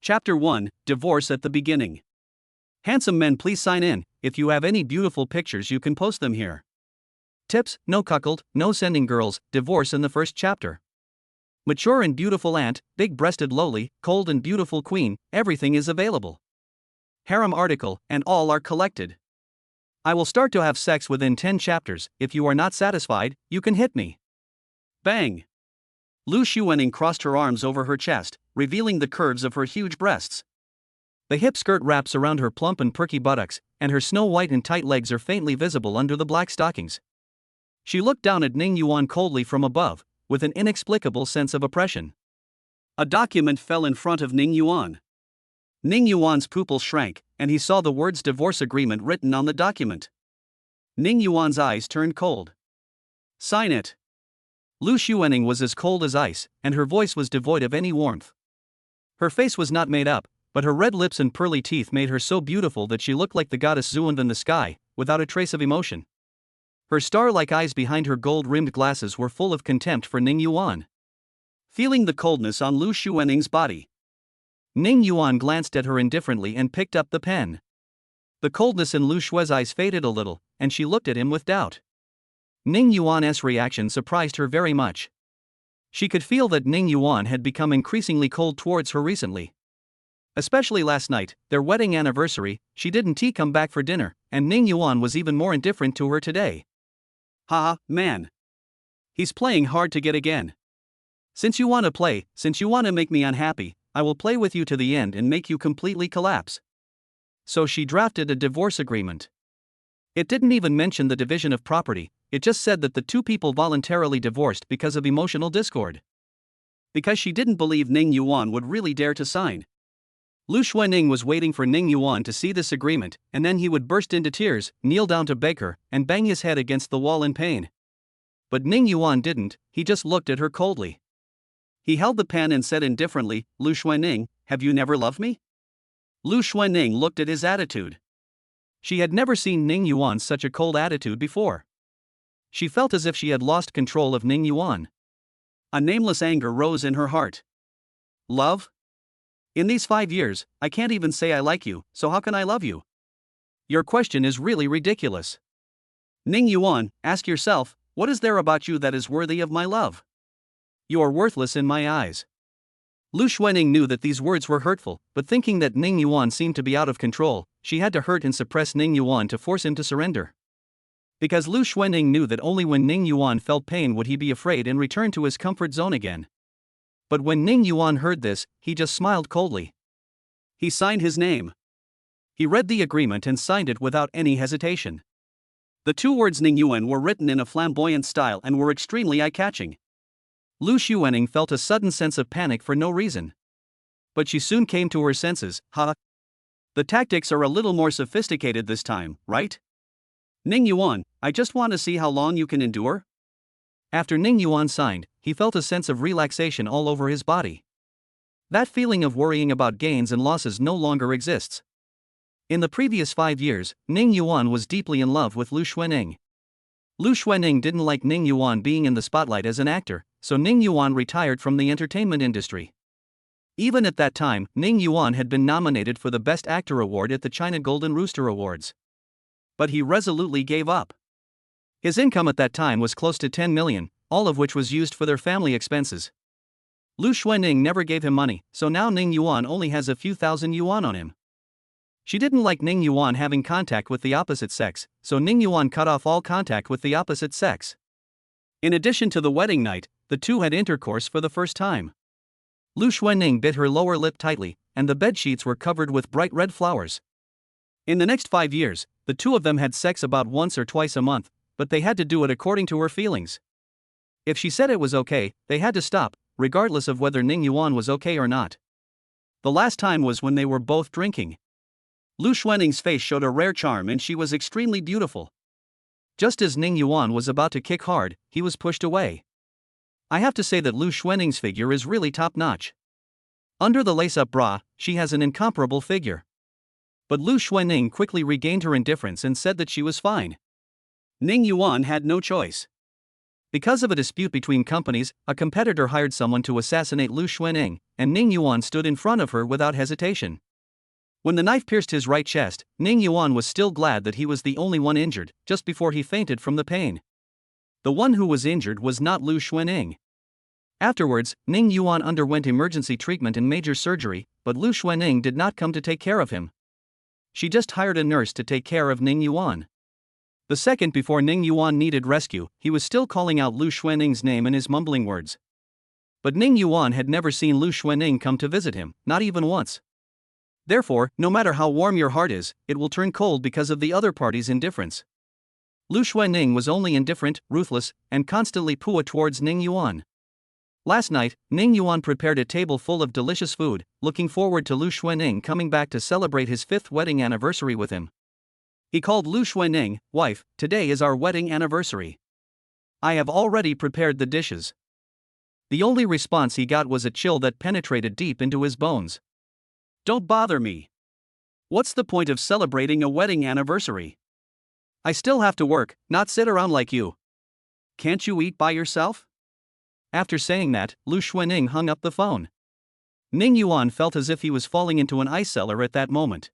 Chapter 1, Divorce at the Beginning. Handsome men, please sign in. If you have any beautiful pictures, you can post them here. Tips: no cuckold, no sending girls, divorce in the first chapter. Mature and beautiful aunt, big-breasted lowly, cold and beautiful queen, everything is available. Harem article, and all are collected. I will start to have sex within 10 chapters. If you are not satisfied, you can hit me. Bang! Lu Xuening crossed her arms over her chest, revealing the curves of her huge breasts. The hip skirt wraps around her plump and perky buttocks, and her snow-white and tight legs are faintly visible under the black stockings. She looked down at Ning Yuan coldly from above, with an inexplicable sense of oppression. A document fell in front of Ning Yuan. Ning Yuan's pupils shrank, and he saw the words divorce agreement written on the document. Ning Yuan's eyes turned cold. Sign it. Lu Xuening was as cold as ice, and her voice was devoid of any warmth. Her face was not made up, but her red lips and pearly teeth made her so beautiful that she looked like the goddess Zuan in the sky, without a trace of emotion. Her star-like eyes behind her gold-rimmed glasses were full of contempt for Ning Yuan. Feeling the coldness on Lu Xuening's body, Ning Yuan glanced at her indifferently and picked up the pen. The coldness in Lu Xue's eyes faded a little, and she looked at him with doubt. Ning Yuan's reaction surprised her very much. She could feel that Ning Yuan had become increasingly cold towards her recently. Especially last night, their wedding anniversary. She didn't come back for dinner, and Ning Yuan was even more indifferent to her today. Haha, man. He's playing hard to get again. Since you want to play, since you want to make me unhappy, I will play with you to the end and make you completely collapse. So she drafted a divorce agreement. It didn't even mention the division of property, it just said that the two people voluntarily divorced because of emotional discord. Because she didn't believe Ning Yuan would really dare to sign. Lu Xuening was waiting for Ning Yuan to see this agreement, and then he would burst into tears, kneel down to beg her, and bang his head against the wall in pain. But Ning Yuan didn't, he just looked at her coldly. He held the pen and said indifferently, Lu Xuening, have you never loved me? Lu Xuening looked at his attitude. She had never seen Ning Yuan such a cold attitude before. She felt as if she had lost control of Ning Yuan. A nameless anger rose in her heart. Love? In these 5 years, I can't even say I like you, so how can I love you? Your question is really ridiculous. Ning Yuan, ask yourself, what is there about you that is worthy of my love? You are worthless in my eyes. Lu Xuening knew that these words were hurtful, but thinking that Ning Yuan seemed to be out of control, she had to hurt and suppress Ning Yuan to force him to surrender. Because Lu Xuening knew that only when Ning Yuan felt pain would he be afraid and return to his comfort zone again. But when Ning Yuan heard this, he just smiled coldly. He signed his name. He read the agreement and signed it without any hesitation. The two words Ning Yuan were written in a flamboyant style and were extremely eye-catching. Lu Xuening felt a sudden sense of panic for no reason. But she soon came to her senses. The tactics are a little more sophisticated this time, right? Ning Yuan, I just want to see how long you can endure. After Ning Yuan signed, he felt a sense of relaxation all over his body. That feeling of worrying about gains and losses no longer exists. In the previous 5 years, Ning Yuan was deeply in love with Lu Xuening. Lu Xuening didn't like Ning Yuan being in the spotlight as an actor, so Ning Yuan retired from the entertainment industry. Even at that time, Ning Yuan had been nominated for the Best Actor award at the China Golden Rooster Awards. But he resolutely gave up. His income at that time was close to 10 million, all of which was used for their family expenses. Lu Xuening never gave him money, so now Ning Yuan only has a few thousand yuan on him. She didn't like Ning Yuan having contact with the opposite sex, so Ning Yuan cut off all contact with the opposite sex. In addition to the wedding night, the two had intercourse for the first time. Lu Xuening bit her lower lip tightly, and the bedsheets were covered with bright red flowers. In the next 5 years, the two of them had sex about once or twice a month, but they had to do it according to her feelings. If she said it was okay, they had to stop, regardless of whether Ning Yuan was okay or not. The last time was when they were both drinking. Lu Xuening's face showed a rare charm and she was extremely beautiful. Just as Ning Yuan was about to kick hard, he was pushed away. I have to say that Lu Xuening's figure is really top-notch. Under the lace-up bra, she has an incomparable figure. But Lu Xuening quickly regained her indifference and said that she was fine. Ning Yuan had no choice. Because of a dispute between companies, a competitor hired someone to assassinate Lu Xuanning, and Ning Yuan stood in front of her without hesitation. When the knife pierced his right chest, Ning Yuan was still glad that he was the only one injured, just before he fainted from the pain. The one who was injured was not Lu Xuanning. Afterwards, Ning Yuan underwent emergency treatment and major surgery, but Lu Xuanning did not come to take care of him. She just hired a nurse to take care of Ning Yuan. The second before Ning Yuan needed rescue, he was still calling out Lu Xuanning's name in his mumbling words. But Ning Yuan had never seen Lu Xuanning come to visit him, not even once. Therefore, no matter how warm your heart is, it will turn cold because of the other party's indifference. Lu Xuanning was only indifferent, ruthless, and constantly poor towards Ning Yuan. Last night, Ning Yuan prepared a table full of delicious food, looking forward to Lu Xuanning coming back to celebrate his 5th wedding anniversary with him. He called Lu Xuanning, "Wife, today is our wedding anniversary. I have already prepared the dishes." The only response he got was a chill that penetrated deep into his bones. "Don't bother me. What's the point of celebrating a wedding anniversary? I still have to work, not sit around like you. Can't you eat by yourself?" After saying that, Lu Xuanning hung up the phone. Ning Yuan felt as if he was falling into an ice cellar at that moment.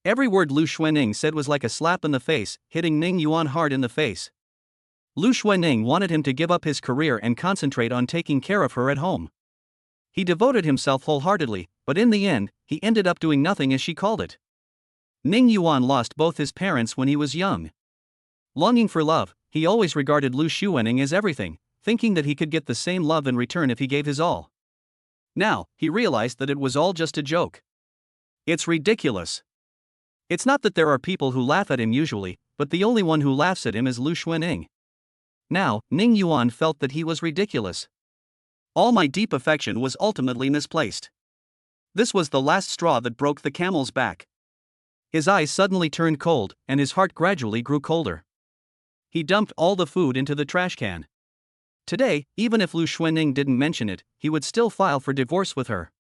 Every word Lu Xuanning said was like a slap in the face, hitting Ning Yuan hard in the face. Lu Xuanning wanted him to give up his career and concentrate on taking care of her at home. He devoted himself wholeheartedly, but in the end, he ended up doing nothing as she called it. Ning Yuan lost both his parents when he was young. Longing for love, he always regarded Lu Xuanning as everything, thinking that he could get the same love in return if he gave his all. Now, he realized that it was all just a joke. It's ridiculous. It's not that there are people who laugh at him usually, but the only one who laughs at him is Lu Xuanning. Now, Ning Yuan felt that he was ridiculous. All my deep affection was ultimately misplaced. This was the last straw that broke the camel's back. His eyes suddenly turned cold, and his heart gradually grew colder. He dumped all the food into the trash can. Today, even if Lu Xuanning didn't mention it, he would still file for divorce with her.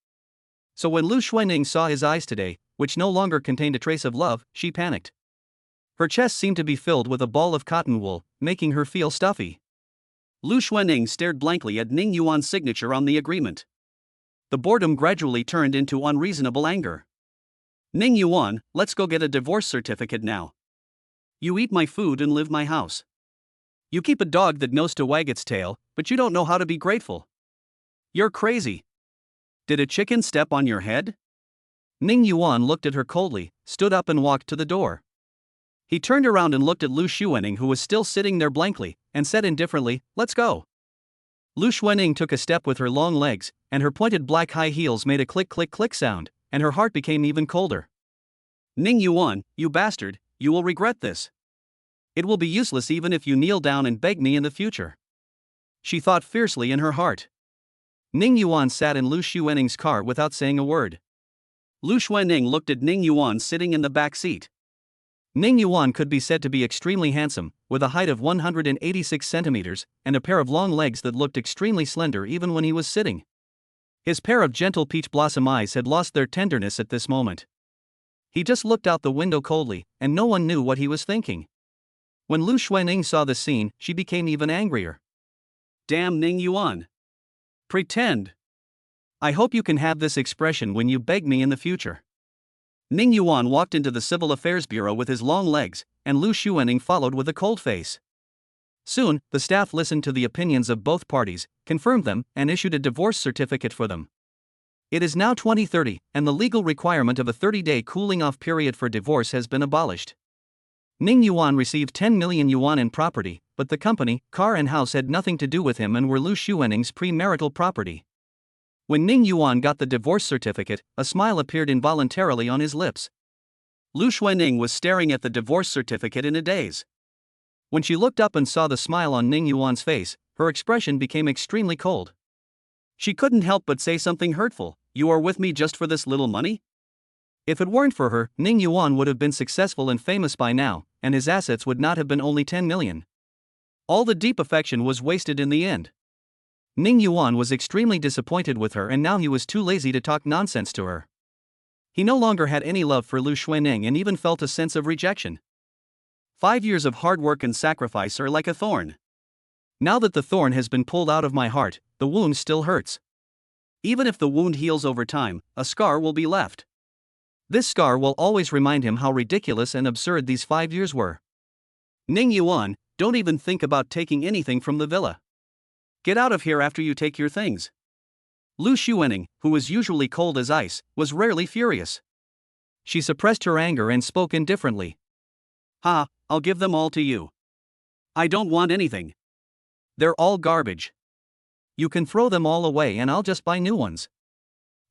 So when Lu Xuanning saw his eyes today, which no longer contained a trace of love, she panicked. Her chest seemed to be filled with a ball of cotton wool, making her feel stuffy. Lu Xuanning stared blankly at Ning Yuan's signature on the agreement. The boredom gradually turned into unreasonable anger. "Ning Yuan, let's go get a divorce certificate now. You eat my food and live my house. You keep a dog that knows to wag its tail, but you don't know how to be grateful. You're crazy. Did a chicken step on your head?" Ning Yuan looked at her coldly, stood up and walked to the door. He turned around and looked at Lu Xuanning, who was still sitting there blankly, and said indifferently, "Let's go." Lu Xuanning took a step with her long legs, and her pointed black high heels made a click-click-click sound, and her heart became even colder. "Ning Yuan, you bastard, you will regret this. It will be useless even if you kneel down and beg me in the future," she thought fiercely in her heart. Ning Yuan sat in Lu Xuanning's car without saying a word. Lu Xuanning looked at Ning Yuan sitting in the back seat. Ning Yuan could be said to be extremely handsome, with a height of 186 centimeters, and a pair of long legs that looked extremely slender even when he was sitting. His pair of gentle peach blossom eyes had lost their tenderness at this moment. He just looked out the window coldly, and no one knew what he was thinking. When Lu Xuanning saw the scene, she became even angrier. "Damn Ning Yuan. Pretend. I hope you can have this expression when you beg me in the future." Ning Yuan walked into the Civil Affairs Bureau with his long legs, and Lu Xuanning followed with a cold face. Soon, the staff listened to the opinions of both parties, confirmed them, and issued a divorce certificate for them. It is now 2030, and the legal requirement of a 30-day cooling-off period for divorce has been abolished. Ning Yuan received 10 million yuan in property, but the company, car and house had nothing to do with him and were Lu Xuanning's premarital property. When Ning Yuan got the divorce certificate, a smile appeared involuntarily on his lips. Lu Xuanning was staring at the divorce certificate in a daze. When she looked up and saw the smile on Ning Yuan's face, her expression became extremely cold. She couldn't help but say something hurtful. "You are with me just for this little money?" If it weren't for her, Ning Yuan would have been successful and famous by now, and his assets would not have been only 10 million. All the deep affection was wasted in the end. Ning Yuan was extremely disappointed with her, and now he was too lazy to talk nonsense to her. He no longer had any love for Lu Xuanning and even felt a sense of rejection. 5 years of hard work and sacrifice are like a thorn. Now that the thorn has been pulled out of my heart, the wound still hurts. Even if the wound heals over time, a scar will be left. This scar will always remind him how ridiculous and absurd these 5 years were. Ning Yuan, don't even think about taking anything from the villa. Get out of here after you take your things. Lu Xuening, who was usually cold as ice, was rarely furious. She suppressed her anger and spoke indifferently. Ha, I'll give them all to you. I don't want anything. They're all garbage. You can throw them all away and I'll just buy new ones.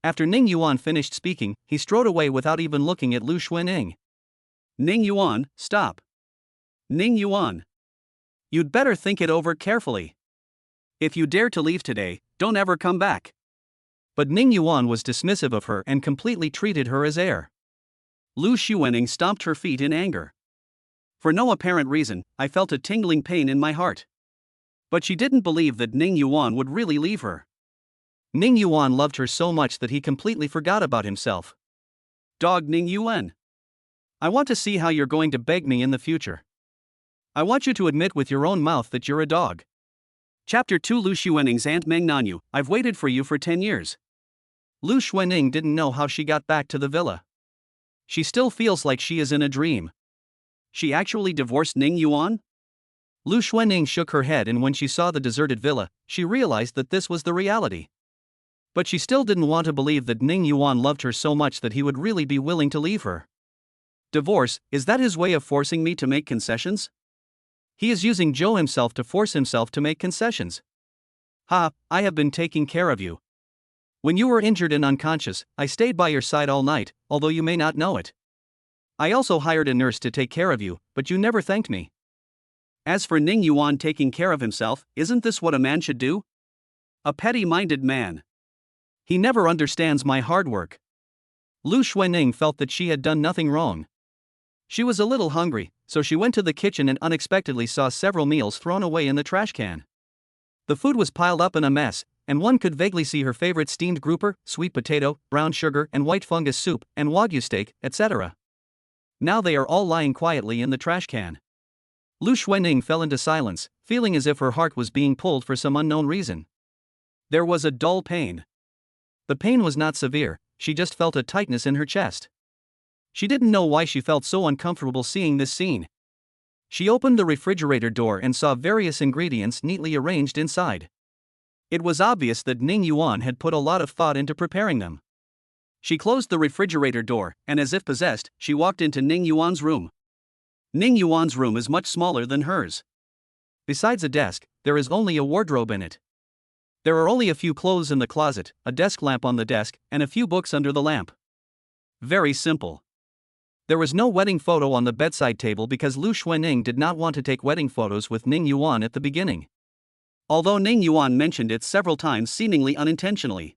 After Ning Yuan finished speaking, he strode away without even looking at Lu Xuening. Ning Yuan, stop. Ning Yuan. You'd better think it over carefully. If you dare to leave today, don't ever come back. But Ning Yuan was dismissive of her and completely treated her as air. Lu Xuening stomped her feet in anger. For no apparent reason, I felt a tingling pain in my heart. But she didn't believe that Ning Yuan would really leave her. Ning Yuan loved her so much that he completely forgot about himself. Dog Ning Yuan. I want to see how you're going to beg me in the future. I want you to admit with your own mouth that you're a dog. Chapter 2 Lu Xuening's Aunt Mang Nanu, I've waited for you for 10 years. Lu Xuening didn't know how she got back to the villa. She still feels like she is in a dream. She actually divorced Ning Yuan? Lu Xuening shook her head, and when she saw the deserted villa, she realized that this was the reality. But she still didn't want to believe that Ning Yuan loved her so much that he would really be willing to leave her. Divorce, is that his way of forcing me to make concessions? He is using Joe himself to force himself to make concessions. Ha, I have been taking care of you. When you were injured and unconscious, I stayed by your side all night, although you may not know it. I also hired a nurse to take care of you, but you never thanked me. As for Ning Yuan taking care of himself, isn't this what a man should do? A petty-minded man. He never understands my hard work. Lu Xuening felt that she had done nothing wrong. She was a little hungry, so she went to the kitchen and unexpectedly saw several meals thrown away in the trash can. The food was piled up in a mess, and one could vaguely see her favorite steamed grouper, sweet potato, brown sugar and white fungus soup, and wagyu steak, etc. Now they are all lying quietly in the trash can. Lu Xuening fell into silence, feeling as if her heart was being pulled for some unknown reason. There was a dull pain. The pain was not severe, she just felt a tightness in her chest. She didn't know why she felt so uncomfortable seeing this scene. She opened the refrigerator door and saw various ingredients neatly arranged inside. It was obvious that Ning Yuan had put a lot of thought into preparing them. She closed the refrigerator door, and as if possessed, she walked into Ning Yuan's room. Ning Yuan's room is much smaller than hers. Besides a desk, there is only a wardrobe in it. There are only a few clothes in the closet, a desk lamp on the desk, and a few books under the lamp. Very simple. There was no wedding photo on the bedside table because Lu Xuening did not want to take wedding photos with Ning Yuan at the beginning. Although Ning Yuan mentioned it several times seemingly unintentionally.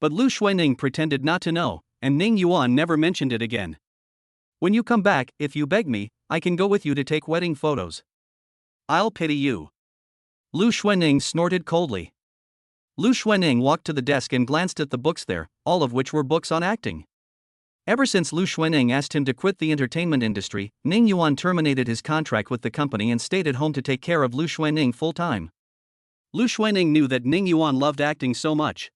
But Lu Xuening pretended not to know, and Ning Yuan never mentioned it again. When you come back, if you beg me, I can go with you to take wedding photos. I'll pity you. Lu Xuening snorted coldly. Lu Xuening walked to the desk and glanced at the books there, all of which were books on acting. Ever since Lu Xuening asked him to quit the entertainment industry, Ning Yuan terminated his contract with the company and stayed at home to take care of Lu Xuening full-time. Lu Xuening knew that Ning Yuan loved acting so much.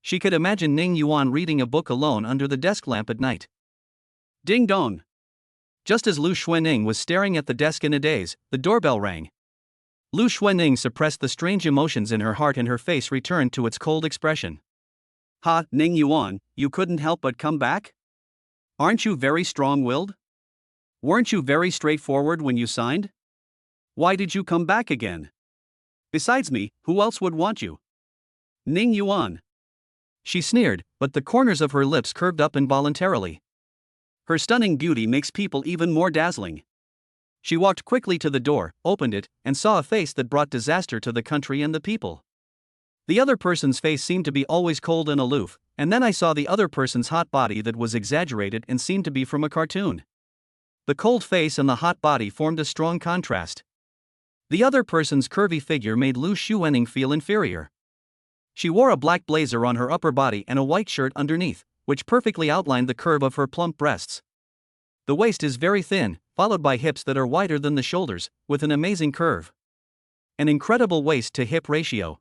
She could imagine Ning Yuan reading a book alone under the desk lamp at night. Ding dong! Just as Lu Xuening was staring at the desk in a daze, the doorbell rang. Lu Xuening suppressed the strange emotions in her heart and her face returned to its cold expression. Ha, Ning Yuan, you couldn't help but come back? Aren't you very strong-willed? Weren't you very straightforward when you signed? Why did you come back again? Besides me, who else would want you? Ning Yuan. She sneered, but the corners of her lips curved up involuntarily. Her stunning beauty makes people even more dazzling. She walked quickly to the door, opened it, and saw a face that brought disaster to the country and the people. The other person's face seemed to be always cold and aloof, and then I saw the other person's hot body that was exaggerated and seemed to be from a cartoon. The cold face and the hot body formed a strong contrast. The other person's curvy figure made Lu Xuening feel inferior. She wore a black blazer on her upper body and a white shirt underneath, which perfectly outlined the curve of her plump breasts. The waist is very thin, followed by hips that are wider than the shoulders, with an amazing curve. An incredible waist-to-hip ratio.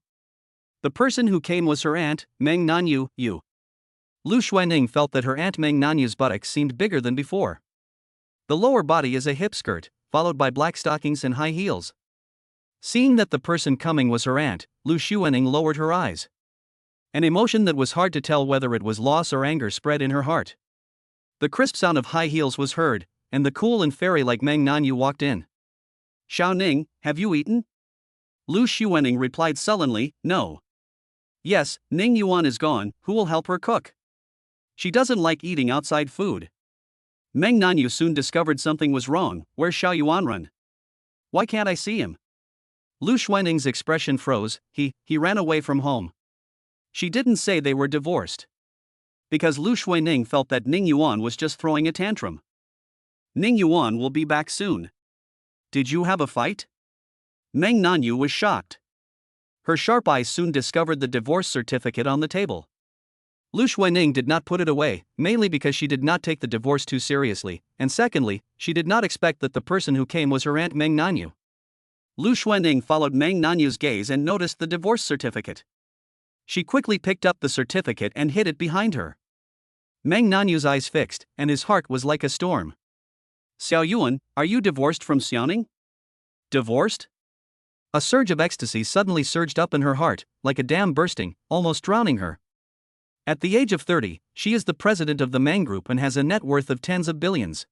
The person who came was her aunt, Mang Nanu. Lu Xuening felt that her aunt Mang Nanu's buttocks seemed bigger than before. The lower body is a hip skirt, followed by black stockings and high heels. Seeing that the person coming was her aunt, Lu Xuening lowered her eyes. An emotion that was hard to tell whether it was loss or anger spread in her heart. The crisp sound of high heels was heard, and the cool and fairy-like Mang Nanu walked in. "Xiao Ning, have you eaten?" Lu Xuening replied sullenly, "No." "Yes, Ning Yuan is gone, who will help her cook? She doesn't like eating outside food." Mang Nanu soon discovered something was wrong. "Where's Xiao Yuan run? Why can't I see him?" Lu Xuening's expression froze. He ran away from home. She didn't say they were divorced. Because Lu Xuening felt that Ning Yuan was just throwing a tantrum. "Ning Yuan will be back soon." "Did you have a fight?" Mang Nanu was shocked. Her sharp eyes soon discovered the divorce certificate on the table. Lu Xuening did not put it away, mainly because she did not take the divorce too seriously, and secondly, she did not expect that the person who came was her aunt Mang Nanu. Lu Xuening followed Mang Nanu's gaze and noticed the divorce certificate. She quickly picked up the certificate and hid it behind her. Mang Nanu's eyes fixed, and his heart was like a storm. "Xiao Yuan, are you divorced from Xiaoning?" "Divorced?" A surge of ecstasy suddenly surged up in her heart, like a dam bursting, almost drowning her. At the age of 30, she is the president of the Mang Group and has a net worth of tens of billions.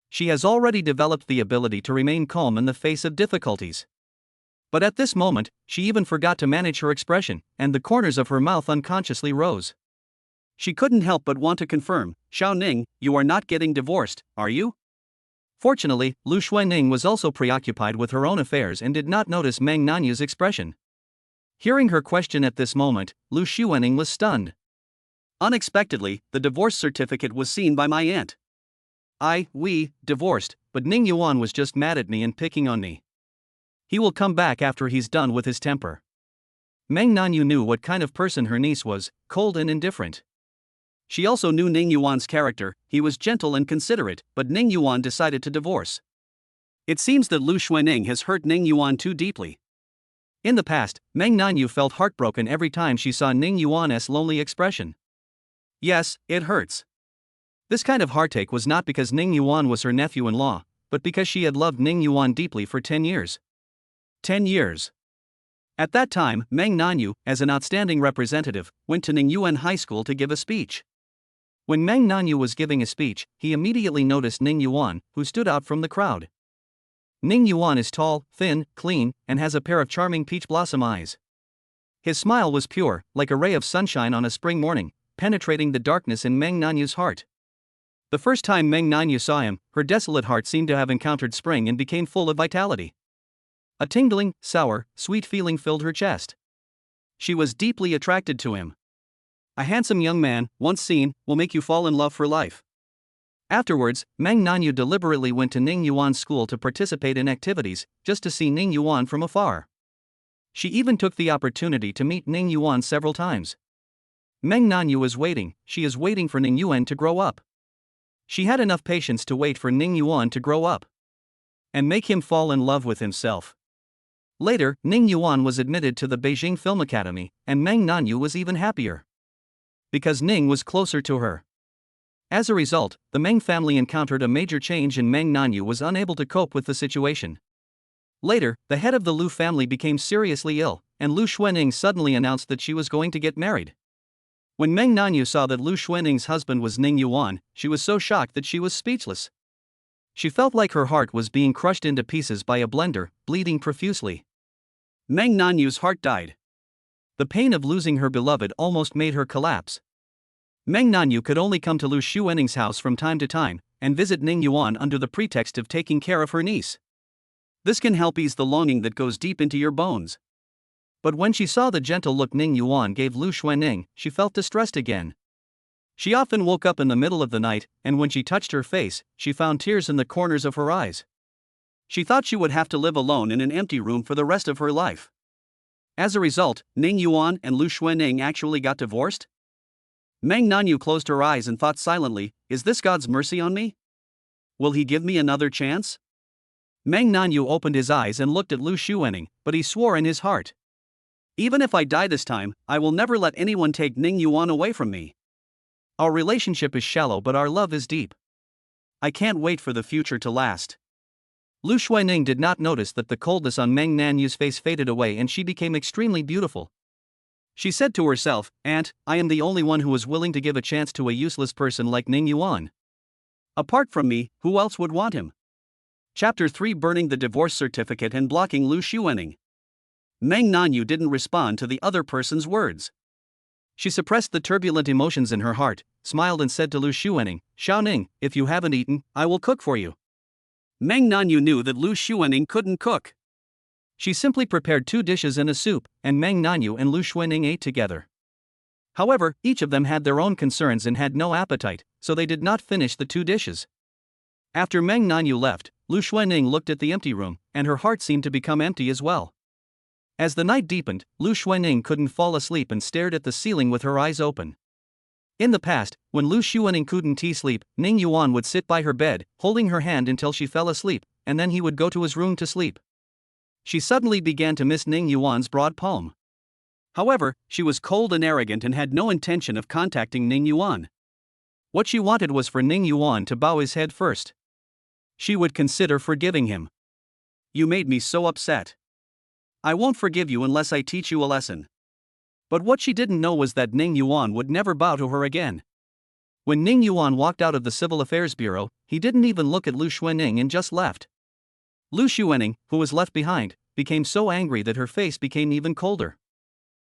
She has already developed the ability to remain calm in the face of difficulties. But at this moment, she even forgot to manage her expression, and the corners of her mouth unconsciously rose. She couldn't help but want to confirm, "Xiao Ning, you are not getting divorced, are you?" Fortunately, Lu Xuening was also preoccupied with her own affairs and did not notice Mang Nanu's expression. Hearing her question at this moment, Lu Xuening was stunned. "Unexpectedly, the divorce certificate was seen by my aunt. We divorced, but Ning Yuan was just mad at me and picking on me. He will come back after he's done with his temper." Mang Nanu knew what kind of person her niece was, cold and indifferent. She also knew Ning Yuan's character. He was gentle and considerate, but Ning Yuan decided to divorce. It seems that Lu Xuening has hurt Ning Yuan too deeply. In the past, Mang Nanu felt heartbroken every time she saw Ning Yuan's lonely expression. Yes, it hurts. This kind of heartache was not because Ning Yuan was her nephew-in-law, but because she had loved Ning Yuan deeply for 10 years. 10 years. At that time, Mang Nanu, as an outstanding representative, went to Ning Yuan High School to give a speech. When Mang Nanu was giving a speech, he immediately noticed Ning Yuan, who stood out from the crowd. Ning Yuan is tall, thin, clean, and has a pair of charming peach blossom eyes. His smile was pure, like a ray of sunshine on a spring morning, penetrating the darkness in Mang Nanu's heart. The first time Mang Nanu saw him, her desolate heart seemed to have encountered spring and became full of vitality. A tingling, sour, sweet feeling filled her chest. She was deeply attracted to him. A handsome young man, once seen, will make you fall in love for life. Afterwards, Mang Nanu deliberately went to Ning Yuan's school to participate in activities, just to see Ning Yuan from afar. She even took the opportunity to meet Ning Yuan several times. Mang Nanu is waiting. She is waiting for Ning Yuan to grow up. She had enough patience to wait for Ning Yuan to grow up and make him fall in love with himself. Later, Ning Yuan was admitted to the Beijing Film Academy, and Mang Nanu was even happier. Because Ning was closer to her. As a result, the Mang family encountered a major change and Mang Nanu was unable to cope with the situation. Later, the head of the Lu family became seriously ill, and Lu Xuening suddenly announced that she was going to get married. When Mang Nanu saw that Lu Xuening's husband was Ning Yuan, she was so shocked that she was speechless. She felt like her heart was being crushed into pieces by a blender, bleeding profusely. Mang Nanu's heart died. The pain of losing her beloved almost made her collapse. Mang Nanu could only come to Lu Xuening's house from time to time, and visit Ning Yuan under the pretext of taking care of her niece. This can help ease the longing that goes deep into your bones. But when she saw the gentle look Ning Yuan gave Lu Xuening, she felt distressed again. She often woke up in the middle of the night, and when she touched her face, she found tears in the corners of her eyes. She thought she would have to live alone in an empty room for the rest of her life. As a result, Ning Yuan and Lu Xuening actually got divorced? Mang Nanu closed her eyes and thought silently, "Is this God's mercy on me? Will he give me another chance?" Mang Nanu opened his eyes and looked at Lu Xuening, but he swore in his heart. Even if I die this time, I will never let anyone take Ning Yuan away from me. Our relationship is shallow but our love is deep. I can't wait for the future to last. Lu Xuening did not notice that the coldness on Mang Nanu's face faded away and she became extremely beautiful. She said to herself, "Aunt, I am the only one who is willing to give a chance to a useless person like Ning Yuan. Apart from me, who else would want him?" Chapter 3: Burning the divorce certificate and blocking Lu Xuening. Mang Nanu didn't respond to the other person's words. She suppressed the turbulent emotions in her heart, smiled and said to Lu Xuening, "Xiaoning, if you haven't eaten, I will cook for you." Mang Nanu knew that Lu Xuening couldn't cook. She simply prepared 2 dishes and a soup, and Mang Nanu and Lu Xuening ate together. However, each of them had their own concerns and had no appetite, so they did not finish the 2 dishes. After Mang Nanu left, Lu Xuening looked at the empty room, and her heart seemed to become empty as well. As the night deepened, Lu Xuening couldn't fall asleep and stared at the ceiling with her eyes open. In the past, when Lu Xuening couldn't sleep, Ning Yuan would sit by her bed, holding her hand until she fell asleep, and then he would go to his room to sleep. She suddenly began to miss Ning Yuan's broad palm. However, she was cold and arrogant and had no intention of contacting Ning Yuan. What she wanted was for Ning Yuan to bow his head first. She would consider forgiving him. "You made me so upset. I won't forgive you unless I teach you a lesson." But what she didn't know was that Ning Yuan would never bow to her again. When Ning Yuan walked out of the Civil Affairs Bureau, he didn't even look at Lu Xuening and just left. Lu Xuening, who was left behind, became so angry that her face became even colder.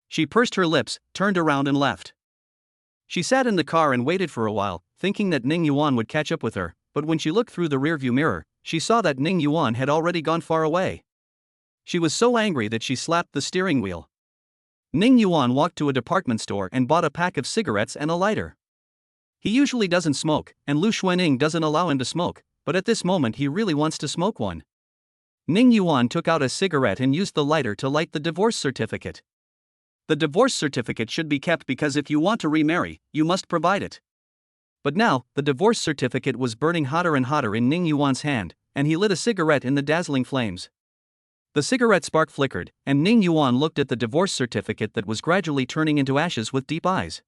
She pursed her lips, turned around and left. She sat in the car and waited for a while, thinking that Ning Yuan would catch up with her, but when she looked through the rearview mirror, she saw that Ning Yuan had already gone far away. She was so angry that she slapped the steering wheel. Ning Yuan walked to a department store and bought a pack of cigarettes and a lighter. He usually doesn't smoke, and Lu Xuening doesn't allow him to smoke, but at this moment he really wants to smoke one. Ning Yuan took out a cigarette and used the lighter to light the divorce certificate. The divorce certificate should be kept because if you want to remarry, you must provide it. But now, the divorce certificate was burning hotter and hotter in Ning Yuan's hand, and he lit a cigarette in the dazzling flames. The cigarette spark flickered, and Ning Yuan looked at the divorce certificate that was gradually turning into ashes with deep eyes.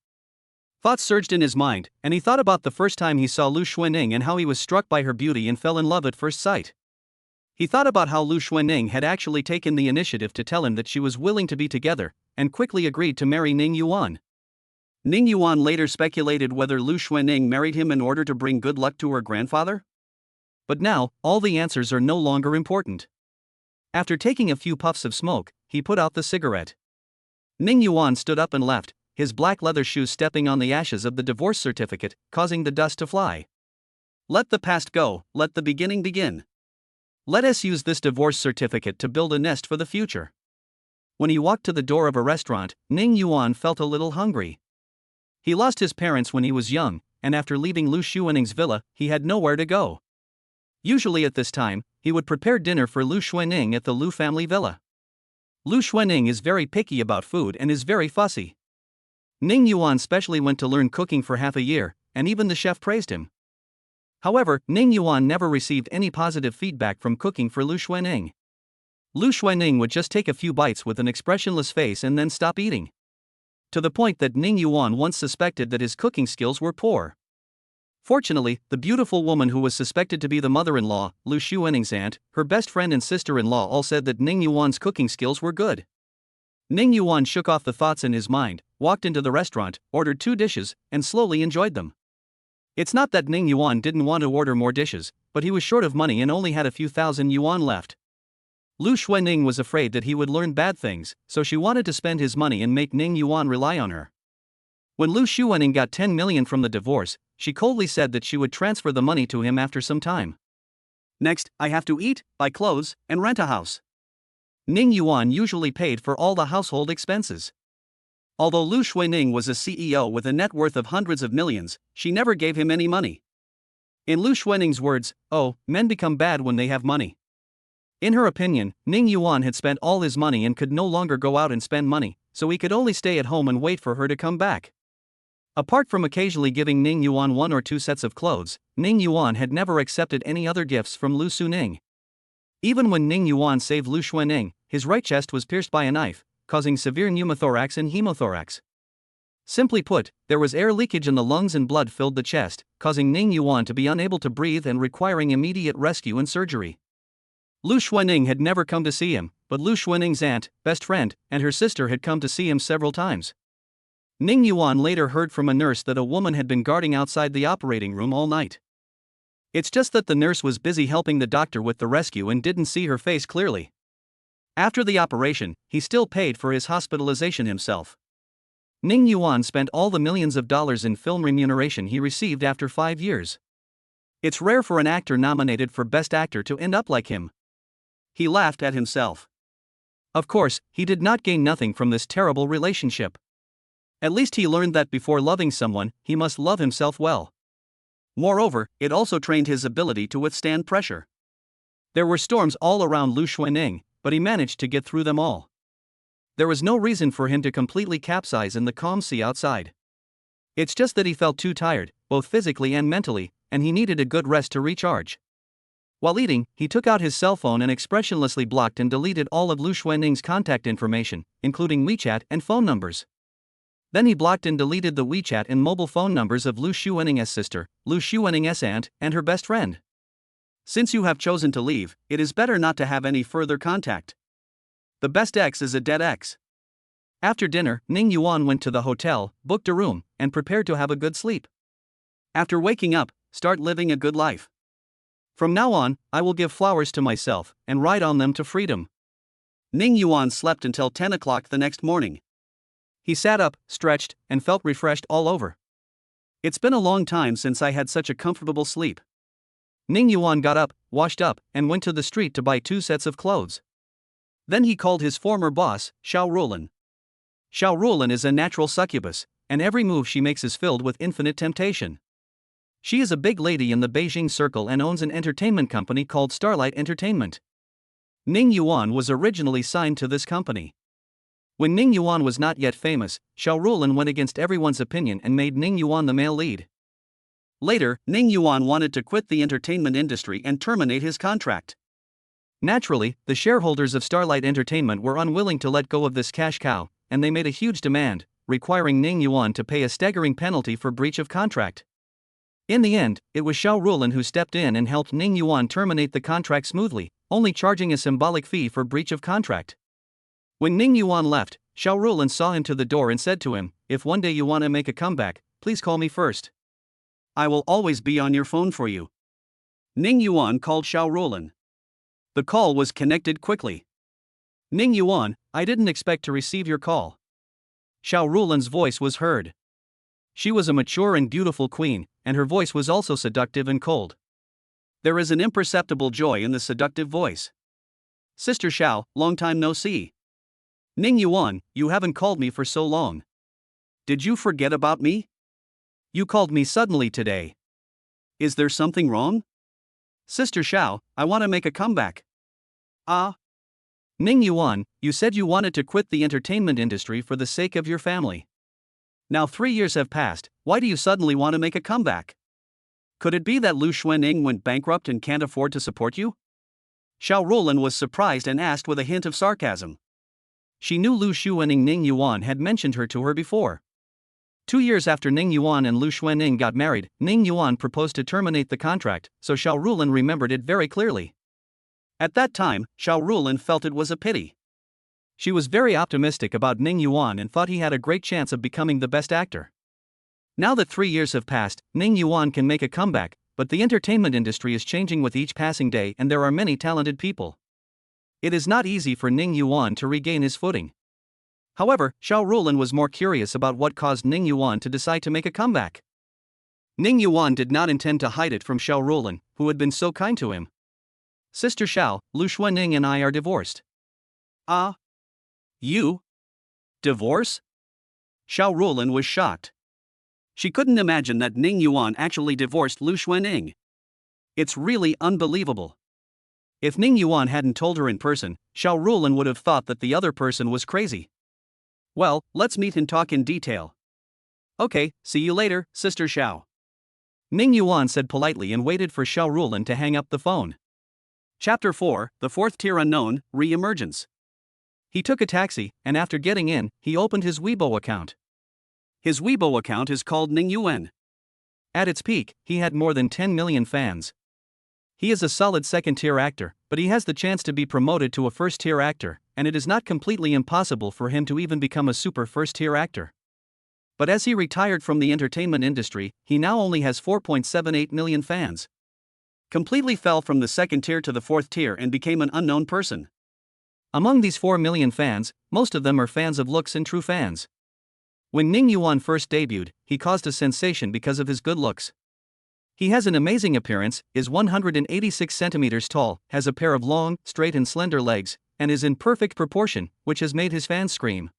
Thoughts surged in his mind, and he thought about the first time he saw Lu Xuening and how he was struck by her beauty and fell in love at first sight. He thought about how Lu Xuening had actually taken the initiative to tell him that she was willing to be together, and quickly agreed to marry Ning Yuan. Ning Yuan later speculated whether Lu Xuening married him in order to bring good luck to her grandfather. But now, all the answers are no longer important. After taking a few puffs of smoke, he put out the cigarette. Ning Yuan stood up and left, his black leather shoes stepping on the ashes of the divorce certificate, causing the dust to fly. Let the past go, let the beginning begin. Let us use this divorce certificate to build a nest for the future. When he walked to the door of a restaurant, Ning Yuan felt a little hungry. He lost his parents when he was young, and after leaving Lu Xuening's villa, he had nowhere to go. Usually at this time, he would prepare dinner for Lu Xuening at the Lu family villa. Lu Xuening is very picky about food and is very fussy. Ning Yuan specially went to learn cooking for half a year, and even the chef praised him. However, Ning Yuan never received any positive feedback from cooking for Lu Xuening. Lu Xuening would just take a few bites with an expressionless face and then stop eating. To the point that Ning Yuan once suspected that his cooking skills were poor. Fortunately, the beautiful woman who was suspected to be the mother-in-law, Lu Xuening's aunt, her best friend and sister-in-law all said that Ning Yuan's cooking skills were good. Ning Yuan shook off the thoughts in his mind, walked into the restaurant, ordered 2 dishes, and slowly enjoyed them. It's not that Ning Yuan didn't want to order more dishes, but he was short of money and only had a few thousand yuan left. Lu Xuening was afraid that he would learn bad things, so she wanted to spend his money and make Ning Yuan rely on her. When Lu Xuening got 10 million from the divorce, she coldly said that she would transfer the money to him after some time. Next, I have to eat, buy clothes, and rent a house. Ning Yuan usually paid for all the household expenses. Although Lu Xuening was a CEO with a net worth of hundreds of millions, she never gave him any money. In Lu Xuening's words, "Oh, men become bad when they have money." In her opinion, Ning Yuan had spent all his money and could no longer go out and spend money, so he could only stay at home and wait for her to come back. Apart from occasionally giving Ning Yuan 1 or 2 sets of clothes, Ning Yuan had never accepted any other gifts from Lu Xuening. Even when Ning Yuan saved Lu Xuanning, his right chest was pierced by a knife, causing severe pneumothorax and hemothorax. Simply put, there was air leakage in the lungs and blood filled the chest, causing Ning Yuan to be unable to breathe and requiring immediate rescue and surgery. Lu Xuanning had never come to see him, but Lu Xuanning's aunt, best friend, and her sister had come to see him several times. Ning Yuan later heard from a nurse that a woman had been guarding outside the operating room all night. It's just that the nurse was busy helping the doctor with the rescue and didn't see her face clearly. After the operation, he still paid for his hospitalization himself. Ning Yuan spent all the millions of dollars in film remuneration he received after 5 years. It's rare for an actor nominated for Best Actor to end up like him. He laughed at himself. Of course, he did not gain nothing from this terrible relationship. At least he learned that before loving someone, he must love himself well. Moreover, it also trained his ability to withstand pressure. There were storms all around Lu Xuanning, but he managed to get through them all. There was no reason for him to completely capsize in the calm sea outside. It's just that he felt too tired, both physically and mentally, and he needed a good rest to recharge. While eating, he took out his cell phone and expressionlessly blocked and deleted all of Lu Xuanning's contact information, including WeChat and phone numbers. Then he blocked and deleted the WeChat and mobile phone numbers of Lu Xuanning's sister, Lu Xuanning's aunt, and her best friend. Since you have chosen to leave, it is better not to have any further contact. The best ex is a dead ex. After dinner, Ning Yuan went to the hotel, booked a room, and prepared to have a good sleep. After waking up, start living a good life. From now on, I will give flowers to myself, and ride on them to freedom. Ning Yuan slept until 10 o'clock the next morning. He sat up, stretched, and felt refreshed all over. It's been a long time since I had such a comfortable sleep. Ning Yuan got up, washed up, and went to the street to buy 2 sets of clothes. Then he called his former boss, Xiao Ruolin. Xiao Ruolin is a natural succubus, and every move she makes is filled with infinite temptation. She is a big lady in the Beijing circle and owns an entertainment company called Starlight Entertainment. Ning Yuan was originally signed to this company. When Ning Yuan was not yet famous, Xiao Ruolin went against everyone's opinion and made Ning Yuan the male lead. Later, Ning Yuan wanted to quit the entertainment industry and terminate his contract. Naturally, the shareholders of Starlight Entertainment were unwilling to let go of this cash cow, and they made a huge demand, requiring Ning Yuan to pay a staggering penalty for breach of contract. In the end, it was Xiao Ruolin who stepped in and helped Ning Yuan terminate the contract smoothly, only charging a symbolic fee for breach of contract. When Ning Yuan left, Xiao Ruolin saw him to the door and said to him, "If one day you want to make a comeback, please call me first. I will always be on your phone for you." Ning Yuan called Xiao Ruolin. The call was connected quickly. "Ning Yuan, I didn't expect to receive your call." Xiao Ruolin's voice was heard. She was a mature and beautiful queen, and her voice was also seductive and cold. There is an imperceptible joy in the seductive voice. "Sister Xiao, long time no see. Ning Yuan, you haven't called me for so long. Did you forget about me? You called me suddenly today. Is there something wrong? Sister Xiao, I want to make a comeback." "Ah. Ning Yuan, you said you wanted to quit the entertainment industry for the sake of your family. Now 3 years have passed, why do you suddenly want to make a comeback? Could it be that Lu Xuanning went bankrupt and can't afford to support you?" Xiao Ruolin was surprised and asked with a hint of sarcasm. She knew Lu Xuanning Ning Yuan had mentioned her to her before. 2 years after Ning Yuan and Lu Xuanning got married, Ning Yuan proposed to terminate the contract, so Xiao Ruolin remembered it very clearly. At that time, Xiao Ruolin felt it was a pity. She was very optimistic about Ning Yuan and thought he had a great chance of becoming the best actor. Now that 3 years have passed, Ning Yuan can make a comeback, but the entertainment industry is changing with each passing day and there are many talented people. It is not easy for Ning Yuan to regain his footing. However, Xiao Ruolin was more curious about what caused Ning Yuan to decide to make a comeback. Ning Yuan did not intend to hide it from Xiao Ruolin, who had been so kind to him. "Sister Xiao, Lu Xuanning and I are divorced." "Ah? You? Divorce?" Xiao Ruolin was shocked. She couldn't imagine that Ning Yuan actually divorced Lu Xuanning. It's really unbelievable. If Ning Yuan hadn't told her in person, Xiao Ruolin would have thought that the other person was crazy. "Well, let's meet and talk in detail." "Okay, see you later, Sister Xiao." Ning Yuan said politely and waited for Xiao Ruolin to hang up the phone. Chapter 4, The Fourth Tier Unknown, Re-Emergence. He took a taxi, and after getting in, he opened his Weibo account. His Weibo account is called Ning Yuan. At its peak, he had more than 10 million fans. He is a solid second-tier actor, but he has the chance to be promoted to a first-tier actor, and it is not completely impossible for him to even become a super first-tier actor. But as he retired from the entertainment industry, he now only has 4.78 million fans. Completely fell from the second tier to the fourth tier and became an unknown person. Among these 4 million fans, most of them are fans of looks and true fans. When Ning Yuan first debuted, he caused a sensation because of his good looks. He has an amazing appearance, is 186 centimeters tall, has a pair of long, straight and slender legs, and is in perfect proportion, which has made his fans scream.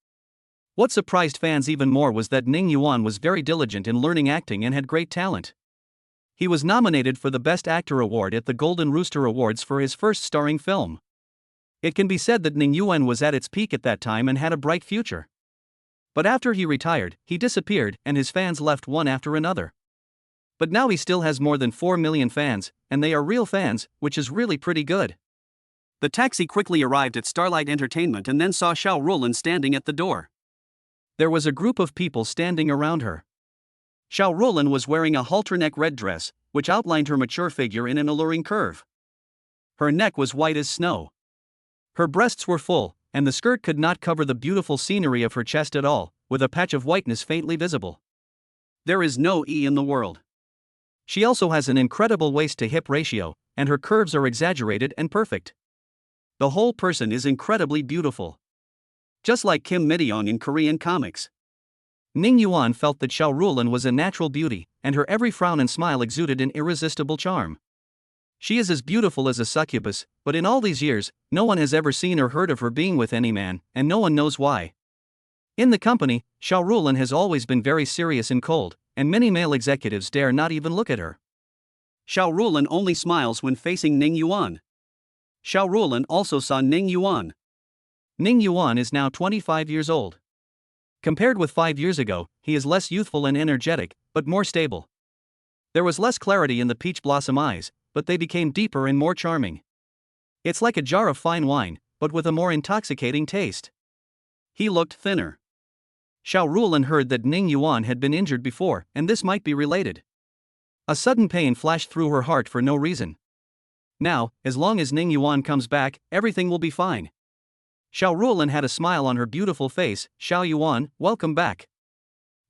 What surprised fans even more was that Ning Yuan was very diligent in learning acting and had great talent. He was nominated for the Best Actor award at the Golden Rooster Awards for his first starring film. It can be said that Ning Yuan was at its peak at that time and had a bright future. But after he retired, he disappeared and his fans left one after another. But now he still has more than 4 million fans, and they are real fans, which is really pretty good. The taxi quickly arrived at Starlight Entertainment and then saw Xiao Ruolin standing at the door. There was a group of people standing around her. Xiao Ruolin was wearing a halter-neck red dress, which outlined her mature figure in an alluring curve. Her neck was white as snow. Her breasts were full, and the skirt could not cover the beautiful scenery of her chest at all, with a patch of whiteness faintly visible. There is no E in the world. She also has an incredible waist-to-hip ratio, and her curves are exaggerated and perfect. The whole person is incredibly beautiful. Just like Kim Mideon in Korean comics. Ning Yuan felt that Xiao Ruolin was a natural beauty, and her every frown and smile exuded an irresistible charm. She is as beautiful as a succubus, but in all these years, no one has ever seen or heard of her being with any man, and no one knows why. In the company, Xiao Ruolin has always been very serious and cold, and many male executives dare not even look at her. Xiao Ruolin only smiles when facing Ning Yuan. Xiao Ruolin also saw Ning Yuan. Ning Yuan is now 25 years old. Compared with 5 years ago, he is less youthful and energetic, but more stable. There was less clarity in the peach blossom eyes, but they became deeper and more charming. It's like a jar of fine wine, but with a more intoxicating taste. He looked thinner. Xiao Ruolin heard that Ning Yuan had been injured before, and this might be related. A sudden pain flashed through her heart for no reason. Now, as long as Ning Yuan comes back, everything will be fine. Xiao Ruolin had a smile on her beautiful face. Xiao Yuan, welcome back.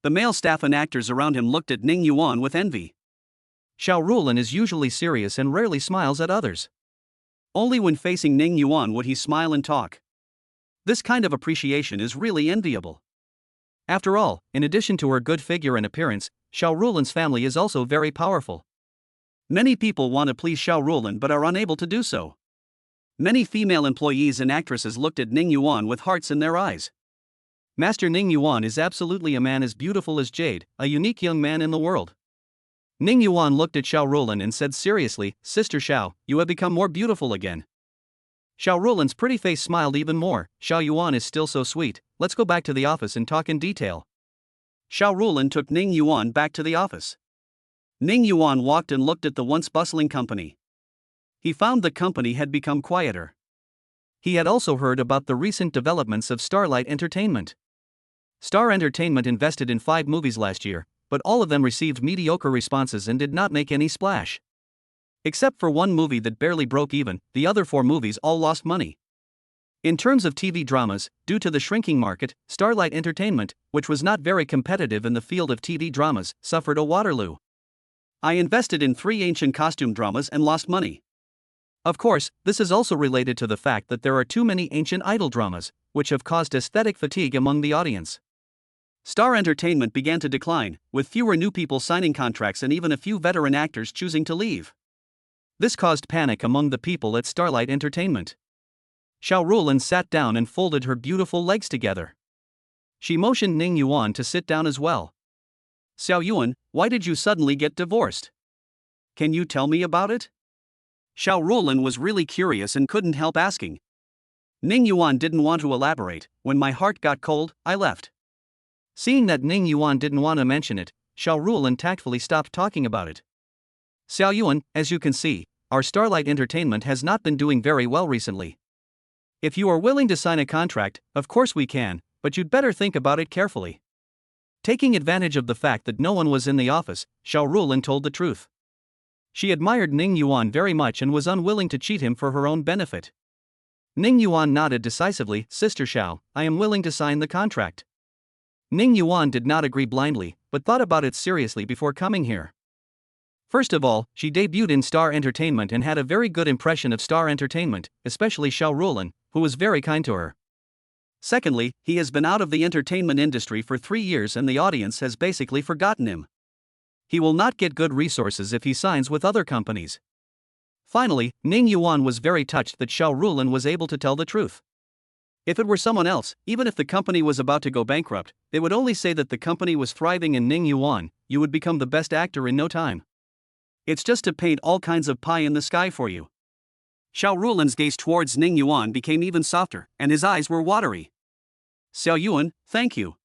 The male staff and actors around him looked at Ning Yuan with envy. Xiao Ruolin is usually serious and rarely smiles at others. Only when facing Ning Yuan would he smile and talk. This kind of appreciation is really enviable. After all, in addition to her good figure and appearance, Xiao Ruolin's family is also very powerful. Many people want to please Xiao Ruolin but are unable to do so. Many female employees and actresses looked at Ning Yuan with hearts in their eyes. Master Ning Yuan is absolutely a man as beautiful as jade, a unique young man in the world. Ning Yuan looked at Xiao Ruolin and said seriously, Sister Xiao, you have become more beautiful again. Xiao Ruolin's pretty face smiled even more. Xiao Yuan is still so sweet, let's go back to the office and talk in detail. Xiao Ruolin took Ning Yuan back to the office. Ning Yuan walked and looked at the once bustling company. He found the company had become quieter. He had also heard about the recent developments of Starlight Entertainment. Star Entertainment invested in 5 movies last year, but all of them received mediocre responses and did not make any splash. Except for one movie that barely broke even, the other 4 movies all lost money. In terms of TV dramas, due to the shrinking market, Starlight Entertainment, which was not very competitive in the field of TV dramas, suffered a Waterloo. I invested in 3 ancient costume dramas and lost money. Of course, this is also related to the fact that there are too many ancient idol dramas, which have caused aesthetic fatigue among the audience. Star Entertainment began to decline, with fewer new people signing contracts and even a few veteran actors choosing to leave. This caused panic among the people at Starlight Entertainment. Xiao Ruolin sat down and folded her beautiful legs together. She motioned Ning Yuan to sit down as well. Xiao Yuan, why did you suddenly get divorced? Can you tell me about it? Xiao Ruolin was really curious and couldn't help asking. Ning Yuan didn't want to elaborate. When my heart got cold, I left. Seeing that Ning Yuan didn't want to mention it, Xiao Ruolin tactfully stopped talking about it. Xiao Yuan, as you can see, our Starlight Entertainment has not been doing very well recently. If you are willing to sign a contract, of course we can, but you'd better think about it carefully. Taking advantage of the fact that no one was in the office, Xiao Rulin told the truth. She admired Ning Yuan very much and was unwilling to cheat him for her own benefit. Ning Yuan nodded decisively. Sister Xiao, I am willing to sign the contract. Ning Yuan did not agree blindly, but thought about it seriously before coming here. First of all, she debuted in Star Entertainment and had a very good impression of Star Entertainment, especially Xiao Rulin, who was very kind to her. Secondly, he has been out of the entertainment industry for 3 years and the audience has basically forgotten him. He will not get good resources if he signs with other companies. Finally, Ning Yuan was very touched that Xiao Rulin was able to tell the truth. If it were someone else, even if the company was about to go bankrupt, they would only say that the company was thriving and Ning Yuan, you would become the best actor in no time. It's just to paint all kinds of pie in the sky for you. Xiao Rulin's gaze towards Ning Yuan became even softer, and his eyes were watery. Xiao Yuan, thank you.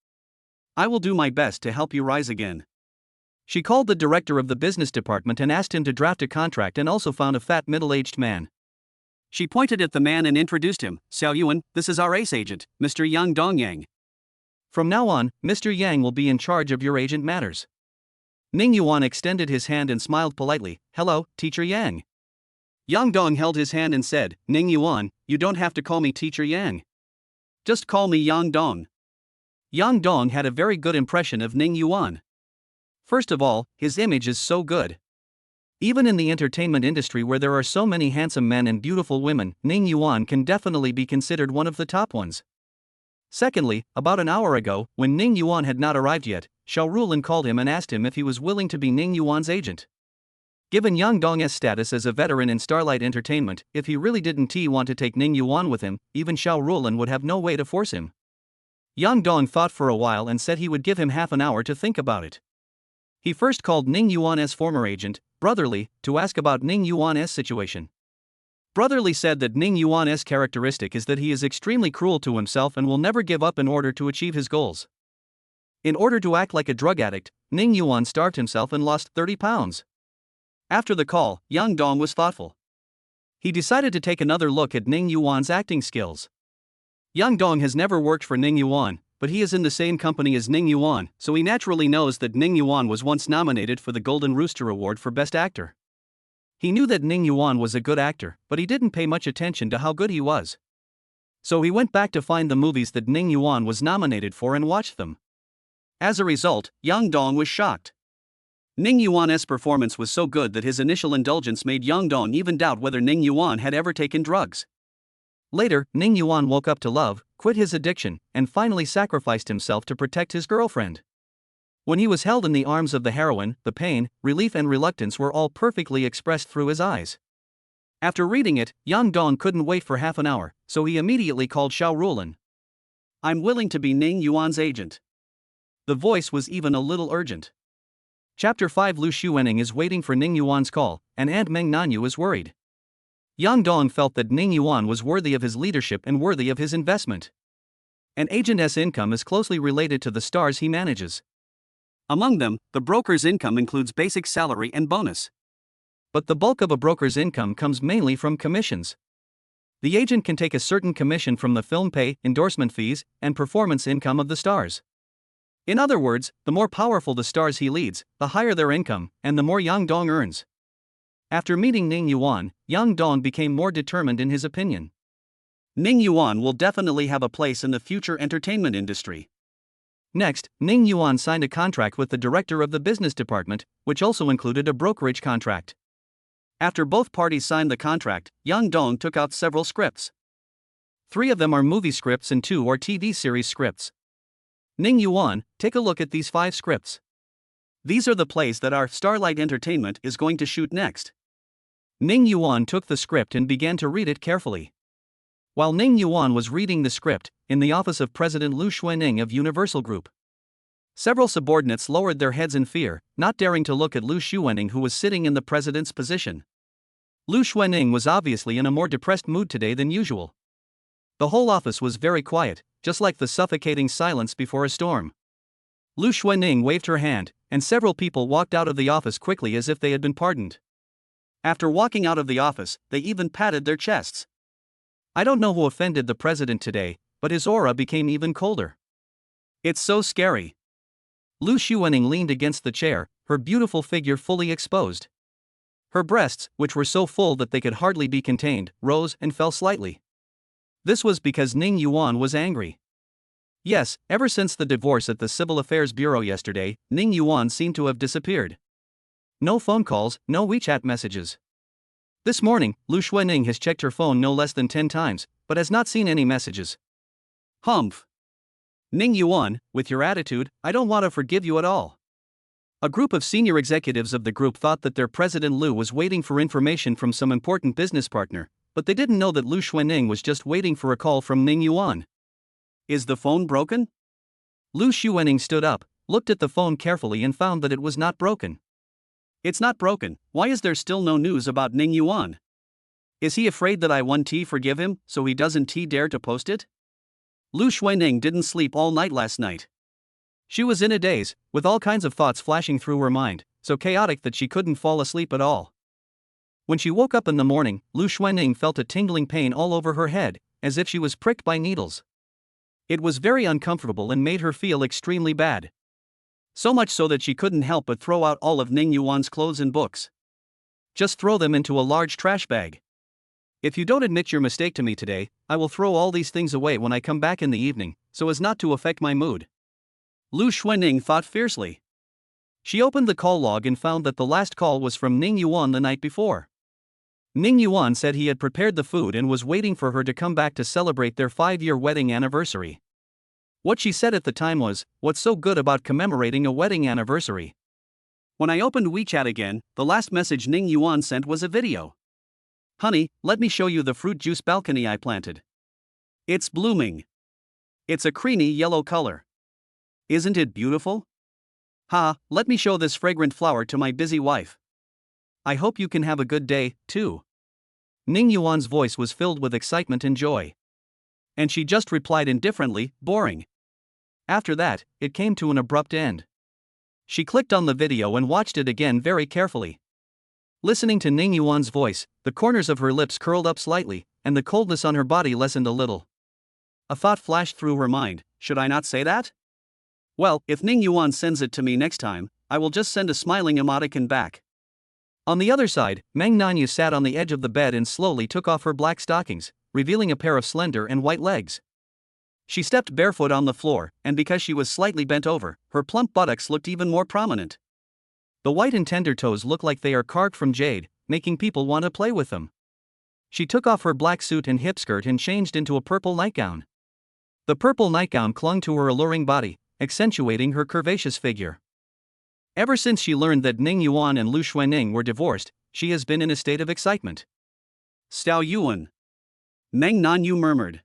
I will do my best to help you rise again. She called the director of the business department and asked him to draft a contract and also found a fat middle-aged man. She pointed at the man and introduced him. Xiao Yuan, this is our ace agent, Mr. Yang Dongyang. From now on, Mr. Yang will be in charge of your agent matters. Ning Yuan extended his hand and smiled politely. Hello, Teacher Yang. Yang Dong held his hand and said, Ning Yuan, you don't have to call me Teacher Yang. Just call me Yang Dong. Yang Dong had a very good impression of Ning Yuan. First of all, his image is so good. Even in the entertainment industry where there are so many handsome men and beautiful women, Ning Yuan can definitely be considered one of the top ones. Secondly, about an hour ago, when Ning Yuan had not arrived yet, Xiao Rulin called him and asked him if he was willing to be Ning Yuan's agent. Given Yang Dong's status as a veteran in Starlight Entertainment, if he really didn't want to take Ning Yuan with him, even Xiao Rulin would have no way to force him. Yang Dong thought for a while and said he would give him half an hour to think about it. He first called Ning Yuan's former agent, Brotherly, to ask about Ning Yuan's situation. Brotherly said that Ning Yuan's characteristic is that he is extremely cruel to himself and will never give up in order to achieve his goals. In order to act like a drug addict, Ning Yuan starved himself and lost 30 pounds. After the call, Yang Dong was thoughtful. He decided to take another look at Ning Yuan's acting skills. Yang Dong has never worked for Ning Yuan, but he is in the same company as Ning Yuan, so he naturally knows that Ning Yuan was once nominated for the Golden Rooster Award for Best Actor. He knew that Ning Yuan was a good actor, but he didn't pay much attention to how good he was. So he went back to find the movies that Ning Yuan was nominated for and watched them. As a result, Yang Dong was shocked. Ning Yuan's performance was so good that his initial indulgence made Yang Dong even doubt whether Ning Yuan had ever taken drugs. Later, Ning Yuan woke up to love, quit his addiction, and finally sacrificed himself to protect his girlfriend. When he was held in the arms of the heroine, the pain, relief and reluctance were all perfectly expressed through his eyes. After reading it, Yang Dong couldn't wait for half an hour, so he immediately called Xiao Rulin. I'm willing to be Ning Yuan's agent. The voice was even a little urgent. Chapter 5 Lu Xuening is waiting for Ning Yuan's call, and Mang Nanu is worried. Yang Dong felt that Ning Yuan was worthy of his leadership and worthy of his investment. An agent's income is closely related to the stars he manages. Among them, the broker's income includes basic salary and bonus. But the bulk of a broker's income comes mainly from commissions. The agent can take a certain commission from the film pay, endorsement fees, and performance income of the stars. In other words, the more powerful the stars he leads, the higher their income, and the more Yang Dong earns. After meeting Ning Yuan, Yang Dong became more determined in his opinion. Ning Yuan will definitely have a place in the future entertainment industry. Next, Ning Yuan signed a contract with the director of the business department, which also included a brokerage contract. After both parties signed the contract, Yang Dong took out several scripts. 3 of them are movie scripts and 2 are TV series scripts. Ning Yuan, take a look at these 5 scripts. These are the plays that our Starlight Entertainment is going to shoot next. Ning Yuan took the script and began to read it carefully. While Ning Yuan was reading the script, in the office of President Lu Xuening of Universal Group, several subordinates lowered their heads in fear, not daring to look at Lu Xuening, who was sitting in the president's position. Lu Xuening was obviously in a more depressed mood today than usual. The whole office was very quiet, just like the suffocating silence before a storm. Lu Xuening waved her hand, and several people walked out of the office quickly as if they had been pardoned. After walking out of the office, they even patted their chests. I don't know who offended the president today, but his aura became even colder. It's so scary. Lu Xuening leaned against the chair, her beautiful figure fully exposed. Her breasts, which were so full that they could hardly be contained, rose and fell slightly. This was because Ning Yuan was angry. Yes, ever since the divorce at the Civil Affairs Bureau yesterday, Ning Yuan seemed to have disappeared. No phone calls, no WeChat messages. This morning, Lu Xuening has checked her phone no less than 10 times, but has not seen any messages. Humph. Ning Yuan, with your attitude, I don't want to forgive you at all. A group of senior executives of the group thought that their president Lu was waiting for information from some important business partner, but they didn't know that Lu Xuening was just waiting for a call from Ning Yuan. Is the phone broken? Lu Xuening stood up, looked at the phone carefully and found that it was not broken. It's not broken. Why is there still no news about Ning Yuan? Is he afraid that I won't forgive him, so he doesn't dare to post it? Lu Xuening didn't sleep all night last night. She was in a daze, with all kinds of thoughts flashing through her mind, so chaotic that she couldn't fall asleep at all. When she woke up in the morning, Lu Xuening felt a tingling pain all over her head, as if she was pricked by needles. It was very uncomfortable and made her feel extremely bad. So much so that she couldn't help but throw out all of Ning Yuan's clothes and books. Just throw them into a large trash bag. If you don't admit your mistake to me today, I will throw all these things away when I come back in the evening, so as not to affect my mood. Lu Xuening thought fiercely. She opened the call log and found that the last call was from Ning Yuan the night before. Ning Yuan said he had prepared the food and was waiting for her to come back to celebrate their 5-year wedding anniversary. What she said at the time was, "What's so good about commemorating a wedding anniversary?" When I opened WeChat again, the last message Ning Yuan sent was a video. "Honey, let me show you the fruit juice balcony I planted. It's blooming. It's a creamy yellow color. Isn't it beautiful? Ha, let me show this fragrant flower to my busy wife. I hope you can have a good day, too." Ning Yuan's voice was filled with excitement and joy. And she just replied indifferently, "Boring." After that, it came to an abrupt end. She clicked on the video and watched it again very carefully. Listening to Ning Yuan's voice, the corners of her lips curled up slightly, and the coldness on her body lessened a little. A thought flashed through her mind, should I not say that? Well, if Ning Yuan sends it to me next time, I will just send a smiling emoticon back. On the other side, Mang Nanu sat on the edge of the bed and slowly took off her black stockings, revealing a pair of slender and white legs. She stepped barefoot on the floor, and because she was slightly bent over, her plump buttocks looked even more prominent. The white and tender toes look like they are carved from jade, making people want to play with them. She took off her black suit and hip skirt and changed into a purple nightgown. The purple nightgown clung to her alluring body, accentuating her curvaceous figure. Ever since she learned that Ning Yuan and Lu Xuening were divorced, she has been in a state of excitement. "Xiao Yuan," Mang Nanu murmured.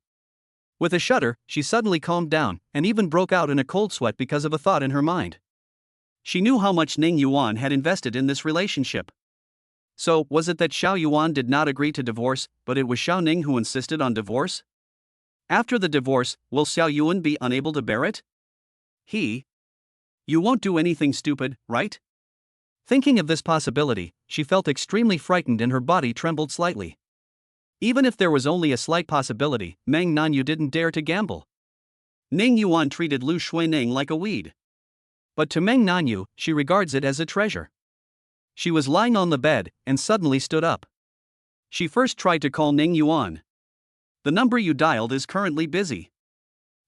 With a shudder, she suddenly calmed down, and even broke out in a cold sweat because of a thought in her mind. She knew how much Ning Yuan had invested in this relationship. So, was it that Xiao Yuan did not agree to divorce, but it was Xiao Ning who insisted on divorce? After the divorce, will Xiao Yuan be unable to bear it? You won't do anything stupid, right? Thinking of this possibility, she felt extremely frightened and her body trembled slightly. Even if there was only a slight possibility, Mang Nanu didn't dare to gamble. Ning Yuan treated Lu Xuening like a weed. But to Mang Nanu, she regards it as a treasure. She was lying on the bed, and suddenly stood up. She first tried to call Ning Yuan. "The number you dialed is currently busy.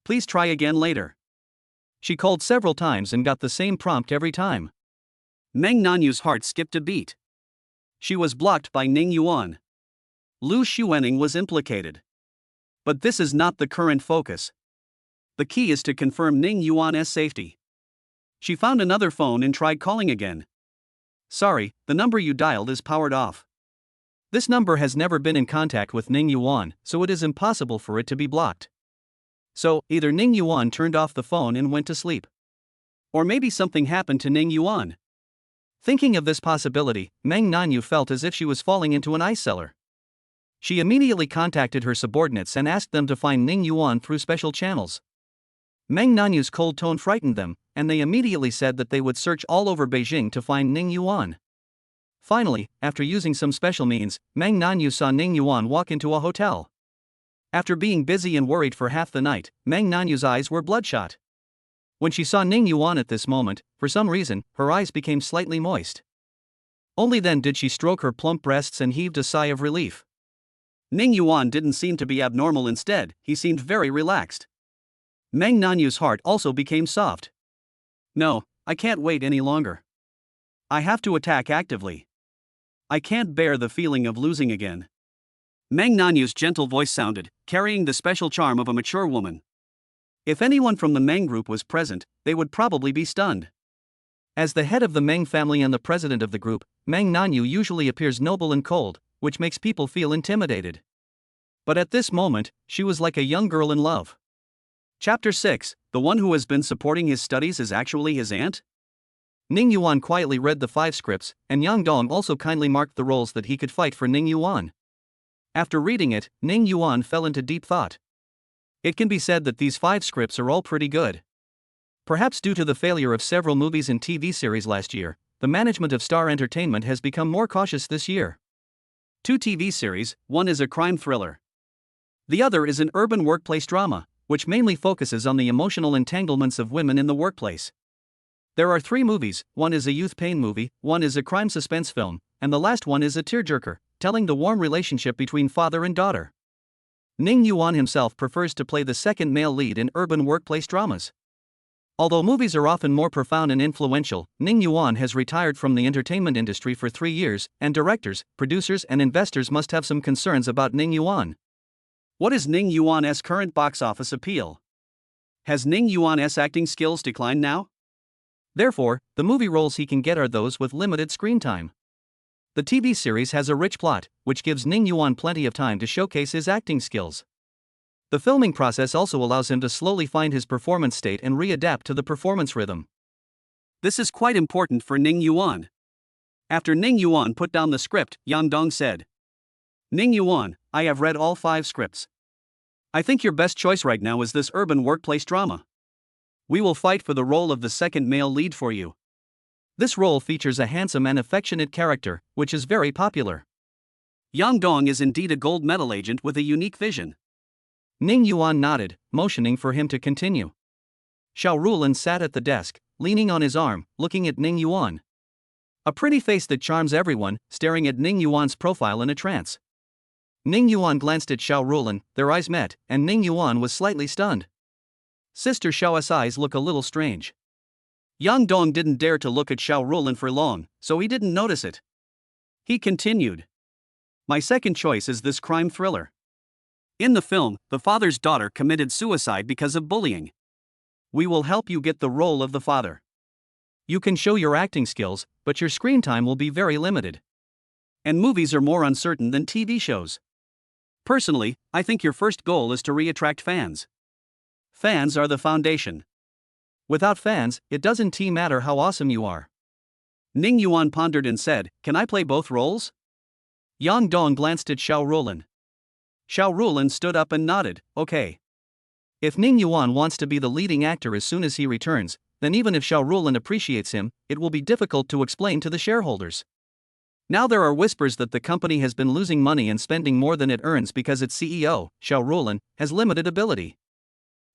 Please try again later." She called several times and got the same prompt every time. Mang Nanu's heart skipped a beat. She was blocked by Ning Yuan. Lu Xuening was implicated. But this is not the current focus. The key is to confirm Ning Yuan's safety. She found another phone and tried calling again. "Sorry, the number you dialed is powered off. This number has never been in contact with Ning Yuan, so it is impossible for it to be blocked." So, either Ning Yuan turned off the phone and went to sleep. Or maybe something happened to Ning Yuan. Thinking of this possibility, Mang Nanu felt as if she was falling into an ice cellar. She immediately contacted her subordinates and asked them to find Ning Yuan through special channels. Mang Nanu's cold tone frightened them, and they immediately said that they would search all over Beijing to find Ning Yuan. Finally, after using some special means, Mang Nanu saw Ning Yuan walk into a hotel. After being busy and worried for half the night, Mang Nanu's eyes were bloodshot. When she saw Ning Yuan at this moment, for some reason, her eyes became slightly moist. Only then did she stroke her plump breasts and heaved a sigh of relief. Ning Yuan didn't seem to be abnormal. Instead, he seemed very relaxed. Mang Nanu's heart also became soft. No, I can't wait any longer. I have to attack actively. I can't bear the feeling of losing again. Mang Nanu's gentle voice sounded, carrying the special charm of a mature woman. If anyone from the Mang group was present, they would probably be stunned. As the head of the Mang family and the president of the group, Mang Nanu usually appears noble and cold, which makes people feel intimidated. But at this moment, she was like a young girl in love. Chapter 6, the one who has been supporting his studies is actually his aunt? Ning Yuan quietly read the 5 scripts, and Yang Dong also kindly marked the roles that he could fight for Ning Yuan. After reading it, Ning Yuan fell into deep thought. It can be said that these 5 scripts are all pretty good. Perhaps due to the failure of several movies and TV series last year, the management of Star Entertainment has become more cautious this year. 2 TV series, one is a crime thriller. The other is an urban workplace drama, which mainly focuses on the emotional entanglements of women in the workplace. There are 3 movies, one is a youth pain movie, one is a crime suspense film, and the last one is a tearjerker, telling the warm relationship between father and daughter. Ning Yuan himself prefers to play the second male lead in urban workplace dramas. Although movies are often more profound and influential, Ning Yuan has retired from the entertainment industry for 3 years, and directors, producers and investors must have some concerns about Ning Yuan. What is Ning Yuan's current box office appeal? Has Ning Yuan's acting skills declined now? Therefore, the movie roles he can get are those with limited screen time. The TV series has a rich plot, which gives Ning Yuan plenty of time to showcase his acting skills. The filming process also allows him to slowly find his performance state and readapt to the performance rhythm. This is quite important for Ning Yuan. After Ning Yuan put down the script, Yang Dong said, Ning Yuan, I have read all 5 scripts. I think your best choice right now is this urban workplace drama. We will fight for the role of the second male lead for you. This role features a handsome and affectionate character, which is very popular. Yang Dong is indeed a gold medal agent with a unique vision. Ning Yuan nodded, motioning for him to continue. Xiao Rulan sat at the desk, leaning on his arm, looking at Ning Yuan. A pretty face that charms everyone, staring at Ning Yuan's profile in a trance. Ning Yuan glanced at Xiao Rulan, their eyes met, and Ning Yuan was slightly stunned. Sister Xiao's eyes look a little strange. Yang Dong didn't dare to look at Xiao Rulan for long, so he didn't notice it. He continued. My second choice is this crime thriller. In the film, the father's daughter committed suicide because of bullying. We will help you get the role of the father. You can show your acting skills, but your screen time will be very limited. And movies are more uncertain than TV shows. Personally, I think your first goal is to re-attract fans. Fans are the foundation. Without fans, it doesn't matter how awesome you are. Ning Yuan pondered and said, Can I play both roles? Yang Dong glanced at Xiao Rulan. Xiao Rulan stood up and nodded, okay. If Ning Yuan wants to be the leading actor as soon as he returns, then even if Xiao Rulan appreciates him, it will be difficult to explain to the shareholders. Now there are whispers that the company has been losing money and spending more than it earns because its CEO, Xiao Rulan, has limited ability.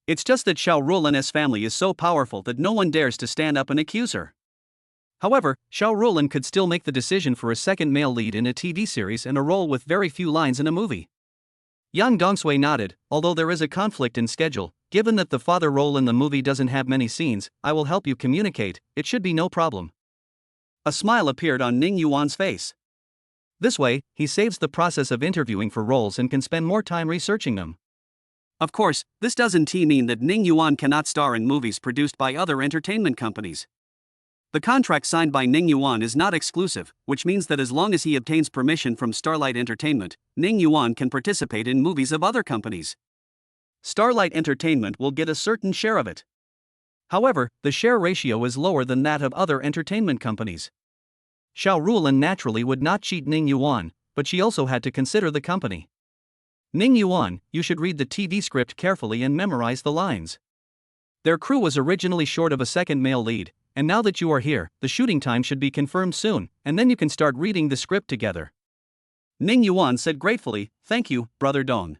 It's just that Xiao Rulan's family is so powerful that no one dares to stand up and accuse her. However, Xiao Rulan could still make the decision for a second male lead in a TV series and a role with very few lines in a movie. Yang Dongsui nodded, although there is a conflict in schedule, given that the father role in the movie doesn't have many scenes, I will help you communicate, it should be no problem. A smile appeared on Ning Yuan's face. This way, he saves the process of interviewing for roles and can spend more time researching them. Of course, this doesn't mean that Ning Yuan cannot star in movies produced by other entertainment companies. The contract signed by Ning Yuan is not exclusive, which means that as long as he obtains permission from Starlight Entertainment, Ning Yuan can participate in movies of other companies. Starlight Entertainment will get a certain share of it. However, the share ratio is lower than that of other entertainment companies. Xiao Rulan naturally would not cheat Ning Yuan, but she also had to consider the company. Ning Yuan, you should read the TV script carefully and memorize the lines. Their crew was originally short of a second male lead, and now that you are here, the shooting time should be confirmed soon, and then you can start reading the script together. Ning Yuan said gratefully, "Thank you, Brother Dong."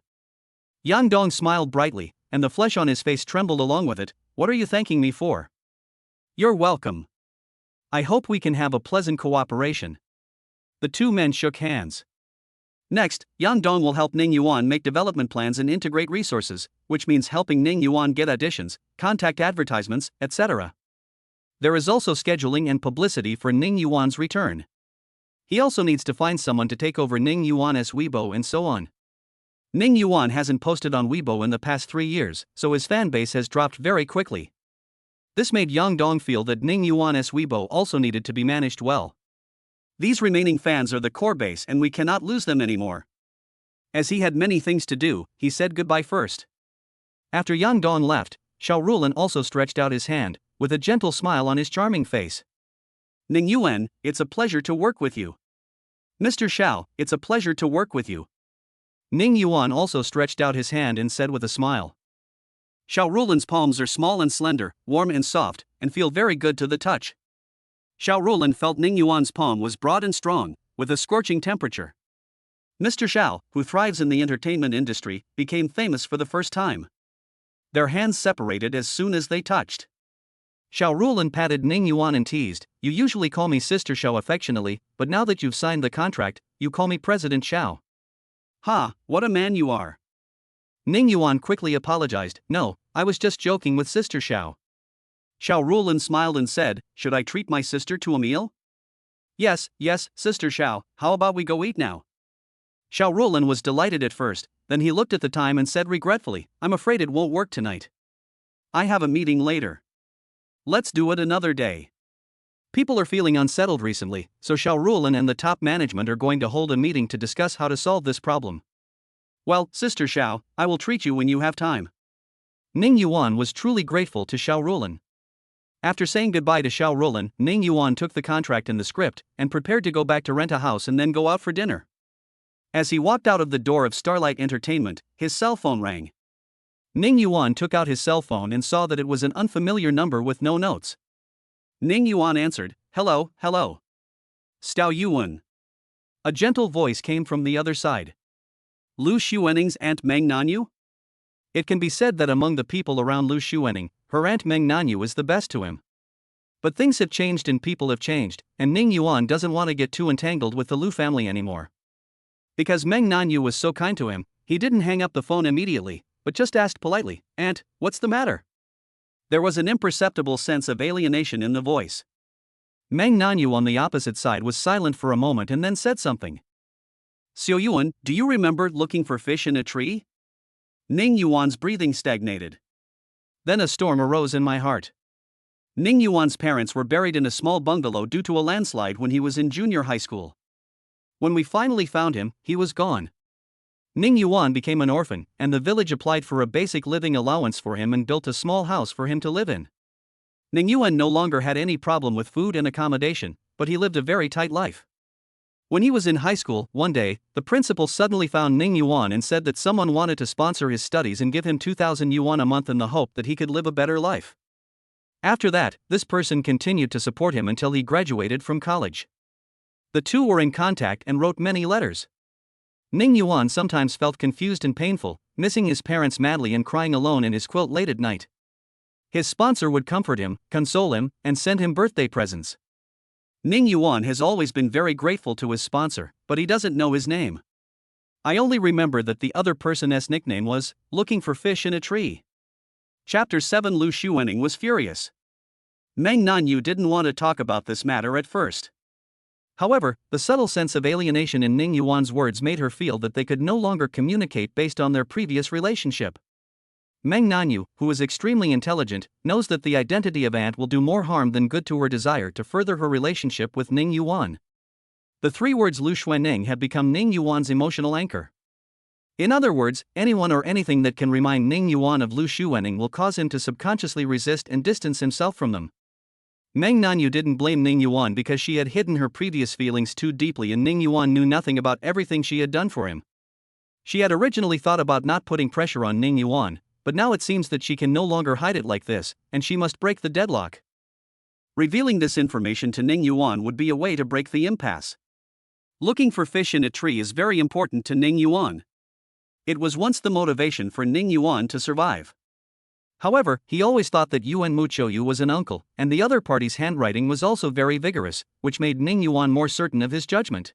Yang Dong smiled brightly, and the flesh on his face trembled along with it. "What are you thanking me for?" "You're welcome. I hope we can have a pleasant cooperation." The two men shook hands. Next, Yang Dong will help Ning Yuan make development plans and integrate resources, which means helping Ning Yuan get auditions, contact advertisements, etc. There is also scheduling and publicity for Ning Yuan's return. He also needs to find someone to take over Ning Yuan's Weibo and so on. Ning Yuan hasn't posted on Weibo in the past 3 years, so his fan base has dropped very quickly. This made Yang Dong feel that Ning Yuan's Weibo also needed to be managed well. These remaining fans are the core base and we cannot lose them anymore. As he had many things to do, he said goodbye first. After Yang Dong left, Xiao Rulin also stretched out his hand, with a gentle smile on his charming face. "Ning Yuan, it's a pleasure to work with you." "Mr. Xiao, it's a pleasure to work with you." Ning Yuan also stretched out his hand and said with a smile. Xiao Rulin's palms are small and slender, warm and soft, and feel very good to the touch. Xiao Rulin felt Ning Yuan's palm was broad and strong, with a scorching temperature. Mr. Xiao, who thrives in the entertainment industry, became famous for the first time. Their hands separated as soon as they touched. Xiao Rulin patted Ning Yuan and teased, "You usually call me Sister Xiao affectionately, but now that you've signed the contract, you call me President Xiao." "Ha, what a man you are." Ning Yuan quickly apologized, "No, I was just joking with Sister Xiao." Xiao Rulin smiled and said, "Should I treat my sister to a meal?" Yes, Sister Xiao, how about we go eat now?" Xiao Rulin was delighted at first, then he looked at the time and said regretfully, "I'm afraid it won't work tonight. I have a meeting later. Let's do it another day." People are feeling unsettled recently, so Xiao Rulin and the top management are going to hold a meeting to discuss how to solve this problem. "Well, Sister Xiao, I will treat you when you have time." Ning Yuan was truly grateful to Xiao Rulin. After saying goodbye to Xiao Rulin, Ning Yuan took the contract and the script, and prepared to go back to rent a house and then go out for dinner. As he walked out of the door of Starlight Entertainment, his cell phone rang. Ning Yuan took out his cell phone and saw that it was an unfamiliar number with no notes. Ning Yuan answered, Hello. Stao Yuan." A gentle voice came from the other side. "Lu Xuening's Aunt Mang Nanu?" It can be said that among the people around Lu Xuening, her Aunt Mang Nanu is the best to him. But things have changed and people have changed, and Ning Yuan doesn't want to get too entangled with the Lu family anymore. Because Mang Nanu was so kind to him, he didn't hang up the phone immediately, but just asked politely, "Aunt, what's the matter?" There was an imperceptible sense of alienation in the voice. Mang Nanu on the opposite side was silent for a moment and then said something. "Xiao Yuan, do you remember looking for fish in a tree?" Ning Yuan's breathing stagnated. Then a storm arose in my heart. Ning Yuan's parents were buried in a small bungalow due to a landslide when he was in junior high school. When we finally found him, he was gone. Ning Yuan became an orphan, and the village applied for a basic living allowance for him and built a small house for him to live in. Ning Yuan no longer had any problem with food and accommodation, but he lived a very tight life. When he was in high school, one day, the principal suddenly found Ning Yuan and said that someone wanted to sponsor his studies and give him 2,000 yuan a month in the hope that he could live a better life. After that, this person continued to support him until he graduated from college. The two were in contact and wrote many letters. Ning Yuan sometimes felt confused and painful, missing his parents madly and crying alone in his quilt late at night. His sponsor would comfort him, console him, and send him birthday presents. Ning Yuan has always been very grateful to his sponsor, but he doesn't know his name. I only remember that the other person's nickname was, looking for fish in a tree. Chapter 7. Lu Xuening was furious. Mang Nanu didn't want to talk about this matter at first. However, the subtle sense of alienation in Ning Yuan's words made her feel that they could no longer communicate based on their previous relationship. Mang Nanu, who is extremely intelligent, knows that the identity of Aunt will do more harm than good to her desire to further her relationship with Ning Yuan. The three words Lu Xuening had become Ning Yuan's emotional anchor. In other words, anyone or anything that can remind Ning Yuan of Lu Xuening will cause him to subconsciously resist and distance himself from them. Mang Nanu didn't blame Ning Yuan because she had hidden her previous feelings too deeply and Ning Yuan knew nothing about everything she had done for him. She had originally thought about not putting pressure on Ning Yuan, but now it seems that she can no longer hide it like this, and she must break the deadlock. Revealing this information to Ning Yuan would be a way to break the impasse. Looking for fish in a tree is very important to Ning Yuan. It was once the motivation for Ning Yuan to survive. However, he always thought that Yuan Muchoyu was an uncle, and the other party's handwriting was also very vigorous, which made Ning Yuan more certain of his judgment.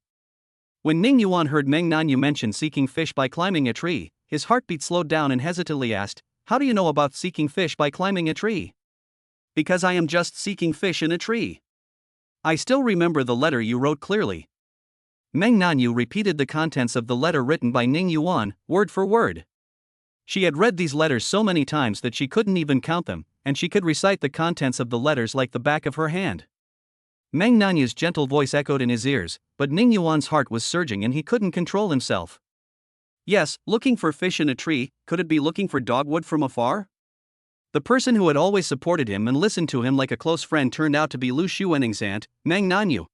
When Ning Yuan heard Mang Nanu mention seeking fish by climbing a tree, his heartbeat slowed down and hesitantly asked, "How do you know about seeking fish by climbing a tree?" "Because I am just seeking fish in a tree. I still remember the letter you wrote clearly." Mang Nanu repeated the contents of the letter written by Ning Yuan, word for word. She had read these letters so many times that she couldn't even count them, and she could recite the contents of the letters like the back of her hand. Mang Nanu's gentle voice echoed in his ears, but Ning Yuan's heart was surging and he couldn't control himself. Yes, looking for fish in a tree, could it be looking for dogwood from afar? The person who had always supported him and listened to him like a close friend turned out to be Lu Xuening's aunt, Mang Nanu.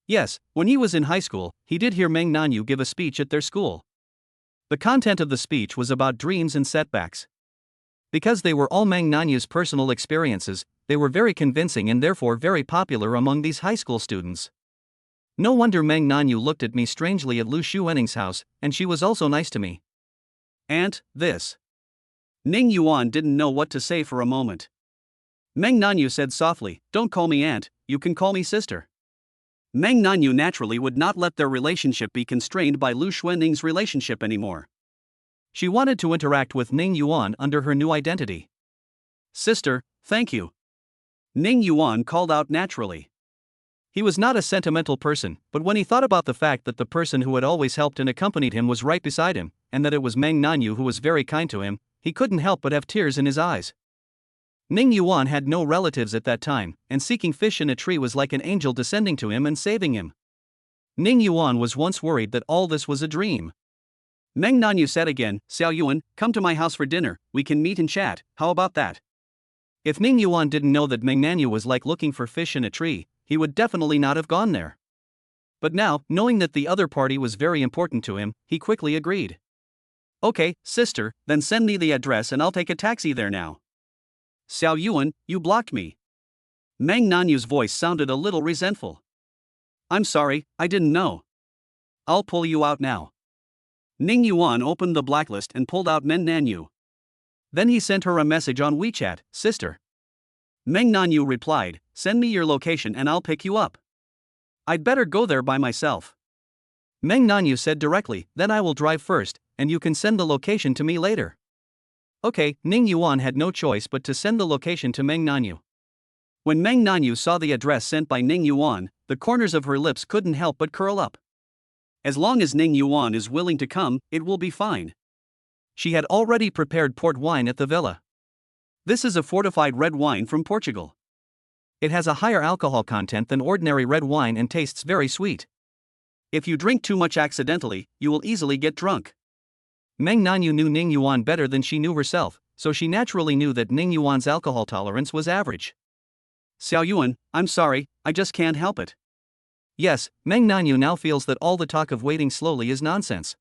Yes, when he was in high school, he did hear Mang Nanu give a speech at their school. The content of the speech was about dreams and setbacks. Because they were all Mang Nanu's personal experiences, they were very convincing and therefore very popular among these high school students. No wonder Mang Nanu looked at me strangely at Lu Xuening's house, and she was also nice to me. Aunt, this. Ning Yuan didn't know what to say for a moment. Mang Nanu said softly, "Don't call me aunt, you can call me sister." Mang Nanu naturally would not let their relationship be constrained by Lu Xuening's relationship anymore. She wanted to interact with Ning Yuan under her new identity. "Sister, thank you." Ning Yuan called out naturally. He was not a sentimental person, but when he thought about the fact that the person who had always helped and accompanied him was right beside him, and that it was Mang Nanu who was very kind to him, he couldn't help but have tears in his eyes. Ning Yuan had no relatives at that time, and seeking fish in a tree was like an angel descending to him and saving him. Ning Yuan was once worried that all this was a dream. Mang Nanu said again, "Xiao Yuan, come to my house for dinner, we can meet and chat, how about that?" If Ning Yuan didn't know that Mang Nanu was like looking for fish in a tree, he would definitely not have gone there. But now, knowing that the other party was very important to him, he quickly agreed. "Okay, sister, then send me the address and I'll take a taxi there now." "Xiao Yuan, you blocked me." Mang Nanu's voice sounded a little resentful. "I'm sorry, I didn't know. I'll pull you out now." Ning Yuan opened the blacklist and pulled out Mang Nanu. Then he sent her a message on WeChat, "Sister." Mang Nanu replied, "Send me your location and I'll pick you up. I'd better go there by myself." Mang Nanu said directly, "Then I will drive first, and you can send the location to me later." Okay, Ning Yuan had no choice but to send the location to Mang Nanu. When Mang Nanu saw the address sent by Ning Yuan, the corners of her lips couldn't help but curl up. As long as Ning Yuan is willing to come, it will be fine. She had already prepared port wine at the villa. This is a fortified red wine from Portugal. It has a higher alcohol content than ordinary red wine and tastes very sweet. If you drink too much accidentally, you will easily get drunk. Mang Nanu knew Ning Yuan better than she knew herself, so she naturally knew that Ning Yuan's alcohol tolerance was average. "Xiao Yuan, I'm sorry, I just can't help it." Yes, Mang Nanu now feels that all the talk of waiting slowly is nonsense.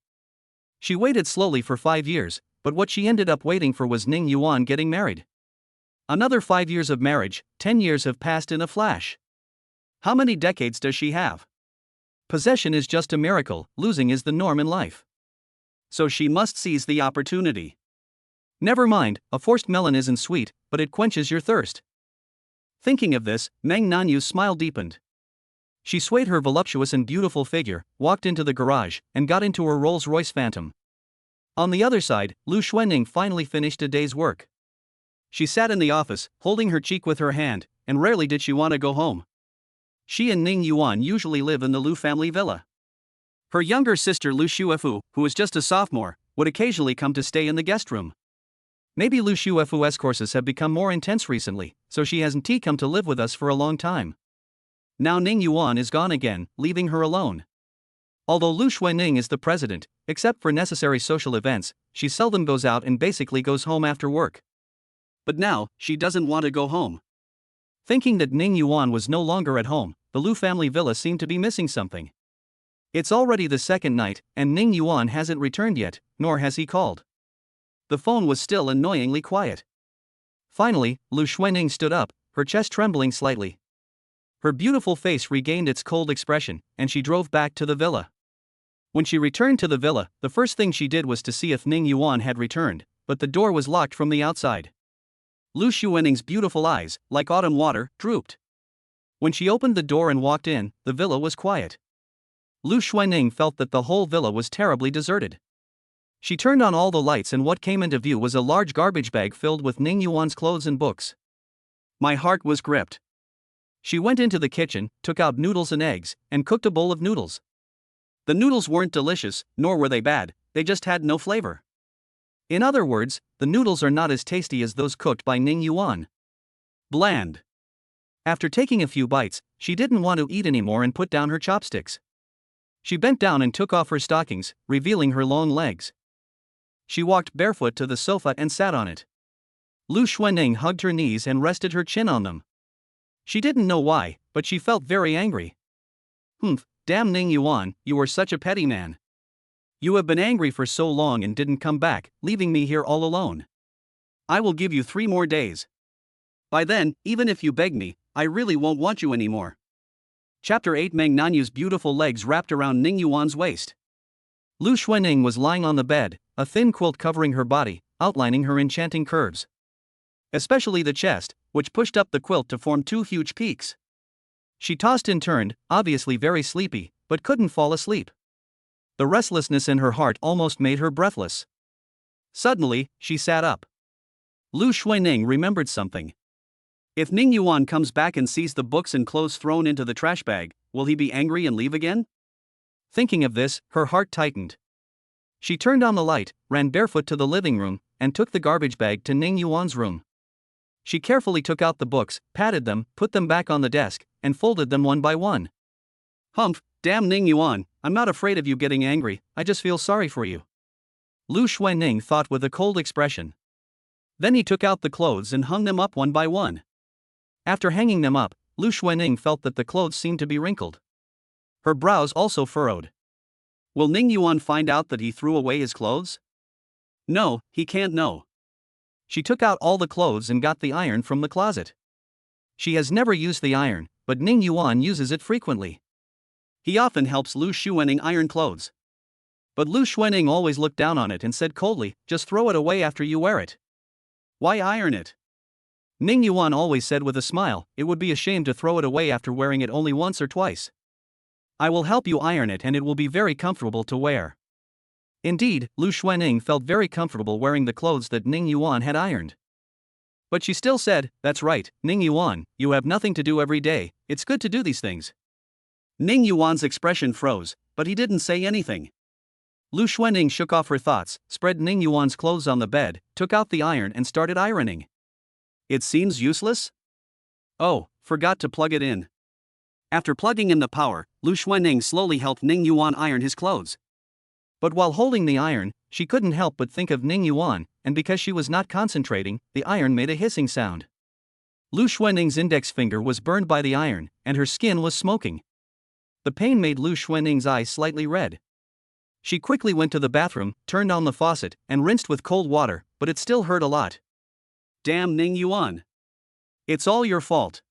She waited slowly for 5 years, but what she ended up waiting for was Ning Yuan getting married. Another 5 years of marriage, 10 years have passed in a flash. How many decades does she have? Possession is just a miracle, losing is the norm in life. So she must seize the opportunity. Never mind, a forced melon isn't sweet, but it quenches your thirst. Thinking of this, Mang Nanu's smile deepened. She swayed her voluptuous and beautiful figure, walked into the garage, and got into her Rolls-Royce Phantom. On the other side, Lu Xuening finally finished a day's work. She sat in the office, holding her cheek with her hand, and rarely did she want to go home. She and Ning Yuan usually live in the Lu family villa. Her younger sister Lu Xuefu, who is just a sophomore, would occasionally come to stay in the guest room. Maybe Lu Xuefu's courses have become more intense recently, so she hasn't come to live with us for a long time. Now Ning Yuan is gone again, leaving her alone. Although Lu Xuening is the president, except for necessary social events, she seldom goes out and basically goes home after work. But now, she doesn't want to go home. Thinking that Ning Yuan was no longer at home, the Lu family villa seemed to be missing something. It's already the second night, and Ning Yuan hasn't returned yet, nor has he called. The phone was still annoyingly quiet. Finally, Lu Xuening stood up, her chest trembling slightly. Her beautiful face regained its cold expression, and she drove back to the villa. When she returned to the villa, the first thing she did was to see if Ning Yuan had returned, but the door was locked from the outside. Lu Xuaning's beautiful eyes, like autumn water, drooped. When she opened the door and walked in, the villa was quiet. Lu Xuaning felt that the whole villa was terribly deserted. She turned on all the lights and what came into view was a large garbage bag filled with Ning Yuan's clothes and books. My heart was gripped. She went into the kitchen, took out noodles and eggs, and cooked a bowl of noodles. The noodles weren't delicious, nor were they bad, they just had no flavor. In other words, the noodles are not as tasty as those cooked by Ning Yuan. Bland. After taking a few bites, she didn't want to eat anymore and put down her chopsticks. She bent down and took off her stockings, revealing her long legs. She walked barefoot to the sofa and sat on it. Lu Xuanning hugged her knees and rested her chin on them. She didn't know why, but she felt very angry. Damn Ning Yuan, you are such a petty man. You have been angry for so long and didn't come back, leaving me here all alone. I will give you 3 more days. By then, even if you beg me, I really won't want you anymore. Chapter 8. Mang Nanu's beautiful legs wrapped around Ning Yuan's waist. Lu Xuanning was lying on the bed, a thin quilt covering her body, outlining her enchanting curves. Especially the chest, which pushed up the quilt to form 2 huge peaks. She tossed and turned, obviously very sleepy, but couldn't fall asleep. The restlessness in her heart almost made her breathless. Suddenly, she sat up. Lu Xuanning remembered something. If Ning Yuan comes back and sees the books and clothes thrown into the trash bag, will he be angry and leave again? Thinking of this, her heart tightened. She turned on the light, ran barefoot to the living room, and took the garbage bag to Ning Yuan's room. She carefully took out the books, patted them, put them back on the desk, and folded them one by one. Damn Ning Yuan, I'm not afraid of you getting angry, I just feel sorry for you. Lu Xuanning thought with a cold expression. Then he took out the clothes and hung them up one by one. After hanging them up, Lu Xuanning felt that the clothes seemed to be wrinkled. Her brows also furrowed. Will Ning Yuan find out that he threw away his clothes? No, he can't know. She took out all the clothes and got the iron from the closet. She has never used the iron, but Ning Yuan uses it frequently. He often helps Lu Xuanning iron clothes. But Lu Xuanning always looked down on it and said coldly, just throw it away after you wear it. Why iron it? Ning Yuan always said with a smile, it would be a shame to throw it away after wearing it only once or twice. I will help you iron it and it will be very comfortable to wear. Indeed, Lu Xuanning felt very comfortable wearing the clothes that Ning Yuan had ironed. But she still said, that's right, Ning Yuan, you have nothing to do every day, it's good to do these things. Ning Yuan's expression froze, but he didn't say anything. Lu Xuanning shook off her thoughts, spread Ning Yuan's clothes on the bed, took out the iron and started ironing. It seems useless? Oh, forgot to plug it in. After plugging in the power, Lu Xuanning slowly helped Ning Yuan iron his clothes. But while holding the iron, she couldn't help but think of Ning Yuan, and because she was not concentrating, the iron made a hissing sound. Lu Xuanning's index finger was burned by the iron, and her skin was smoking. The pain made Lu Xuanning's eyes slightly red. She quickly went to the bathroom, turned on the faucet, and rinsed with cold water, but it still hurt a lot. Damn Ning Yuan. It's all your fault.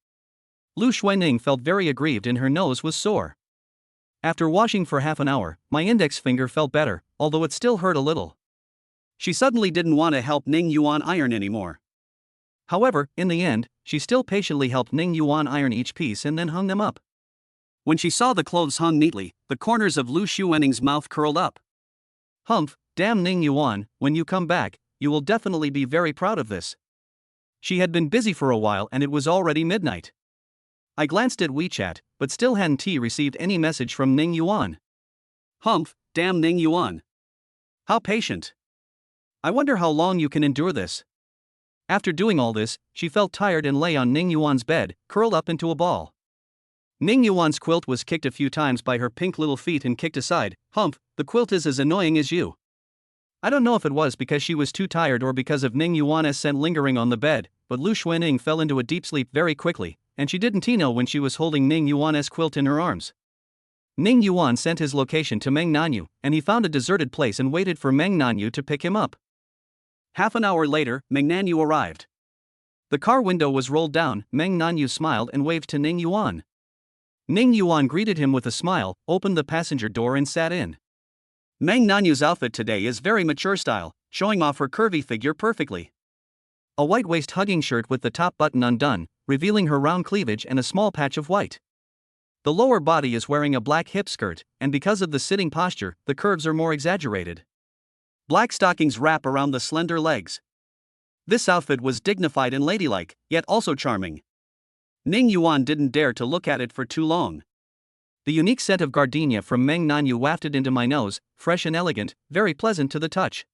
Lu Xuanning felt very aggrieved and her nose was sore. After washing for half an hour, my index finger felt better, although it still hurt a little. She suddenly didn't want to help Ning Yuan iron anymore. However, in the end, she still patiently helped Ning Yuan iron each piece and then hung them up. When she saw the clothes hung neatly, the corners of Lu Xuanning's mouth curled up. Damn Ning Yuan, when you come back, you will definitely be very proud of this. She had been busy for a while and it was already midnight. I glanced at WeChat, but still hadn't received any message from Ning Yuan. Damn Ning Yuan. How patient. I wonder how long you can endure this. After doing all this, she felt tired and lay on Ning Yuan's bed, curled up into a ball. Ning Yuan's quilt was kicked a few times by her pink little feet and kicked aside. The quilt is as annoying as you. I don't know if it was because she was too tired or because of Ning Yuan's scent lingering on the bed, but Lu Xuanning fell into a deep sleep very quickly, and she didn't know when she was holding Ning Yuan's quilt in her arms. Ning Yuan sent his location to Mang Nanu, and he found a deserted place and waited for Mang Nanu to pick him up. Half an hour later, Mang Nanu arrived. The car window was rolled down, Mang Nanu smiled and waved to Ning Yuan. Ning Yuan greeted him with a smile, opened the passenger door and sat in. Mang Nanu's outfit today is very mature style, showing off her curvy figure perfectly. A white waist hugging shirt with the top button undone, revealing her round cleavage and a small patch of white. The lower body is wearing a black hip skirt, and because of the sitting posture, the curves are more exaggerated. Black stockings wrap around the slender legs. This outfit was dignified and ladylike, yet also charming. Ning Yuan didn't dare to look at it for too long. The unique scent of gardenia from Mang Nanu wafted into my nose, fresh and elegant, very pleasant to the touch.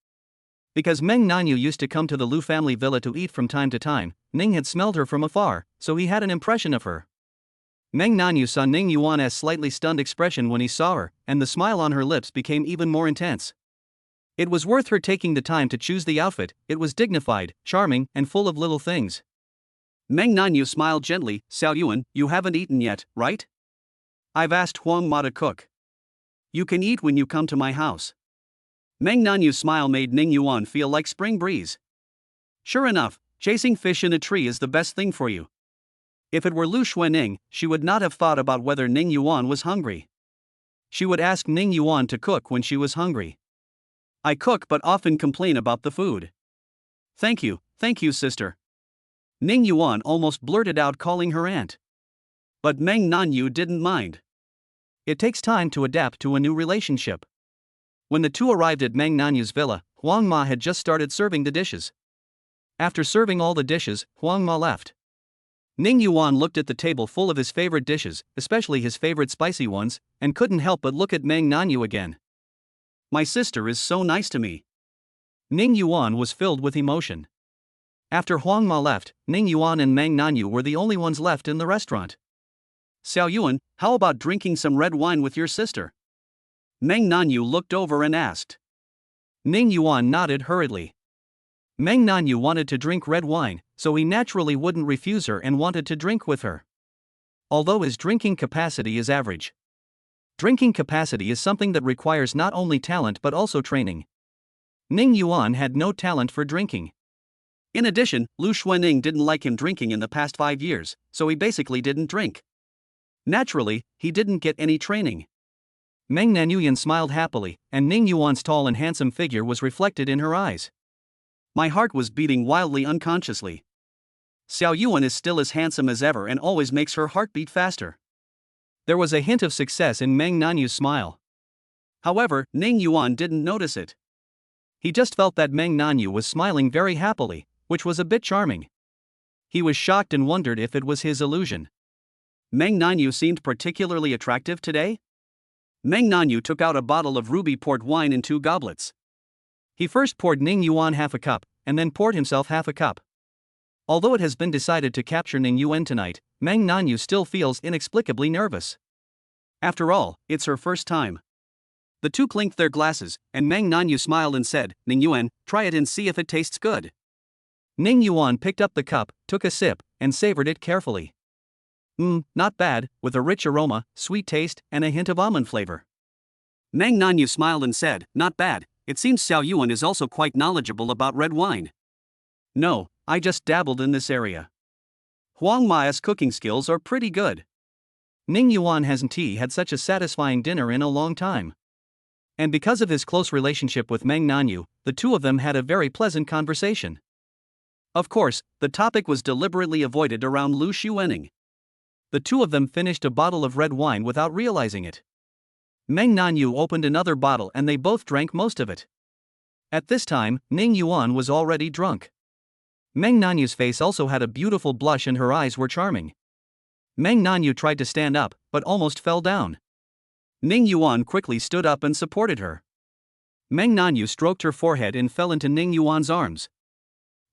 Because Mang Nanu used to come to the Lu family villa to eat from time to time, Ning had smelled her from afar, so he had an impression of her. Mang Nanu saw Ning Yuan's slightly stunned expression when he saw her, and the smile on her lips became even more intense. It was worth her taking the time to choose the outfit. It was dignified, charming, and full of little things. Mang Nanu smiled gently. Xiao Yuan, you haven't eaten yet, right? I've asked Huang Ma to cook. You can eat when you come to my house. Mang Nanu's smile made Ning Yuan feel like spring breeze. Sure enough, chasing fish in a tree is the best thing for you. If it were Lu Xuening, she would not have thought about whether Ning Yuan was hungry. She would ask Ning Yuan to cook when she was hungry. I cook but often complain about the food. Thank you, sister. Ning Yuan almost blurted out, calling her aunt. But Mang Nanu didn't mind. It takes time to adapt to a new relationship. When the two arrived at Mang Nanu's villa, Huang Ma had just started serving the dishes. After serving all the dishes, Huang Ma left. Ning Yuan looked at the table full of his favorite dishes, especially his favorite spicy ones, and couldn't help but look at Mang Nanu again. My sister is so nice to me. Ning Yuan was filled with emotion. After Huang Ma left, Ning Yuan and Mang Nanu were the only ones left in the restaurant. Xiao Yuan, how about drinking some red wine with your sister? Mang Nanu looked over and asked. Ning Yuan nodded hurriedly. Mang Nanu wanted to drink red wine, so he naturally wouldn't refuse her and wanted to drink with her. Although his drinking capacity is average. Drinking capacity is something that requires not only talent but also training. Ning Yuan had no talent for drinking. In addition, Lu Xuening didn't like him drinking in the past 5 years, so he basically didn't drink. Naturally, he didn't get any training. Mang Nanuyan smiled happily, and Ning Yuan's tall and handsome figure was reflected in her eyes. My heart was beating wildly unconsciously. Xiao Yuan is still as handsome as ever and always makes her heart beat faster. There was a hint of success in Mang Nanu's smile. However, Ning Yuan didn't notice it. He just felt that Mang Nanu was smiling very happily, which was a bit charming. He was shocked and wondered if it was his illusion. Mang Nanu seemed particularly attractive today? Mang Nanu took out a bottle of ruby port wine in 2 goblets. He first poured Ning Yuan half a cup, and then poured himself half a cup. Although it has been decided to capture Ning Yuan tonight, Mang Nanu still feels inexplicably nervous. After all, it's her first time. The two clinked their glasses, and Mang Nanu smiled and said, Ning Yuan, try it and see if it tastes good. Ning Yuan picked up the cup, took a sip, and savored it carefully. Not bad, with a rich aroma, sweet taste, and a hint of almond flavor. Mang Nanu smiled and said, not bad, it seems Xiao Yuan is also quite knowledgeable about red wine. No, I just dabbled in this area. Huang Ma's cooking skills are pretty good. Ning Yuan hasn't had such a satisfying dinner in a long time. And because of his close relationship with Mang Nanu, the two of them had a very pleasant conversation. Of course, the topic was deliberately avoided around Lu Xuening. The two of them finished a bottle of red wine without realizing it. Mang Nanu opened another bottle and they both drank most of it. At this time, Ning Yuan was already drunk. Mang Nanu's face also had a beautiful blush and her eyes were charming. Mang Nanu tried to stand up, but almost fell down. Ning Yuan quickly stood up and supported her. Mang Nanu stroked her forehead and fell into Ning Yuan's arms.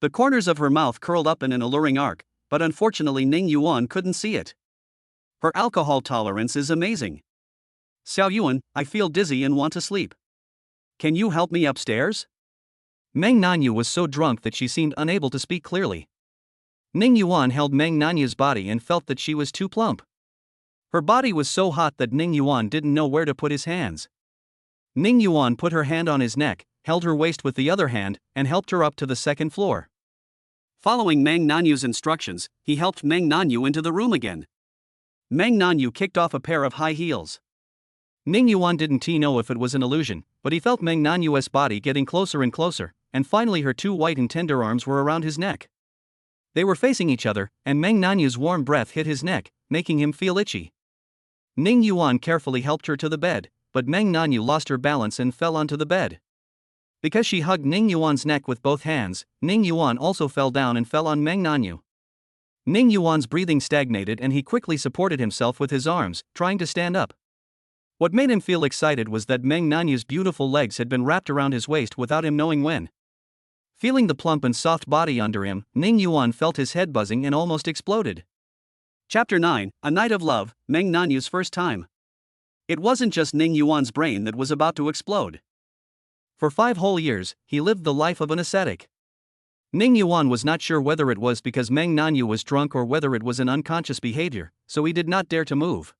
The corners of her mouth curled up in an alluring arc, but unfortunately Ning Yuan couldn't see it. Her alcohol tolerance is amazing. Xiao Yuan, I feel dizzy and want to sleep. Can you help me upstairs? Mang Nanu was so drunk that she seemed unable to speak clearly. Ning Yuan held Mang Nanu's body and felt that she was too plump. Her body was so hot that Ning Yuan didn't know where to put his hands. Ning Yuan put her hand on his neck, held her waist with the other hand, and helped her up to the second floor. Following Mang Nanu's instructions, he helped Mang Nanu into the room again. Mang Nanu kicked off a pair of high heels. Ning Yuan didn't know if it was an illusion, but he felt Mang Nanu's body getting closer and closer, and finally her two white and tender arms were around his neck. They were facing each other, and Mang Nanu's warm breath hit his neck, making him feel itchy. Ning Yuan carefully helped her to the bed, but Mang Nanu lost her balance and fell onto the bed. Because she hugged Ning Yuan's neck with both hands, Ning Yuan also fell down and fell on Mang Nanu. Ning Yuan's breathing stagnated and he quickly supported himself with his arms, trying to stand up. What made him feel excited was that Mang Nanu's beautiful legs had been wrapped around his waist without him knowing when. Feeling the plump and soft body under him, Ning Yuan felt his head buzzing and almost exploded. Chapter 9, A Night of Love, Mang Nanu's First Time. It wasn't just Ning Yuan's brain that was about to explode. For 5 whole years, he lived the life of an ascetic. Ning Yuan was not sure whether it was because Mang Nanu was drunk or whether it was an unconscious behavior, so he did not dare to move.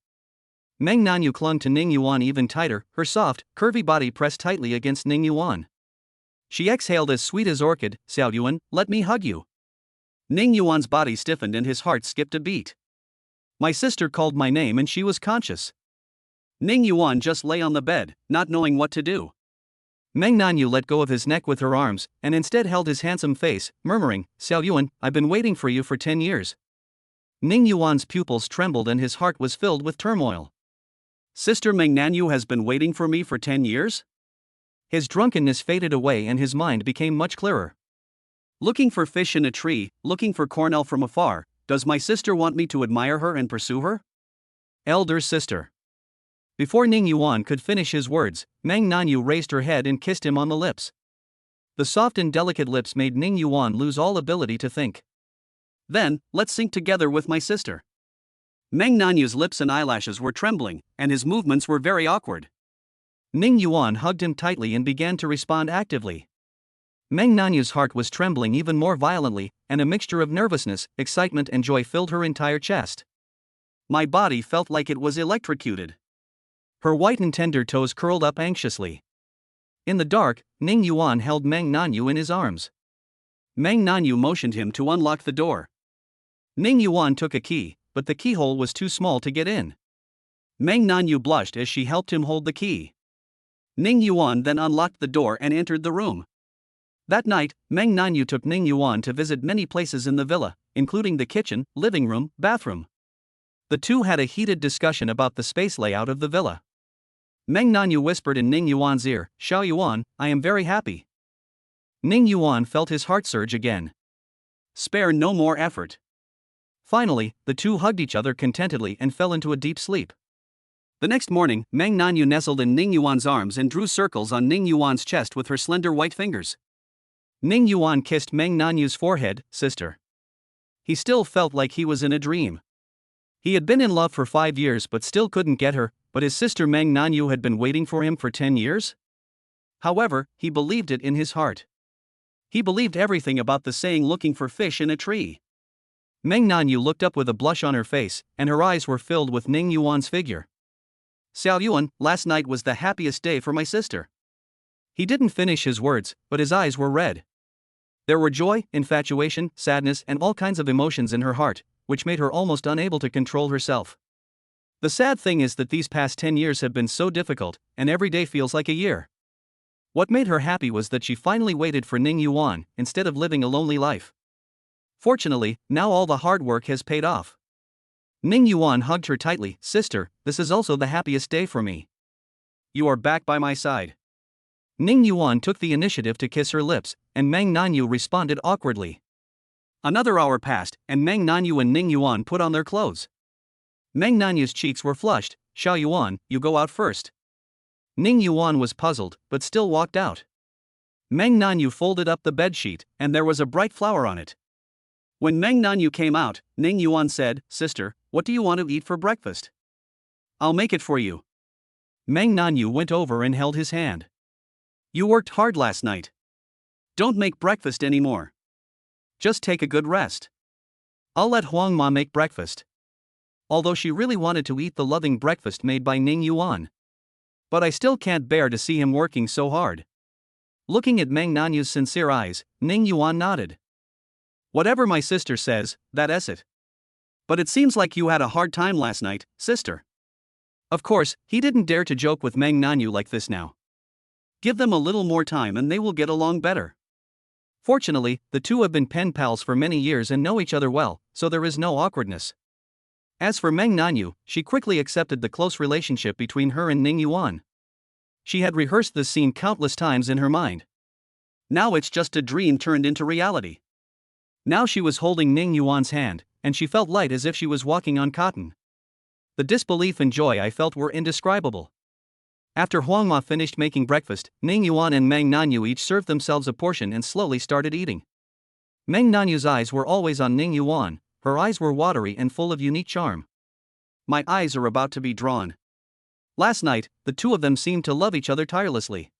Mang Nanu clung to Ning Yuan even tighter, her soft, curvy body pressed tightly against Ning Yuan. She exhaled as sweet as orchid, "Xiao Yuan, let me hug you." Ning Yuan's body stiffened and his heart skipped a beat. My sister called my name and she was conscious. Ning Yuan just lay on the bed, not knowing what to do. Mang Nanu let go of his neck with her arms, and instead held his handsome face, murmuring, "Xiao Yuan, I've been waiting for you for 10 years. Ning Yuan's pupils trembled and his heart was filled with turmoil. Sister Mang Nanu has been waiting for me for 10 years? His drunkenness faded away and his mind became much clearer. Looking for fish in a tree, looking for Cornell from afar, does my sister want me to admire her and pursue her? Elder sister. Before Ning Yuan could finish his words, Mang Nanu raised her head and kissed him on the lips. The soft and delicate lips made Ning Yuan lose all ability to think. Then, let's sink together with my sister. Mang Nanu's lips and eyelashes were trembling, and his movements were very awkward. Ning Yuan hugged him tightly and began to respond actively. Mang Nanu's heart was trembling even more violently, and a mixture of nervousness, excitement and joy filled her entire chest. My body felt like it was electrocuted. Her white and tender toes curled up anxiously. In the dark, Ning Yuan held Mang Nanu in his arms. Mang Nanu motioned him to unlock the door. Ning Yuan took a key, but the keyhole was too small to get in. Mang Nanu blushed as she helped him hold the key. Ning Yuan then unlocked the door and entered the room. That night, Mang Nanu took Ning Yuan to visit many places in the villa, including the kitchen, living room, bathroom. The two had a heated discussion about the space layout of the villa. Mang Nanu whispered in Ning Yuan's ear, "Xiao Yuan, I am very happy." Ning Yuan felt his heart surge again. Spare no more effort. Finally, the two hugged each other contentedly and fell into a deep sleep. The next morning, Mang Nanu nestled in Ning Yuan's arms and drew circles on Ning Yuan's chest with her slender white fingers. Ning Yuan kissed Mang Nanu's forehead, "Sister." He still felt like he was in a dream. He had been in love for 5 years but still couldn't get her, but his sister Mang Nanu had been waiting for him for 10 years? However, he believed it in his heart. He believed everything about the saying looking for fish in a tree. Mang Nanu looked up with a blush on her face, and her eyes were filled with Ning Yuan's figure. "Xiao Yuan, last night was the happiest day for my sister." He didn't finish his words, but his eyes were red. There were joy, infatuation, sadness and all kinds of emotions in her heart, which made her almost unable to control herself. The sad thing is that these past 10 years have been so difficult, and every day feels like a year. What made her happy was that she finally waited for Ning Yuan, instead of living a lonely life. Fortunately, now all the hard work has paid off. Ning Yuan hugged her tightly, "Sister, this is also the happiest day for me. You are back by my side." Ning Yuan took the initiative to kiss her lips, and Mang Nanu responded awkwardly. Another hour passed, and Mang Nanu and Ning Yuan put on their clothes. Mang Nanu's cheeks were flushed. "Xiao Yuan, you go out first." Ning Yuan was puzzled, but still walked out. Mang Nanu folded up the bedsheet, and there was a bright flower on it. When Mang Nanu came out, Ning Yuan said, "Sister, what do you want to eat for breakfast? I'll make it for you." Mang Nanu went over and held his hand. "You worked hard last night. Don't make breakfast anymore. Just take a good rest. I'll let Huang Ma make breakfast." Although she really wanted to eat the loving breakfast made by Ning Yuan. "But I still can't bear to see him working so hard." Looking at Mang Nanu's sincere eyes, Ning Yuan nodded. "Whatever my sister says, that's it. But it seems like you had a hard time last night, sister. Of course, he didn't dare to joke with Mang Nanu like this now. Give them a little more time and they will get along better. Fortunately, the two have been pen pals for many years and know each other well, so there is no awkwardness. As for Mang Nanu, she quickly accepted the close relationship between her and Ning Yuan. She had rehearsed this scene countless times in her mind. Now it's just a dream turned into reality. Now she was holding Ning Yuan's hand, and she felt light as if she was walking on cotton. The disbelief and joy I felt were indescribable. After Huangma finished making breakfast, Ning Yuan and Mang Nanu each served themselves a portion and slowly started eating. Mang Nanu's eyes were always on Ning Yuan, her eyes were watery and full of unique charm. My eyes are about to be drawn. Last night, the two of them seemed to love each other tirelessly.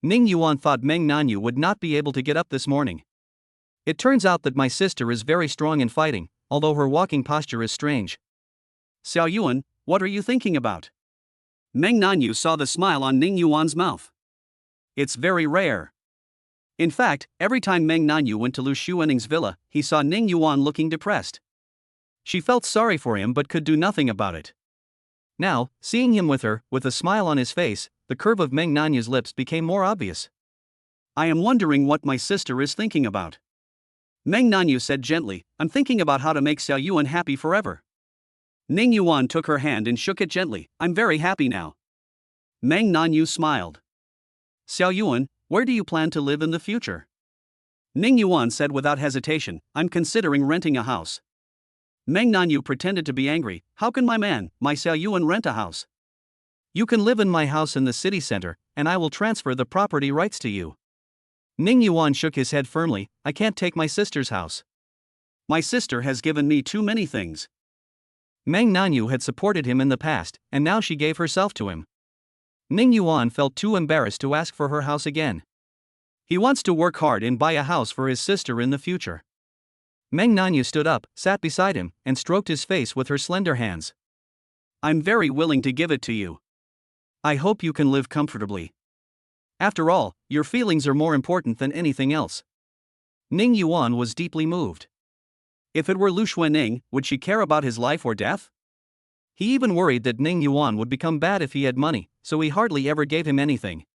Ning Yuan thought Mang Nanu would not be able to get up this morning. It turns out that my sister is very strong in fighting, although her walking posture is strange. Xiao Yuan, what are you thinking about? Mang Nanu saw the smile on Ning Yuan's mouth. It's very rare. In fact, every time Mang Nanu went to Lu Xuaning's villa, he saw Ning Yuan looking depressed. She felt sorry for him but could do nothing about it. Now, seeing him with her, with a smile on his face, the curve of Mang Nanu's lips became more obvious. I am wondering what my sister is thinking about. Mang Nanu said gently, I'm thinking about how to make Xiao Yuan happy forever. Ning Yuan took her hand and shook it gently. I'm very happy now. Mang Nanu smiled. Xiao Yuan, where do you plan to live in the future? Ning Yuan said without hesitation, I'm considering renting a house. Mang Nanu pretended to be angry. How can my man, my Xiao Yuan, rent a house? You can live in my house in the city center, and I will transfer the property rights to you. Ning Yuan shook his head firmly. I can't take my sister's house. My sister has given me too many things. Mang Nanu had supported him in the past, and now she gave herself to him. Ning Yuan felt too embarrassed to ask for her house again. He wants to work hard and buy a house for his sister in the future. Mang Nanu stood up, sat beside him, and stroked his face with her slender hands. I'm very willing to give it to you. I hope you can live comfortably. After all, your feelings are more important than anything else. Ning Yuan was deeply moved. If it were Lu Xuaning, would she care about his life or death? He even worried that Ning Yuan would become bad if he had money, so he hardly ever gave him anything.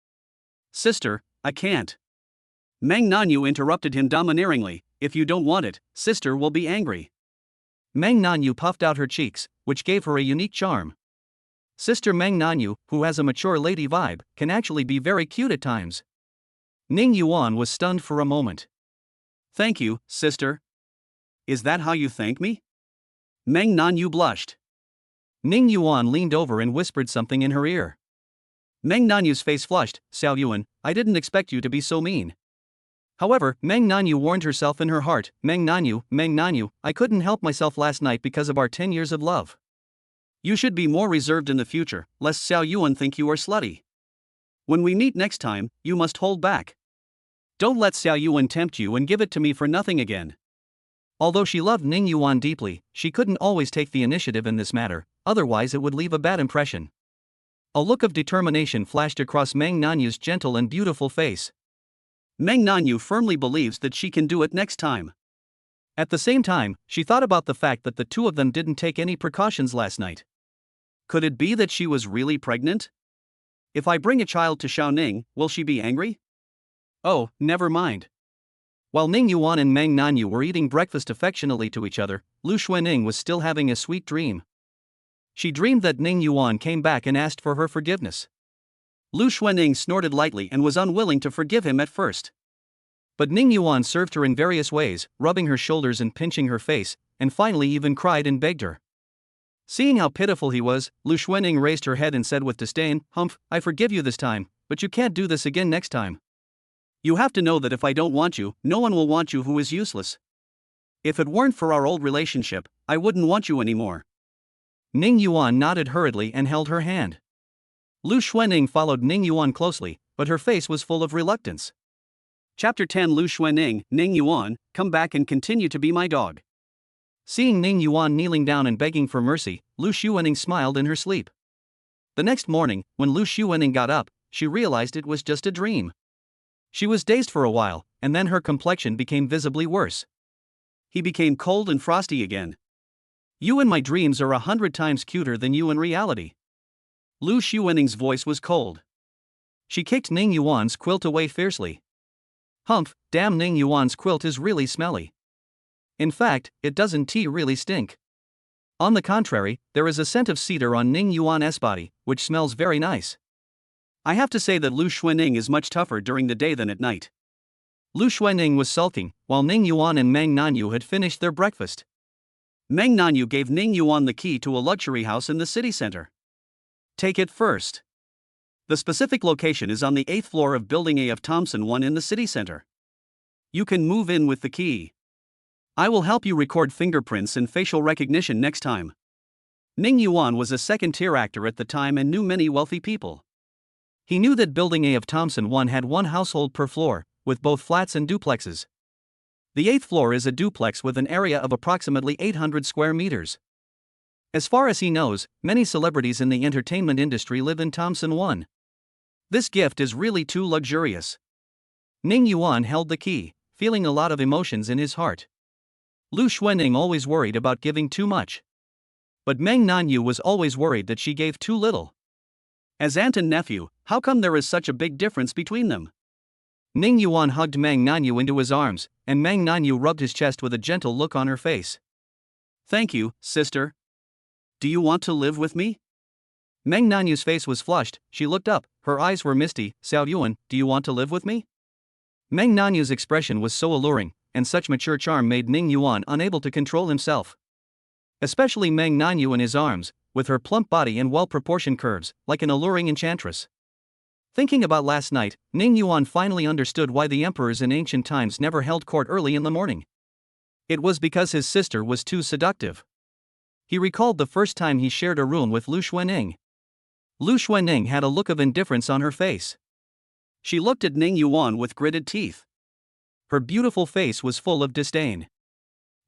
Sister, I can't. Mang Nanu interrupted him domineeringly. If you don't want it, sister will be angry. Mang Nanu puffed out her cheeks, which gave her a unique charm. Sister Mang Nanu, who has a mature lady vibe, can actually be very cute at times. Ning Yuan was stunned for a moment. Thank you, sister. Is that how you thank me? Mang Nanu blushed. Ning Yuan leaned over and whispered something in her ear. Mang Nanu's face flushed. Xiao Yuan, I didn't expect you to be so mean. However, Mang Nanu warned herself in her heart, Mang Nanu, I couldn't help myself last night because of our 10 years of love. You should be more reserved in the future, lest Xiao Yuan think you are slutty. When we meet next time, you must hold back. Don't let Xiao Yuan tempt you and give it to me for nothing again. Although she loved Ning Yuan deeply, she couldn't always take the initiative in this matter, otherwise it would leave a bad impression. A look of determination flashed across Mang Nanu's gentle and beautiful face. Mang Nanu firmly believes that she can do it next time. At the same time, she thought about the fact that the two of them didn't take any precautions last night. Could it be that she was really pregnant? If I bring a child to Xiaoning, will she be angry? Oh, never mind. While Ning Yuan and Mang Nanu were eating breakfast affectionately to each other, Lu Xuaning was still having a sweet dream. She dreamed that Ning Yuan came back and asked for her forgiveness. Lu Xuaning snorted lightly and was unwilling to forgive him at first. But Ning Yuan served her in various ways, rubbing her shoulders and pinching her face, and finally even cried and begged her. Seeing how pitiful he was, Lu Xuaning raised her head and said with disdain, Humph, I forgive you this time, but you can't do this again next time. You have to know that if I don't want you, no one will want you who is useless. If it weren't for our old relationship, I wouldn't want you anymore. Ning Yuan nodded hurriedly and held her hand. Lu Xuaning followed Ning Yuan closely, but her face was full of reluctance. Chapter 10 Lu Xuaning, Ning Yuan, come back and continue to be my dog. Seeing Ning Yuan kneeling down and begging for mercy, Lu Xuaning smiled in her sleep. The next morning, when Lu Xuaning got up, she realized it was just a dream. She was dazed for a while, and then her complexion became visibly worse. He became cold and frosty again. You in my dreams are 100 times cuter than you in reality. Lu Xuaning's voice was cold. She kicked Ning Yuan's quilt away fiercely. Humph, damn, Ning Yuan's quilt is really smelly. In fact, it doesn't really stink. On the contrary, there is a scent of cedar on Ning Yuan's body, which smells very nice. I have to say that Lu Xuaning is much tougher during the day than at night. Lu Xuaning was sulking, while Ning Yuan and Mang Nanu had finished their breakfast. Mang Nanu gave Ning Yuan the key to a luxury house in the city center. Take it first. The specific location is on the 8th floor of Building A of Thompson 1 in the city center. You can move in with the key. I will help you record fingerprints and facial recognition next time. Ning Yuan was a second-tier actor at the time and knew many wealthy people. He knew that Building A of Thompson 1 had one household per floor, with both flats and duplexes. The 8th floor is a duplex with an area of approximately 800 square meters. As far as he knows, many celebrities in the entertainment industry live in Thompson 1. This gift is really too luxurious. Ning Yuan held the key, feeling a lot of emotions in his heart. Lu Xuaning always worried about giving too much. But Mang Nanu was always worried that she gave too little. As aunt and nephew, how come there is such a big difference between them? Ning Yuan hugged Mang Nanu into his arms, and Mang Nanu rubbed his chest with a gentle look on her face. Thank you, sister. Do you want to live with me? Mang Nanu's face was flushed, she looked up, her eyes were misty. Xiao Yuan, do you want to live with me? Mang Nanu's expression was so alluring, and such mature charm made Ning Yuan unable to control himself. Especially Mang Nanu in his arms, with her plump body and well-proportioned curves, like an alluring enchantress. Thinking about last night, Ning Yuan finally understood why the emperors in ancient times never held court early in the morning. It was because his sister was too seductive. He recalled the first time he shared a room with Lu Xuaning. Lu Xuaning had a look of indifference on her face. She looked at Ning Yuan with gritted teeth. Her beautiful face was full of disdain.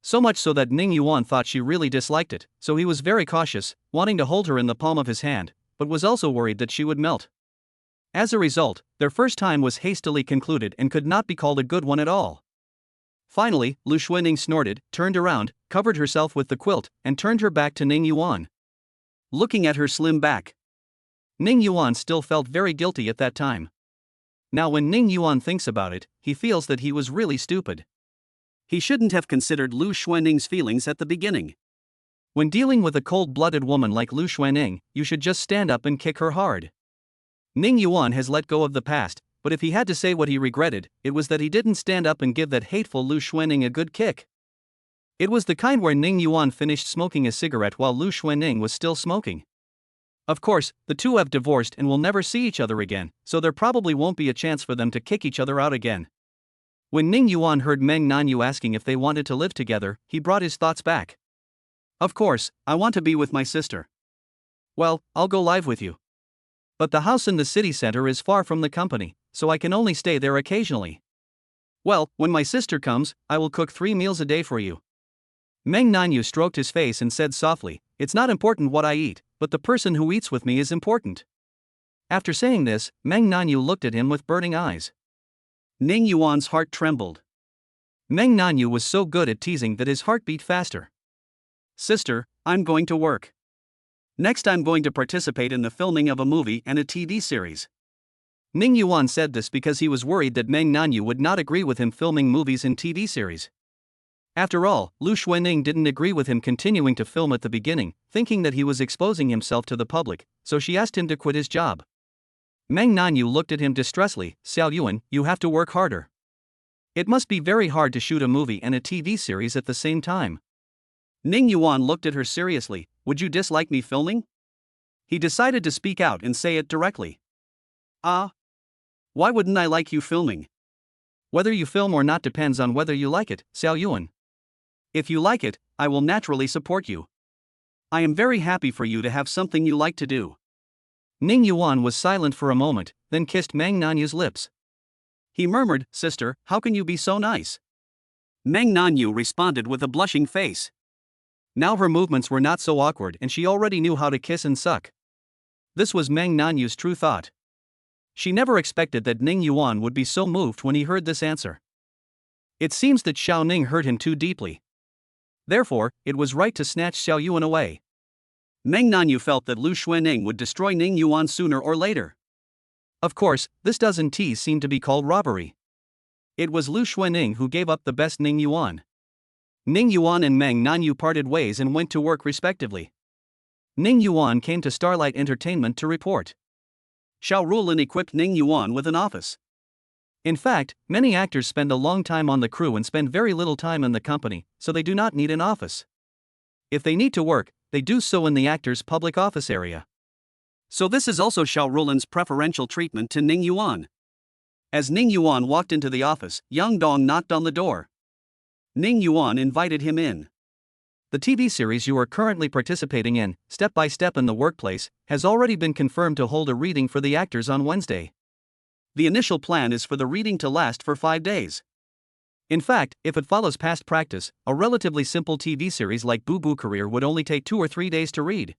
So much so that Ning Yuan thought she really disliked it, so he was very cautious, wanting to hold her in the palm of his hand, but was also worried that she would melt. As a result, their first time was hastily concluded and could not be called a good one at all. Finally, Lu Xuaning snorted, turned around, covered herself with the quilt, and turned her back to Ning Yuan. Looking at her slim back, Ning Yuan still felt very guilty at that time. Now when Ning Yuan thinks about it, he feels that he was really stupid. He shouldn't have considered Lu Xuaning's feelings at the beginning. When dealing with a cold-blooded woman like Lu Xuaning, you should just stand up and kick her hard. Ning Yuan has let go of the past, but if he had to say what he regretted, it was that he didn't stand up and give that hateful Lu Xuaning a good kick. It was the kind where Ning Yuan finished smoking a cigarette while Lu Xuaning was still smoking. Of course, the two have divorced and will never see each other again, so there probably won't be a chance for them to kick each other out again. When Ning Yuan heard Mang Nanu asking if they wanted to live together, he brought his thoughts back. Of course, I want to be with my sister. Well, I'll go live with you. But the house in the city center is far from the company, so I can only stay there occasionally. Well, when my sister comes, I will cook 3 meals a day for you. Mang Nanu stroked his face and said softly, it's not important what I eat, but the person who eats with me is important. After saying this, Mang Nanu looked at him with burning eyes. Ning Yuan's heart trembled. Mang Nanu was so good at teasing that his heart beat faster. Sister, I'm going to work. Next I'm going to participate in the filming of a movie and a TV series. Ning Yuan said this because he was worried that Mang Nanu would not agree with him filming movies and TV series. After all, Lu Xuaning didn't agree with him continuing to film at the beginning, thinking that he was exposing himself to the public, so she asked him to quit his job. Mang Nanu looked at him distressfully, Xiao Yuan, you have to work harder. It must be very hard to shoot a movie and a TV series at the same time. Ning Yuan looked at her seriously, would you dislike me filming? He decided to speak out and say it directly. Why wouldn't I like you filming? Whether you film or not depends on whether you like it, Xiao Yuan. If you like it, I will naturally support you. I am very happy for you to have something you like to do. Ning Yuan was silent for a moment, then kissed Mang Nanu's lips. He murmured, sister, how can you be so nice? Mang Nanu responded with a blushing face. Now her movements were not so awkward and she already knew how to kiss and suck. This was Mang Nanu's true thought. She never expected that Ning Yuan would be so moved when he heard this answer. It seems that Xiao Ning hurt him too deeply. Therefore, it was right to snatch Xiao Yuan away. Meng Nanu felt that Lu Xuanning would destroy Ning Yuan sooner or later. Of course, this doesn't tease seem to be called robbery. It was Lu Xuanning who gave up the best Ning Yuan. Ning Yuan and Meng Nanu parted ways and went to work respectively. Ning Yuan came to Starlight Entertainment to report. Xiao Rulin equipped Ning Yuan with an office. In fact, many actors spend a long time on the crew and spend very little time in the company, so they do not need an office. If they need to work, they do so in the actor's public office area. So this is also Xiao Rulin's preferential treatment to Ning Yuan. As Ning Yuan walked into the office, Yang Dong knocked on the door. Ning Yuan invited him in. The TV series you are currently participating in, Step by Step in the Workplace, has already been confirmed to hold a reading for the actors on Wednesday. The initial plan is for the reading to last for 5 days. In fact, if it follows past practice, a relatively simple TV series like Boo Boo Career would only take 2 or 3 days to read.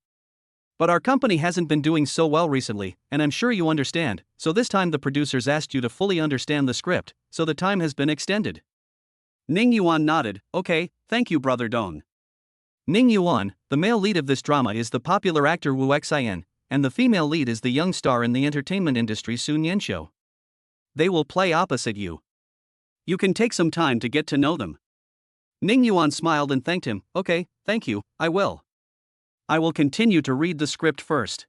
But our company hasn't been doing so well recently, and I'm sure you understand, so this time the producers asked you to fully understand the script, so the time has been extended. Ning Yuan nodded, okay, thank you Brother Dong. Ning Yuan, the male lead of this drama is the popular actor Wu Xin, and the female lead is the young star in the entertainment industry Sun Yanxiu. They will play opposite you. You can take some time to get to know them. Ning Yuan smiled and thanked him, okay, thank you, I will. I will continue to read the script first.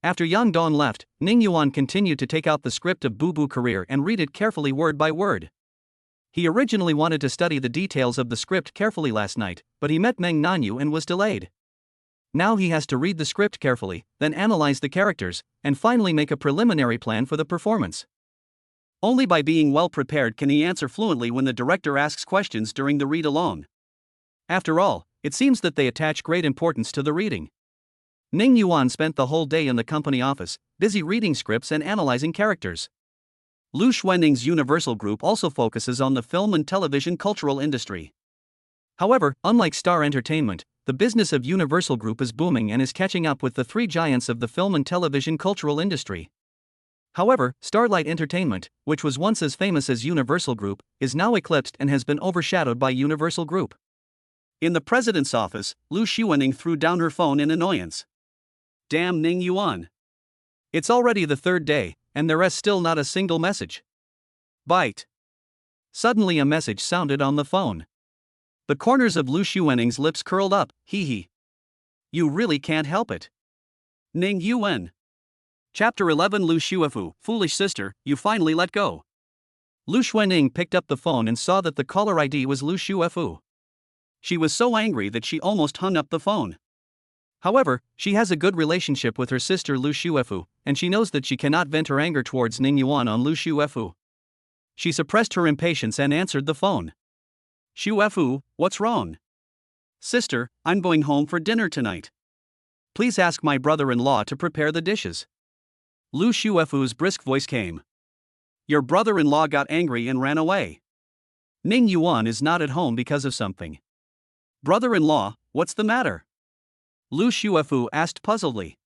After Yang Dong left, Ning Yuan continued to take out the script of Boo Boo Career and read it carefully word by word. He originally wanted to study the details of the script carefully last night, but he met Meng Nanu and was delayed. Now he has to read the script carefully, then analyze the characters, and finally make a preliminary plan for the performance. Only by being well prepared can he answer fluently when the director asks questions during the read-along. After all, it seems that they attach great importance to the reading. Ning Yuan spent the whole day in the company office, busy reading scripts and analyzing characters. Lu Xuanning's Universal Group also focuses on the film and television cultural industry. However, unlike Star Entertainment, the business of Universal Group is booming and is catching up with the 3 giants of the film and television cultural industry. However, Starlight Entertainment, which was once as famous as Universal Group, is now eclipsed and has been overshadowed by Universal Group. In the president's office, Lu Xuanning threw down her phone in annoyance. Damn Ning Yuan. It's already the 3rd day, and there is still not a single message. Bite. Suddenly a message sounded on the phone. The corners of Lu Xuanning's lips curled up, hee hee. You really can't help it. Ning Yuan. Chapter 11 Lu Xuefu, foolish sister, you finally let go. Lu Xuanning picked up the phone and saw that the caller ID was Lu Xuefu. She was so angry that she almost hung up the phone. However, she has a good relationship with her sister Lu Xuefu, and she knows that she cannot vent her anger towards Ning Yuan on Lu Xuefu. She suppressed her impatience and answered the phone. Xuefu, what's wrong? Sister, I'm going home for dinner tonight. Please ask my brother-in-law to prepare the dishes. Lu Xuefu's brisk voice came. Your brother-in-law got angry and ran away. Ning Yuan is not at home because of something. Brother-in-law, what's the matter? Lu Xuefu asked puzzledly.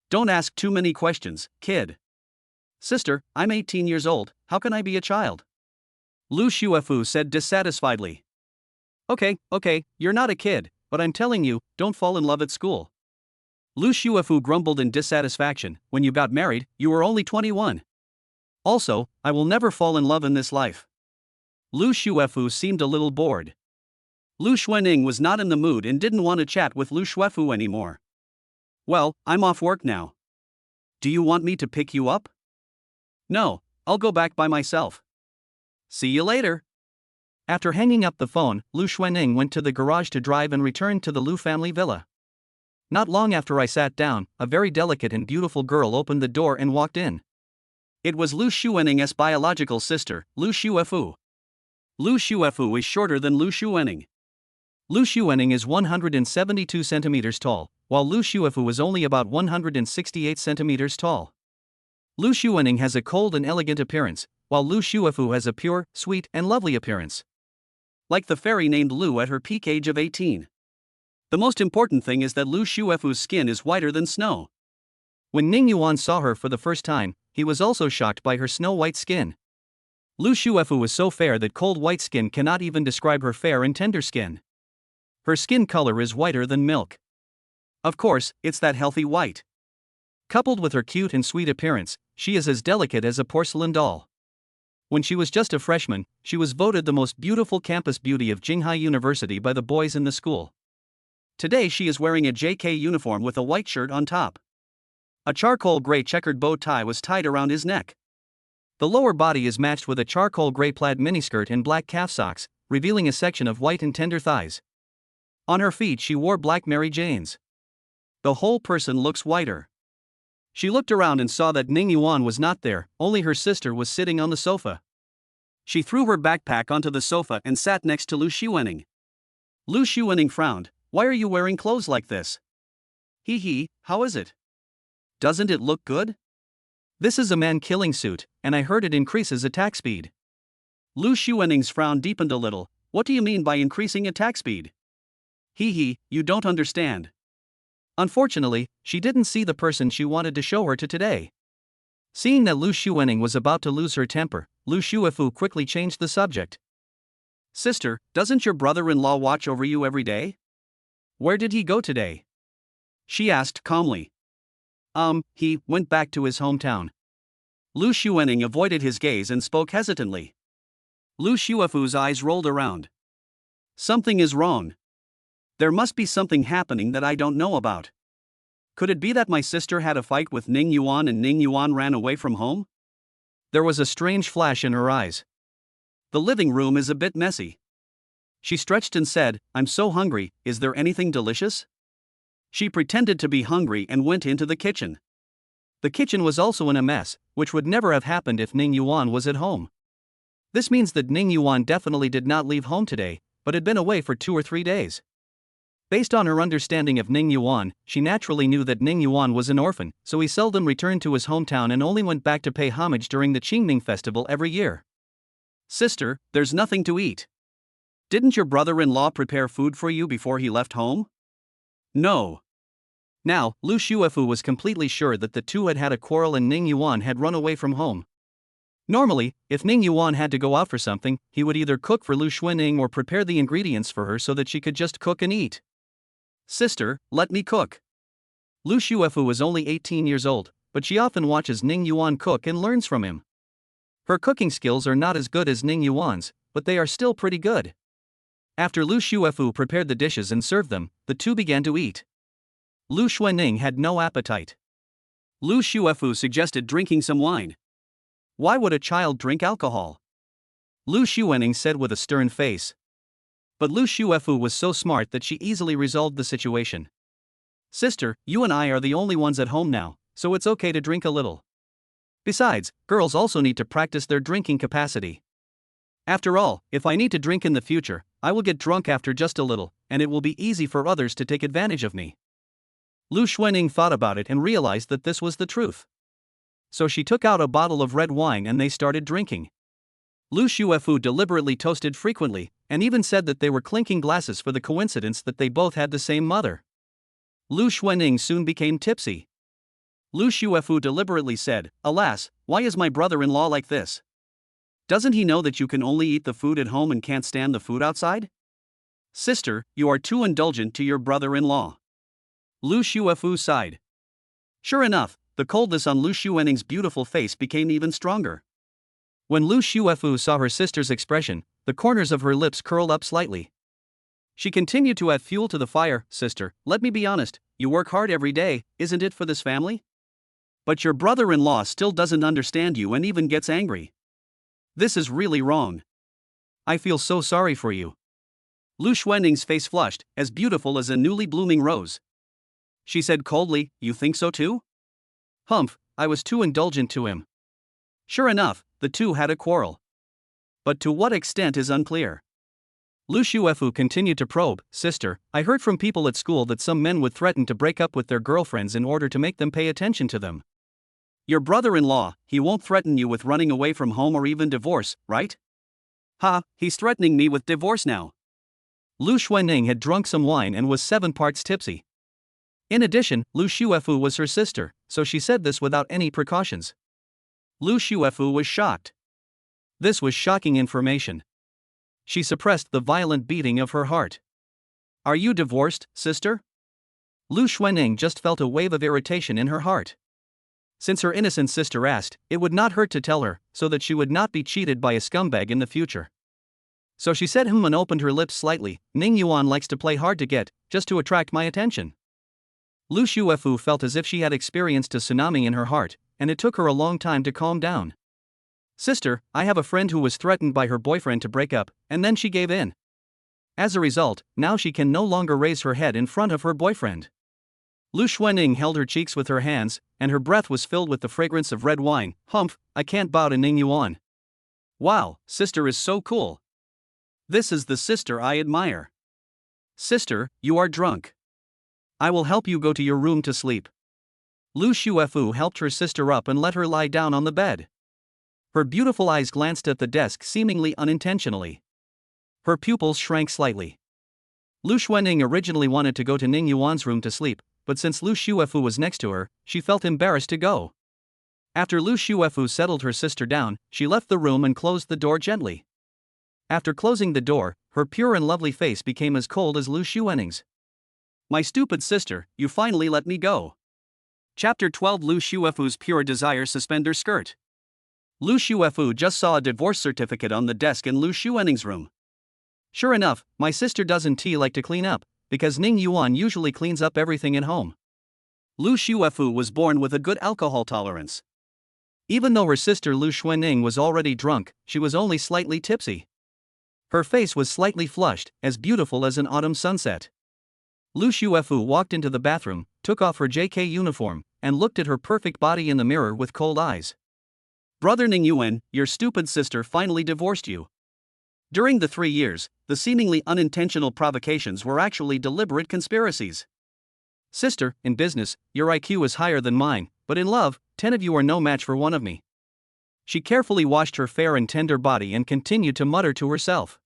Don't ask too many questions, kid. Sister, I'm 18 years old, how can I be a child? Lu Xuefu said dissatisfiedly. Okay, you're not a kid, but I'm telling you, don't fall in love at school. Lu Xuefu grumbled in dissatisfaction, when you got married, you were only 21. Also, I will never fall in love in this life. Lu Xuefu seemed a little bored. Lu Xuanning was not in the mood and didn't want to chat with Lu Xuefu anymore. Well, I'm off work now. Do you want me to pick you up? No, I'll go back by myself. See you later. After hanging up the phone, Lu Xuanning went to the garage to drive and returned to the Lu family villa. Not long after I sat down, a very delicate and beautiful girl opened the door and walked in. It was Lu Xuanning's biological sister, Lu Xuefu. Lu Xuefu is shorter than Lu Xuanning. Lu Xuanning is 172 centimeters tall, while Lu Xuefu is only about 168 centimeters tall. Lu Xuanning has a cold and elegant appearance, while Lu Xuefu has a pure, sweet, and lovely appearance. Like the fairy named Lu at her peak age of 18. The most important thing is that Lu Xuefu's skin is whiter than snow. When Ning Yuan saw her for the first time, he was also shocked by her snow-white skin. Lu Xuefu is so fair that cold white skin cannot even describe her fair and tender skin. Her skin color is whiter than milk. Of course, it's that healthy white. Coupled with her cute and sweet appearance, she is as delicate as a porcelain doll. When she was just a freshman, she was voted the most beautiful campus beauty of Jinghai University by the boys in the school. Today she is wearing a JK uniform with a white shirt on top. A charcoal gray checkered bow tie was tied around his neck. The lower body is matched with a charcoal gray plaid miniskirt and black calf socks, revealing a section of white and tender thighs. On her feet she wore black Mary Janes. The whole person looks whiter. She looked around and saw that Ning Yuan was not there, only her sister was sitting on the sofa. She threw her backpack onto the sofa and sat next to Lu Xuening. Lu Xuening frowned. "Why are you wearing clothes like this?" "Hee, how is it? Doesn't it look good?" "This is a man-killing suit, and I heard it increases attack speed." Lu Xuening's frown deepened a little. "What do you mean by increasing attack speed?" "Hee, you don't understand." Unfortunately, she didn't see the person she wanted to show her to today. Seeing that Lu Xuening was about to lose her temper, Lu Xuefu quickly changed the subject. "Sister, doesn't your brother-in-law watch over you every day? Where did he go today?" she asked calmly. He went back to his hometown." Lu Xuening avoided his gaze and spoke hesitantly. Lu Xuefu's eyes rolled around. "Something is wrong. There must be something happening that I don't know about. Could it be that my sister had a fight with Ning Yuan and Ning Yuan ran away from home?" There was a strange flash in her eyes. "The living room is a bit messy." She stretched and said, "I'm so hungry, is there anything delicious?" She pretended to be hungry and went into the kitchen. The kitchen was also in a mess, which would never have happened if Ning Yuan was at home. This means that Ning Yuan definitely did not leave home today, but had been away for 2 or 3 days. Based on her understanding of Ning Yuan, she naturally knew that Ning Yuan was an orphan, so he seldom returned to his hometown and only went back to pay homage during the Qingming festival every year. "Sister, there's nothing to eat. Didn't your brother-in-law prepare food for you before he left home?" "No." Now, Lu Xuefu was completely sure that the two had had a quarrel and Ning Yuan had run away from home. Normally, if Ning Yuan had to go out for something, he would either cook for Lu Xuening or prepare the ingredients for her so that she could just cook and eat. "Sister, let me cook." Lu Xuefu is only 18 years old, but she often watches Ning Yuan cook and learns from him. Her cooking skills are not as good as Ning Yuan's, but they are still pretty good. After Lu Xuefu prepared the dishes and served them, the two began to eat. Lu Xuening had no appetite. Lu Xuefu suggested drinking some wine. "Why would a child drink alcohol?" Lu Xuening said with a stern face. But Lu Xuefu was so smart that she easily resolved the situation. "Sister, you and I are the only ones at home now, so it's okay to drink a little. Besides, girls also need to practice their drinking capacity. After all, if I need to drink in the future, I will get drunk after just a little, and it will be easy for others to take advantage of me." Lu Xuening thought about it and realized that this was the truth. So she took out a bottle of red wine and they started drinking. Lu Xuefu deliberately toasted frequently, and even said that they were clinking glasses for the coincidence that they both had the same mother. Lu Xuening soon became tipsy. Lu Xuefu deliberately said, "Alas, why is my brother-in-law like this? Doesn't he know that you can only eat the food at home and can't stand the food outside? Sister, you are too indulgent to your brother-in-law." Lu Xuefu sighed. Sure enough, the coldness on Lu Xuening's beautiful face became even stronger. When Lu Xuefu saw her sister's expression, the corners of her lips curled up slightly. She continued to add fuel to the fire. "Sister, let me be honest, you work hard every day, isn't it, for this family? But your brother-in-law still doesn't understand you and even gets angry. This is really wrong. I feel so sorry for you." Lu Xuening's face flushed, as beautiful as a newly blooming rose. She said coldly, "You think so too?" "Humph, I was too indulgent to him." Sure enough, the two had a quarrel. But to what extent is unclear. Lu Xuefu continued to probe. "Sister, I heard from people at school that some men would threaten to break up with their girlfriends in order to make them pay attention to them. Your brother-in-law, he won't threaten you with running away from home or even divorce, right?" "Ha, he's threatening me with divorce now." Lu Xuening had drunk some wine and was 7 parts tipsy. In addition, Lu Xuefu was her sister, so she said this without any precautions. Lu Xuefu was shocked. This was shocking information. She suppressed the violent beating of her heart. Are you divorced, sister? Lu Xuanning just felt a wave of irritation in her heart. Since her innocent sister asked, it would not hurt to tell her, so that she would not be cheated by a scumbag in the future. So she said and opened her lips slightly. Ning Yuan likes to play hard to get, just to attract my attention. Lu Xuefu felt as if she had experienced a tsunami in her heart, and it took her a long time to calm down. Sister, I have a friend who was threatened by her boyfriend to break up, and then she gave in. As a result, now she can no longer raise her head in front of her boyfriend. Lu Xuanning held her cheeks with her hands, and her breath was filled with the fragrance of red wine. Humph, I can't bow to Ning Yuan. Wow, sister is so cool. This is the sister I admire. Sister, you are drunk. I will help you go to your room to sleep. Lu Xuefu helped her sister up and let her lie down on the bed. Her beautiful eyes glanced at the desk seemingly unintentionally. Her pupils shrank slightly. Lu Xuanning originally wanted to go to Ning Yuan's room to sleep, but since Lu Xuefu was next to her, she felt embarrassed to go. After Lu Xuefu settled her sister down, she left the room and closed the door gently. After closing the door, her pure and lovely face became as cold as Lu Xuanning's. My stupid sister, you finally let me go. Chapter 12. Lu Xuefu's pure desire suspender skirt. Lu Xuefu just saw a divorce certificate on the desk in Lu Xuanning's room. Sure enough, my sister doesn't like to clean up, because Ning Yuan usually cleans up everything at home. Lu Xuefu was born with a good alcohol tolerance. Even though her sister Lu Xuanning was already drunk, she was only slightly tipsy. Her face was slightly flushed, as beautiful as an autumn sunset. Lu Xuefu walked into the bathroom, took off her JK uniform, and looked at her perfect body in the mirror with cold eyes. Brother Ning Yuan, your stupid sister finally divorced you. During the 3 years, the seemingly unintentional provocations were actually deliberate conspiracies. Sister, in business, your IQ is higher than mine, but in love, 10 of you are no match for one of me. She carefully washed her fair and tender body and continued to mutter to herself.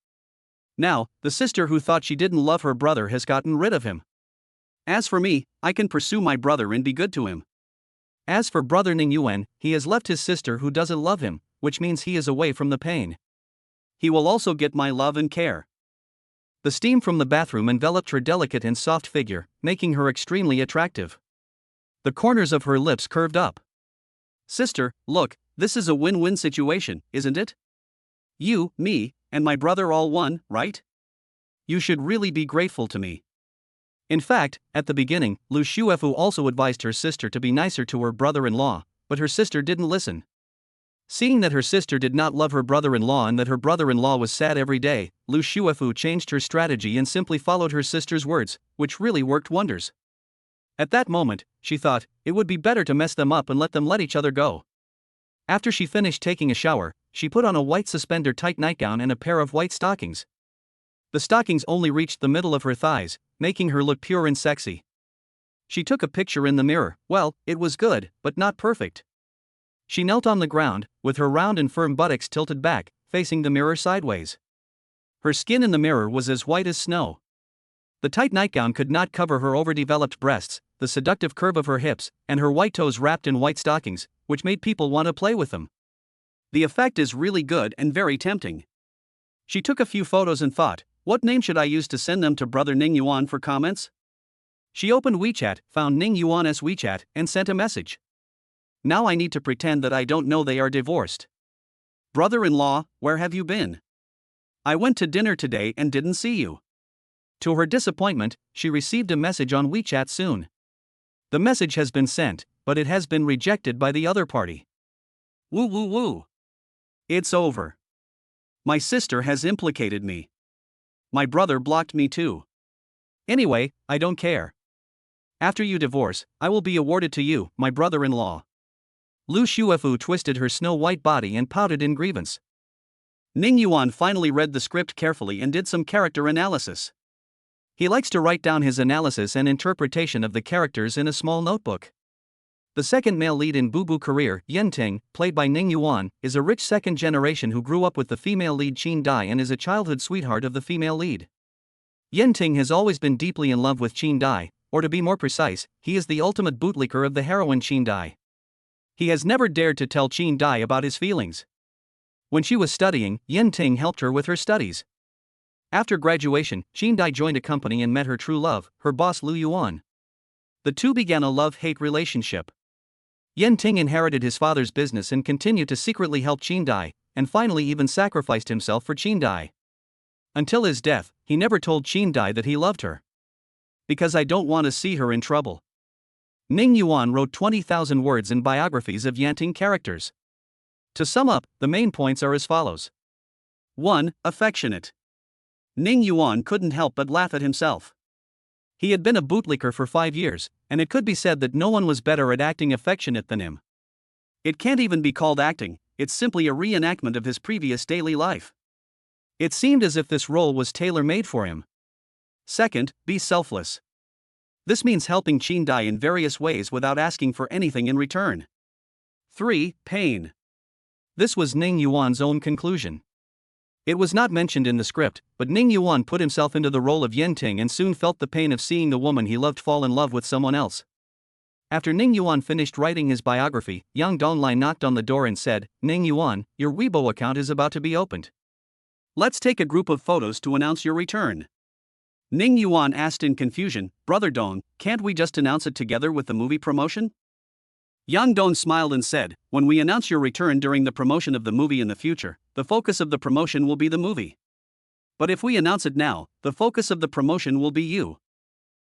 Now, the sister who thought she didn't love her brother has gotten rid of him. As for me, I can pursue my brother and be good to him. As for brother Ning Yuan, he has left his sister who doesn't love him, which means he is away from the pain. He will also get my love and care. The steam from the bathroom enveloped her delicate and soft figure, making her extremely attractive. The corners of her lips curved up. Sister, look, this is a win-win situation, isn't it? You, me, and my brother all one, right? You should really be grateful to me. In fact, at the beginning, Lu Xuefu also advised her sister to be nicer to her brother-in-law, but her sister didn't listen. Seeing that her sister did not love her brother-in-law and that her brother-in-law was sad every day, Lu Xuefu changed her strategy and simply followed her sister's words, which really worked wonders. At that moment, she thought, it would be better to mess them up and let each other go. After she finished taking a shower, she put on a white suspender-tight nightgown and a pair of white stockings. The stockings only reached the middle of her thighs, making her look pure and sexy. She took a picture in the mirror. Well, it was good, but not perfect. She knelt on the ground, with her round and firm buttocks tilted back, facing the mirror sideways. Her skin in the mirror was as white as snow. The tight nightgown could not cover her overdeveloped breasts, the seductive curve of her hips, and her white toes wrapped in white stockings, which made people want to play with them. The effect is really good and very tempting. She took a few photos and thought, what name should I use to send them to brother Ning Yuan for comments? She opened WeChat, found Ning Yuan's WeChat, and sent a message. Now I need to pretend that I don't know they are divorced. Brother-in-law, where have you been? I went to dinner today and didn't see you. To her disappointment, she received a message on WeChat soon. The message has been sent, but it has been rejected by the other party. Woo woo woo. It's over. My sister has implicated me. My brother blocked me too. Anyway, I don't care. After you divorce, I will be awarded to you, my brother-in-law. Lu Xuefu twisted her snow-white body and pouted in grievance. Ning Yuan finally read the script carefully and did some character analysis. He likes to write down his analysis and interpretation of the characters in a small notebook. The second male lead in Boo Boo Career, Yenting, played by Ning Yuan, is a rich second generation who grew up with the female lead Qin Dai and is a childhood sweetheart of the female lead. Yenting has always been deeply in love with Qin Dai, or to be more precise, he is the ultimate bootlicker of the heroine Qin Dai. He has never dared to tell Qin Dai about his feelings. When she was studying, Yenting helped her with her studies. After graduation, Qindai joined a company and met her true love, her boss Lu Yuan. The two began a love-hate relationship. Yenting inherited his father's business and continued to secretly help Qindai, and finally even sacrificed himself for Qindai. Until his death, he never told Qindai that he loved her. Because I don't want to see her in trouble. Ning Yuan wrote 20,000 words in biographies of Yanting characters. To sum up, the main points are as follows. 1. Affectionate. Ning Yuan couldn't help but laugh at himself. He had been a bootlicker for 5 years, and it could be said that no one was better at acting affectionate than him. It can't even be called acting, it's simply a reenactment of his previous daily life. It seemed as if this role was tailor-made for him. Second, be selfless. This means helping Qindai in various ways without asking for anything in return. 3. Pain. This was Ning Yuan's own conclusion. It was not mentioned in the script, but Ning Yuan put himself into the role of Yenting and soon felt the pain of seeing the woman he loved fall in love with someone else. After Ning Yuan finished writing his biography, Yang Donglai knocked on the door and said, "Ning Yuan, your Weibo account is about to be opened. Let's take a group of photos to announce your return." Ning Yuan asked in confusion, "Brother Dong, can't we just announce it together with the movie promotion?" Yang Dong smiled and said, "When we announce your return during the promotion of the movie in the future, the focus of the promotion will be the movie. But if we announce it now, the focus of the promotion will be you.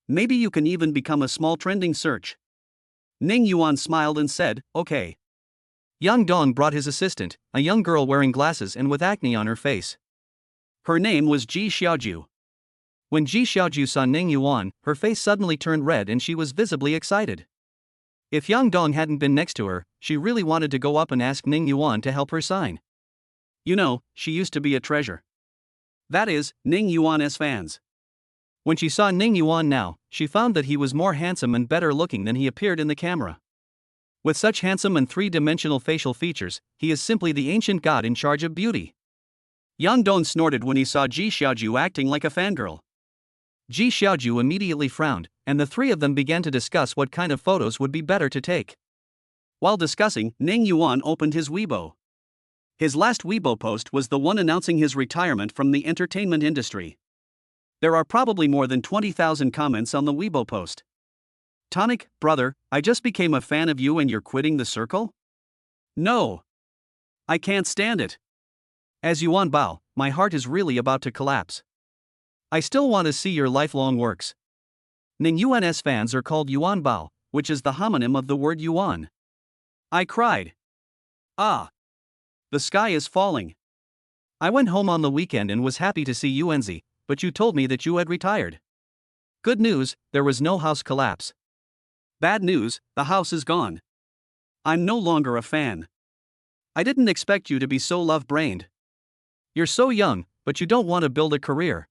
Maybe you can even become a small trending search." Ning Yuan smiled and said, "Okay." Yang Dong brought his assistant, a young girl wearing glasses and with acne on her face. Her name was Ji Xiaoju. When Ji Xiaoju saw Ning Yuan, her face suddenly turned red and she was visibly excited. If Yang Dong hadn't been next to her, she really wanted to go up and ask Ning Yuan to help her sign. You know, she used to be a treasure. That is, Ning Yuan's fans. When she saw Ning Yuan now, she found that he was more handsome and better looking than he appeared in the camera. With such handsome and three-dimensional facial features, he is simply the ancient god in charge of beauty. Yang Dong snorted when he saw Ji Xiaoju acting like a fangirl. Ji Xiaoju immediately frowned, and the three of them began to discuss what kind of photos would be better to take. While discussing, Ning Yuan opened his Weibo. His last Weibo post was the one announcing his retirement from the entertainment industry. There are probably more than 20,000 comments on the Weibo post. "Tonic, brother, I just became a fan of you and you're quitting the circle? No. I can't stand it. As Yuan Bao, my heart is really about to collapse. I still want to see your lifelong works." Ning Yuan's fans are called Yuan Bao, which is the homonym of the word Yuan. I cried. Ah. The sky is falling. I went home on the weekend and was happy to see Yuanzi, but you told me that you had retired. Good news, there was no house collapse. Bad news, the house is gone. I'm no longer a fan. I didn't expect you to be so love-brained. You're so young, but you don't want to build a career.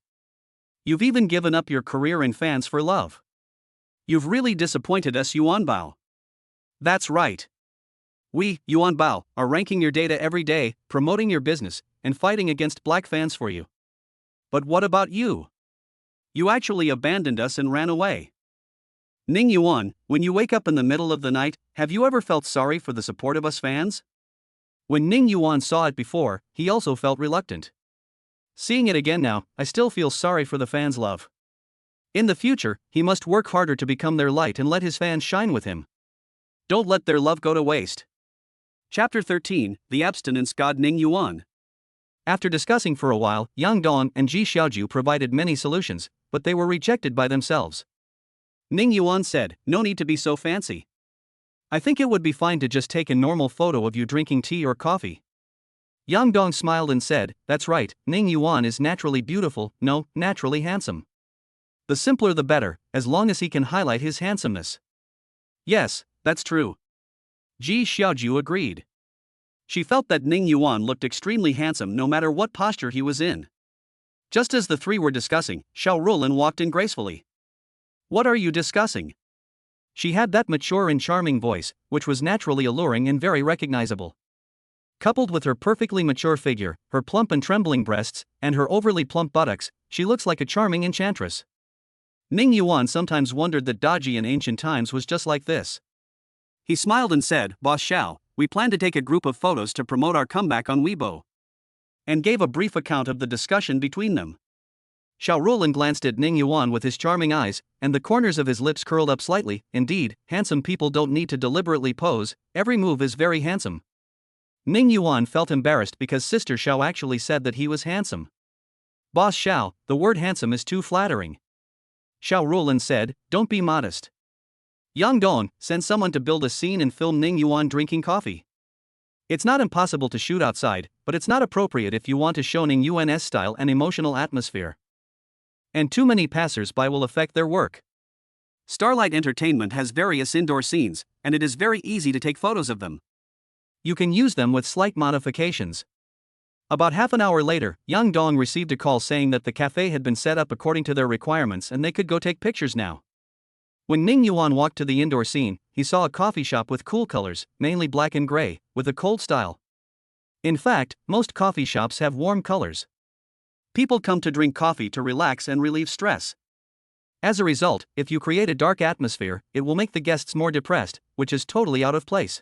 You've even given up your career in fans for love. You've really disappointed us, Yuan Bao. That's right. We, Yuan Bao, are ranking your data every day, promoting your business, and fighting against black fans for you. But what about you? You actually abandoned us and ran away. Ning Yuan, when you wake up in the middle of the night, have you ever felt sorry for the support of us fans? When Ning Yuan saw it before, he also felt reluctant. Seeing it again now, I still feel sorry for the fans' love. In the future, he must work harder to become their light and let his fans shine with him. Don't let their love go to waste. Chapter 13, The Abstinence God Ning Yuan. After discussing for a while, Yang Dong and Ji Xiaoju provided many solutions, but they were rejected by themselves. Ning Yuan said, "No need to be so fancy. I think it would be fine to just take a normal photo of you drinking tea or coffee." Yang Dong smiled and said, "That's right, Ning Yuan is naturally beautiful, no, naturally handsome. The simpler the better, as long as he can highlight his handsomeness." Yes, that's true. Ji Xiaoju agreed. She felt that Ning Yuan looked extremely handsome no matter what posture he was in. Just as the three were discussing, Xiao Rulin walked in gracefully. "What are you discussing?" She had that mature and charming voice, which was naturally alluring and very recognizable. Coupled with her perfectly mature figure, her plump and trembling breasts, and her overly plump buttocks, she looks like a charming enchantress. Ning Yuan sometimes wondered that Daji in ancient times was just like this. He smiled and said, "Boss Xiao, we plan to take a group of photos to promote our comeback on Weibo." And gave a brief account of the discussion between them. Xiao Rulin glanced at Ning Yuan with his charming eyes, and the corners of his lips curled up slightly. Indeed, handsome people don't need to deliberately pose, every move is very handsome. Ning Yuan felt embarrassed because Sister Xiao actually said that he was handsome. Boss Xiao, the word handsome is too flattering. Xiao Rulin said, don't be modest. Yang Dong, send someone to build a scene and film Ning Yuan drinking coffee. It's not impossible to shoot outside, but it's not appropriate if you want to show Ning Yuan's style and emotional atmosphere. And too many passers-by will affect their work. Starlight Entertainment has various indoor scenes, and it is very easy to take photos of them. You can use them with slight modifications. About half an hour later, Yang Dong received a call saying that the cafe had been set up according to their requirements and they could go take pictures now. When Ning Yuan walked to the indoor scene, he saw a coffee shop with cool colors, mainly black and gray, with a cold style. In fact, most coffee shops have warm colors. People come to drink coffee to relax and relieve stress. As a result, if you create a dark atmosphere, it will make the guests more depressed, which is totally out of place.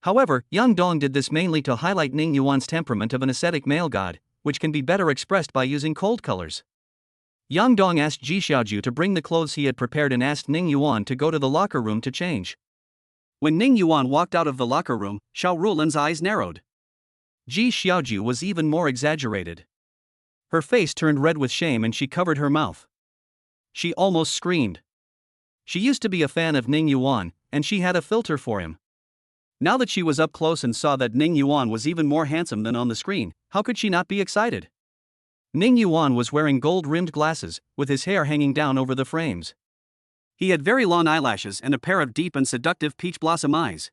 However, Yang Dong did this mainly to highlight Ning Yuan's temperament of an ascetic male god, which can be better expressed by using cold colors. Yang Dong asked Ji Xiaoju to bring the clothes he had prepared and asked Ning Yuan to go to the locker room to change. When Ning Yuan walked out of the locker room, Xiao Rulin's eyes narrowed. Ji Xiaoju was even more exaggerated. Her face turned red with shame and she covered her mouth. She almost screamed. She used to be a fan of Ning Yuan, and she had a filter for him. Now that she was up close and saw that Ning Yuan was even more handsome than on the screen, how could she not be excited? Ning Yuan was wearing gold-rimmed glasses, with his hair hanging down over the frames. He had very long eyelashes and a pair of deep and seductive peach blossom eyes.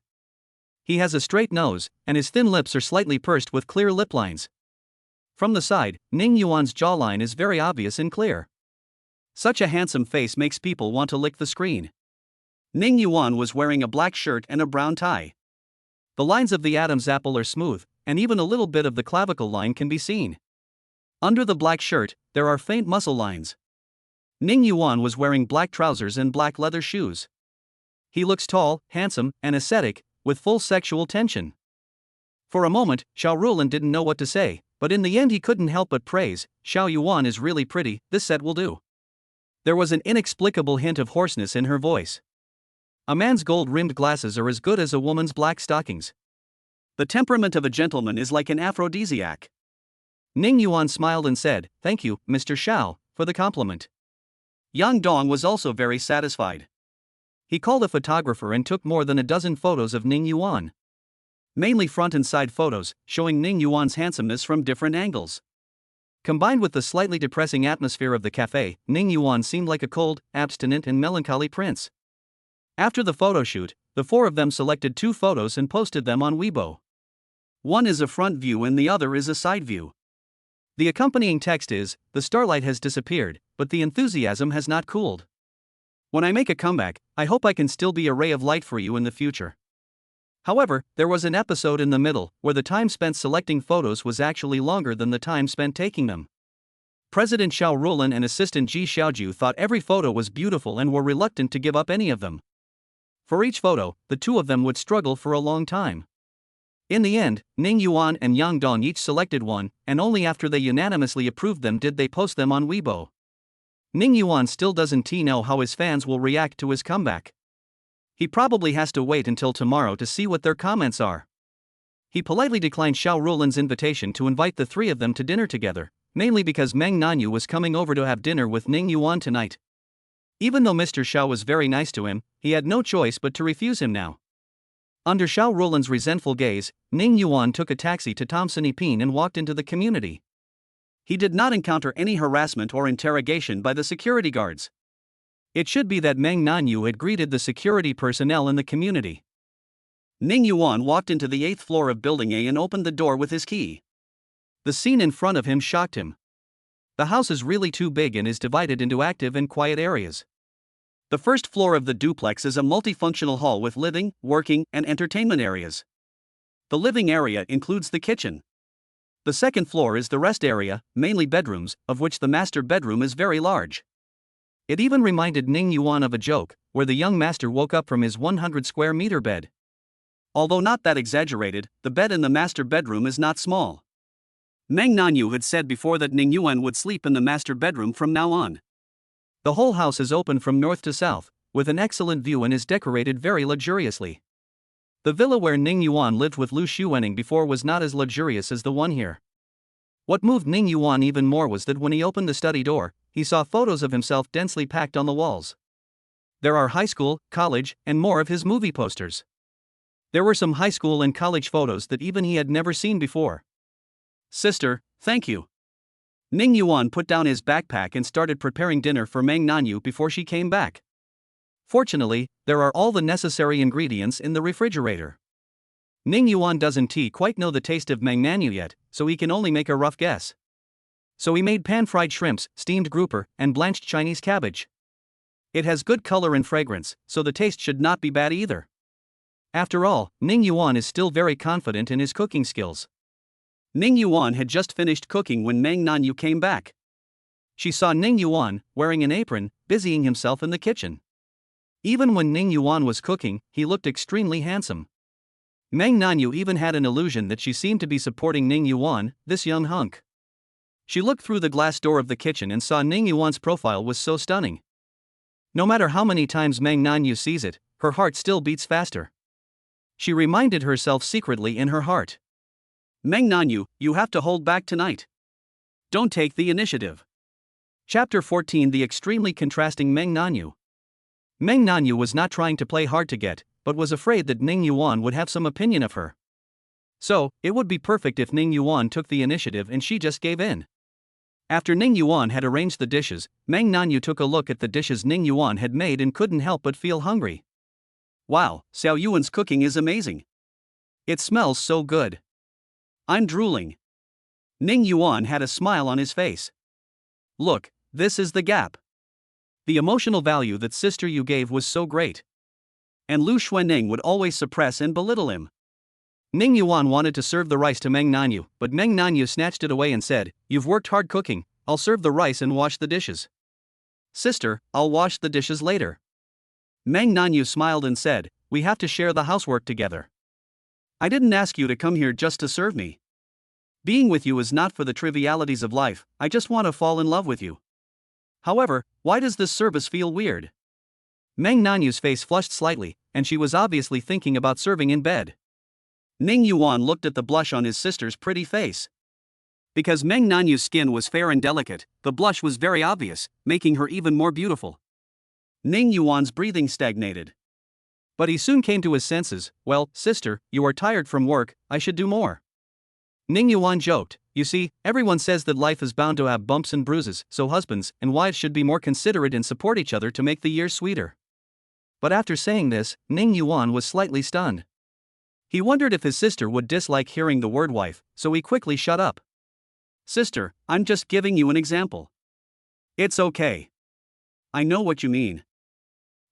He has a straight nose, and his thin lips are slightly pursed with clear lip lines. From the side, Ning Yuan's jawline is very obvious and clear. Such a handsome face makes people want to lick the screen. Ning Yuan was wearing a black shirt and a brown tie. The lines of the Adam's apple are smooth, and even a little bit of the clavicle line can be seen. Under the black shirt, there are faint muscle lines. Ning Yuan was wearing black trousers and black leather shoes. He looks tall, handsome, and ascetic, with full sexual tension. For a moment, Xiao Rulin didn't know what to say, but in the end he couldn't help but praise, Xiao Yuan is really pretty, this set will do. There was an inexplicable hint of hoarseness in her voice. A man's gold-rimmed glasses are as good as a woman's black stockings. The temperament of a gentleman is like an aphrodisiac. Ning Yuan smiled and said, thank you, Mr. Xiao, for the compliment. Yang Dong was also very satisfied. He called a photographer and took more than a dozen photos of Ning Yuan. Mainly front and side photos, showing Ning Yuan's handsomeness from different angles. Combined with the slightly depressing atmosphere of the cafe, Ning Yuan seemed like a cold, abstinent and melancholy prince. After the photo shoot, the four of them selected 2 photos and posted them on Weibo. One is a front view and the other is a side view. The accompanying text is, the starlight has disappeared, but the enthusiasm has not cooled. When I make a comeback, I hope I can still be a ray of light for you in the future. However, there was an episode in the middle, where the time spent selecting photos was actually longer than the time spent taking them. President Xiao Rulin and assistant Ji Xiaoju thought every photo was beautiful and were reluctant to give up any of them. For each photo, the 2 of them would struggle for a long time. In the end, Ning Yuan and Yang Dong each selected one, and only after they unanimously approved them did they post them on Weibo. Ning Yuan still doesn't know how his fans will react to his comeback. He probably has to wait until tomorrow to see what their comments are. He politely declined Xiao Rulin's invitation to invite the 3 of them to dinner together, mainly because Mang Nanu was coming over to have dinner with Ning Yuan tonight. Even though Mr. Xiao was very nice to him, he had no choice but to refuse him now. Under Xiao Rulin's resentful gaze, Ning Yuan took a taxi to Thompson Epine and walked into the community. He did not encounter any harassment or interrogation by the security guards. It should be that Mang Nanu had greeted the security personnel in the community. Ning Yuan walked into the 8th floor of Building A and opened the door with his key. The scene in front of him shocked him. The house is really too big and is divided into active and quiet areas. The first floor of the duplex is a multifunctional hall with living, working, and entertainment areas. The living area includes the kitchen. The second floor is the rest area, mainly bedrooms, of which the master bedroom is very large. It even reminded Ning Yuan of a joke, where the young master woke up from his 100 square meter bed. Although not that exaggerated, the bed in the master bedroom is not small. Mang Nanu had said before that Ning Yuan would sleep in the master bedroom from now on. The whole house is open from north to south, with an excellent view and is decorated very luxuriously. The villa where Ning Yuan lived with Lu Xuening before was not as luxurious as the one here. What moved Ning Yuan even more was that when he opened the study door, he saw photos of himself densely packed on the walls. There are high school, college, and more of his movie posters. There were some high school and college photos that even he had never seen before. Sister, thank you. Ning Yuan put down his backpack and started preparing dinner for Mang Nanu before she came back. Fortunately, there are all the necessary ingredients in the refrigerator. Ning Yuan doesn't quite know the taste of Mang Nanu yet, so he can only make a rough guess. So he made pan-fried shrimps, steamed grouper, and blanched Chinese cabbage. It has good color and fragrance, so the taste should not be bad either. After all, Ning Yuan is still very confident in his cooking skills. Ning Yuan had just finished cooking when Mang Nanu came back. She saw Ning Yuan, wearing an apron, busying himself in the kitchen. Even when Ning Yuan was cooking, he looked extremely handsome. Mang Nanu even had an illusion that she seemed to be supporting Ning Yuan, this young hunk. She looked through the glass door of the kitchen and saw Ning Yuan's profile was so stunning. No matter how many times Mang Nanu sees it, her heart still beats faster. She reminded herself secretly in her heart. Mang Nanu, you have to hold back tonight. Don't take the initiative. Chapter 14 The extremely contrasting Mang Nanu. Mang Nanu was not trying to play hard to get, but was afraid that Ning Yuan would have some opinion of her. So, it would be perfect if Ning Yuan took the initiative and she just gave in. After Ning Yuan had arranged the dishes, Mang Nanu took a look at the dishes Ning Yuan had made and couldn't help but feel hungry. Wow, Xiao Yuan's cooking is amazing. It smells so good. I'm drooling. Ning Yuan had a smile on his face. Look, this is the gap. The emotional value that Sister Yu gave was so great. And Lu Xuening would always suppress and belittle him. Ning Yuan wanted to serve the rice to Mang Nanu, but Mang Nanu snatched it away and said, "You've worked hard cooking, I'll serve the rice and wash the dishes." "Sister, I'll wash the dishes later." Mang Nanu smiled and said, "We have to share the housework together. I didn't ask you to come here just to serve me. Being with you is not for the trivialities of life, I just want to fall in love with you. However, why does this service feel weird?" Mang Nanu's face flushed slightly, and she was obviously thinking about serving in bed. Ning Yuan looked at the blush on his sister's pretty face. Because Mang Nanu's skin was fair and delicate, the blush was very obvious, making her even more beautiful. Ning Yuan's breathing stagnated. But he soon came to his senses. "Well, sister, you are tired from work, I should do more." Ning Yuan joked, "You see, everyone says that life is bound to have bumps and bruises, so husbands and wives should be more considerate and support each other to make the years sweeter." But after saying this, Ning Yuan was slightly stunned. He wondered if his sister would dislike hearing the word wife, so he quickly shut up. "Sister, I'm just giving you an example." "It's okay. I know what you mean."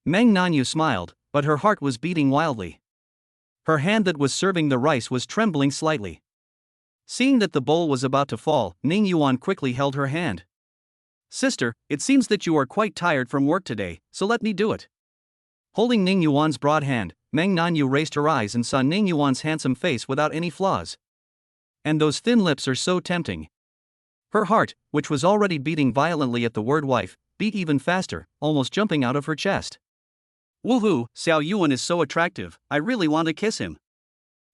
Mang Nanu smiled, but her heart was beating wildly. Her hand that was serving the rice was trembling slightly. Seeing that the bowl was about to fall, Ning Yuan quickly held her hand. "Sister, it seems that you are quite tired from work today, so let me do it." Holding Ning Yuan's broad hand, Mang Nanu raised her eyes and saw Ning Yuan's handsome face without any flaws. And those thin lips are so tempting. Her heart, which was already beating violently at the word wife, beat even faster, almost jumping out of her chest. "Woohoo, Xiao Yuan is so attractive, I really want to kiss him."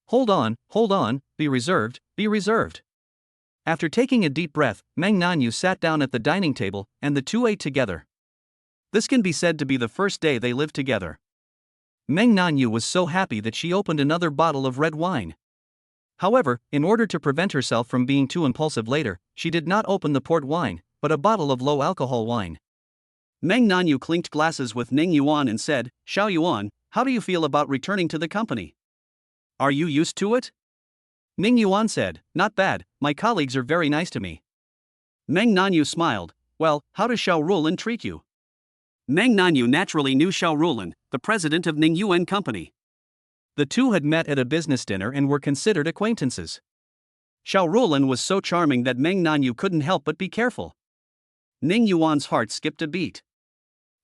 Hold on, be reserved, be reserved." After taking a deep breath, Mang Nanu sat down at the dining table, and the two ate together. This can be said to be the first day they lived together. Mang Nanu was so happy that she opened another bottle of red wine. However, in order to prevent herself from being too impulsive later, she did not open the port wine, but a bottle of low-alcohol wine. Mang Nanu clinked glasses with Ning Yuan and said, "Xiao Yuan, how do you feel about returning to the company? Are you used to it?" Ning Yuan said, "Not bad, my colleagues are very nice to me." Mang Nanu smiled, "Well, how does Xiao Rulin treat you?" Mang Nanu naturally knew Xiao Rulin, the president of Ning Yuan Company. The two had met at a business dinner and were considered acquaintances. Xiao Rulin was so charming that Mang Nanu couldn't help but be careful. Ning Yuan's heart skipped a beat.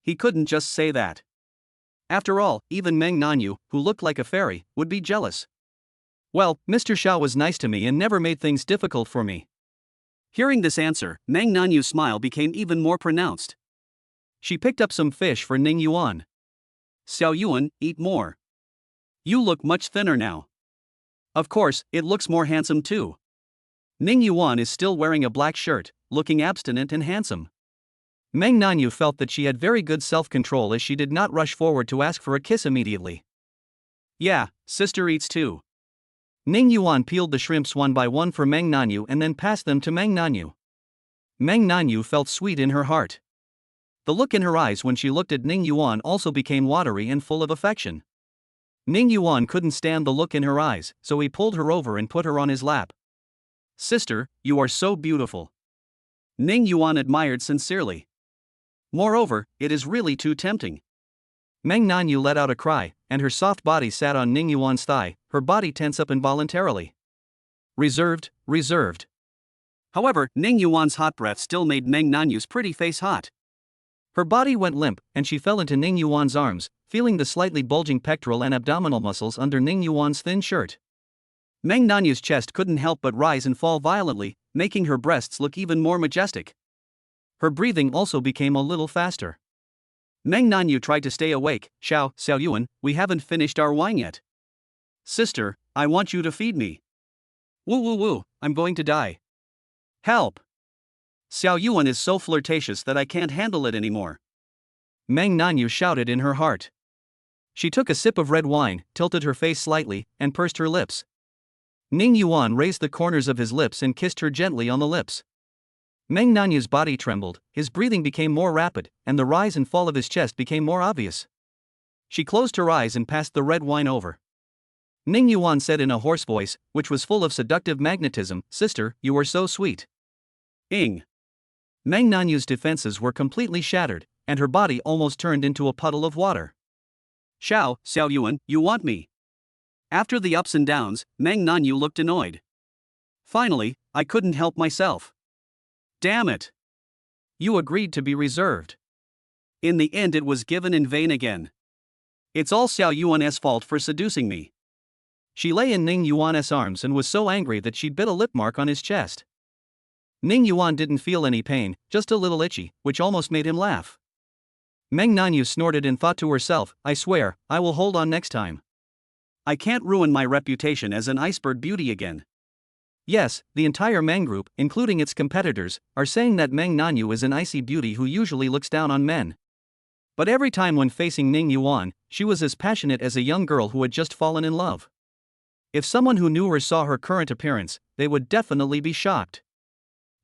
He couldn't just say that. After all, even Mang Nanu, who looked like a fairy, would be jealous. "Well, Mr. Xiao was nice to me and never made things difficult for me. Hearing this answer, Mang Nanu's smile became even more pronounced. She picked up some fish for Ning Yuan. Xiao Yuan, eat more. You look much thinner now. Of course, it looks more handsome too. Ning Yuan is still wearing a black shirt, looking abstinent and handsome. Mang Nanu felt that she had very good self-control as she did not rush forward to ask for a kiss immediately. Yeah, sister eats too. Ning Yuan peeled the shrimps one by one for Mang Nanu and then passed them to Mang Nanu. Mang Nanu felt sweet in her heart. The look in her eyes when she looked at Ning Yuan also became watery and full of affection. Ning Yuan couldn't stand the look in her eyes, so he pulled her over and put her on his lap. Sister, you are so beautiful. Ning Yuan admired sincerely. Moreover, it is really too tempting. Mang Nanu let out a cry, and her soft body sat on Ning Yuan's thigh, her body tense up involuntarily. Reserved. However, Ning Yuan's hot breath still made Mang Nanu's pretty face hot. Her body went limp, and she fell into Ning Yuan's arms, feeling the slightly bulging pectoral and abdominal muscles under Ning Yuan's thin shirt. Mang Nanu's chest couldn't help but rise and fall violently, making her breasts look even more majestic. Her breathing also became a little faster. Mang Nanu tried to stay awake. Xiao Yuan, we haven't finished our wine yet. Sister, I want you to feed me. Woo, I'm going to die. Help! Xiao Yuan is so flirtatious that I can't handle it anymore. Mang Nanu shouted in her heart. She took a sip of red wine, tilted her face slightly, and pursed her lips. Ning Yuan raised the corners of his lips and kissed her gently on the lips. Mang Nanu's body trembled, his breathing became more rapid, and the rise and fall of his chest became more obvious. She closed her eyes and passed the red wine over. Ning Yuan said in a hoarse voice, which was full of seductive magnetism, Sister, you are so sweet. Ing. Mang Nanu's defenses were completely shattered, and her body almost turned into a puddle of water. Xiao Yuan, you want me? After the ups and downs, Mang Nanu looked annoyed. Finally, I couldn't help myself. Damn it! You agreed to be reserved. In the end, it was given in vain again. It's all Xiao Yuan's fault for seducing me. She lay in Ning Yuan's arms and was so angry that she bit a lip mark on his chest. Ning Yuan didn't feel any pain, just a little itchy, which almost made him laugh. Mang Nanu snorted and thought to herself, I swear, I will hold on next time. I can't ruin my reputation as an iceberg beauty again. Yes, the entire Mang group, including its competitors, are saying that Mang Nanu is an icy beauty who usually looks down on men. But every time when facing Ning Yuan, she was as passionate as a young girl who had just fallen in love. If someone who knew her saw her current appearance, they would definitely be shocked.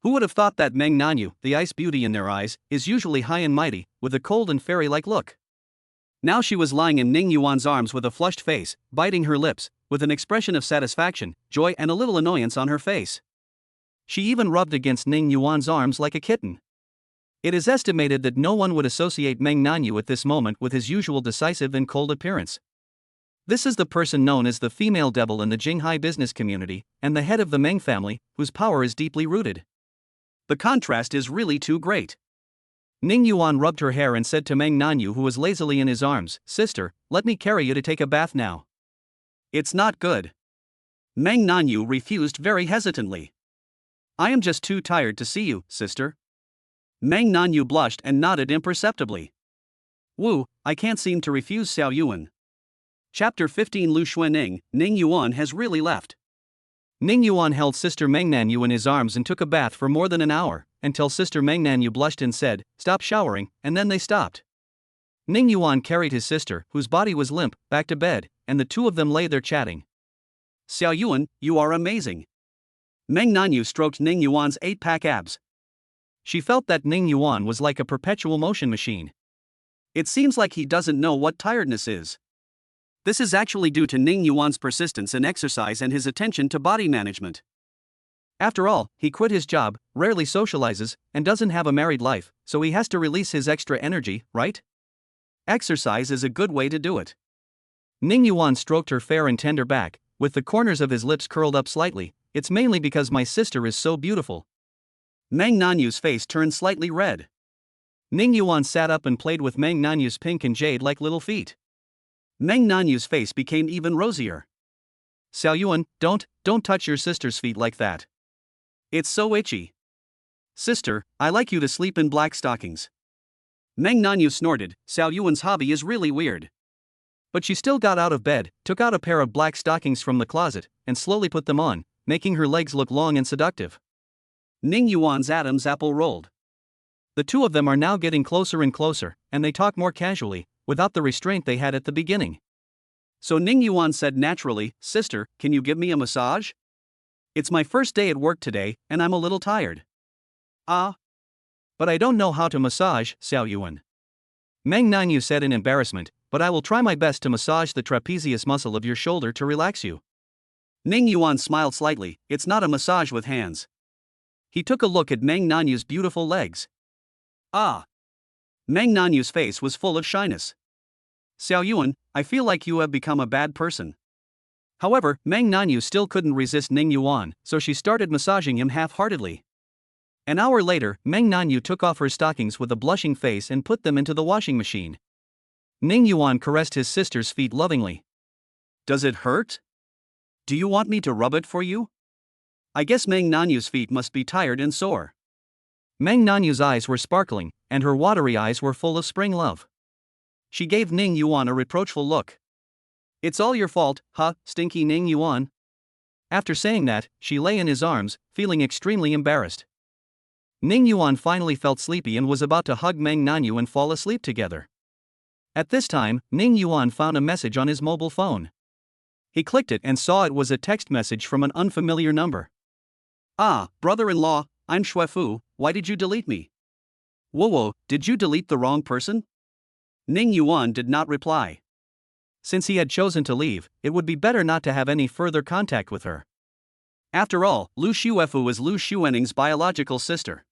Who would have thought that Mang Nanu, the ice beauty in their eyes, is usually high and mighty, with a cold and fairy-like look? Now she was lying in Ning Yuan's arms with a flushed face, biting her lips, with an expression of satisfaction, joy and a little annoyance on her face. She even rubbed against Ning Yuan's arms like a kitten. It is estimated that no one would associate Mang Nanu at this moment with his usual decisive and cold appearance. This is the person known as the female devil in the Jinghai business community, and the head of the Meng family, whose power is deeply rooted. The contrast is really too great. Ning Yuan rubbed her hair and said to Mang Nanu, who was lazily in his arms, Sister, let me carry you to take a bath now. It's not good. Mang Nanu refused very hesitantly. I am just too tired to see you, sister. Mang Nanu blushed and nodded imperceptibly. Woo, I can't seem to refuse Xiao Yuan. Chapter 15 Lu Xuaning, Ning Yuan has really left. Ning Yuan held Sister Mang Nanu in his arms and took a bath for more than an hour, until Sister Mang Nanu blushed and said, Stop showering, and then they stopped. Ning Yuan carried his sister, whose body was limp, back to bed, and the two of them lay there chatting. Xiao Yuan, you are amazing. Mang Nanu stroked Ning Yuan's 8-pack abs. She felt that Ning Yuan was like a perpetual motion machine. It seems like he doesn't know what tiredness is. This is actually due to Ning Yuan's persistence in exercise and his attention to body management. After all, he quit his job, rarely socializes, and doesn't have a married life, so he has to release his extra energy, right? Exercise is a good way to do it. Ning Yuan stroked her fair and tender back, with the corners of his lips curled up slightly. It's mainly because my sister is so beautiful. Mang Nanu's face turned slightly red. Ning Yuan sat up and played with Mang Nanu's pink and jade-like little feet. Mang Nanu's face became even rosier. Xiao Yuan, don't touch your sister's feet like that. It's so itchy. Sister, I like you to sleep in black stockings. Mang Nanu snorted. Xiao Yuan's hobby is really weird. But she still got out of bed, took out a pair of black stockings from the closet, and slowly put them on, making her legs look long and seductive. Ning Yuan's Adam's apple rolled. The two of them are now getting closer and closer, and they talk more casually, without the restraint they had at the beginning. So Ning Yuan said naturally, Sister, can you give me a massage? It's my first day at work today, and I'm a little tired. Ah. But I don't know how to massage, Xiao Yuan. Mang Nanu said in embarrassment, but I will try my best to massage the trapezius muscle of your shoulder to relax you. Ning Yuan smiled slightly. It's not a massage with hands. He took a look at Mang Nanu's beautiful legs. Ah. Mang Nanu's face was full of shyness. Xiao Yuan, I feel like you have become a bad person. However, Mang Nanu still couldn't resist Ning Yuan, so she started massaging him half-heartedly. An hour later, Mang Nanu took off her stockings with a blushing face and put them into the washing machine. Ning Yuan caressed his sister's feet lovingly. Does it hurt? Do you want me to rub it for you? I guess Mang Nanu's feet must be tired and sore. Mang Nanu's eyes were sparkling, and her watery eyes were full of spring love. She gave Ning Yuan a reproachful look. It's all your fault, huh, stinky Ning Yuan? After saying that, she lay in his arms, feeling extremely embarrassed. Ning Yuan finally felt sleepy and was about to hug Mang Nanu and fall asleep together. At this time, Ning Yuan found a message on his mobile phone. He clicked it and saw it was a text message from an unfamiliar number. Ah, brother-in-law, I'm Xuefu, why did you delete me? Whoa, did you delete the wrong person? Ning Yuan did not reply. Since he had chosen to leave, it would be better not to have any further contact with her. After all, Lu Xuefu is Lu Xuaning's biological sister.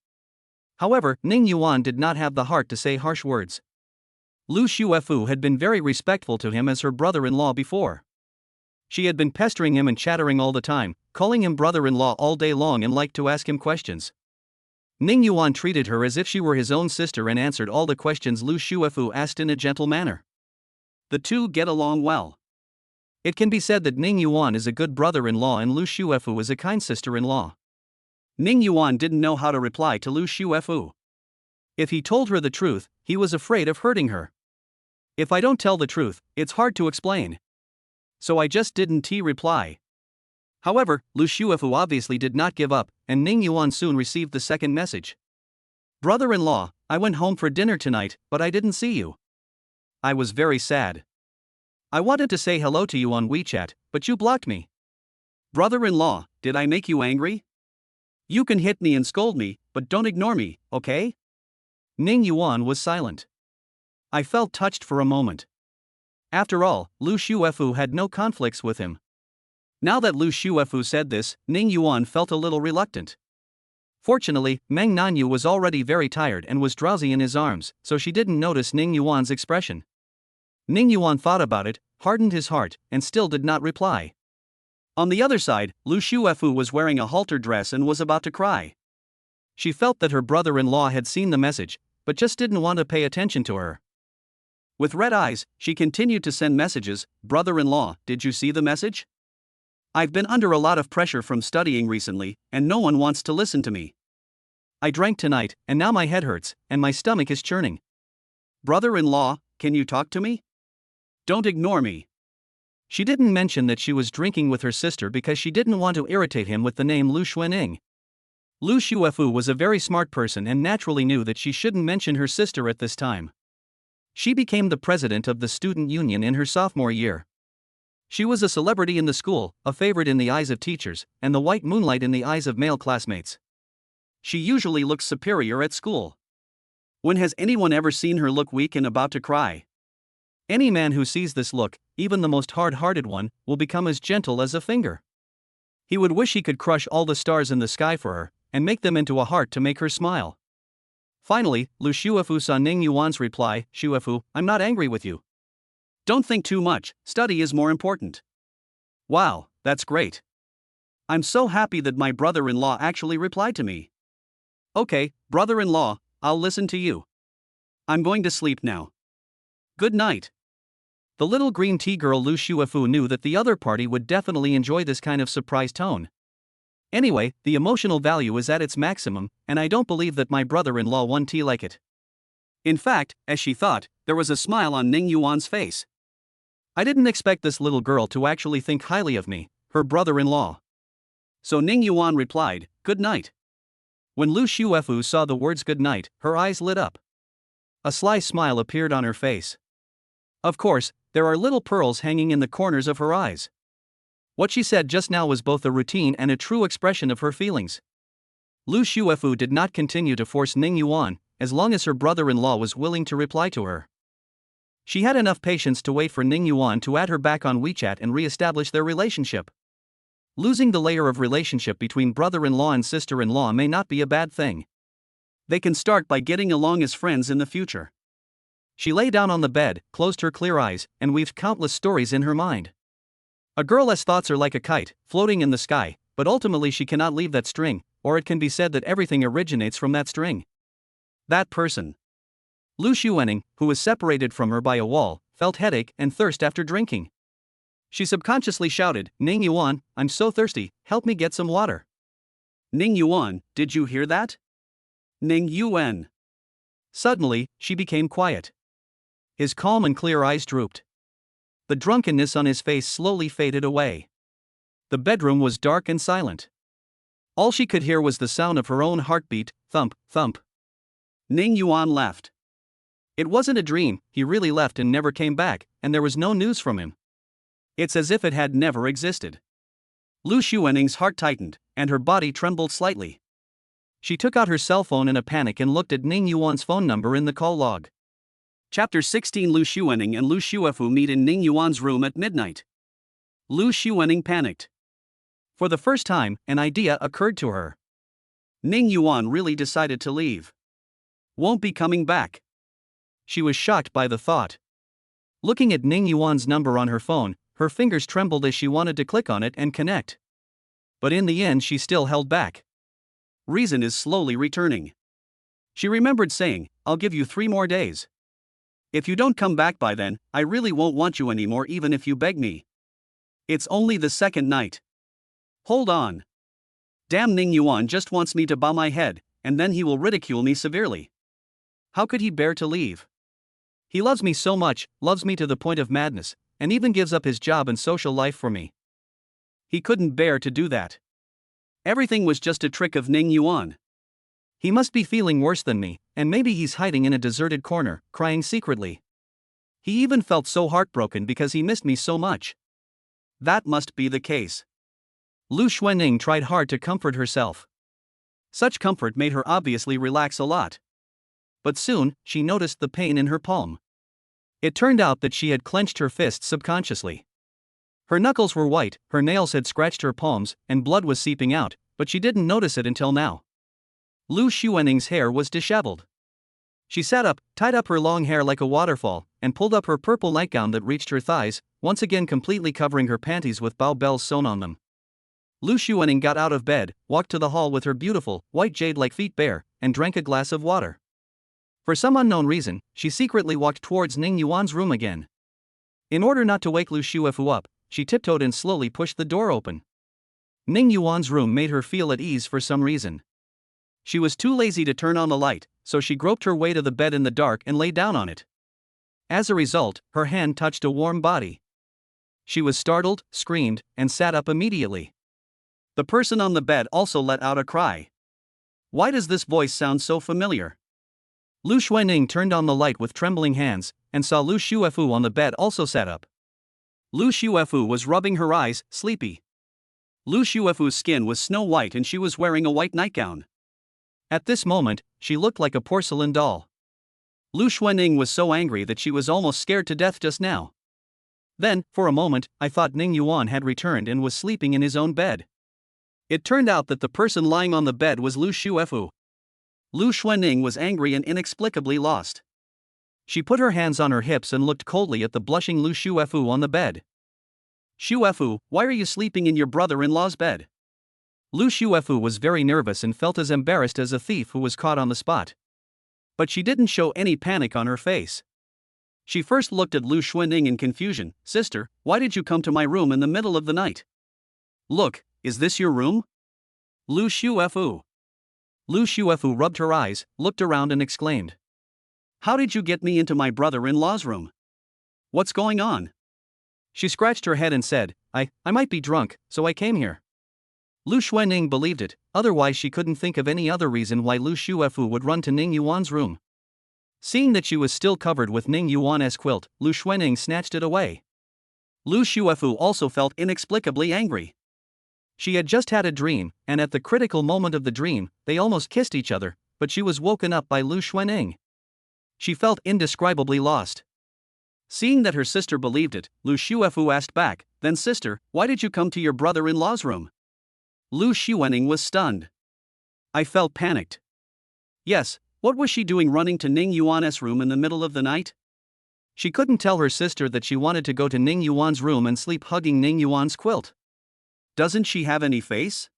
However, Ning Yuan did not have the heart to say harsh words. Lu Xuefu had been very respectful to him as her brother-in-law before. She had been pestering him and chattering all the time, calling him brother-in-law all day long and liked to ask him questions. Ning Yuan treated her as if she were his own sister and answered all the questions Lu Xuefu asked in a gentle manner. The two get along well. It can be said that Ning Yuan is a good brother-in-law and Lu Xuefu is a kind sister-in-law. Ning Yuan didn't know how to reply to Lu Xuefu. If he told her the truth, he was afraid of hurting her. If I don't tell the truth, it's hard to explain. So I just didn't reply. However, Lu Xuefu obviously did not give up, and Ning Yuan soon received the second message. Brother-in-law, I went home for dinner tonight, but I didn't see you. I was very sad. I wanted to say hello to you on WeChat, but you blocked me. Brother-in-law, did I make you angry? You can hit me and scold me, but don't ignore me, okay? Ning Yuan was silent. I felt touched for a moment. After all, Lu Xuefu had no conflicts with him. Now that Lu Xuefu said this, Ning Yuan felt a little reluctant. Fortunately, Mang Nanu was already very tired and was drowsy in his arms, so she didn't notice Ning Yuan's expression. Ning Yuan thought about it, hardened his heart, and still did not reply. On the other side, Lu Xuefu was wearing a halter dress and was about to cry. She felt that her brother-in-law had seen the message, but just didn't want to pay attention to her. With red eyes, she continued to send messages. Brother-in-law, did you see the message? I've been under a lot of pressure from studying recently, and no one wants to listen to me. I drank tonight, and now my head hurts, and my stomach is churning. Brother-in-law, can you talk to me? Don't ignore me. She didn't mention that she was drinking with her sister because she didn't want to irritate him with the name Lu Xuaning. Lu Xuefu was a very smart person and naturally knew that she shouldn't mention her sister at this time. She became the president of the student union in her sophomore year. She was a celebrity in the school, a favorite in the eyes of teachers, and the white moonlight in the eyes of male classmates. She usually looks superior at school. When has anyone ever seen her look weak and about to cry? Any man who sees this look, even the most hard-hearted one, will become as gentle as a finger. He would wish he could crush all the stars in the sky for her, and make them into a heart to make her smile. Finally, Lu Xuefu saw Ning Yuan's reply. Xuefu, I'm not angry with you. Don't think too much, study is more important. Wow, that's great. I'm so happy that my brother-in-law actually replied to me. Okay, brother-in-law, I'll listen to you. I'm going to sleep now. Good night. The little green tea girl Lu Xuefu knew that the other party would definitely enjoy this kind of surprise tone. Anyway, the emotional value is at its maximum, and I don't believe that my brother-in-law won tea like it. In fact, as she thought, there was a smile on Ning Yuan's face. I didn't expect this little girl to actually think highly of me, her brother-in-law. So Ning Yuan replied, "Good night." When Lu Shuefu saw the words good night, her eyes lit up. A sly smile appeared on her face. Of course, there are little pearls hanging in the corners of her eyes. What she said just now was both a routine and a true expression of her feelings. Lu Shuefu did not continue to force Ning Yuan, as long as her brother-in-law was willing to reply to her. She had enough patience to wait for Ning Yuan to add her back on WeChat and re-establish their relationship. Losing the layer of relationship between brother-in-law and sister-in-law may not be a bad thing. They can start by getting along as friends in the future. She lay down on the bed, closed her clear eyes, and weaved countless stories in her mind. A girl's thoughts are like a kite, floating in the sky, but ultimately she cannot leave that string, or it can be said that everything originates from that string. That person. Lu Xuening, who was separated from her by a wall, felt headache and thirst after drinking. She subconsciously shouted, "Ning Yuan, I'm so thirsty, help me get some water." "Ning Yuan, did you hear that?" "Ning Yuan." Suddenly, she became quiet. His calm and clear eyes drooped. The drunkenness on his face slowly faded away. The bedroom was dark and silent. All she could hear was the sound of her own heartbeat, thump, thump. Ning Yuan left. It wasn't a dream, he really left and never came back, and there was no news from him. It's as if it had never existed. Lu Xuening's heart tightened, and her body trembled slightly. She took out her cell phone in a panic and looked at Ning Yuan's phone number in the call log. Chapter 16. Lu Xuening and Lu Shuefu meet in Ning Yuan's room at midnight. Lu Xuening panicked. For the first time, an idea occurred to her. Ning Yuan really decided to leave. Won't be coming back. She was shocked by the thought. Looking at Ning Yuan's number on her phone, her fingers trembled as she wanted to click on it and connect. But in the end she still held back. Reason is slowly returning. She remembered saying, "I'll give you 3 more days. If you don't come back by then, I really won't want you anymore even if you beg me. It's only the second night. Hold on. Damn, Ning Yuan just wants me to bow my head, and then he will ridicule me severely. How could he bear to leave? He loves me so much, loves me to the point of madness, and even gives up his job and social life for me. He couldn't bear to do that. Everything was just a trick of Ning Yuan. He must be feeling worse than me, and maybe he's hiding in a deserted corner, crying secretly. He even felt so heartbroken because he missed me so much. That must be the case." Lu Xuening tried hard to comfort herself. Such comfort made her obviously relax a lot. But soon, she noticed the pain in her palm. It turned out that she had clenched her fist subconsciously. Her knuckles were white, her nails had scratched her palms, and blood was seeping out, but she didn't notice it until now. Lu Xuening's hair was disheveled. She sat up, tied up her long hair like a waterfall, and pulled up her purple nightgown that reached her thighs, once again completely covering her panties with bow bells sewn on them. Lu Xuening got out of bed, walked to the hall with her beautiful, white jade-like feet bare, and drank a glass of water. For some unknown reason, she secretly walked towards Ning Yuan's room again. In order not to wake Lu Shuefu up, she tiptoed and slowly pushed the door open. Ning Yuan's room made her feel at ease for some reason. She was too lazy to turn on the light, so she groped her way to the bed in the dark and lay down on it. As a result, her hand touched a warm body. She was startled, screamed, and sat up immediately. The person on the bed also let out a cry. Why does this voice sound so familiar? Lu Xuening turned on the light with trembling hands, and saw Lu Shuefu on the bed also sat up. Lu Shuefu was rubbing her eyes, sleepy. Lu Shuefu's skin was snow white and she was wearing a white nightgown. At this moment, she looked like a porcelain doll. Lu Xuening was so angry that she was almost scared to death just now. Then, for a moment, I thought Ning Yuan had returned and was sleeping in his own bed. It turned out that the person lying on the bed was Lu Shuefu. Lu Xuening was angry and inexplicably lost. She put her hands on her hips and looked coldly at the blushing Lu Shuefu on the bed. "Shuefu, why are you sleeping in your brother-in-law's bed?" Lu Shuefu was very nervous and felt as embarrassed as a thief who was caught on the spot. But she didn't show any panic on her face. She first looked at Lu Xuening in confusion. "Sister, why did you come to my room in the middle of the night? Look, is this your room?" Lu Shuefu. Lu Shuefu rubbed her eyes, looked around and exclaimed. How did you get me into my brother-in-law's room? What's going on? She scratched her head and said, I might be drunk, so I came here. Lu Xuanning believed it, otherwise she couldn't think of any other reason why Lu Shuefu would run to Ning Yuan's room. Seeing that she was still covered with Ning Yuan's quilt, Lu Xuanning snatched it away. Lu Shuefu also felt inexplicably angry. She had just had a dream, and at the critical moment of the dream, they almost kissed each other, but she was woken up by Lu Xuanning. She felt indescribably lost. Seeing that her sister believed it, Lu Shuefu asked back, Then sister, why did you come to your brother-in-law's room? Lu Xuanning was stunned. I felt panicked. Yes, what was she doing running to Ning Yuan's room in the middle of the night? She couldn't tell her sister that she wanted to go to Ning Yuan's room and sleep hugging Ning Yuan's quilt. Doesn't she have any face?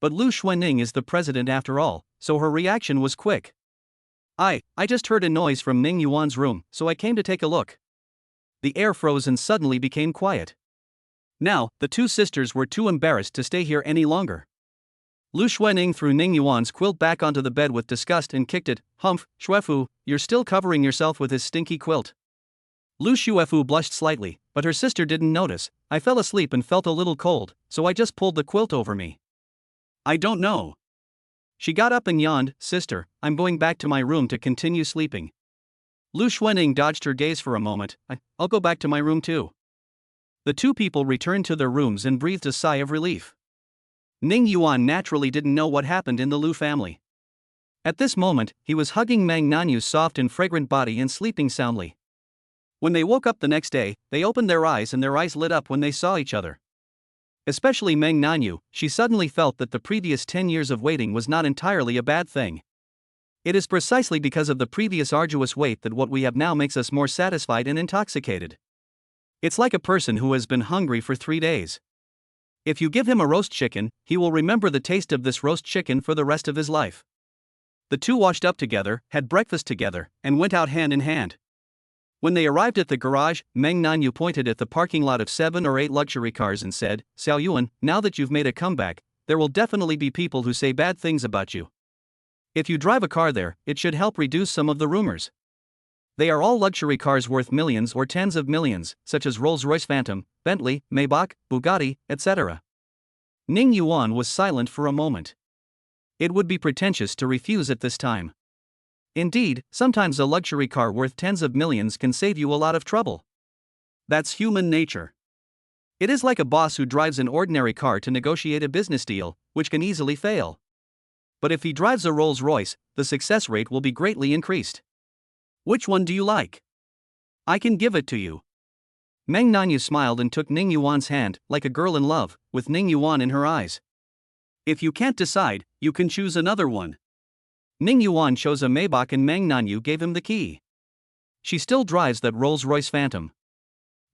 But Lu Xuanning is the president after all, so her reaction was quick. I just heard a noise from Ning Yuan's room, so I came to take a look. The air froze and suddenly became quiet. Now, the two sisters were too embarrassed to stay here any longer. Lu Xuanning threw Ning Yuan's quilt back onto the bed with disgust and kicked it. Humph, Shuefu, you're still covering yourself with his stinky quilt. Lu Shuefu blushed slightly, but her sister didn't notice. I fell asleep and felt a little cold, so I just pulled the quilt over me. I don't know. She got up and yawned, Sister, I'm going back to my room to continue sleeping. Lu Xuanning dodged her gaze for a moment. I'll go back to my room too. The two people returned to their rooms and breathed a sigh of relief. Ning Yuan naturally didn't know what happened in the Lu family. At this moment, he was hugging Mang Nanu's soft and fragrant body and sleeping soundly. When they woke up the next day, they opened their eyes and their eyes lit up when they saw each other. Especially Mang Nanu, she suddenly felt that the previous 10 years of waiting was not entirely a bad thing. It is precisely because of the previous arduous wait that what we have now makes us more satisfied and intoxicated. It's like a person who has been hungry for 3 days. If you give him a roast chicken, he will remember the taste of this roast chicken for the rest of his life. The two washed up together, had breakfast together, and went out hand in hand. When they arrived at the garage, Mang Nanu pointed at the parking lot of 7 or 8 luxury cars and said, Xiao Yuan, now that you've made a comeback, there will definitely be people who say bad things about you. If you drive a car there, it should help reduce some of the rumors. They are all luxury cars worth millions or tens of millions, such as Rolls-Royce Phantom, Bentley, Maybach, Bugatti, etc. Ning Yuan was silent for a moment. It would be pretentious to refuse at this time. Indeed, sometimes a luxury car worth tens of millions can save you a lot of trouble. That's human nature. It is like a boss who drives an ordinary car to negotiate a business deal, which can easily fail. But if he drives a Rolls-Royce, the success rate will be greatly increased. Which one do you like? I can give it to you. Mang Nanu smiled and took Ning Yuan's hand, like a girl in love, with Ning Yuan in her eyes. If you can't decide, you can choose another one. Ning Yuan chose a Maybach and Mang Nanu gave him the key. She still drives that Rolls-Royce Phantom.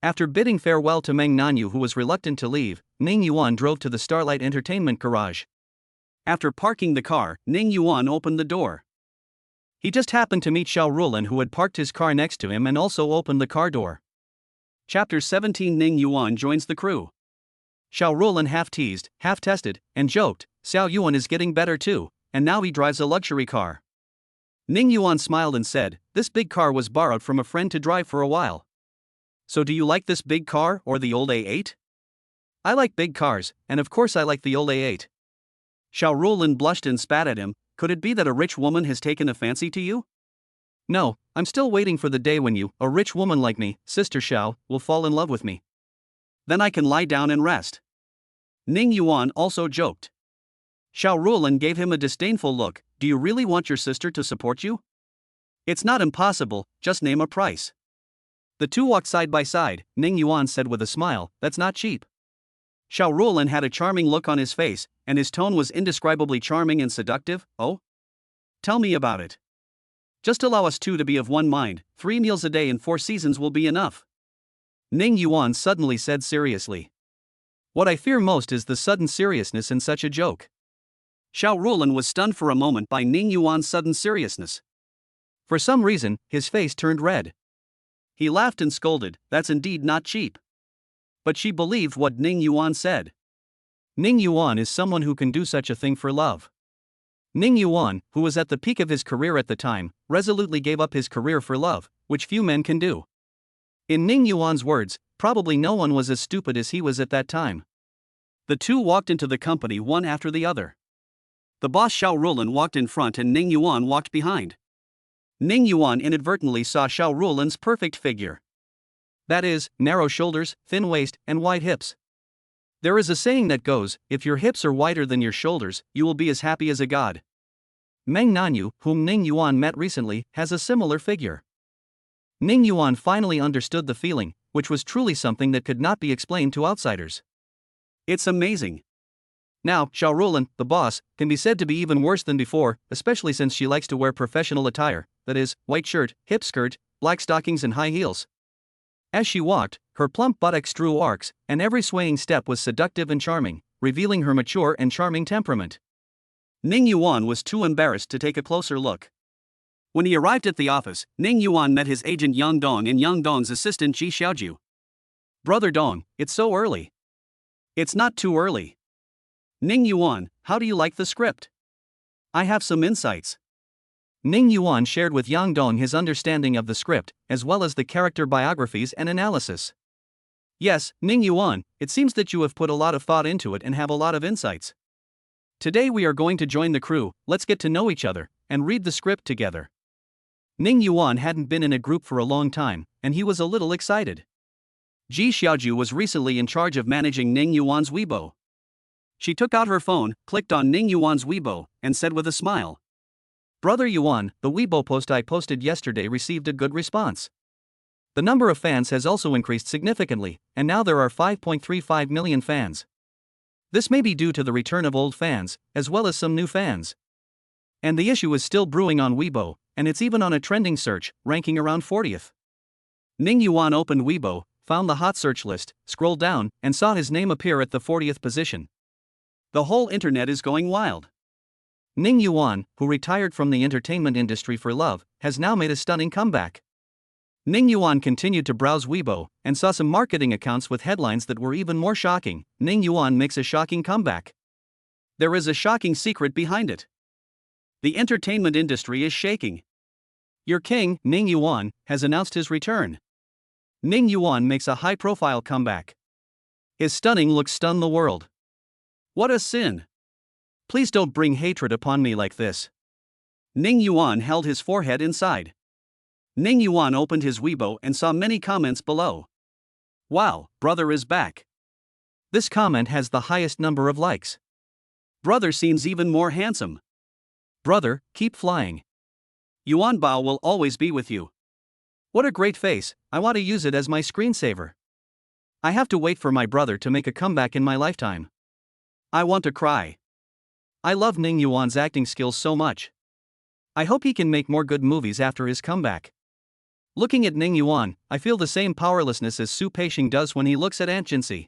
After bidding farewell to Mang Nanu, who was reluctant to leave, Ning Yuan drove to the Starlight entertainment garage. After parking the car, Ning Yuan opened the door. He just happened to meet Xiao Rulan, who had parked his car next to him and also opened the car door. Chapter 17. Ning Yuan joins the crew. Xiao Rulan half teased, half tested, and joked, Xiao Yuan is getting better too, and now he drives a luxury car. Ning Yuan smiled and said, This big car was borrowed from a friend to drive for a while. So do you like this big car or the old A8? I like big cars, and of course I like the old A8. Xiao Rulan blushed and spat at him. Could it be that a rich woman has taken a fancy to you? No, I'm still waiting for the day when you, a rich woman like me, Sister Xiao, will fall in love with me. Then I can lie down and rest. Ning Yuan also joked. Xiao Rulan gave him a disdainful look. Do you really want your sister to support you? It's not impossible, just name a price. The two walked side by side. Ning Yuan said with a smile, That's not cheap. Xiao Rulan had a charming look on his face, and his tone was indescribably charming and seductive. Oh? Tell me about it. Just allow us two to be of one mind. 3 meals a day and 4 seasons will be enough. Ning Yuan suddenly said seriously. What I fear most is the sudden seriousness in such a joke. Xiao Rulan was stunned for a moment by Ning Yuan's sudden seriousness. For some reason, his face turned red. He laughed and scolded, That's indeed not cheap. But she believed what Ning Yuan said. Ning Yuan is someone who can do such a thing for love. Ning Yuan, who was at the peak of his career at the time, resolutely gave up his career for love, which few men can do. In Ning Yuan's words, probably no one was as stupid as he was at that time. The two walked into the company one after the other. The boss Xiao Rulan walked in front and Ning Yuan walked behind. Ning Yuan inadvertently saw Xiao Rulan's perfect figure. That is, narrow shoulders, thin waist, and wide hips. There is a saying that goes, if your hips are wider than your shoulders, you will be as happy as a god. Mang Nanu, whom Ning Yuan met recently, has a similar figure. Ning Yuan finally understood the feeling, which was truly something that could not be explained to outsiders. It's amazing. Now, Xiao Rulan, the boss, can be said to be even worse than before, especially since she likes to wear professional attire, that is, white shirt, hip skirt, black stockings and high heels. As she walked, her plump buttocks drew arcs, and every swaying step was seductive and charming, revealing her mature and charming temperament. Ning Yuan was too embarrassed to take a closer look. When he arrived at the office, Ning Yuan met his agent Yang Dong and Yang Dong's assistant Ji Xiaoju. Brother Dong, it's so early. It's not too early. Ning Yuan, how do you like the script? I have some insights. Ning Yuan shared with Yang Dong his understanding of the script, as well as the character biographies and analysis. Yes, Ning Yuan, it seems that you have put a lot of thought into it and have a lot of insights. Today we are going to join the crew, let's get to know each other, and read the script together. Ning Yuan hadn't been in a group for a long time, and he was a little excited. Ji Xiaoju was recently in charge of managing Ning Yuan's Weibo. She took out her phone, clicked on Ning Yuan's Weibo, and said with a smile, Brother Yuan, the Weibo post I posted yesterday received a good response. The number of fans has also increased significantly, and now there are 5.35 million fans. This may be due to the return of old fans, as well as some new fans. And the issue is still brewing on Weibo, and it's even on a trending search, ranking around 40th. Ning Yuan opened Weibo, found the hot search list, scrolled down, and saw his name appear at the 40th position. The whole internet is going wild. Ning Yuan, who retired from the entertainment industry for love, has now made a stunning comeback. Ning Yuan continued to browse Weibo, and saw some marketing accounts with headlines that were even more shocking. Ning Yuan makes a shocking comeback. There is a shocking secret behind it. The entertainment industry is shaking. Your king, Ning Yuan, has announced his return. Ning Yuan makes a high-profile comeback. His stunning looks stun the world. What a sin! Please don't bring hatred upon me like this. Ning Yuan held his forehead inside. Ning Yuan opened his Weibo and saw many comments below. Wow, brother is back. This comment has the highest number of likes. Brother seems even more handsome. Brother, keep flying. Yuan Bao will always be with you. What a great face, I want to use it as my screensaver. I have to wait for my brother to make a comeback in my lifetime. I want to cry. I love Ning Yuan's acting skills so much. I hope he can make more good movies after his comeback. Looking at Ning Yuan, I feel the same powerlessness as Su Peixing does when he looks at Aunt Jinxi.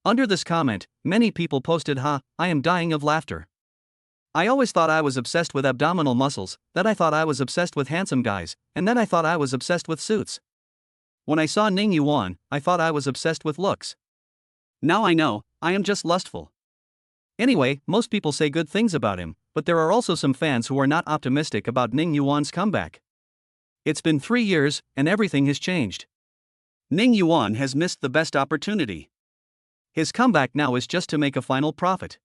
Under this comment, many people posted I am dying of laughter. I always thought I was obsessed with abdominal muscles, then I thought I was obsessed with handsome guys, and then I thought I was obsessed with suits. When I saw Ning Yuan, I thought I was obsessed with looks. Now I know, I am just lustful. Anyway, most people say good things about him, but there are also some fans who are not optimistic about Ning Yuan's comeback. It's been 3 years, and everything has changed. Ning Yuan has missed the best opportunity. His comeback now is just to make a final profit.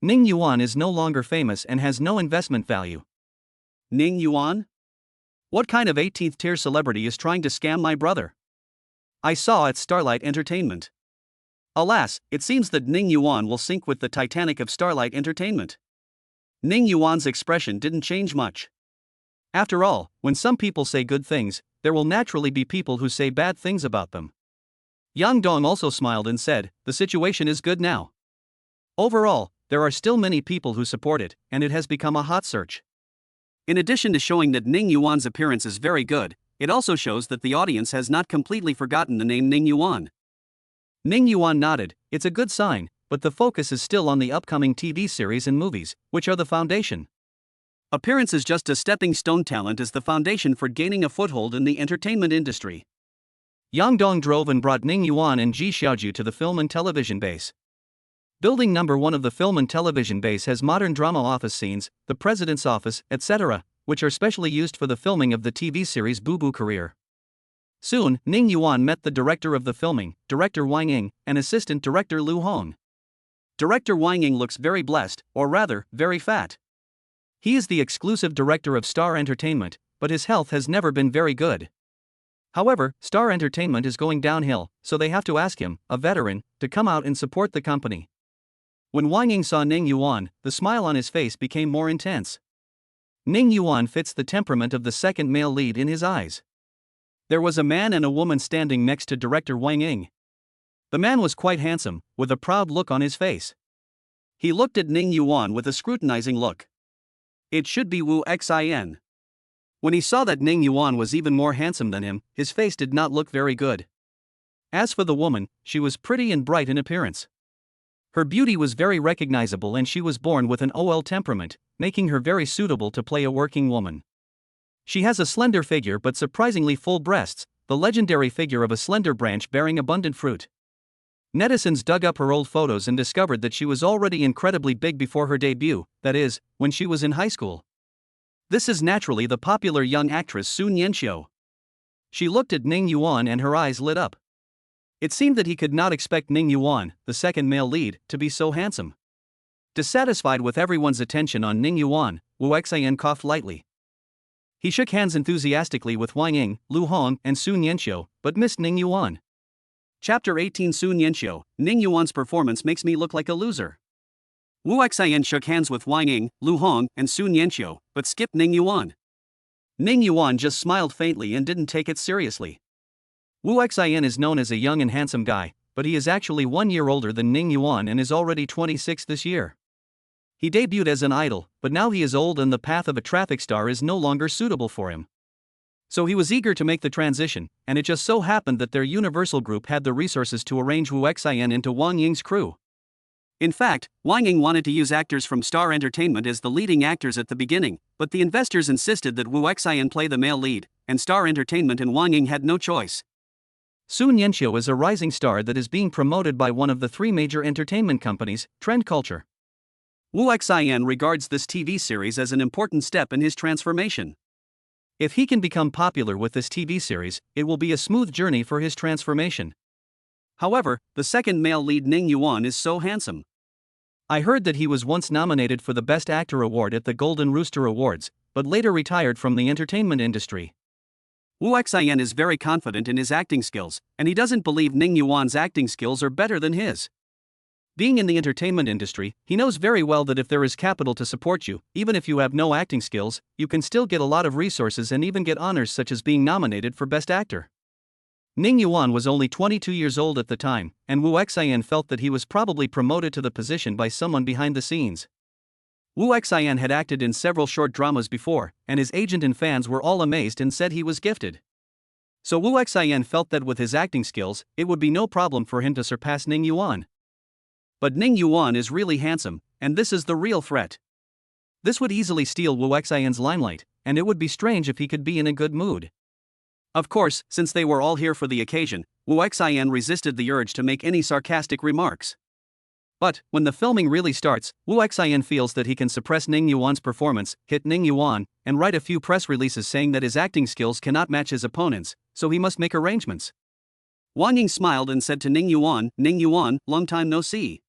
Ning Yuan is no longer famous and has no investment value. Ning Yuan? What kind of 18th tier celebrity is trying to scam my brother? I saw at Starlight Entertainment. Alas, it seems that Ning Yuan will sink with the Titanic of Starlight Entertainment. Ning Yuan's expression didn't change much. After all, when some people say good things, there will naturally be people who say bad things about them. Yang Dong also smiled and said, the situation is good now. Overall, there are still many people who support it, and it has become a hot search. In addition to showing that Ning Yuan's appearance is very good, it also shows that the audience has not completely forgotten the name Ning Yuan. Ning Yuan nodded, it's a good sign, but the focus is still on the upcoming TV series and movies, which are the foundation. Appearance is just a stepping stone. Talent is the foundation for gaining a foothold in the entertainment industry. Yang Dong drove and brought Ning Yuan and Ji Xiaoju to the film and television base. Building number 1 of the film and television base has modern drama office scenes, the president's office, etc., which are specially used for the filming of the TV series Boo Boo Career. Soon, Ning Yuan met the director of the filming, Director Wang Ying, and assistant director Lu Hong. Director Wang Ying looks very blessed, or rather, very fat. He is the exclusive director of Star Entertainment, but his health has never been very good. However, Star Entertainment is going downhill, so they have to ask him, a veteran, to come out and support the company. When Wang Ying saw Ning Yuan, the smile on his face became more intense. Ning Yuan fits the temperament of the second male lead in his eyes. There was a man and a woman standing next to director Wang Ying. The man was quite handsome, with a proud look on his face. He looked at Ning Yuan with a scrutinizing look. It should be Wu Xin. When he saw that Ning Yuan was even more handsome than him, his face did not look very good. As for the woman, she was pretty and bright in appearance. Her beauty was very recognizable and she was born with an OL temperament, making her very suitable to play a working woman. She has a slender figure but surprisingly full breasts, the legendary figure of a slender branch bearing abundant fruit. Netizens dug up her old photos and discovered that she was already incredibly big before her debut, that is, when she was in high school. This is naturally the popular young actress Sun Yanxiu. She looked at Ning Yuan and her eyes lit up. It seemed that he could not expect Ning Yuan, the second male lead, to be so handsome. Dissatisfied with everyone's attention on Ning Yuan, Wu Xian coughed lightly. He shook hands enthusiastically with Wang Ying, Lu Hong, and Sun Yanxiu, but missed Ning Yuan. Chapter 18 Sun Yanxiu, Ning Yuan's performance makes me look like a loser. Wu Xian shook hands with Wang Ying, Lu Hong, and Sun Yanxiu, but skipped Ning Yuan. Ning Yuan just smiled faintly and didn't take it seriously. Wu Xian is known as a young and handsome guy, but he is actually 1 year older than Ning Yuan and is already 26 this year. He debuted as an idol, but now he is old and the path of a traffic star is no longer suitable for him. So he was eager to make the transition, and it just so happened that their Universal Group had the resources to arrange Wu Xian into Wang Ying's crew. In fact, Wang Ying wanted to use actors from Star Entertainment as the leading actors at the beginning, but the investors insisted that Wu Xian play the male lead, and Star Entertainment and Wang Ying had no choice. Sun Yanxiu is a rising star that is being promoted by one of the 3 major entertainment companies, Trend Culture. Wu Xian regards this TV series as an important step in his transformation. If he can become popular with this TV series, it will be a smooth journey for his transformation. However, the second male lead Ning Yuan is so handsome. I heard that he was once nominated for the Best Actor award at the Golden Rooster Awards, but later retired from the entertainment industry. Wu Xian is very confident in his acting skills, and he doesn't believe Ning Yuan's acting skills are better than his. Being in the entertainment industry, he knows very well that if there is capital to support you, even if you have no acting skills, you can still get a lot of resources and even get honors such as being nominated for Best Actor. Ning Yuan was only 22 years old at the time, and Wu Xian felt that he was probably promoted to the position by someone behind the scenes. Wu Xian had acted in several short dramas before, and his agent and fans were all amazed and said he was gifted. So Wu Xian felt that with his acting skills, it would be no problem for him to surpass Ning Yuan. But Ning Yuan is really handsome, and this is the real threat. This would easily steal Wu Xian's limelight, and it would be strange if he could be in a good mood. Of course, since they were all here for the occasion, Wu Xian resisted the urge to make any sarcastic remarks. But, when the filming really starts, Wu Xian feels that he can suppress Ning Yuan's performance, hit Ning Yuan, and write a few press releases saying that his acting skills cannot match his opponents, so he must make arrangements. Wang Ying smiled and said to Ning Yuan, long time no see.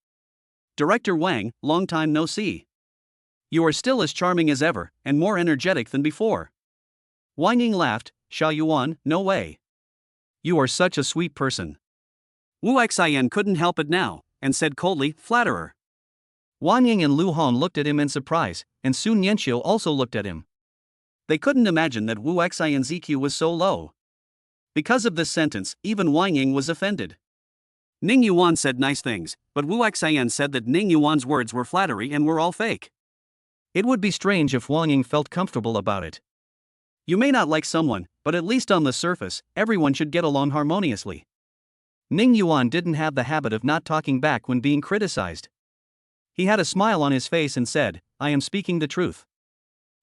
Director Wang, long time no see. You are still as charming as ever, and more energetic than before. Wang Ying laughed, Xia Yuan, no way. You are such a sweet person. Wu Xian couldn't help it now, and said coldly, flatterer. Wang Ying and Lu Hong looked at him in surprise, and Sun Yanxiu also looked at him. They couldn't imagine that Wu Xian's EQ was so low. Because of this sentence, even Wang Ying was offended. Ning Yuan said nice things, but Wu Xian said that Ning Yuan's words were flattery and were all fake. It would be strange if Wang Ying felt comfortable about it. You may not like someone, but at least on the surface, everyone should get along harmoniously. Ning Yuan didn't have the habit of not talking back when being criticized. He had a smile on his face and said, I am speaking the truth.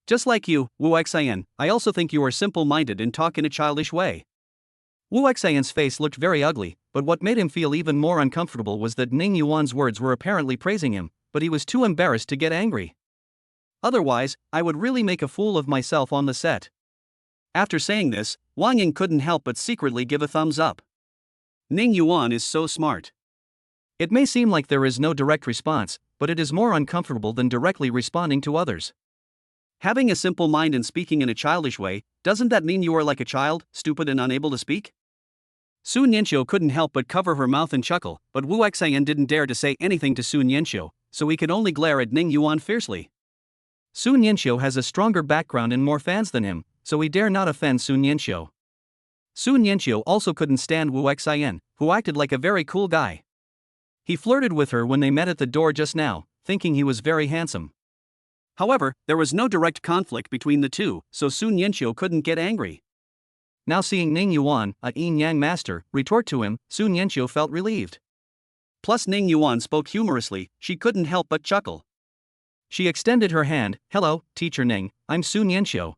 Just like you, Wu Xian, I also think you are simple-minded and talk in a childish way. Wu Xian's face looked very ugly, but what made him feel even more uncomfortable was that Ning Yuan's words were apparently praising him, but he was too embarrassed to get angry. Otherwise, I would really make a fool of myself on the set. After saying this, Wang Ying couldn't help but secretly give a thumbs up. Ning Yuan is so smart. It may seem like there is no direct response, but it is more uncomfortable than directly responding to others. Having a simple mind and speaking in a childish way, doesn't that mean you are like a child, stupid and unable to speak? Su Nianxiu couldn't help but cover her mouth and chuckle, but Wu Xian didn't dare to say anything to Su Nianxiu, so he could only glare at Ning Yuan fiercely. Su Nianxiu has a stronger background and more fans than him, so he dare not offend Su Nianxiu. Su Nianxiu also couldn't stand Wu Xian, who acted like a very cool guy. He flirted with her when they met at the door just now, thinking he was very handsome. However, there was no direct conflict between the two, so Su Nianxiu couldn't get angry. Now seeing Ning Yuan, a yin-yang master, retort to him, Su Nianxiu felt relieved. Plus Ning Yuan spoke humorously, she couldn't help but chuckle. She extended her hand. "Hello, Teacher Ning, I'm Su Nianxiu."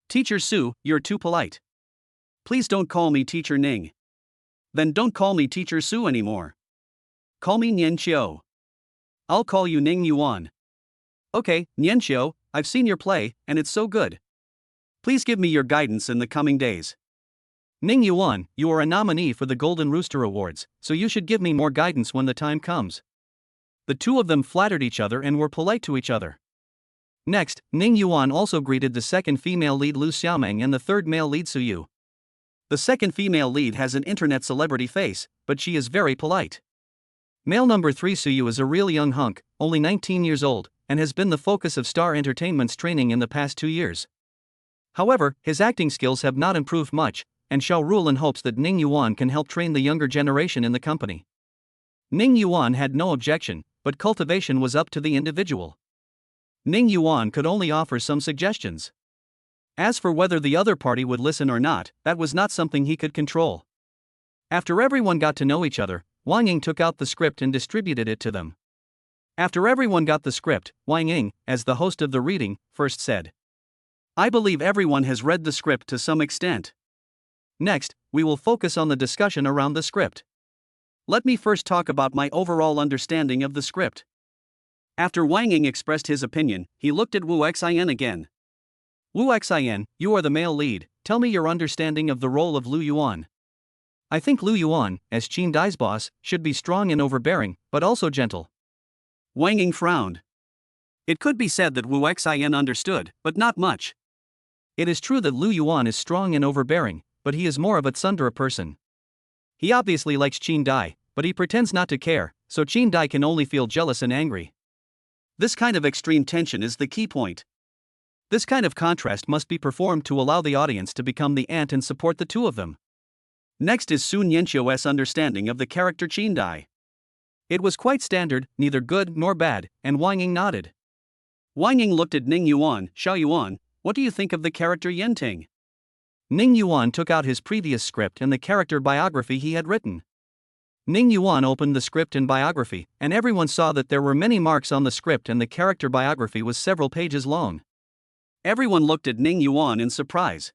"Teacher Su, you're too polite. Please don't call me Teacher Ning." "Then don't call me Teacher Su anymore. Call me Nianxiu." "I'll call you Ning Yuan." "Okay, Nianxiu, I've seen your play, and it's so good. Please give me your guidance in the coming days." "Ning Yuan, you are a nominee for the Golden Rooster Awards, so you should give me more guidance when the time comes." The two of them flattered each other and were polite to each other. Next, Ning Yuan also greeted the second female lead Lu Xiaomeng and the third male lead Su Yu. The second female lead has an internet celebrity face, but she is very polite. Male number 3 Su Yu is a real young hunk, only 19 years old, and has been the focus of Star Entertainment's training in the past 2 years. However, his acting skills have not improved much, and Xiao Rulin hopes that Ning Yuan can help train the younger generation in the company. Ning Yuan had no objection, but cultivation was up to the individual. Ning Yuan could only offer some suggestions. As for whether the other party would listen or not, that was not something he could control. After everyone got to know each other, Wang Ying took out the script and distributed it to them. After everyone got the script, Wang Ying, as the host of the reading, first said, "I believe everyone has read the script to some extent. Next, we will focus on the discussion around the script. Let me first talk about my overall understanding of the script." After Wang Ying expressed his opinion, he looked at Wu Xian again. "Wu Xian, you are the male lead, tell me your understanding of the role of Lu Yuan." "I think Lu Yuan, as Qin Dai's boss, should be strong and overbearing, but also gentle." Wang Ying frowned. It could be said that Wu Xian understood, but not much. It is true that Lu Yuan is strong and overbearing, but he is more of a tsundere person. He obviously likes Qin Dai, but he pretends not to care, so Qin Dai can only feel jealous and angry. This kind of extreme tension is the key point. This kind of contrast must be performed to allow the audience to become the ant and support the two of them. Next is Su Nianxiu's understanding of the character Qin Dai. It was quite standard, neither good nor bad, and Wang Ying nodded. Wang Ying looked at Ning Yuan. "Xiao Yuan, what do you think of the character Yenting?" Ning Yuan took out his previous script and the character biography he had written. Ning Yuan opened the script and biography, and everyone saw that there were many marks on the script and the character biography was several pages long. Everyone looked at Ning Yuan in surprise.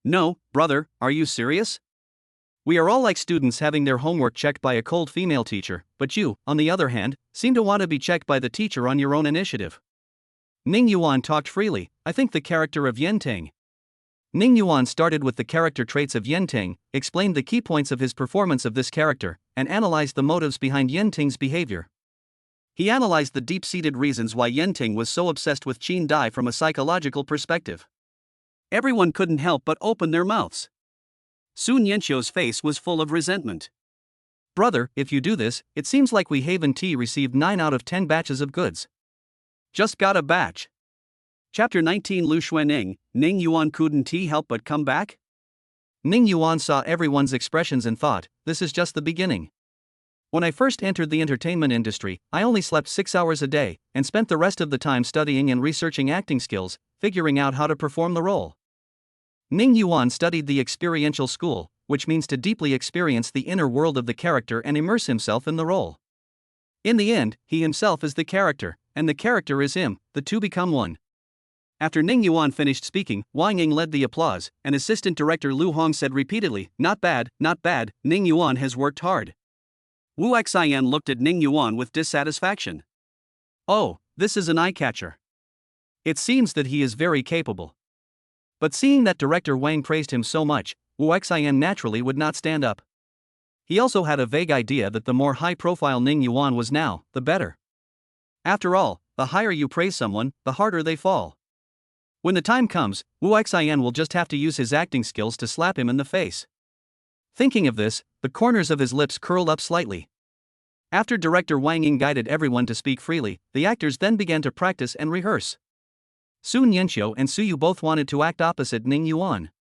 "No, brother, are you serious? We are all like students having their homework checked by a cold female teacher, but you, on the other hand, seem to want to be checked by the teacher on your own initiative." Ning Yuan talked freely. "I think the character of Yenting." Ning Yuan started with the character traits of Yenting, explained the key points of his performance of this character, and analyzed the motives behind Yenting's behavior. He analyzed the deep-seated reasons why Yenting was so obsessed with Qin Dai from a psychological perspective. Everyone couldn't help but open their mouths. Su Nianxiu's face was full of resentment. "Brother, if you do this, it seems like we Haven Tea received 9 out of 10 batches of goods. Just got a batch." Chapter 19 Lu Xuaning, Ning Yuan couldn't help but come back? Ning Yuan saw everyone's expressions and thought, this is just the beginning. When I first entered the entertainment industry, I only slept 6 hours a day, and spent the rest of the time studying and researching acting skills, figuring out how to perform the role. Ning Yuan studied the experiential school, which means to deeply experience the inner world of the character and immerse himself in the role. In the end, he himself is the character, and the character is him, the two become one. After Ning Yuan finished speaking, Wang Ying led the applause, and assistant director Lu Hong said repeatedly, "Not bad, not bad, Ning Yuan has worked hard." Wu Xian looked at Ning Yuan with dissatisfaction. "Oh, this is an eye-catcher. It seems that he is very capable." But seeing that director Wang praised him so much, Wu Xian naturally would not stand up. He also had a vague idea that the more high-profile Ning Yuan was now, the better. After all, the higher you praise someone, the harder they fall. When the time comes, Wu Xian will just have to use his acting skills to slap him in the face. Thinking of this, the corners of his lips curled up slightly. After director Wang Ying guided everyone to speak freely, the actors then began to practice and rehearse. Sun Yanxiu and Suyu both wanted to act opposite Ning Yuan.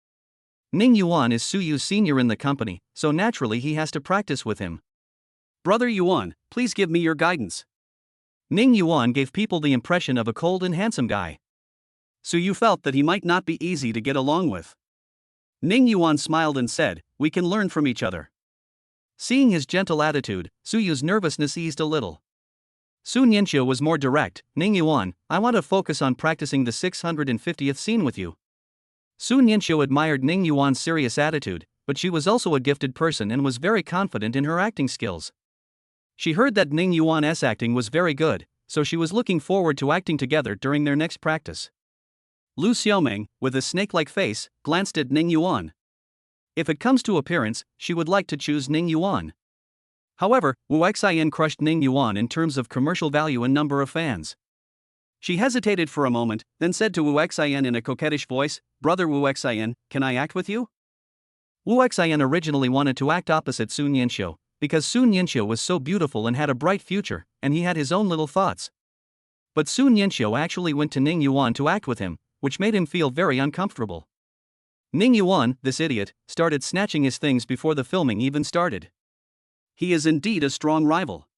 Ning Yuan is Suyu's senior in the company, so naturally he has to practice with him. "Brother Yuan, please give me your guidance." Ning Yuan gave people the impression of a cold and handsome guy. Suyu felt that he might not be easy to get along with. Ning Yuan smiled and said, "We can learn from each other." Seeing his gentle attitude, Suyu's nervousness eased a little. Sun Yanxiu was more direct. "Ning Yuan, I want to focus on practicing the 650th scene with you." Sun Yanxiu admired Ning Yuan's serious attitude, but she was also a gifted person and was very confident in her acting skills. She heard that Ning Yuan's acting was very good, so she was looking forward to acting together during their next practice. Lu Xiaoming, with a snake-like face, glanced at Ning Yuan. If it comes to appearance, she would like to choose Ning Yuan. However, Wu Xian crushed Ning Yuan in terms of commercial value and number of fans. She hesitated for a moment, then said to Wu Xian in a coquettish voice, "Brother Wu Xian, can I act with you?" Wu Xian originally wanted to act opposite Sun Yanxiu, because Sun Yanxiu was so beautiful and had a bright future, and he had his own little thoughts. But Sun Yanxiu actually went to Ning Yuan to act with him, which made him feel very uncomfortable. Ning Yuan, this idiot, started snatching his things before the filming even started. He is indeed a strong rival.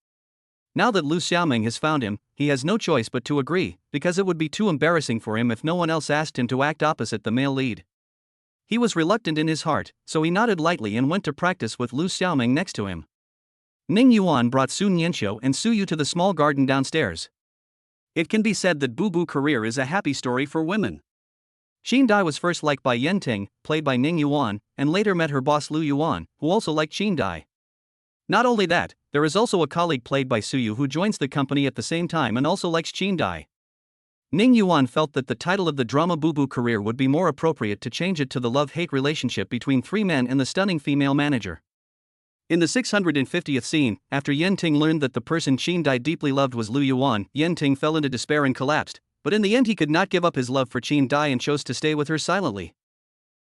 Now that Lu Xiaoming has found him, he has no choice but to agree, because it would be too embarrassing for him if no one else asked him to act opposite the male lead. He was reluctant in his heart, so he nodded lightly and went to practice with Lu Xiaoming next to him. Ning Yuan brought Sun Yanxiu and Suyu to the small garden downstairs. It can be said that Boo career is a happy story for women. Qin Dai was first liked by Yan Ting, played by Ning Yuan, and later met her boss Lu Yuan, who also liked Qin Dai. Not only that, there is also a colleague played by Suyu who joins the company at the same time and also likes Qin Dai. Ning Yuan felt that the title of the drama Boo career would be more appropriate to change it to the love-hate relationship between three men and the stunning female manager. In the 650th scene, after Yan Ting learned that the person Qin Dai deeply loved was Lu Yuan, Yan Ting fell into despair and collapsed, but in the end he could not give up his love for Qin Dai and chose to stay with her silently.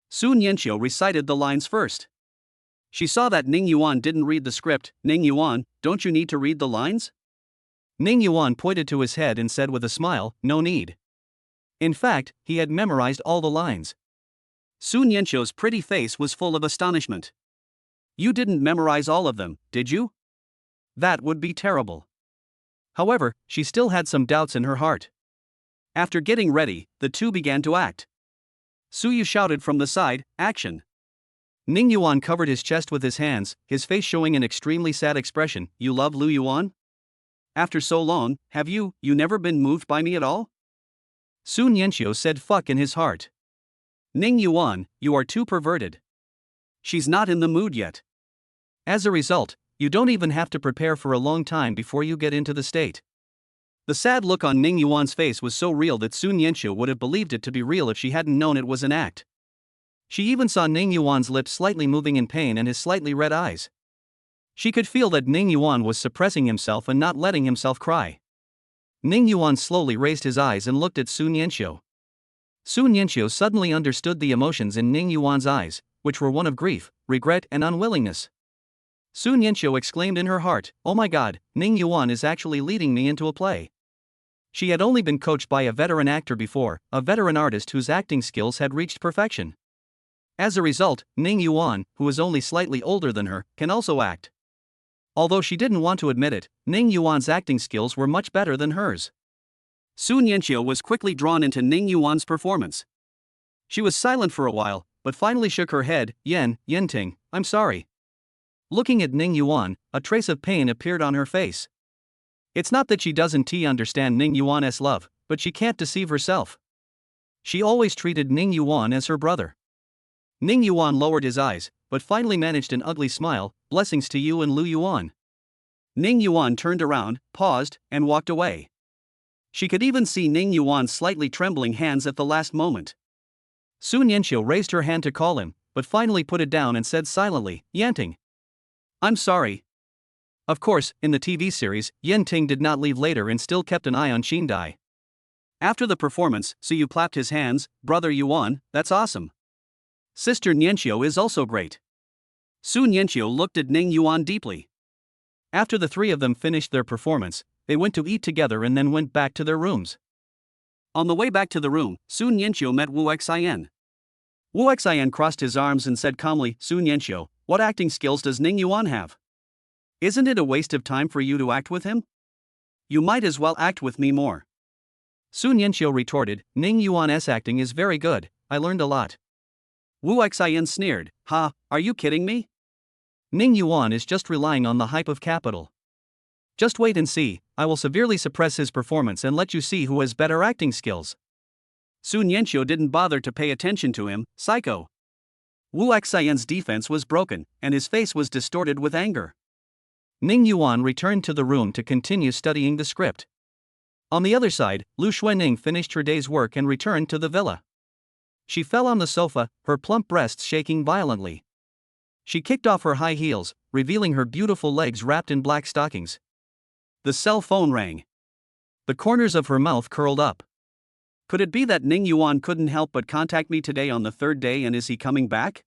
Sun Yanxiu recited the lines first. She saw that Ning Yuan didn't read the script. "Ning Yuan, don't you need to read the lines?" Ning Yuan pointed to his head and said with a smile, "No need." In fact, he had memorized all the lines. Sun Yanxiu's pretty face was full of astonishment. "You didn't memorize all of them, did you? That would be terrible." However, she still had some doubts in her heart. After getting ready, the two began to act. Suyu shouted from the side, "Action!" Ning Yuan covered his chest with his hands, his face showing an extremely sad expression. "You love Lu Yuan? After so long, have you never been moved by me at all?" Sun Yanxiu said fuck in his heart. "Ning Yuan, you are too perverted. She's not in the mood yet. As a result, you don't even have to prepare for a long time before you get into the state." The sad look on Ning Yuan's face was so real that Sun Yanxiu would have believed it to be real if she hadn't known it was an act. She even saw Ning Yuan's lips slightly moving in pain and his slightly red eyes. She could feel that Ning Yuan was suppressing himself and not letting himself cry. Ning Yuan slowly raised his eyes and looked at Sun Yanxiu. Sun Yanxiu suddenly understood the emotions in Ning Yuan's eyes, which were one of grief, regret and unwillingness. Sun Yanxiu exclaimed in her heart, "Oh my god, Ning Yuan is actually leading me into a play." She had only been coached by a veteran actor before, a veteran artist whose acting skills had reached perfection. As a result, Ning Yuan, who is only slightly older than her, can also act. Although she didn't want to admit it, Ning Yuan's acting skills were much better than hers. Sun Yanxiu was quickly drawn into Ning Yuan's performance. She was silent for a while, but finally shook her head. Yan Ting, I'm sorry." Looking at Ning Yuan, a trace of pain appeared on her face. It's not that she doesn't understand Ning Yuan's love, but she can't deceive herself. She always treated Ning Yuan as her brother. Ning Yuan lowered his eyes, but finally managed an ugly smile. Blessings to you and Lu Yuan. Ning Yuan turned around, paused, and walked away. She could even see Ning Yuan's slightly trembling hands at the last moment. Sun Yanqiu raised her hand to call him, but finally put it down and said silently, Yanting. I'm sorry. Of course, in the TV series, Yanting did not leave later and still kept an eye on Xindai. After the performance, Suyu clapped his hands. Brother Yuan, that's awesome. Sister Nianqiu is also great. Sun Yanqiu looked at Ning Yuan deeply. After the three of them finished their performance, they went to eat together and then went back to their rooms. On the way back to the room, Sun Yanqiu met Wu Xian. Wu Xian crossed his arms and said calmly, Sun Yanqiu, what acting skills does Ning Yuan have? Isn't it a waste of time for you to act with him? You might as well act with me more. Sun Yanqiu retorted, Ning Yuan's acting is very good, I learned a lot. Wu Xian sneered, Ha, are you kidding me? Ning Yuan is just relying on the hype of capital. Just wait and see, I will severely suppress his performance and let you see who has better acting skills. Sun Yanqiu didn't bother to pay attention to him, psycho. Wu Xian's defense was broken, and his face was distorted with anger. Ning Yuan returned to the room to continue studying the script. On the other side, Lu Xuanning finished her day's work and returned to the villa. She fell on the sofa, her plump breasts shaking violently. She kicked off her high heels, revealing her beautiful legs wrapped in black stockings. The cell phone rang. The corners of her mouth curled up. Could it be that Ning Yuan couldn't help but contact me today on the third day, and is he coming back?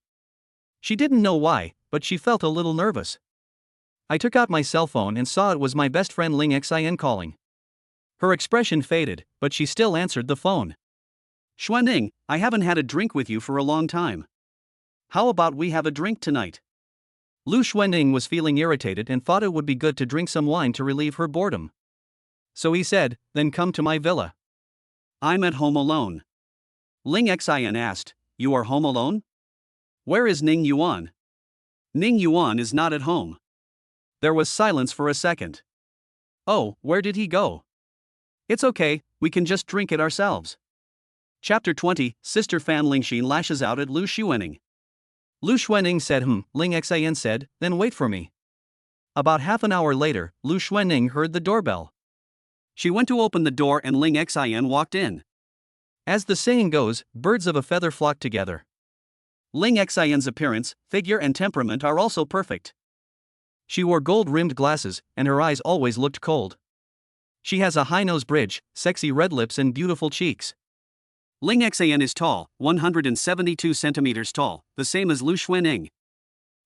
She didn't know why, but she felt a little nervous. I took out my cell phone and saw it was my best friend Ling Xin calling. Her expression faded, but she still answered the phone. Xuanning, I haven't had a drink with you for a long time. How about we have a drink tonight? Lu Xuanning was feeling irritated and thought it would be good to drink some wine to relieve her boredom. So he said, then come to my villa. I'm at home alone. Ling Xin asked, you are home alone? Where is Ning Yuan? Ning Yuan is not at home. There was silence for a second. Oh, where did he go? It's okay, we can just drink it ourselves. Chapter 20, Sister Fan Ling Xin lashes out at Lu Xuanning. Lu Xuanning said Ling Xin said, then wait for me. About half an hour later, Lu Xuanning heard the doorbell. She went to open the door and Ling Xin walked in. As the saying goes, birds of a feather flock together. Ling Xin's appearance, figure and temperament are also perfect. She wore gold-rimmed glasses, and her eyes always looked cold. She has a high nose bridge, sexy red lips and beautiful cheeks. Ling Xin is tall, 172 centimeters tall, the same as Lu Xuanning.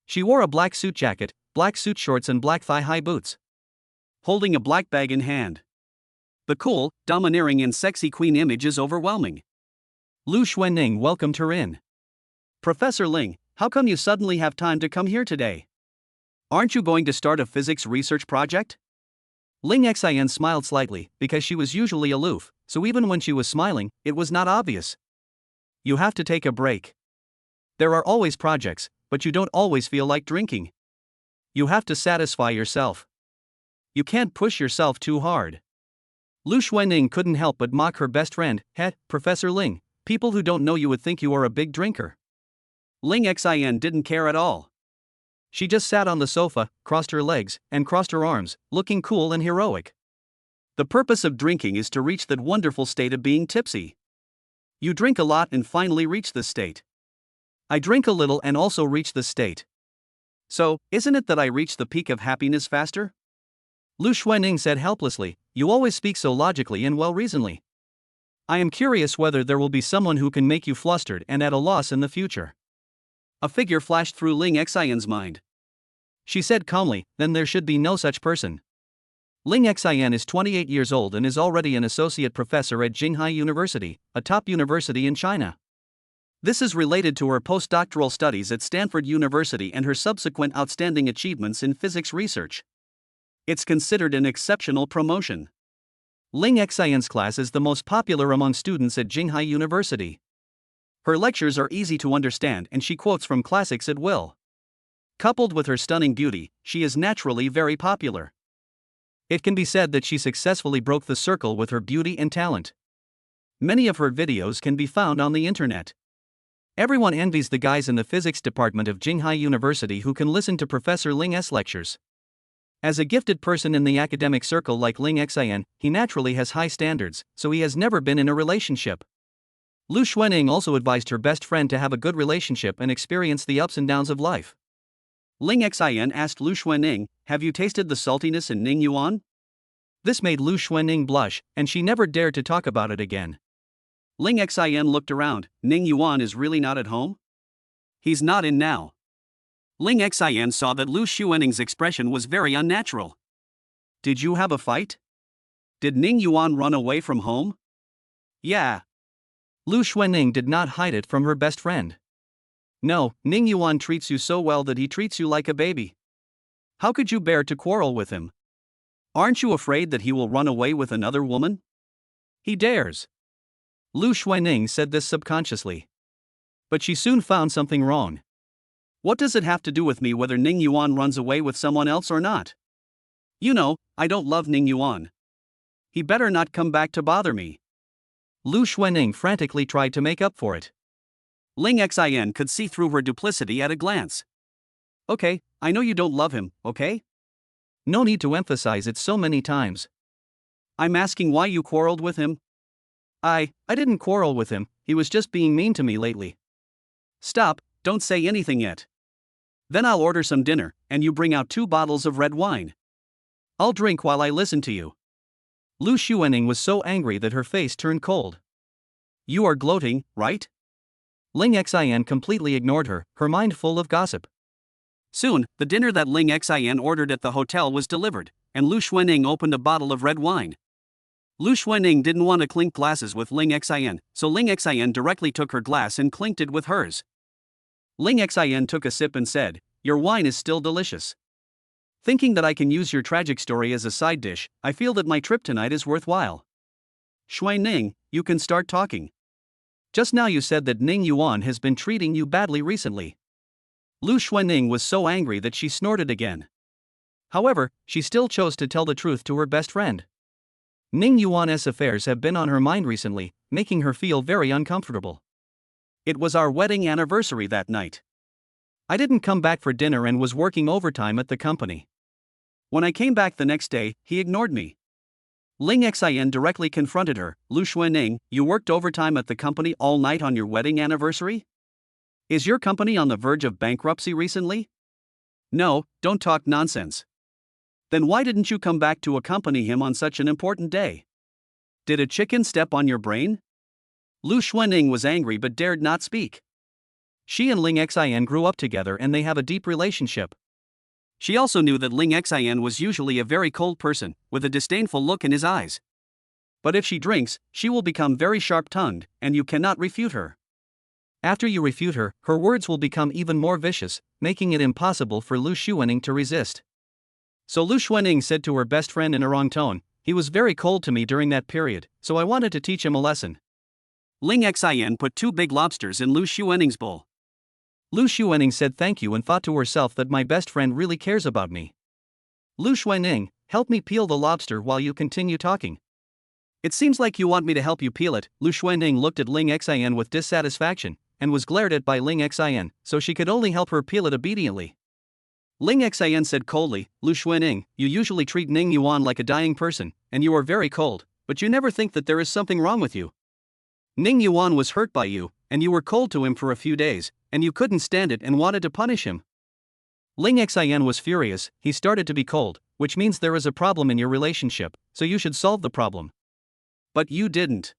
She wore a black suit jacket, black suit shorts and black thigh-high boots. Holding a black bag in hand. The cool, domineering and sexy queen image is overwhelming. Lu Xuanning welcomed her in. Professor Ling, how come you suddenly have time to come here today? Aren't you going to start a physics research project? Ling Xin smiled slightly, because she was usually aloof, so even when she was smiling, it was not obvious. You have to take a break. There are always projects, but you don't always feel like drinking. You have to satisfy yourself. You can't push yourself too hard. Lu Xuanning couldn't help but mock her best friend, Professor Ling, people who don't know you would think you are a big drinker. Ling Xin didn't care at all. She just sat on the sofa, crossed her legs, and crossed her arms, looking cool and heroic. The purpose of drinking is to reach that wonderful state of being tipsy. You drink a lot and finally reach this state. I drink a little and also reach this state. So, isn't it that I reach the peak of happiness faster? Lu Xuanning said helplessly, you always speak so logically and well-reasonedly. I am curious whether there will be someone who can make you flustered and at a loss in the future. A figure flashed through Ling Xin's mind. She said calmly, then there should be no such person. Ling Xin is 28 years old and is already an associate professor at Jinghai University, a top university in China. This is related to her postdoctoral studies at Stanford University and her subsequent outstanding achievements in physics research. It's considered an exceptional promotion. Ling Xin's class is the most popular among students at Jinghai University. Her lectures are easy to understand and she quotes from classics at will. Coupled with her stunning beauty, she is naturally very popular. It can be said that she successfully broke the circle with her beauty and talent. Many of her videos can be found on the internet. Everyone envies the guys in the physics department of Jinghai University who can listen to Professor Ling's lectures. As a gifted person in the academic circle like Ling Xin, he naturally has high standards, so he has never been in a relationship. Lu Xuanning also advised her best friend to have a good relationship and experience the ups and downs of life. Ling Xin asked Lu Xuanning, "Have you tasted the saltiness in Ning Yuan?" This made Lu Xuanning blush, and she never dared to talk about it again. Ling Xin looked around. Ning Yuan is really not at home? He's not in now. Ling Xin saw that Lu Xuanning's expression was very unnatural. Did you have a fight? Did Ning Yuan run away from home? Yeah. Lu Xuanning did not hide it from her best friend. No, Ning Yuan treats you so well that he treats you like a baby. How could you bear to quarrel with him? Aren't you afraid that he will run away with another woman? He dares. Lu Xuanning said this subconsciously. But she soon found something wrong. What does it have to do with me whether Ning Yuan runs away with someone else or not? You know, I don't love Ning Yuan. He better not come back to bother me. Lu Xuanning frantically tried to make up for it. Ling Xin could see through her duplicity at a glance. Okay, I know you don't love him, okay? No need to emphasize it so many times. I'm asking why you quarreled with him? I didn't quarrel with him, he was just being mean to me lately. Stop, don't say anything yet. Then I'll order some dinner, and you bring out 2 bottles of red wine. I'll drink while I listen to you. Lu Xuanning was so angry that her face turned cold. You are gloating, right? Ling Xin completely ignored her, her mind full of gossip. Soon, the dinner that Ling Xin ordered at the hotel was delivered, and Lu Xuanning opened a bottle of red wine. Lu Xuanning didn't want to clink glasses with Ling Xin, so Ling Xin directly took her glass and clinked it with hers. Ling Xin took a sip and said, "Your wine is still delicious. Thinking that I can use your tragic story as a side dish, I feel that my trip tonight is worthwhile. Xuanning, you can start talking. Just now you said that Ning Yuan has been treating you badly recently." Lu Xuanning was so angry that she snorted again. However, she still chose to tell the truth to her best friend. Ning Yuan's affairs have been on her mind recently, making her feel very uncomfortable. It was our wedding anniversary that night. I didn't come back for dinner and was working overtime at the company. When I came back the next day, he ignored me. Ling Xin directly confronted her. Lu Xuanning, you worked overtime at the company all night on your wedding anniversary? Is your company on the verge of bankruptcy recently? No, don't talk nonsense. Then why didn't you come back to accompany him on such an important day? Did a chicken step on your brain? Lu Xuanning was angry but dared not speak. She and Ling Xin grew up together and they have a deep relationship. She also knew that Ling Xin was usually a very cold person, with a disdainful look in his eyes. But if she drinks, she will become very sharp-tongued, and you cannot refute her. After you refute her, her words will become even more vicious, making it impossible for Lu Xuanning to resist. So Lu Xuanning said to her best friend in a wrong tone, "He was very cold to me during that period, so I wanted to teach him a lesson." Ling Xin put 2 big lobsters in Lu Xuanning's bowl. Lu Xuanning said thank you and thought to herself that my best friend really cares about me. Lu Xuanning, help me peel the lobster while you continue talking. It seems like you want me to help you peel it. Lu Xuanning looked at Ling Xin with dissatisfaction, and was glared at by Ling Xin, so she could only help her peel it obediently. Ling Xin said coldly, "Lu Xuanning, you usually treat Ning Yuan like a dying person, and you are very cold, but you never think that there is something wrong with you. Ning Yuan was hurt by you, and you were cold to him for a few days, and you couldn't stand it and wanted to punish him." Ling Xin was furious. He started to be cold, which means there is a problem in your relationship, so you should solve the problem. But you didn't.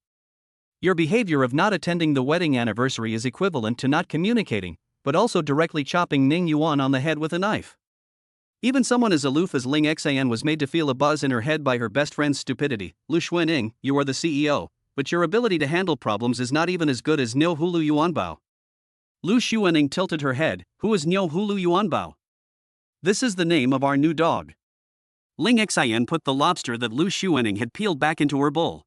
Your behavior of not attending the wedding anniversary is equivalent to not communicating, but also directly chopping Ning Yuan on the head with a knife. Even someone as aloof as Ling Xin was made to feel a buzz in her head by her best friend's stupidity. Lu Xuanning, you are the CEO, but your ability to handle problems is not even as good as Niu Hulu Yuanbao. Lu Xuanning tilted her head. Who is Niu Hulu Yuanbao? This is the name of our new dog. Ling Xin put the lobster that Lu Xuanning had peeled back into her bowl.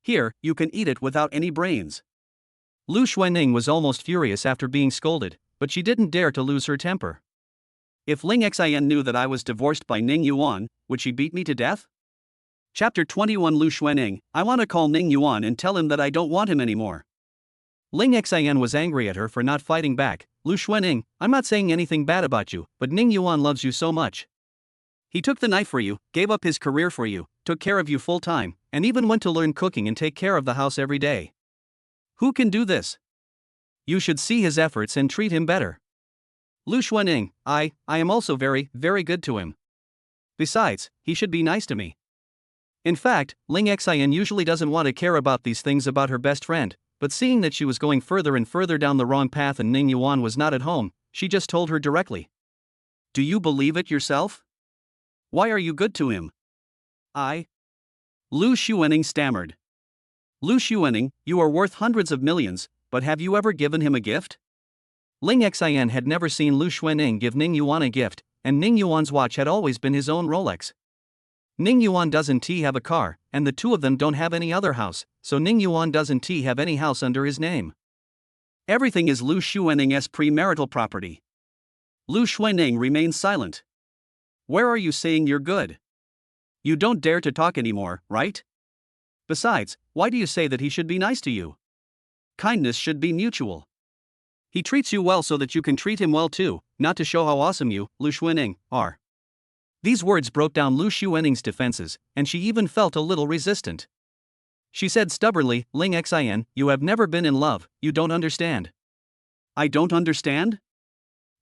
Here, you can eat it without any brains. Lu Xuanning was almost furious after being scolded, but she didn't dare to lose her temper. If Ling Xin knew that I was divorced by Ning Yuan, would she beat me to death? Chapter 21 Lu Xuanning, I want to call Ning Yuan and tell him that I don't want him anymore. Ling Xin was angry at her for not fighting back. Lu Xuanning, I'm not saying anything bad about you, but Ning Yuan loves you so much. He took the knife for you, gave up his career for you, took care of you full time, and even went to learn cooking and take care of the house every day. Who can do this? You should see his efforts and treat him better. Lu Xuanning, I am also very, very good to him. Besides, he should be nice to me. In fact, Ling Xin usually doesn't want to care about these things about her best friend, but seeing that she was going further and further down the wrong path and Ning Yuan was not at home, she just told her directly. Do you believe it yourself? Why are you good to him? Lu Xuanning stammered. Lu Xuanning, you are worth hundreds of millions, but have you ever given him a gift? Ling Xin had never seen Lu Xuanning give Ning Yuan a gift, and Ning Yuan's watch had always been his own Rolex. Ning Yuan doesn't have a car, and the two of them don't have any other house, so Ning Yuan doesn't have any house under his name. Everything is Lu Xuanning's premarital property. Lu Xuanning remains silent. Where are you saying you're good? You don't dare to talk anymore, right? Besides, why do you say that he should be nice to you? Kindness should be mutual. He treats you well so that you can treat him well too, not to show how awesome you, Lu Xuanning, are. These words broke down Lu Xuanning's defenses, and she even felt a little resistant. She said stubbornly, Ling Xin, you have never been in love, you don't understand. I don't understand?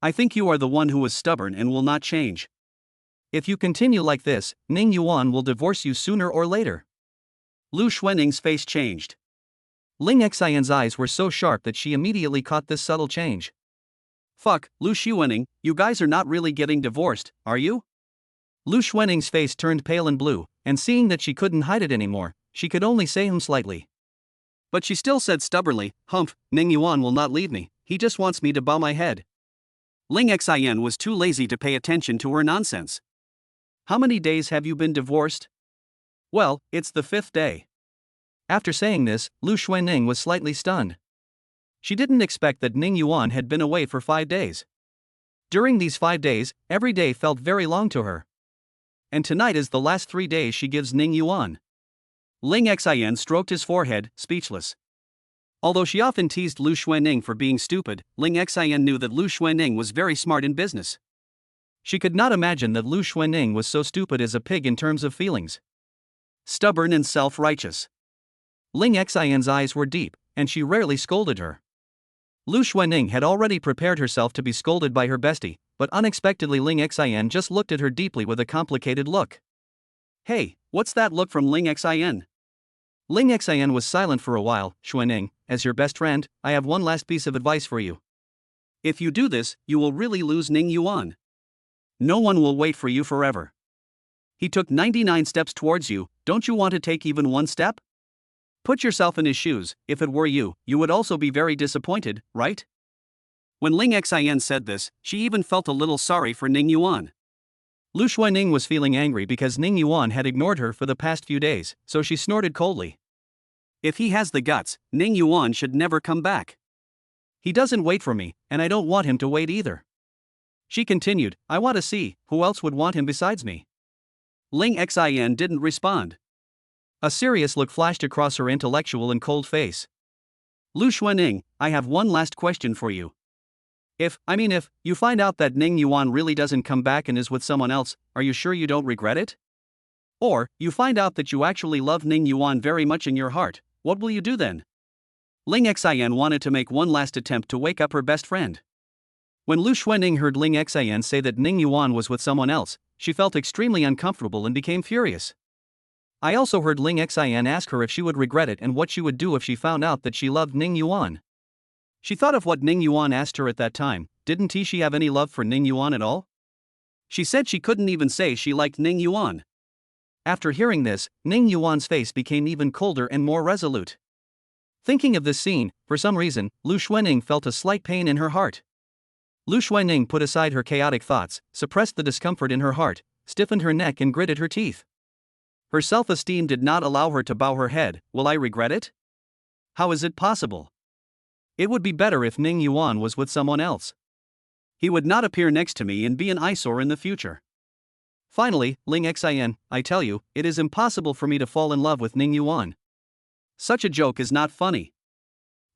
I think you are the one who is stubborn and will not change. If you continue like this, Ning Yuan will divorce you sooner or later. Lu Xuanning's face changed. Ling Xin's eyes were so sharp that she immediately caught this subtle change. Fuck, Lu Xuanning, you guys are not really getting divorced, are you? Lu Xuanning's face turned pale and blue, and seeing that she couldn't hide it anymore, she could only say slightly. But she still said stubbornly, Humph, Ning Yuan will not leave me, he just wants me to bow my head. Ling Xin was too lazy to pay attention to her nonsense. How many days have you been divorced? Well, it's the 5th day. After saying this, Lu Xuanning was slightly stunned. She didn't expect that Ning Yuan had been away for 5 days. During these 5 days, every day felt very long to her. And tonight is the last 3 days she gives Ning Yuan. Ling Xin stroked his forehead, speechless. Although she often teased Lu Xuanning for being stupid, Ling Xin knew that Lu Xuanning was very smart in business. She could not imagine that Lu Xuanning was so stupid as a pig in terms of feelings. Stubborn and self-righteous. Ling Xin's eyes were deep, and she rarely scolded her. Lu Xuanning had already prepared herself to be scolded by her bestie, but unexpectedly Ling Xin just looked at her deeply with a complicated look. Hey, what's that look from Ling Xin? Ling Xin was silent for a while. Xuanning, as your best friend, I have one last piece of advice for you. If you do this, you will really lose Ning Yuan. No one will wait for you forever. He took 99 steps towards you, don't you want to take even one step? Put yourself in his shoes, if it were you, you would also be very disappointed, right? When Ling Xin said this, she even felt a little sorry for Ning Yuan. Lu Xuanning was feeling angry because Ning Yuan had ignored her for the past few days, so she snorted coldly. If he has the guts, Ning Yuan should never come back. He doesn't wait for me, and I don't want him to wait either. She continued, I want to see, who else would want him besides me? Ling Xin didn't respond. A serious look flashed across her intellectual and cold face. Lu Xuanning, I have one last question for you. If you find out that Ning Yuan really doesn't come back and is with someone else, are you sure you don't regret it? Or, you find out that you actually love Ning Yuan very much in your heart, what will you do then? Ling Xin wanted to make one last attempt to wake up her best friend. When Lu Xuanning heard Ling Xin say that Ning Yuan was with someone else, she felt extremely uncomfortable and became furious. I also heard Ling Xin ask her if she would regret it and what she would do if she found out that she loved Ning Yuan. She thought of what Ning Yuan asked her at that time. Didn't she have any love for Ning Yuan at all? She said she couldn't even say she liked Ning Yuan. After hearing this, Ning Yuan's face became even colder and more resolute. Thinking of this scene, for some reason, Lu Xuanning felt a slight pain in her heart. Lu Xuanning put aside her chaotic thoughts, suppressed the discomfort in her heart, stiffened her neck and gritted her teeth. Her self-esteem did not allow her to bow her head. Will I regret it? How is it possible? It would be better if Ning Yuan was with someone else. He would not appear next to me and be an eyesore in the future. Finally, Ling Xin, I tell you, it is impossible for me to fall in love with Ning Yuan. Such a joke is not funny.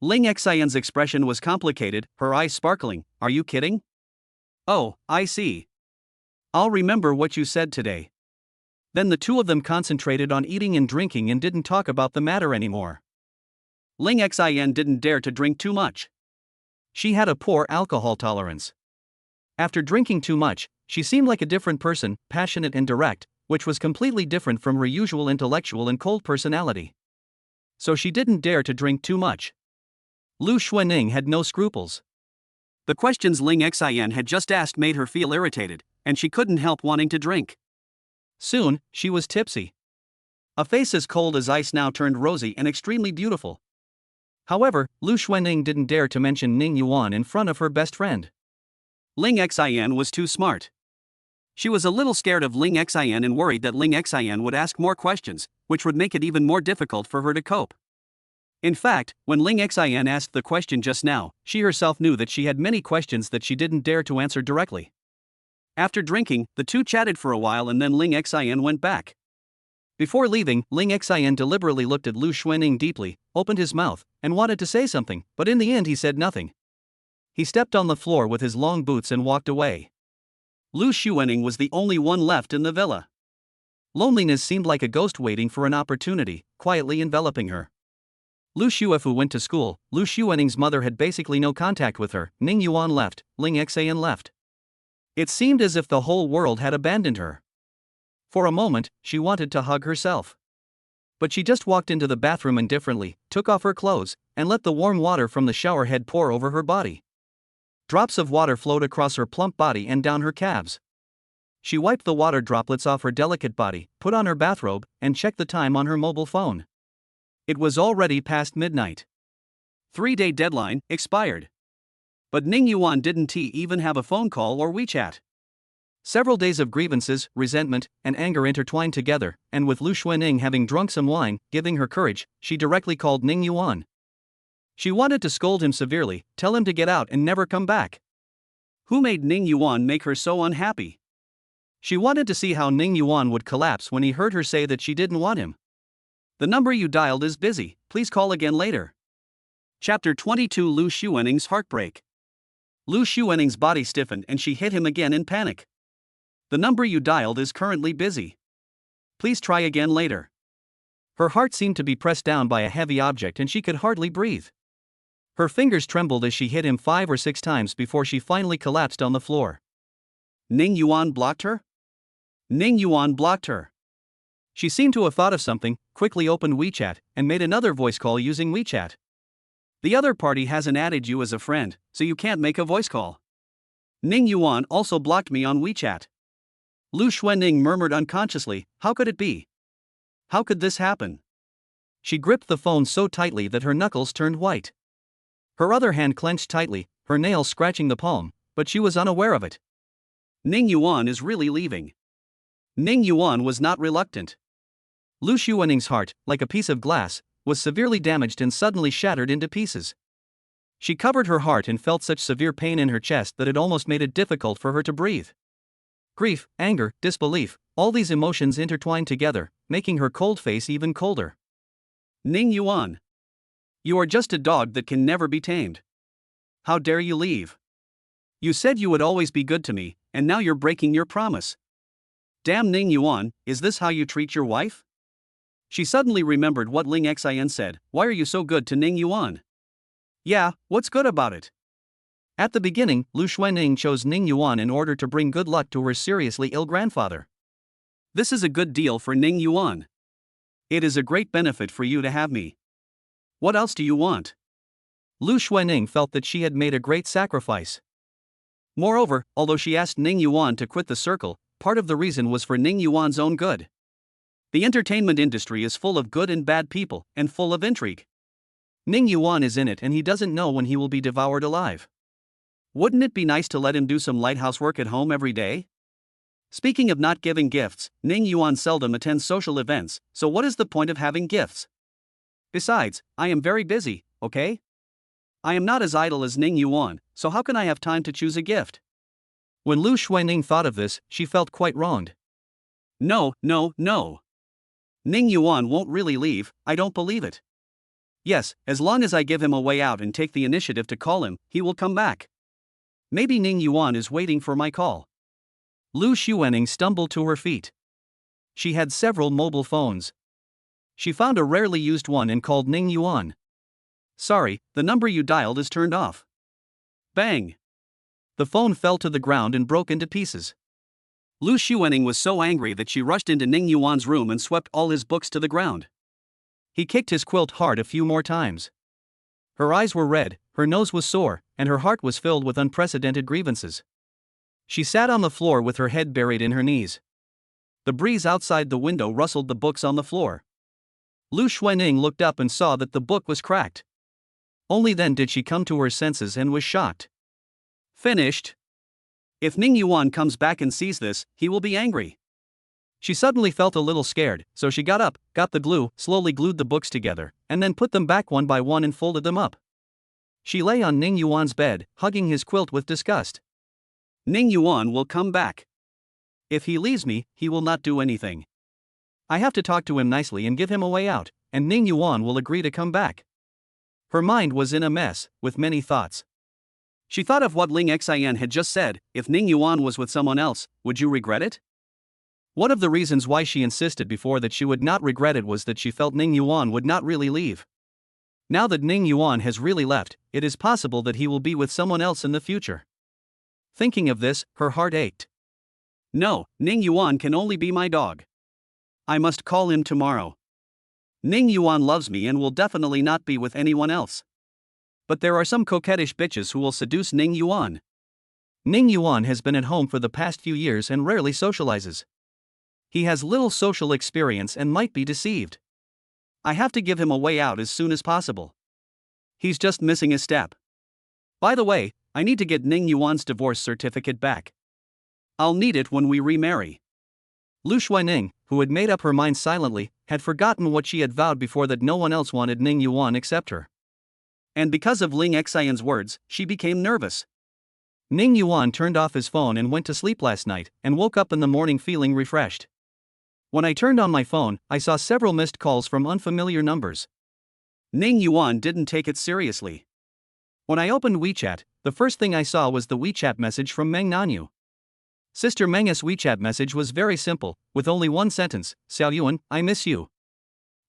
Ling Xin's expression was complicated, her eyes sparkling. Are you kidding? Oh, I see. I'll remember what you said today. Then the two of them concentrated on eating and drinking and didn't talk about the matter anymore. Ling Xin didn't dare to drink too much. She had a poor alcohol tolerance. After drinking too much, she seemed like a different person, passionate and direct, which was completely different from her usual intellectual and cold personality. So she didn't dare to drink too much. Lu Xuening had no scruples. The questions Ling Xin had just asked made her feel irritated, and she couldn't help wanting to drink. Soon, she was tipsy. A face as cold as ice now turned rosy and extremely beautiful. However, Lu Xuening didn't dare to mention Ning Yuan in front of her best friend. Ling Xin was too smart. She was a little scared of Ling Xin and worried that Ling Xin would ask more questions, which would make it even more difficult for her to cope. In fact, when Ling Xin asked the question just now, she herself knew that she had many questions that she didn't dare to answer directly. After drinking, the two chatted for a while and then Ling Xin went back. Before leaving, Ling Xin deliberately looked at Lu Xuening deeply, opened his mouth, and wanted to say something, but in the end he said nothing. He stepped on the floor with his long boots and walked away. Lu Xuening was the only one left in the villa. Loneliness seemed like a ghost waiting for an opportunity, quietly enveloping her. Lu Xuefu went to school. Lu Xuening's mother had basically no contact with her. Ning Yuan left, Ling Xin left. It seemed as if the whole world had abandoned her. For a moment, she wanted to hug herself. But she just walked into the bathroom indifferently, took off her clothes, and let the warm water from the shower head pour over her body. Drops of water flowed across her plump body and down her calves. She wiped the water droplets off her delicate body, put on her bathrobe, and checked the time on her mobile phone. It was already past midnight. 3-day deadline expired. But Ning Yuan didn't even have a phone call or WeChat. Several days of grievances, resentment, and anger intertwined together, and with Lu Xuening having drunk some wine, giving her courage, she directly called Ning Yuan. She wanted to scold him severely, tell him to get out and never come back. Who made Ning Yuan make her so unhappy? She wanted to see how Ning Yuan would collapse when he heard her say that she didn't want him. The number you dialed is busy, please call again later. Chapter 22 Lu Xuening's Heartbreak. Lu Xuening's body stiffened and she hit him again in panic. The number you dialed is currently busy. Please try again later. Her heart seemed to be pressed down by a heavy object and she could hardly breathe. Her fingers trembled as she hit him 5 or 6 times before she finally collapsed on the floor. Ning Yuan blocked her? Ning Yuan blocked her. She seemed to have thought of something, quickly opened WeChat, and made another voice call using WeChat. The other party hasn't added you as a friend, so you can't make a voice call. Ning Yuan also blocked me on WeChat. Lu Xuening murmured unconsciously, how could it be? How could this happen? She gripped the phone so tightly that her knuckles turned white. Her other hand clenched tightly, her nails scratching the palm, but she was unaware of it. Ning Yuan is really leaving. Ning Yuan was not reluctant. Lu Xuening's heart, like a piece of glass, was severely damaged and suddenly shattered into pieces. She covered her heart and felt such severe pain in her chest that it almost made it difficult for her to breathe. Grief, anger, disbelief, all these emotions intertwined together, making her cold face even colder. Ning Yuan. You are just a dog that can never be tamed. How dare you leave? You said you would always be good to me, and now you're breaking your promise. Damn Ning Yuan, is this how you treat your wife? She suddenly remembered what Ling Xin said, why are you so good to Ning Yuan? Yeah, what's good about it? At the beginning, Lu Xuening chose Ning Yuan in order to bring good luck to her seriously ill grandfather. This is a good deal for Ning Yuan. It is a great benefit for you to have me. What else do you want? Lu Xuening felt that she had made a great sacrifice. Moreover, although she asked Ning Yuan to quit the circle, part of the reason was for Ning Yuan's own good. The entertainment industry is full of good and bad people, and full of intrigue. Ning Yuan is in it and he doesn't know when he will be devoured alive. Wouldn't it be nice to let him do some light housework at home every day? Speaking of not giving gifts, Ning Yuan seldom attends social events, so what is the point of having gifts? Besides, I am very busy, okay? I am not as idle as Ning Yuan, so how can I have time to choose a gift? When Lu Xuening thought of this, she felt quite wronged. No, no, no. Ning Yuan won't really leave, I don't believe it. Yes, as long as I give him a way out and take the initiative to call him, he will come back. Maybe Ning Yuan is waiting for my call. Lu Xuening stumbled to her feet. She had several mobile phones. She found a rarely used one and called Ning Yuan. Sorry, the number you dialed is turned off. Bang! The phone fell to the ground and broke into pieces. Lu Xuening was so angry that she rushed into Ning Yuan's room and swept all his books to the ground. He kicked his quilt hard a few more times. Her eyes were red, her nose was sore, and her heart was filled with unprecedented grievances. She sat on the floor with her head buried in her knees. The breeze outside the window rustled the books on the floor. Lu Xuening looked up and saw that the book was cracked. Only then did she come to her senses and was shocked. Finished. If Ning Yuan comes back and sees this, he will be angry. She suddenly felt a little scared, so she got up, got the glue, slowly glued the books together, and then put them back one by one and folded them up. She lay on Ning Yuan's bed, hugging his quilt with disgust. Ning Yuan will come back. If he leaves me, he will not do anything. I have to talk to him nicely and give him a way out, and Ning Yuan will agree to come back. Her mind was in a mess, with many thoughts. She thought of what Ling Xin had just said: if Ning Yuan was with someone else, would you regret it? One of the reasons why she insisted before that she would not regret it was that she felt Ning Yuan would not really leave. Now that Ning Yuan has really left, it is possible that he will be with someone else in the future. Thinking of this, her heart ached. No, Ning Yuan can only be my dog. I must call him tomorrow. Ning Yuan loves me and will definitely not be with anyone else. But there are some coquettish bitches who will seduce Ning Yuan. Ning Yuan has been at home for the past few years and rarely socializes. He has little social experience and might be deceived. I have to give him a way out as soon as possible. He's just missing a step. By the way, I need to get Ning Yuan's divorce certificate back. I'll need it when we remarry. Lu Xuening, who had made up her mind silently, had forgotten what she had vowed before, that no one else wanted Ning Yuan except her. And because of Ling Xin's words, she became nervous. Ning Yuan turned off his phone and went to sleep last night, and woke up in the morning feeling refreshed. When I turned on my phone, I saw several missed calls from unfamiliar numbers. Ning Yuan didn't take it seriously. When I opened WeChat, the first thing I saw was the WeChat message from Mang Nanu. Sister Meng's WeChat message was very simple, with only one sentence: Xiao Yuan, I miss you.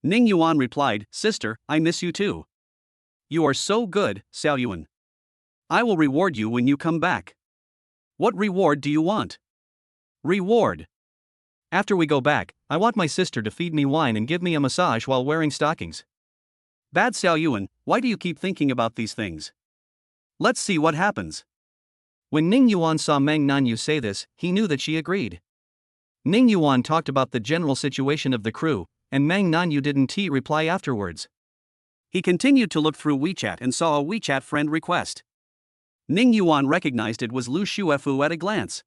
Ning Yuan replied, Sister, I miss you too. You are so good, Xiao Yuan. I will reward you when you come back. What reward do you want? Reward. After we go back, I want my sister to feed me wine and give me a massage while wearing stockings. Bad Xiao Yuan, why do you keep thinking about these things? Let's see what happens. When Ning Yuan saw Mang Nanu say this, he knew that she agreed. Ning Yuan talked about the general situation of the crew, and Mang Nanu didn't reply afterwards. He continued to look through WeChat and saw a WeChat friend request. Ning Yuan recognized it was Lu Xuefu at a glance.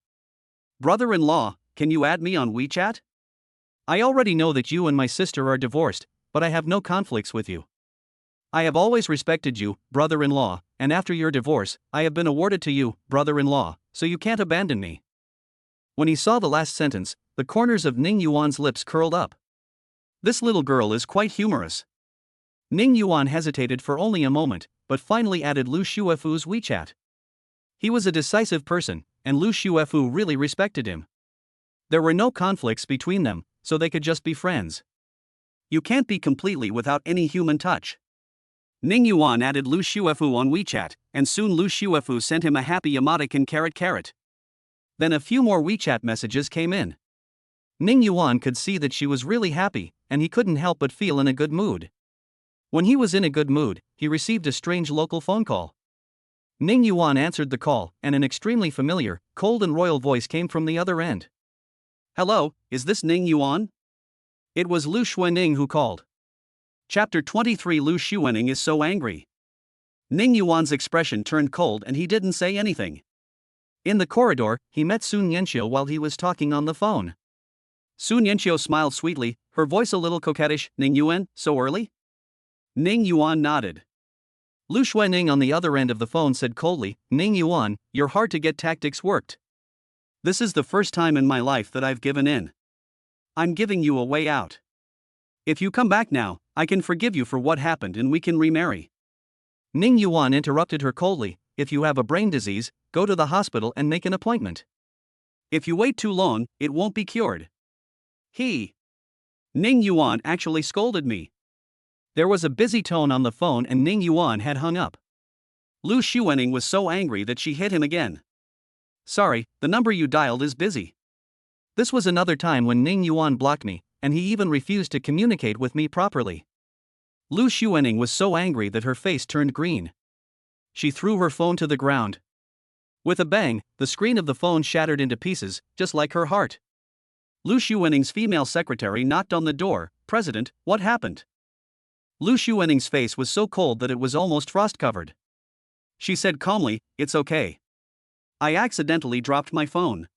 Brother-in-law, can you add me on WeChat? I already know that you and my sister are divorced, but I have no conflicts with you. I have always respected you, brother-in-law, and after your divorce, I have been awarded to you, brother-in-law, so you can't abandon me. When he saw the last sentence, the corners of Ning Yuan's lips curled up. This little girl is quite humorous. Ning Yuan hesitated for only a moment, but finally added Lu Xuefu's WeChat. He was a decisive person, and Lu Xuefu really respected him. There were no conflicts between them, so they could just be friends. You can't be completely without any human touch. Ning Yuan added Lu Xuefu on WeChat, and soon Lu Xuefu sent him a happy emoticon carrot. Then a few more WeChat messages came in. Ning Yuan could see that she was really happy, and he couldn't help but feel in a good mood. When he was in a good mood, he received a strange local phone call. Ning Yuan answered the call, and an extremely familiar, cold and royal voice came from the other end. Hello, is this Ning Yuan? It was Lu Xuening who called. Chapter 23. Lu Xuening is so angry. Ning Yuan's expression turned cold and he didn't say anything. In the corridor, he met Sun Yanxiu while he was talking on the phone. Sun Yanxiu smiled sweetly, her voice a little coquettish. Ning Yuan, so early? Ning Yuan nodded. Lu Xuening on the other end of the phone said coldly, Ning Yuan, your hard-to-get tactics worked. This is the first time in my life that I've given in. I'm giving you a way out. If you come back now, I can forgive you for what happened and we can remarry. Ning Yuan interrupted her coldly. If you have a brain disease, go to the hospital and make an appointment. If you wait too long, it won't be cured. Ning Yuan actually scolded me. There was a busy tone on the phone and Ning Yuan had hung up. Lu Xuening was so angry that she hit him again. Sorry, the number you dialed is busy. This was another time when Ning Yuan blocked me, and he even refused to communicate with me properly. Lu Xuening was so angry that her face turned green. She threw her phone to the ground. With a bang, the screen of the phone shattered into pieces, just like her heart. Lu Xuening's female secretary knocked on the door. President, what happened? Lu Xuening's face was so cold that it was almost frost-covered. She said calmly, it's okay. I accidentally dropped my phone.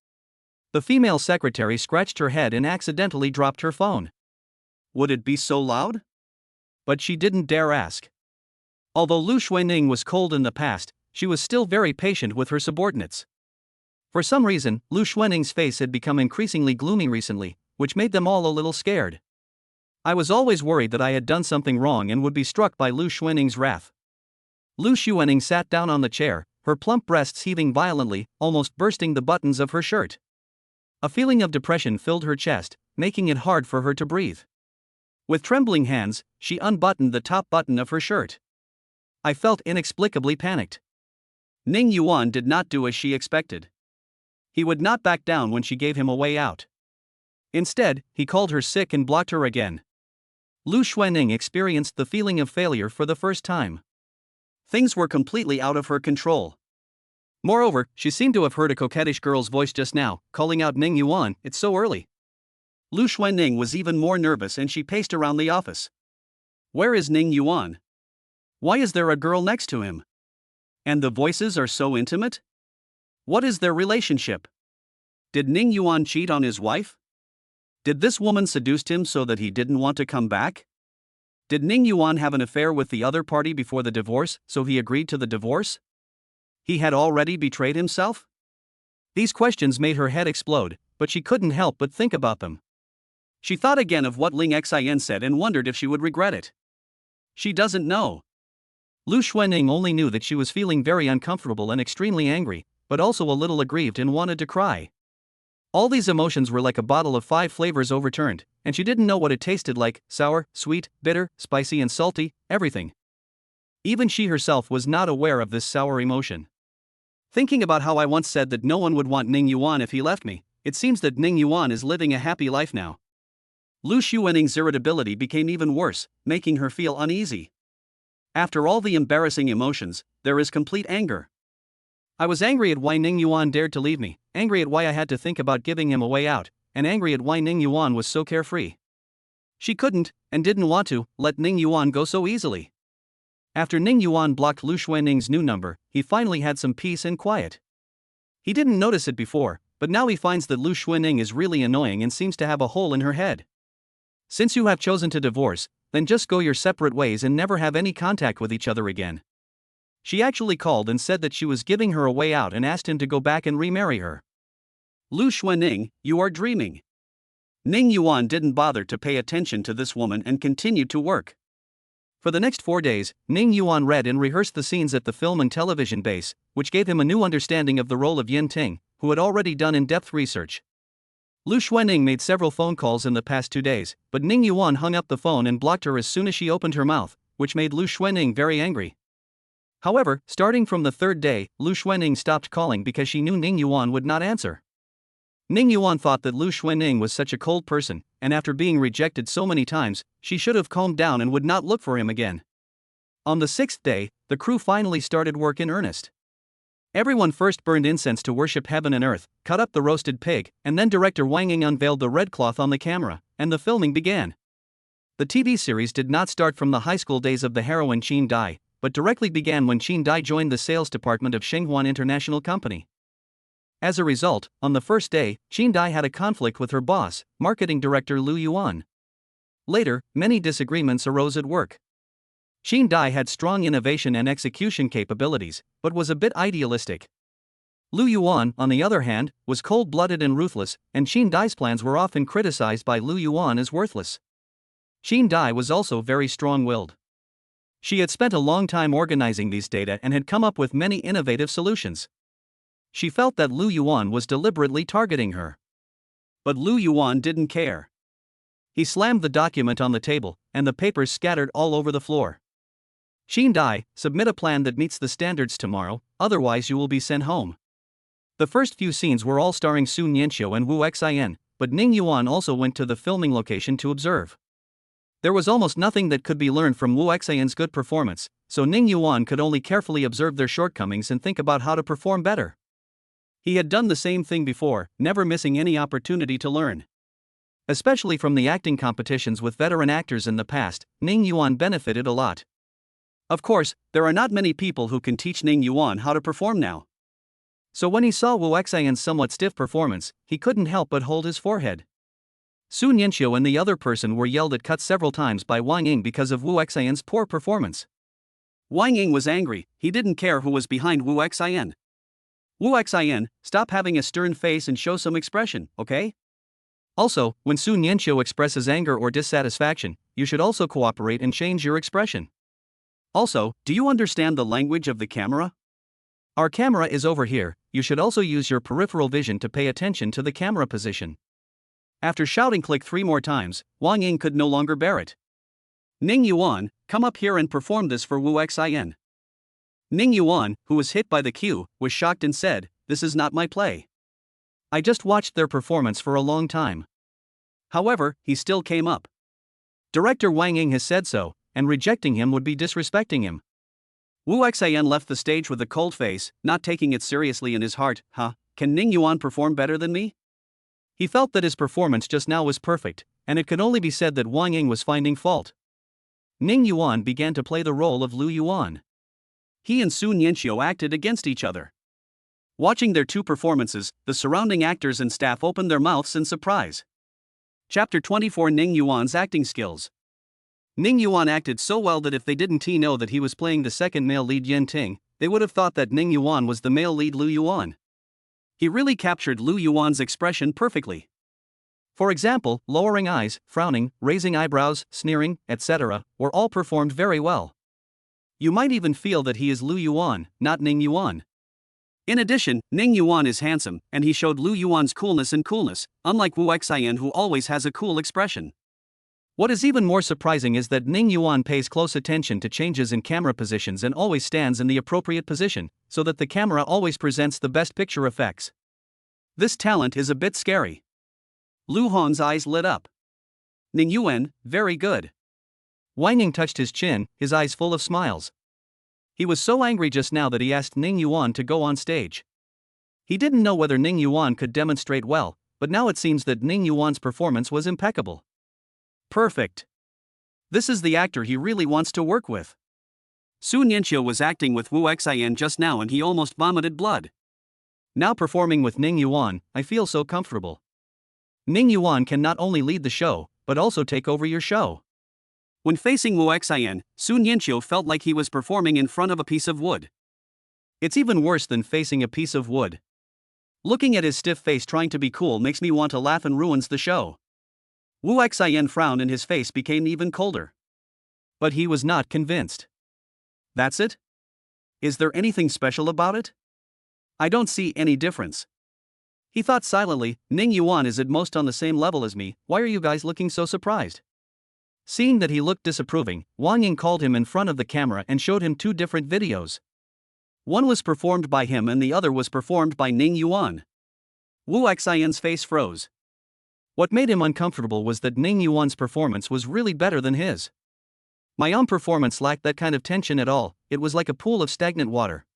The female secretary scratched her head and accidentally dropped her phone. Would it be so loud? But she didn't dare ask. Although Lu Xuening was cold in the past, she was still very patient with her subordinates. For some reason, Lu Xuening's face had become increasingly gloomy recently, which made them all a little scared. I was always worried that I had done something wrong and would be struck by Lu Xuening's wrath. Lu Xuening sat down on the chair, her plump breasts heaving violently, almost bursting the buttons of her shirt. A feeling of depression filled her chest, making it hard for her to breathe. With trembling hands, she unbuttoned the top button of her shirt. I felt inexplicably panicked. Ning Yuan did not do as she expected. He would not back down when she gave him a way out. Instead, he called her sick and blocked her again. Lu Xuening experienced the feeling of failure for the first time. Things were completely out of her control. Moreover, she seemed to have heard a coquettish girl's voice just now, calling out Ning Yuan, it's so early. Lu Xuening was even more nervous and she paced around the office. Where is Ning Yuan? Why is there a girl next to him? And the voices are so intimate? What is their relationship? Did Ning Yuan cheat on his wife? Did this woman seduce him so that he didn't want to come back? Did Ning Yuan have an affair with the other party before the divorce, so he agreed to the divorce? He had already betrayed himself? These questions made her head explode, but she couldn't help but think about them. She thought again of what Ling Xin said and wondered if she would regret it. She doesn't know. Lu Xuening only knew that she was feeling very uncomfortable and extremely angry, but also a little aggrieved and wanted to cry. All these emotions were like a bottle of 5 flavors overturned, and she didn't know what it tasted like: sour, sweet, bitter, spicy and salty, everything. Even she herself was not aware of this sour emotion. Thinking about how I once said that no one would want Ning Yuan if he left me, it seems that Ning Yuan is living a happy life now. Lu Xuening's irritability became even worse, making her feel uneasy. After all the embarrassing emotions, there is complete anger. I was angry at why Ning Yuan dared to leave me, angry at why I had to think about giving him a way out, and angry at why Ning Yuan was so carefree. She couldn't, and didn't want to, let Ning Yuan go so easily. After Ning Yuan blocked Lu Xuening's new number, he finally had some peace and quiet. He didn't notice it before, but now he finds that Lu Xuening is really annoying and seems to have a hole in her head. Since you have chosen to divorce, then just go your separate ways and never have any contact with each other again. She actually called and said that she was giving her a way out and asked him to go back and remarry her. Lu Xuening, you are dreaming. Ning Yuan didn't bother to pay attention to this woman and continued to work. For the next 4 days, Ning Yuan read and rehearsed the scenes at the film and television base, which gave him a new understanding of the role of Yin Ting, who had already done in-depth research. Lu Xuening made several phone calls in the past 2 days, but Ning Yuan hung up the phone and blocked her as soon as she opened her mouth, which made Lu Xuening very angry. However, starting from the 3rd day, Lu Xuening stopped calling because she knew Ning Yuan would not answer. Ning Yuan thought that Lu Xuening was such a cold person, and after being rejected so many times, she should have calmed down and would not look for him again. On the 6th day, the crew finally started work in earnest. Everyone first burned incense to worship heaven and earth, cut up the roasted pig, and then director Wang Ying unveiled the red cloth on the camera, and the filming began. The TV series did not start from the high school days of the heroine Qin Dai, but directly began when Qin Dai joined the sales department of Shenghuan International Company. As a result, on the first day, Qin Dai had a conflict with her boss, marketing director Lu Yuan. Later, many disagreements arose at work. Qin Dai had strong innovation and execution capabilities, but was a bit idealistic. Lu Yuan, on the other hand, was cold-blooded and ruthless, and Xin Dai's plans were often criticized by Lu Yuan as worthless. Xin Dai was also very strong-willed. She had spent a long time organizing these data and had come up with many innovative solutions. She felt that Lu Yuan was deliberately targeting her. But Lu Yuan didn't care. He slammed the document on the table, and the papers scattered all over the floor. Xin Dai, submit a plan that meets the standards tomorrow, otherwise you will be sent home. The first few scenes were all starring Su Nianqiu and Wu Xin, but Ning Yuan also went to the filming location to observe. There was almost nothing that could be learned from Wu Xin's good performance, so Ning Yuan could only carefully observe their shortcomings and think about how to perform better. He had done the same thing before, never missing any opportunity to learn. Especially from the acting competitions with veteran actors in the past, Ning Yuan benefited a lot. Of course, there are not many people who can teach Ning Yuan how to perform now. So when he saw Wu Xin's somewhat stiff performance, he couldn't help but hold his forehead. Su Nianqiu and the other person were yelled at cut several times by Wang Ying because of Wu Xin's poor performance. Wang Ying was angry, he didn't care who was behind Wu Xin. Wu Xin, stop having a stern face and show some expression, okay? Also, when Su Nianqiu expresses anger or dissatisfaction, you should also cooperate and change your expression. Also, do you understand the language of the camera? Our camera is over here, you should also use your peripheral vision to pay attention to the camera position. After shouting click 3 more times, Wang Ying could no longer bear it. Ning Yuan, come up here and perform this for Wu Xin. Ning Yuan, who was hit by the cue, was shocked and said, this is not my play. I just watched their performance for a long time. However, he still came up. Director Wang Ying has said so, and rejecting him would be disrespecting him. Wu Xin left the stage with a cold face, not taking it seriously in his heart. Can Ning Yuan perform better than me? He felt that his performance just now was perfect, and it could only be said that Wang Ying was finding fault. Ning Yuan began to play the role of Lu Yuan. He and Su Nianqiu acted against each other. Watching their two performances, the surrounding actors and staff opened their mouths in surprise. Chapter 24 Ning Yuan's acting skills. Ning Yuan acted so well that if they didn't know that he was playing the second male lead Yin Ting, they would have thought that Ning Yuan was the male lead Lu Yuan. He really captured Lu Yuan's expression perfectly. For example, lowering eyes, frowning, raising eyebrows, sneering, etc., were all performed very well. You might even feel that he is Lu Yuan, not Ning Yuan. In addition, Ning Yuan is handsome, and he showed Lu Yuan's coolness, unlike Wu Xin who always has a cool expression. What is even more surprising is that Ning Yuan pays close attention to changes in camera positions and always stands in the appropriate position, so that the camera always presents the best picture effects. This talent is a bit scary. Lu Hon's eyes lit up. Ning Yuan, very good. Wang Ying touched his chin, his eyes full of smiles. He was so angry just now that he asked Ning Yuan to go on stage. He didn't know whether Ning Yuan could demonstrate well, but now it seems that Ning Yuan's performance was impeccable. Perfect. This is the actor he really wants to work with. Su Nianqiu was acting with Wu Xin just now and he almost vomited blood. Now performing with Ning Yuan, I feel so comfortable. Ning Yuan can not only lead the show, but also take over your show. When facing Wu Xin, Su Nianqiu felt like he was performing in front of a piece of wood. It's even worse than facing a piece of wood. Looking at his stiff face trying to be cool makes me want to laugh and ruins the show. Wu Xin frowned and his face became even colder. But he was not convinced. That's it? Is there anything special about it? I don't see any difference. He thought silently, Ning Yuan is at most on the same level as me, why are you guys looking so surprised? Seeing that he looked disapproving, Wang Ying called him in front of the camera and showed him 2 different videos. One was performed by him and the other was performed by Ning Yuan. Wu Xin's face froze. What made him uncomfortable was that Ning Yuan's performance was really better than his. My own performance lacked that kind of tension at all, it was like a pool of stagnant water.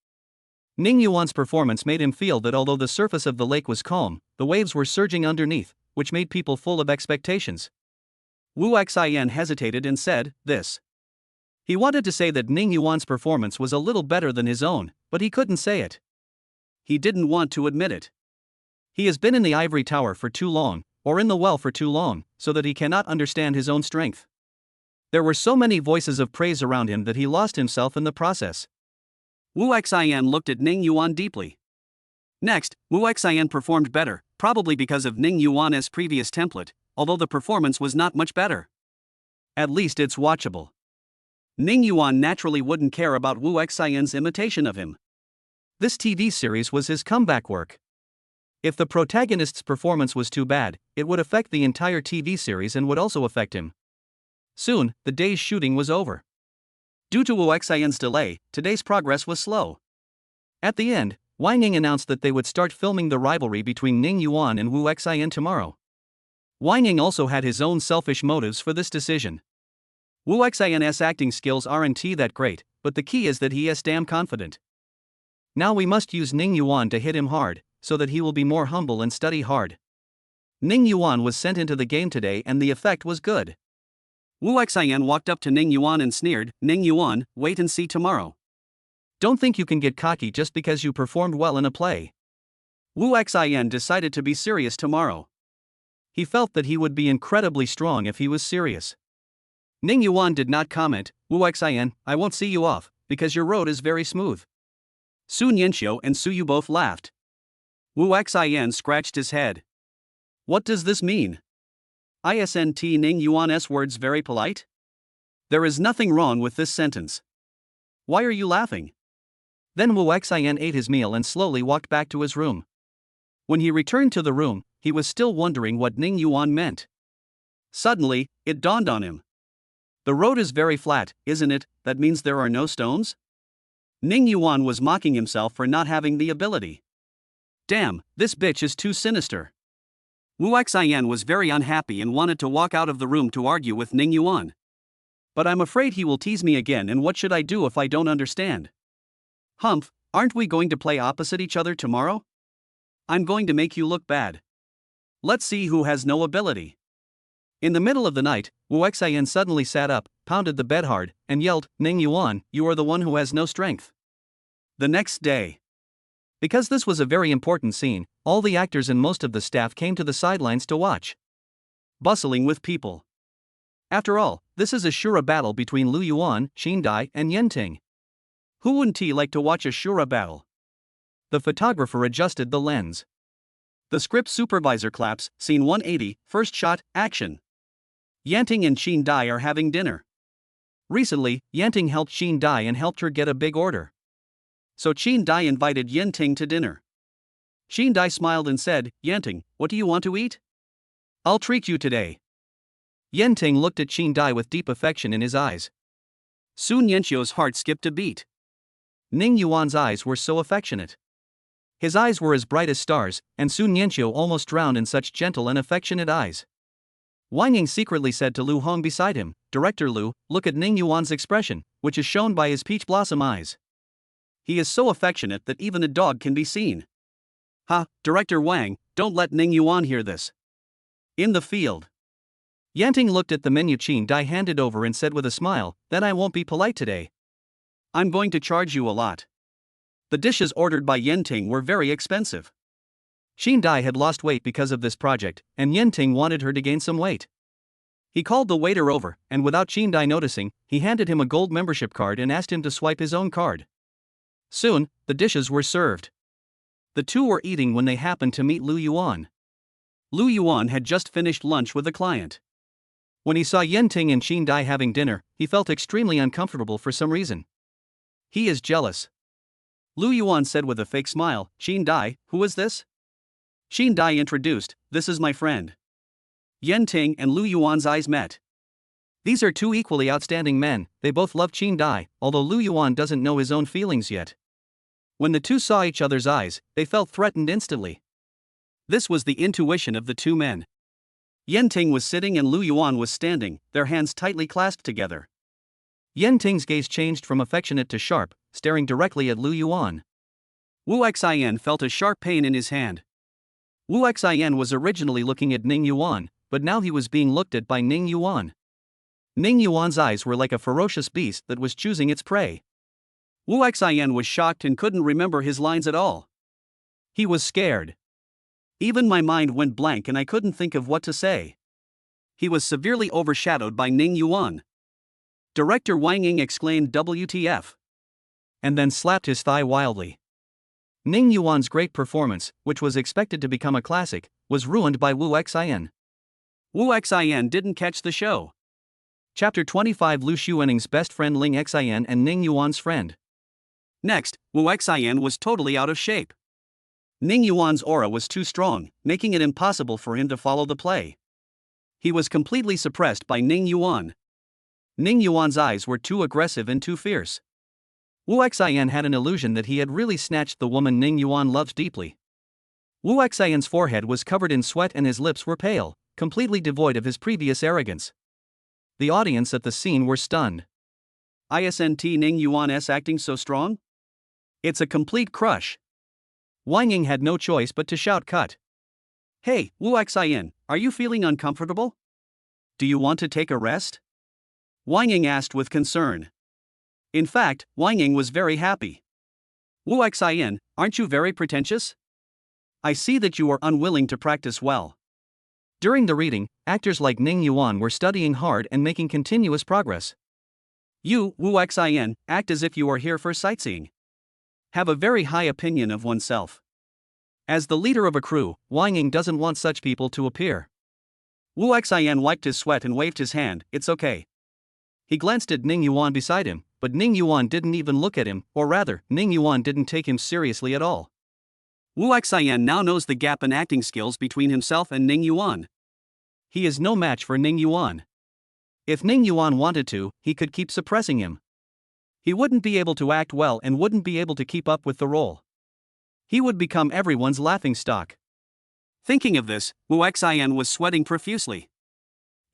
Ning Yuan's performance made him feel that although the surface of the lake was calm, the waves were surging underneath, which made people full of expectations. Wu Xin hesitated and said, this. He wanted to say that Ning Yuan's performance was a little better than his own, but he couldn't say it. He didn't want to admit it. He has been in the ivory tower for too long, or in the well for too long, so that he cannot understand his own strength. There were so many voices of praise around him that he lost himself in the process. Wu Xin looked at Ning Yuan deeply. Next, Wu Xian performed better, probably because of Ning Yuan's previous template, although the performance was not much better. At least it's watchable. Ning Yuan naturally wouldn't care about Wu Xian's imitation of him. This TV series was his comeback work. If the protagonist's performance was too bad, it would affect the entire TV series and would also affect him. Soon, the day's shooting was over. Due to Wu Xian's delay, today's progress was slow. At the end, Wang Ying announced that they would start filming the rivalry between Ning Yuan and Wu Xian tomorrow. Wang Ying also had his own selfish motives for this decision. Wu Xian's acting skills aren't that great, but the key is that he is damn confident. Now we must use Ning Yuan to hit him hard, so that he will be more humble and study hard. Ning Yuan was sent into the game today and the effect was good. Wu Xian walked up to Ning Yuan and sneered, "Ning Yuan, wait and see tomorrow. Don't think you can get cocky just because you performed well in a play." Wu Xian decided to be serious tomorrow. He felt that he would be incredibly strong if he was serious. Ning Yuan did not comment. "Wu Xian, I won't see you off, because your road is very smooth." Sun Yanxiu and Su Yu both laughed. Wu Xian scratched his head. What does this mean? Isn't Ning Yuan's words very polite? There is nothing wrong with this sentence. Why are you laughing? Then Wu Xian ate his meal and slowly walked back to his room. When he returned to the room, he was still wondering what Ning Yuan meant. Suddenly, it dawned on him. The road is very flat, isn't it? That means there are no stones? Ning Yuan was mocking himself for not having the ability. Damn, this bitch is too sinister. Wu Xian was very unhappy and wanted to walk out of the room to argue with Ning Yuan. But I'm afraid he will tease me again, and what should I do if I don't understand? Humph, aren't we going to play opposite each other tomorrow? I'm going to make you look bad. Let's see who has no ability. In the middle of the night, Wu Xian suddenly sat up, pounded the bed hard, and yelled, "Ning Yuan, you are the one who has no strength." The next day. Because this was a very important scene, all the actors and most of the staff came to the sidelines to watch. Bustling with people. After all, this is a Shura battle between Lu Yuan, Xin Dai, and Yen Ting. Who wouldn't like to watch a Shura battle? The photographer adjusted the lens. The script supervisor claps, scene 180, first shot, action. Yanting and Xin Dai are having dinner. Recently, Yanting helped Xin Dai and helped her get a big order. So Xin Dai invited Yanting to dinner. Xin Dai smiled and said, "Yanting, what do you want to eat? I'll treat you today." Yanting looked at Xin Dai with deep affection in his eyes. Sun Yanxiu's heart skipped a beat. Ning Yuan's eyes were so affectionate. His eyes were as bright as stars, and Sun Yanxiu almost drowned in such gentle and affectionate eyes. Wang Ying secretly said to Lu Hong beside him, "Director Lu, look at Ning Yuan's expression, which is shown by his peach blossom eyes. He is so affectionate that even a dog can be seen." "Ha, Director Wang, don't let Ning Yuan hear this." In the field. Yanting looked at the menu Xin Dai handed over and said with a smile, "Then I won't be polite today. I'm going to charge you a lot." The dishes ordered by Yanting were very expensive. Xin Dai had lost weight because of this project, and Yanting wanted her to gain some weight. He called the waiter over, and without Xin Dai noticing, he handed him a gold membership card and asked him to swipe his own card. Soon, the dishes were served. The two were eating when they happened to meet Lu Yuan. Lu Yuan had just finished lunch with a client. When he saw Yanting and Xin Dai having dinner, he felt extremely uncomfortable for some reason. He is jealous. Lu Yuan said with a fake smile, "Xin Dai, who is this?" Xin Dai introduced, "This is my friend." Yanting and Lu Yuan's eyes met. These are two equally outstanding men, they both love Xin Dai, although Lu Yuan doesn't know his own feelings yet. When the two saw each other's eyes, they felt threatened instantly. This was the intuition of the two men. Yanting was sitting and Lu Yuan was standing, their hands tightly clasped together. Yanting's gaze changed from affectionate to sharp, staring directly at Lu Yuan. Wu Xian felt a sharp pain in his hand. Wu Xian was originally looking at Ning Yuan, but now he was being looked at by Ning Yuan. Ning Yuan's eyes were like a ferocious beast that was choosing its prey. Wu Xian was shocked and couldn't remember his lines at all. He was scared. Even my mind went blank and I couldn't think of what to say. He was severely overshadowed by Ning Yuan. Director Wang Ying exclaimed, "WTF?" and then slapped his thigh wildly. Ning Yuan's great performance, which was expected to become a classic, was ruined by Wu Xin. Wu Xin didn't catch the show. Chapter 25: Lu Xuaning's best friend Ling Xin and Ning Yuan's friend. Next, Wu Xin was totally out of shape. Ning Yuan's aura was too strong, making it impossible for him to follow the play. He was completely suppressed by Ning Yuan. Ning Yuan's eyes were too aggressive and too fierce. Wu Xin had an illusion that he had really snatched the woman Ning Yuan loved deeply. Wu Xin's forehead was covered in sweat and his lips were pale, completely devoid of his previous arrogance. The audience at the scene were stunned. Isn't Ning Yuan's acting so strong? It's a complete crush. Wang Ying had no choice but to shout cut. Hey, Wu Xin, are you feeling uncomfortable? Do you want to take a rest? Wang Ying asked with concern. In fact, Wang Ying was very happy. Wu Xin, aren't you very pretentious? I see that you are unwilling to practice well. During the reading, actors like Ning Yuan were studying hard and making continuous progress. You, Wu Xin, act as if you are here for sightseeing. Have a very high opinion of oneself. As the leader of a crew, Wang Ying doesn't want such people to appear. Wu Xin wiped his sweat and waved his hand. It's okay. He glanced at Ning Yuan beside him, but Ning Yuan didn't even look at him, or rather, Ning Yuan didn't take him seriously at all. Wu Xin now knows the gap in acting skills between himself and Ning Yuan. He is no match for Ning Yuan. If Ning Yuan wanted to, he could keep suppressing him. He wouldn't be able to act well and wouldn't be able to keep up with the role. He would become everyone's laughingstock. Thinking of this, Wu Xin was sweating profusely.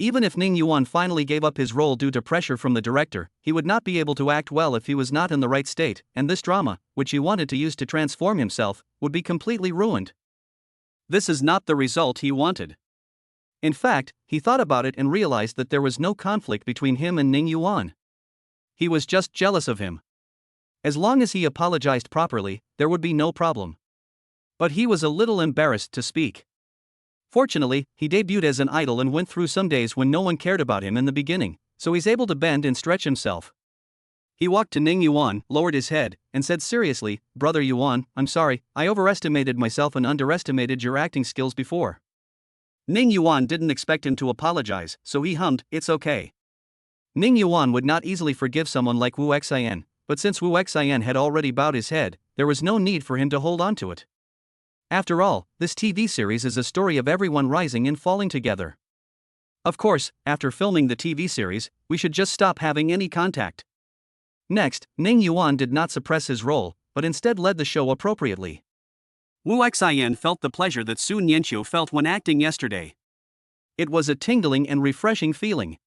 Even if Ning Yuan finally gave up his role due to pressure from the director, he would not be able to act well if he was not in the right state, and this drama, which he wanted to use to transform himself, would be completely ruined. This is not the result he wanted. In fact, he thought about it and realized that there was no conflict between him and Ning Yuan. He was just jealous of him. As long as he apologized properly, there would be no problem. But he was a little embarrassed to speak. Fortunately, he debuted as an idol and went through some days when no one cared about him in the beginning, so he's able to bend and stretch himself. He walked to Ning Yuan, lowered his head, and said seriously, "Brother Yuan, I'm sorry, I overestimated myself and underestimated your acting skills before." Ning Yuan didn't expect him to apologize, so he hummed, "It's okay." Ning Yuan would not easily forgive someone like Wu Xin, but since Wu Xin had already bowed his head, there was no need for him to hold on to it. After all, this TV series is a story of everyone rising and falling together. Of course, after filming the TV series, we should just stop having any contact. Next, Ning Yuan did not suppress his role, but instead led the show appropriately. Wu Xin felt the pleasure that Su Nianqiu felt when acting yesterday. It was a tingling and refreshing feeling.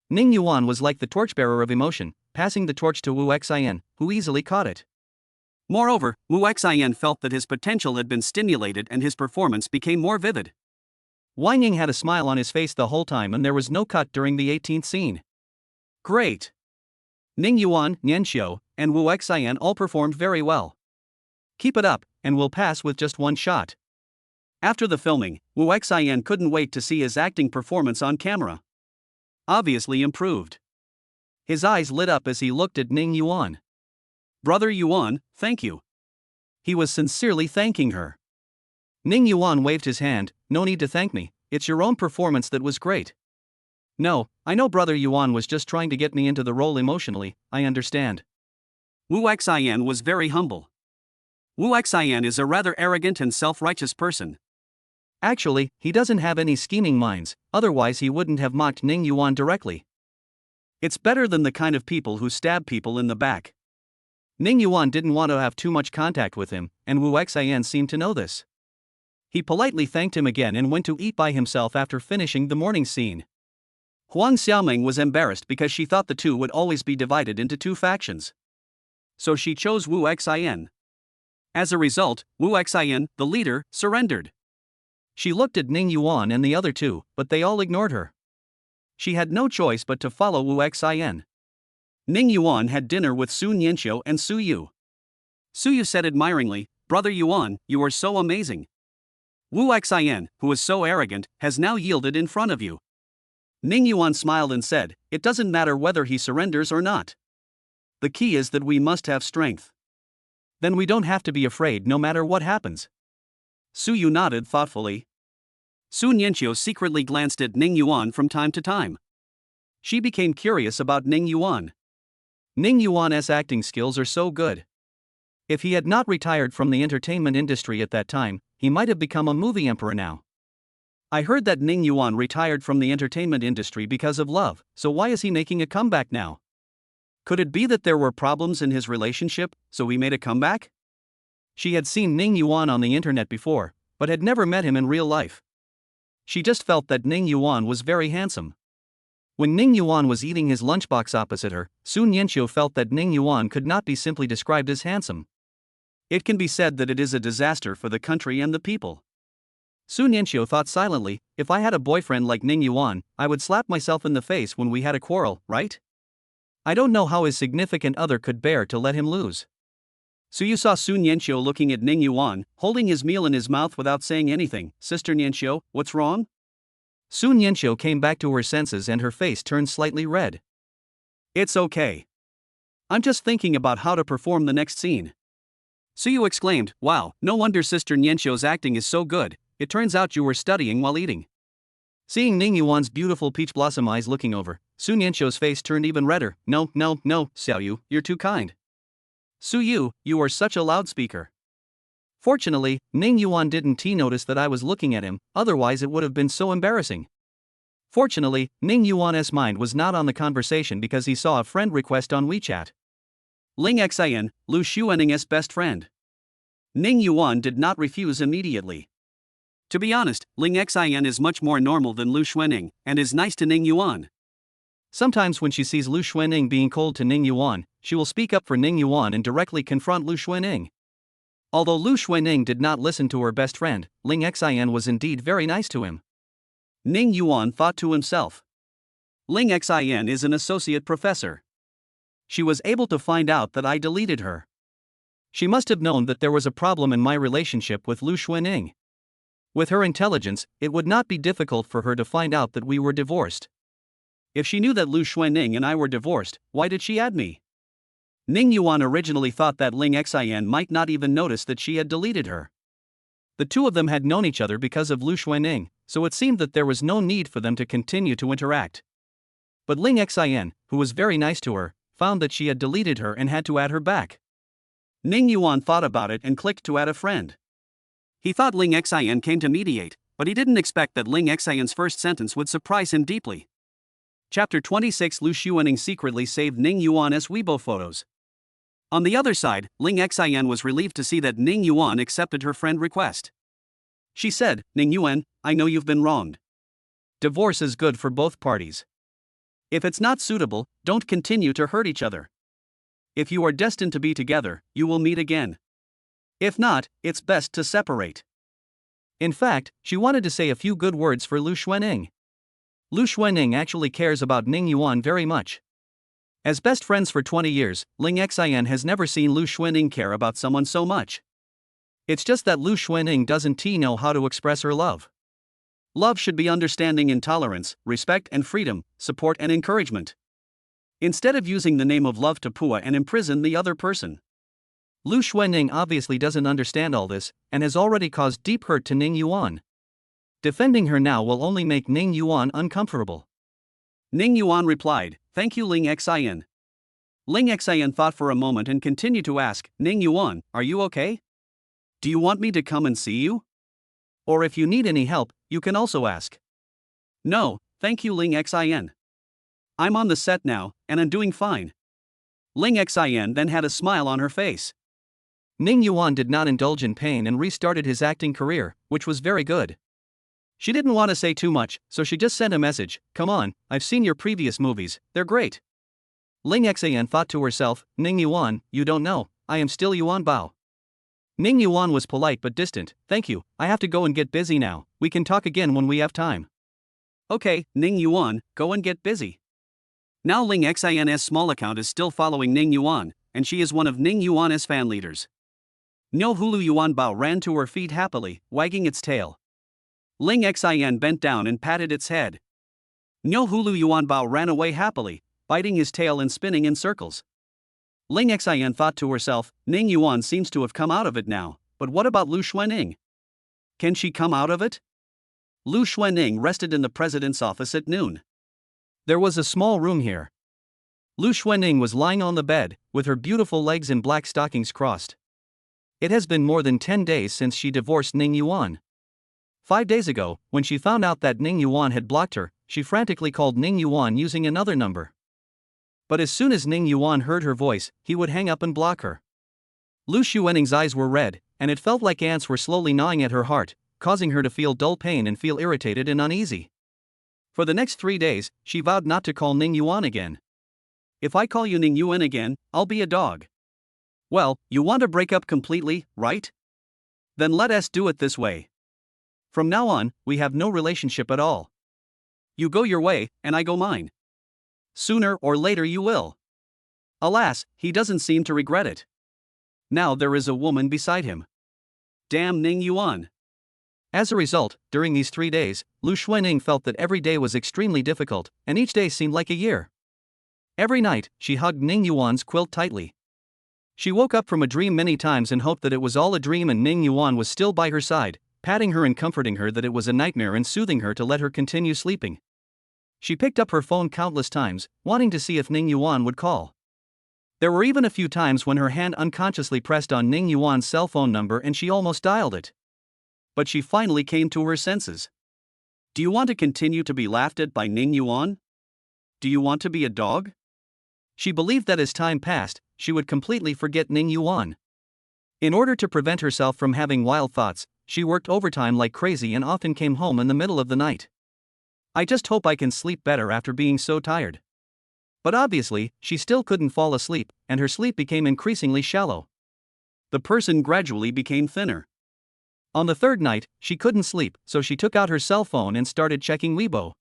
Ning Yuan was like the torchbearer of emotion, passing the torch to Wu Xin, who easily caught it. Moreover, Wu Xin felt that his potential had been stimulated and his performance became more vivid. Wang Ying had a smile on his face the whole time and there was no cut during the 18th scene. Great! Ning Yuan, Nianqiu, and Wu Xin all performed very well. Keep it up, and we'll pass with just one shot. After the filming, Wu Xin couldn't wait to see his acting performance on camera. Obviously improved. His eyes lit up as he looked at Ning Yuan. Brother Yuan, thank you. He was sincerely thanking her. Ning Yuan waved his hand, "No need to thank me, it's your own performance that was great." "No, I know Brother Yuan was just trying to get me into the role emotionally, I understand." Wu Xin was very humble. Wu Xin is a rather arrogant and self-righteous person. Actually, he doesn't have any scheming minds, otherwise he wouldn't have mocked Ning Yuan directly. It's better than the kind of people who stab people in the back. Ning Yuan didn't want to have too much contact with him, and Wu Xin seemed to know this. He politely thanked him again and went to eat by himself after finishing the morning scene. Huang Xiaoming was embarrassed because she thought the two would always be divided into two factions. So she chose Wu Xin. As a result, Wu Xin, the leader, surrendered. She looked at Ning Yuan and the other two, but they all ignored her. She had no choice but to follow Wu Xin. Ning Yuan had dinner with Su Nianqiu and Su Yu. Su Yu said admiringly, "Brother Yuan, you are so amazing. Wu Xin, who is so arrogant, has now yielded in front of you." Ning Yuan smiled and said, "It doesn't matter whether he surrenders or not. The key is that we must have strength." Then we don't have to be afraid no matter what happens. Su Yu nodded thoughtfully. Su Nianqiu secretly glanced at Ning Yuan from time to time. She became curious about Ning Yuan. Ning Yuan's acting skills are so good. If he had not retired from the entertainment industry at that time, he might have become a movie emperor now. I heard that Ning Yuan retired from the entertainment industry because of love, so why is he making a comeback now? Could it be that there were problems in his relationship, so he made a comeback? She had seen Ning Yuan on the internet before, but had never met him in real life. She just felt that Ning Yuan was very handsome. When Ning Yuan was eating his lunchbox opposite her, Su Nianqiu felt that Ning Yuan could not be simply described as handsome. It can be said that it is a disaster for the country and the people. Su Nianqiu thought silently, if I had a boyfriend like Ning Yuan, I would slap myself in the face when we had a quarrel, right? I don't know how his significant other could bear to let him lose. So you saw Su Nianqiu looking at Ning Yuan, holding his meal in his mouth without saying anything. Sister Nianqiu, what's wrong? Su Nianqiu came back to her senses and her face turned slightly red. It's okay. I'm just thinking about how to perform the next scene. Su Yu exclaimed, wow, no wonder Sister Nianqiu's acting is so good, it turns out you were studying while eating. Seeing Ning Yuan's beautiful peach blossom eyes looking over, Su Nianqiu's face turned even redder. No, Xiao Yu, you're too kind. Su Yu, you are such a loudspeaker. Fortunately, Ning Yuan didn't notice that I was looking at him, otherwise it would have been so embarrassing. Fortunately, Ning Yuan's mind was not on the conversation because he saw a friend request on WeChat. Ling Xin, Lu Xuaning's best friend. Ning Yuan did not refuse immediately. To be honest, Ling Xin is much more normal than Lu Xuaning, and is nice to Ning Yuan. Sometimes when she sees Lu Xuaning being cold to Ning Yuan, she will speak up for Ning Yuan and directly confront Lu Xuaning. Although Lu Xuaning did not listen to her best friend, Ling Xin was indeed very nice to him. Ning Yuan thought to himself. Ling Xin is an associate professor. She was able to find out that I deleted her. She must have known that there was a problem in my relationship with Lu Xuaning. With her intelligence, it would not be difficult for her to find out that we were divorced. If she knew that Lu Xuaning and I were divorced, why did she add me? Ning Yuan originally thought that Ling Xin might not even notice that she had deleted her. The two of them had known each other because of Lu Xuaning, so it seemed that there was no need for them to continue to interact. But Ling Xin, who was very nice to her, found that she had deleted her and had to add her back. Ning Yuan thought about it and clicked to add a friend. He thought Ling Xin came to mediate, but he didn't expect that Ling Xin's first sentence would surprise him deeply. Chapter 26 Lu Xuaning secretly saved Ning Yuan's Weibo photos. On the other side, Ling Xin was relieved to see that Ning Yuan accepted her friend request. She said, Ning Yuan, I know you've been wronged. Divorce is good for both parties. If it's not suitable, don't continue to hurt each other. If you are destined to be together, you will meet again. If not, it's best to separate. In fact, she wanted to say a few good words for Lu Xuaning. Lu Xuaning actually cares about Ning Yuan very much. As best friends for 20 years, Ling Xin has never seen Lu Xuaning care about someone so much. It's just that Lu Xuaning doesn't know how to express her love. Love should be understanding and tolerance, respect and freedom, support and encouragement. Instead of using the name of love to pua and imprison the other person. Lu Xuaning obviously doesn't understand all this, and has already caused deep hurt to Ning Yuan. Defending her now will only make Ning Yuan uncomfortable. Ning Yuan replied, thank you Ling Xin. Ling Xin thought for a moment and continued to ask, Ning Yuan, are you okay? Do you want me to come and see you? Or if you need any help, you can also ask. No, thank you Ling Xin. I'm on the set now, and I'm doing fine. Ling Xin then had a smile on her face. Ning Yuan did not indulge in pain and restarted his acting career, which was very good. She didn't want to say too much, so she just sent a message, come on, I've seen your previous movies, they're great. Ling Xin thought to herself, Ning Yuan, you don't know, I am still Yuan Bao. Ning Yuan was polite but distant, thank you, I have to go and get busy now, we can talk again when we have time. Okay, Ning Yuan, go and get busy. Now Ling Xin's small account is still following Ning Yuan, and she is one of Ning Yuan's fan leaders. Nyo Hulu Yuan Bao ran to her feet happily, wagging its tail. Ling Xin bent down and patted its head. Nyo Hulu Yuan Bao ran away happily, biting his tail and spinning in circles. Ling Xin thought to herself, Ning Yuan seems to have come out of it now, but what about Lu Xuanning? Can she come out of it? Lu Xuanning rested in the president's office at noon. There was a small room here. Lu Xuanning was lying on the bed, with her beautiful legs in black stockings crossed. It has been more than 10 days since she divorced Ning Yuan. 5 days ago, when she found out that Ning Yuan had blocked her, she frantically called Ning Yuan using another number. But as soon as Ning Yuan heard her voice, he would hang up and block her. Lu Xuanning's eyes were red, and it felt like ants were slowly gnawing at her heart, causing her to feel dull pain and feel irritated and uneasy. For the next 3 days, she vowed not to call Ning Yuan again. If I call you Ning Yuan again, I'll be a dog. Well, you want to break up completely, right? Then let us do it this way. From now on, we have no relationship at all. You go your way, and I go mine. Sooner or later you will. Alas, he doesn't seem to regret it. Now there is a woman beside him. Damn Ning Yuan. As a result, during these 3 days, Lu Xuanning felt that every day was extremely difficult, and each day seemed like a year. Every night, she hugged Ning Yuan's quilt tightly. She woke up from a dream many times and hoped that it was all a dream and Ning Yuan was still by her side, patting her and comforting her that it was a nightmare and soothing her to let her continue sleeping. She picked up her phone countless times, wanting to see if Ning Yuan would call. There were even a few times when her hand unconsciously pressed on Ning Yuan's cell phone number and she almost dialed it. But she finally came to her senses. Do you want to continue to be laughed at by Ning Yuan? Do you want to be a dog? She believed that as time passed, she would completely forget Ning Yuan. In order to prevent herself from having wild thoughts, she worked overtime like crazy and often came home in the middle of the night. I just hope I can sleep better after being so tired. But obviously, she still couldn't fall asleep, and her sleep became increasingly shallow. The person gradually became thinner. On the 3rd night, she couldn't sleep, so she took out her cell phone and started checking Weibo.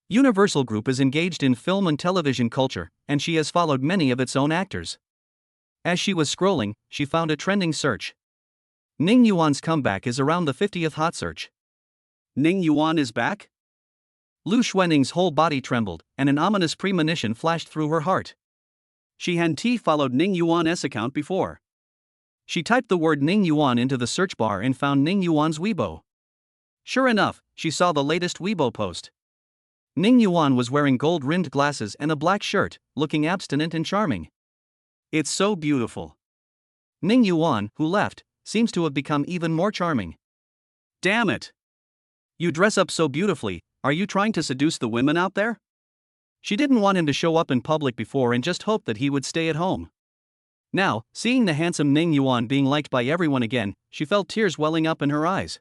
Universal Group is engaged in film and television culture, and she has followed many of its own actors. As she was scrolling, she found a trending search. Ning Yuan's comeback is around the 50th hot search. Ning Yuan is back? Lu Xuanning's whole body trembled, and an ominous premonition flashed through her heart. She hadn't followed Ning Yuan's account before. She typed the word Ning Yuan into the search bar and found Ning Yuan's Weibo. Sure enough, she saw the latest Weibo post. Ning Yuan was wearing gold-rimmed glasses and a black shirt, looking abstinent and charming. It's so beautiful. Ning Yuan, who left, seems to have become even more charming. Damn it! You dress up so beautifully, are you trying to seduce the women out there? She didn't want him to show up in public before and just hoped that he would stay at home. Now, seeing the handsome Ning Yuan being liked by everyone again, she felt tears welling up in her eyes.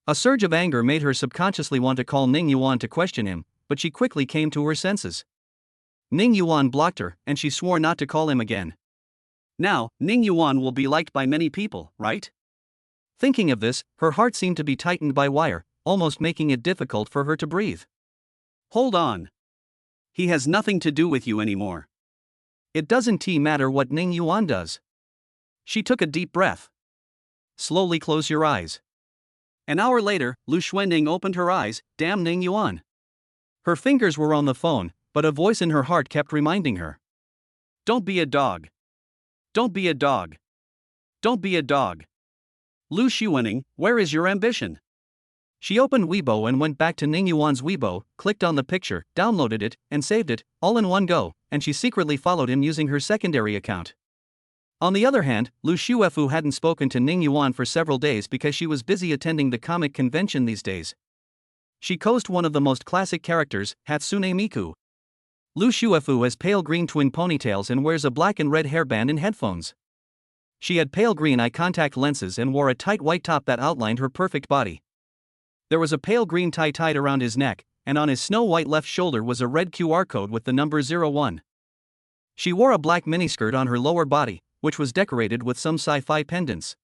A surge of anger made her subconsciously want to call Ning Yuan to question him, but she quickly came to her senses. Ning Yuan blocked her, and she swore not to call him again. Now, Ning Yuan will be liked by many people, right? Thinking of this, her heart seemed to be tightened by wire, almost making it difficult for her to breathe. Hold on. He has nothing to do with you anymore. It doesn't matter what Ning Yuan does. She took a deep breath. Slowly close your eyes. An hour later, Lu Xuanning opened her eyes. Damn Ning Yuan. Her fingers were on the phone, but a voice in her heart kept reminding her. Don't be a dog. Don't be a dog. Don't be a dog. Lu Xuanning, where is your ambition? She opened Weibo and went back to Ning Yuan's Weibo, clicked on the picture, downloaded it, and saved it, all in one go, and she secretly followed him using her secondary account. On the other hand, Lu Xuefu hadn't spoken to Ning Yuan for several days because she was busy attending the comic convention these days. She coached one of the most classic characters, Hatsune Miku. Lu Xuefu has pale green twin ponytails and wears a black and red hairband and headphones. She had pale green eye contact lenses and wore a tight white top that outlined her perfect body. There was a pale green tie tied around his neck, and on his snow-white left shoulder was a red QR code with the number 01. She wore a black miniskirt on her lower body, which was decorated with some sci-fi pendants.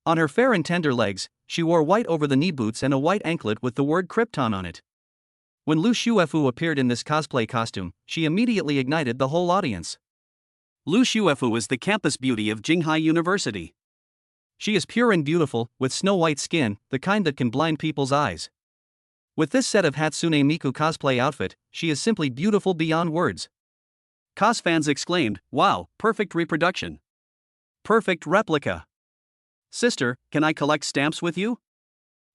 On her fair and tender legs, she wore white over-the-knee boots and a white anklet with the word Krypton on it. When Lu Xuefu appeared in this cosplay costume, she immediately ignited the whole audience. Lu Xuefu is the campus beauty of Jinghai University. She is pure and beautiful, with snow-white skin, the kind that can blind people's eyes. With this set of Hatsune Miku cosplay outfit, she is simply beautiful beyond words. Cos fans exclaimed, "Wow, perfect reproduction. Perfect replica. Sister, can I collect stamps with you?"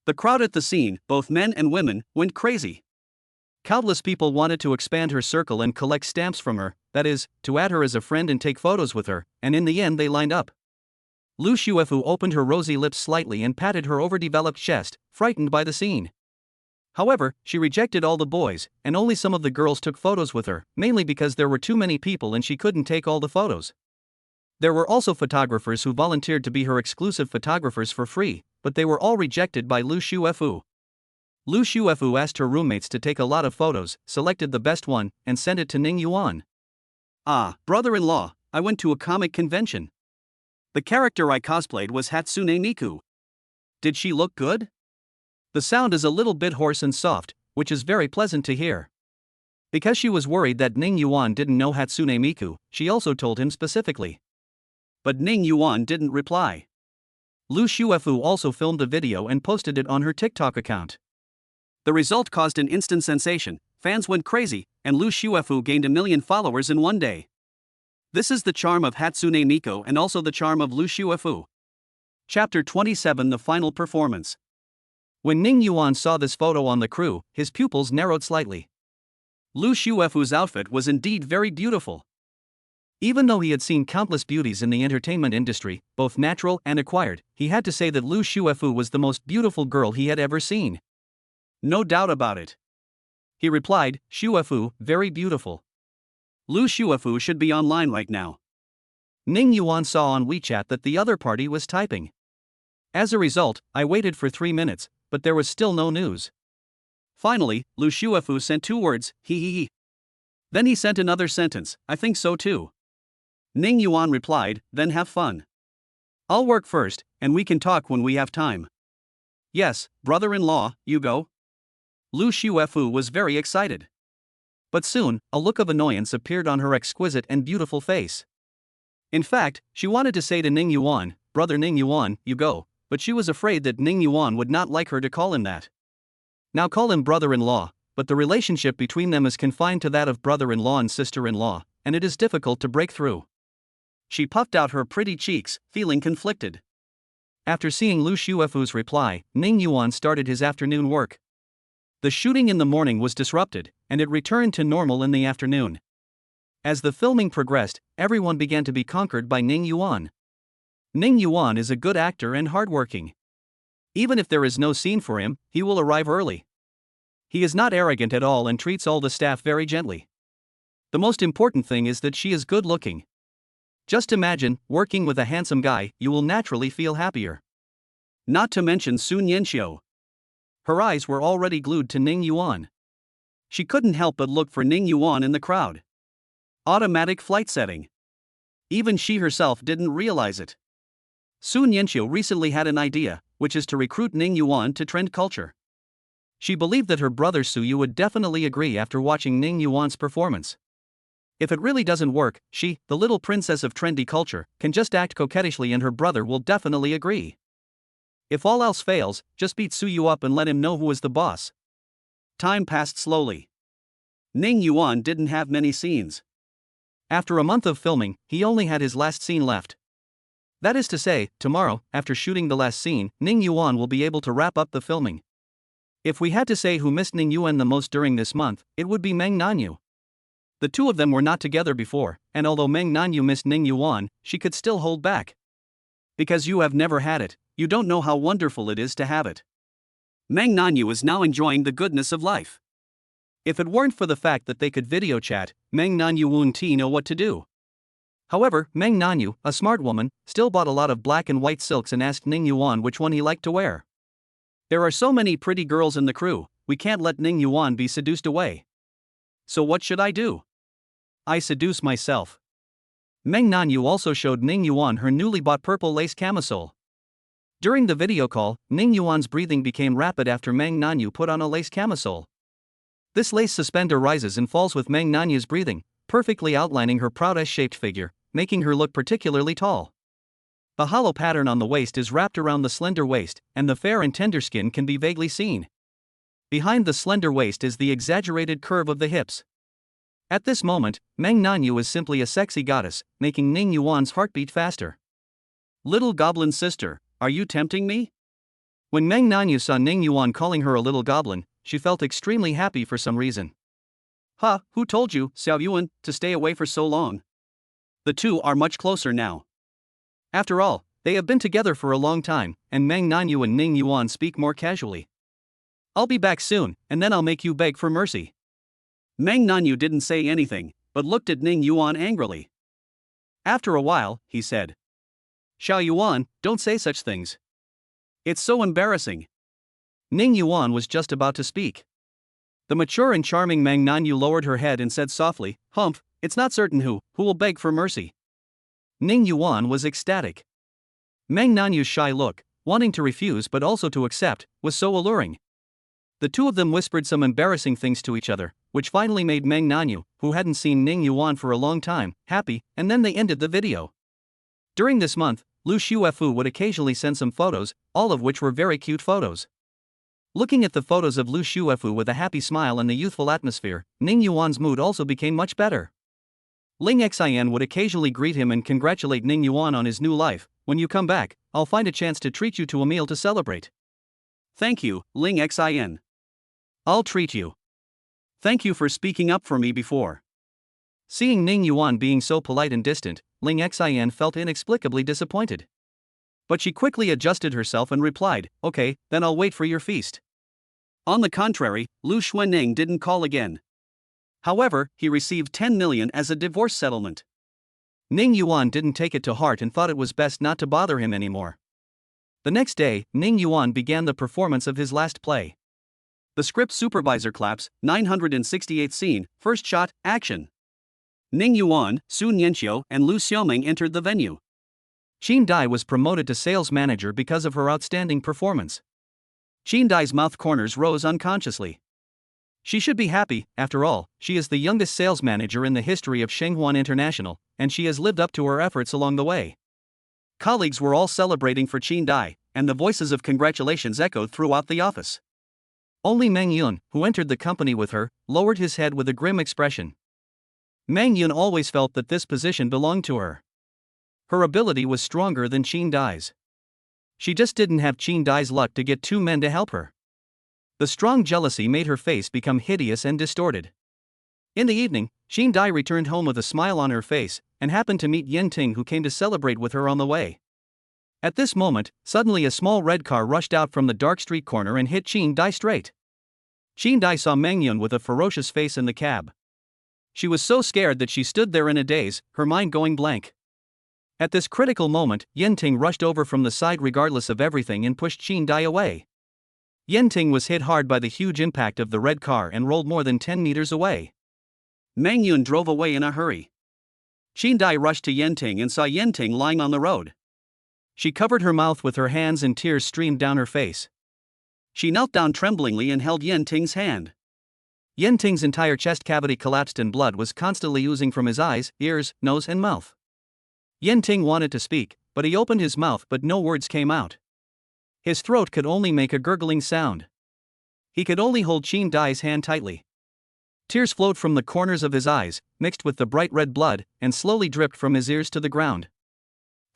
The crowd at the scene, both men and women, went crazy. Countless people wanted to expand her circle and collect stamps from her, that is, to add her as a friend and take photos with her, and in the end they lined up. Lu Shuefu opened her rosy lips slightly and patted her overdeveloped chest, frightened by the scene. However, she rejected all the boys, and only some of the girls took photos with her, mainly because there were too many people and she couldn't take all the photos. There were also photographers who volunteered to be her exclusive photographers for free, but they were all rejected by Lu Shuefu. Lu Shuefu asked her roommates to take a lot of photos, selected the best one, and sent it to Ning Yuan. "Ah, brother-in-law, I went to a comic convention. The character I cosplayed was Hatsune Miku. Did she look good?" The sound is a little bit hoarse and soft, which is very pleasant to hear. Because she was worried that Ning Yuan didn't know Hatsune Miku, she also told him specifically. But Ning Yuan didn't reply. Lu Shuefu also filmed a video and posted it on her TikTok account. The result caused an instant sensation, fans went crazy, and Lu Shuefu gained 1 million followers in one day. This is the charm of Hatsune Miku and also the charm of Lu Shuefu. Chapter 27: The Final Performance. When Ning Yuan saw this photo on the crew, his pupils narrowed slightly. Lu Shuefu's outfit was indeed very beautiful. Even though he had seen countless beauties in the entertainment industry, both natural and acquired, he had to say that Lu Shuefu was the most beautiful girl he had ever seen. "No doubt about it," he replied. "Shuefu, very beautiful. Lu Shuefu should be online right now." Ning Yuan saw on WeChat that the other party was typing. As a result, I waited for 3 minutes, but there was still no news. Finally, Lu Shuefu sent 2 words, "He." Then he sent another sentence, "I think so too." Ning Yuan replied, "Then have fun. I'll work first, and we can talk when we have time." "Yes, brother-in-law, you go." Lu Shuefu was very excited. But soon, a look of annoyance appeared on her exquisite and beautiful face. In fact, she wanted to say to Ning Yuan, "Brother Ning Yuan, you go," but she was afraid that Ning Yuan would not like her to call him that. Now call him brother-in-law, but the relationship between them is confined to that of brother-in-law and sister-in-law, and it is difficult to break through. She puffed out her pretty cheeks, feeling conflicted. After seeing Lu Shuefu's reply, Ning Yuan started his afternoon work. The shooting in the morning was disrupted, and it returned to normal in the afternoon. As the filming progressed, everyone began to be conquered by Ning Yuan. Ning Yuan is a good actor and hardworking. Even if there is no scene for him, he will arrive early. He is not arrogant at all and treats all the staff very gently. The most important thing is that she is good looking. Just imagine, working with a handsome guy, you will naturally feel happier. Not to mention Sun Yanxiu. Her eyes were already glued to Ning Yuan. She couldn't help but look for Ning Yuan in the crowd. Automatic flight setting. Even she herself didn't realize it. Sun Yanxiu recently had an idea, which is to recruit Ning Yuan to trend culture. She believed that her brother Suyu would definitely agree after watching Ning Yuan's performance. If it really doesn't work, she, the little princess of trendy culture, can just act coquettishly and her brother will definitely agree. If all else fails, just beat Suyu up and let him know who is the boss. Time passed slowly. Ning Yuan didn't have many scenes. After a month of filming, he only had his last scene left. That is to say, tomorrow, after shooting the last scene, Ning Yuan will be able to wrap up the filming. If we had to say who missed Ning Yuan the most during this month, it would be Mang Nanu. The two of them were not together before, and although Mang Nanu missed Ning Yuan, she could still hold back. Because you have never had it, you don't know how wonderful it is to have it. Mang Nanu is now enjoying the goodness of life. If it weren't for the fact that they could video chat, Mang Nanu wouldn't know what to do. However, Mang Nanu, a smart woman, still bought a lot of black and white silks and asked Ning Yuan which one he liked to wear. There are so many pretty girls in the crew, we can't let Ning Yuan be seduced away. So what should I do? I seduce myself. Mang Nanu also showed Ning Yuan her newly bought purple lace camisole. During the video call, Ning Yuan's breathing became rapid after Mang Nanu put on a lace camisole. This lace suspender rises and falls with Mang Nanu's breathing, perfectly outlining her proud S-shaped figure, making her look particularly tall. The hollow pattern on the waist is wrapped around the slender waist, and the fair and tender skin can be vaguely seen. Behind the slender waist is the exaggerated curve of the hips. At this moment, Mang Nanu is simply a sexy goddess, making Ning Yuan's heartbeat faster. Little goblin sister, are you tempting me? When Mang Nanu saw Ning Yuan calling her a little goblin, she felt extremely happy for some reason. Ha, who told you, Xiao Yuan, to stay away for so long? The two are much closer now. After all, they have been together for a long time, and Mang Nanu and Ning Yuan speak more casually. I'll be back soon, and then I'll make you beg for mercy. Mang Nanu didn't say anything, but looked at Ning Yuan angrily. After a while, he said, Xiao Yuan, don't say such things. It's so embarrassing. Ning Yuan was just about to speak. The mature and charming Mang Nanu lowered her head and said softly, Humph, it's not certain who will beg for mercy. Ning Yuan was ecstatic. Mang Nanu's shy look, wanting to refuse but also to accept, was so alluring. The two of them whispered some embarrassing things to each other, which finally made Mang Nanu, who hadn't seen Ning Yuan for a long time, happy, and then they ended the video. During this month, Lu Shuefu would occasionally send some photos, all of which were very cute photos. Looking at the photos of Lu Shuefu with a happy smile and the youthful atmosphere, Ning Yuan's mood also became much better. Ling Xin would occasionally greet him and congratulate Ning Yuan on his new life. When you come back, I'll find a chance to treat you to a meal to celebrate. Thank you, Ling Xin. I'll treat you. Thank you for speaking up for me before. Seeing Ning Yuan being so polite and distant, Ling Xin felt inexplicably disappointed. But she quickly adjusted herself and replied, Okay, then I'll wait for your feast. On the contrary, Lu Xuanning didn't call again. However, he received 10 million as a divorce settlement. Ning Yuan didn't take it to heart and thought it was best not to bother him anymore. The next day, Ning Yuan began the performance of his last play. The script supervisor claps, 968th scene, first shot, action. Ning Yuan, Su Nianqiu, and Lu Xiaoming entered the venue. Qin Dai was promoted to sales manager because of her outstanding performance. Qin Dai's mouth corners rose unconsciously. She should be happy, after all, she is the youngest sales manager in the history of Shenghuan International, and she has lived up to her efforts along the way. Colleagues were all celebrating for Qin Dai, and the voices of congratulations echoed throughout the office. Only Mang Yun, who entered the company with her, lowered his head with a grim expression. Mang Yun always felt that this position belonged to her. Her ability was stronger than Qin Dai's. She just didn't have Qin Dai's luck to get two men to help her. The strong jealousy made her face become hideous and distorted. In the evening, Qin Dai returned home with a smile on her face, and happened to meet Yen Ting, who came to celebrate with her on the way. At this moment, suddenly a small red car rushed out from the dark street corner and hit Qin Dai straight. Qin Dai saw Mang Yun with a ferocious face in the cab. She was so scared that she stood there in a daze, her mind going blank. At this critical moment, Yen Ting rushed over from the side regardless of everything and pushed Qin Dai away. Yen Ting was hit hard by the huge impact of the red car and rolled more than 10 meters away. Mang Yun drove away in a hurry. Qin Dai rushed to Yen Ting and saw Yen Ting lying on the road. She covered her mouth with her hands and tears streamed down her face. She knelt down tremblingly and held Yen Ting's hand. Yen Ting's entire chest cavity collapsed and blood was constantly oozing from his eyes, ears, nose and mouth. Yen Ting wanted to speak, but he opened his mouth but no words came out. His throat could only make a gurgling sound. He could only hold Qin Dai's hand tightly. Tears flowed from the corners of his eyes, mixed with the bright red blood, and slowly dripped from his ears to the ground.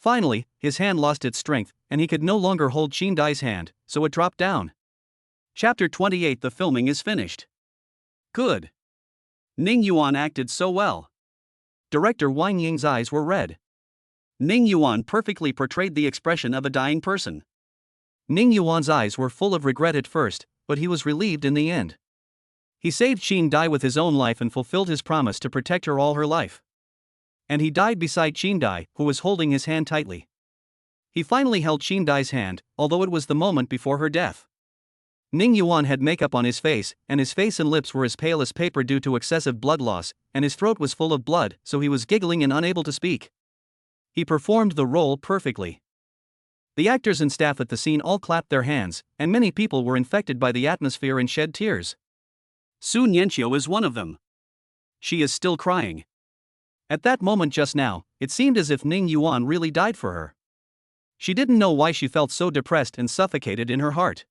Finally, his hand lost its strength, and he could no longer hold Qin Dai's hand, so it dropped down. Chapter 28. The filming is finished. Good. Ning Yuan acted so well. Director Wang Ying's eyes were red. Ning Yuan perfectly portrayed the expression of a dying person. Ning Yuan's eyes were full of regret at first, but he was relieved in the end. He saved Qin Dai with his own life and fulfilled his promise to protect her all her life. And he died beside Qin Dai, who was holding his hand tightly. He finally held Qin Dai's hand, although it was the moment before her death. Ning Yuan had makeup on his face, and his face and lips were as pale as paper due to excessive blood loss, and his throat was full of blood, so he was giggling and unable to speak. He performed the role perfectly. The actors and staff at the scene all clapped their hands, and many people were infected by the atmosphere and shed tears. Su Nianqiu is one of them. She is still crying. At that moment just now, it seemed as if Ning Yuan really died for her. She didn't know why she felt so depressed and suffocated in her heart.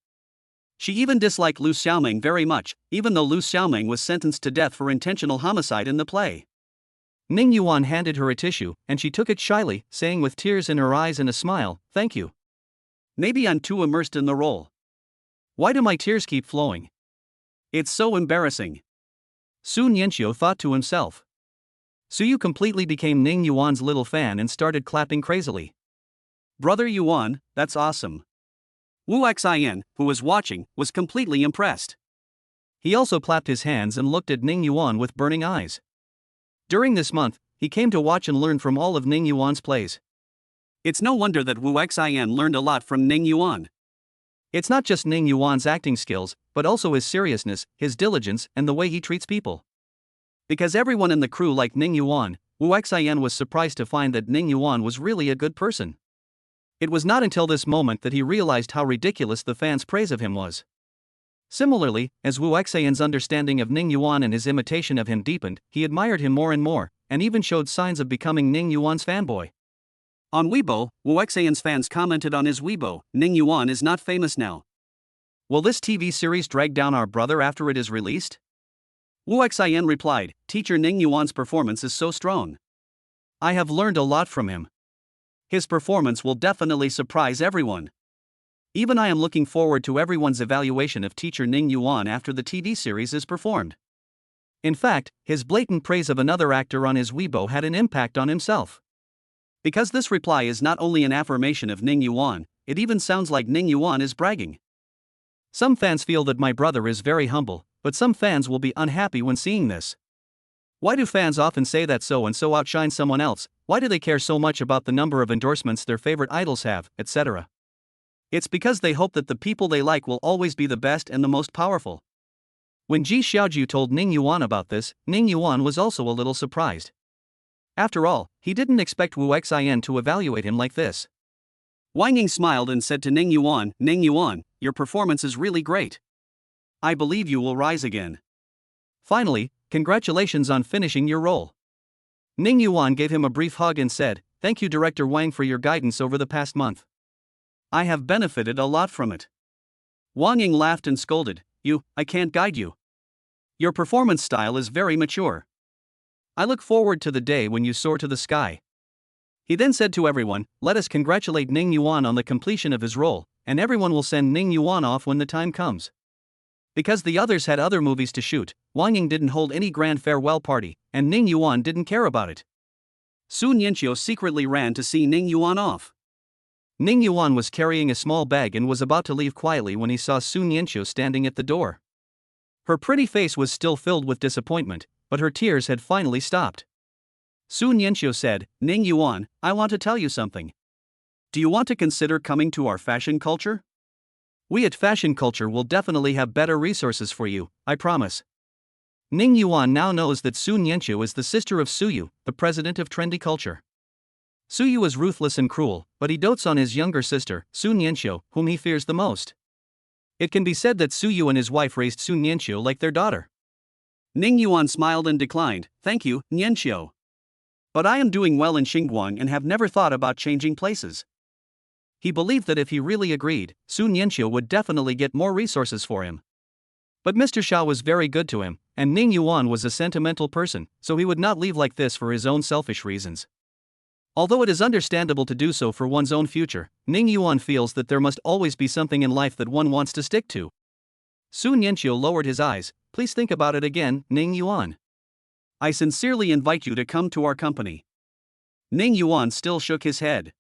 She even disliked Lu Xiaoming very much, even though Lu Xiaoming was sentenced to death for intentional homicide in the play. Ning Yuan handed her a tissue, and she took it shyly, saying with tears in her eyes and a smile, "Thank you. Maybe I'm too immersed in the role. Why do my tears keep flowing? It's so embarrassing." Su Nianqiu thought to himself. Suyu completely became Ning Yuan's little fan and started clapping crazily. "Brother Yuan, that's awesome." Wu Xian, who was watching, was completely impressed. He also clapped his hands and looked at Ning Yuan with burning eyes. During this month, he came to watch and learn from all of Ning Yuan's plays. It's no wonder that Wu Xian learned a lot from Ning Yuan. It's not just Ning Yuan's acting skills, but also his seriousness, his diligence, and the way he treats people. Because everyone in the crew liked Ning Yuan, Wu Xian was surprised to find that Ning Yuan was really a good person. It was not until this moment that he realized how ridiculous the fans' praise of him was. Similarly, as Wu Xian's understanding of Ning Yuan and his imitation of him deepened, he admired him more and more, and even showed signs of becoming Ning Yuan's fanboy. On Weibo, Wu Xian's fans commented on his Weibo, "Ning Yuan is not famous now. Will this TV series drag down our brother after it is released?" Wu Xian replied, "Teacher Ning Yuan's performance is so strong. I have learned a lot from him. His performance will definitely surprise everyone. Even I am looking forward to everyone's evaluation of teacher Ning Yuan after the TV series is performed." In fact, his blatant praise of another actor on his Weibo had an impact on himself. Because this reply is not only an affirmation of Ning Yuan, it even sounds like Ning Yuan is bragging. Some fans feel that my brother is very humble, but some fans will be unhappy when seeing this. Why do fans often say that so-and-so outshines someone else? Why do they care so much about the number of endorsements their favorite idols have, etc.? It's because they hope that the people they like will always be the best and the most powerful. When Ji Xiaoju told Ning Yuan about this, Ning Yuan was also a little surprised. After all, he didn't expect Wu Xian to evaluate him like this. Wang Ying smiled and said to Ning Yuan, "Ning Yuan, your performance is really great. I believe you will rise again. Finally, congratulations on finishing your role." Ning Yuan gave him a brief hug and said, "Thank you Director Wang for your guidance over the past month. I have benefited a lot from it." Wang Ying laughed and scolded, I can't guide you. Your performance style is very mature. I look forward to the day when you soar to the sky." He then said to everyone, "Let us congratulate Ning Yuan on the completion of his role, and everyone will send Ning Yuan off when the time comes." Because the others had other movies to shoot, Wang Ying didn't hold any grand farewell party, and Ning Yuan didn't care about it. Su Nianqiu secretly ran to see Ning Yuan off. Ning Yuan was carrying a small bag and was about to leave quietly when he saw Su Nianqiu standing at the door. Her pretty face was still filled with disappointment, but her tears had finally stopped. Su Nianqiu said, "Ning Yuan, I want to tell you something. Do you want to consider coming to our fashion culture? We at Fashion Culture will definitely have better resources for you, I promise." Ning Yuan now knows that Su Nianqiu is the sister of Suyu, the president of Trendy Culture. Suyu is ruthless and cruel, but he dotes on his younger sister, Su Nianqiu, whom he fears the most. It can be said that Suyu and his wife raised Su Nianqiu like their daughter. Ning Yuan smiled and declined, "Thank you, Nianqiu. But I am doing well in Xinguang and have never thought about changing places." He believed that if he really agreed, Su Nianqiu would definitely get more resources for him. But Mr. Xiao was very good to him, and Ning Yuan was a sentimental person, so he would not leave like this for his own selfish reasons. Although it is understandable to do so for one's own future, Ning Yuan feels that there must always be something in life that one wants to stick to. Su Nianqiu lowered his eyes. "Please think about it again, Ning Yuan. I sincerely invite you to come to our company." Ning Yuan still shook his head.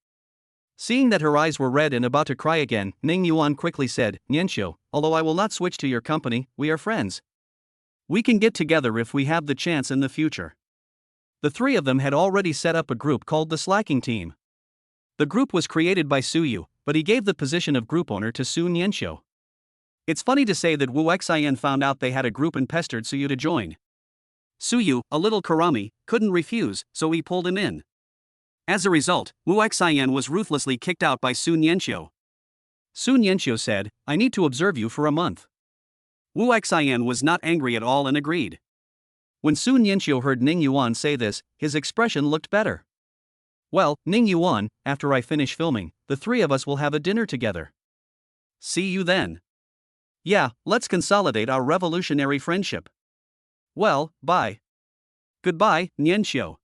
Seeing that her eyes were red and about to cry again, Ning Yuan quickly said, "Nianqiu, although I will not switch to your company, we are friends. We can get together if we have the chance in the future." The three of them had already set up a group called the Slacking Team. The group was created by Suyu, but he gave the position of group owner to Su Nianqiu. It's funny to say that Wu Xian found out they had a group and pestered Suyu to join. Suyu, a little Karami, couldn't refuse, so he pulled him in. As a result, Wu Xian was ruthlessly kicked out by Su Nianqiu. Su Nianqiu said, "I need to observe you for a month." Wu Xian was not angry at all and agreed. When Su Nianqiu heard Ning Yuan say this, his expression looked better. "Well, Ning Yuan, after I finish filming, the three of us will have a dinner together. See you then." Yeah, let's consolidate our revolutionary friendship. Well, bye. Goodbye, Nianxiu.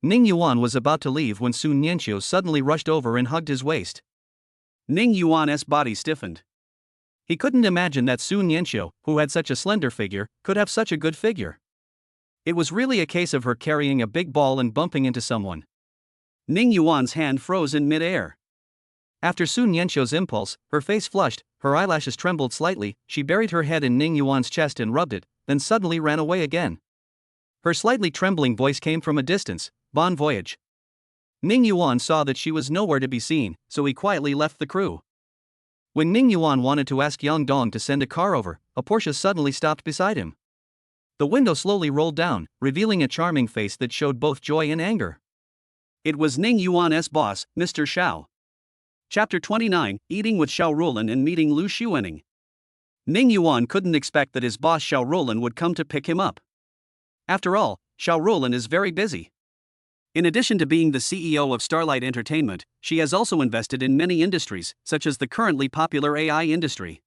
Ning Yuan was about to leave when Sun Nianxiu suddenly rushed over and hugged his waist. Ning Yuan's body stiffened. He couldn't imagine that Sun Nianxiu, who had such a slender figure, could have such a good figure. It was really a case of her carrying a big ball and bumping into someone. Ning Yuan's hand froze in mid-air. After Sun Nianxiu's impulse, her face flushed, her eyelashes trembled slightly, she buried her head in Ning Yuan's chest and rubbed it, then suddenly ran away again. Her slightly trembling voice came from a distance, "Bon voyage." Ning Yuan saw that she was nowhere to be seen, so he quietly left the crew. When Ning Yuan wanted to ask Yang Dong to send a car over, a Porsche suddenly stopped beside him. The window slowly rolled down, revealing a charming face that showed both joy and anger. It was Ning Yuan's boss, Mr. Xiao. Chapter 29, Eating with Xiao Rulan and Meeting Lu Xuening. Ning Yuan couldn't expect that his boss Xiao Rulan would come to pick him up. After all, Xiao Rulan is very busy. In addition to being the CEO of Starlight Entertainment, she has also invested in many industries, such as the currently popular AI industry.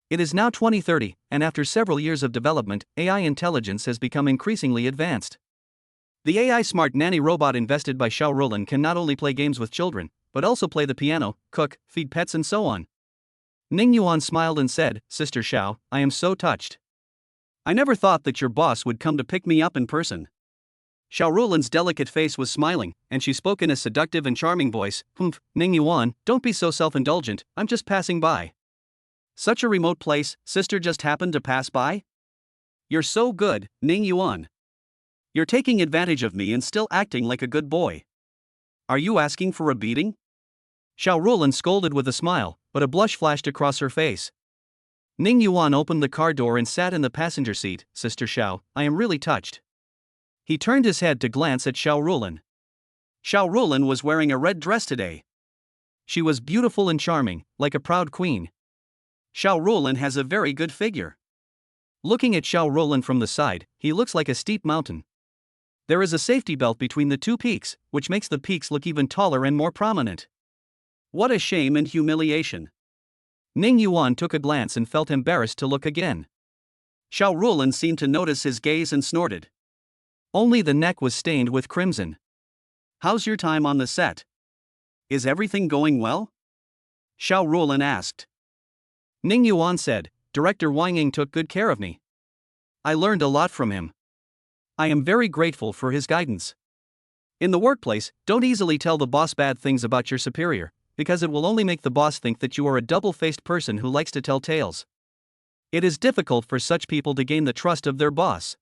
It is now 2030, and after several years of development, AI intelligence has become increasingly advanced. The AI smart nanny robot invested by Xiao Rulan can not only play games with children, but also play the piano, cook, feed pets and so on. Ning Yuan smiled and said, "Sister Xiao, I am so touched. I never thought that your boss would come to pick me up in person." Xiao Rulan's delicate face was smiling, and she spoke in a seductive and charming voice, Ning Yuan, don't be so self-indulgent, I'm just passing by." "Such a remote place, sister just happened to pass by?" "You're so good, Ning Yuan. You're taking advantage of me and still acting like a good boy. Are you asking for a beating?" Xiao Rulan scolded with a smile, but a blush flashed across her face. Ning Yuan opened the car door and sat in the passenger seat. "Sister Xiao, I am really touched." He turned his head to glance at Xiao Rulan. Xiao Rulan was wearing a red dress today. She was beautiful and charming, like a proud queen. Xiao Rulan has a very good figure. Looking at Xiao Rulan from the side, he looks like a steep mountain. There is a safety belt between the two peaks, which makes the peaks look even taller and more prominent. What a shame and humiliation. Ning Yuan took a glance and felt embarrassed to look again. Xiao Rulan seemed to notice his gaze and snorted. Only the neck was stained with crimson. "How's your time on the set? Is everything going well?" Xiao Rulan asked. Ning Yuan said, "Director Wang Ying took good care of me. I learned a lot from him. I am very grateful for his guidance. In the workplace, don't easily tell the boss bad things about your superior, because it will only make the boss think that you are a double-faced person who likes to tell tales. It is difficult for such people to gain the trust of their boss.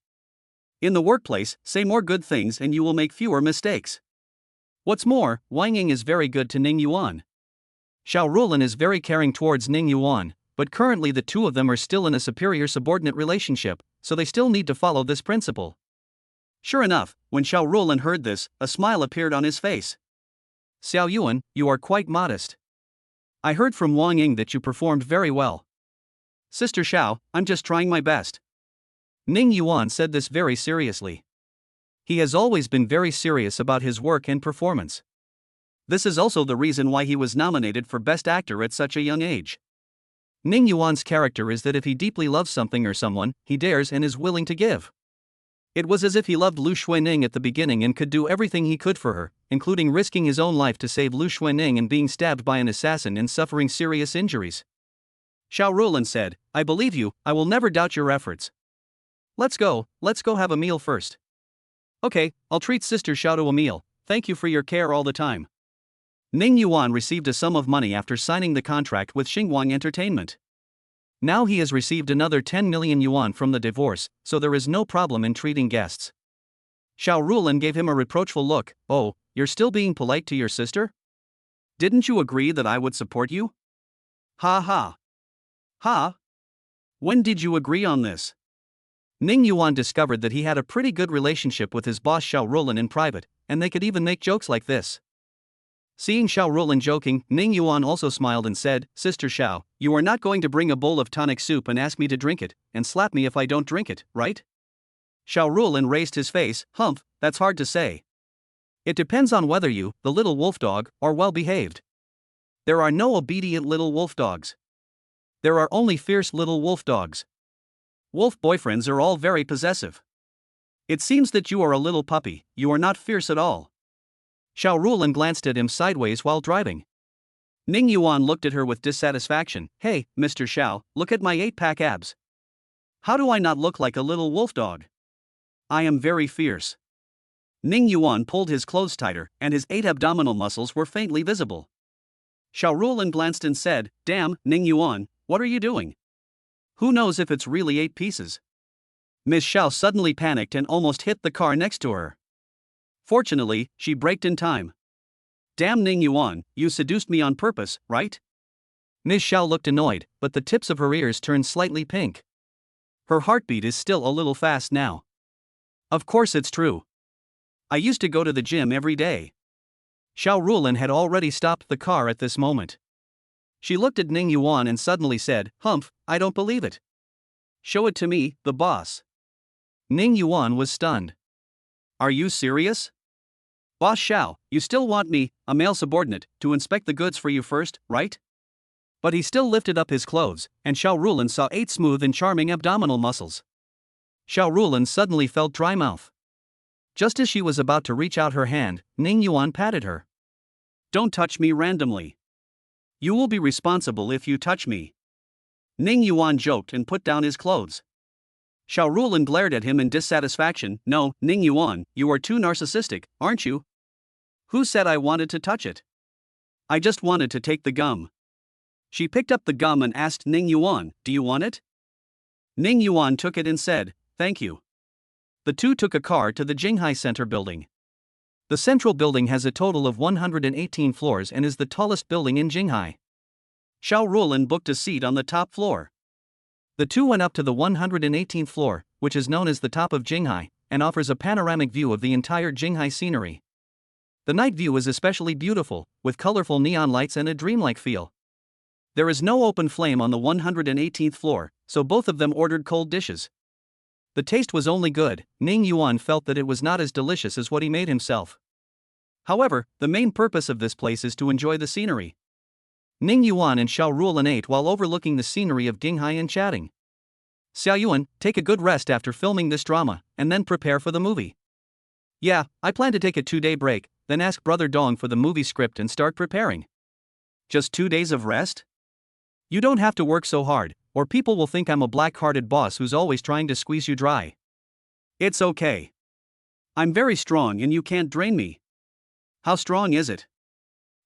In the workplace, say more good things and you will make fewer mistakes. What's more, Wang Ying is very good to Ning Yuan. Xiao Rulan is very caring towards Ning Yuan, but currently the two of them are still in a superior-subordinate relationship, so they still need to follow this principle." Sure enough, when Xiao Rulan heard this, a smile appeared on his face. "Xiao Yuan, you are quite modest. I heard from Wang Ying that you performed very well." "Sister Xiao, I'm just trying my best." Ning Yuan said this very seriously. He has always been very serious about his work and performance. This is also the reason why he was nominated for Best Actor at such a young age. Ning Yuan's character is that if he deeply loves something or someone, he dares and is willing to give. It was as if he loved Lu Xuening at the beginning and could do everything he could for her, including risking his own life to save Lu Xuening and being stabbed by an assassin and suffering serious injuries. Xiao Rulan said, "I believe you, I will never doubt your efforts. Let's go have a meal first." "Okay, I'll treat Sister Xiao to a meal, thank you for your care all the time." Ning Yuan received a sum of money after signing the contract with Xinguang Entertainment. Now he has received another 10 million yuan from the divorce, so there is no problem in treating guests. Xiao Rulan gave him a reproachful look. "Oh, you're still being polite to your sister? Didn't you agree that I would support you?" "Ha ha. Ha? When did you agree on this?" Ning Yuan discovered that he had a pretty good relationship with his boss Xiao Rulan in private, and they could even make jokes like this. Seeing Xiao Rulan joking, Ning Yuan also smiled and said, "Sister Xiao, you are not going to bring a bowl of tonic soup and ask me to drink it, and slap me if I don't drink it, right?" Xiao Rulan raised his face. "Humph, that's hard to say. It depends on whether you, the little wolf dog, are well behaved. There are no obedient little wolf dogs. There are only fierce little wolf dogs. Wolf boyfriends are all very possessive. It seems that you are a little puppy, you are not fierce at all. Xiao Rulan glanced at him sideways while driving. Ning Yuan looked at her with dissatisfaction. Hey, Mr. Xiao, look at my 8-pack abs. How do I not look like a little wolf dog? I am very fierce. Ning Yuan pulled his clothes tighter, and his 8 abdominal muscles were faintly visible. Xiao Rulan glanced and said, Damn, Ning Yuan, what are you doing? Who knows if it's really 8 pieces? Miss Xiao suddenly panicked and almost hit the car next to her. Fortunately, she braked in time. Damn Ning Yuan, you seduced me on purpose, right? Miss Xiao looked annoyed, but the tips of her ears turned slightly pink. Her heartbeat is still a little fast now. Of course it's true. I used to go to the gym every day. Xiao Rulan had already stopped the car at this moment. She looked at Ning Yuan and suddenly said, Humph, I don't believe it. Show it to me, the boss. Ning Yuan was stunned. Are you serious? Boss Xiao, you still want me, a male subordinate, to inspect the goods for you first, right? But he still lifted up his clothes, and Xiao Rulan saw 8 smooth and charming abdominal muscles. Xiao Rulan suddenly felt dry mouth. Just as she was about to reach out her hand, Ning Yuan patted her. Don't touch me randomly. You will be responsible if you touch me. Ning Yuan joked and put down his clothes. Xiao Rulan glared at him in dissatisfaction. No, Ning Yuan, you are too narcissistic, aren't you? Who said I wanted to touch it? I just wanted to take the gum. She picked up the gum and asked Ning Yuan, do you want it? Ning Yuan took it and said, thank you. The two took a car to the Jinghai Center building. The central building has a total of 118 floors and is the tallest building in Jinghai. Xiao Rulan booked a seat on the top floor. The two went up to the 118th floor, which is known as the top of Jinghai, and offers a panoramic view of the entire Jinghai scenery. The night view is especially beautiful, with colorful neon lights and a dreamlike feel. There is no open flame on the 118th floor, so both of them ordered cold dishes. The taste was only good. Ning Yuan felt that it was not as delicious as what he made himself. However, the main purpose of this place is to enjoy the scenery. Ning Yuan and Xiao Rulan ate while overlooking the scenery of Jinghai and chatting. Xiao Yuan, take a good rest after filming this drama, and then prepare for the movie. Yeah, I plan to take a 2-day break, then ask Brother Dong for the movie script and start preparing. Just 2 days of rest? You don't have to work so hard, or people will think I'm a black-hearted boss who's always trying to squeeze you dry. It's okay. I'm very strong and you can't drain me. How strong is it?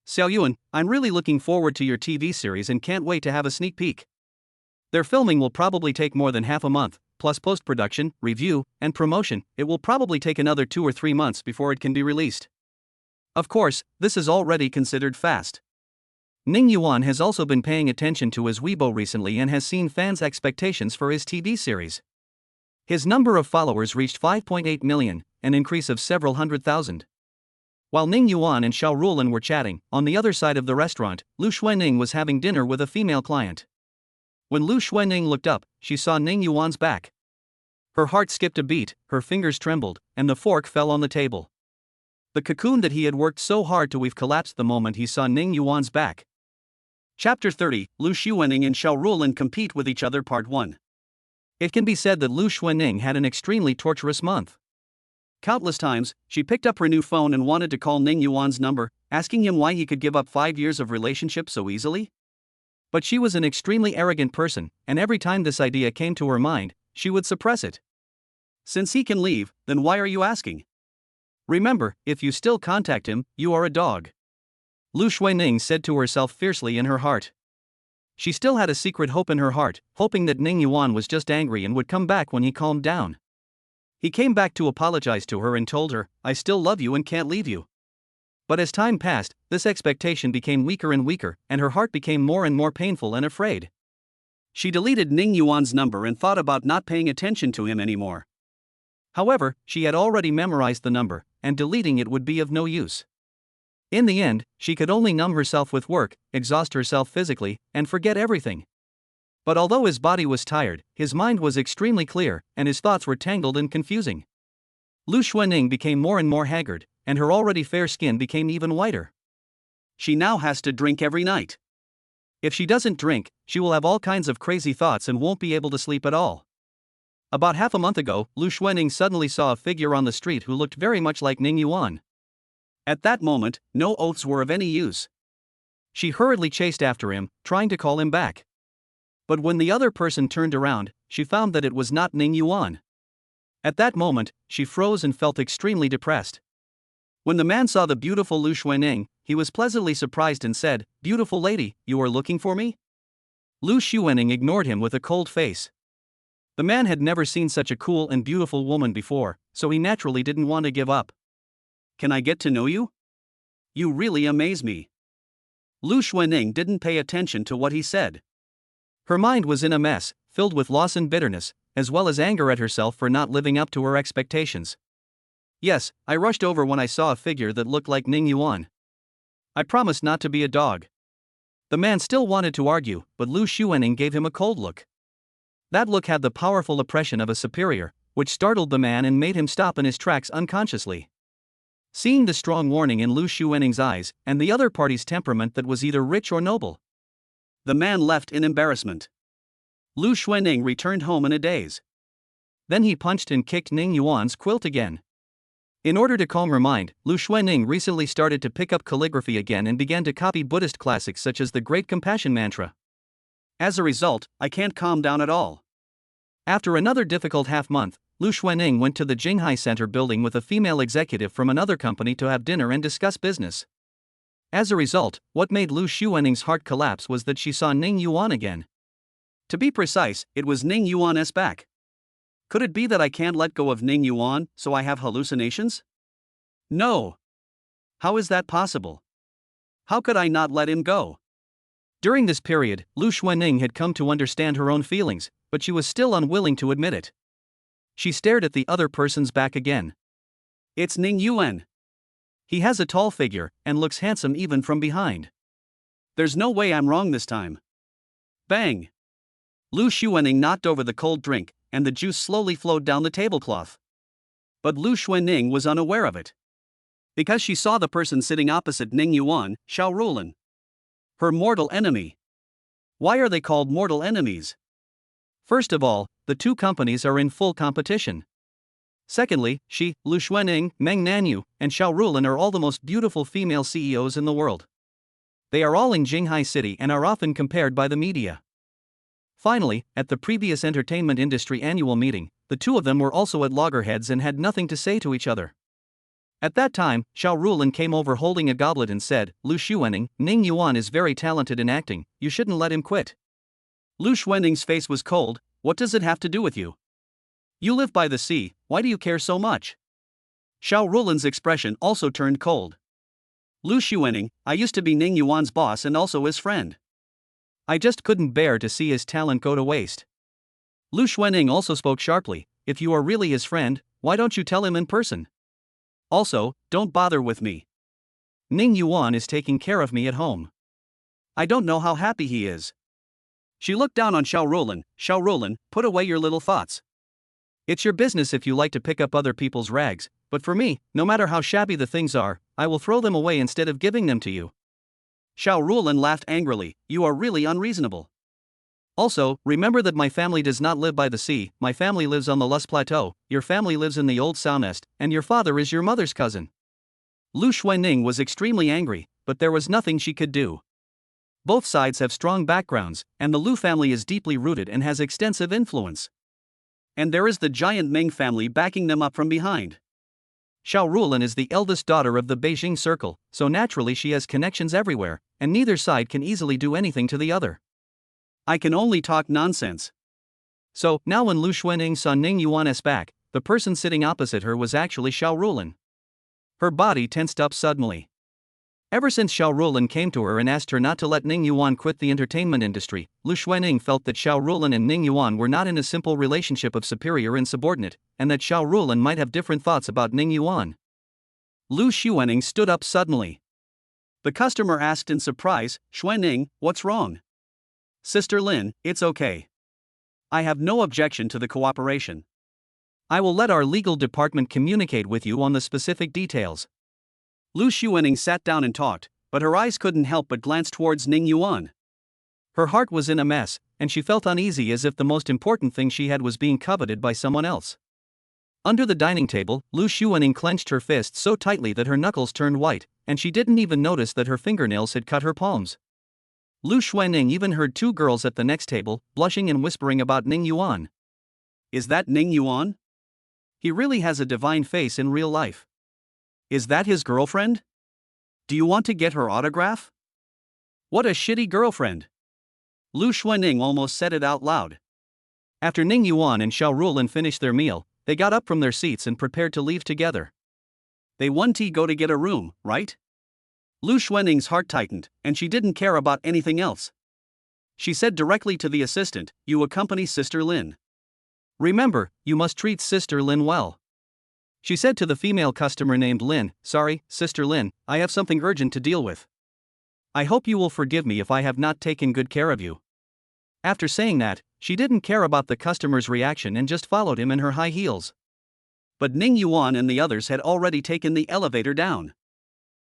Xiao Yuan, I'm really looking forward to your TV series and can't wait to have a sneak peek. Their filming will probably take more than half a month, plus post-production, review, and promotion. It will probably take another 2 or 3 months before it can be released. Of course, this is already considered fast. Ning Yuan has also been paying attention to his Weibo recently and has seen fans' expectations for his TV series. His number of followers reached 5.8 million, an increase of several 100,000. While Ning Yuan and Xiao Rulan were chatting, on the other side of the restaurant, Lu Xuening was having dinner with a female client. When Lu Xuening looked up, she saw Ning Yuan's back. Her heart skipped a beat, her fingers trembled, and the fork fell on the table. The cocoon that he had worked so hard to weave collapsed the moment he saw Ning Yuan's back. Chapter 30, Lu Xuening and Xiao Rulan compete with each other. Part 1. It can be said that Lu Xuening had an extremely torturous month. Countless times, she picked up her new phone and wanted to call Ning Yuan's number, asking him why he could give up 5 years of relationship so easily. But she was an extremely arrogant person, and every time this idea came to her mind, she would suppress it. Since he can leave, then why are you asking? Remember, if you still contact him, you are a dog. Lu Xuening said to herself fiercely in her heart. She still had a secret hope in her heart, hoping that Ning Yuan was just angry and would come back when he calmed down. He came back to apologize to her and told her, I still love you and can't leave you. But as time passed, this expectation became weaker and weaker, and her heart became more and more painful and afraid. She deleted Ning Yuan's number and thought about not paying attention to him anymore. However, she had already memorized the number, and deleting it would be of no use. In the end, she could only numb herself with work, exhaust herself physically, and forget everything. But although his body was tired, his mind was extremely clear, and his thoughts were tangled and confusing. Lu Xuening became more and more haggard, and her already fair skin became even whiter. She now has to drink every night. If she doesn't drink, she will have all kinds of crazy thoughts and won't be able to sleep at all. About half a month ago, Lu Xuanning suddenly saw a figure on the street who looked very much like Ning Yuan. At that moment, no oaths were of any use. She hurriedly chased after him, trying to call him back. But when the other person turned around, she found that it was not Ning Yuan. At that moment, she froze and felt extremely depressed. When the man saw the beautiful Lu Xuanning, he was pleasantly surprised and said, "Beautiful lady, you are looking for me?" Lu Xuanning ignored him with a cold face. The man had never seen such a cool and beautiful woman before, so he naturally didn't want to give up. "Can I get to know you? You really amaze me." Lu Xuanning didn't pay attention to what he said. Her mind was in a mess, filled with loss and bitterness, as well as anger at herself for not living up to her expectations. "Yes, I rushed over when I saw a figure that looked like Ning Yuan. I promised not to be a dog." The man still wanted to argue, but Lu Xuanning gave him a cold look. That look had the powerful oppression of a superior, which startled the man and made him stop in his tracks unconsciously. Seeing the strong warning in Lu Xuanning's eyes, and the other party's temperament that was either rich or noble, the man left in embarrassment. Lu Xuanning returned home in a daze. Then he punched and kicked Ning Yuan's quilt again. In order to calm her mind, Lu Xuanning recently started to pick up calligraphy again and began to copy Buddhist classics such as the Great Compassion Mantra. As a result, I can't calm down at all. After another difficult half-month, Lu Xuanning went to the Jinghai Center building with a female executive from another company to have dinner and discuss business. As a result, what made Lu Xuanning's heart collapse was that she saw Ning Yuan again. To be precise, it was Ning Yuan's back. Could it be that I can't let go of Ning Yuan, so I have hallucinations? No. How is that possible? How could I not let him go? During this period, Lu Xuanning had come to understand her own feelings, but she was still unwilling to admit it. She stared at the other person's back again. It's Ning Yuan. He has a tall figure, and looks handsome even from behind. There's no way I'm wrong this time. Bang! Lu Xuanning knocked over the cold drink, and the juice slowly flowed down the tablecloth. But Lu Xuanning was unaware of it. Because she saw the person sitting opposite Ning Yuan, Xiao Rulan. Her mortal enemy. Why are they called mortal enemies? First of all, the two companies are in full competition. Secondly, she, Lu Xuanning, Mang Nanu, and Xiao Rulan are all the most beautiful female CEOs in the world. They are all in Jinghai City and are often compared by the media. Finally, at the previous entertainment industry annual meeting, the two of them were also at loggerheads and had nothing to say to each other. At that time, Xiao Rulan came over holding a goblet and said, "Lu Xuanning, Ning Yuan is very talented in acting, you shouldn't let him quit." Lu Xuanning's face was cold. "What does it have to do with you? You live by the sea, why do you care so much?" Xiao Rulan's expression also turned cold. "Lu Xuanning, I used to be Ning Yuan's boss and also his friend. I just couldn't bear to see his talent go to waste." Lu Xuanning also spoke sharply, "If you are really his friend, why don't you tell him in person? Also, don't bother with me. Ning Yuan is taking care of me at home. I don't know how happy he is." She looked down on Xiao Rulan. "Xiao Rulan, put away your little thoughts. It's your business if you like to pick up other people's rags, but for me, no matter how shabby the things are, I will throw them away instead of giving them to you." Xiao Rulan laughed angrily. "You are really unreasonable. Also, remember that my family does not live by the sea, my family lives on the Lus Plateau, your family lives in the old Sownest, and your father is your mother's cousin." Lu Xuanning was extremely angry, but there was nothing she could do. Both sides have strong backgrounds, and the Lu family is deeply rooted and has extensive influence. And there is the giant Ming family backing them up from behind. Xiao Rulan is the eldest daughter of the Beijing Circle, so naturally she has connections everywhere, and neither side can easily do anything to the other. I can only talk nonsense. So, now when Lu Xuanning saw Ning Yuan's back, the person sitting opposite her was actually Xiao Rulan. Her body tensed up suddenly. Ever since Xiao Rulan came to her and asked her not to let Ning Yuan quit the entertainment industry, Lu Xuanning felt that Xiao Rulan and Ning Yuan were not in a simple relationship of superior and subordinate, and that Xiao Rulan might have different thoughts about Ning Yuan. Lu Xuanning stood up suddenly. The customer asked in surprise, "Xuanning, what's wrong?" "Sister Lin, it's okay. I have no objection to the cooperation. I will let our legal department communicate with you on the specific details." Lu Xuanning sat down and talked, but her eyes couldn't help but glance towards Ning Yuan. Her heart was in a mess, and she felt uneasy as if the most important thing she had was being coveted by someone else. Under the dining table, Lu Xuanning clenched her fists so tightly that her knuckles turned white, and she didn't even notice that her fingernails had cut her palms. Lu Xuanning even heard two girls at the next table, blushing and whispering about Ning Yuan. Is that Ning Yuan? He really has a divine face in real life. Is that his girlfriend? Do you want to get her autograph? What a shitty girlfriend. Lu Xuanning almost said it out loud. After Ning Yuan and Xiao Rulin finished their meal, they got up from their seats and prepared to leave together. They want to go to get a room, right? Lu Xuanning's heart tightened, and she didn't care about anything else. She said directly to the assistant, "You accompany Sister Lin. Remember, you must treat Sister Lin well." She said to the female customer named Lin, "Sorry, Sister Lin, I have something urgent to deal with. I hope you will forgive me if I have not taken good care of you." After saying that, she didn't care about the customer's reaction and just followed him in her high heels. But Ning Yuan and the others had already taken the elevator down.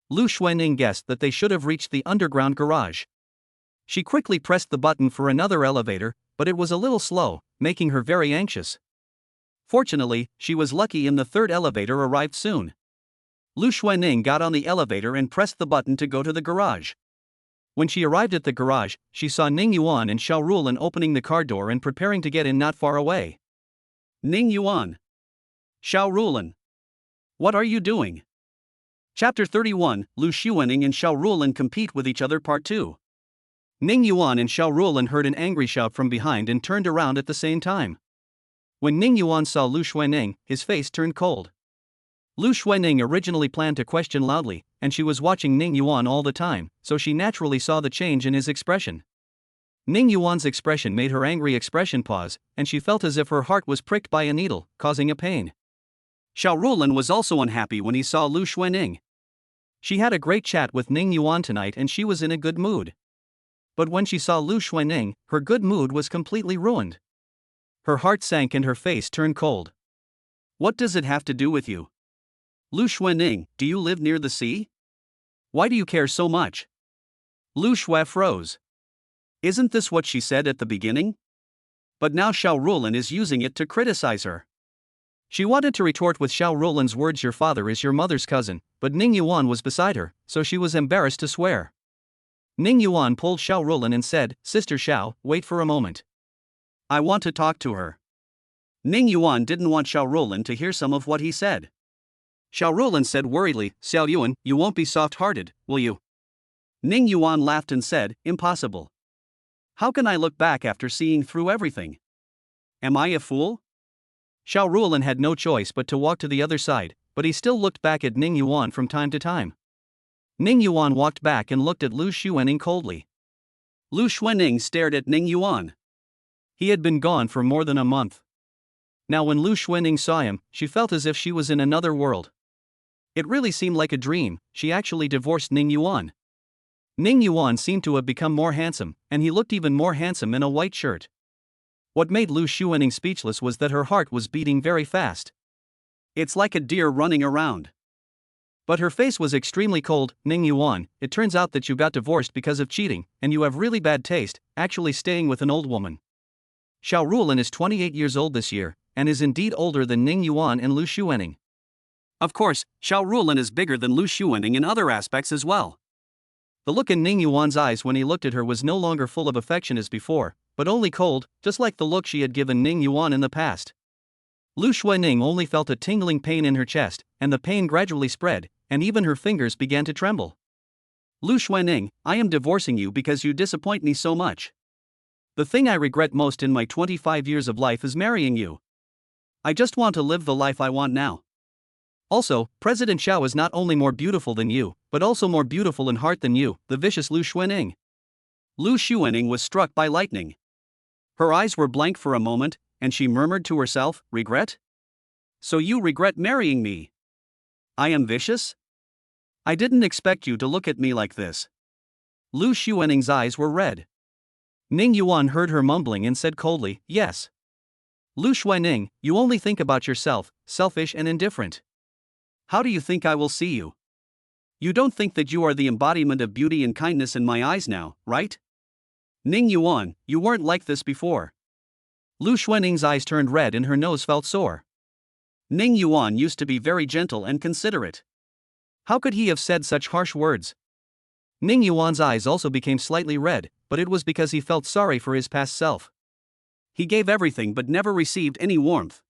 Lu Xuanning guessed that they should have reached the underground garage. She quickly pressed the button for another elevator, but it was a little slow, making her very anxious. Fortunately, she was lucky and the third elevator arrived soon. Lu Xuanning got on the elevator and pressed the button to go to the garage. When she arrived at the garage, she saw Ning Yuan and Xiao Rulin opening the car door and preparing to get in not far away. Ning Yuan. Xiao Rulin. What are you doing? Chapter 31, Lu Xuanning and Xiao Rulin compete with each other Part 2. Ning Yuan and Xiao Rulin heard an angry shout from behind and turned around at the same time. When Ning Yuan saw Lu Xuanning, his face turned cold. Lu Xuanning originally planned to question loudly, and she was watching Ning Yuan all the time, so she naturally saw the change in his expression. Ning Yuan's expression made her angry expression pause, and she felt as if her heart was pricked by a needle, causing a pain. Xiao Rulin was also unhappy when he saw Lu Xuanning. She had a great chat with Ning Yuan tonight and she was in a good mood. But when she saw Lu Xuanning, her good mood was completely ruined. Her heart sank and her face turned cold. What does it have to do with you? Lu Xuanning, do you live near the sea? Why do you care so much? Lu Xue froze. Isn't this what she said at the beginning? But now Xiao Rulin is using it to criticize her. She wanted to retort with Xiao Rulin's words, "Your father is your mother's cousin," but Ning Yuan was beside her, so she was embarrassed to swear. Ning Yuan pulled Xiao Rulin and said, "Sister Xiao, wait for a moment. I want to talk to her." Ning Yuan didn't want Xiao Rulin to hear some of what he said. Xiao Rulin said worriedly, "Xiao Yuan, you won't be soft-hearted, will you?" Ning Yuan laughed and said, "Impossible. How can I look back after seeing through everything? Am I a fool?" Xiao Rulin had no choice but to walk to the other side, but he still looked back at Ning Yuan from time to time. Ning Yuan walked back and looked at Lu Xuanning coldly. Lu Xuanning stared at Ning Yuan. He had been gone for more than a month. Now when Lu Xuanning saw him, she felt as if she was in another world. It really seemed like a dream. She actually divorced Ning Yuan. Ning Yuan seemed to have become more handsome, and he looked even more handsome in a white shirt. What made Lu Xuanning speechless was that her heart was beating very fast. It's like a deer running around. But her face was extremely cold. "Ning Yuan, it turns out that you got divorced because of cheating, and you have really bad taste, actually staying with an old woman." Xiao Rulin is 28 years old this year, and is indeed older than Ning Yuan and Lu Xuanning. Of course, Xiao Rulin is bigger than Lu Xuanning in other aspects as well. The look in Ning Yuan's eyes when he looked at her was no longer full of affection as before, but only cold, just like the look she had given Ning Yuan in the past. Lu Xuanning only felt a tingling pain in her chest, and the pain gradually spread, and even her fingers began to tremble. "Lu Xuanning, I am divorcing you because you disappoint me so much. The thing I regret most in my 25 years of life is marrying you. I just want to live the life I want now. Also, President Xiao is not only more beautiful than you, but also more beautiful in heart than you, the vicious Lu Xuanning." Lu Xuanning was struck by lightning. Her eyes were blank for a moment, and she murmured to herself, "Regret? So you regret marrying me? I am vicious? I didn't expect you to look at me like this." Lu Xuanning's eyes were red. Ning Yuan heard her mumbling and said coldly, "Yes. Lu Xuanning, you only think about yourself, selfish and indifferent. How do you think I will see you? You don't think that you are the embodiment of beauty and kindness in my eyes now, right? Ning Yuan, you weren't like this before. Lu Xuaning's eyes turned red and her nose felt sore. Ning Yuan used to be very gentle and considerate. How could he have said such harsh words? Ning Yuan's eyes also became slightly red, but it was because he felt sorry for his past self. He gave everything but never received any warmth.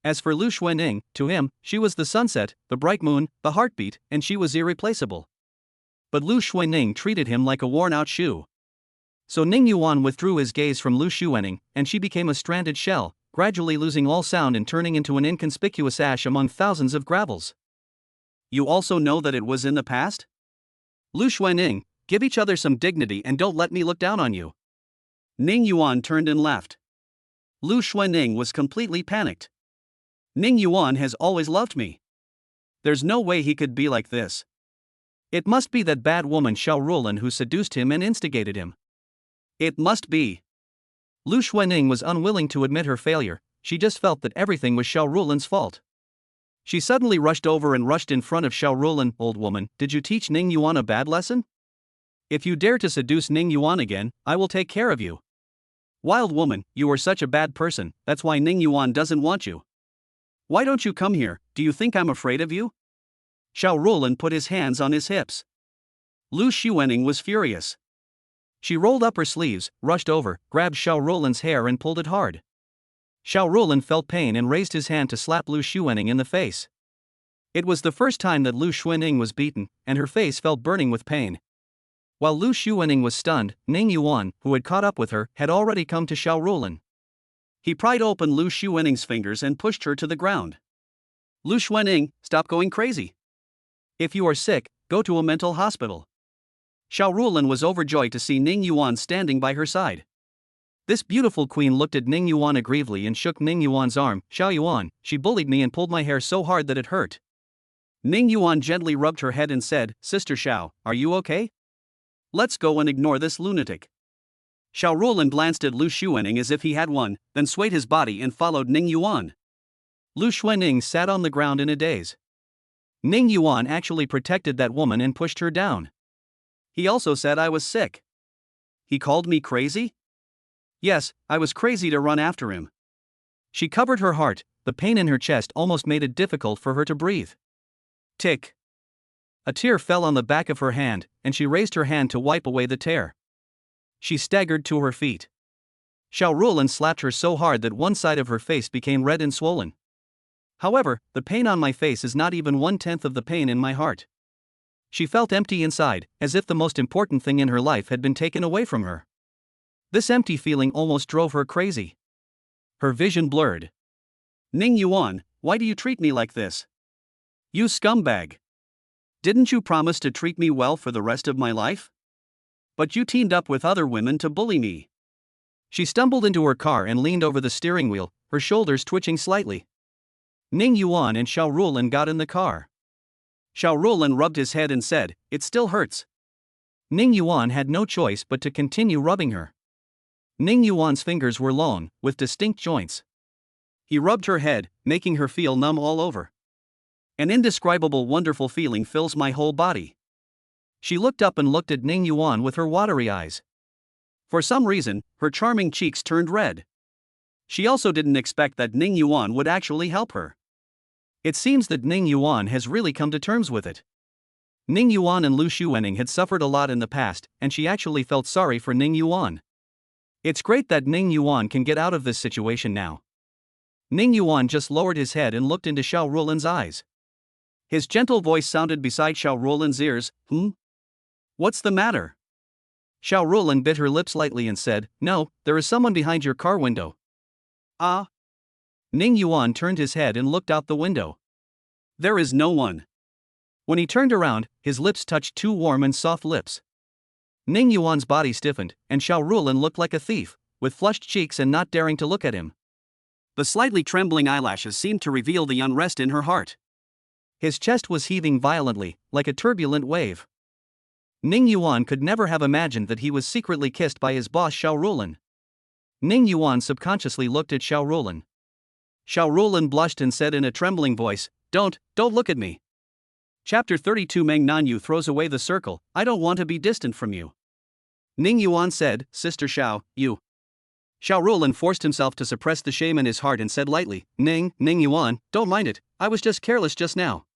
As for Lu Xuaning, to him, she was the sunset, the bright moon, the heartbeat, and she was irreplaceable. But Lu Xuaning treated him like a worn-out shoe. So Ning Yuan withdrew his gaze from Lu Xuaning, and she became a stranded shell, gradually losing all sound and turning into an inconspicuous ash among thousands of gravels. You also know that it was in the past? Lu Xuaning, give each other some dignity and don't let me look down on you. Ning Yuan turned and left. Lu Xuaning was completely panicked. Ning Yuan has always loved me. There's no way he could be like this. It must be that bad woman Xiao Rulan who seduced him and instigated him. It must be. Lu Xuaning was unwilling to admit her failure, she just felt that everything was Xiao Rulan's fault. She suddenly rushed over and rushed in front of Xiao Rulan. Old woman, did you teach Ning Yuan a bad lesson? If you dare to seduce Ning Yuan again, I will take care of you. Wild woman, you are such a bad person, that's why Ning Yuan doesn't want you. Why don't you come here, do you think I'm afraid of you? Xiao Rulan put his hands on his hips. Lu Xuaning was furious. She rolled up her sleeves, rushed over, grabbed Xiao Rulan's hair and pulled it hard. Xiao Rulan felt pain and raised his hand to slap Lu Xuaning in the face. It was the first time that Lu Xuaning was beaten, and her face felt burning with pain. While Lu Xuaning was stunned, Ning Yuan, who had caught up with her, had already come to Xiao Rulan. He pried open Lu Xuaning's fingers and pushed her to the ground. Lu Xuaning, stop going crazy. If you are sick, go to a mental hospital. Xiao Rulan was overjoyed to see Ning Yuan standing by her side. This beautiful queen looked at Ning Yuan aggressively and shook Ning Yuan's arm. Xiao Yuan, she bullied me and pulled my hair so hard that it hurt. Ning Yuan gently rubbed her head and said, Sister Xiao, are you okay? Let's go and ignore this lunatic. Xiao Rulan glanced at Lu Xuaning as if he had won, then swayed his body and followed Ning Yuan. Lu Xuaning sat on the ground in a daze. Ning Yuan actually protected that woman and pushed her down. He also said I was sick. He called me crazy? Yes, I was crazy to run after him. She covered her heart, the pain in her chest almost made it difficult for her to breathe. Tick. A tear fell on the back of her hand, and she raised her hand to wipe away the tear. She staggered to her feet. Xiao Rulan slapped her so hard that one side of her face became red and swollen. However, the pain on my face is not even 1/10 of the pain in my heart. She felt empty inside, as if the most important thing in her life had been taken away from her. This empty feeling almost drove her crazy. Her vision blurred. Ning Yuan, why do you treat me like this? You scumbag. Didn't you promise to treat me well for the rest of my life? But you teamed up with other women to bully me. She stumbled into her car and leaned over the steering wheel, her shoulders twitching slightly. Ning Yuan and Xiao Rulan got in the car. Xiao Rulan rubbed his head and said, it still hurts. Ning Yuan had no choice but to continue rubbing her. Ning Yuan's fingers were long, with distinct joints. He rubbed her head, making her feel numb all over. An indescribable wonderful feeling fills my whole body. She looked up and looked at Ning Yuan with her watery eyes. For some reason, her charming cheeks turned red. She also didn't expect that Ning Yuan would actually help her. It seems that Ning Yuan has really come to terms with it. Ning Yuan and Lu Xuaning had suffered a lot in the past, and she actually felt sorry for Ning Yuan. It's great that Ning Yuan can get out of this situation now. Ning Yuan just lowered his head and looked into Xiao Rulan's eyes. His gentle voice sounded beside Xiao Rulan's ears, What's the matter? Xiao Rulan bit her lips lightly and said, No, there is someone behind your car window. Ah? Ning Yuan turned his head and looked out the window. There is no one. When he turned around, his lips touched two warm and soft lips. Ning Yuan's body stiffened, and Xiao Rulan looked like a thief, with flushed cheeks and not daring to look at him. The slightly trembling eyelashes seemed to reveal the unrest in her heart. His chest was heaving violently, like a turbulent wave. Ning Yuan could never have imagined that he was secretly kissed by his boss Xiao Rulan. Ning Yuan subconsciously looked at Xiao Rulan. Xiao Rulan blushed and said in a trembling voice, Don't look at me. Chapter 32 Mang Nanu throws away the circle, I don't want to be distant from you. Ning Yuan said, Sister Xiao, you. Xiao Rulan forced himself to suppress the shame in his heart and said lightly, Ning Yuan, don't mind it, I was just careless just now.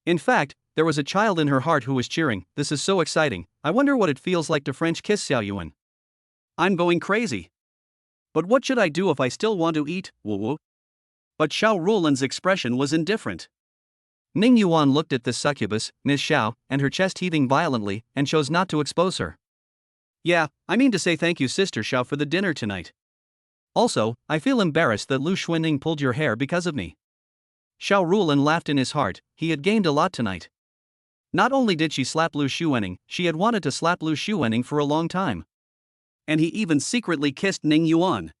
In fact, there was a child in her heart who was cheering, this is so exciting, I wonder what it feels like to French kiss Xiao Yuan. I'm going crazy. But what should I do if I still want to eat, woo woo? But Xiao Rulan's expression was indifferent. Ning Yuan looked at this succubus, Miss Xiao, and her chest heaving violently, and chose not to expose her. Yeah, I mean to say thank you Sister Xiao for the dinner tonight. Also, I feel embarrassed that Lu Xuanning pulled your hair because of me. Xiao Rulan laughed in his heart, he had gained a lot tonight. Not only did she slap Lu Xuanning, she had wanted to slap Lu Xuanning for a long time. And he even secretly kissed Ning Yuan.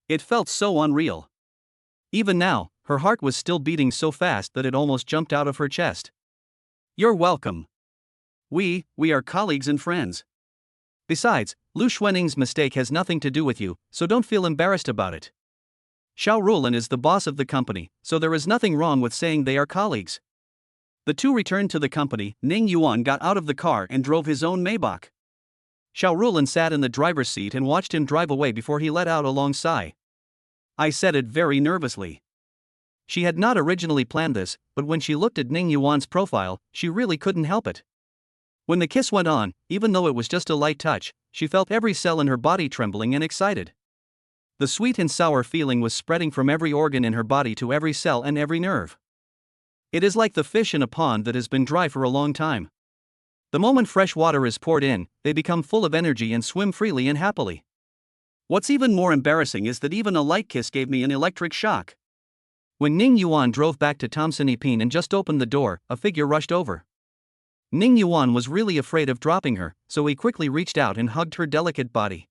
It felt so unreal. Even now, her heart was still beating so fast that it almost jumped out of her chest. You're welcome. We are colleagues and friends. Besides, Lu Xuanning's mistake has nothing to do with you, so don't feel embarrassed about it. Xiao Rulan is the boss of the company, so there is nothing wrong with saying they are colleagues. The two returned to the company. Ning Yuan got out of the car and drove his own Maybach. Xiao Rulan sat in the driver's seat and watched him drive away before he let out a long sigh. I said it very nervously. She had not originally planned this, but when she looked at Ning Yuan's profile, she really couldn't help it. When the kiss went on, even though it was just a light touch, she felt every cell in her body trembling and excited. The sweet and sour feeling was spreading from every organ in her body to every cell and every nerve. It is like the fish in a pond that has been dry for a long time. The moment fresh water is poured in, they become full of energy and swim freely and happily. What's even more embarrassing is that even a light kiss gave me an electric shock. When Ning Yuan drove back to Thomson Epine and just opened the door, a figure rushed over. Ning Yuan was really afraid of dropping her, so he quickly reached out and hugged her delicate body.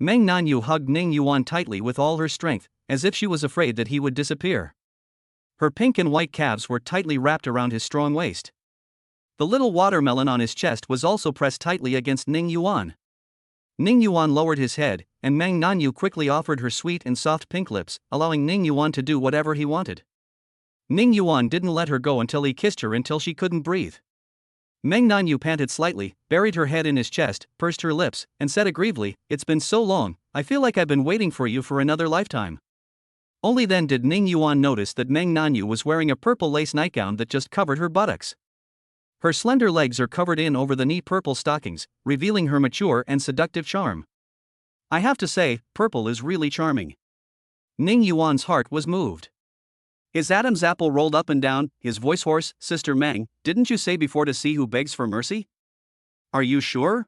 Mang Nanu hugged Ning Yuan tightly with all her strength, as if she was afraid that he would disappear. Her pink and white calves were tightly wrapped around his strong waist. The little watermelon on his chest was also pressed tightly against Ning Yuan. Ning Yuan lowered his head, and Mang Nanu quickly offered her sweet and soft pink lips, allowing Ning Yuan to do whatever he wanted. Ning Yuan didn't let her go until he kissed her until she couldn't breathe. Mang Nanu panted slightly, buried her head in his chest, pursed her lips, and said aggrievedly, It's been so long, I feel like I've been waiting for you for another lifetime. Only then did Ning Yuan notice that Mang Nanu was wearing a purple lace nightgown that just covered her buttocks. Her slender legs are covered in over the knee purple stockings, revealing her mature and seductive charm. I have to say, purple is really charming. Ning Yuan's heart was moved. Is Adam's apple rolled up and down? His voice hoarse. Sister Mang, didn't you say before to see who begs for mercy? Are you sure?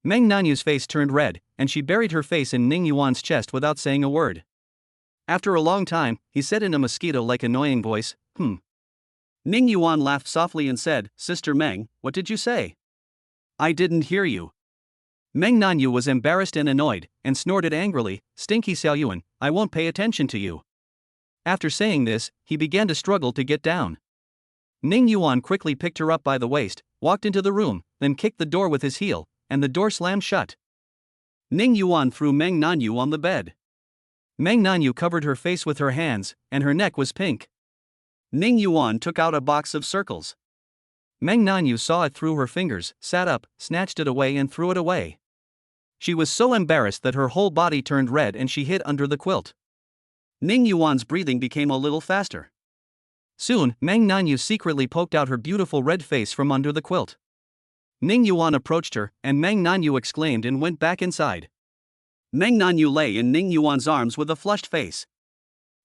Mang Nanu's face turned red, and she buried her face in Ning Yuan's chest without saying a word. After a long time, he said in a mosquito-like annoying voice, Ning Yuan laughed softly and said, Sister Mang, what did you say? I didn't hear you. Mang Nanu was embarrassed and annoyed, and snorted angrily, Stinky Xiao Yuan, I won't pay attention to you. After saying this, he began to struggle to get down. Ning Yuan quickly picked her up by the waist, walked into the room, then kicked the door with his heel, and the door slammed shut. Ning Yuan threw Mang Nanu on the bed. Mang Nanu covered her face with her hands, and her neck was pink. Ning Yuan took out a box of circles. Mang Nanu saw it through her fingers, sat up, snatched it away and threw it away. She was so embarrassed that her whole body turned red and she hid under the quilt. Ning Yuan's breathing became a little faster. Soon, Mang Nanu secretly poked out her beautiful red face from under the quilt. Ning Yuan approached her, and Mang Nanu exclaimed and went back inside. Mang Nanu lay in Ning Yuan's arms with a flushed face.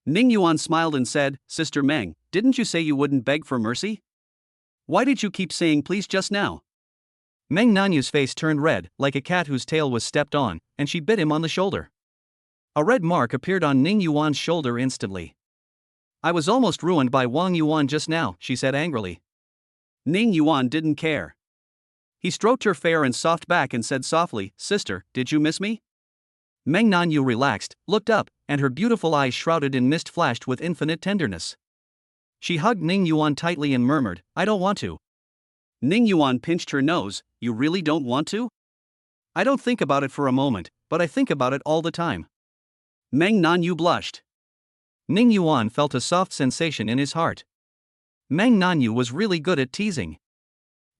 Ning Yuan smiled and said, Sister Mang, didn't you say you wouldn't beg for mercy? Why did you keep saying please just now? Mang Nanu's face turned red, like a cat whose tail was stepped on, and she bit him on the shoulder. A red mark appeared on Ning Yuan's shoulder instantly. I was almost ruined by Wang Yuan just now, she said angrily. Ning Yuan didn't care. He stroked her fair and soft back and said softly, Sister, did you miss me? Mang Nanu relaxed, looked up, and her beautiful eyes shrouded in mist flashed with infinite tenderness. She hugged Ning Yuan tightly and murmured, I don't want to. Ning Yuan pinched her nose, You really don't want to? I don't think about it for a moment, but I think about it all the time. Mang Nanu blushed. Ning Yuan felt a soft sensation in his heart. Mang Nanu was really good at teasing.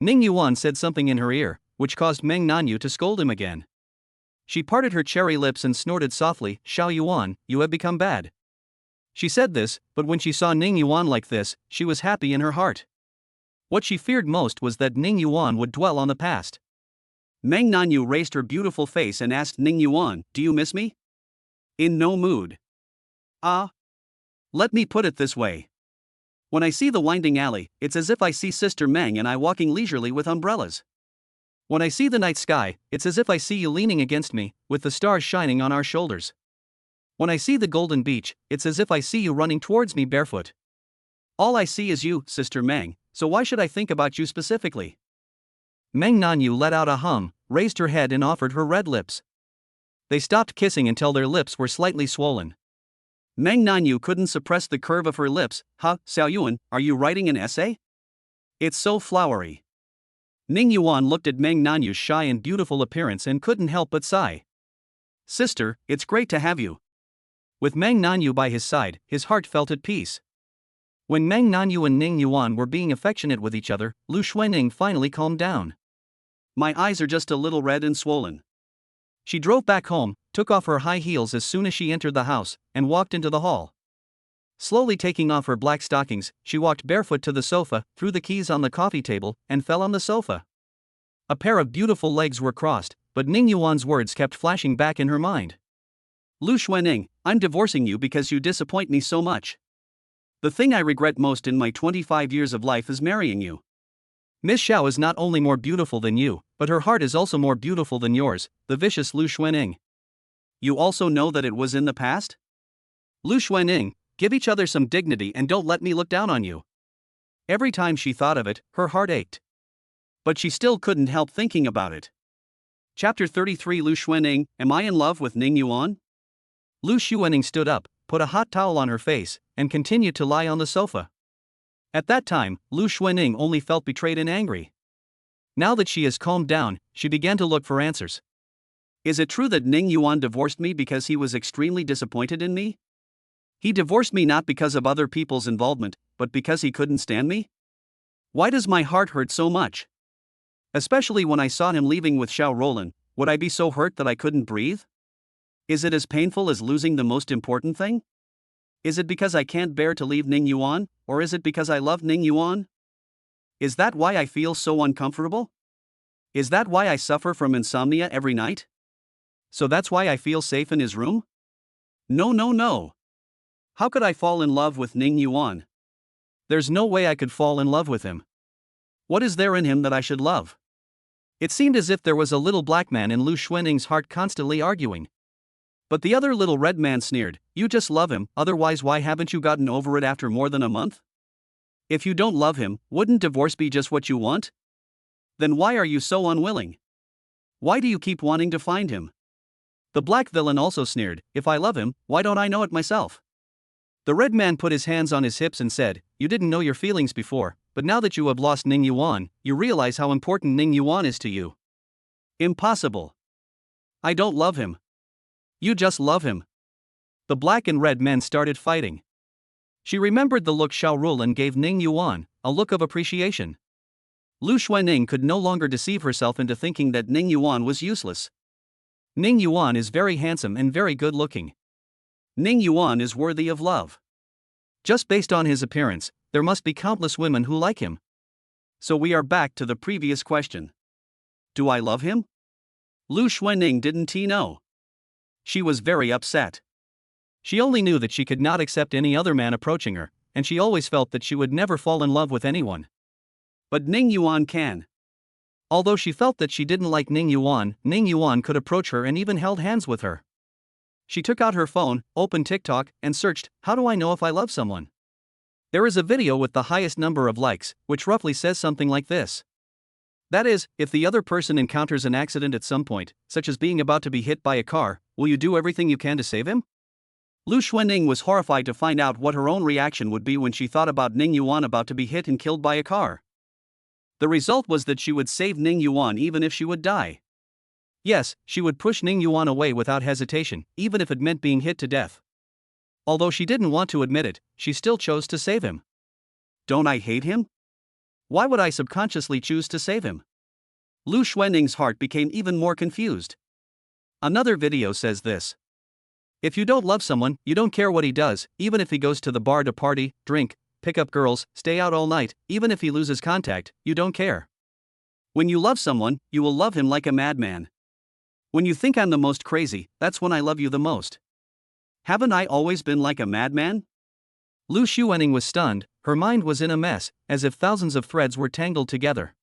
Ning Yuan said something in her ear, which caused Mang Nanu to scold him again. She parted her cherry lips and snorted softly, "Xiao Yuan, you have become bad." She said this, but when she saw Ning Yuan like this, she was happy in her heart. What she feared most was that Ning Yuan would dwell on the past. Mang Nanu raised her beautiful face and asked Ning Yuan, "Do you miss me?" "In no mood." "Ah. Let me put it this way. When I see the winding alley, it's as if I see Sister Mang and I walking leisurely with umbrellas. When I see the night sky, it's as if I see you leaning against me, with the stars shining on our shoulders. When I see the golden beach, it's as if I see you running towards me barefoot. All I see is you, Sister Mang, so why should I think about you specifically?" Mang Nanu let out a hum, raised her head and offered her red lips. They stopped kissing until their lips were slightly swollen. Mang Nanu couldn't suppress the curve of her lips. "Huh, Xiao Yuan, are you writing an essay? It's so flowery." Ning Yuan looked at Mang Nanu's shy and beautiful appearance and couldn't help but sigh. "Sister, it's great to have you." With Mang Nanu by his side, his heart felt at peace. When Mang Nanu and Ning Yuan were being affectionate with each other, Lu Xuanning finally calmed down. "My eyes are just a little red and swollen." She drove back home, took off her high heels as soon as she entered the house, and walked into the hall. Slowly taking off her black stockings, she walked barefoot to the sofa, threw the keys on the coffee table, and fell on the sofa. A pair of beautiful legs were crossed, but Ning Yuan's words kept flashing back in her mind. "Lu Xuanning, I'm divorcing you because you disappoint me so much. The thing I regret most in my 25 years of life is marrying you. Miss Xiao is not only more beautiful than you, but her heart is also more beautiful than yours, the vicious Lu Xuanning. You also know that it was in the past? Lu Xuanning, give each other some dignity and don't let me look down on you." Every time she thought of it, her heart ached. But she still couldn't help thinking about it. Chapter 33 Lu Xuanning, am I in love with Ning Yuan? Lu Xuanning stood up, put a hot towel on her face, and continued to lie on the sofa. At that time, Lu Xuanning only felt betrayed and angry. Now that she has calmed down, she began to look for answers. Is it true that Ning Yuan divorced me because he was extremely disappointed in me? He divorced me not because of other people's involvement, but because he couldn't stand me? Why does my heart hurt so much? Especially when I saw him leaving with Xiao Roland, would I be so hurt that I couldn't breathe? Is it as painful as losing the most important thing? Is it because I can't bear to leave Ning Yuan, or is it because I love Ning Yuan? Is that why I feel so uncomfortable? Is that why I suffer from insomnia every night? So that's why I feel safe in his room? No. How could I fall in love with Ning Yuan? There's no way I could fall in love with him. What is there in him that I should love? It seemed as if there was a little black man in Lu Xuanning's heart constantly arguing. But the other little red man sneered, "You just love him, otherwise why haven't you gotten over it after more than a month? If you don't love him, wouldn't divorce be just what you want? Then why are you so unwilling? Why do you keep wanting to find him?" The black villain also sneered, "If I love him, why don't I know it myself?" The red man put his hands on his hips and said, "You didn't know your feelings before, but now that you have lost Ning Yuan, you realize how important Ning Yuan is to you." Impossible. I don't love him. You just love him. The black and red men started fighting. She remembered the look Xiao Rulan gave Ning Yuan, a look of appreciation. Lu Xuanning could no longer deceive herself into thinking that Ning Yuan was useless. Ning Yuan is very handsome and very good looking. Ning Yuan is worthy of love. Just based on his appearance, there must be countless women who like him. So we are back to the previous question. Do I love him? Lu Xuanning didn't know. She was very upset. She only knew that she could not accept any other man approaching her, and she always felt that she would never fall in love with anyone. But Ning Yuan can. Although she felt that she didn't like Ning Yuan could approach her and even held hands with her. She took out her phone, opened TikTok, and searched, "How do I know if I love someone?" There is a video with the highest number of likes, which roughly says something like this. That is, if the other person encounters an accident at some point, such as being about to be hit by a car, will you do everything you can to save him? Lu Xuanning was horrified to find out what her own reaction would be when she thought about Ning Yuan about to be hit and killed by a car. The result was that she would save Ning Yuan even if she would die. Yes, she would push Ning Yuan away without hesitation, even if it meant being hit to death. Although she didn't want to admit it, she still chose to save him. Don't I hate him? Why would I subconsciously choose to save him? Lu Xuenning's heart became even more confused. Another video says this. If you don't love someone, you don't care what he does, even if he goes to the bar to party, drink, pick up girls, stay out all night, even if he loses contact, you don't care. When you love someone, you will love him like a madman. When you think I'm the most crazy, that's when I love you the most. Haven't I always been like a madman? Lu Xuenning was stunned, her mind was in a mess, as if thousands of threads were tangled together.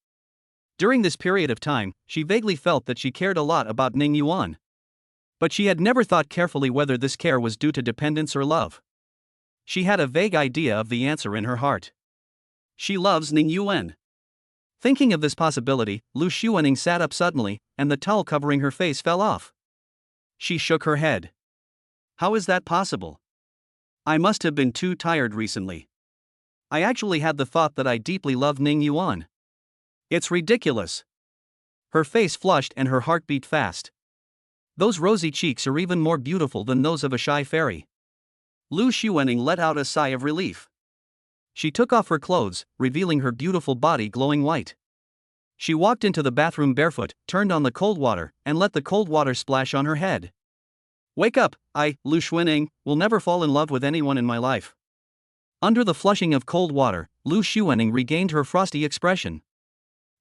During this period of time, she vaguely felt that she cared a lot about Ning Yuan. But she had never thought carefully whether this care was due to dependence or love. She had a vague idea of the answer in her heart. She loves Ning Yuan. Thinking of this possibility, Lu Xuenning sat up suddenly, and the towel covering her face fell off. She shook her head. How is that possible? I must have been too tired recently. I actually had the thought that I deeply love Ning Yuan. It's ridiculous. Her face flushed and her heart beat fast. Those rosy cheeks are even more beautiful than those of a shy fairy. Lu Xuenning let out a sigh of relief. She took off her clothes, revealing her beautiful body glowing white. She walked into the bathroom barefoot, turned on the cold water, and let the cold water splash on her head. Wake up, Lu Xuenning, will never fall in love with anyone in my life. Under the flushing of cold water, Lu Xuenning regained her frosty expression.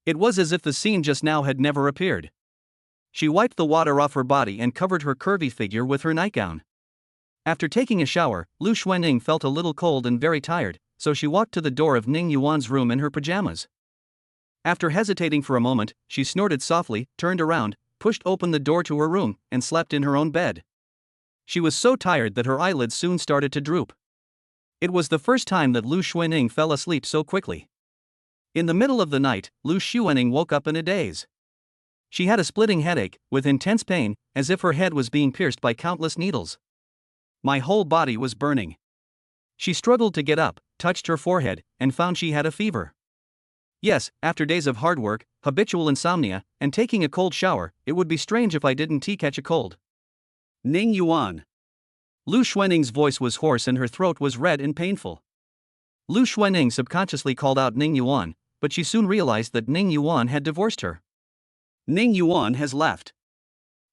It was as if the scene just now had never appeared. She wiped the water off her body and covered her curvy figure with her nightgown. After taking a shower, Lu Xuenning felt a little cold and very tired, so she walked to the door of Ning Yuan's room in her pajamas. After hesitating for a moment, she snorted softly, turned around, pushed open the door to her room, and slept in her own bed. She was so tired that her eyelids soon started to droop. It was the first time that Lu Xuenning fell asleep so quickly. In the middle of the night, Lu Xuenning woke up in a daze. She had a splitting headache, with intense pain, as if her head was being pierced by countless needles. My whole body was burning. She struggled to get up, touched her forehead, and found she had a fever. Yes, after days of hard work, habitual insomnia, and taking a cold shower, it would be strange if I didn't catch a cold. Ning Yuan. Lu Xuenning's voice was hoarse and her throat was red and painful. Lu Xuenning subconsciously called out Ning Yuan, but she soon realized that Ning Yuan had divorced her. Ning Yuan has left.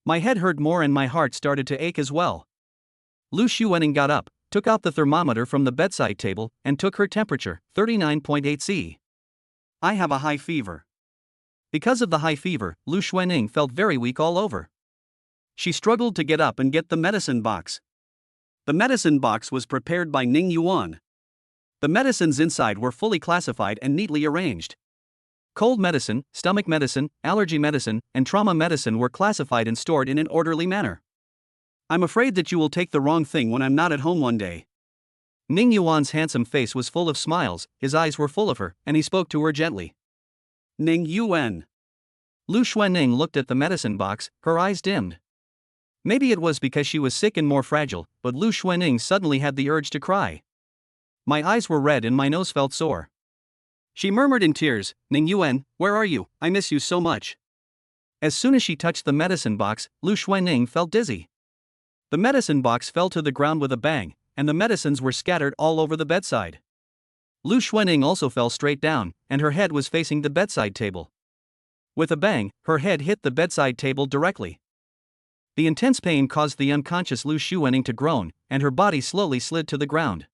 My head hurt more and my heart started to ache as well. Lu Xuenning got up, took out the thermometer from the bedside table, and took her temperature, 39.8 C. I have a high fever. Because of the high fever, Lu Xuenning felt very weak all over. She struggled to get up and get the medicine box. The medicine box was prepared by Ning Yuan. The medicines inside were fully classified and neatly arranged. Cold medicine, stomach medicine, allergy medicine, and trauma medicine were classified and stored in an orderly manner. I'm afraid that you will take the wrong thing when I'm not at home one day. Ning Yuan's handsome face was full of smiles, his eyes were full of her, and he spoke to her gently. Ning Yuan. Lu Xuenning looked at the medicine box, her eyes dimmed. Maybe it was because she was sick and more fragile, but Lu Xuenning suddenly had the urge to cry. My eyes were red and my nose felt sore. She murmured in tears, Ning Yuan, where are you? I miss you so much. As soon as she touched the medicine box, Lu Xuenning felt dizzy. The medicine box fell to the ground with a bang, and the medicines were scattered all over the bedside. Lu Xuenning also fell straight down, and her head was facing the bedside table. With a bang, her head hit the bedside table directly. The intense pain caused the unconscious Lu Xuenning to groan, and her body slowly slid to the ground.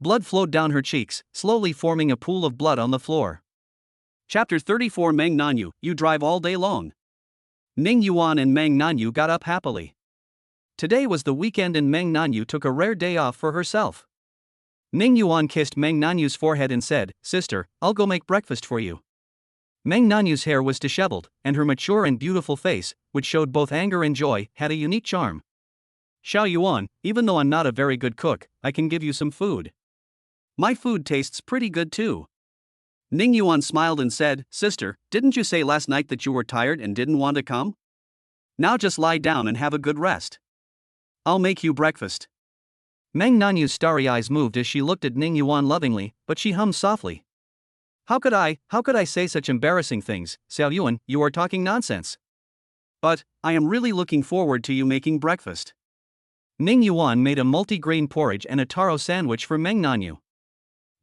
Blood flowed down her cheeks, slowly forming a pool of blood on the floor. Chapter 34 Mang Nanu, you drive all day long. Ning Yuan and Mang Nanu got up happily. Today was the weekend and Mang Nanu took a rare day off for herself. Ning Yuan kissed Mang Nanu's forehead and said, Sister, I'll go make breakfast for you. Mang Nanu's hair was disheveled, and her mature and beautiful face, which showed both anger and joy, had a unique charm. Xiao Yuan, even though I'm not a very good cook, I can give you some food. My food tastes pretty good too. Ning Yuan smiled and said, Sister, didn't you say last night that you were tired and didn't want to come? Now just lie down and have a good rest. I'll make you breakfast. Mang Nanu's starry eyes moved as she looked at Ning Yuan lovingly, but she hummed softly. How could I say such embarrassing things, Xiao Yuan, you are talking nonsense. But, I am really looking forward to you making breakfast. Ning Yuan made a multi-grain porridge and a taro sandwich for Mang Nanu.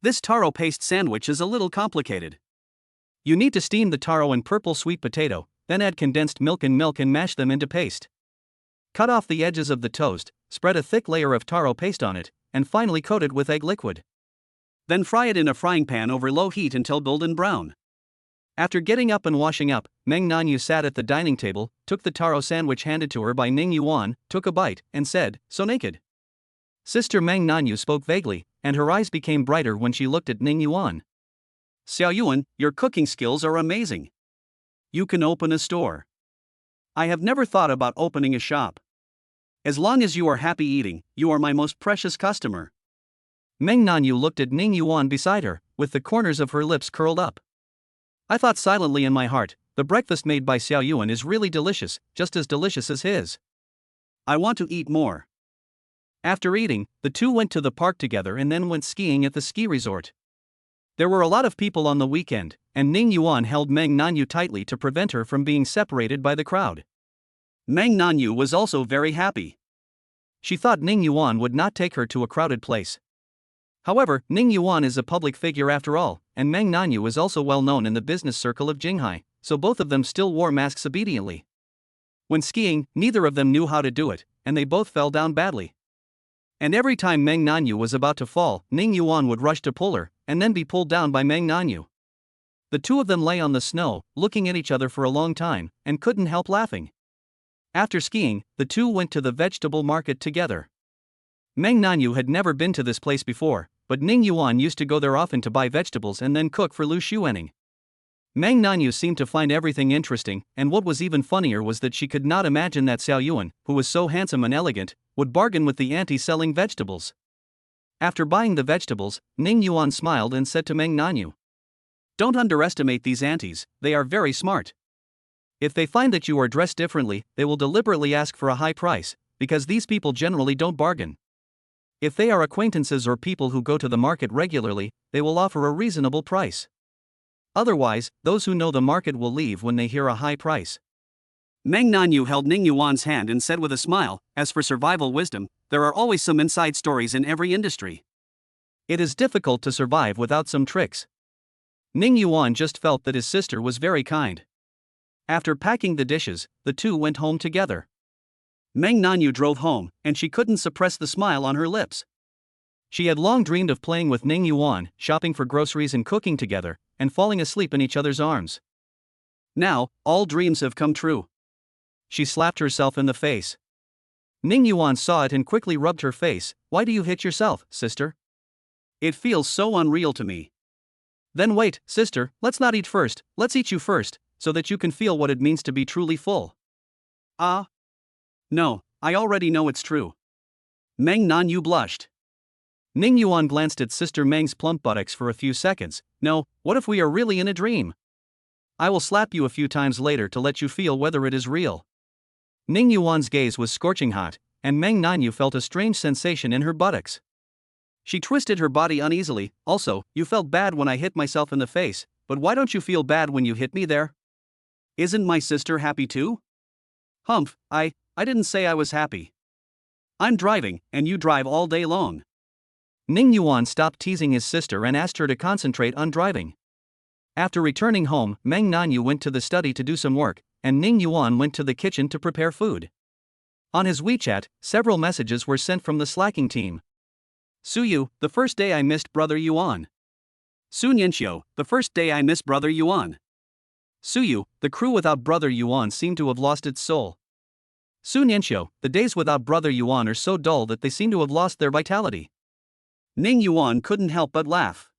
This taro paste sandwich is a little complicated. You need to steam the taro and purple sweet potato, then add condensed milk and mash them into paste. Cut off the edges of the toast, spread a thick layer of taro paste on it, and finally coat it with egg liquid. Then fry it in a frying pan over low heat until golden brown. After getting up and washing up, Mang Nanu sat at the dining table, took the taro sandwich handed to her by Ning Yuan, took a bite, and said, "So naked." Sister Mang Nanu spoke vaguely, and her eyes became brighter when she looked at Ning Yuan. "Xiao Yuan, your cooking skills are amazing. You can open a store. I have never thought about opening a shop. As long as you are happy eating, you are my most precious customer." Mang Nanu looked at Ning Yuan beside her, with the corners of her lips curled up. I thought silently in my heart, the breakfast made by Xiao Yuan is really delicious, just as delicious as his. I want to eat more. After eating, the two went to the park together and then went skiing at the ski resort. There were a lot of people on the weekend, and Ning Yuan held Mang Nanu tightly to prevent her from being separated by the crowd. Mang Nanu was also very happy. She thought Ning Yuan would not take her to a crowded place. However, Ning Yuan is a public figure after all, and Mang Nanu is also well known in the business circle of Jinghai, so both of them still wore masks obediently. When skiing, neither of them knew how to do it, and they both fell down badly. And every time Mang Nanu was about to fall, Ning Yuan would rush to pull her, and then be pulled down by Mang Nanu. The two of them lay on the snow, looking at each other for a long time, and couldn't help laughing. After skiing, the two went to the vegetable market together. Mang Nanu had never been to this place before, but Ning Yuan used to go there often to buy vegetables and then cook for Lu Xuening. Mang Nanu seemed to find everything interesting, and what was even funnier was that she could not imagine that Xiao Yuan, who was so handsome and elegant, would bargain with the auntie selling vegetables. After buying the vegetables, Ning Yuan smiled and said to Mang Nanu, "Don't underestimate these aunties, they are very smart. If they find that you are dressed differently, they will deliberately ask for a high price, because these people generally don't bargain. If they are acquaintances or people who go to the market regularly, they will offer a reasonable price. Otherwise, those who know the market will leave when they hear a high price." Mang Nanu held Ning Yuan's hand and said with a smile, "As for survival wisdom, there are always some inside stories in every industry. It is difficult to survive without some tricks." Ning Yuan just felt that his sister was very kind. After packing the dishes, the two went home together. Mang Nanu drove home, and she couldn't suppress the smile on her lips. She had long dreamed of playing with Ning Yuan, shopping for groceries and cooking together, and falling asleep in each other's arms. Now, all dreams have come true. She slapped herself in the face. Ning Yuan saw it and quickly rubbed her face. "Why do you hit yourself, sister? It feels so unreal to me." "Then wait, sister, let's not eat first, let's eat you first, so that you can feel what it means to be truly full." "Ah. No, I already know it's true." Mang Nanu blushed. Ning Yuan glanced at Sister Meng's plump buttocks for a few seconds. "No, what if we are really in a dream? I will slap you a few times later to let you feel whether it is real." Ning Yuan's gaze was scorching hot, and Mang Nanu felt a strange sensation in her buttocks. She twisted her body uneasily. "Also, you felt bad when I hit myself in the face, but why don't you feel bad when you hit me there? Isn't my sister happy too?" "Humph, I didn't say I was happy. I'm driving, and you drive all day long." Ning Yuan stopped teasing his sister and asked her to concentrate on driving. After returning home, Mang Nanu went to the study to do some work, and Ning Yuan went to the kitchen to prepare food. On his WeChat, several messages were sent from the slacking team. "Suyu, the first day I missed Brother Yuan." "Sun Yanxiu, the first day I missed Brother Yuan." "Suyu, the crew without Brother Yuan seemed to have lost its soul." "Sun Yanxiu, the days without Brother Yuan are so dull that they seem to have lost their vitality." Ning Yuan couldn't help but laugh.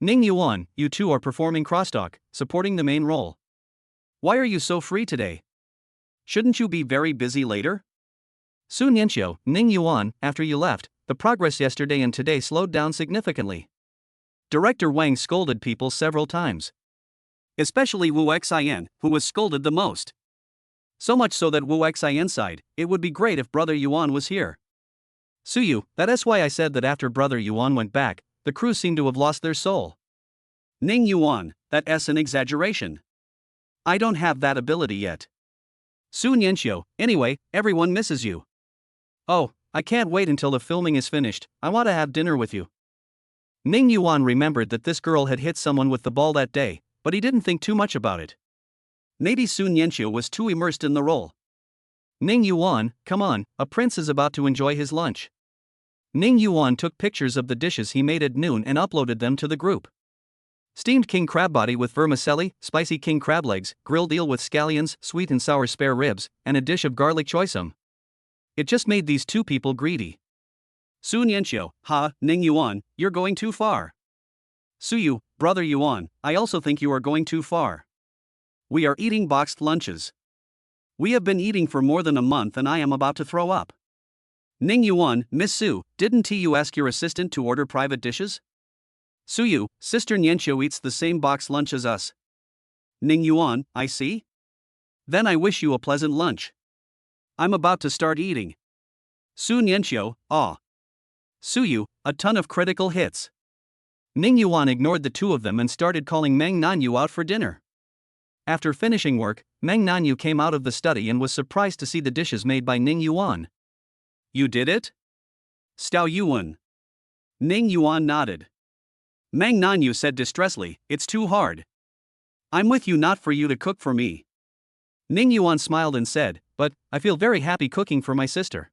"Ning Yuan, you two are performing crosstalk, supporting the main role. Why are you so free today? Shouldn't you be very busy later?" "Sun Yanxiu, Ning Yuan, after you left, the progress yesterday and today slowed down significantly. Director Wang scolded people several times. Especially Wu Xian, who was scolded the most. So much so that Wu Xian sighed, "It would be great if Brother Yuan was here." "Suyu, that's why I said that after Brother Yuan went back, the crew seemed to have lost their soul." "Ning Yuan, that's an exaggeration. I don't have that ability yet." "Sun Yanxiu, anyway, everyone misses you." "Oh, I can't wait until the filming is finished, I want to have dinner with you." Ning Yuan remembered that this girl had hit someone with the ball that day, but he didn't think too much about it. Maybe Sun Yanxiu was too immersed in the role. Ning Yuan, come on, a prince is about to enjoy his lunch. Ning Yuan took pictures of the dishes he made at noon and uploaded them to the group. Steamed king crab body with vermicelli, spicy king crab legs, grilled eel with scallions, sweet and sour spare ribs, and a dish of garlic choysum. It just made these two people greedy. Sun Yanxiu, Ning Yuan, you're going too far. Suyu, brother Yuan, I also think you are going too far. We are eating boxed lunches. We have been eating for more than a month and I am about to throw up. Ning Yuan, Miss Su, didn't you ask your assistant to order private dishes? Suyu, Sister Nianxiu eats the same box lunch as us. Ning Yuan, I see. Then I wish you a pleasant lunch. I'm about to start eating. Su Nianxiu, Suyu, a ton of critical hits. Ning Yuan ignored the two of them and started calling Mang Nanu out for dinner. After finishing work, Mang Nanu came out of the study and was surprised to see the dishes made by Ning Yuan. You did it? Stao Yuan. Ning Yuan nodded. Mang Nanu said distressfully, it's too hard. I'm with you, not for you to cook for me. Ning Yuan smiled and said, but I feel very happy cooking for my sister.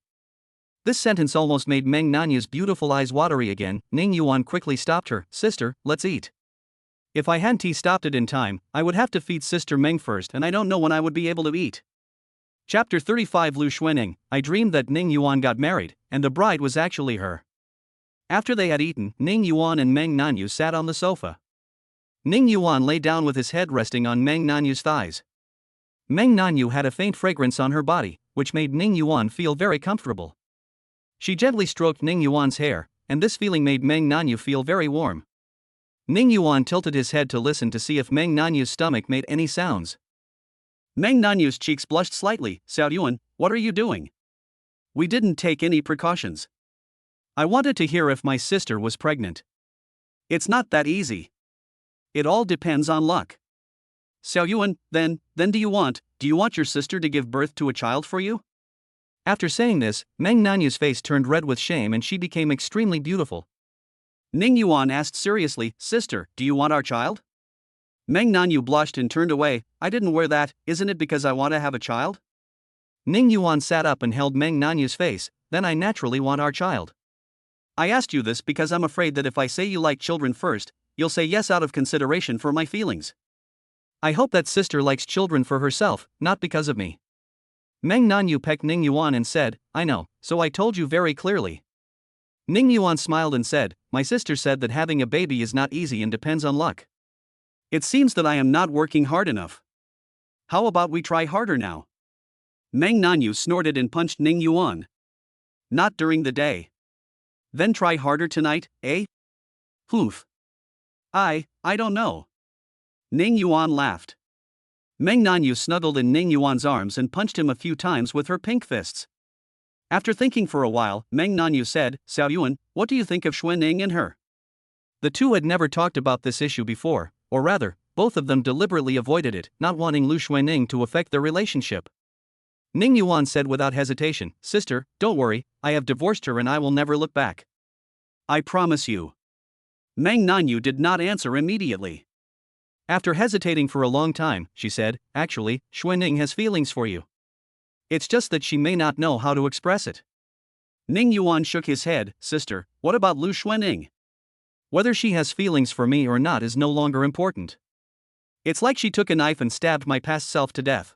This sentence almost made Mang Nanu's beautiful eyes watery again. Ning Yuan quickly stopped her. Sister, let's eat. If I hadn't stopped it in time, I would have to feed Sister Meng first and I don't know when I would be able to eat. Chapter 35 Lu Xuanning, I dreamed that Ning Yuan got married, and the bride was actually her. After they had eaten, Ning Yuan and Mang Nanu sat on the sofa. Ning Yuan lay down with his head resting on Mang Nanu's thighs. Mang Nanu had a faint fragrance on her body, which made Ning Yuan feel very comfortable. She gently stroked Ning Yuan's hair, and this feeling made Mang Nanu feel very warm. Ning Yuan tilted his head to listen to see if Mang Nanu's stomach made any sounds. Mang Nanu's cheeks blushed slightly. Xiao Yuan, what are you doing? We didn't take any precautions. I wanted to hear if my sister was pregnant. It's not that easy. It all depends on luck. Xiao Yuan, then do you want your sister to give birth to a child for you? After saying this, Mang Nanu's face turned red with shame and she became extremely beautiful. Ning Yuan asked seriously, Sister, do you want our child? Mang Nanu blushed and turned away. I didn't wear that, isn't it because I want to have a child? Ning Yuan sat up and held Mang Nanu's face. Then I naturally want our child. I asked you this because I'm afraid that if I say you like children first, you'll say yes out of consideration for my feelings. I hope that sister likes children for herself, not because of me. Mang Nanu pecked Ning Yuan and said, I know, so I told you very clearly. Ning Yuan smiled and said, my sister said that having a baby is not easy and depends on luck. It seems that I am not working hard enough. How about we try harder now? Mang Nanu snorted and punched Ning Yuan. Not during the day. Then try harder tonight, eh? Oof. I don't know. Ning Yuan laughed. Mang Nanu snuggled in Ning Yuan's arms and punched him a few times with her pink fists. After thinking for a while, Mang Nanu said, Xiao Yuan, what do you think of Xuanning and her? The two had never talked about this issue before, or rather, both of them deliberately avoided it, not wanting Lu Xuanning to affect their relationship. Ning Yuan said without hesitation, Sister, don't worry, I have divorced her and I will never look back. I promise you. Mang Nanu did not answer immediately. After hesitating for a long time, she said, actually, Xuanning has feelings for you. It's just that she may not know how to express it. Ning Yuan shook his head. Sister, what about Lu Xuanning? Whether she has feelings for me or not is no longer important. It's like she took a knife and stabbed my past self to death.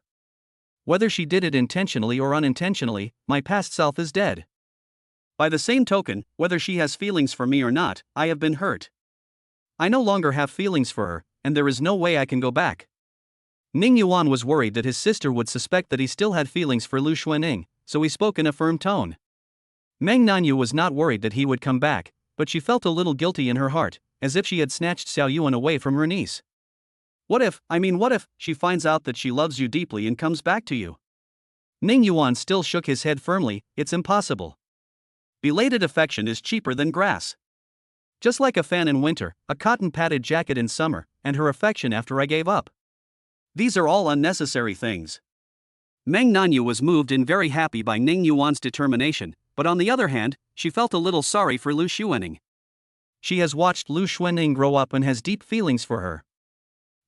Whether she did it intentionally or unintentionally, my past self is dead. By the same token, whether she has feelings for me or not, I have been hurt. I no longer have feelings for her, and there is no way I can go back. Ning Yuan was worried that his sister would suspect that he still had feelings for Lu Xuanning, so he spoke in a firm tone. Mang Nanu was not worried that he would come back, but she felt a little guilty in her heart, as if she had snatched Xiao Yuan away from her niece. What if she finds out that she loves you deeply and comes back to you? Ning Yuan still shook his head firmly. It's impossible. Belated affection is cheaper than grass. Just like a fan in winter, a cotton padded jacket in summer, and her affection after I gave up. These are all unnecessary things. Mang Nanu was moved and very happy by Ning Yuan's determination, but on the other hand, she felt a little sorry for Lu Xuanning. She has watched Lu Xuanning grow up and has deep feelings for her.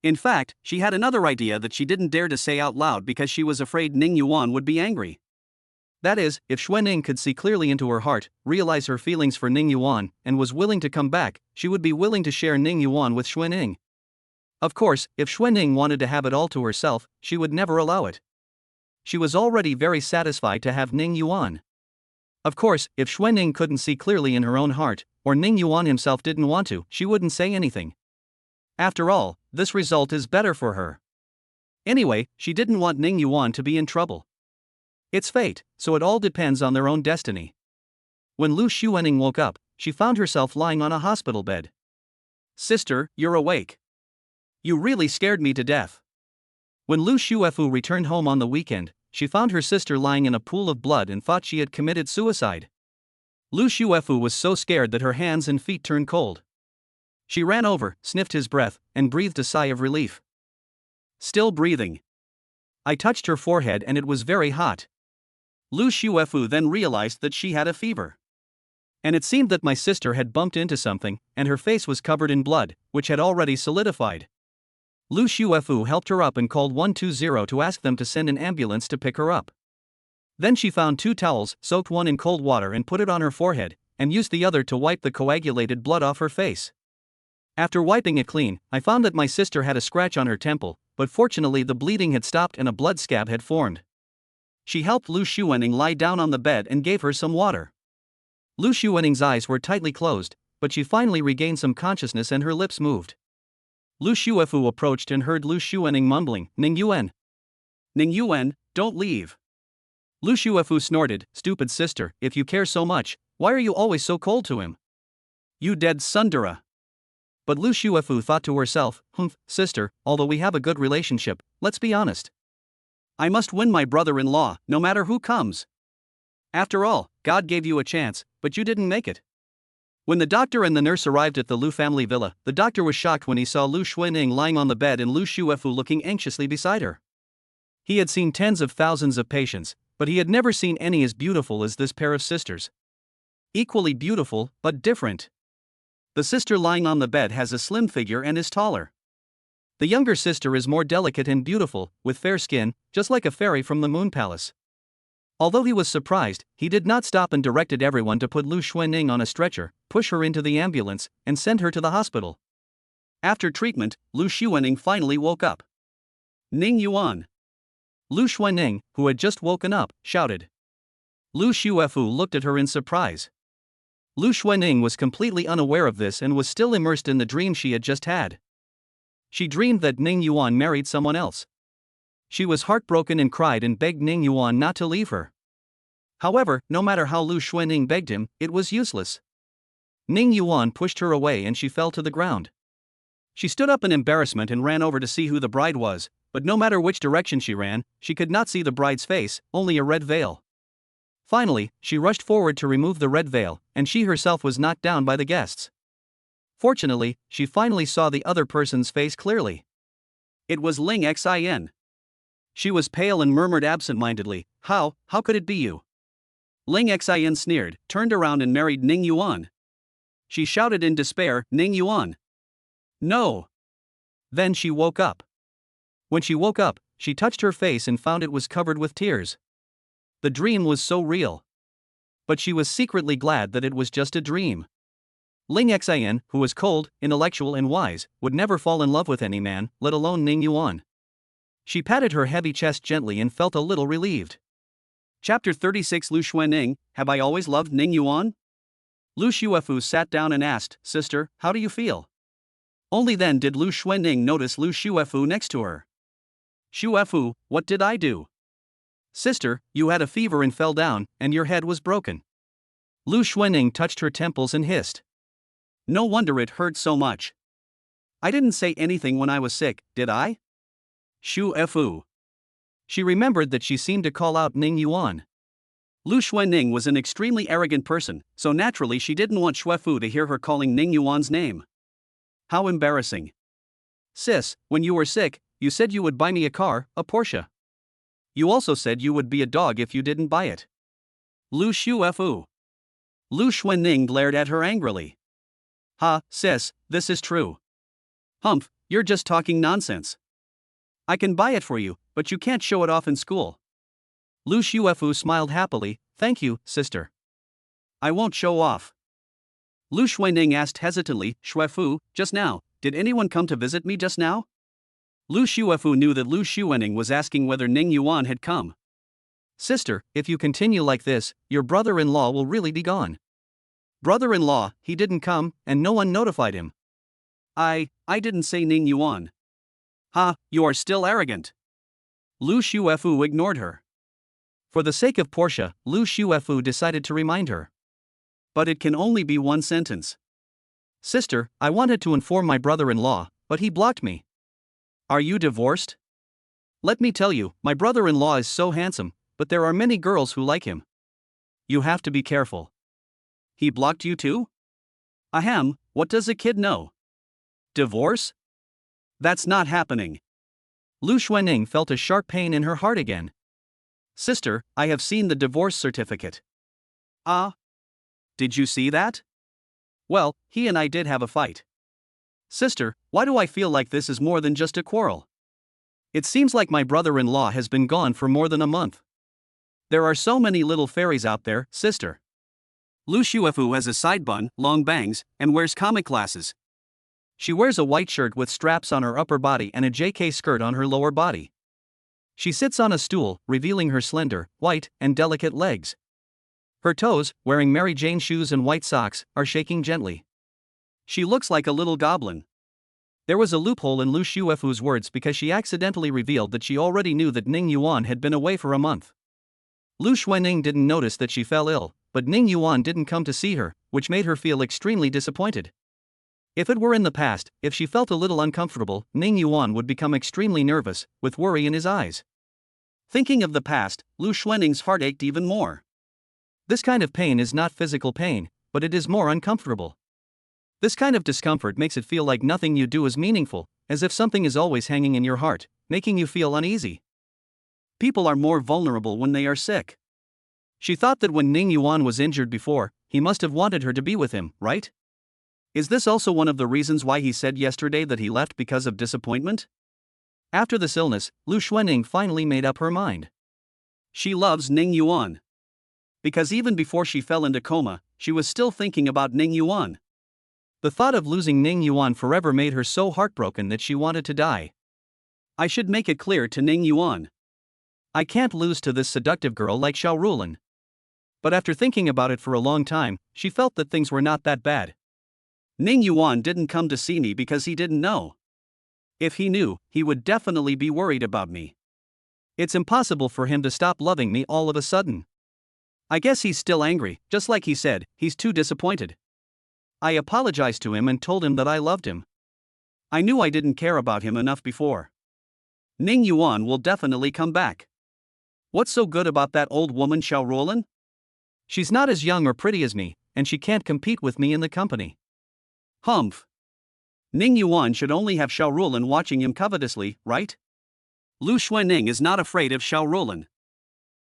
In fact, she had another idea that she didn't dare to say out loud because she was afraid Ning Yuan would be angry. That is, if Xuanning could see clearly into her heart, realize her feelings for Ning Yuan, and was willing to come back, she would be willing to share Ning Yuan with Xuanning. Of course, if Xuanning wanted to have it all to herself, she would never allow it. She was already very satisfied to have Ning Yuan. Of course, if Xuanning couldn't see clearly in her own heart, or Ning Yuan himself didn't want to, she wouldn't say anything. After all, this result is better for her. Anyway, she didn't want Ning Yuan to be in trouble. It's fate, so it all depends on their own destiny. When Lu Xuanning woke up, she found herself lying on a hospital bed. Sister, you're awake. You really scared me to death. When Lu Xuefu returned home on the weekend, she found her sister lying in a pool of blood and thought she had committed suicide. Lu Xuefu was so scared that her hands and feet turned cold. She ran over, sniffed his breath, and breathed a sigh of relief. Still breathing. I touched her forehead and it was very hot. Lu Xuefu then realized that she had a fever. And it seemed that my sister had bumped into something, and her face was covered in blood, which had already solidified. Lu Xuefu helped her up and called 120 to ask them to send an ambulance to pick her up. Then she found 2 towels, soaked one in cold water and put it on her forehead, and used the other to wipe the coagulated blood off her face. After wiping it clean, I found that my sister had a scratch on her temple, but fortunately the bleeding had stopped and a blood scab had formed. She helped Lu Xuanning lie down on the bed and gave her some water. Lu Xuanning's eyes were tightly closed, but she finally regained some consciousness and her lips moved. Lu Xuefu approached and heard Lu Xuanning mumbling, "Ning Yuan. Ning Yuan, don't leave." Lu Xuefu snorted, "Stupid sister, if you care so much, why are you always so cold to him? You dead Sundara." But Lu Xuefu thought to herself, sister, although we have a good relationship, let's be honest. I must win my brother-in-law, no matter who comes. After all, God gave you a chance, but you didn't make it. When the doctor and the nurse arrived at the Lu family villa, the doctor was shocked when he saw Lu Xuanning lying on the bed and Lu Xuefu looking anxiously beside her. He had seen tens of thousands of patients, but he had never seen any as beautiful as this pair of sisters. Equally beautiful, but different. The sister lying on the bed has a slim figure and is taller. The younger sister is more delicate and beautiful, with fair skin, just like a fairy from the Moon Palace. Although he was surprised, he did not stop and directed everyone to put Lu Xuanning on a stretcher, push her into the ambulance, and send her to the hospital. After treatment, Lu Xuanning finally woke up. Ning Yuan. Lu Xuanning, who had just woken up, shouted. Lu Xuefu looked at her in surprise. Lu Xuanning was completely unaware of this and was still immersed in the dream she had just had. She dreamed that Ning Yuan married someone else. She was heartbroken and cried and begged Ning Yuan not to leave her. However, no matter how Lu Xuanning begged him, it was useless. Ning Yuan pushed her away and she fell to the ground. She stood up in embarrassment and ran over to see who the bride was, but no matter which direction she ran, she could not see the bride's face, only a red veil. Finally, she rushed forward to remove the red veil, and she herself was knocked down by the guests. Fortunately, she finally saw the other person's face clearly. It was Ling Xin. She was pale and murmured absent-mindedly, how could it be you? Ling Xin sneered, turned around and married Ning Yuan. She shouted in despair, Ning Yuan. No. Then she woke up. When she woke up, she touched her face and found it was covered with tears. The dream was so real. But she was secretly glad that it was just a dream. Ling Xin, who was cold, intellectual and wise, would never fall in love with any man, let alone Ning Yuan. She patted her heavy chest gently and felt a little relieved. Chapter 36 Lu Xuanning, have I always loved Ning Yuan? Lu Xuefu sat down and asked, Sister, how do you feel? Only then did Lu Xuanning notice Lu Xuefu next to her. Xuefu, what did I do? Sister, you had a fever and fell down, and your head was broken. Lu Xuanning touched her temples and hissed. No wonder it hurt so much. I didn't say anything when I was sick, did I? Xuefu. She remembered that she seemed to call out Ning Yuan. Lu Xuanning was an extremely arrogant person, so naturally she didn't want Xuefu to hear her calling Ning Yuan's name. How embarrassing. Sis, when you were sick, you said you would buy me a car, a Porsche. You also said you would be a dog if you didn't buy it. Lu Xuefu. Lu Xuanning glared at her angrily. Ha, sis, this is true. Humph, you're just talking nonsense. I can buy it for you, but you can't show it off in school. Lu Shuefu smiled happily. Thank you, sister. I won't show off. Lu Shuening asked hesitantly, Shuefu, just now, did anyone come to visit me just now? Lu Shuefu knew that Lu Shuening was asking whether Ning Yuan had come. Sister, if you continue like this, your brother-in-law will really be gone. Brother-in-law, he didn't come, and no one notified him. I didn't say Ning Yuan. Ha, you are still arrogant. Lu Shuefu ignored her. For the sake of Portia, Lu Shuefu decided to remind her. But it can only be one sentence. Sister, I wanted to inform my brother-in-law, but he blocked me. Are you divorced? Let me tell you, my brother-in-law is so handsome, but there are many girls who like him. You have to be careful. He blocked you too? Ahem, what does a kid know? Divorce? That's not happening. Lu Xuanning felt a sharp pain in her heart again. Sister, I have seen the divorce certificate. Ah? Did you see that? Well, he and I did have a fight. Sister, why do I feel like this is more than just a quarrel? It seems like my brother-in-law has been gone for more than a month. There are so many little fairies out there, sister. Lu Shuefu has a side bun, long bangs, and wears comic glasses. She wears a white shirt with straps on her upper body and a JK skirt on her lower body. She sits on a stool, revealing her slender, white, and delicate legs. Her toes, wearing Mary Jane shoes and white socks, are shaking gently. She looks like a little goblin. There was a loophole in Lu Shuefu's words because she accidentally revealed that she already knew that Ning Yuan had been away for a month. Lu Xuanning didn't notice that she fell ill, but Ning Yuan didn't come to see her, which made her feel extremely disappointed. If it were in the past, if she felt a little uncomfortable, Ning Yuan would become extremely nervous, with worry in his eyes. Thinking of the past, Lu Xuanning's heart ached even more. This kind of pain is not physical pain, but it is more uncomfortable. This kind of discomfort makes it feel like nothing you do is meaningful, as if something is always hanging in your heart, making you feel uneasy. People are more vulnerable when they are sick. She thought that when Ning Yuan was injured before, he must have wanted her to be with him, right? Is this also one of the reasons why he said yesterday that he left because of disappointment? After this illness, Lu Xuanning finally made up her mind. She loves Ning Yuan. Because even before she fell into coma, she was still thinking about Ning Yuan. The thought of losing Ning Yuan forever made her so heartbroken that she wanted to die. I should make it clear to Ning Yuan. I can't lose to this seductive girl like Xiao Rulin. But after thinking about it for a long time, she felt that things were not that bad. Ning Yuan didn't come to see me because he didn't know. If he knew, he would definitely be worried about me. It's impossible for him to stop loving me all of a sudden. I guess he's still angry, just like he said, he's too disappointed. I apologized to him and told him that I loved him. I knew I didn't care about him enough before. Ning Yuan will definitely come back. What's so good about that old woman Xiao Rulin? She's not as young or pretty as me, and she can't compete with me in the company. Humph. Ning Yuan should only have Xiao Rulin watching him covetously, right? Lu Xuanning is not afraid of Xiao Rulin.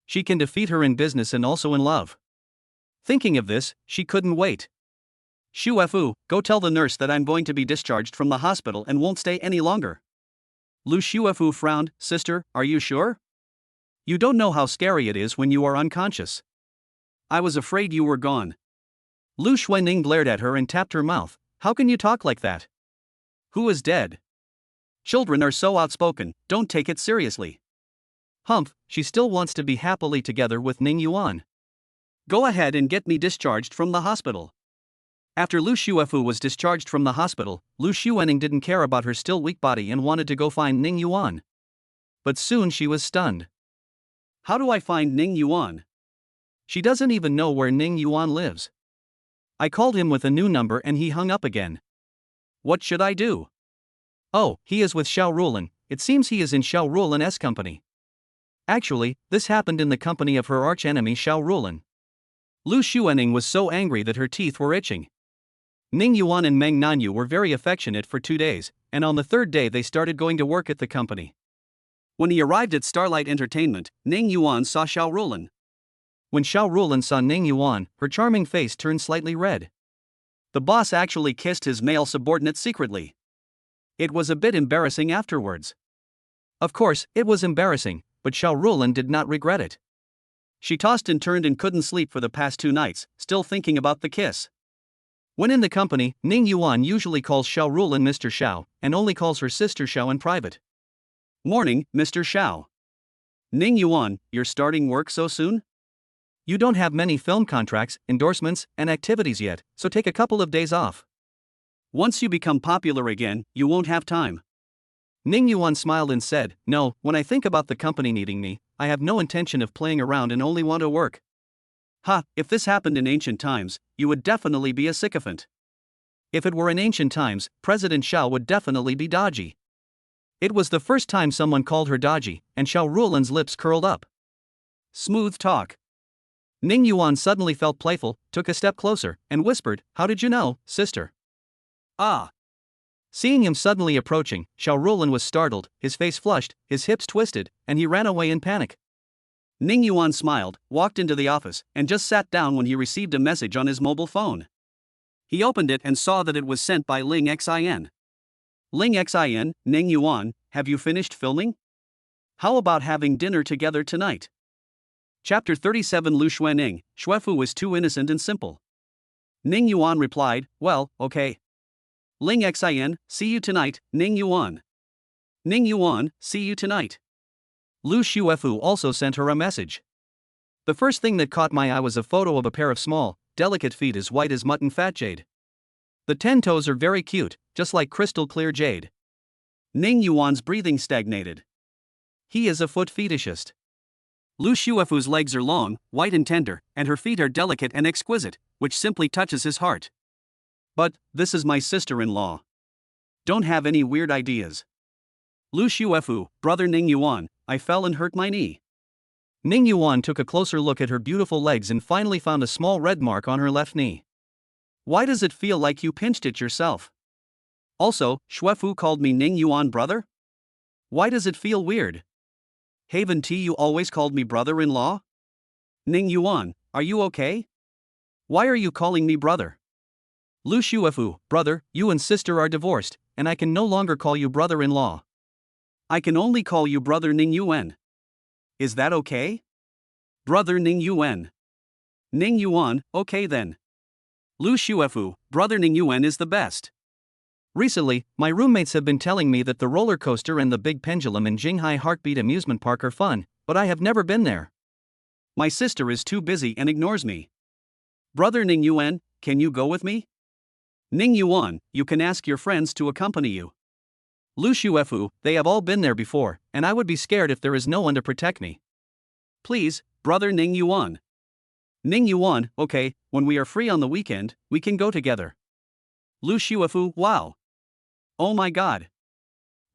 She can defeat her in business and also in love. Thinking of this, she couldn't wait. Shuefu, go tell the nurse that I'm going to be discharged from the hospital and won't stay any longer. Lu Shuefu frowned. Sister, are you sure? You don't know how scary it is when you are unconscious. I was afraid you were gone. Lu Xuanning glared at her and tapped her mouth. How can you talk like that? Who is dead? Children are so outspoken, don't take it seriously. Humph, she still wants to be happily together with Ning Yuan. Go ahead and get me discharged from the hospital. After Lu Shuefu was discharged from the hospital, Lu Xuanning didn't care about her still weak body and wanted to go find Ning Yuan. But soon she was stunned. How do I find Ning Yuan? She doesn't even know where Ning Yuan lives. I called him with a new number and he hung up again. What should I do? Oh, he is with Xiao Rulin. It seems he is in Xiao Rulin's company. Actually, this happened in the company of her archenemy Xiao Rulin. Lu Xuanning was so angry that her teeth were itching. Ning Yuan and Mang Nanu were very affectionate for 2 days, and on the 3rd day they started going to work at the company. When he arrived at Starlight Entertainment, Ning Yuan saw Xiao Rulin. When Xiao Rulin saw Ning Yuan, her charming face turned slightly red. The boss actually kissed his male subordinate secretly. It was a bit embarrassing afterwards. Of course, it was embarrassing, but Xiao Rulan did not regret it. She tossed and turned and couldn't sleep for the past 2 nights, still thinking about the kiss. When in the company, Ning Yuan usually calls Xiao Rulan Mr. Xiao, and only calls her sister Xiao in private. Morning, Mr. Xiao. Ning Yuan, you're starting work so soon? You don't have many film contracts, endorsements, and activities yet, so take a couple of days off. Once you become popular again, you won't have time. Ning Yuan smiled and said, No, when I think about the company needing me, I have no intention of playing around and only want to work. Ha, if this happened in ancient times, you would definitely be a sycophant. If it were in ancient times, President Xiao would definitely be dodgy. It was the first time someone called her dodgy, and Xiao Rulan's lips curled up. Smooth talk. Ning Yuan suddenly felt playful, took a step closer, and whispered, How did you know, sister? Ah. Seeing him suddenly approaching, Xiao Rulan was startled, his face flushed, his hips twisted, and he ran away in panic. Ning Yuan smiled, walked into the office, and just sat down when he received a message on his mobile phone. He opened it and saw that it was sent by Ling Xin. Ling Xin, Ning Yuan, have you finished filming? How about having dinner together tonight? Chapter 37 Lu Xuening, Xuefu is too innocent and simple. Ning Yuan replied, Well, okay. Ling Xin, see you tonight, Ning Yuan. Ning Yuan, see you tonight. Lu Xuefu also sent her a message. The first thing that caught my eye was a photo of a pair of small, delicate feet as white as mutton fat jade. The 10 toes are very cute, just like crystal clear jade. Ning Yuan's breathing stagnated. He is a foot fetishist. Lu Xuefu's legs are long, white and tender, and her feet are delicate and exquisite, which simply touches his heart. But, this is my sister-in-law. Don't have any weird ideas. Lu Xuefu, brother Ning Yuan, I fell and hurt my knee. Ning Yuan took a closer look at her beautiful legs and finally found a small red mark on her left knee. Why does it feel like you pinched it yourself? Also, Xuefu called me Ning Yuan brother? Why does it feel weird? Haven't you always called me brother-in-law? Ning Yuan, are you okay? Why are you calling me brother? Lu Xuefu, brother, you and sister are divorced, and I can no longer call you brother-in-law. I can only call you brother Ning Yuan. Is that okay? Brother Ning Yuan. Ning Yuan, okay then. Lu Xuefu, brother Ning Yuan is the best. Recently, my roommates have been telling me that the roller coaster and the big pendulum in Jinghai Heartbeat amusement park are fun, but I have never been there. My sister is too busy and ignores me. Brother Ning Yuan, can you go with me? Ning Yuan, you can ask your friends to accompany you. Lu Xuefu, they have all been there before, and I would be scared if there is no one to protect me. Please, brother Ning Yuan. Ning Yuan, okay, when we are free on the weekend, we can go together. Lu Xuefu, wow. Oh my god.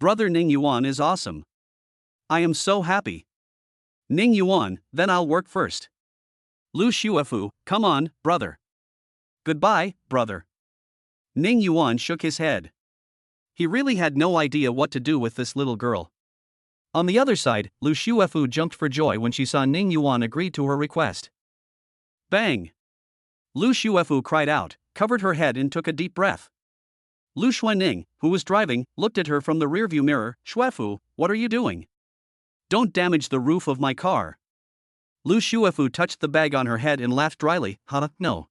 Brother Ning Yuan is awesome. I am so happy. Ning Yuan, then I'll work first. Lu Xuefu, come on, brother. Goodbye, brother. Ning Yuan shook his head. He really had no idea what to do with this little girl. On the other side, Lu Xuefu jumped for joy when she saw Ning Yuan agree to her request. Bang! Lu Xuefu cried out, covered her head and took a deep breath. Lu Xuening, who was driving, looked at her from the rearview mirror. Xuefu, what are you doing? Don't damage the roof of my car. Lu Xuefu touched the bag on her head and laughed dryly. No.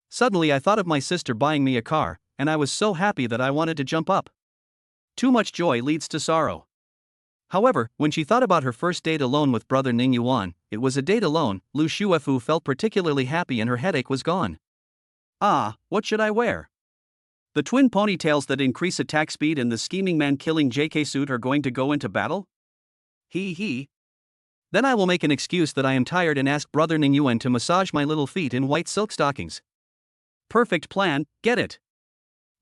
Suddenly I thought of my sister buying me a car, and I was so happy that I wanted to jump up. Too much joy leads to sorrow. However, when she thought about her first date alone with brother Ning Yuan, it was a date alone. Lu Xuefu felt particularly happy and her headache was gone. Ah, what should I wear? The twin ponytails that increase attack speed and the scheming man killing JK suit are going to go into battle? He. Then I will make an excuse that I am tired and ask brother Ning Yuan to massage my little feet in white silk stockings. Perfect plan, get it.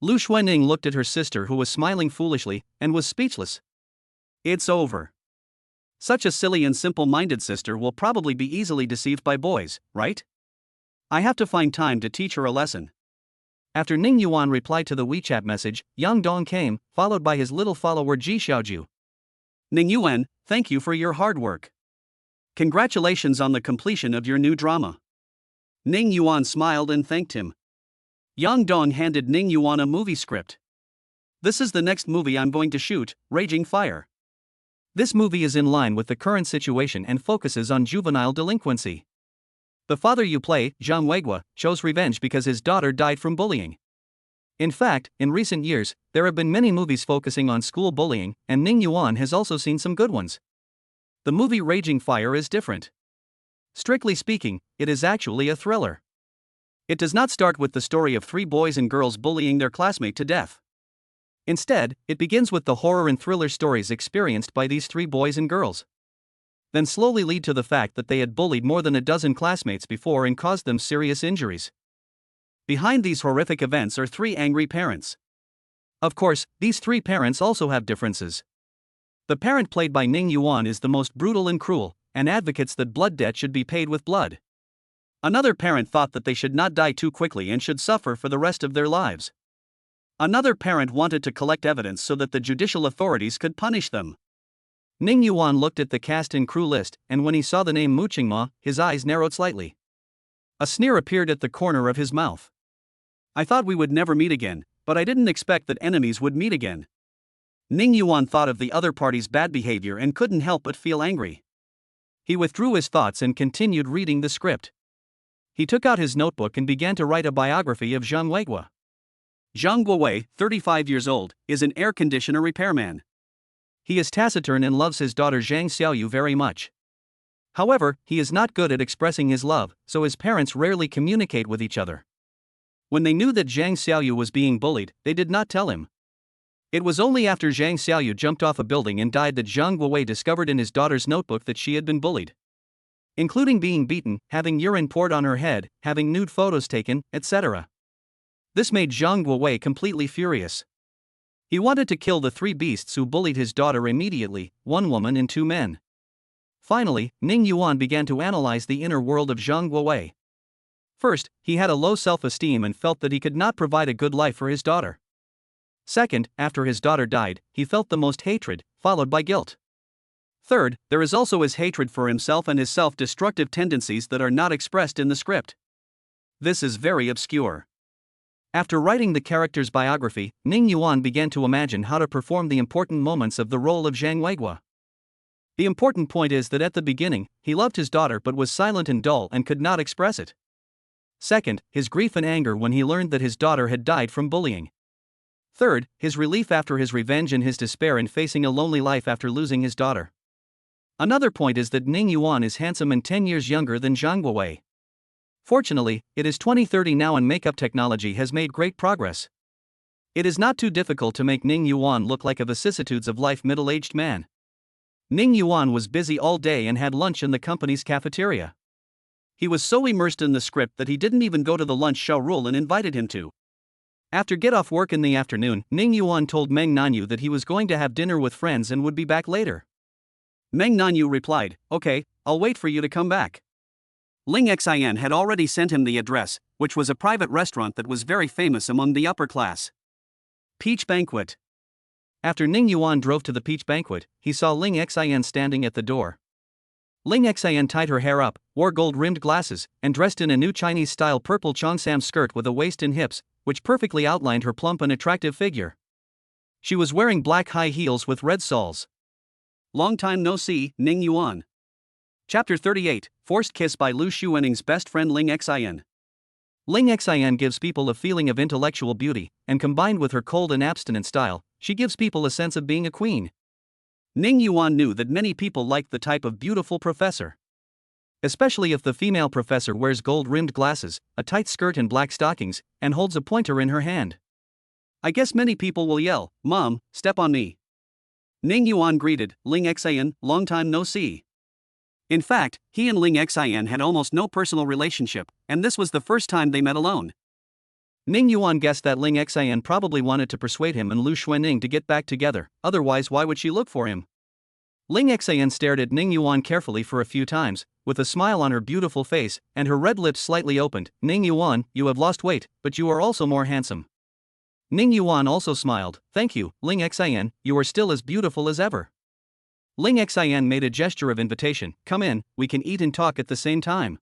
Lu Xuening looked at her sister who was smiling foolishly, and was speechless. It's over. Such a silly and simple-minded sister will probably be easily deceived by boys, right? I have to find time to teach her a lesson. After Ning Yuan replied to the WeChat message, Yang Dong came, followed by his little follower Ji Xiaoju. Ning Yuan, thank you for your hard work. Congratulations on the completion of your new drama. Ning Yuan smiled and thanked him. Yang Dong handed Ning Yuan a movie script. This is the next movie I'm going to shoot, Raging Fire. This movie is in line with the current situation and focuses on juvenile delinquency. The father you play, Zhang Weigua, shows revenge because his daughter died from bullying. In fact, in recent years, there have been many movies focusing on school bullying, and Ning Yuan has also seen some good ones. The movie Raging Fire is different. Strictly speaking, it is actually a thriller. It does not start with the story of three boys and girls bullying their classmate to death. Instead, it begins with the horror and thriller stories experienced by these three boys and girls. Then slowly lead to the fact that they had bullied more than a dozen classmates before and caused them serious injuries. Behind these horrific events are three angry parents. Of course, these three parents also have differences. The parent played by Ning Yuan is the most brutal and cruel, and advocates that blood debt should be paid with blood. Another parent thought that they should not die too quickly and should suffer for the rest of their lives. Another parent wanted to collect evidence so that the judicial authorities could punish them. Ning Yuan looked at the cast and crew list, and when he saw the name Mu Qingma, his eyes narrowed slightly. A sneer appeared at the corner of his mouth. I thought we would never meet again, but I didn't expect that enemies would meet again. Ning Yuan thought of the other party's bad behavior and couldn't help but feel angry. He withdrew his thoughts and continued reading the script. He took out his notebook and began to write a biography of Zhang Weigua. Zhang Guowei, 35 years old, is an air conditioner repairman. He is taciturn and loves his daughter Zhang Xiaoyu very much. However, he is not good at expressing his love, so his parents rarely communicate with each other. When they knew that Zhang Xiaoyu was being bullied, they did not tell him. It was only after Zhang Xiaoyu jumped off a building and died that Zhang Guowei discovered in his daughter's notebook that she had been bullied. Including being beaten, having urine poured on her head, having nude photos taken, etc. This made Zhang Guowei completely furious. He wanted to kill the three beasts who bullied his daughter immediately, one woman and two men. Finally, Ning Yuan began to analyze the inner world of Zhang Guowei. First, he had a low self-esteem and felt that he could not provide a good life for his daughter. Second, after his daughter died, he felt the most hatred, followed by guilt. Third, there is also his hatred for himself and his self-destructive tendencies that are not expressed in the script. This is very obscure. After writing the character's biography, Ning Yuan began to imagine how to perform the important moments of the role of Zhang Weigua. The important point is that at the beginning, he loved his daughter but was silent and dull and could not express it. Second, his grief and anger when he learned that his daughter had died from bullying. Third, his relief after his revenge and his despair in facing a lonely life after losing his daughter. Another point is that Ning Yuan is handsome and 10 years younger than Zhang Guowei. Fortunately, it is 2030 now and makeup technology has made great progress. It is not too difficult to make Ning Yuan look like a vicissitudes of life middle-aged man. Ning Yuan was busy all day and had lunch in the company's cafeteria. He was so immersed in the script that he didn't even go to the lunch Xiao Rulin invited him to. After get off work in the afternoon, Ning Yuan told Mang Nanu that he was going to have dinner with friends and would be back later. Mang Nanu replied, "Okay, I'll wait for you to come back." Ling Xin had already sent him the address, which was a private restaurant that was very famous among the upper class. Peach Banquet. After Ning Yuan drove to the Peach Banquet, he saw Ling Xin standing at the door. Ling Xin tied her hair up, wore gold-rimmed glasses, and dressed in a new Chinese-style purple cheongsam skirt with a waist and hips, which perfectly outlined her plump and attractive figure. She was wearing black high heels with red soles. Long time no see, Ning Yuan. Chapter 38, Forced Kiss by Lu Xuaning's best friend Ling Xin. Ling Xin gives people a feeling of intellectual beauty, and combined with her cold and abstinent style, she gives people a sense of being a queen. Ning Yuan knew that many people liked the type of beautiful professor. Especially if the female professor wears gold-rimmed glasses, a tight skirt and black stockings, and holds a pointer in her hand. I guess many people will yell, "Mom, step on me." Ning Yuan greeted Ling Xin, long time no see. In fact, he and Ling Xin had almost no personal relationship, and this was the first time they met alone. Ning Yuan guessed that Ling Xin probably wanted to persuade him and Lu Xuaning to get back together, otherwise why would she look for him? Ling Xin stared at Ning Yuan carefully for a few times, with a smile on her beautiful face, and her red lips slightly opened. "Ning Yuan, you have lost weight, but you are also more handsome." Ning Yuan also smiled. "Thank you, Ling Xin, you are still as beautiful as ever." Ling Xin made a gesture of invitation. "Come in, we can eat and talk at the same time."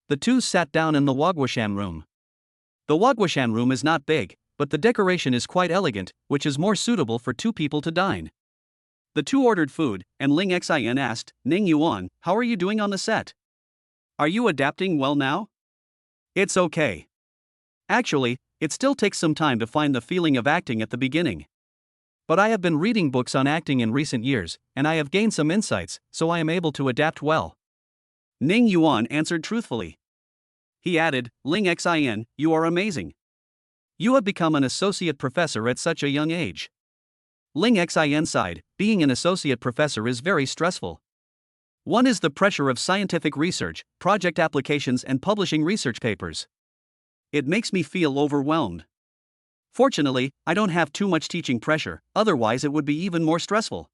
The two sat down in the Wagwashan room. The Wagwashan room is not big, but the decoration is quite elegant, which is more suitable for 2 people to dine. The 2 ordered food, and Ling Xin asked, Ning Yuan, how are you doing on the set? Are you adapting well now? It's okay. Actually, it still takes some time to find the feeling of acting at the beginning. But I have been reading books on acting in recent years, and I have gained some insights, so I am able to adapt well. Ning Yuan answered truthfully. He added, Ling Xin, you are amazing. You have become an associate professor at such a young age. Ling Xin sighed, being an associate professor is very stressful. One is the pressure of scientific research, project applications and publishing research papers. It makes me feel overwhelmed. Fortunately, I don't have too much teaching pressure, otherwise it would be even more stressful.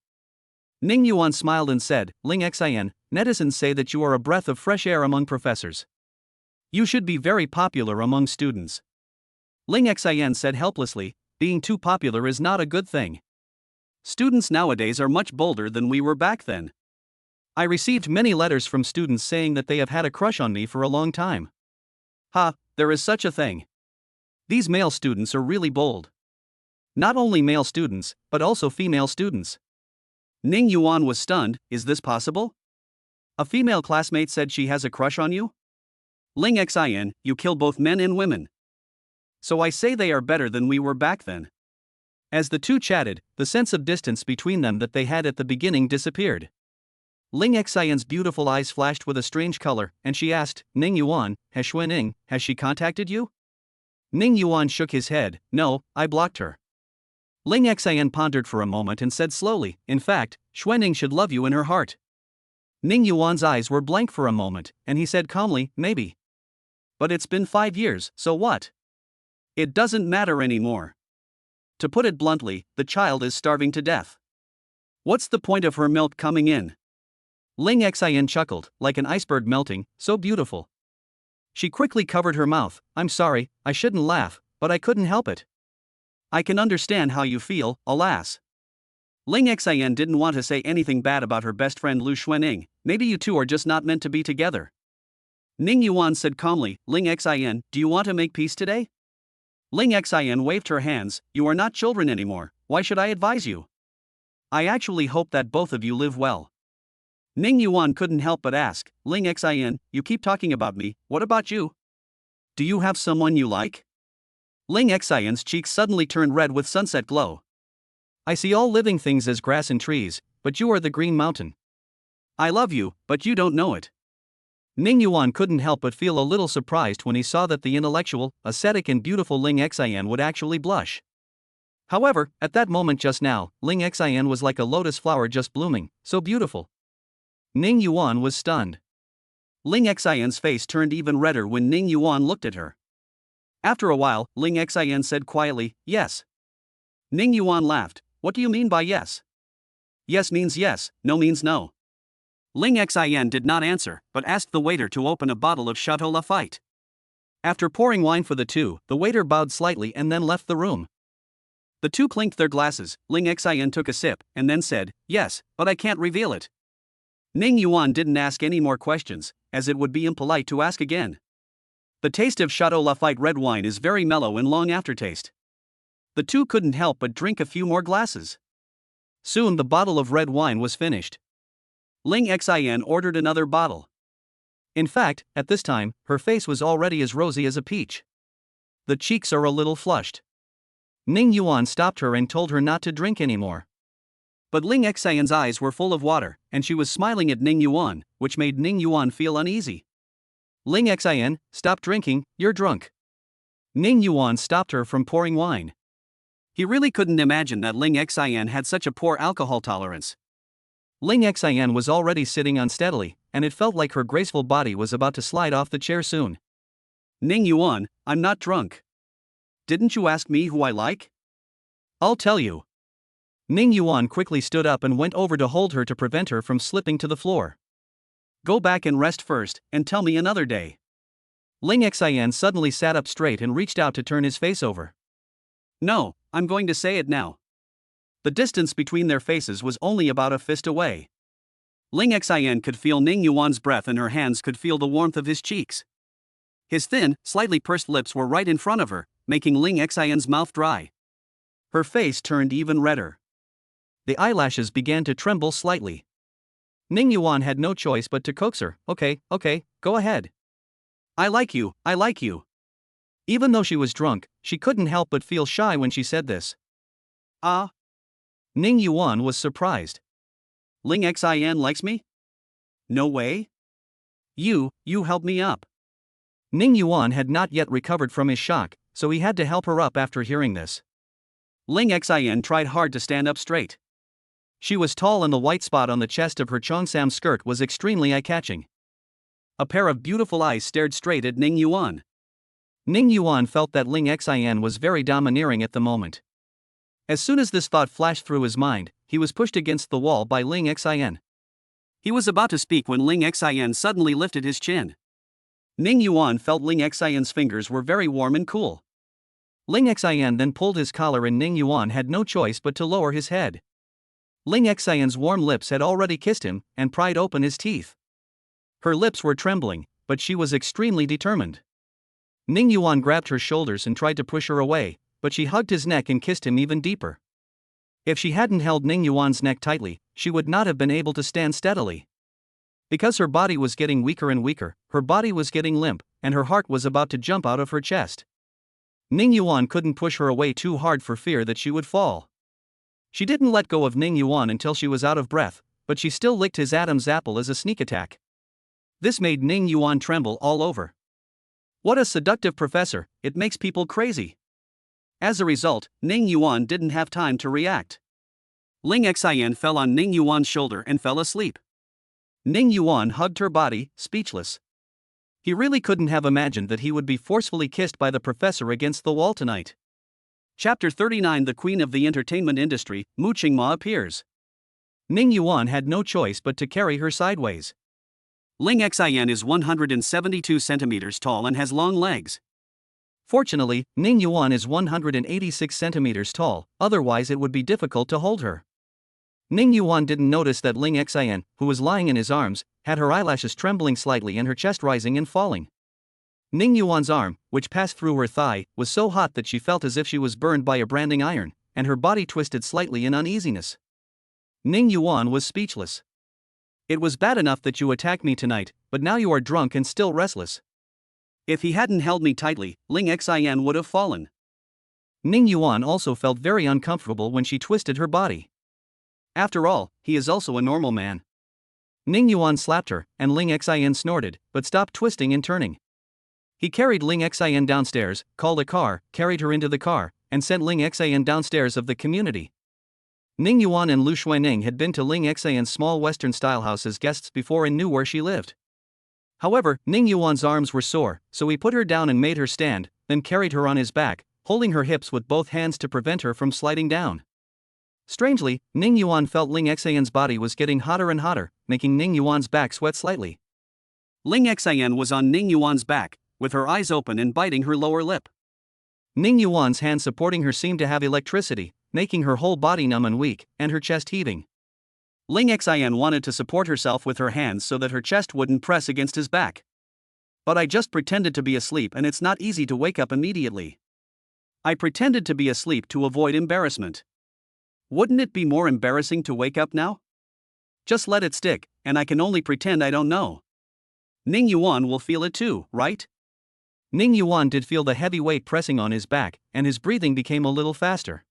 Ning Yuan smiled and said, Ling Xin, netizens say that you are a breath of fresh air among professors. You should be very popular among students. Ling Xin said helplessly, being too popular is not a good thing. Students nowadays are much bolder than we were back then. I received many letters from students saying that they have had a crush on me for a long time. Ha, there is such a thing. These male students are really bold. Not only male students, but also female students. Ning Yuan was stunned, is this possible? A female classmate said she has a crush on you? Ling Xin, you kill both men and women. So I say they are better than we were back then. As the 2 chatted, the sense of distance between them that they had at the beginning disappeared. Ling Xin's beautiful eyes flashed with a strange color, and she asked, Ning Yuan, has she contacted you? Ning Yuan shook his head, no, I blocked her. Ling Xin pondered for a moment and said slowly, in fact, Xuening should love you in her heart. Ning Yuan's eyes were blank for a moment, and he said calmly, maybe. But it's been 5 years, so what? It doesn't matter anymore. To put it bluntly, the child is starving to death. What's the point of her milk coming in? Ling Xin chuckled, like an iceberg melting, so beautiful. She quickly covered her mouth, I'm sorry, I shouldn't laugh, but I couldn't help it. I can understand how you feel, alas. Ling Xin didn't want to say anything bad about her best friend Lu Xuening, maybe you 2 are just not meant to be together. Ning Yuan said calmly, Ling Xin, do you want to make peace today? Ling Xin waved her hands, you are not children anymore, why should I advise you? I actually hope that both of you live well. Ning Yuan couldn't help but ask, Ling Xin, you keep talking about me, what about you? Do you have someone you like? Ling Xin's cheeks suddenly turned red with sunset glow. I see all living things as grass and trees, but you are the green mountain. I love you, but you don't know it. Ning Yuan couldn't help but feel a little surprised when he saw that the intellectual, ascetic and beautiful Ling Xin would actually blush. However, at that moment just now, Ling Xin was like a lotus flower just blooming, so beautiful. Ning Yuan was stunned. Ling Xin's face turned even redder when Ning Yuan looked at her. After a while, Ling Xin said quietly, yes. Ning Yuan laughed, what do you mean by yes? Yes means yes, no means no. Ling Xin did not answer, but asked the waiter to open a bottle of Chateau Lafite. After pouring wine for the 2, the waiter bowed slightly and then left the room. The 2 clinked their glasses, Ling Xin took a sip, and then said, yes, but I can't reveal it. Ning Yuan didn't ask any more questions, as it would be impolite to ask again. The taste of Chateau Lafite red wine is very mellow and long aftertaste. The 2 couldn't help but drink a few more glasses. Soon the bottle of red wine was finished. Ling Xin ordered another bottle. In fact, at this time, her face was already as rosy as a peach. The cheeks are a little flushed. Ning Yuan stopped her and told her not to drink anymore. But Ling Xin's eyes were full of water, and she was smiling at Ning Yuan, which made Ning Yuan feel uneasy. Ling Xin, stop drinking, you're drunk. Ning Yuan stopped her from pouring wine. He really couldn't imagine that Ling Xin had such a poor alcohol tolerance. Ling Xin was already sitting unsteadily, and it felt like her graceful body was about to slide off the chair soon. Ning Yuan, I'm not drunk. Didn't you ask me who I like? I'll tell you. Ning Yuan quickly stood up and went over to hold her to prevent her from slipping to the floor. Go back and rest first, and tell me another day. Ling Xin suddenly sat up straight and reached out to turn his face over. No, I'm going to say it now. The distance between their faces was only about a fist away. Ling Xin could feel Ning Yuan's breath and her hands could feel the warmth of his cheeks. His thin, slightly pursed lips were right in front of her, making Ling Xin's mouth dry. Her face turned even redder. The eyelashes began to tremble slightly. Ning Yuan had no choice but to coax her. Okay, go ahead. I like you. Even though she was drunk, she couldn't help but feel shy when she said this. Ah. Ning Yuan was surprised. Ling Xin likes me? No way. You help me up. Ning Yuan had not yet recovered from his shock, so he had to help her up after hearing this. Ling Xin tried hard to stand up straight. She was tall and the white spot on the chest of her cheongsam skirt was extremely eye-catching. A pair of beautiful eyes stared straight at Ning Yuan. Ning Yuan felt that Ling Xin was very domineering at the moment. As soon as this thought flashed through his mind, he was pushed against the wall by Ling Xin. He was about to speak when Ling Xin suddenly lifted his chin. Ning Yuan felt Ling Xin's fingers were very warm and cool. Ling Xin then pulled his collar and Ning Yuan had no choice but to lower his head. Ling Xin's warm lips had already kissed him and pried open his teeth. Her lips were trembling, but she was extremely determined. Ning Yuan grabbed her shoulders and tried to push her away, but she hugged his neck and kissed him even deeper. If she hadn't held Ning Yuan's neck tightly, she would not have been able to stand steadily. Because her body was getting weaker and weaker, her body was getting limp, and her heart was about to jump out of her chest. Ning Yuan couldn't push her away too hard for fear that she would fall. She didn't let go of Ning Yuan until she was out of breath, but she still licked his Adam's apple as a sneak attack. This made Ning Yuan tremble all over. What a seductive professor, it makes people crazy. As a result, Ning Yuan didn't have time to react. Ling Xin fell on Ning Yuan's shoulder and fell asleep. Ning Yuan hugged her body, speechless. He really couldn't have imagined that he would be forcefully kissed by the professor against the wall tonight. Chapter 39 The Queen of the Entertainment Industry, Mu Qingma appears. Ning Yuan had no choice but to carry her sideways. Ling Xin is 172 centimeters tall and has long legs. Fortunately, Ning Yuan is 186 centimeters tall, otherwise it would be difficult to hold her. Ning Yuan didn't notice that Ling Xin, who was lying in his arms, had her eyelashes trembling slightly and her chest rising and falling. Ning Yuan's arm, which passed through her thigh, was so hot that she felt as if she was burned by a branding iron, and her body twisted slightly in uneasiness. Ning Yuan was speechless. It was bad enough that you attacked me tonight, but now you are drunk and still restless. If he hadn't held me tightly, Ling Xin would have fallen. Ning Yuan also felt very uncomfortable when she twisted her body. After all, he is also a normal man. Ning Yuan slapped her, and Ling Xin snorted, but stopped twisting and turning. He carried Ling Xin downstairs, called a car, carried her into the car, and sent Ling Xin downstairs of the community. Ning Yuan and Lu Shuining had been to Ling Xin's small Western-style house as guests before and knew where she lived. However, Ning Yuan's arms were sore, so he put her down and made her stand, then carried her on his back, holding her hips with both hands to prevent her from sliding down. Strangely, Ning Yuan felt Ling Xin's body was getting hotter and hotter, making Ning Yuan's back sweat slightly. Ling Xin was on Ning Yuan's back, with her eyes open and biting her lower lip. Ning Yuan's hand supporting her seemed to have electricity, making her whole body numb and weak, and her chest heaving. Ling Xin wanted to support herself with her hands so that her chest wouldn't press against his back. But I just pretended to be asleep and it's not easy to wake up immediately. I pretended to be asleep to avoid embarrassment. Wouldn't it be more embarrassing to wake up now? Just let it stick, and I can only pretend I don't know. Ning Yuan will feel it too, right? Ning Yuan did feel the heavy weight pressing on his back, and his breathing became a little faster.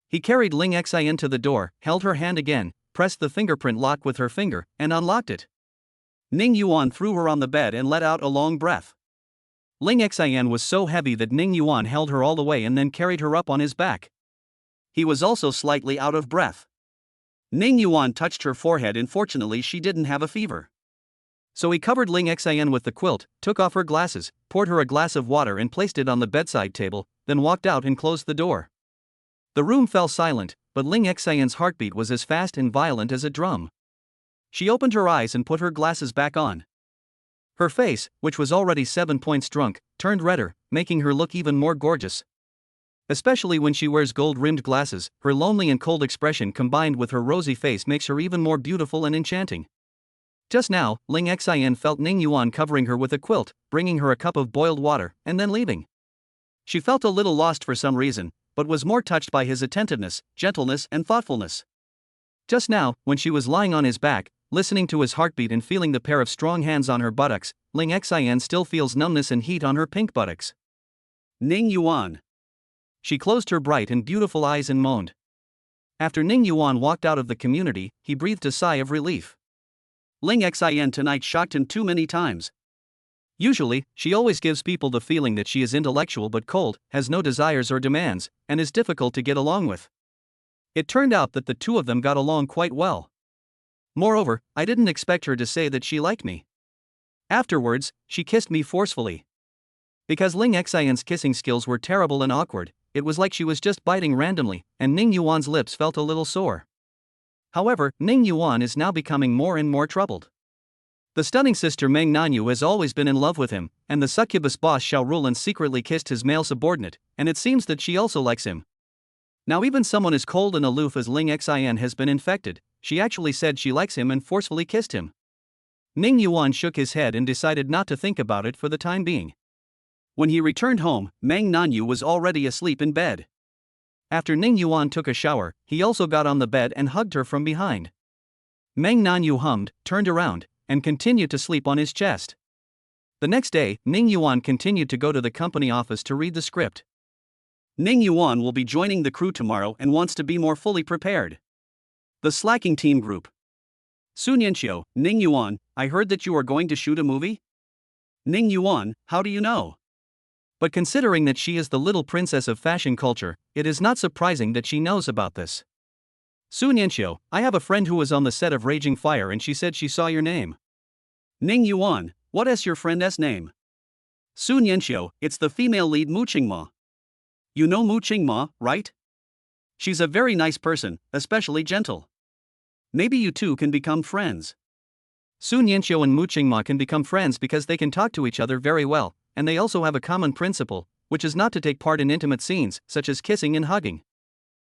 He carried Ling Xin to the door, held her hand again, pressed the fingerprint lock with her finger, and unlocked it. Ning Yuan threw her on the bed and let out a long breath. Ling Xin was so heavy that Ning Yuan held her all the way and then carried her up on his back. He was also slightly out of breath. Ning Yuan touched her forehead and fortunately she didn't have a fever. So he covered Ling Xin with the quilt, took off her glasses, poured her a glass of water and placed it on the bedside table, then walked out and closed the door. The room fell silent, but Ling Xin's heartbeat was as fast and violent as a drum. She opened her eyes and put her glasses back on. Her face, which was already 7 points drunk, turned redder, making her look even more gorgeous. Especially when she wears gold-rimmed glasses, her lonely and cold expression combined with her rosy face makes her even more beautiful and enchanting. Just now, Ling Xin felt Ning Yuan covering her with a quilt, bringing her a cup of boiled water, and then leaving. She felt a little lost for some reason, but was more touched by his attentiveness, gentleness, and thoughtfulness. Just now, when she was lying on his back, listening to his heartbeat and feeling the pair of strong hands on her buttocks, Ling Xin still feels numbness and heat on her pink buttocks. Ning Yuan. She closed her bright and beautiful eyes and moaned. After Ning Yuan walked out of the community, he breathed a sigh of relief. Ling Xin tonight shocked him too many times. Usually, she always gives people the feeling that she is intellectual but cold, has no desires or demands, and is difficult to get along with. It turned out that the two of them got along quite well. Moreover, I didn't expect her to say that she liked me. Afterwards, she kissed me forcefully. Because Ling Xin's kissing skills were terrible and awkward, it was like she was just biting randomly, and Ning Yuan's lips felt a little sore. However, Ning Yuan is now becoming more and more troubled. The stunning sister Mang Nanu has always been in love with him, and the succubus boss Xiao Rulan secretly kissed his male subordinate, and it seems that she also likes him. Now even someone as cold and aloof as Ling Xin has been infected. She actually said she likes him and forcefully kissed him. Ning Yuan shook his head and decided not to think about it for the time being. When he returned home, Mang Nanu was already asleep in bed. After Ning Yuan took a shower, he also got on the bed and hugged her from behind. Mang Nanu hummed, turned around, and continued to sleep on his chest. The next day, Ning Yuan continued to go to the company office to read the script. Ning Yuan will be joining the crew tomorrow and wants to be more fully prepared. The slacking team group. Sun Yanxiu, Ning Yuan, I heard that you are going to shoot a movie? Ning Yuan, how do you know? But considering that she is the little princess of fashion culture, it is not surprising that she knows about this. Sun Yanxiu, I have a friend who was on the set of Raging Fire and she said she saw your name. Ning Yuan, what is your friend's name? Sun Yanxiu, it's the female lead Mu Qingma. You know Mu Qingma, right? She's a very nice person, especially gentle. Maybe you two can become friends. Sun Yanxiu and Mu Qingma can become friends because they can talk to each other very well, and they also have a common principle, which is not to take part in intimate scenes, such as kissing and hugging.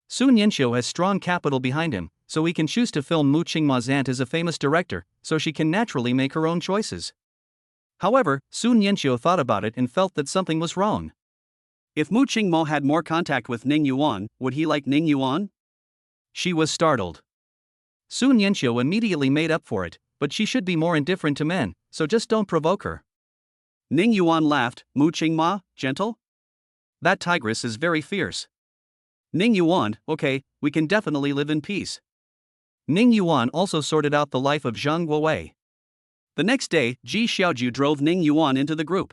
Sun Yanxiu has strong capital behind him, so he can choose to film Mu Qingma's aunt as a famous director, so she can naturally make her own choices. However, Sun Yanxiu thought about it and felt that something was wrong. If Mu Qingma had more contact with Ning Yuan, would he like Ning Yuan? She was startled. Sun Yanxiu immediately made up for it, but she should be more indifferent to men, so just don't provoke her. Ning Yuan laughed, Mu Qingma, gentle? That tigress is very fierce. Ning Yuan, okay, we can definitely live in peace. Ning Yuan also sorted out the life of Zhang Guowei. The next day, Ji Xiaoju drove Ning Yuan into the group.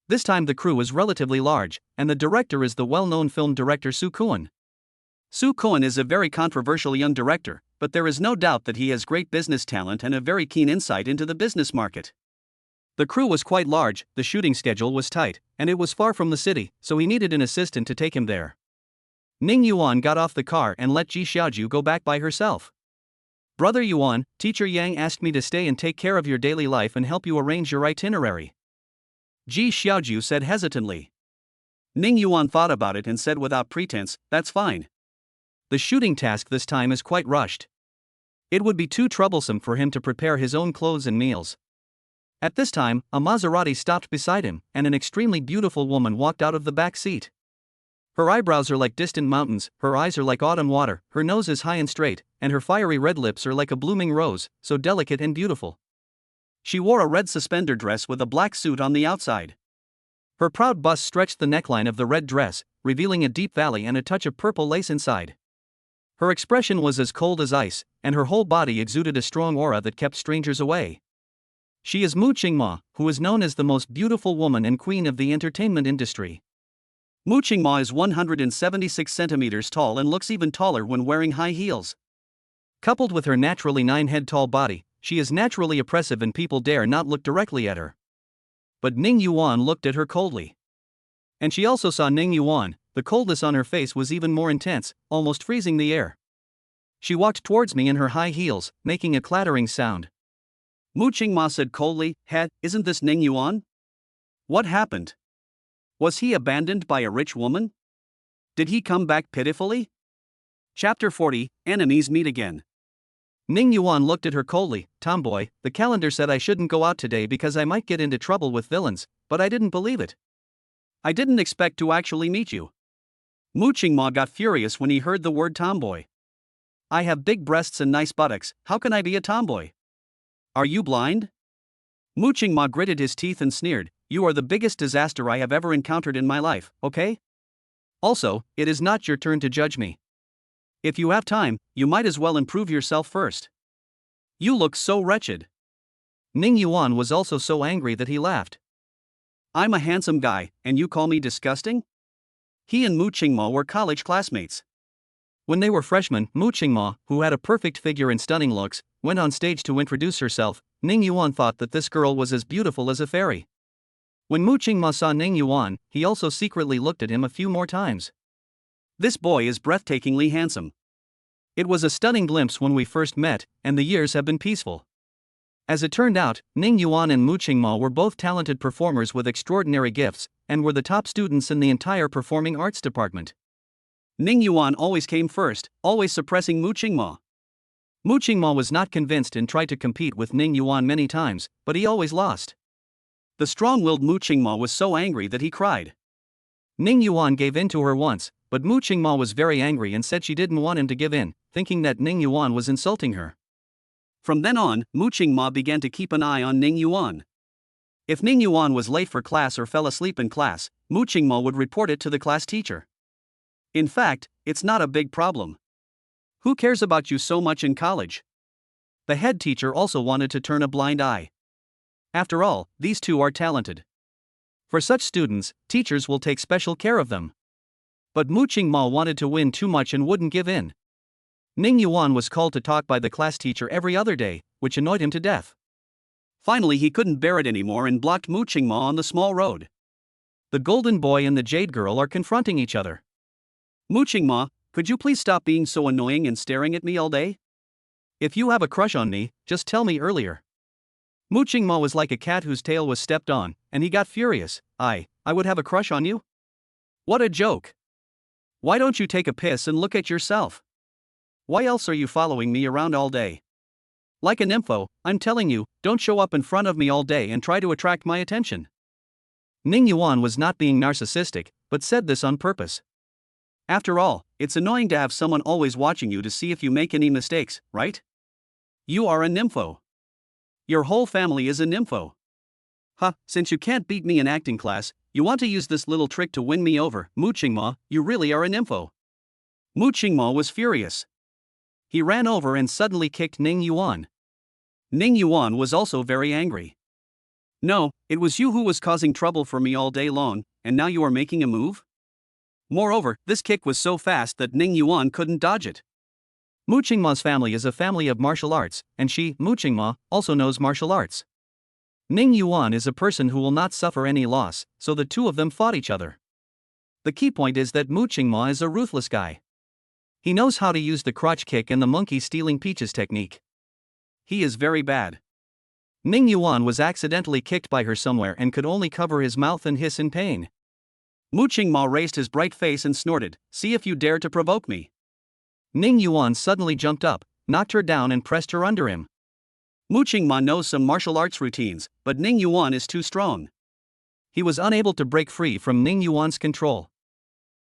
This time the crew is relatively large, and the director is the well-known film director Su Kuan. Su Kuan is a very controversial young director, but there is no doubt that he has great business talent and a very keen insight into the business market. The crew was quite large, the shooting schedule was tight, and it was far from the city, so he needed an assistant to take him there. Ning Yuan got off the car and let Ji Xiaoju go back by herself. Brother Yuan, Teacher Yang asked me to stay and take care of your daily life and help you arrange your itinerary. Ji Xiaoju said hesitantly. Ning Yuan thought about it and said without pretense, that's fine. The shooting task this time is quite rushed. It would be too troublesome for him to prepare his own clothes and meals. At this time, a Maserati stopped beside him, and an extremely beautiful woman walked out of the back seat. Her eyebrows are like distant mountains, her eyes are like autumn water, her nose is high and straight, and her fiery red lips are like a blooming rose, so delicate and beautiful. She wore a red suspender dress with a black suit on the outside. Her proud bust stretched the neckline of the red dress, revealing a deep valley and a touch of purple lace inside. Her expression was as cold as ice, and her whole body exuded a strong aura that kept strangers away. She is Mu Qingma, who is known as the most beautiful woman and queen of the entertainment industry. Mu Qingma is 176 centimeters tall and looks even taller when wearing high heels. Coupled with her naturally 9-head-tall body, she is naturally oppressive and people dare not look directly at her. But Ning Yuan looked at her coldly. And she also saw Ning Yuan. The coldness on her face was even more intense, almost freezing the air. She walked towards me in her high heels, making a clattering sound. Mu Qingma said coldly, isn't this Ning Yuan? What happened? Was he abandoned by a rich woman? Did he come back pitifully? Chapter 40, Enemies Meet Again. Ning Yuan looked at her coldly. Tomboy, the calendar said I shouldn't go out today because I might get into trouble with villains, but I didn't believe it. I didn't expect to actually meet you. Mu Qingma got furious when he heard the word tomboy. I have big breasts and nice buttocks, how can I be a tomboy? Are you blind? Mu Qingma gritted his teeth and sneered, you are the biggest disaster I have ever encountered in my life, okay? Also, it is not your turn to judge me. If you have time, you might as well improve yourself first. You look so wretched. Ning Yuan was also so angry that he laughed. I'm a handsome guy, and you call me disgusting? He and Mu Qingma were college classmates. When they were freshmen, Mu Qingma, who had a perfect figure and stunning looks, went on stage to introduce herself. Ning Yuan thought that this girl was as beautiful as a fairy. When Mu Qingma saw Ning Yuan, he also secretly looked at him a few more times. This boy is breathtakingly handsome. It was a stunning glimpse when we first met, and the years have been peaceful. As it turned out, Ning Yuan and Mu Qingma were both talented performers with extraordinary gifts, and were the top students in the entire performing arts department. Ning Yuan always came first, always suppressing Mu Qingma. Mu Qingma was not convinced and tried to compete with Ning Yuan many times, but he always lost. The strong-willed Mu Qingma was so angry that he cried. Ning Yuan gave in to her once, but Mu Qingma was very angry and said she didn't want him to give in, thinking that Ning Yuan was insulting her. From then on, Mu Qingma began to keep an eye on Ning Yuan. If Ning Yuan was late for class or fell asleep in class, Mu Qingma would report it to the class teacher. In fact, it's not a big problem. Who cares about you so much in college? The head teacher also wanted to turn a blind eye. After all, these two are talented. For such students, teachers will take special care of them. But Mu Qingma wanted to win too much and wouldn't give in. Ning Yuan was called to talk by the class teacher every other day, which annoyed him to death. Finally, he couldn't bear it anymore and blocked Mu Qingma on the small road. The golden boy and the jade girl are confronting each other. Mu Qingma, could you please stop being so annoying and staring at me all day? If you have a crush on me, just tell me earlier. Mu Qingma was like a cat whose tail was stepped on, and he got furious. I would have a crush on you? What a joke. Why don't you take a piss and look at yourself? Why else are you following me around all day? Like an nympho, I'm telling you, don't show up in front of me all day and try to attract my attention. Ning Yuan was not being narcissistic, but said this on purpose. After all, it's annoying to have someone always watching you to see if you make any mistakes, right? You are a nympho. Your whole family is a nympho. Since you can't beat me in acting class, you want to use this little trick to win me over. Mu Qingma, you really are a nympho. Mu Qingma was furious. He ran over and suddenly kicked Ning Yuan. Ning Yuan was also very angry. No, it was you who was causing trouble for me all day long, and now you are making a move? Moreover, this kick was so fast that Ning Yuan couldn't dodge it. Mu Qingma's family is a family of martial arts, and she, Mu Qingma, also knows martial arts. Ning Yuan is a person who will not suffer any loss, so the two of them fought each other. The key point is that Mu Qingma is a ruthless guy. He knows how to use the crotch kick and the monkey stealing peaches technique. He is very bad. Ning Yuan was accidentally kicked by her somewhere and could only cover his mouth and hiss in pain. Mu Qingma raised his bright face and snorted, see if you dare to provoke me. Ning Yuan suddenly jumped up, knocked her down and pressed her under him. Mu Qingma knows some martial arts routines, but Ning Yuan is too strong. He was unable to break free from Ning Yuan's control.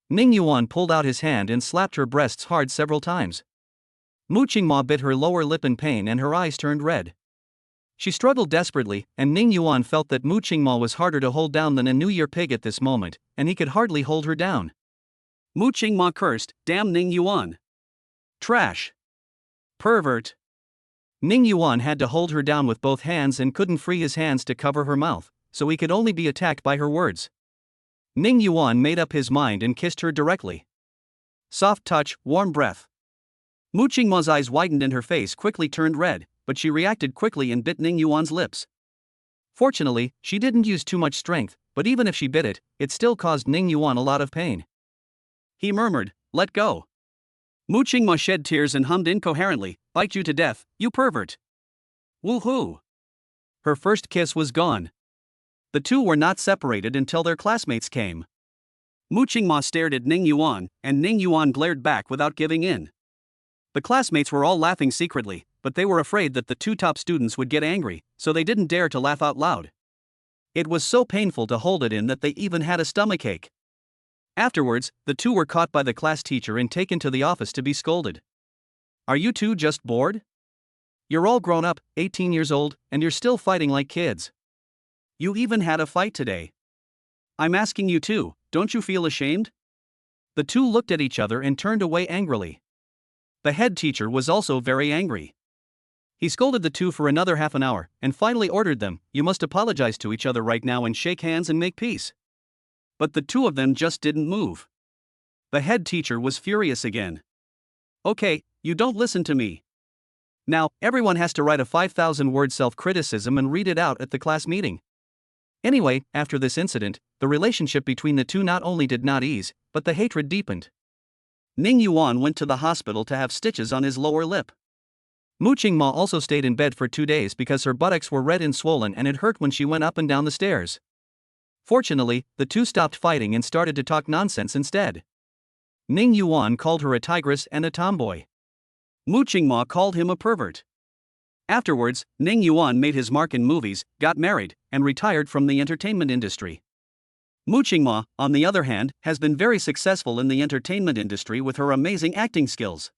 Ning Yuan pulled out his hand and slapped her breasts hard several times. Mu Qingma bit her lower lip in pain and her eyes turned red. She struggled desperately, and Ning Yuan felt that Mu Qingma was harder to hold down than a New Year pig at this moment, and he could hardly hold her down. Mu Qingma cursed, damn Ning Yuan. Trash. Pervert. Ning Yuan had to hold her down with both hands and couldn't free his hands to cover her mouth, so he could only be attacked by her words. Ning Yuan made up his mind and kissed her directly. Soft touch, warm breath. Mu Qingma's eyes widened and her face quickly turned red, but she reacted quickly and bit Ning Yuan's lips. Fortunately, she didn't use too much strength, but even if she bit it, it still caused Ning Yuan a lot of pain. He murmured, let go. Mu Qingma shed tears and hummed incoherently, bite you to death, you pervert. Woohoo! Her first kiss was gone. The two were not separated until their classmates came. Mu Qingma stared at Ning Yuan, and Ning Yuan glared back without giving in. The classmates were all laughing secretly, but they were afraid that the two top students would get angry, so they didn't dare to laugh out loud. It was so painful to hold it in that they even had a stomachache. Afterwards, the two were caught by the class teacher and taken to the office to be scolded. Are you two just bored? You're all grown up, 18 years old, and you're still fighting like kids. You even had a fight today. I'm asking you too, don't you feel ashamed? The two looked at each other and turned away angrily. The head teacher was also very angry. He scolded the two for another half an hour, and finally ordered them, you must apologize to each other right now and shake hands and make peace. But the two of them just didn't move. The head teacher was furious again. Okay, you don't listen to me. Now, everyone has to write a 5,000-word self-criticism and read it out at the class meeting. Anyway, after this incident, the relationship between the two not only did not ease, but the hatred deepened. Ning Yuan went to the hospital to have stitches on his lower lip. Mu Qingma also stayed in bed for 2 days because her buttocks were red and swollen and it hurt when she went up and down the stairs. Fortunately, the two stopped fighting and started to talk nonsense instead. Ning Yuan called her a tigress and a tomboy. Mu Qingma called him a pervert. Afterwards, Ning Yuan made his mark in movies, got married, and retired from the entertainment industry. Mu Qingma, on the other hand, has been very successful in the entertainment industry with her amazing acting skills.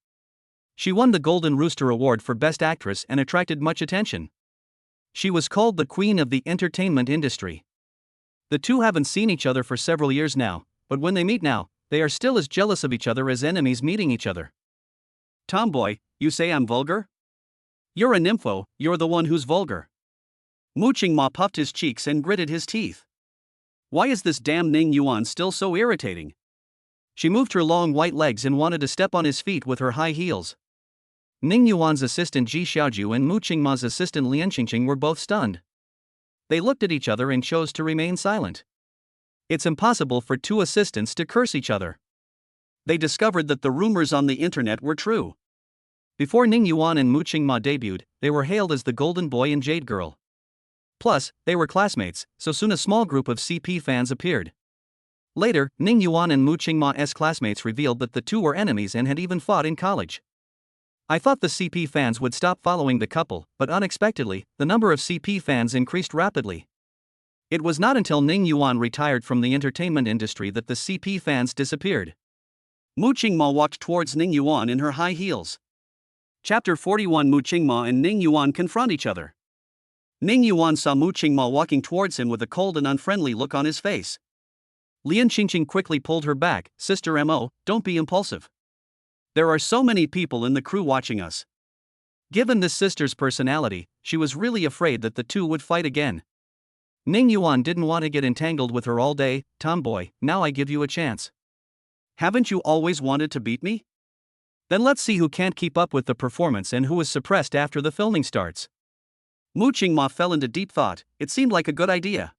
She won the Golden Rooster Award for Best Actress and attracted much attention. She was called the Queen of the entertainment industry. The two haven't seen each other for several years now, but when they meet now, they are still as jealous of each other as enemies meeting each other. Tomboy, you say I'm vulgar? You're a nympho, you're the one who's vulgar. Mu Qingma puffed his cheeks and gritted his teeth. Why is this damn Ning Yuan still so irritating? She moved her long white legs and wanted to step on his feet with her high heels. Ning Yuan's assistant Ji Xiaoju and Mu Qingma's assistant Lian Qingqing were both stunned. They looked at each other and chose to remain silent. It's impossible for two assistants to curse each other. They discovered that the rumors on the internet were true. Before Ning Yuan and Mu Qingma debuted, they were hailed as the Golden Boy and Jade Girl. Plus, they were classmates, so soon a small group of CP fans appeared. Later, Ning Yuan and Mu Qingma's classmates revealed that the two were enemies and had even fought in college. I thought the CP fans would stop following the couple, but unexpectedly, the number of CP fans increased rapidly. It was not until Ning Yuan retired from the entertainment industry that the CP fans disappeared. Mu Qingma walked towards Ning Yuan in her high heels. Chapter 41 Mu Qingma and Ning Yuan confront each other. Ning Yuan saw Mu Qingma walking towards him with a cold and unfriendly look on his face. Lian Qingqing quickly pulled her back, Sister Mo, don't be impulsive. There are so many people in the crew watching us. Given this sister's personality, she was really afraid that the two would fight again. Ning Yuan didn't want to get entangled with her all day, tomboy, now I give you a chance. Haven't you always wanted to beat me? Then let's see who can't keep up with the performance and who is suppressed after the filming starts. Mu Qingma fell into deep thought, it seemed like a good idea.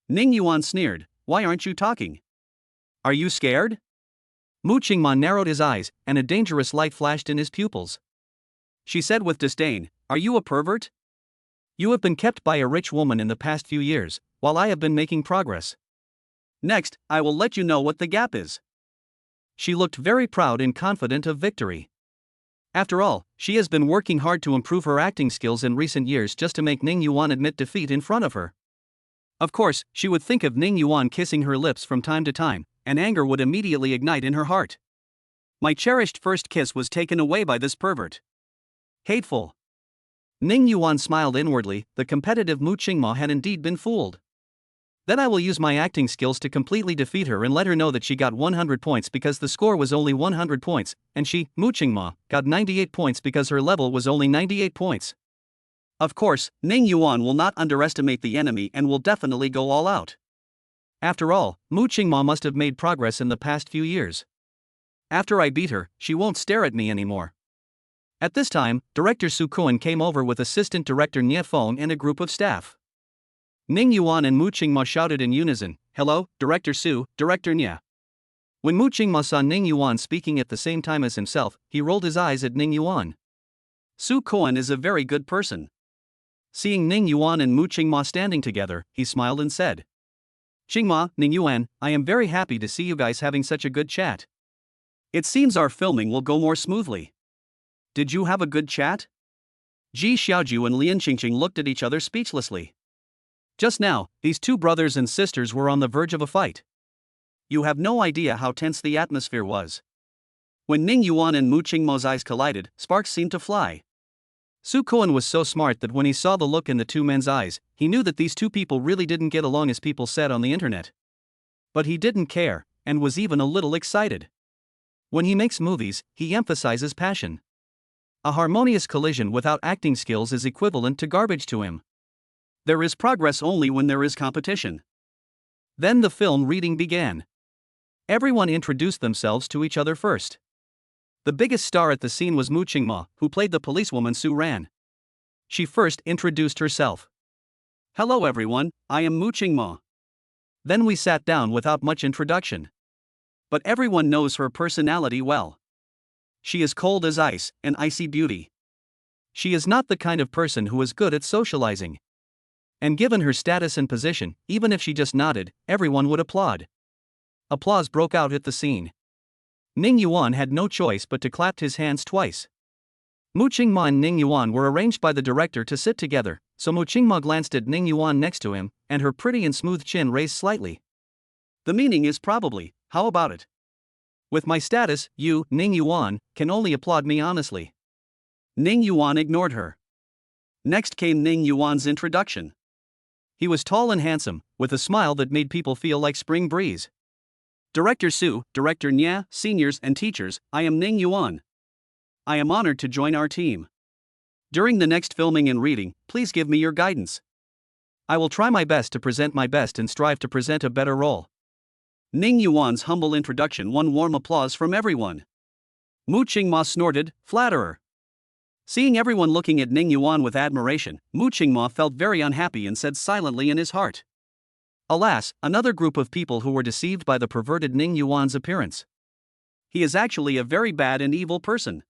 Ning Yuan sneered, why aren't you talking? Are you scared? Mu Qingma narrowed his eyes, and a dangerous light flashed in his pupils. She said with disdain, are you a pervert? You have been kept by a rich woman in the past few years, while I have been making progress. Next, I will let you know what the gap is. She looked very proud and confident of victory. After all, she has been working hard to improve her acting skills in recent years just to make Ning Yuan admit defeat in front of her. Of course, she would think of Ning Yuan kissing her lips from time to time, and anger would immediately ignite in her heart. My cherished first kiss was taken away by this pervert. Hateful. Ning Yuan smiled inwardly, the competitive Mu Qingma had indeed been fooled. Then I will use my acting skills to completely defeat her and let her know that she got 100 points because the score was only 100 points, and she, Mu Qingma, got 98 points because her level was only 98 points. Of course, Ning Yuan will not underestimate the enemy and will definitely go all out. After all, Mu Qingma must have made progress in the past few years. After I beat her, she won't stare at me anymore. At this time, Director Su Kuan came over with Assistant Director Nie Feng and a group of staff. Ning Yuan and Mu Qingma shouted in unison, hello, Director Su, Director Nie. When Mu Qingma saw Ning Yuan speaking at the same time as himself, he rolled his eyes at Ning Yuan. Su Kuan is a very good person. Seeing Ning Yuan and Mu Qingma standing together, he smiled and said, Qingma, Ning Yuan, I am very happy to see you guys having such a good chat. It seems our filming will go more smoothly. Did you have a good chat? Ji Xiaoju and Lian Qingqing looked at each other speechlessly. Just now, these two brothers and sisters were on the verge of a fight. You have no idea how tense the atmosphere was. When Ning Yuan and Mu Qingmo's eyes collided, sparks seemed to fly. Su Kuan was so smart that when he saw the look in the two men's eyes, he knew that these two people really didn't get along as people said on the internet. But he didn't care, and was even a little excited. When he makes movies, he emphasizes passion. A harmonious collision without acting skills is equivalent to garbage to him. There is progress only when there is competition. Then the film reading began. Everyone introduced themselves to each other first. The biggest star at the scene was Mu Qingmo, who played the policewoman Su Ran. She first introduced herself. "Hello everyone, I am Mu Qingmo." Then we sat down without much introduction. But everyone knows her personality well. She is cold as ice, an icy beauty. She is not the kind of person who is good at socializing. And given her status and position, even if she just nodded, everyone would applaud. Applause broke out at the scene. Ning Yuan had no choice but to clap his hands twice. Mu Qingmo and Ning Yuan were arranged by the director to sit together, so Mu Qingmo glanced at Ning Yuan next to him, and her pretty and smooth chin raised slightly. The meaning is probably, how about it? With my status, you, Ning Yuan, can only applaud me honestly. Ning Yuan ignored her. Next came Ning Yuan's introduction. He was tall and handsome, with a smile that made people feel like spring breeze. Director Su, Director Nya, seniors and teachers, I am Ning Yuan. I am honored to join our team. During the next filming and reading, please give me your guidance. I will try my best to present my best and strive to present a better role. Ning Yuan's humble introduction won warm applause from everyone. Mu Qingmo snorted, flatterer. Seeing everyone looking at Ning Yuan with admiration, Mu Qingmo felt very unhappy and said silently in his heart. Alas, another group of people who were deceived by the perverted Ning Yuan's appearance. He is actually a very bad and evil person.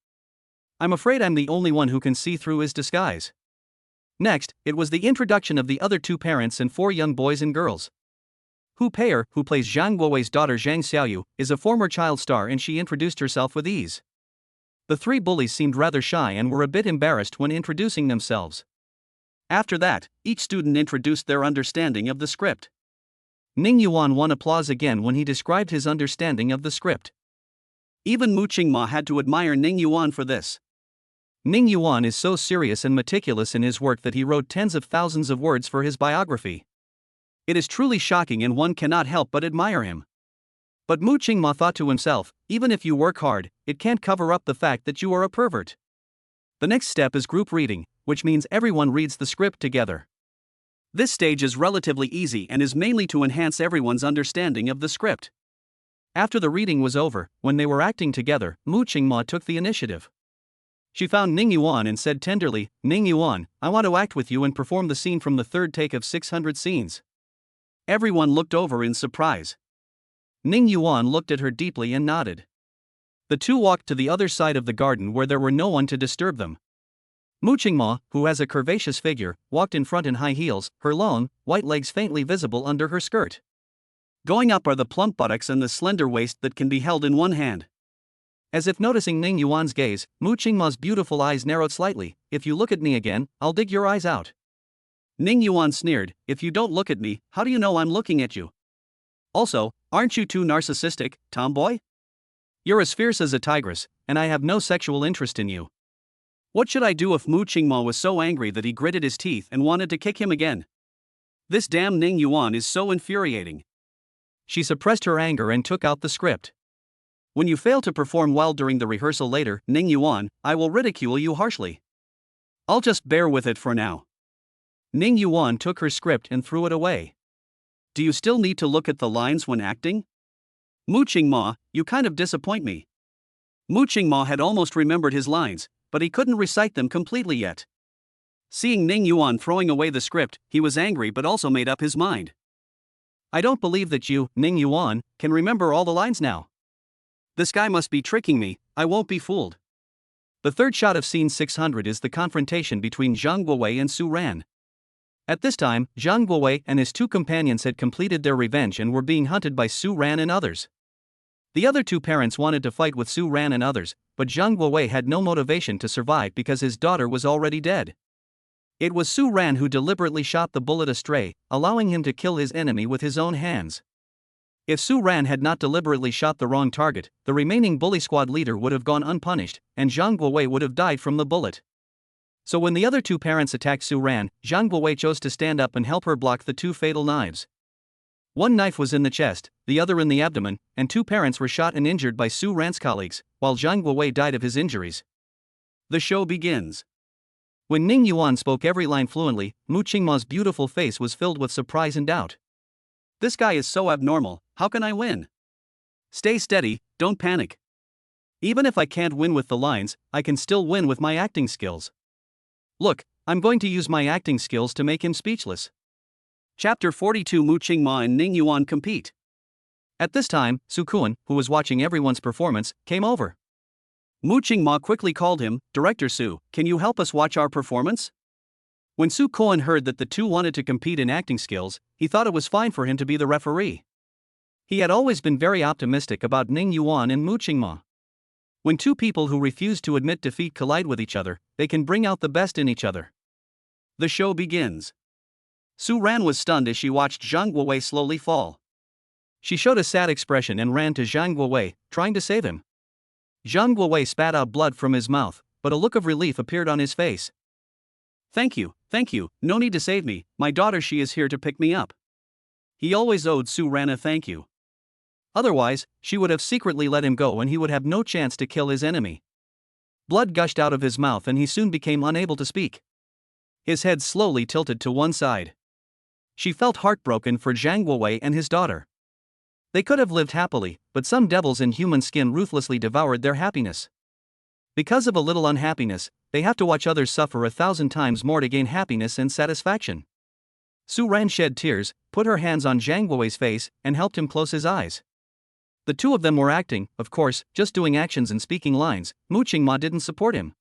I'm afraid I'm the only one who can see through his disguise. Next, it was the introduction of the other two parents and four young boys and girls. Hu Pei'er, who plays Zhang Guowei's daughter Zhang Xiaoyu, is a former child star and she introduced herself with ease. The three bullies seemed rather shy and were a bit embarrassed when introducing themselves. After that, each student introduced their understanding of the script. Ning Yuan won applause again when he described his understanding of the script. Even Mu Qingmo had to admire Ning Yuan for this. Ning Yuan is so serious and meticulous in his work that he wrote tens of thousands of words for his biography. It is truly shocking and one cannot help but admire him. But Mu Qingmo thought to himself, even if you work hard, it can't cover up the fact that you are a pervert. The next step is group reading, which means everyone reads the script together. This stage is relatively easy and is mainly to enhance everyone's understanding of the script. After the reading was over, when they were acting together, Mu Qingmo took the initiative. She found Ning Yuan and said tenderly, "Ning Yuan, I want to act with you and perform the scene from the third take of 600 scenes." Everyone looked over in surprise. Ning Yuan looked at her deeply and nodded. The two walked to the other side of the garden where there were no one to disturb them. Mu Qingmo, who has a curvaceous figure, walked in front in high heels, her long, white legs faintly visible under her skirt. Going up are the plump buttocks and the slender waist that can be held in one hand. As if noticing Ning Yuan's gaze, Mu Qingmo's beautiful eyes narrowed slightly. "If you look at me again, I'll dig your eyes out." Ning Yuan sneered, "If you don't look at me, how do you know I'm looking at you? Also, aren't you too narcissistic, tomboy? You're as fierce as a tigress, and I have no sexual interest in you." What should I do if Mu Qingmo was so angry that he gritted his teeth and wanted to kick him again? This damn Ning Yuan is so infuriating. She suppressed her anger and took out the script. "When you fail to perform well during the rehearsal later, Ning Yuan, I will ridicule you harshly. I'll just bear with it for now." Ning Yuan took her script and threw it away. "Do you still need to look at the lines when acting? Mu Qingmo, you kind of disappoint me." Mu Qingmo had almost remembered his lines, but he couldn't recite them completely yet. Seeing Ning Yuan throwing away the script, he was angry but also made up his mind. "I don't believe that you, Ning Yuan, can remember all the lines now. This guy must be tricking me, I won't be fooled." The third shot of scene 600 is the confrontation between Zhang Guowei and Su Ran. At this time, Zhang Guowei and his two companions had completed their revenge and were being hunted by Su Ran and others. The other two parents wanted to fight with Su Ran and others, but Zhang Guowei had no motivation to survive because his daughter was already dead. It was Su Ran who deliberately shot the bullet astray, allowing him to kill his enemy with his own hands. If Su Ran had not deliberately shot the wrong target, the remaining bully squad leader would have gone unpunished, and Zhang Guowei would have died from the bullet. So when the other two parents attacked Su Ran, Zhang Guowei chose to stand up and help her block the two fatal knives. One knife was in the chest, the other in the abdomen, and two parents were shot and injured by Su Ran's colleagues, while Zhang Guowei died of his injuries. The show begins. When Ning Yuan spoke every line fluently, Mu Qingma's beautiful face was filled with surprise and doubt. This guy is so abnormal, how can I win? Stay steady, don't panic. Even if I can't win with the lines, I can still win with my acting skills. Look, I'm going to use my acting skills to make him speechless. Chapter 42 Mu Qingma and Ning Yuan compete. At this time, Su Kuan, who was watching everyone's performance, came over. Mu Qingma quickly called him, Director Su, can you help us watch our performance? When Su Kuan heard that the two wanted to compete in acting skills, he thought it was fine for him to be the referee. He had always been very optimistic about Ning Yuan and Mu Qingma. When two people who refuse to admit defeat collide with each other, they can bring out the best in each other. The show begins. Su Ran was stunned as she watched Zhang Guowei slowly fall. She showed a sad expression and ran to Zhang Guowei, trying to save him. Zhang Guowei spat out blood from his mouth, but a look of relief appeared on his face. Thank you, no need to save me, my daughter, she is here to pick me up. He always owed Su Ran a thank you. Otherwise, she would have secretly let him go and he would have no chance to kill his enemy. Blood gushed out of his mouth and he soon became unable to speak. His head slowly tilted to one side. She felt heartbroken for Zhang Guowei and his daughter. They could have lived happily, but some devils in human skin ruthlessly devoured their happiness. Because of a little unhappiness, they have to watch others suffer 1,000 times more to gain happiness and satisfaction. Su Ran shed tears, put her hands on Zhang Guowei's face, and helped him close his eyes. The two of them were acting, of course, just doing actions and speaking lines. Mu Qingma didn't support him.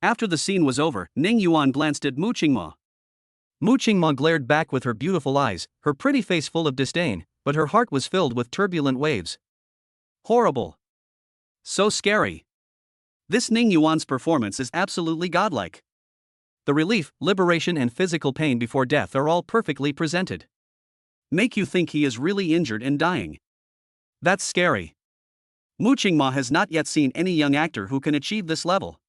After the scene was over, Ning Yuan glanced at Mu Qingma. Mu Qingma glared back with her beautiful eyes, her pretty face full of disdain, but her heart was filled with turbulent waves. Horrible. So scary. This Ning Yuan's performance is absolutely godlike. The relief, liberation and physical pain before death are all perfectly presented. Make you think he is really injured and dying. That's scary. Mu Qingma has not yet seen any young actor who can achieve this level.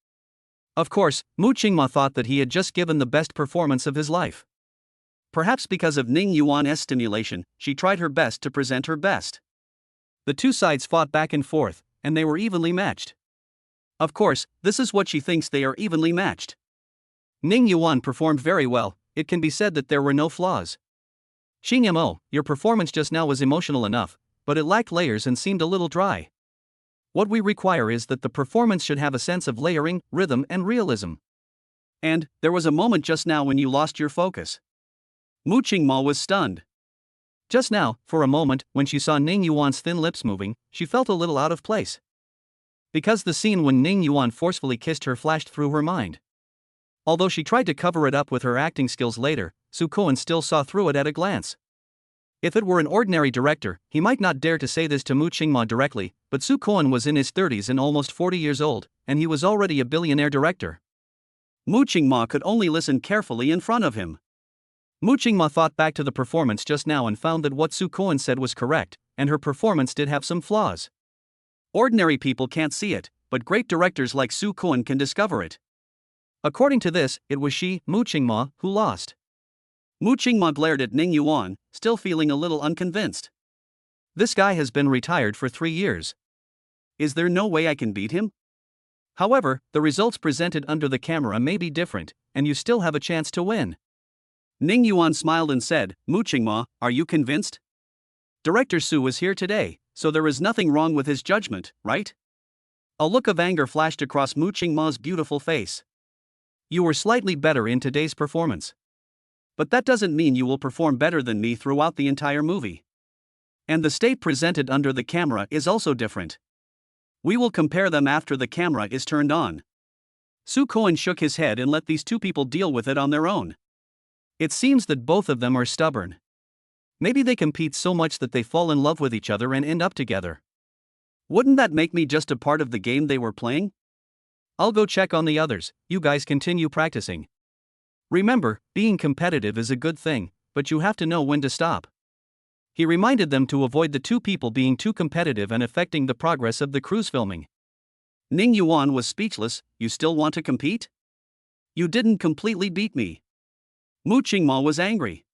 Of course, Mu Qingma thought that he had just given the best performance of his life. Perhaps because of Ning Yuan's stimulation, she tried her best to present her best. The two sides fought back and forth, and they were evenly matched. Of course, this is what she thinks, they are evenly matched. Ning Yuan performed very well, it can be said that there were no flaws. Xingmo, your performance just now was emotional enough, but it lacked layers and seemed a little dry. What we require is that the performance should have a sense of layering, rhythm and realism. And, there was a moment just now when you lost your focus. Mu Qingma was stunned. Just now, for a moment, when she saw Ning Yuan's thin lips moving, she felt a little out of place. Because the scene when Ning Yuan forcefully kissed her flashed through her mind. Although she tried to cover it up with her acting skills later, Su Kuan still saw through it at a glance. If it were an ordinary director, he might not dare to say this to Mu Qingma directly, but Su Kuan was in his 30s and almost 40 years old, and he was already a billionaire director. Mu Qingma could only listen carefully in front of him. Mu Qingma thought back to the performance just now and found that what Su Kuan said was correct, and her performance did have some flaws. Ordinary people can't see it, but great directors like Su Kuan can discover it. According to this, it was she, Mu Qingma, who lost. Mu Qingma glared at Ning Yuan, still feeling a little unconvinced. This guy has been retired for 3 years. Is there no way I can beat him? However, the results presented under the camera may be different, and you still have a chance to win. Ning Yuan smiled and said, Mu Qingma, are you convinced? Director Su is here today, so there is nothing wrong with his judgment, right? A look of anger flashed across Mu Qingma's beautiful face. You were slightly better in today's performance. But that doesn't mean you will perform better than me throughout the entire movie. And the state presented under the camera is also different. We will compare them after the camera is turned on. Su Kuan shook his head and let these two people deal with it on their own. It seems that both of them are stubborn. Maybe they compete so much that they fall in love with each other and end up together. Wouldn't that make me just a part of the game they were playing? I'll go check on the others, you guys continue practicing. Remember, being competitive is a good thing, but you have to know when to stop. He reminded them to avoid the two people being too competitive and affecting the progress of the cruise filming. Ning Yuan was speechless. You still want to compete? You didn't completely beat me. Mu Qingma was angry.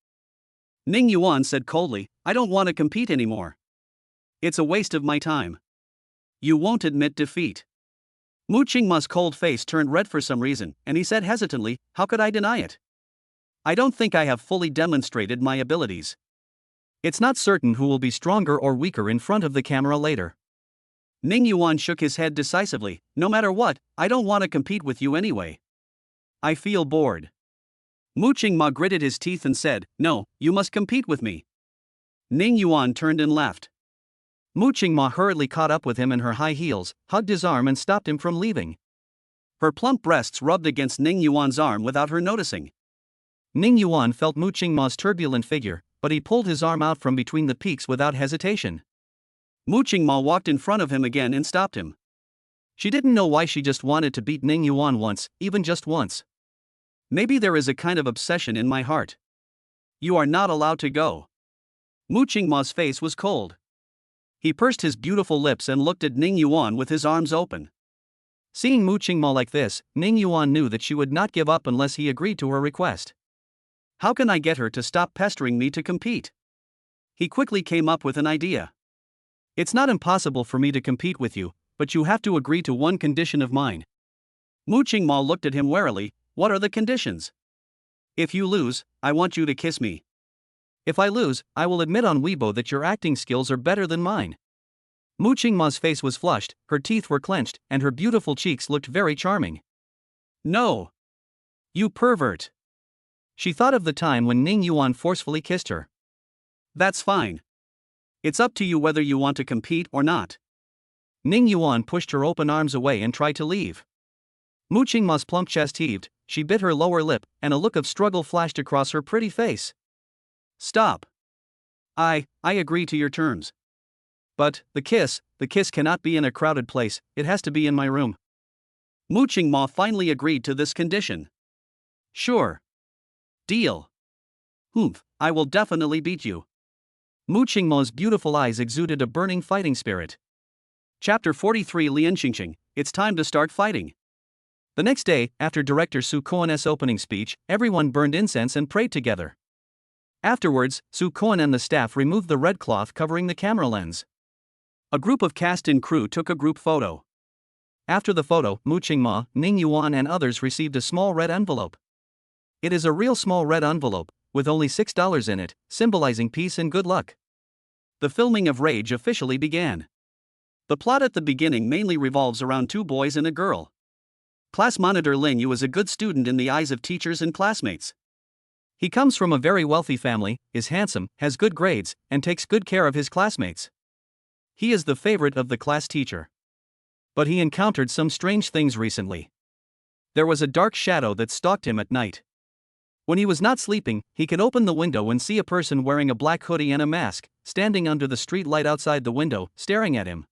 Ning Yuan said coldly, I don't want to compete anymore. It's a waste of my time. You won't admit defeat. Mu Qingma's cold face turned red for some reason, and he said hesitantly, how could I deny it? I don't think I have fully demonstrated my abilities. It's not certain who will be stronger or weaker in front of the camera later. Ning Yuan shook his head decisively, no matter what, I don't want to compete with you anyway. I feel bored. Mu Qingma gritted his teeth and said, no, you must compete with me. Ning Yuan turned and left. Mu Qingma hurriedly caught up with him in her high heels, hugged his arm and stopped him from leaving. Her plump breasts rubbed against Ning Yuan's arm without her noticing. Ning Yuan felt Mu Qingma's turbulent figure, but he pulled his arm out from between the peaks without hesitation. Mu Qingma walked in front of him again and stopped him. She didn't know why she just wanted to beat Ning Yuan once, even just once. Maybe there is a kind of obsession in my heart. You are not allowed to go. Mu Qingma's face was cold. He pursed his beautiful lips and looked at Ning Yuan with his arms open. Seeing Mu Qingma like this, Ning Yuan knew that she would not give up unless he agreed to her request. How can I get her to stop pestering me to compete? He quickly came up with an idea. It's not impossible for me to compete with you, but you have to agree to one condition of mine. Mu Qingma looked at him warily. What are the conditions? If you lose, I want you to kiss me. If I lose, I will admit on Weibo that your acting skills are better than mine. Mu Qingma's face was flushed, her teeth were clenched, and her beautiful cheeks looked very charming. No! You pervert! She thought of the time when Ning Yuan forcefully kissed her. That's fine. It's up to you whether you want to compete or not. Ning Yuan pushed her open arms away and tried to leave. Mu Qingma's plump chest heaved, she bit her lower lip, and a look of struggle flashed across her pretty face. Stop. I agree to your terms. But, the kiss cannot be in a crowded place, it has to be in my room. Mu Qingma finally agreed to this condition. Sure. Deal. I will definitely beat you. Mu Qingma's beautiful eyes exuded a burning fighting spirit. Chapter 43 Lian Xingxing, it's time to start fighting. The next day, after director Su Koan's opening speech, everyone burned incense and prayed together. Afterwards, Su Koan and the staff removed the red cloth covering the camera lens. A group of cast and crew took a group photo. After the photo, Mu Qingma, Ning Yuan and others received a small red envelope. It is a real small red envelope, with only $6 in it, symbolizing peace and good luck. The filming of Rage officially began. The plot at the beginning mainly revolves around two boys and a girl. Class monitor Lin Yu is a good student in the eyes of teachers and classmates. He comes from a very wealthy family, is handsome, has good grades, and takes good care of his classmates. He is the favorite of the class teacher. But he encountered some strange things recently. There was a dark shadow that stalked him at night. When he was not sleeping, he could open the window and see a person wearing a black hoodie and a mask, standing under the street light outside the window, staring at him.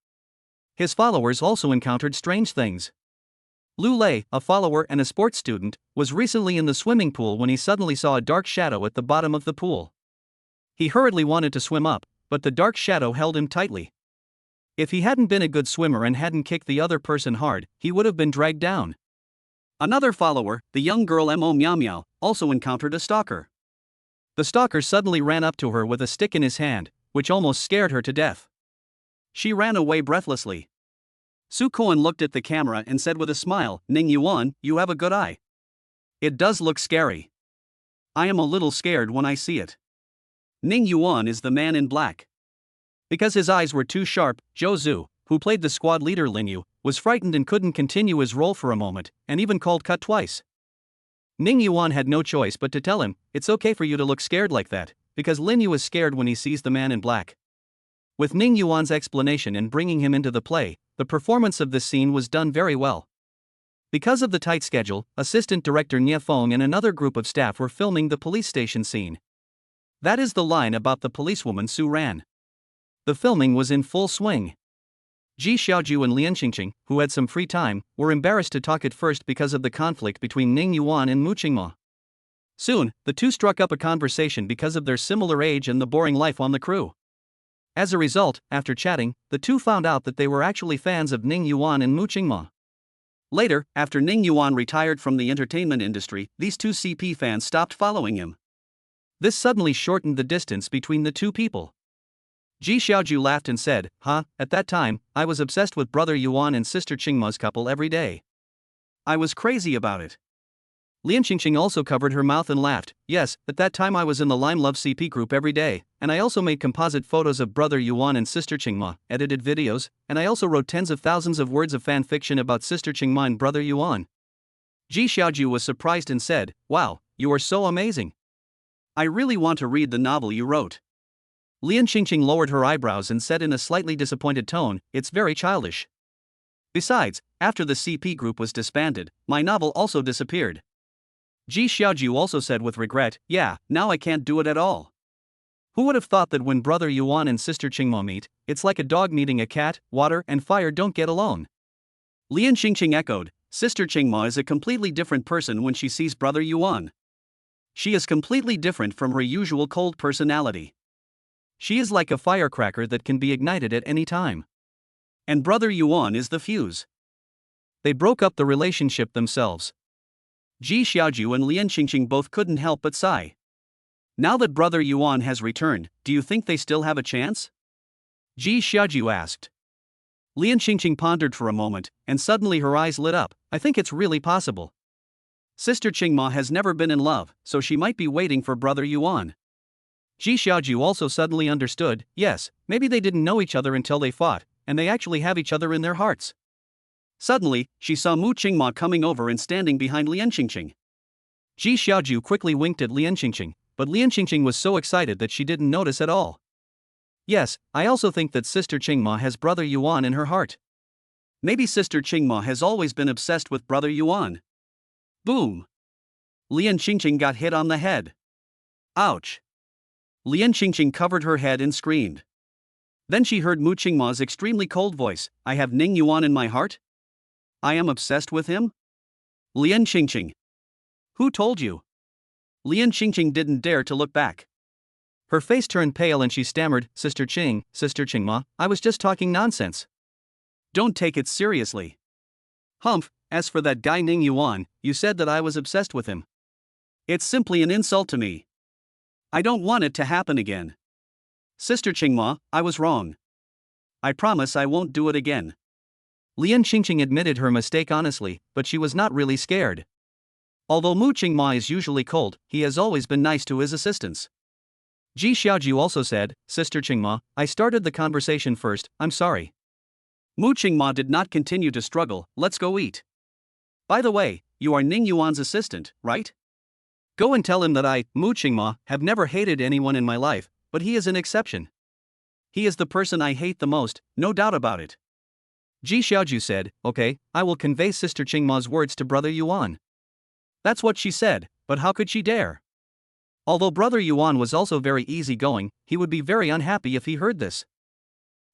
His followers also encountered strange things. Lu Lei, a follower and a sports student, was recently in the swimming pool when he suddenly saw a dark shadow at the bottom of the pool. He hurriedly wanted to swim up, but the dark shadow held him tightly. If he hadn't been a good swimmer and hadn't kicked the other person hard, he would have been dragged down. Another follower, the young girl Mo Miao Miao, also encountered a stalker. The stalker suddenly ran up to her with a stick in his hand, which almost scared her to death. She ran away breathlessly. Su Koan looked at the camera and said with a smile, Ning Yuan, you have a good eye. It does look scary. I am a little scared when I see it. Ning Yuan is the man in black. Because his eyes were too sharp, Zhou Zhu, who played the squad leader Lin Yu, was frightened and couldn't continue his role for a moment, and even called cut twice. Ning Yuan had no choice but to tell him, it's okay for you to look scared like that, because Lin Yu is scared when he sees the man in black. With Ning Yuan's explanation and bringing him into the play, the performance of this scene was done very well. Because of the tight schedule, assistant director Nie Feng and another group of staff were filming the police station scene. That is the line about the policewoman Su Ran. The filming was in full swing. Ji Xiaoju and Lian Xingxing, who had some free time, were embarrassed to talk at first because of the conflict between Ning Yuan and Mu Qingma. Soon, the two struck up a conversation because of their similar age and the boring life on the crew. As a result, after chatting, the two found out that they were actually fans of Ning Yuan and Mu Qingma. Later, after Ning Yuan retired from the entertainment industry, these two CP fans stopped following him. This suddenly shortened the distance between the two people. Ji Xiaoju laughed and said, at that time, I was obsessed with brother Yuan and sister Qingma's couple every day. I was crazy about it. Lian Qingqing also covered her mouth and laughed. Yes, at that time I was in the Lime Love CP group every day, and I also made composite photos of brother Yuan and sister Qingma, edited videos, and I also wrote tens of thousands of words of fan fiction about sister Qingma and brother Yuan. Ji Xiaoju was surprised and said, wow, you are so amazing. I really want to read the novel you wrote. Lian Qingqing lowered her eyebrows and said in a slightly disappointed tone, it's very childish. Besides, after the CP group was disbanded, my novel also disappeared. Ji Xiaoju also said with regret, yeah, now I can't do it at all. Who would have thought that when brother Yuan and sister Qingma meet, it's like a dog meeting a cat, water and fire don't get along. Lian Qingqing echoed, sister Qingma is a completely different person when she sees brother Yuan. She is completely different from her usual cold personality. She is like a firecracker that can be ignited at any time. And brother Yuan is the fuse. They broke up the relationship themselves. Ji Xiaoju and Lian Qingqing both couldn't help but sigh. Now that brother Yuan has returned, do you think they still have a chance? Ji Xiaoju asked. Lian Qingqing pondered for a moment, and suddenly her eyes lit up. I think it's really possible. Sister Qingma has never been in love, so she might be waiting for brother Yuan. Ji Xiaoju also suddenly understood, yes, maybe they didn't know each other until they fought, and they actually have each other in their hearts. Suddenly, she saw Mu Qingma coming over and standing behind Lian Qingqing. Ji Xiaoju quickly winked at Lian Qingqing, but Lian Qingqing was so excited that she didn't notice at all. Yes, I also think that sister Qingma has brother Yuan in her heart. Maybe sister Qingma has always been obsessed with brother Yuan. Boom! Lian Qingqing got hit on the head. Ouch! Lian Qingqing covered her head and screamed. Then she heard Mu Qingma's extremely cold voice, I have Ning Yuan in my heart? I am obsessed with him? Lian Qingqing. Who told you? Lian Qingqing didn't dare to look back. Her face turned pale and she stammered, Sister Qingma, I was just talking nonsense. Don't take it seriously. Humph, as for that guy Ning Yuan, you said that I was obsessed with him. It's simply an insult to me. I don't want it to happen again. Sister Qingma, I was wrong. I promise I won't do it again. Lian Qingqing admitted her mistake honestly, but she was not really scared. Although Mu Qingma is usually cold, he has always been nice to his assistants. Ji Xiaoju also said, Sister Qingma, I started the conversation first, I'm sorry. Mu Qingma did not continue to struggle, let's go eat. By the way, you are Ning Yuan's assistant, right? Go and tell him that I, Mu Qingma, have never hated anyone in my life, but he is an exception. He is the person I hate the most, no doubt about it. Ji Xiaoju said, okay, I will convey Sister Qingma's words to brother Yuan. That's what she said, but how could she dare? Although brother Yuan was also very easygoing, he would be very unhappy if he heard this.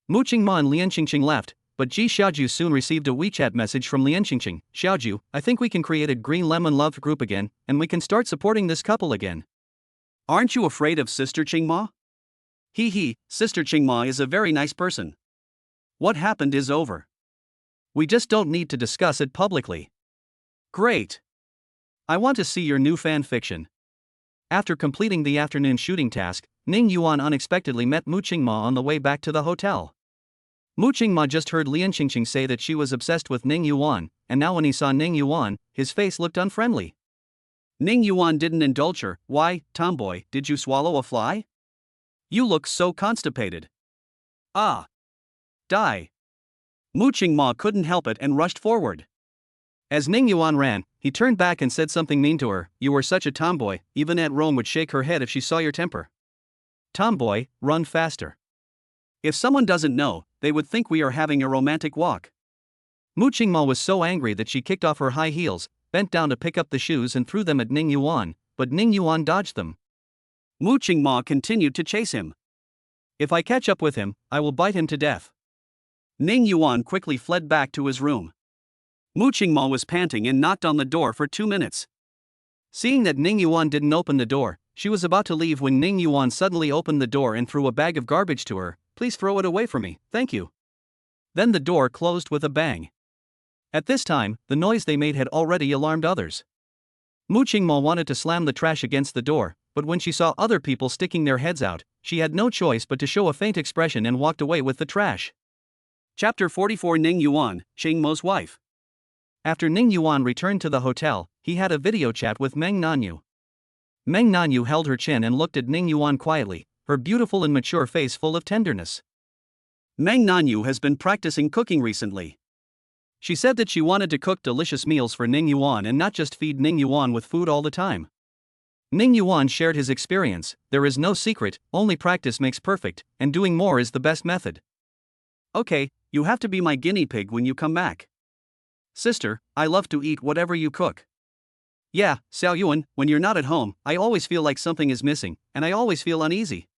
Mu Qingma and Lian Qingqing left, but Ji Xiaoju soon received a WeChat message from Lian Qingqing. Xiaoju, I think we can create a Green Lemon Love group again, and we can start supporting this couple again. Aren't you afraid of Sister Qingma? Sister Qingma is a very nice person. What happened is over. We just don't need to discuss it publicly. Great. I want to see your new fan fiction. After completing the afternoon shooting task, Ning Yuan unexpectedly met Mu Qingma on the way back to the hotel. Mu Qingma just heard Lian Qingqing say that she was obsessed with Ning Yuan, and now when he saw Ning Yuan, his face looked unfriendly. Ning Yuan didn't indulge her. Why, tomboy, did you swallow a fly? You look so constipated. Ah. Die. Mu Qingma couldn't help it and rushed forward. As Ning Yuan ran, he turned back and said something mean to her. You were such a tomboy, even Aunt Rome would shake her head if she saw your temper. Tomboy, run faster. If someone doesn't know, they would think we are having a romantic walk. Mu Qingma was so angry that she kicked off her high heels, bent down to pick up the shoes and threw them at Ning Yuan, but Ning Yuan dodged them. Mu Qingma continued to chase him. If I catch up with him, I will bite him to death. Ning Yuan quickly fled back to his room. Mu Qingma was panting and knocked on the door for 2 minutes. Seeing that Ning Yuan didn't open the door, she was about to leave when Ning Yuan suddenly opened the door and threw a bag of garbage to her. "Please throw it away for me, thank you." Then the door closed with a bang. At this time, the noise they made had already alarmed others. Mu Qingmo wanted to slam the trash against the door, but when she saw other people sticking their heads out, she had no choice but to show a faint expression and walked away with the trash. Chapter 44 Ning Yuan, Qingmo's wife. After Ning Yuan returned to the hotel, he had a video chat with Mang Nanu. Mang Nanu held her chin and looked at Ning Yuan quietly, her beautiful and mature face full of tenderness. Mang Nanu has been practicing cooking recently. She said that she wanted to cook delicious meals for Ning Yuan and not just feed Ning Yuan with food all the time. Ning Yuan shared his experience. "There is no secret, only practice makes perfect, and doing more is the best method." "Okay, you have to be my guinea pig when you come back." "Sister, I love to eat whatever you cook." "Yeah, Xiao Yuan, when you're not at home, I always feel like something is missing, and I always feel uneasy."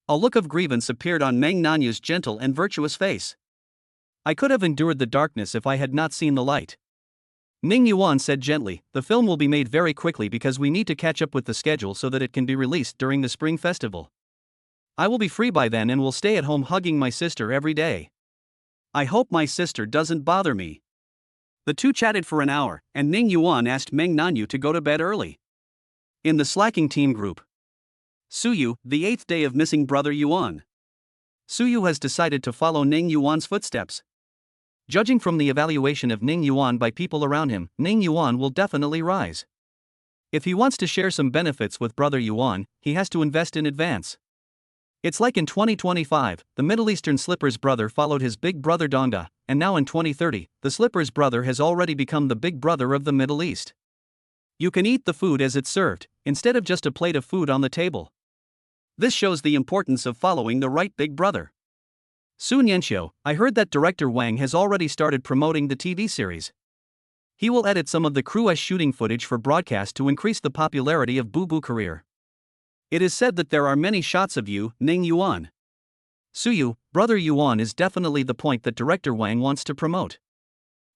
A look of grievance appeared on Mang Nanu's gentle and virtuous face. "I could have endured the darkness if I had not seen the light." Ning Yuan said gently, "The film will be made very quickly because we need to catch up with the schedule so that it can be released during the Spring Festival. I will be free by then and will stay at home hugging my sister every day. I hope my sister doesn't bother me." The two chatted for an hour, and Ning Yuan asked Mang Nanu to go to bed early. In the slacking team group. Suyu, the 8th day of missing brother Yuan. Suyu has decided to follow Ning Yuan's footsteps. Judging from the evaluation of Ning Yuan by people around him, Ning Yuan will definitely rise. If he wants to share some benefits with brother Yuan, he has to invest in advance. It's like in 2025, the Middle Eastern Slipper's brother followed his big brother Donga, and now in 2030, the Slipper's brother has already become the big brother of the Middle East. You can eat the food as it's served, instead of just a plate of food on the table. This shows the importance of following the right big brother. Sun Yanxiu, I heard that director Wang has already started promoting the TV series. He will edit some of the crew's shooting footage for broadcast to increase the popularity of Boo Boo career. It is said that there are many shots of you, Ning Yuan. Suyu, brother Yuan is definitely the point that director Wang wants to promote.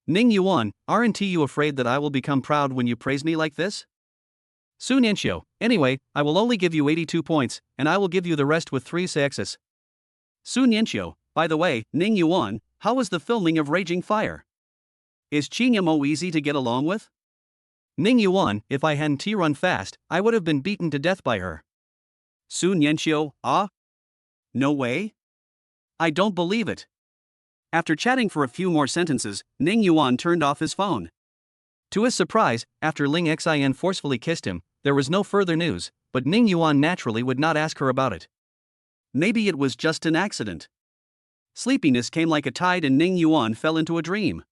Ning Yuan, aren't you afraid that I will become proud when you praise me like this? Sun Yanxiu, anyway, I will only give you 82 points, and I will give you the rest with 3 sexes. Sun Yanxiu, by the way, Ning Yuan, how was the filming of Raging Fire? Is Qingmo easy to get along with? Ning Yuan, if I hadn't run fast, I would have been beaten to death by her. Sun Yanxiu, ah? No way? I don't believe it. After chatting for a few more sentences, Ning Yuan turned off his phone. To his surprise, after Ling Xin forcefully kissed him, there was no further news, but Ning Yuan naturally would not ask her about it. Maybe it was just an accident. Sleepiness came like a tide and Ning Yuan fell into a dream.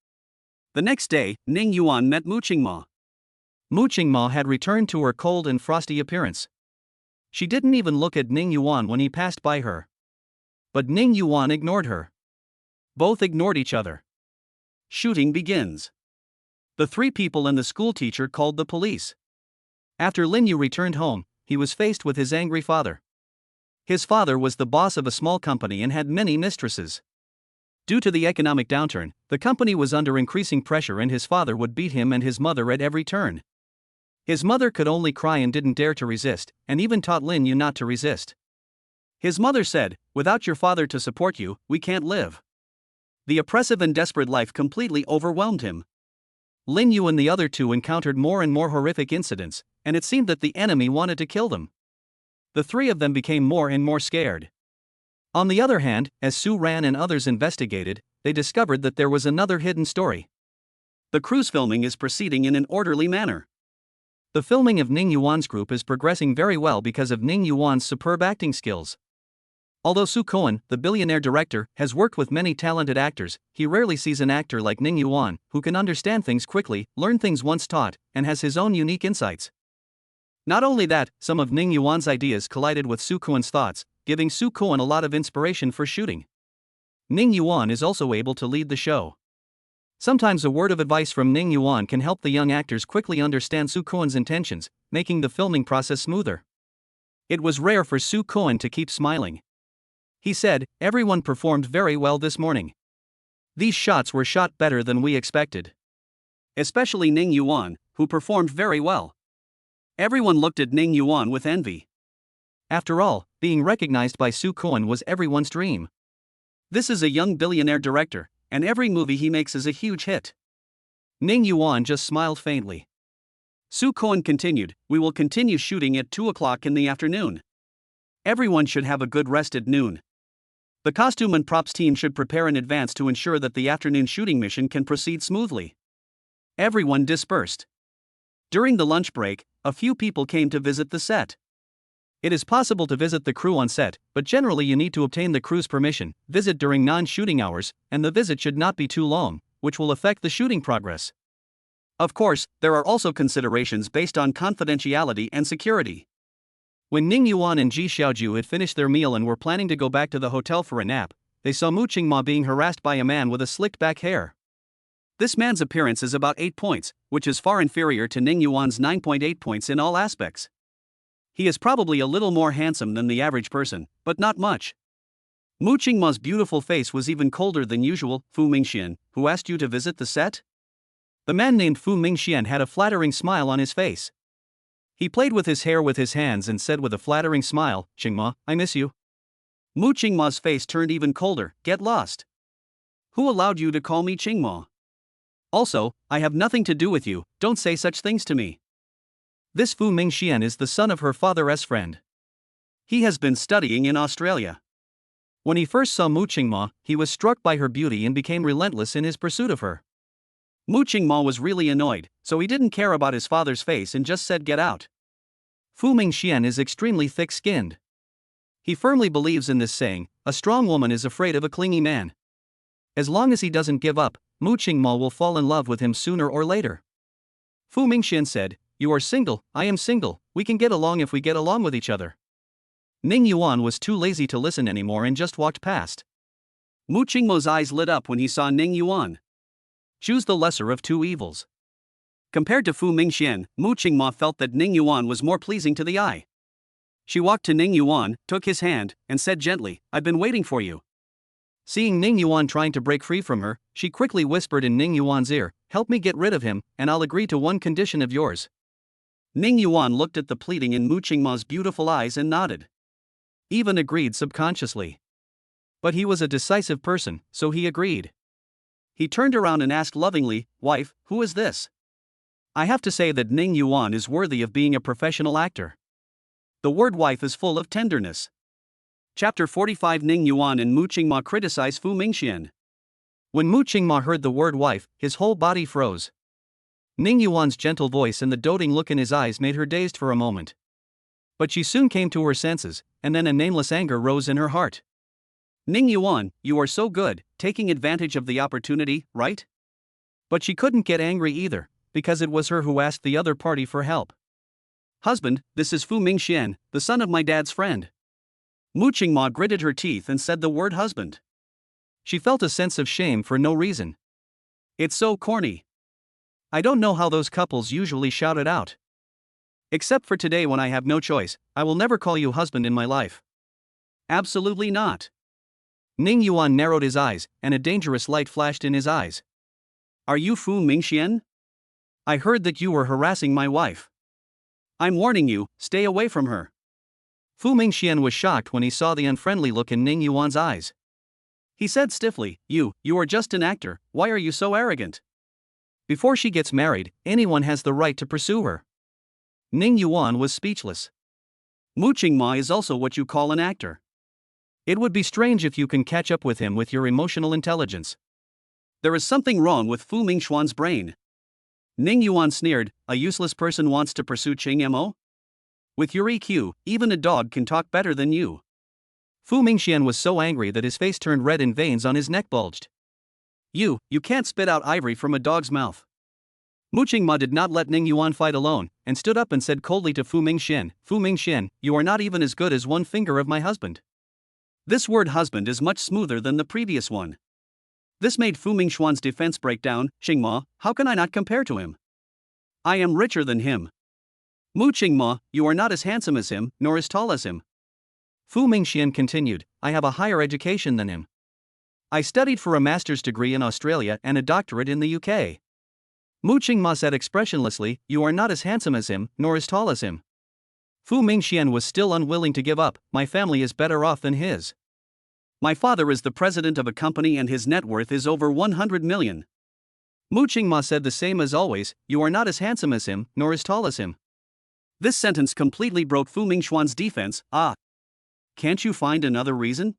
The next day, Ning Yuan met Mu Qingmo. Mu Qingmo had returned to her cold and frosty appearance. She didn't even look at Ning Yuan when he passed by her. But Ning Yuan ignored her. Both ignored each other. Shooting begins. The 3 people and the school teacher called the police. After Lin Yu returned home, he was faced with his angry father. His father was the boss of a small company and had many mistresses. Due to the economic downturn, the company was under increasing pressure and his father would beat him and his mother at every turn. His mother could only cry and didn't dare to resist, and even taught Lin Yu not to resist. His mother said, "Without your father to support you, we can't live." The oppressive and desperate life completely overwhelmed him. Lin Yu and the other 2 encountered more and more horrific incidents, and it seemed that the enemy wanted to kill them. The 3 of them became more and more scared. On the other hand, as Su Ran and others investigated, they discovered that there was another hidden story. The crew's filming is proceeding in an orderly manner. The filming of Ning Yuan's group is progressing very well because of Ning Yuan's superb acting skills. Although Su Koen, the billionaire director, has worked with many talented actors, he rarely sees an actor like Ning Yuan, who can understand things quickly, learn things once taught, and has his own unique insights. Not only that, some of Ning Yuan's ideas collided with Su Koen's thoughts, giving Su Koen a lot of inspiration for shooting. Ning Yuan is also able to lead the show. Sometimes a word of advice from Ning Yuan can help the young actors quickly understand Su Koen's intentions, making the filming process smoother. It was rare for Su Koen to keep smiling. He said, "Everyone performed very well this morning. These shots were shot better than we expected. Especially Ning Yuan, who performed very well. Everyone looked at Ning Yuan with envy. After all, being recognized by Su Koan was everyone's dream. This is a young billionaire director, and every movie he makes is a huge hit. Ning Yuan just smiled faintly. Su Koan continued, "We will continue shooting at 2 o'clock in the afternoon. Everyone should have a good rest at noon. The costume and props team should prepare in advance to ensure that the afternoon shooting mission can proceed smoothly." Everyone dispersed. During the lunch break, a few people came to visit the set. It is possible to visit the crew on set, but generally you need to obtain the crew's permission, visit during non-shooting hours, and the visit should not be too long, which will affect the shooting progress. Of course, there are also considerations based on confidentiality and security. When Ning Yuan and Ji Xiaoju had finished their meal and were planning to go back to the hotel for a nap, they saw Mu Qingma being harassed by a man with a slicked back hair. This man's appearance is about 8 points, which is far inferior to Ning Yuan's 9.8 points in all aspects. He is probably a little more handsome than the average person, but not much. Mu Qingma's beautiful face was even colder than usual. "Fu Mingxian, who asked you to visit the set?" The man named Fu Mingxian had a flattering smile on his face. He played with his hair with his hands and said with a flattering smile, "Qingma, I miss you." Mu Qingma's face turned even colder. "Get lost. Who allowed you to call me Qingma? Also, I have nothing to do with you, don't say such things to me." This Fu Mingxian is the son of her father's friend. He has been studying in Australia. When he first saw Mu Qingma, he was struck by her beauty and became relentless in his pursuit of her. Mu Qingma was really annoyed, so he didn't care about his father's face and just said get out. Fu Mingxian is extremely thick-skinned. He firmly believes in this saying, a strong woman is afraid of a clingy man. As long as he doesn't give up, Mu Qingma will fall in love with him sooner or later. Fu Mingxian said, "You are single, I am single, we can get along if we get along with each other." Ning Yuan was too lazy to listen anymore and just walked past. Mu Qingma's eyes lit up when he saw Ning Yuan. Choose the lesser of two evils. Compared to Fu Mingxian, Mu Qingma felt that Ning Yuan was more pleasing to the eye. She walked to Ning Yuan, took his hand, and said gently, "I've been waiting for you." Seeing Ning Yuan trying to break free from her, she quickly whispered in Ning Yuan's ear, "Help me get rid of him, and I'll agree to one condition of yours." Ning Yuan looked at the pleading in Mu Qingma's beautiful eyes and nodded. Even agreed subconsciously. But he was a decisive person, so he agreed. He turned around and asked lovingly, "Wife, who is this?" I have to say that Ning Yuan is worthy of being a professional actor. The word wife is full of tenderness. Chapter 45. Ning Yuan and Mu Qingma criticize Fu Mingxian. When Mu Qingma heard the word wife, his whole body froze. Ning Yuan's gentle voice and the doting look in his eyes made her dazed for a moment. But she soon came to her senses, and then a nameless anger rose in her heart. "Ning Yuan, you are so good, taking advantage of the opportunity, right?" But she couldn't get angry either, because it was her who asked the other party for help. "Husband, this is Fu Mingxian, the son of my dad's friend." Mu Qingma gritted her teeth and said the word husband. She felt a sense of shame for no reason. It's so corny. I don't know how those couples usually shout it out. Except for today when I have no choice, I will never call you husband in my life. Absolutely not. Ning Yuan narrowed his eyes, and a dangerous light flashed in his eyes. Are you Fu Mingxian? I heard that you were harassing my wife. I'm warning you, stay away from her. Fu Mingxian was shocked when he saw the unfriendly look in Ning Yuan's eyes. He said stiffly, You are just an actor, why are you so arrogant? Before she gets married, anyone has the right to pursue her. Ning Yuan was speechless. Mu Qingma is also what you call an actor. It would be strange if you can catch up with him with your emotional intelligence. There is something wrong with Fu Mingxuan's brain. Ning Yuan sneered, a useless person wants to pursue Qing Mo? With your EQ, even a dog can talk better than you. Fu Mingxian was so angry that his face turned red and veins on his neck bulged. You can't spit out ivory from a dog's mouth. Mu Qingma did not let Ning Yuan fight alone, and stood up and said coldly to Fu Mingxian, you are not even as good as one finger of my husband. This word husband is much smoother than the previous one. This made Fu Mingxuan's defense break down. Qingma, how can I not compare to him? I am richer than him. Mu Qingma, you are not as handsome as him, nor as tall as him. Fu Mingxian continued, I have a higher education than him. I studied for a master's degree in Australia and a doctorate in the UK. Mu Qingma said expressionlessly, you are not as handsome as him, nor as tall as him. Fu Mingxian was still unwilling to give up, my family is better off than his. My father is the president of a company and his net worth is over 100 million. Mu Qingma said the same as always, you are not as handsome as him, nor as tall as him. This sentence completely broke Fu Mingxuan's defense. Can't you find another reason?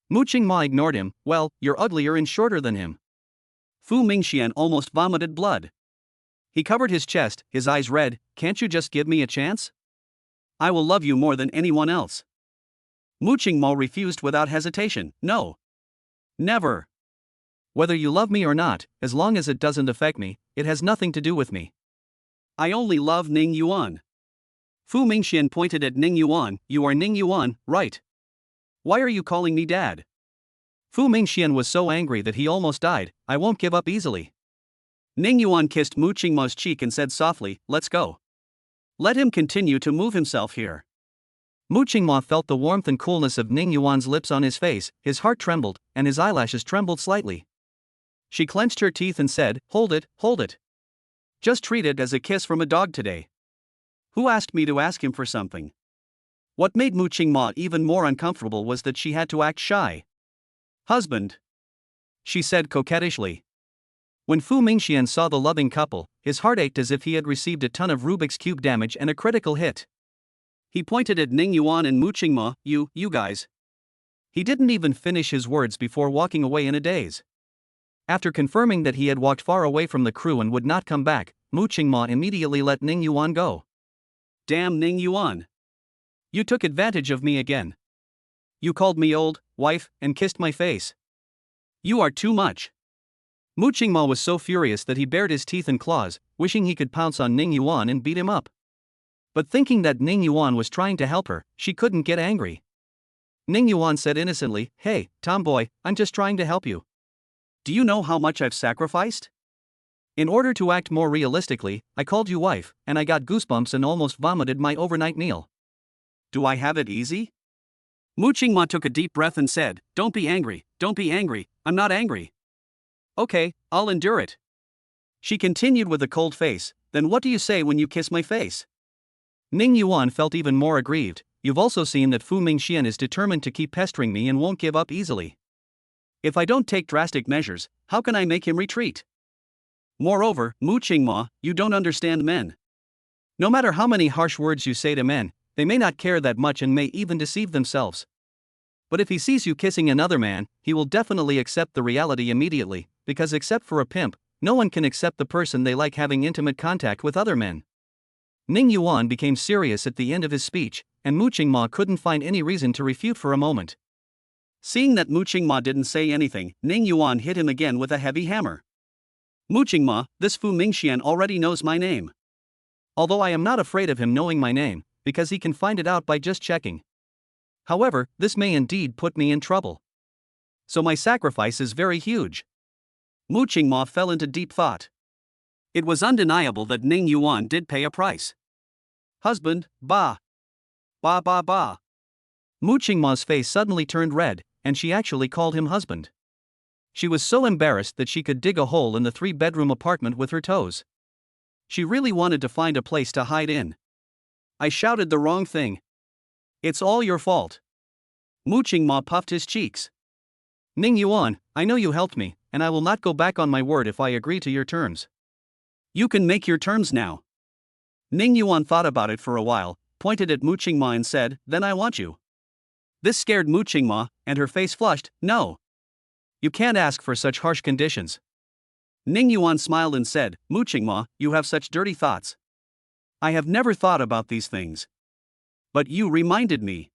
Mu Qingma ignored him, well, you're uglier and shorter than him. Fu Mingxian almost vomited blood. He covered his chest, his eyes red, can't you just give me a chance? I will love you more than anyone else. Mu Qingma refused without hesitation, no. Never. Whether you love me or not, as long as it doesn't affect me, it has nothing to do with me. I only love Ning Yuan. Fu Mingxian pointed at Ning Yuan, you are Ning Yuan, right? Why are you calling me dad? Fu Mingxian was so angry that he almost died, I won't give up easily. Ning Yuan kissed Mu Qingma's cheek and said softly, let's go. Let him continue to move himself here. Mu Qingma felt the warmth and coolness of Ning Yuan's lips on his face, his heart trembled, and his eyelashes trembled slightly. She clenched her teeth and said, hold it, hold it. Just treat it as a kiss from a dog today. Who asked me to ask him for something? What made Mu Qingma even more uncomfortable was that she had to act shy. Husband, she said coquettishly. When Fu Mingxian saw the loving couple, his heart ached as if he had received a ton of Rubik's Cube damage and a critical hit. He pointed at Ning Yuan and Mu Qingma, you guys. He didn't even finish his words before walking away in a daze. After confirming that he had walked far away from the crew and would not come back, Mu Qingma immediately let Ning Yuan go. Damn Ning Yuan. You took advantage of me again. You called me old, wife, and kissed my face. You are too much. Mu Qingma was so furious that he bared his teeth and claws, wishing he could pounce on Ning Yuan and beat him up. But thinking that Ning Yuan was trying to help her, she couldn't get angry. Ning Yuan said innocently, hey, tomboy, I'm just trying to help you. Do you know how much I've sacrificed? In order to act more realistically, I called you wife, and I got goosebumps and almost vomited my overnight meal. Do I have it easy? Mu Qingma took a deep breath and said, don't be angry, I'm not angry. Okay, I'll endure it. She continued with a cold face, then what do you say when you kiss my face? Ning Yuan felt even more aggrieved, you've also seen that Fu Mingxian is determined to keep pestering me and won't give up easily. If I don't take drastic measures, how can I make him retreat? Moreover, Mu Qingma, you don't understand men. No matter how many harsh words you say to men, they may not care that much and may even deceive themselves. But if he sees you kissing another man, he will definitely accept the reality immediately, because except for a pimp, no one can accept the person they like having intimate contact with other men. Ning Yuan became serious at the end of his speech, and Mu Qingma couldn't find any reason to refute for a moment. Seeing that Mu Qingma didn't say anything, Ning Yuan hit him again with a heavy hammer. Mu Qingma, this Fu Mingxian already knows my name. Although I am not afraid of him knowing my name, because he can find it out by just checking. However, this may indeed put me in trouble. So my sacrifice is very huge. Mu Qingma fell into deep thought. It was undeniable that Ning Yuan did pay a price. Husband, ba. Ba ba ba. Mu Qingma's face suddenly turned red, and she actually called him husband. She was so embarrassed that she could dig a hole in the 3-bedroom apartment with her toes. She really wanted to find a place to hide in. I shouted the wrong thing. It's all your fault. Mu Qingma puffed his cheeks. Ning Yuan, I know you helped me, and I will not go back on my word if I agree to your terms. You can make your terms now. Ning Yuan thought about it for a while, pointed at Mu Qingma and said, then I want you. This scared Mu Qingma, and her face flushed, no. You can't ask for such harsh conditions. Ning Yuan smiled and said, Mu Qingma, you have such dirty thoughts. I have never thought about these things. But you reminded me.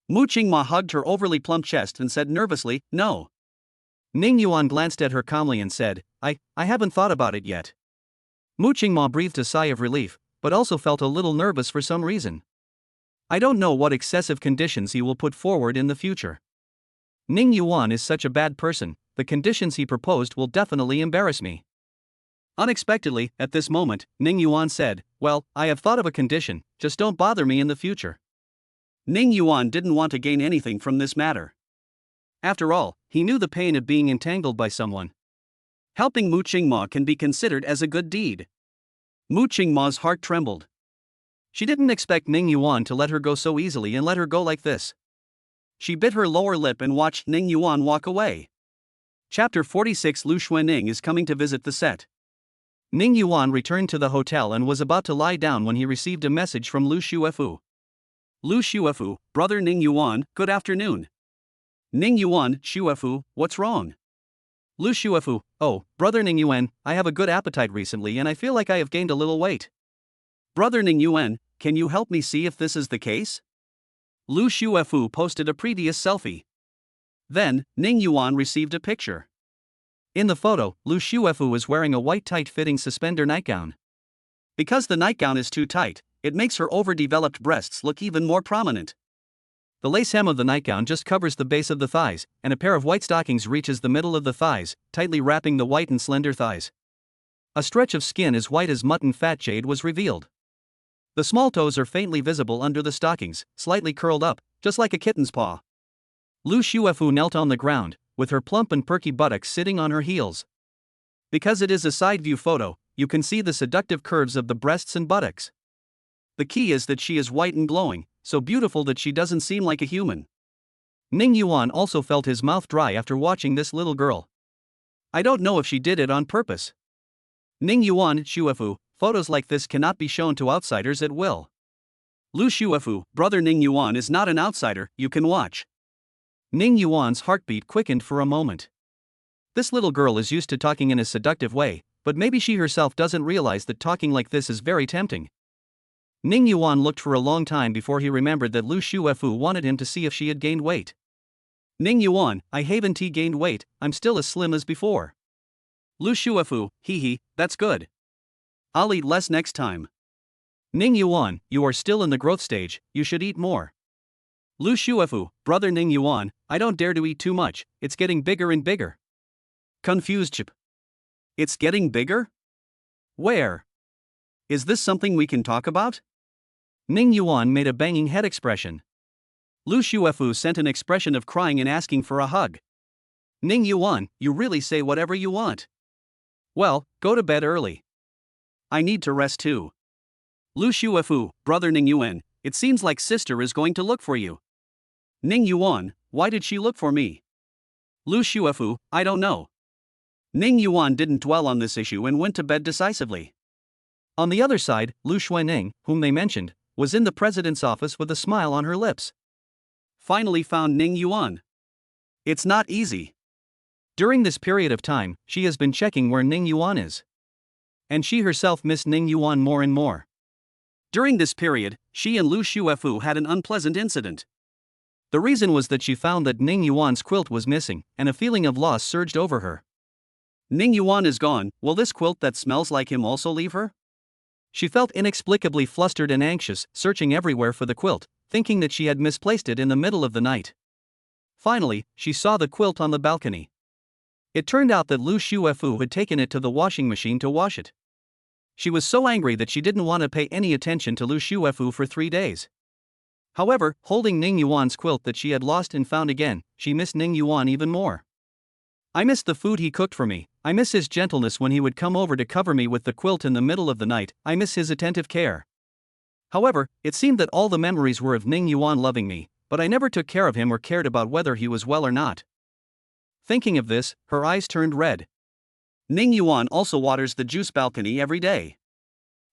Mu Qingma hugged her overly plump chest and said nervously, no. Ning Yuan glanced at her calmly and said, I haven't thought about it yet. Mu Qingma breathed a sigh of relief, but also felt a little nervous for some reason. I don't know what excessive conditions he will put forward in the future. Ning Yuan is such a bad person, the conditions he proposed will definitely embarrass me. Unexpectedly, at this moment, Ning Yuan said, well, I have thought of a condition, just don't bother me in the future. Ning Yuan didn't want to gain anything from this matter. After all, he knew the pain of being entangled by someone. Helping Mu Qingma can be considered as a good deed. Mu Qingma's heart trembled. She didn't expect Ning Yuan to let her go so easily and let her go like this. She bit her lower lip and watched Ning Yuan walk away. Chapter 46. Lu Xuening is coming to visit the set. Ning Yuan returned to the hotel and was about to lie down when he received a message from Lu Xuefu. Lu Xuefu, brother Ning Yuan, good afternoon. Ning Yuan, Xuefu, what's wrong? Lu Xuefu, oh, brother Ning Yuan, I have a good appetite recently and I feel like I have gained a little weight. Brother Ning Yuan, can you help me see if this is the case? Lu Xuefu posted a previous selfie. Then, Ning Yuan received a picture. In the photo, Lu Xuefu is wearing a white tight-fitting suspender nightgown. Because the nightgown is too tight, it makes her overdeveloped breasts look even more prominent. The lace hem of the nightgown just covers the base of the thighs, and a pair of white stockings reaches the middle of the thighs, tightly wrapping the white and slender thighs. A stretch of skin as white as mutton fat jade was revealed. The small toes are faintly visible under the stockings, slightly curled up, just like a kitten's paw. Lu Xuefu knelt on the ground, with her plump and perky buttocks sitting on her heels. Because it is a side view photo, you can see the seductive curves of the breasts and buttocks. The key is that she is white and glowing, so beautiful that she doesn't seem like a human. Ning Yuan also felt his mouth dry after watching this little girl. I don't know if she did it on purpose. Ning Yuan, Xuefu, photos like this cannot be shown to outsiders at will. Lu Xuefu, brother Ning Yuan is not an outsider, you can watch. Ning Yuan's heartbeat quickened for a moment. This little girl is used to talking in a seductive way, but maybe she herself doesn't realize that talking like this is very tempting. Ning Yuan looked for a long time before he remembered that Lu Xuefu wanted him to see if she had gained weight. Ning Yuan, I haven't gained weight, I'm still as slim as before. Lu Xuefu, hee, that's good. I'll eat less next time. Ning Yuan, you are still in the growth stage, you should eat more. Lu Xuefu, brother Ning Yuan, I don't dare to eat too much, it's getting bigger and bigger. Confused chip. It's getting bigger? Where? Is this something we can talk about? Ning Yuan made a banging head expression. Lu Xuefu sent an expression of crying and asking for a hug. Ning Yuan, you really say whatever you want. Well, go to bed early. I need to rest too. Lu Xuefu, brother Ning Yuan, it seems like sister is going to look for you. Ning Yuan, why did she look for me? Lu Xuefu, I don't know. Ning Yuan didn't dwell on this issue and went to bed decisively. On the other side, Lu Xuening, whom they mentioned, was in the president's office with a smile on her lips. Finally found Ning Yuan. It's not easy. During this period of time, she has been checking where Ning Yuan is. And she herself missed Ning Yuan more and more. During this period, she and Lu Xuefu had an unpleasant incident. The reason was that she found that Ning Yuan's quilt was missing, and a feeling of loss surged over her. Ning Yuan is gone, will this quilt that smells like him also leave her? She felt inexplicably flustered and anxious, searching everywhere for the quilt, thinking that she had misplaced it in the middle of the night. Finally, she saw the quilt on the balcony. It turned out that Lu Xuefu had taken it to the washing machine to wash it. She was so angry that she didn't want to pay any attention to Lu Xuefu for 3 days. However, holding Ning Yuan's quilt that she had lost and found again, she missed Ning Yuan even more. I missed the food he cooked for me, I miss his gentleness when he would come over to cover me with the quilt in the middle of the night, I miss his attentive care. However, it seemed that all the memories were of Ning Yuan loving me, but I never took care of him or cared about whether he was well or not. Thinking of this, her eyes turned red. Ning Yuan also waters the juice balcony every day.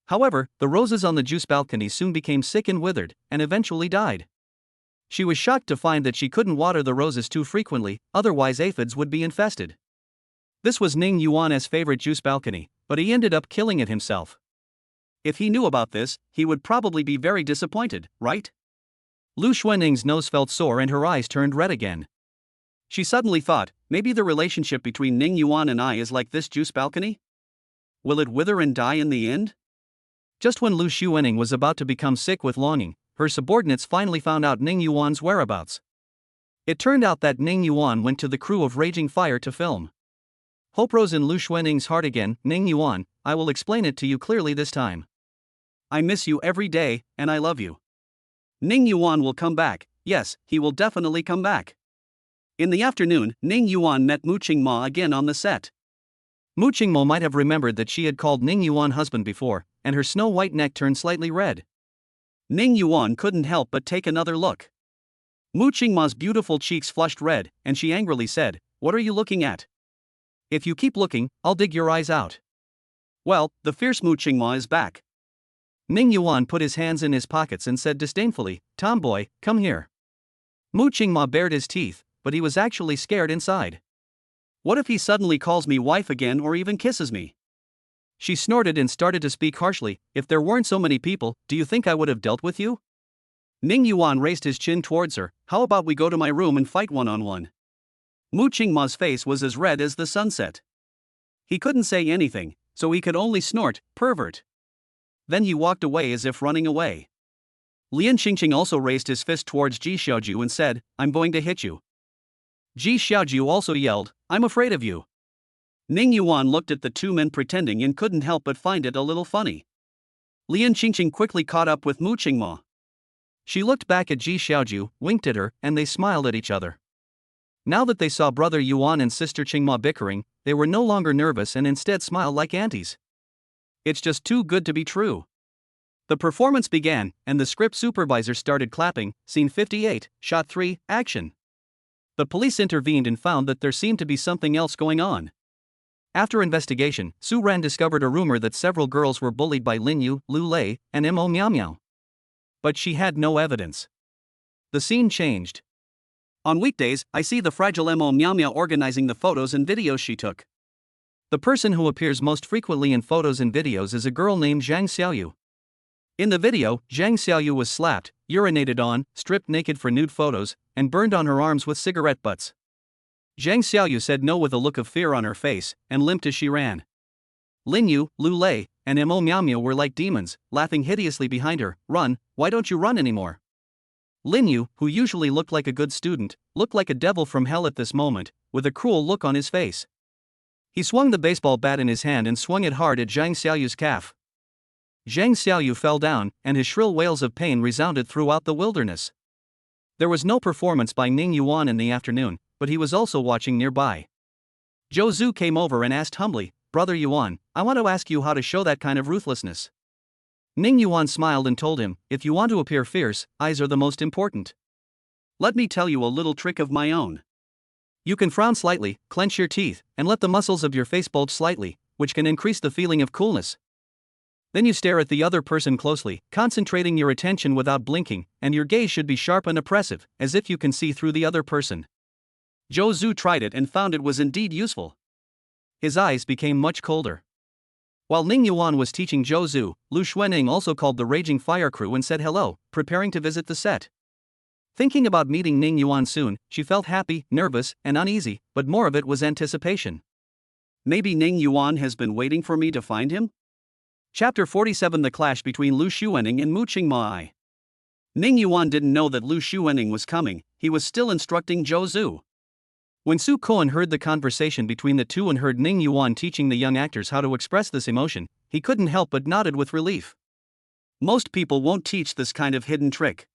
However, the roses on the juice balcony soon became sick and withered, and eventually died. She was shocked to find that she couldn't water the roses too frequently, otherwise aphids would be infested. This was Ning Yuan's favorite juice balcony, but he ended up killing it himself. If he knew about this, he would probably be very disappointed, right? Lu Xuening's nose felt sore and her eyes turned red again. She suddenly thought, maybe the relationship between Ning Yuan and I is like this juice balcony? Will it wither and die in the end? Just when Lu Xuening was about to become sick with longing, her subordinates finally found out Ning Yuan's whereabouts. It turned out that Ning Yuan went to the crew of Raging Fire to film. Hope rose in Lu Xuening's heart again. Ning Yuan, I will explain it to you clearly this time. I miss you every day, and I love you. Ning Yuan will come back, yes, he will definitely come back. In the afternoon, Ning Yuan met Mu Qingma again on the set. Mu Qingmo might have remembered that she had called Ning Yuan husband before, and her snow-white neck turned slightly red. Ning Yuan couldn't help but take another look. Mu Qingma's beautiful cheeks flushed red, and she angrily said, "What are you looking at? If you keep looking, I'll dig your eyes out." Well, the fierce Mu Qingma is back. Ning Yuan put his hands in his pockets and said disdainfully, "Tomboy, come here." Mu Qingma bared his teeth, but he was actually scared inside. What if he suddenly calls me wife again or even kisses me? She snorted and started to speak harshly. "If there weren't so many people, do you think I would have dealt with you?" Ning Yuan raised his chin towards her. "How about we go to my room and fight one-on-one?" Mu Qingma's face was as red as the sunset. He couldn't say anything, so he could only snort, "Pervert." Then he walked away as if running away. Lian Xingqing also raised his fist towards Ji Xiaoju and said, "I'm going to hit you." Ji Xiaoju also yelled, "I'm afraid of you." Ning Yuan looked at the two men pretending and couldn't help but find it a little funny. Lian Xingqing quickly caught up with Mu Qingma. She looked back at Ji Xiaoju, winked at her, and they smiled at each other. Now that they saw brother Yuan and sister Qingma bickering, they were no longer nervous and instead smiled like aunties. It's just too good to be true. The performance began, and the script supervisor started clapping. Scene 58, Shot 3, Action. The police intervened and found that there seemed to be something else going on. After investigation, Su Ran discovered a rumor that several girls were bullied by Lin Yu, Lu Lei, and Mo Miao Miao. But she had no evidence. The scene changed. On weekdays, I see the fragile Mo Miao Miao organizing the photos and videos she took. The person who appears most frequently in photos and videos is a girl named Zhang Xiaoyu. In the video, Zhang Xiaoyu was slapped, urinated on, stripped naked for nude photos, and burned on her arms with cigarette butts. Zhang Xiaoyu said no with a look of fear on her face, and limped as she ran. Lin Yu, Lu Lei, and Mo Miao Miao were like demons, laughing hideously behind her. "Run, why don't you run anymore?" Lin Yu, who usually looked like a good student, looked like a devil from hell at this moment, with a cruel look on his face. He swung the baseball bat in his hand and swung it hard at Zhang Xiaoyu's calf. Zhang Xiaoyu fell down, and his shrill wails of pain resounded throughout the wilderness. There was no performance by Ning Yuan in the afternoon, but he was also watching nearby. Zhou Zhu came over and asked humbly, "Brother Yuan, I want to ask you how to show that kind of ruthlessness." Ning Yuan smiled and told him, "If you want to appear fierce, eyes are the most important. Let me tell you a little trick of my own. You can frown slightly, clench your teeth, and let the muscles of your face bulge slightly, which can increase the feeling of coolness. Then you stare at the other person closely, concentrating your attention without blinking, and your gaze should be sharp and oppressive, as if you can see through the other person." Zhou Zhu tried it and found it was indeed useful. His eyes became much colder. While Ning Yuan was teaching Zhou Zhu, Lu Xuanning also called the Raging Fire crew and said hello, preparing to visit the set. Thinking about meeting Ning Yuan soon, she felt happy, nervous, and uneasy, but more of it was anticipation. Maybe Ning Yuan has been waiting for me to find him? Chapter 47: The Clash between Lu Xuanning and Mu Qingma. Ning Yuan didn't know that Lu Xuanning was coming, he was still instructing Zhou Zhu. When Su Koan heard the conversation between the two and heard Ning Yuan teaching the young actors how to express this emotion, he couldn't help but nodded with relief. Most people won't teach this kind of hidden trick.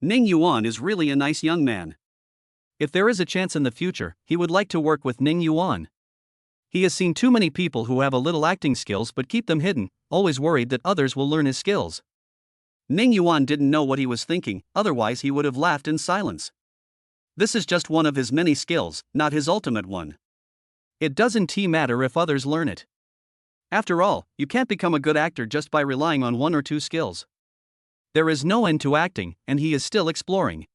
Ning Yuan is really a nice young man. If there is a chance in the future, he would like to work with Ning Yuan. He has seen too many people who have a little acting skills but keep them hidden, always worried that others will learn his skills. Ning Yuan didn't know what he was thinking, otherwise he would have laughed in silence. This is just one of his many skills, not his ultimate one. It doesn't matter if others learn it. After all, you can't become a good actor just by relying on one or two skills. There is no end to acting, and he is still exploring.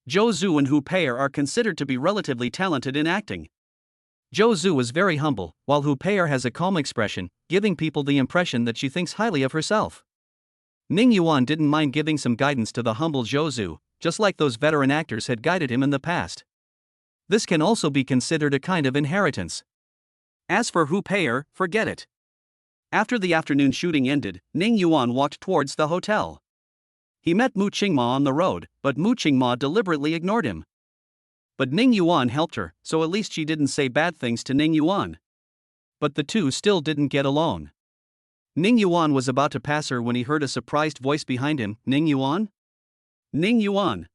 Zhou Zhu and Hu Pei'er are considered to be relatively talented in acting. Zhou Zhu is very humble, while Hu Pei'er has a calm expression, giving people the impression that she thinks highly of herself. Ning Yuan didn't mind giving some guidance to the humble Zhou Zhu, just like those veteran actors had guided him in the past. This can also be considered a kind of inheritance. As for Hu Pei'er, forget it. After the afternoon shooting ended, Ning Yuan walked towards the hotel. He met Mu Qingma on the road, but Mu Qingma deliberately ignored him. But Ning Yuan helped her, so at least she didn't say bad things to Ning Yuan. But the two still didn't get along. Ning Yuan was about to pass her when he heard a surprised voice behind him. "Ning Yuan? Ning Yuan."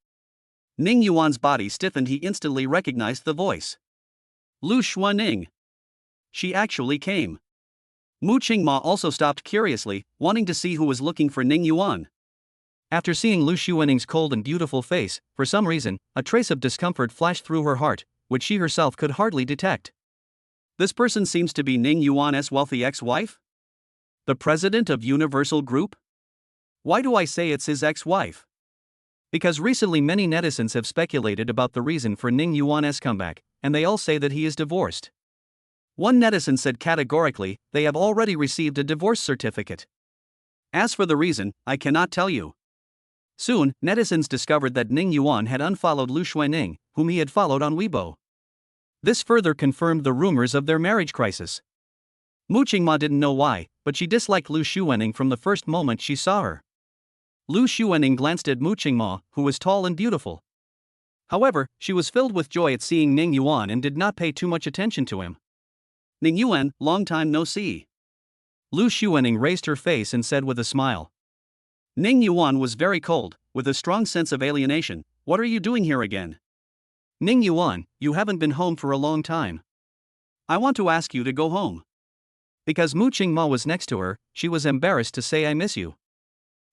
Ning Yuan's body stiffened. He instantly recognized the voice. Lu Xuanning. She actually came. Mu Qingma also stopped curiously, wanting to see who was looking for Ning Yuan. After seeing Lu Xuaning's cold and beautiful face, for some reason, a trace of discomfort flashed through her heart, which she herself could hardly detect. This person seems to be Ning Yuan's wealthy ex-wife? The president of Universal Group? Why do I say it's his ex-wife? Because recently many netizens have speculated about the reason for Ning Yuan's comeback, and they all say that he is divorced. One netizen said categorically, they have already received a divorce certificate. As for the reason, I cannot tell you. Soon, netizens discovered that Ning Yuan had unfollowed Lu Xuaning, whom he had followed on Weibo. This further confirmed the rumors of their marriage crisis. Mu Qingma didn't know why, but she disliked Lu Xuaning from the first moment she saw her. Lu Xuaning glanced at Mu Qingma, who was tall and beautiful. However, she was filled with joy at seeing Ning Yuan and did not pay too much attention to him. Ning Yuan, long time no see. Lu Xuaning raised her face and said with a smile. Ning Yuan was very cold, with a strong sense of alienation. What are you doing here again? Ning Yuan, you haven't been home for a long time. I want to ask you to go home. Because Mu Qingma was next to her, she was embarrassed to say I miss you.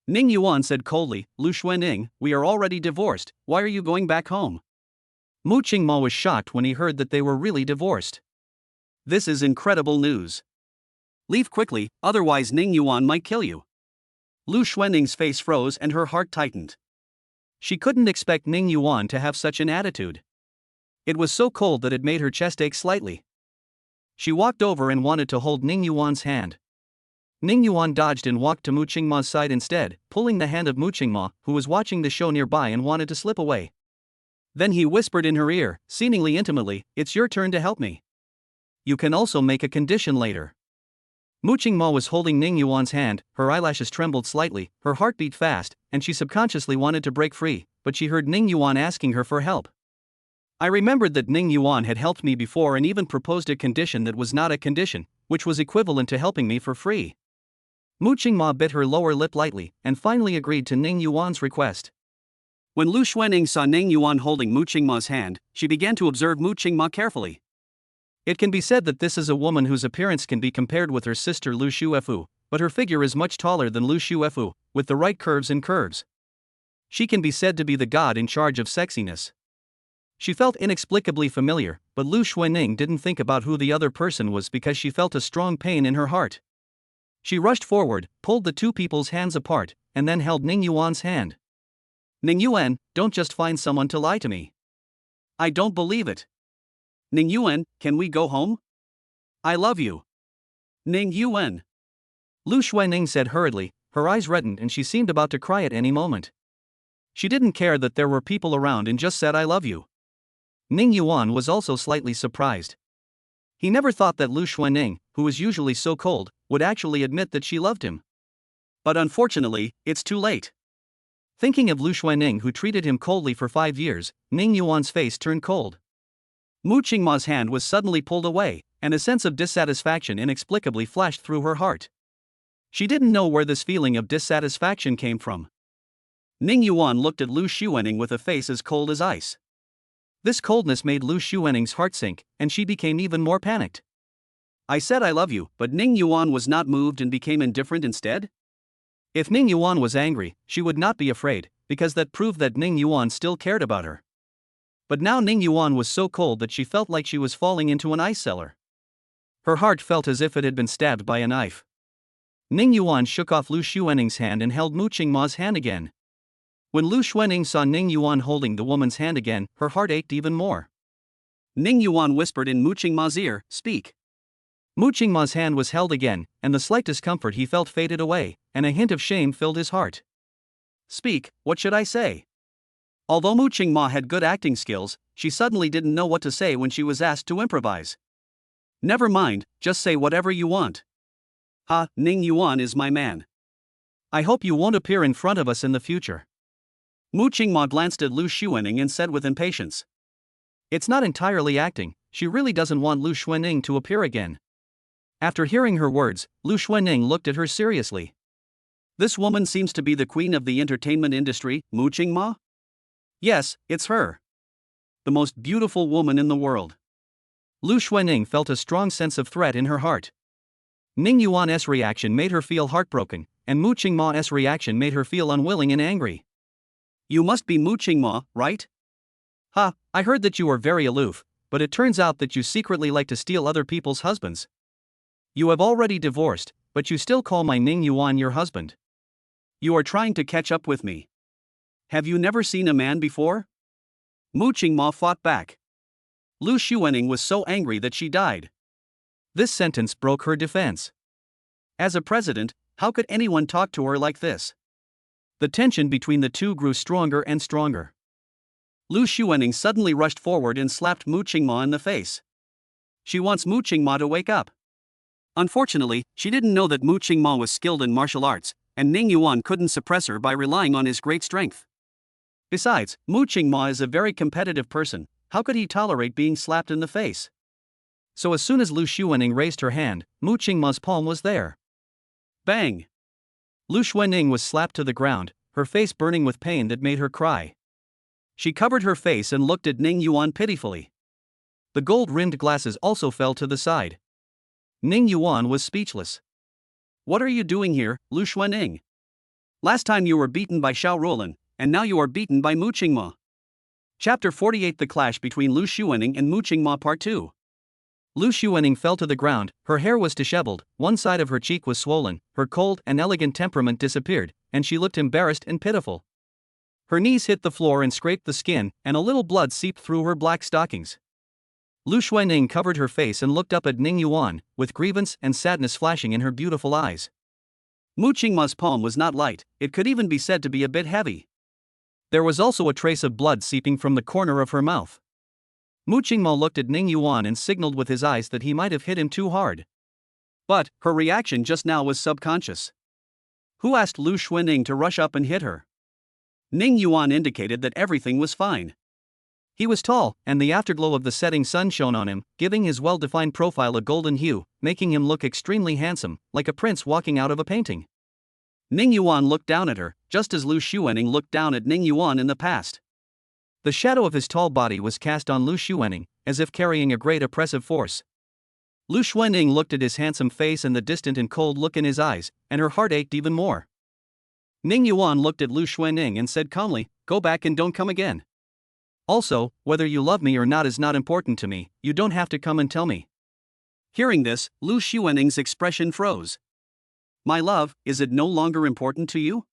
Ning Yuan said coldly, Lu Xuaning, we are already divorced, why are you going back home? Mu Qingma was shocked when he heard that they were really divorced. This is incredible news. Leave quickly, otherwise Ning Yuan might kill you. Lu Xuaning's face froze and her heart tightened. She couldn't expect Ning Yuan to have such an attitude. It was so cold that it made her chest ache slightly. She walked over and wanted to hold Ning Yuan's hand. Ning Yuan dodged and walked to Mu Qingma's side instead, pulling the hand of Mu Qingma, who was watching the show nearby and wanted to slip away. Then he whispered in her ear, seemingly intimately, it's your turn to help me. You can also make a condition later. Mu Qingma was holding Ning Yuan's hand, her eyelashes trembled slightly, her heart beat fast, and she subconsciously wanted to break free, but she heard Ning Yuan asking her for help. I remembered that Ning Yuan had helped me before and even proposed a condition that was not a condition, which was equivalent to helping me for free. Mu Qingma bit her lower lip lightly, and finally agreed to Ning Yuan's request. When Lu Xuaning saw Ning Yuan holding Mu Qingma's hand, she began to observe Mu Qingma carefully. It can be said that this is a woman whose appearance can be compared with her sister Lu Xuefu, but her figure is much taller than Lu Xuefu, with the right curves and curves. She can be said to be the god in charge of sexiness. She felt inexplicably familiar, but Lu Xuaning didn't think about who the other person was because she felt a strong pain in her heart. She rushed forward, pulled the two people's hands apart, and then held Ning Yuan's hand. Ning Yuan, don't just find someone to lie to me. I don't believe it. Ning Yuan, can we go home? I love you. Ning Yuan. Lu Xuaning said hurriedly, her eyes reddened and she seemed about to cry at any moment. She didn't care that there were people around and just said I love you. Ning Yuan was also slightly surprised. He never thought that Lu Xuaning, who was usually so cold, would actually admit that she loved him. But unfortunately, it's too late. Thinking of Lu Xuaning who treated him coldly for 5 years, Ning Yuan's face turned cold. Mu Qingma's hand was suddenly pulled away, and a sense of dissatisfaction inexplicably flashed through her heart. She didn't know where this feeling of dissatisfaction came from. Ning Yuan looked at Lu Xuaning with a face as cold as ice. This coldness made Lu Xuaning's heart sink, and she became even more panicked. I said I love you, but Ning Yuan was not moved and became indifferent instead? If Ning Yuan was angry, she would not be afraid, because that proved that Ning Yuan still cared about her. But now Ning Yuan was so cold that she felt like she was falling into an ice cellar. Her heart felt as if it had been stabbed by a knife. Ning Yuan shook off Lu Xuaning's hand and held Mu Qingma's hand again. When Lu Xuaning saw Ning Yuan holding the woman's hand again, her heart ached even more. Ning Yuan whispered in Mu Qingma's ear, speak. Mu Qingma's hand was held again, and the slight discomfort he felt faded away, and a hint of shame filled his heart. Speak, what should I say? Although Mu Qingma had good acting skills, she suddenly didn't know what to say when she was asked to improvise. Never mind, just say whatever you want. Ha, Ning Yuan is my man. I hope you won't appear in front of us in the future. Mu Qingma glanced at Lu Xuaning and said with impatience. It's not entirely acting, she really doesn't want Lu Xuaning to appear again. After hearing her words, Lu Xuaning looked at her seriously. This woman seems to be the queen of the entertainment industry, Mu Qingma? Yes, it's her. The most beautiful woman in the world. Lu Xuanning felt a strong sense of threat in her heart. Ning Yuan's reaction made her feel heartbroken, and Mu Qingma's reaction made her feel unwilling and angry. You must be Mu Qingma, right? Ha, I heard that you are very aloof, but it turns out that you secretly like to steal other people's husbands. You have already divorced, but you still call my Ning Yuan your husband. You are trying to catch up with me. Have you never seen a man before? Mu Qingma fought back. Lu Xuanning was so angry that she died. This sentence broke her defense. As a president, how could anyone talk to her like this? The tension between the two grew stronger and stronger. Lu Xuanning suddenly rushed forward and slapped Mu Qingma in the face. She wants Mu Qingma to wake up. Unfortunately, she didn't know that Mu Qingma was skilled in martial arts, and Ning Yuan couldn't suppress her by relying on his great strength. Besides, Mu Qingma is a very competitive person. How could he tolerate being slapped in the face? So as soon as Lu Xuanning raised her hand, Mu Qingma's palm was there. Bang! Lu Xuanning was slapped to the ground, her face burning with pain that made her cry. She covered her face and looked at Ning Yuan pitifully. The gold-rimmed glasses also fell to the side. Ning Yuan was speechless. What are you doing here, Lu Xuanning? Last time you were beaten by Xiao Ruolin, and now you are beaten by Mu Qingma. Chapter 48: The Clash Between Lu Xuanning and Mu Qingma Part 2. Lu Xuanning fell to the ground, her hair was disheveled, one side of her cheek was swollen, her cold and elegant temperament disappeared, and she looked embarrassed and pitiful. Her knees hit the floor and scraped the skin, and a little blood seeped through her black stockings. Lu Xuanning covered her face and looked up at Ning Yuan, with grievance and sadness flashing in her beautiful eyes. Mu Qingma's palm was not light, it could even be said to be a bit heavy. There was also a trace of blood seeping from the corner of her mouth. Mu Qingma looked at Ning Yuan and signaled with his eyes that he might have hit him too hard. But her reaction just now was subconscious. Who asked Lu Xuanning to rush up and hit her? Ning Yuan indicated that everything was fine. He was tall, and the afterglow of the setting sun shone on him, giving his well-defined profile a golden hue, making him look extremely handsome, like a prince walking out of a painting. Ning Yuan looked down at her, just as Lu Xuanning looked down at Ning Yuan in the past. The shadow of his tall body was cast on Lu Xuanning, as if carrying a great oppressive force. Lu Xuanning looked at his handsome face and the distant and cold look in his eyes, and her heart ached even more. Ning Yuan looked at Lu Xuanning and said calmly, "Go back and don't come again. Also, whether you love me or not is not important to me, you don't have to come and tell me." Hearing this, Lu Xuanning's expression froze. "My love, is it no longer important to you?"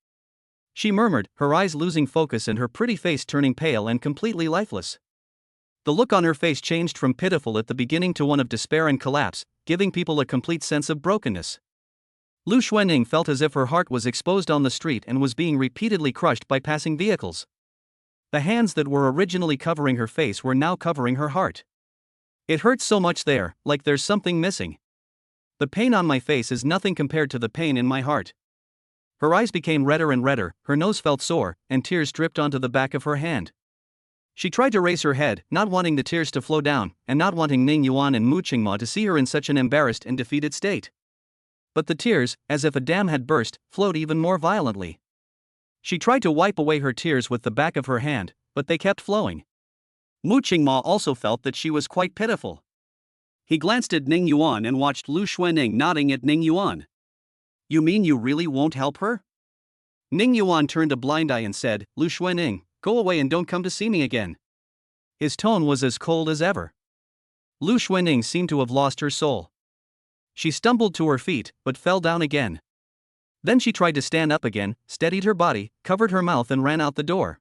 she murmured, her eyes losing focus and her pretty face turning pale and completely lifeless. The look on her face changed from pitiful at the beginning to one of despair and collapse, giving people a complete sense of brokenness. Lu Xuanning felt as if her heart was exposed on the street and was being repeatedly crushed by passing vehicles. The hands that were originally covering her face were now covering her heart. "It hurts so much there, like there's something missing. The pain on my face is nothing compared to the pain in my heart." Her eyes became redder and redder, her nose felt sore, and tears dripped onto the back of her hand. She tried to raise her head, not wanting the tears to flow down, and not wanting Ning Yuan and Mu Qingma to see her in such an embarrassed and defeated state. But the tears, as if a dam had burst, flowed even more violently. She tried to wipe away her tears with the back of her hand, but they kept flowing. Mu Qingma also felt that she was quite pitiful. He glanced at Ning Yuan and watched Lu Xuanning nodding at Ning Yuan. "You mean you really won't help her?" Ning Yuan turned a blind eye and said, "Lu Xuanning, go away and don't come to see me again." His tone was as cold as ever. Lu Xuanning seemed to have lost her soul. She stumbled to her feet, but fell down again. Then she tried to stand up again, steadied her body, covered her mouth and ran out the door.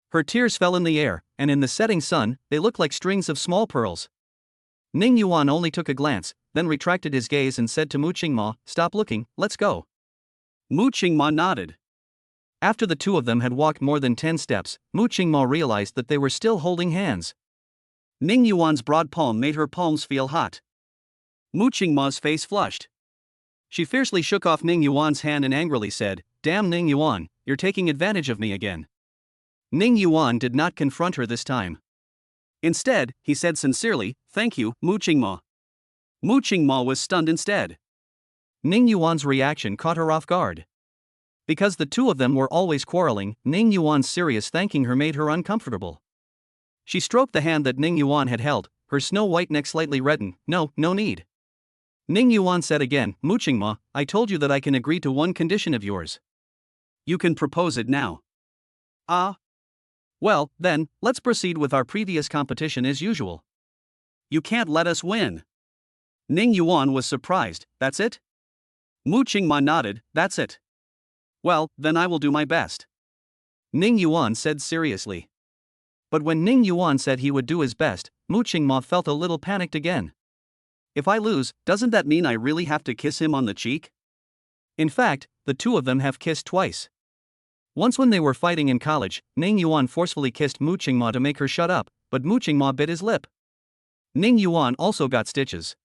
Her tears fell in the air, and in the setting sun, they looked like strings of small pearls. Ning Yuan only took a glance, then retracted his gaze and said to Mu Qingma, "Stop looking, let's go." Mu Qingma nodded. After the two of them had walked more than 10 steps, Mu Qingma realized that they were still holding hands. Ning Yuan's broad palm made her palms feel hot. Mu Qingma's face flushed. She fiercely shook off Ning Yuan's hand and angrily said, "Damn Ning Yuan, you're taking advantage of me again." Ning Yuan did not confront her this time. Instead, he said sincerely, "Thank you, Mu Qingma." Mu Qingma was stunned instead. Ning Yuan's reaction caught her off guard. Because the two of them were always quarreling, Ning Yuan's serious thanking her made her uncomfortable. She stroked the hand that Ning Yuan had held, her snow-white neck slightly reddened. No need. Ning Yuan said again, mooching ma, I told you that I can agree to one condition of yours. You can propose it now. Ah? Well, then, let's proceed with our previous competition as usual. You can't let us win. Ning Yuan was surprised. That's it? Mu Qingma nodded. That's it. Well, then I will do my best. Ning Yuan said seriously. But when Ning Yuan said he would do his best, Mu Qingma felt a little panicked again. If I lose, doesn't that mean I really have to kiss him on the cheek? In fact, the two of them have kissed twice. Once when they were fighting in college, Ning Yuan forcefully kissed Mu Qingma to make her shut up, but Mu Qingma bit his lip. Ning Yuan also got stitches.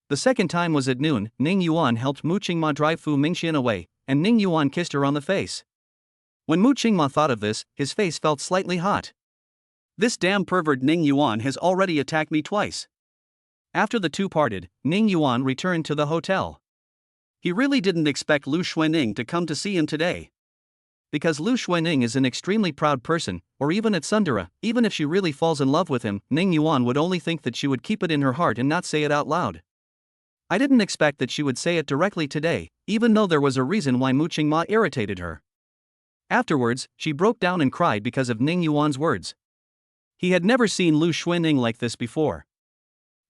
The second time was at noon. Ning Yuan helped Mu Qingma drive Fu Mingxian away, and Ning Yuan kissed her on the face. When Mu Qingma thought of this, his face felt slightly hot. This damn pervert Ning Yuan has already attacked me twice. After the two parted, Ning Yuan returned to the hotel. He really didn't expect Lu Xuanning to come to see him today. Because Lu Xuanning is an extremely proud person, or even at Sundara, even if she really falls in love with him, Ning Yuan would only think that she would keep it in her heart and not say it out loud. I didn't expect that she would say it directly today, even though there was a reason why Mu Qingma irritated her. Afterwards, she broke down and cried because of Ning Yuan's words. He had never seen Lu Xuanning like this before.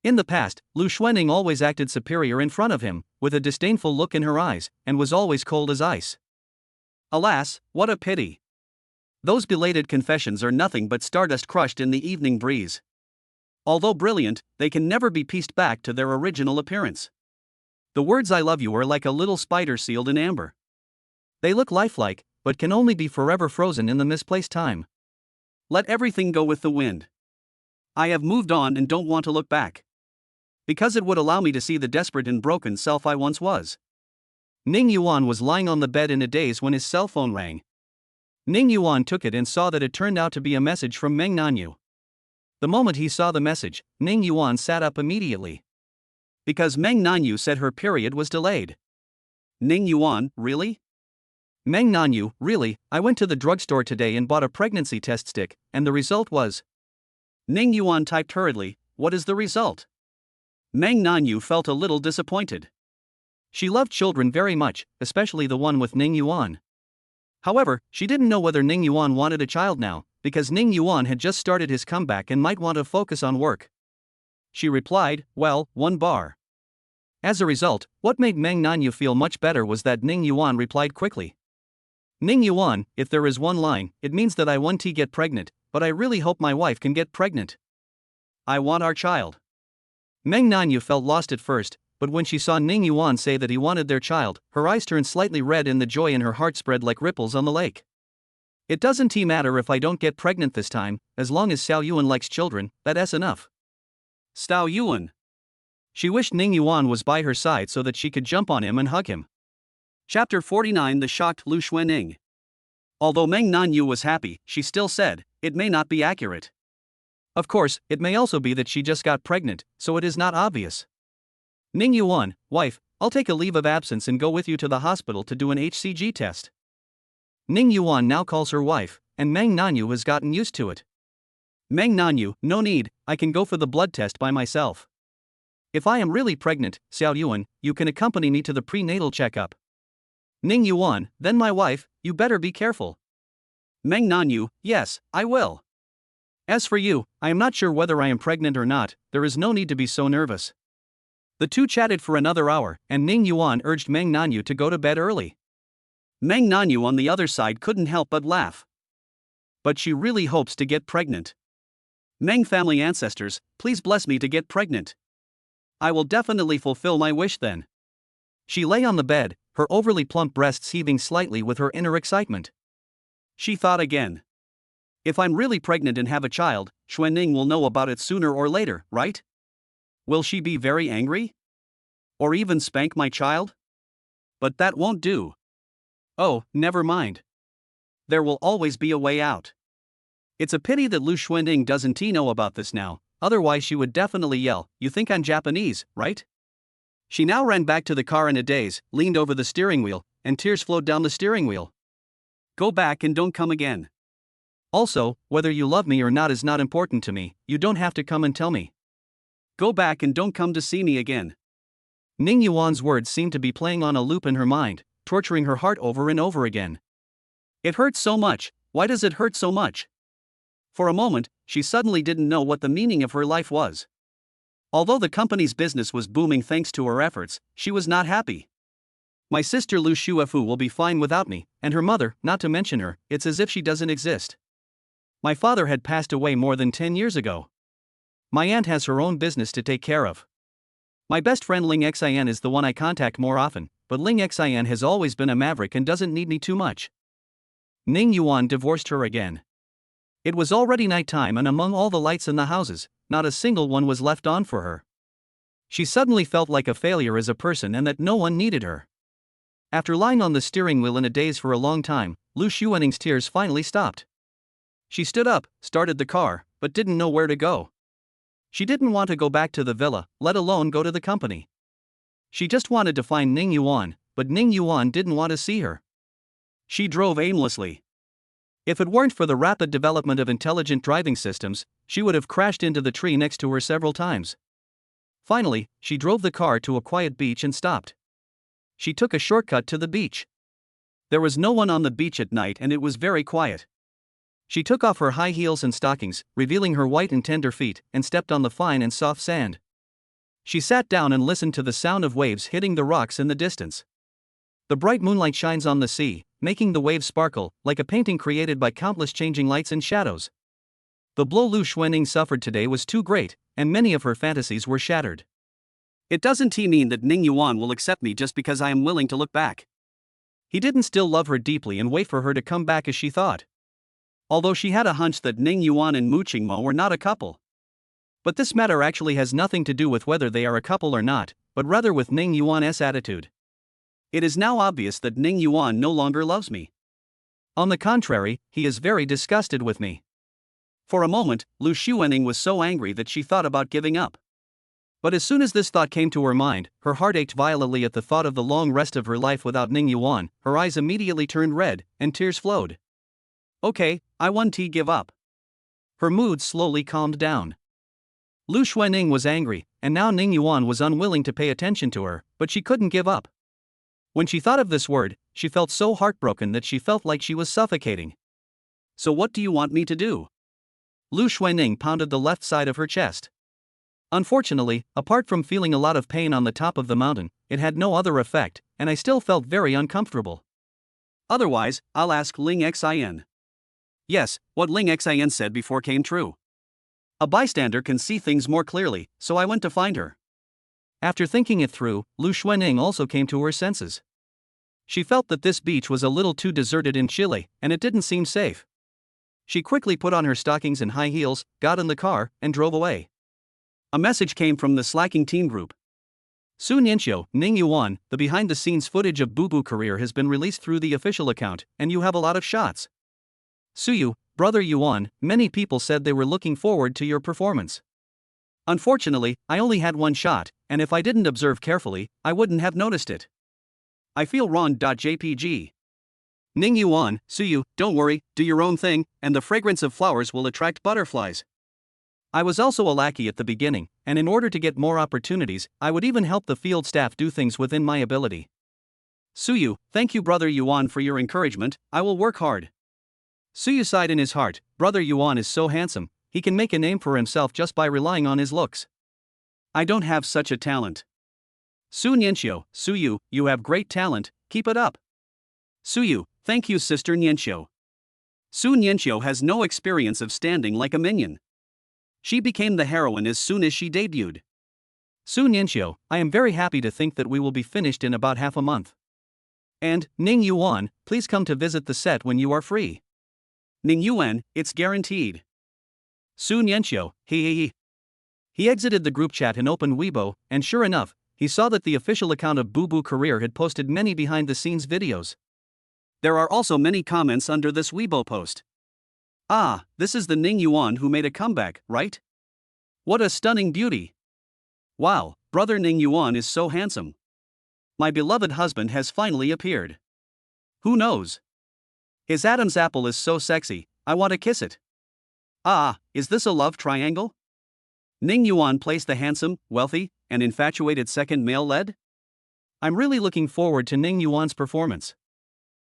In the past, Lu Xuanning always acted superior in front of him, with a disdainful look in her eyes, and was always cold as ice. Alas, what a pity. Those belated confessions are nothing but stardust crushed in the evening breeze. Although brilliant, they can never be pieced back to their original appearance. The words I love you are like a little spider sealed in amber. They look lifelike, but can only be forever frozen in the misplaced time. Let everything go with the wind. I have moved on and don't want to look back. Because it would allow me to see the desperate and broken self I once was. Ning Yuan was lying on the bed in a daze when his cell phone rang. Ning Yuan took it and saw that it turned out to be a message from Mang Nanu. The moment he saw the message, Ning Yuan sat up immediately. Because Mang Nanu said her period was delayed. Ning Yuan, really? Mang Nanu, really, I went to the drugstore today and bought a pregnancy test stick, and the result was. Ning Yuan typed hurriedly, what is the result? Mang Nanu felt a little disappointed. She loved children very much, especially the one with Ning Yuan. However, she didn't know whether Ning Yuan wanted a child now, because Ning Yuan had just started his comeback and might want to focus on work. She replied, well, 1 bar. As a result, what made Mang Nanu feel much better was that Ning Yuan replied quickly. Ning Yuan, if there is one line, it means that I want to get pregnant, but I really hope my wife can get pregnant. I want our child. Mang Nanu felt lost at first, but when she saw Ning Yuan say that he wanted their child, her eyes turned slightly red and the joy in her heart spread like ripples on the lake. It doesn't matter if I don't get pregnant this time, as long as Xiao Yuan likes children, that's enough. Xiao Yuan. She wished Ning Yuan was by her side so that she could jump on him and hug him. Chapter 49 The shocked Lu Xuanning. Although Mang Nanu was happy, she still said, it may not be accurate. Of course, it may also be that she just got pregnant, so it is not obvious. Ning Yuan, wife, I'll take a leave of absence and go with you to the hospital to do an HCG test. Ning Yuan now calls her wife, and Mang Nanu has gotten used to it. Mang Nanu, no need, I can go for the blood test by myself. If I am really pregnant, Xiao Yuan, you can accompany me to the prenatal checkup. Ning Yuan, then my wife, you better be careful. Mang Nanu, yes, I will. As for you, I am not sure whether I am pregnant or not, there is no need to be so nervous. The two chatted for another hour, and Ning Yuan urged Mang Nanu to go to bed early. Mang Nanu on the other side couldn't help but laugh. But she really hopes to get pregnant. Mang family ancestors, please bless me to get pregnant. I will definitely fulfill my wish then. She lay on the bed, her overly plump breasts heaving slightly with her inner excitement. She thought again. If I'm really pregnant and have a child, Xuanning will know about it sooner or later, right? Will she be very angry? Or even spank my child? But that won't do. Oh, never mind. There will always be a way out. It's a pity that Lu Xuanning doesn't know about this now, otherwise she would definitely yell, you think I'm Japanese, right? She now ran back to the car in a daze, leaned over the steering wheel, and tears flowed down the steering wheel. Go back and don't come again. Also, whether you love me or not is not important to me, you don't have to come and tell me. Go back and don't come to see me again. Ning Yuan's words seemed to be playing on a loop in her mind, torturing her heart over and over again. It hurts so much. Why does it hurt so much? For a moment, she suddenly didn't know what the meaning of her life was. Although the company's business was booming thanks to her efforts, she was not happy. My sister Lu Shuefu will be fine without me, and her mother, not to mention her, it's as if she doesn't exist. My father had passed away more than 10 years ago. My aunt has her own business to take care of. My best friend Ling Xin is the one I contact more often, but Ling Xin has always been a maverick and doesn't need me too much. Ning Yuan divorced her again. It was already nighttime, and among all the lights in the houses, not a single one was left on for her. She suddenly felt like a failure as a person and that no one needed her. After lying on the steering wheel in a daze for a long time, Lu Xuaning's tears finally stopped. She stood up, started the car, but didn't know where to go. She didn't want to go back to the villa, let alone go to the company. She just wanted to find Ning Yuan, but Ning Yuan didn't want to see her. She drove aimlessly. If it weren't for the rapid development of intelligent driving systems, she would have crashed into the tree next to her several times. Finally, she drove the car to a quiet beach and stopped. She took a shortcut to the beach. There was no one on the beach at night and it was very quiet. She took off her high heels and stockings, revealing her white and tender feet, and stepped on the fine and soft sand. She sat down and listened to the sound of waves hitting the rocks in the distance. The bright moonlight shines on the sea, making the waves sparkle, like a painting created by countless changing lights and shadows. The blow Lu Xuanning suffered today was too great, and many of her fantasies were shattered. It doesn't mean that Ning Yuan will accept me just because I am willing to look back. He didn't still love her deeply and wait for her to come back as she thought. Although she had a hunch that Ning Yuan and Mu Qingmo were not a couple. But this matter actually has nothing to do with whether they are a couple or not, but rather with Ning Yuan's attitude. It is now obvious that Ning Yuan no longer loves me. On the contrary, he is very disgusted with me. For a moment, Lu Xuanning was so angry that she thought about giving up. But as soon as this thought came to her mind, her heart ached violently at the thought of the long rest of her life without Ning Yuan, her eyes immediately turned red, and tears flowed. Okay, I won. Give up. Her mood slowly calmed down. Lu Xuanning was angry, and now Ning Yuan was unwilling to pay attention to her, but she couldn't give up. When she thought of this word, she felt so heartbroken that she felt like she was suffocating. So what do you want me to do? Lu Xuanning pounded the left side of her chest. Unfortunately, apart from feeling a lot of pain on the top of the mountain, it had no other effect, and I still felt very uncomfortable. Otherwise, I'll ask Ling Xin. Yes, what Ling Xin said before came true. A bystander can see things more clearly, so I went to find her. After thinking it through, Lu Xuanning also came to her senses. She felt that this beach was a little too deserted in Chile, and it didn't seem safe. She quickly put on her stockings and high heels, got in the car, and drove away. A message came from the slacking team group. Soon Yinxiu, Ning Yuan, the behind-the-scenes footage of Boo Boo career has been released through the official account, and you have a lot of shots. Suyu, brother Yuan, many people said they were looking forward to your performance. Unfortunately, I only had one shot, and if I didn't observe carefully, I wouldn't have noticed it. I feel wrong. JPG. Ning Yuan, Suyu, don't worry, do your own thing, and the fragrance of flowers will attract butterflies. I was also a lackey at the beginning, and in order to get more opportunities, I would even help the field staff do things within my ability. Suyu, thank you brother Yuan for your encouragement, I will work hard. Suyu sighed in his heart, brother Yuan is so handsome, he can make a name for himself just by relying on his looks. I don't have such a talent. Sun Yinxiu, Suyu, you have great talent, keep it up. Suyu, thank you sister Yinxiu. Sun Yinxiu has no experience of standing like a minion. She became the heroine as soon as she debuted. Sun Yinxiu, I am very happy to think that we will be finished in about half a month. And, Ning Yuan, please come to visit the set when you are free. Ning Yuan, it's guaranteed. Sun Yinxiu, he. He exited the group chat and opened Weibo, and sure enough, he saw that the official account of Boo Boo Career had posted many behind-the-scenes videos. There are also many comments under this Weibo post. Ah, this is the Ning Yuan who made a comeback, right? What a stunning beauty. Wow, brother Ning Yuan is so handsome. My beloved husband has finally appeared. Who knows? His Adam's apple is so sexy, I want to kiss it. Ah, is this a love triangle? Ning Yuan plays the handsome, wealthy, and infatuated second male lead? I'm really looking forward to Ning Yuan's performance.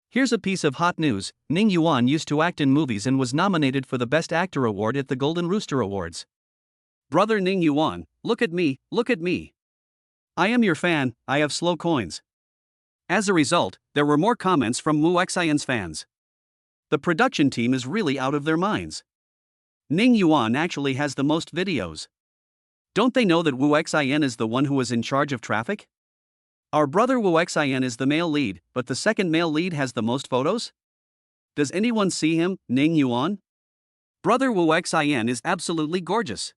Here's a piece of hot news. Ning Yuan used to act in movies and was nominated for the Best Actor award at the Golden Rooster Awards. Brother Ning Yuan, look at me, look at me. I am your fan, I have slow coins. As a result, there were more comments from Wu Xian's fans. The production team is really out of their minds. Ning Yuan actually has the most videos. Don't they know that Wu Xian is the one who was in charge of traffic? Our brother Wu Xian is the male lead, but the second male lead has the most photos? Does anyone see him, Ning Yuan? Brother Wu Xian is absolutely gorgeous.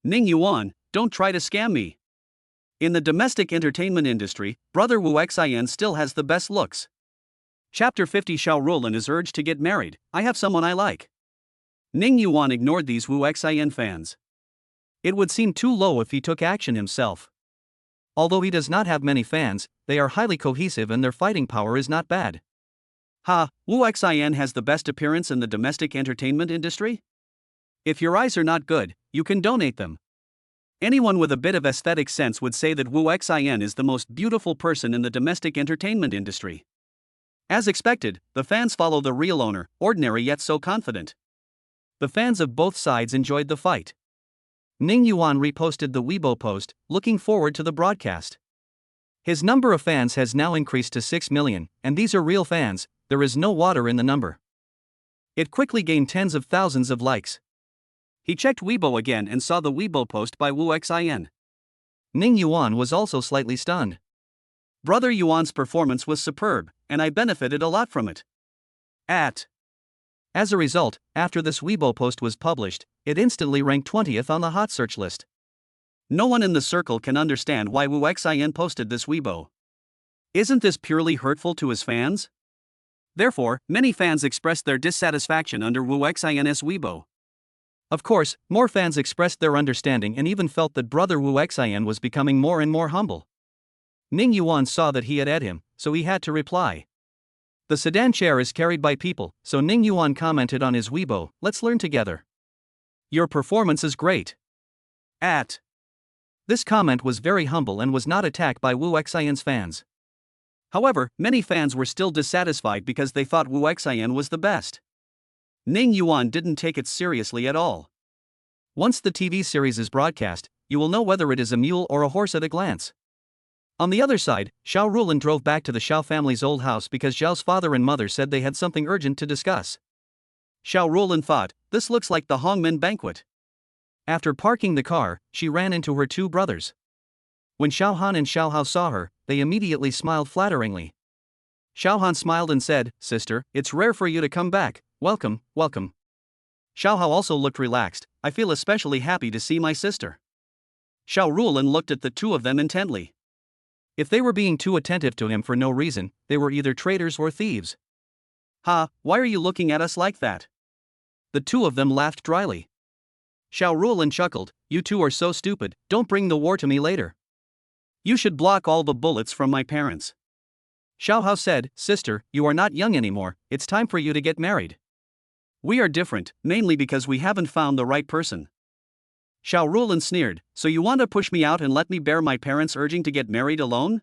Ning Yuan, don't try to scam me. In the domestic entertainment industry, brother Wu Xian still has the best looks. Chapter 50 Xiao Ruolin is urged to get married. I have someone I like. Ning Yuan ignored these Wu Xian fans. It would seem too low if he took action himself. Although he does not have many fans, they are highly cohesive and their fighting power is not bad. Ha, Wu Xian has the best appearance in the domestic entertainment industry? If your eyes are not good, you can donate them. Anyone with a bit of aesthetic sense would say that Wu Xian is the most beautiful person in the domestic entertainment industry. As expected, the fans follow the real owner, ordinary yet so confident. The fans of both sides enjoyed the fight. Ning Yuan reposted the Weibo post, looking forward to the broadcast. His number of fans has now increased to 6 million, and these are real fans, there is no water in the number. It quickly gained tens of thousands of likes. He checked Weibo again and saw the Weibo post by Wu Xian. Ning Yuan was also slightly stunned. Brother Yuan's performance was superb, and I benefited a lot from it. As a result, after this Weibo post was published, it instantly ranked 20th on the hot search list. No one in the circle can understand why Wu Xian posted this Weibo. Isn't this purely hurtful to his fans? Therefore, many fans expressed their dissatisfaction under Wu Xian's Weibo. Of course, more fans expressed their understanding and even felt that brother Wu Xian was becoming more and more humble. Ning Yuan saw that he had ed him, so he had to reply. The sedan chair is carried by people, so Ning Yuan commented on his Weibo, let's learn together. Your performance is great. This comment was very humble and was not attacked by Wu Xian's fans. However, many fans were still dissatisfied because they thought Wu Xian was the best. Ning Yuan didn't take it seriously at all. Once the TV series is broadcast, you will know whether it is a mule or a horse at a glance. On the other side, Xiao Ruolin drove back to the Xiao family's old house because Xiao's father and mother said they had something urgent to discuss. Xiao Ruolin thought, this looks like the Hongmen banquet. After parking the car, she ran into her two brothers. When Xiao Han and Xiao Hao saw her, they immediately smiled flatteringly. Xiao Han smiled and said, sister, it's rare for you to come back, welcome, welcome. Xiao Hao also looked relaxed, I feel especially happy to see my sister. Xiao Ruolin looked at the two of them intently. If they were being too attentive to him for no reason, they were either traitors or thieves. Ha, why are you looking at us like that? The two of them laughed dryly. Xiao Ruolin chuckled, you two are so stupid, don't bring the war to me later. You should block all the bullets from my parents. Xiao Hao said, sister, you are not young anymore, it's time for you to get married. We are different, mainly because we haven't found the right person. Xiao Ruolin sneered, so you want to push me out and let me bear my parents' urging to get married alone?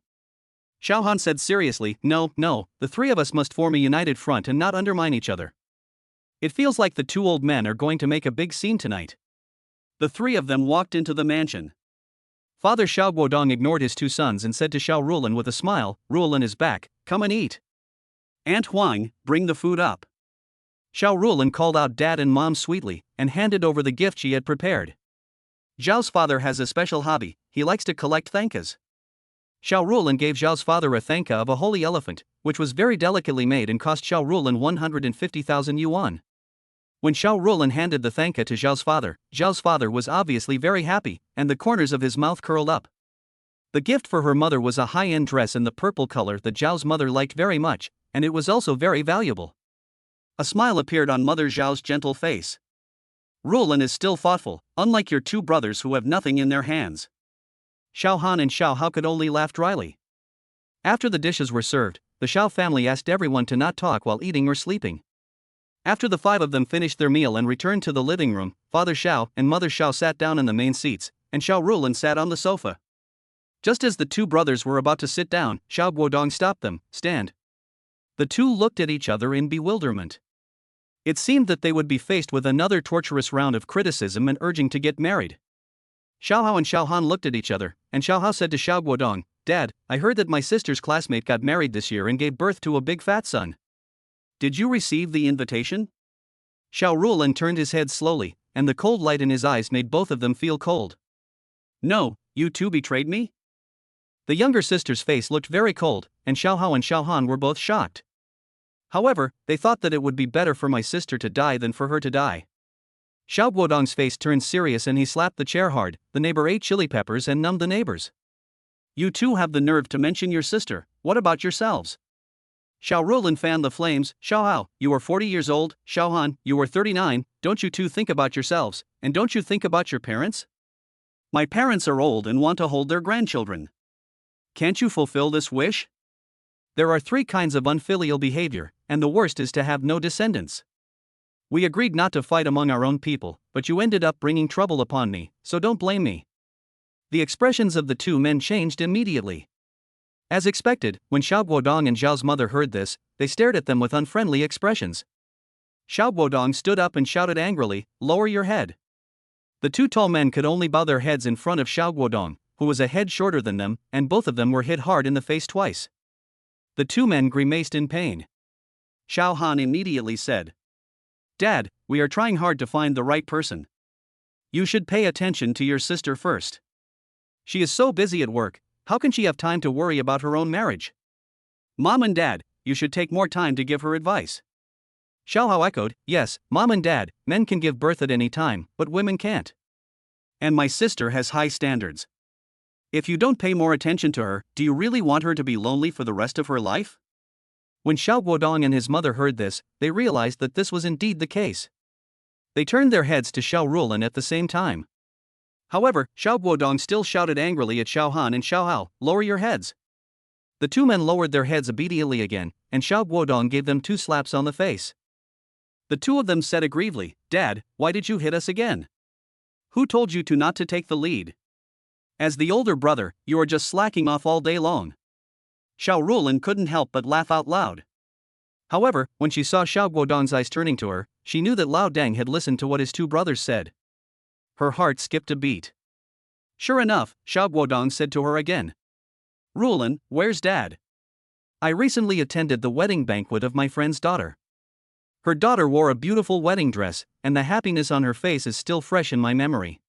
Xiao Han said seriously, no, the three of us must form a united front and not undermine each other. It feels like the two old men are going to make a big scene tonight. The three of them walked into the mansion. Father Xiao Guodong ignored his two sons and said to Xiao Ruolin with a smile, Ruolin is back, come and eat. Aunt Huang, bring the food up. Xiao Ruolin called out Dad and Mom sweetly, and handed over the gift she had prepared. Zhao's father has a special hobby, he likes to collect thankas. Xiao Ruolin gave Zhao's father a thanka of a holy elephant, which was very delicately made and cost Xiao Ruolin 150,000 yuan. When Xiao Ruolin handed the thanka to Zhao's father was obviously very happy, and the corners of his mouth curled up. The gift for her mother was a high-end dress in the purple color that Zhao's mother liked very much, and it was also very valuable. A smile appeared on Mother Zhao's gentle face. Ruolin is still thoughtful, unlike your two brothers who have nothing in their hands. Xiao Han and Xiao Hao could only laugh dryly. After the dishes were served, the Xiao family asked everyone to not talk while eating or sleeping. After the five of them finished their meal and returned to the living room, Father Xiao and Mother Xiao sat down in the main seats, and Xiao Rulin sat on the sofa. Just as the two brothers were about to sit down, Xiao Guodong stopped them. Stand. The two looked at each other in bewilderment. It seemed that they would be faced with another torturous round of criticism and urging to get married. Xiao Hao and Xiao Han looked at each other, and Xiao Hao said to Xiao Guodong, "Dad, I heard that my sister's classmate got married this year and gave birth to a big fat son. Did you receive the invitation?" Xiao Rulin turned his head slowly, and the cold light in his eyes made both of them feel cold. "No, you two betrayed me?" The younger sister's face looked very cold, and Xiao Hao and Xiao Han were both shocked. However, they thought that it would be better for my sister to die than for her to die. Xiao Guodong's face turned serious and he slapped the chair hard. The neighbor ate chili peppers and numbed the neighbors. "You two have the nerve to mention your sister, what about yourselves?" Xiao Rulin fanned the flames. "Xiao Hao, you are 40 years old, Xiao Han, you are 39, don't you two think about yourselves, and don't you think about your parents? My parents are old and want to hold their grandchildren. Can't you fulfill this wish? There are 3 kinds of unfilial behavior, and the worst is to have no descendants. We agreed not to fight among our own people, but you ended up bringing trouble upon me, so don't blame me." The expressions of the two men changed immediately. As expected, when Xiao Guodong and Zhao's mother heard this, they stared at them with unfriendly expressions. Xiao Guodong stood up and shouted angrily, "Lower your head." The two tall men could only bow their heads in front of Xiao Guodong, who was a head shorter than them, and both of them were hit hard in the face twice. The two men grimaced in pain. Xiao Han immediately said, "Dad, we are trying hard to find the right person. You should pay attention to your sister first. She is so busy at work, how can she have time to worry about her own marriage? Mom and Dad, you should take more time to give her advice." Xiao Hao echoed, "Yes, Mom and Dad, men can give birth at any time, but women can't. And my sister has high standards. If you don't pay more attention to her, do you really want her to be lonely for the rest of her life?" When Xiao Guodong and his mother heard this, they realized that this was indeed the case. They turned their heads to Xiao Rulin at the same time. However, Xiao Guodong still shouted angrily at Xiao Han and Xiao Hao, "Lower your heads." The two men lowered their heads obediently again, and Xiao Guodong gave them 2 slaps on the face. The two of them said aggrievely, "Dad, why did you hit us again? Who told you to not to take the lead? As the older brother, you are just slacking off all day long." Xiao Rulin couldn't help but laugh out loud. However, when she saw Xiao Guodong's eyes turning to her, she knew that Lao Deng had listened to what his two brothers said. Her heart skipped a beat. Sure enough, Xiao Guodong said to her again, "Rulin, where's Dad? I recently attended the wedding banquet of my friend's daughter. Her daughter wore a beautiful wedding dress, and the happiness on her face is still fresh in my memory.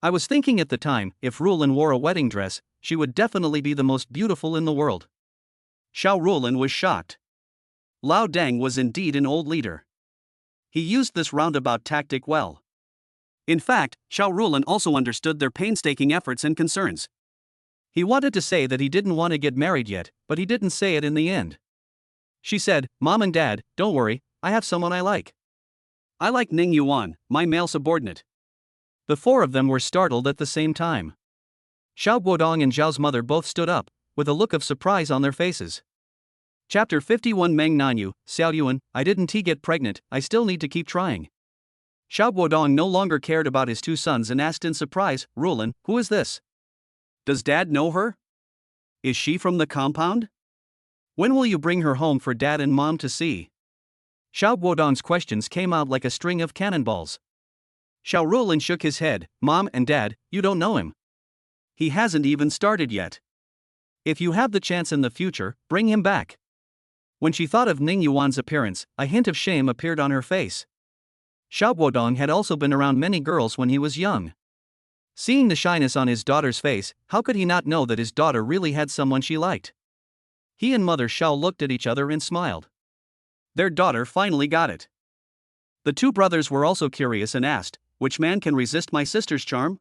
I was thinking at the time, if Rulin wore a wedding dress, she would definitely be the most beautiful in the world." Xiao Rulin was shocked. Lao Deng was indeed an old leader. He used this roundabout tactic well. In fact, Xiao Rulin also understood their painstaking efforts and concerns. He wanted to say that he didn't want to get married yet, but he didn't say it in the end. She said, "Mom and Dad, don't worry, I have someone I like. I like Ning Yuan, my male subordinate." The 4 of them were startled at the same time. Xiao Guodong and Zhao's mother both stood up, with a look of surprise on their faces. Chapter 51 Mang Nanu, Xiao Yuan, I didn't get pregnant, I still need to keep trying. Xiao Guodong no longer cared about his 2 sons and asked in surprise, "Rulin, who is this? Does Dad know her? Is she from the compound? When will you bring her home for Dad and Mom to see?" Xiao Guodong's questions came out like a string of cannonballs. Xiao Rulin shook his head, "Mom and Dad, you don't know him. He hasn't even started yet. If you have the chance in the future, bring him back." When she thought of Ning Yuan's appearance, a hint of shame appeared on her face. Xiao Guodong had also been around many girls when he was young. Seeing the shyness on his daughter's face, how could he not know that his daughter really had someone she liked? He and Mother Xiao looked at each other and smiled. Their daughter finally got it. The 2 brothers were also curious and asked, "Which man can resist my sister's charm?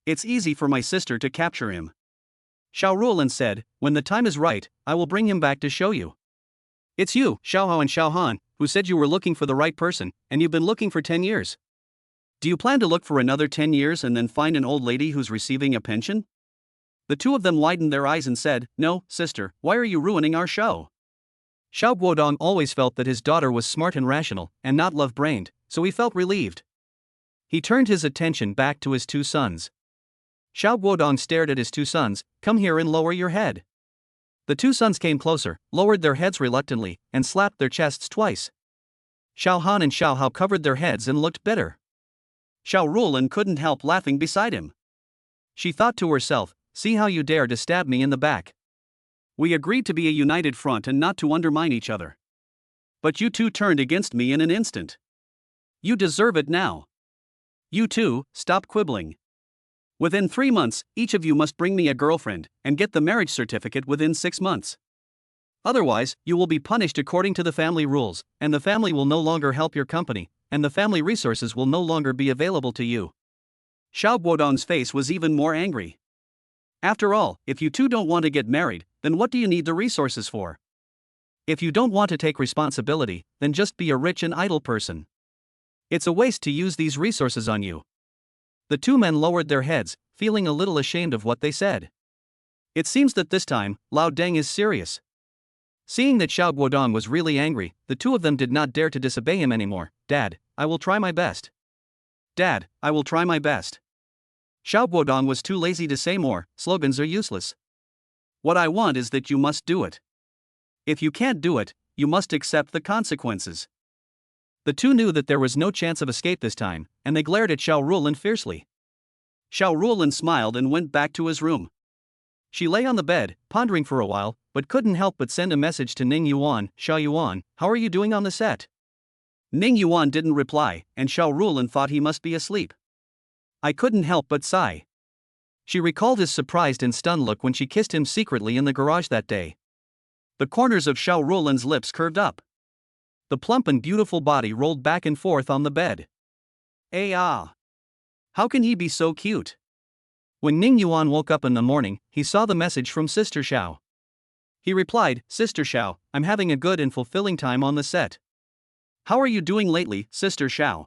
It's easy for my sister to capture him." Xiao Rulin said, "When the time is right, I will bring him back to show you." "It's you, Xiao Hao and Xiao Han, who said you were looking for the right person, and you've been looking for 10 years. Do you plan to look for another 10 years and then find an old lady who's receiving a pension?" The 2 of them widened their eyes and said, "No, sister, why are you ruining our show?" Xiao Guodong always felt that his daughter was smart and rational, and not love-brained, so he felt relieved. He turned his attention back to his two sons. Xiao Guodong stared at his two sons. Come here and lower your head. The two sons came closer, lowered their heads reluctantly, and slapped their chests twice. Xiao Han and Xiao Hao covered their heads and looked bitter. Xiao Rulan couldn't help laughing beside him. She thought to herself, see how you dare to stab me in the back. We agreed to be a united front and not to undermine each other. But you two turned against me in an instant. You deserve it now. You two, stop quibbling. Within 3 months, each of you must bring me a girlfriend, and get the marriage certificate within 6 months. Otherwise, you will be punished according to the family rules, and the family will no longer help your company, and the family resources will no longer be available to you. Xiao Guodong's face was even more angry. After all, if you two don't want to get married, then what do you need the resources for? If you don't want to take responsibility, then just be a rich and idle person. It's a waste to use these resources on you. The two men lowered their heads, feeling a little ashamed of what they said. It seems that this time, Lao Deng is serious. Seeing that Xiao Guodong was really angry, the two of them did not dare to disobey him anymore. Dad, I will try my best. Dad, I will try my best. Xiao Guodong was too lazy to say more. Slogans are useless. What I want is that you must do it. If you can't do it, you must accept the consequences. The two knew that there was no chance of escape this time, and they glared at Xiao Rulan fiercely. Xiao Rulan smiled and went back to his room. She lay on the bed, pondering for a while, but couldn't help but send a message to Ning Yuan. Xiao Yuan, how are you doing on the set? Ning Yuan didn't reply, and Xiao Rulan thought he must be asleep. I couldn't help but sigh. She recalled his surprised and stunned look when she kissed him secretly in the garage that day. The corners of Xiao Rulan's lips curved up. The plump and beautiful body rolled back and forth on the bed. How can he be so cute? When Ning Yuan woke up in the morning, he saw the message from Sister Xiao. He replied, Sister Xiao, I'm having a good and fulfilling time on the set. How are you doing lately, Sister Xiao?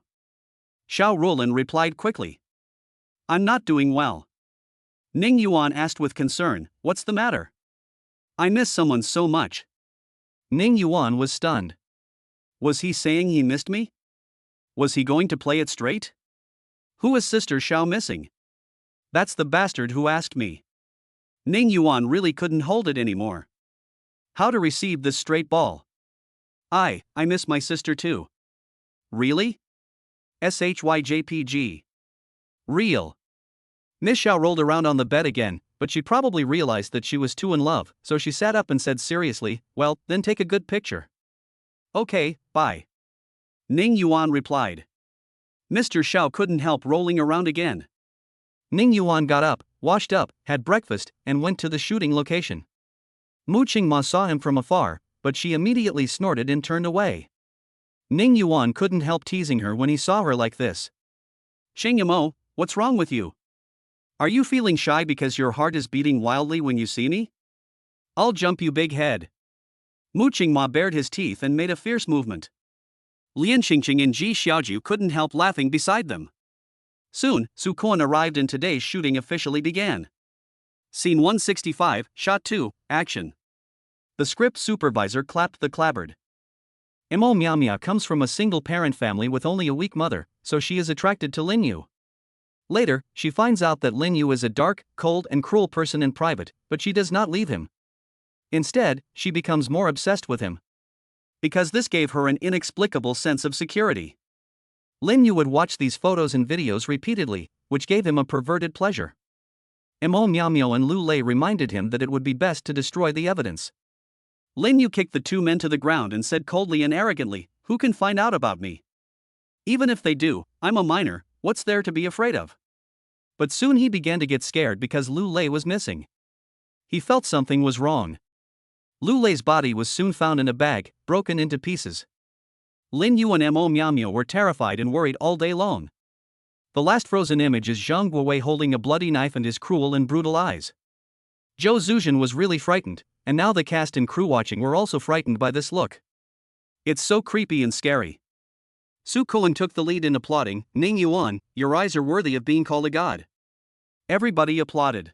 Xiao Rulan replied quickly. I'm not doing well. Ning Yuan asked with concern, what's the matter? I miss someone so much. Ning Yuan was stunned. Was he saying he missed me? Was he going to play it straight? Who is Sister Xiao missing? That's the bastard who asked me. Ning Yuan really couldn't hold it anymore. How to receive this straight ball? I miss my sister too. Really? SHYJPG. Real. Miss Xiao rolled around on the bed again, but she probably realized that she was too in love, so she sat up and said seriously, well, then take a good picture. Okay, bye. Ning Yuan replied. Mr. Xiao couldn't help rolling around again. Ning Yuan got up, washed up, had breakfast, and went to the shooting location. Mu Qingma saw him from afar, but she immediately snorted and turned away. Ning Yuan couldn't help teasing her when he saw her like this. Xingyamo, what's wrong with you? Are you feeling shy because your heart is beating wildly when you see me? I'll jump you big head. Mu Qingma bared his teeth and made a fierce movement. Lian Xingqing and Ji Xiaoju couldn't help laughing beside them. Soon, Su Kuan arrived and today's shooting officially began. Scene 165, Shot 2, Action. The script supervisor clapped the clapboard. Mo Miamia comes from a single-parent family with only a weak mother, so she is attracted to Lin Yu. Later, she finds out that Lin Yu is a dark, cold and cruel person in private, but she does not leave him. Instead, she becomes more obsessed with him. Because this gave her an inexplicable sense of security. Lin Yu would watch these photos and videos repeatedly, which gave him a perverted pleasure. Mo Miao and Lu Lei reminded him that it would be best to destroy the evidence. Lin Yu kicked the two men to the ground and said coldly and arrogantly, who can find out about me? Even if they do, I'm a minor, what's there to be afraid of? But soon he began to get scared because Lu Lei was missing. He felt something was wrong. Lu Lei's body was soon found in a bag, broken into pieces. Lin Yu and Mo Miao were terrified and worried all day long. The last frozen image is Zhang Guowei holding a bloody knife and his cruel and brutal eyes. Zhou Zuzhen was really frightened, and now the cast and crew watching were also frightened by this look. It's so creepy and scary. Su Kuan took the lead in applauding. Ning Yuan, your eyes are worthy of being called a god. Everybody applauded.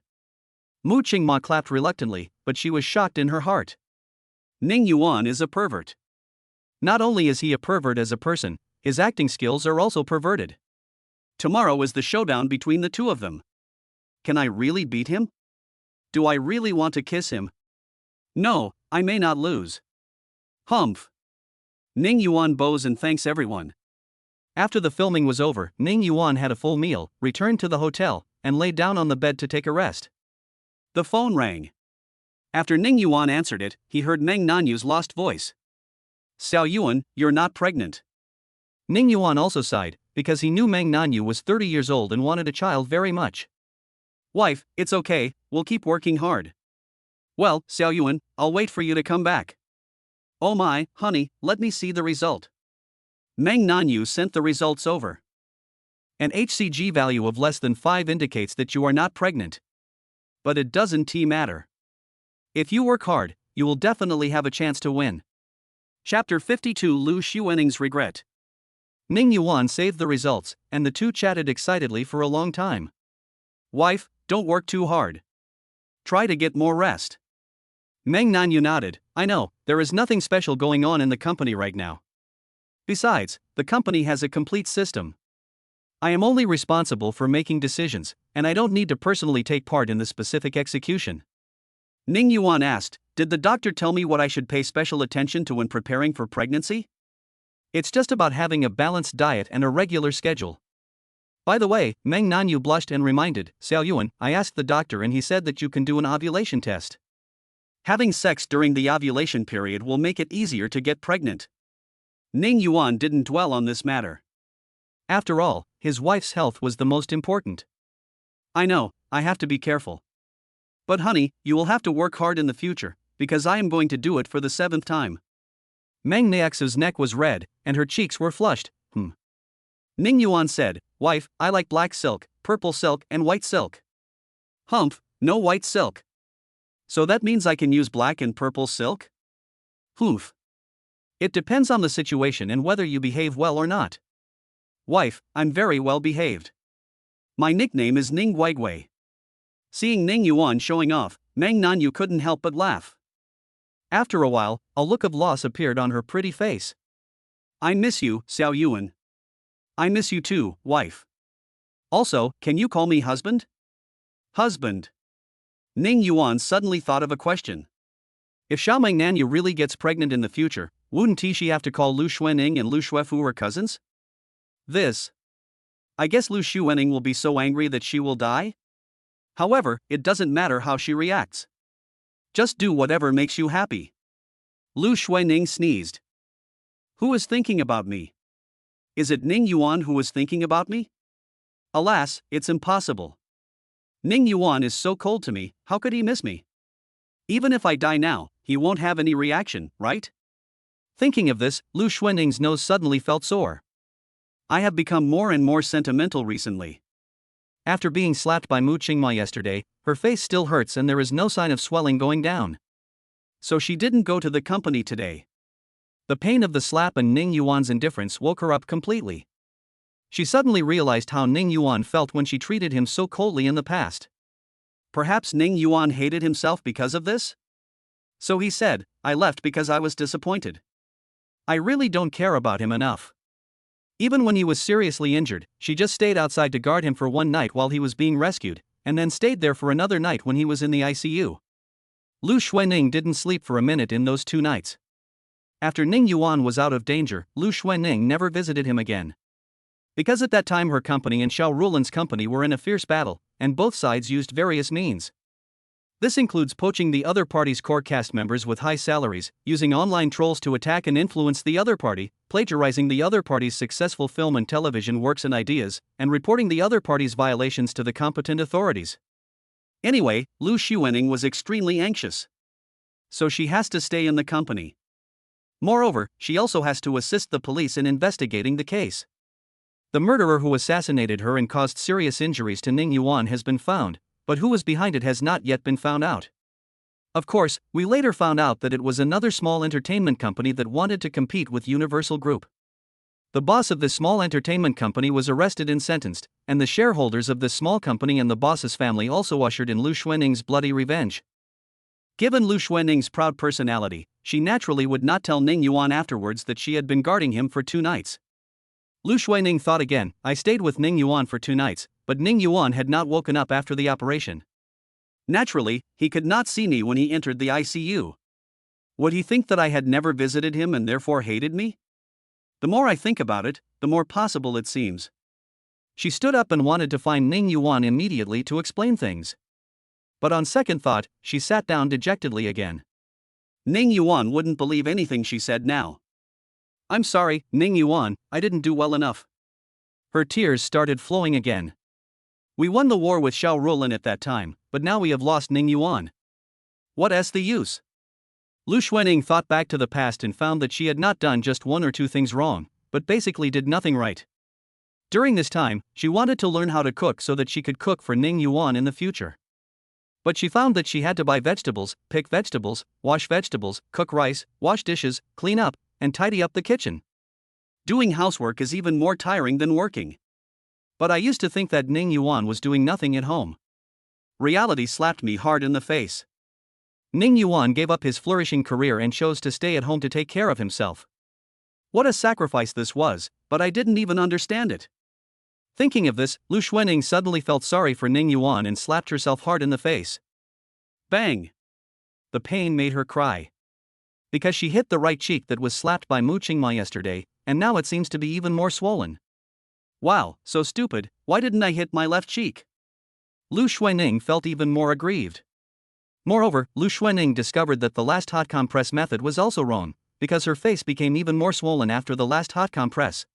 Mu Qingma clapped reluctantly, but she was shocked in her heart. Ning Yuan is a pervert. Not only is he a pervert as a person, his acting skills are also perverted. Tomorrow is the showdown between the two of them. Can I really beat him? Do I really want to kiss him? No, I may not lose. Humph. Ning Yuan bows and thanks everyone. After the filming was over, Ning Yuan had a full meal, returned to the hotel, and laid down on the bed to take a rest. The phone rang. After Ning Yuan answered it, he heard Mang Nanu's lost voice. Xiao Yuan, you're not pregnant. Ning Yuan also sighed, because he knew Mang Nanu was 30 years old and wanted a child very much. Wife, it's okay, we'll keep working hard. Well, Xiao Yuan, I'll wait for you to come back. Oh my, honey, let me see the result. Mang Nanu sent the results over. An HCG value of less than 5 indicates that you are not pregnant. But it doesn't matter. If you work hard, you will definitely have a chance to win. Chapter 52 Lu Xuening's Regret. Ning Yuan saved the results, and the two chatted excitedly for a long time. Wife, don't work too hard. Try to get more rest. Mang Nanu nodded. I know, there is nothing special going on in the company right now. Besides, the company has a complete system. I am only responsible for making decisions, and I don't need to personally take part in the specific execution. Ning Yuan asked, did the doctor tell me what I should pay special attention to when preparing for pregnancy? It's just about having a balanced diet and a regular schedule. By the way, Mang Nanu blushed and reminded, Xiao Yuan, I asked the doctor and he said that you can do an ovulation test. Having sex during the ovulation period will make it easier to get pregnant. Ning Yuan didn't dwell on this matter. After all, his wife's health was the most important. I know, I have to be careful. But honey, you will have to work hard in the future, because I am going to do it for the 7th time. Mang Naxu's neck was red, and her cheeks were flushed. Ning Yuan said, Wife, I like black silk, purple silk and white silk. Humph, no white silk. So that means I can use black and purple silk? Humph. It depends on the situation and whether you behave well or not. Wife, I'm very well behaved. My nickname is Ning Guigui. Seeing Ning Yuan showing off, Mang Nanu couldn't help but laugh. After a while, a look of loss appeared on her pretty face. I miss you, Xiao Yuan. I miss you too, wife. Also, can you call me husband? Husband. Ning Yuan suddenly thought of a question. If Xiaomeng Nanu really gets pregnant in the future, wouldn't she have to call Lu Xuening and Lu Xuefu her cousins? I guess Lu Xuening will be so angry that she will die? However, it doesn't matter how she reacts. Just do whatever makes you happy. Lu Xuening sneezed. Who is thinking about me? Is it Ning Yuan who is thinking about me? Alas, it's impossible. Ning Yuan is so cold to me, how could he miss me? Even if I die now, he won't have any reaction, right? Thinking of this, Lu Xuening's nose suddenly felt sore. I have become more and more sentimental recently. After being slapped by Mu Qingma yesterday, her face still hurts and there is no sign of swelling going down. So she didn't go to the company today. The pain of the slap and Ning Yuan's indifference woke her up completely. She suddenly realized how Ning Yuan felt when she treated him so coldly in the past. Perhaps Ning Yuan hated himself because of this? So he said, I left because I was disappointed. I really don't care about him enough. Even when he was seriously injured, she just stayed outside to guard him for one night while he was being rescued, and then stayed there for another night when he was in the ICU. Lu Xuening didn't sleep for a minute in those 2 nights. After Ning Yuan was out of danger, Lu Xuening never visited him again. Because at that time her company and Xiao Rulan's company were in a fierce battle, and both sides used various means. This includes poaching the other party's core cast members with high salaries, using online trolls to attack and influence the other party, plagiarizing the other party's successful film and television works and ideas, and reporting the other party's violations to the competent authorities. Anyway, Lu Xuening was extremely anxious. So she has to stay in the company. Moreover, she also has to assist the police in investigating the case. The murderer who assassinated her and caused serious injuries to Ning Yuan has been found, but who was behind it has not yet been found out. Of course, we later found out that it was another small entertainment company that wanted to compete with Universal Group. The boss of this small entertainment company was arrested and sentenced, and the shareholders of this small company and the boss's family also ushered in Lu Xuening's bloody revenge. Given Lu Xuening's proud personality, she naturally would not tell Ning Yuan afterwards that she had been guarding him for 2 nights. Lu Shuining thought again. I stayed with Ning Yuan for 2 nights, but Ning Yuan had not woken up after the operation. Naturally, he could not see me when he entered the ICU. Would he think that I had never visited him and therefore hated me? The more I think about it, the more possible it seems. She stood up and wanted to find Ning Yuan immediately to explain things. But on second thought, she sat down dejectedly again. Ning Yuan wouldn't believe anything she said now. I'm sorry, Ning Yuan, I didn't do well enough. Her tears started flowing again. We won the war with Xiao Rulin at that time, but now we have lost Ning Yuan. What's the use? Lu Shuining thought back to the past and found that she had not done just 1 or 2 things wrong, but basically did nothing right. During this time, she wanted to learn how to cook so that she could cook for Ning Yuan in the future. But she found that she had to buy vegetables, pick vegetables, wash vegetables, cook rice, wash dishes, clean up, and tidy up the kitchen. Doing housework is even more tiring than working. But I used to think that Ning Yuan was doing nothing at home. Reality slapped me hard in the face. Ning Yuan gave up his flourishing career and chose to stay at home to take care of himself. What a sacrifice this was, but I didn't even understand it. Thinking of this, Lu Shuining suddenly felt sorry for Ning Yuan and slapped herself hard in the face. Bang! The pain made her cry. Because she hit the right cheek that was slapped by Mu Qingma yesterday, and now it seems to be even more swollen. Wow, so stupid, why didn't I hit my left cheek? Lu Shuining felt even more aggrieved. Moreover, Lu Shuining discovered that the last hot compress method was also wrong, because her face became even more swollen after the last hot compress.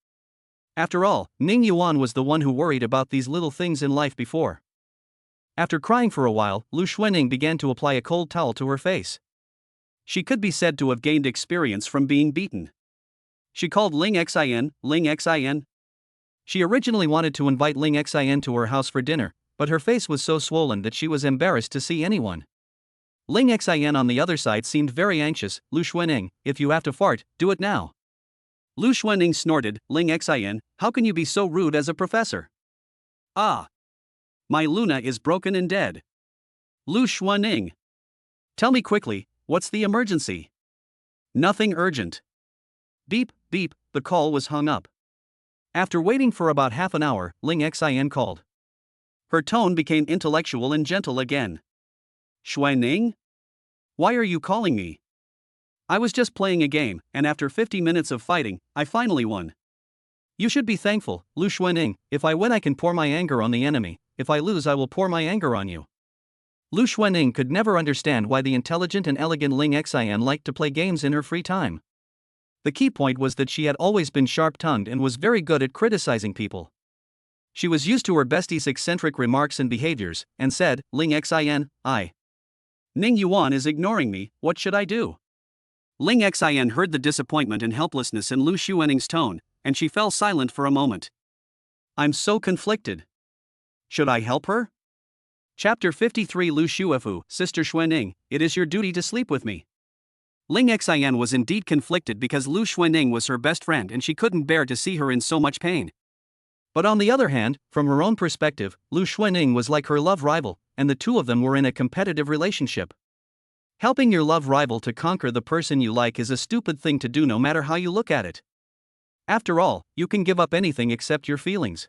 After all, Ning Yuan was the one who worried about these little things in life before. After crying for a while, Lu Shuining began to apply a cold towel to her face. She could be said to have gained experience from being beaten. She called Ling Xin, Ling Xin. She originally wanted to invite Ling Xin to her house for dinner, but her face was so swollen that she was embarrassed to see anyone. Ling Xin on the other side seemed very anxious. Lu Shuining, if you have to fart, do it now. Lu Shuining snorted. Ling Xin, how can you be so rude as a professor? Ah! My Luna is broken and dead. Lu Shuining. Tell me quickly, what's the emergency? Nothing urgent. Beep, beep, the call was hung up. After waiting for about half an hour, Ling Xin called. Her tone became intellectual and gentle again. Shuining? Why are you calling me? I was just playing a game, and after 50 minutes of fighting, I finally won. You should be thankful, Lu Shuining. If I win I can pour my anger on the enemy, if I lose I will pour my anger on you. Lu Shuining could never understand why the intelligent and elegant Ling Xin liked to play games in her free time. The key point was that she had always been sharp-tongued and was very good at criticizing people. She was used to her bestie's eccentric remarks and behaviors, and said, Ling Xin, Ning Yuan is ignoring me, what should I do? Ling Xin heard the disappointment and helplessness in Lu Shuining's tone, and she fell silent for a moment. I'm so conflicted. Should I help her? Chapter 53 Lu Shuifu, Sister Shuining, it is your duty to sleep with me. Ling Xin was indeed conflicted because Lu Shuining was her best friend and she couldn't bear to see her in so much pain. But on the other hand, from her own perspective, Lu Shuining was like her love rival, and the two of them were in a competitive relationship. Helping your love rival to conquer the person you like is a stupid thing to do no matter how you look at it. After all, you can give up anything except your feelings.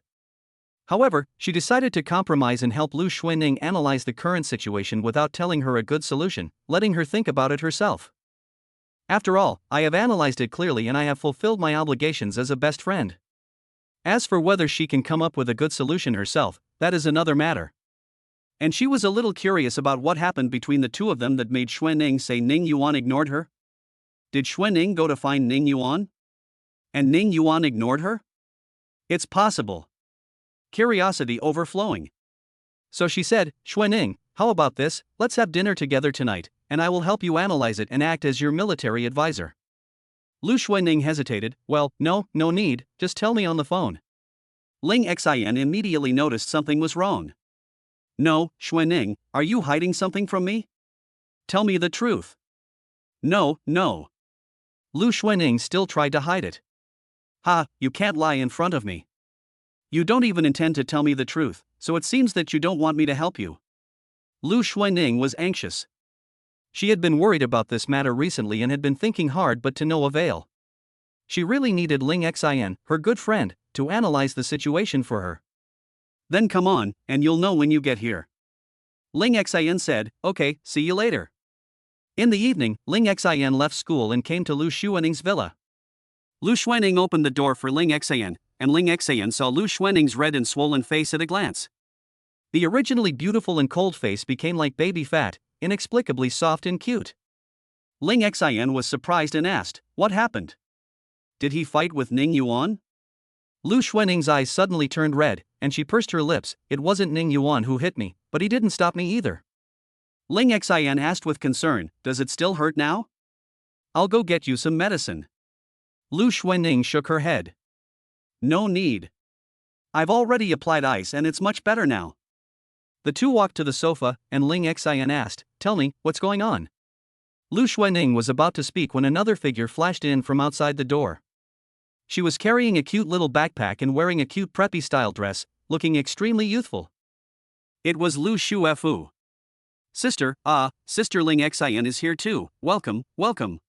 However, she decided to compromise and help Lu Shuining analyze the current situation without telling her a good solution, letting her think about it herself. After all, I have analyzed it clearly and I have fulfilled my obligations as a best friend. As for whether she can come up with a good solution herself, that is another matter. And she was a little curious about what happened between the two of them that made Shuining say Ning Yuan ignored her. Did Shuining go to find Ning Yuan? And Ning Yuan ignored her? It's possible. Curiosity overflowing. So she said, Shuining, how about this, let's have dinner together tonight, and I will help you analyze it and act as your military advisor. Lu Shuining hesitated. Well, no need, just tell me on the phone. Ling Xin immediately noticed something was wrong. No, Shuining, are you hiding something from me? Tell me the truth. No. Lu Shuining still tried to hide it. Ha, you can't lie in front of me. You don't even intend to tell me the truth, so it seems that you don't want me to help you. Lu Shuining was anxious. She had been worried about this matter recently and had been thinking hard but to no avail. She really needed Ling Xin, her good friend, to analyze the situation for her. Then come on, and you'll know when you get here. Ling Xin said, okay, see you later. In the evening, Ling Xin left school and came to Lu Xuaning's villa. Lu Xuaning opened the door for Ling Xin, and Ling Xin saw Lu Xuaning's red and swollen face at a glance. The originally beautiful and cold face became like baby fat, inexplicably soft and cute. Ling Xin was surprised and asked, what happened? Did he fight with Ning Yuan? Lu Xuaning's eyes suddenly turned red, and she pursed her lips. It wasn't Ning Yuan who hit me, but he didn't stop me either. Ling Xin asked with concern, does it still hurt now? I'll go get you some medicine. Lu Xuaning shook her head. No need. I've already applied ice and it's much better now. The two walked to the sofa, and Ling Xin asked, tell me, what's going on? Lu Xuaning was about to speak when another figure flashed in from outside the door. She was carrying a cute little backpack and wearing a cute preppy-style dress, looking extremely youthful. It was Lu Xuefu. Sister Ling Xin is here too, welcome, welcome.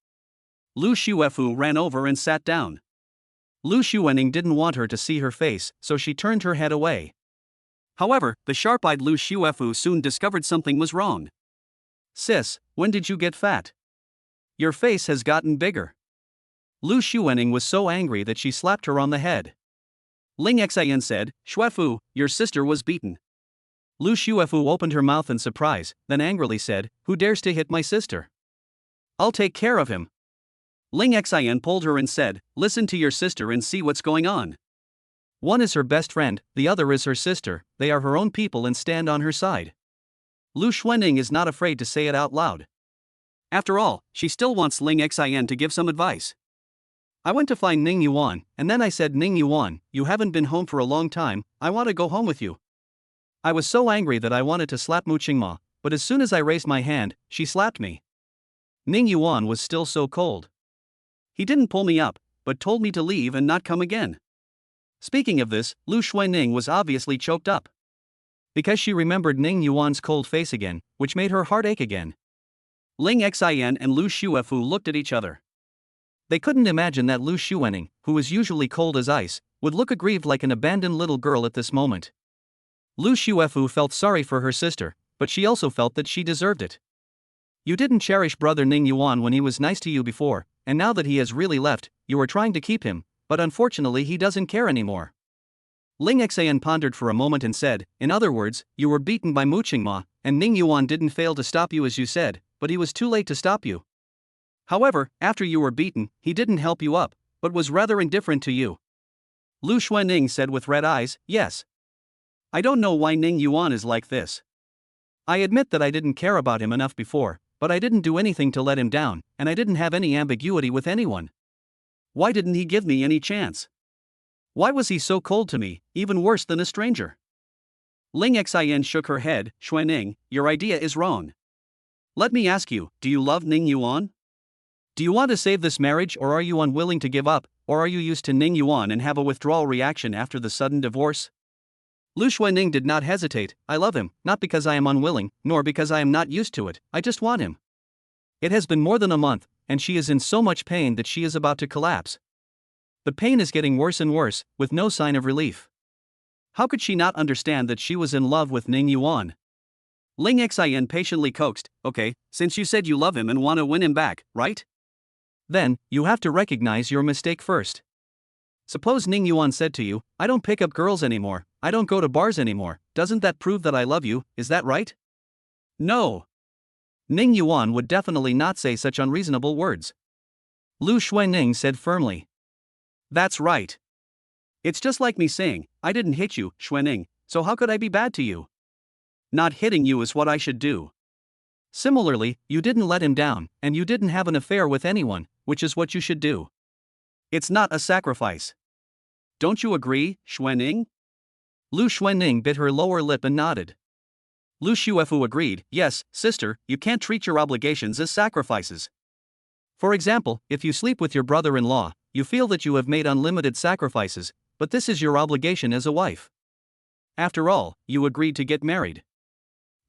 Lu Xuefu ran over and sat down. Lu Xuaning didn't want her to see her face, so she turned her head away. However, the sharp-eyed Lu Xuefu soon discovered something was wrong. Sis, when did you get fat? Your face has gotten bigger. Lu Xuaning was so angry that she slapped her on the head. Ling Xin said, Xuefu, your sister was beaten. Lu Xuefu opened her mouth in surprise, then angrily said, who dares to hit my sister? I'll take care of him. Ling Xin pulled her and said, listen to your sister and see what's going on. One is her best friend, the other is her sister, they are her own people and stand on her side. Lu Xuaning is not afraid to say it out loud. After all, she still wants Ling Xin to give some advice. I went to find Ning Yuan, and then I said, Ning Yuan, you haven't been home for a long time, I want to go home with you. I was so angry that I wanted to slap Mu Qingma, but as soon as I raised my hand, she slapped me. Ning Yuan was still so cold. He didn't pull me up, but told me to leave and not come again. Speaking of this, Lu Xuaning was obviously choked up. Because she remembered Ning Yuan's cold face again, which made her heart ache again. Ling Xin and Lu Xuefu looked at each other. They couldn't imagine that Lu Xuaning, who was usually cold as ice, would look aggrieved like an abandoned little girl at this moment. Lu Xuefu felt sorry for her sister, but she also felt that she deserved it. You didn't cherish brother Ning Yuan when he was nice to you before, and now that he has really left, you are trying to keep him, but unfortunately he doesn't care anymore. Ling Xin pondered for a moment and said, in other words, you were beaten by Mu Qingma, and Ning Yuan didn't fail to stop you as you said, but he was too late to stop you. However, after you were beaten, he didn't help you up, but was rather indifferent to you. Lu Xuaning said with red eyes, yes. I don't know why Ning Yuan is like this. I admit that I didn't care about him enough before, but I didn't do anything to let him down, and I didn't have any ambiguity with anyone. Why didn't he give me any chance? Why was he so cold to me, even worse than a stranger? Ling Xin shook her head, Xuaning, your idea is wrong. Let me ask you, do you love Ning Yuan? Do you want to save this marriage, or are you unwilling to give up, or are you used to Ning Yuan and have a withdrawal reaction after the sudden divorce? Lu Xuaning did not hesitate, I love him, not because I am unwilling, nor because I am not used to it, I just want him. It has been more than a month, and she is in so much pain that she is about to collapse. The pain is getting worse and worse, with no sign of relief. How could she not understand that she was in love with Ning Yuan? Ling Xin patiently coaxed, okay, since you said you love him and want to win him back, right? Then, you have to recognize your mistake first. Suppose Ning Yuan said to you, I don't pick up girls anymore, I don't go to bars anymore, doesn't that prove that I love you, is that right? No. Ning Yuan would definitely not say such unreasonable words. Lu Xuaning said firmly. That's right. It's just like me saying, I didn't hit you, Xuaning, so how could I be bad to you? Not hitting you is what I should do. Similarly, you didn't let him down, and you didn't have an affair with anyone, which is what you should do. It's not a sacrifice. Don't you agree, Xuaning? Lu Xuaning bit her lower lip and nodded. Lu Xuefu agreed, yes, sister, you can't treat your obligations as sacrifices. For example, if you sleep with your brother-in-law, you feel that you have made unlimited sacrifices, but this is your obligation as a wife. After all, you agreed to get married.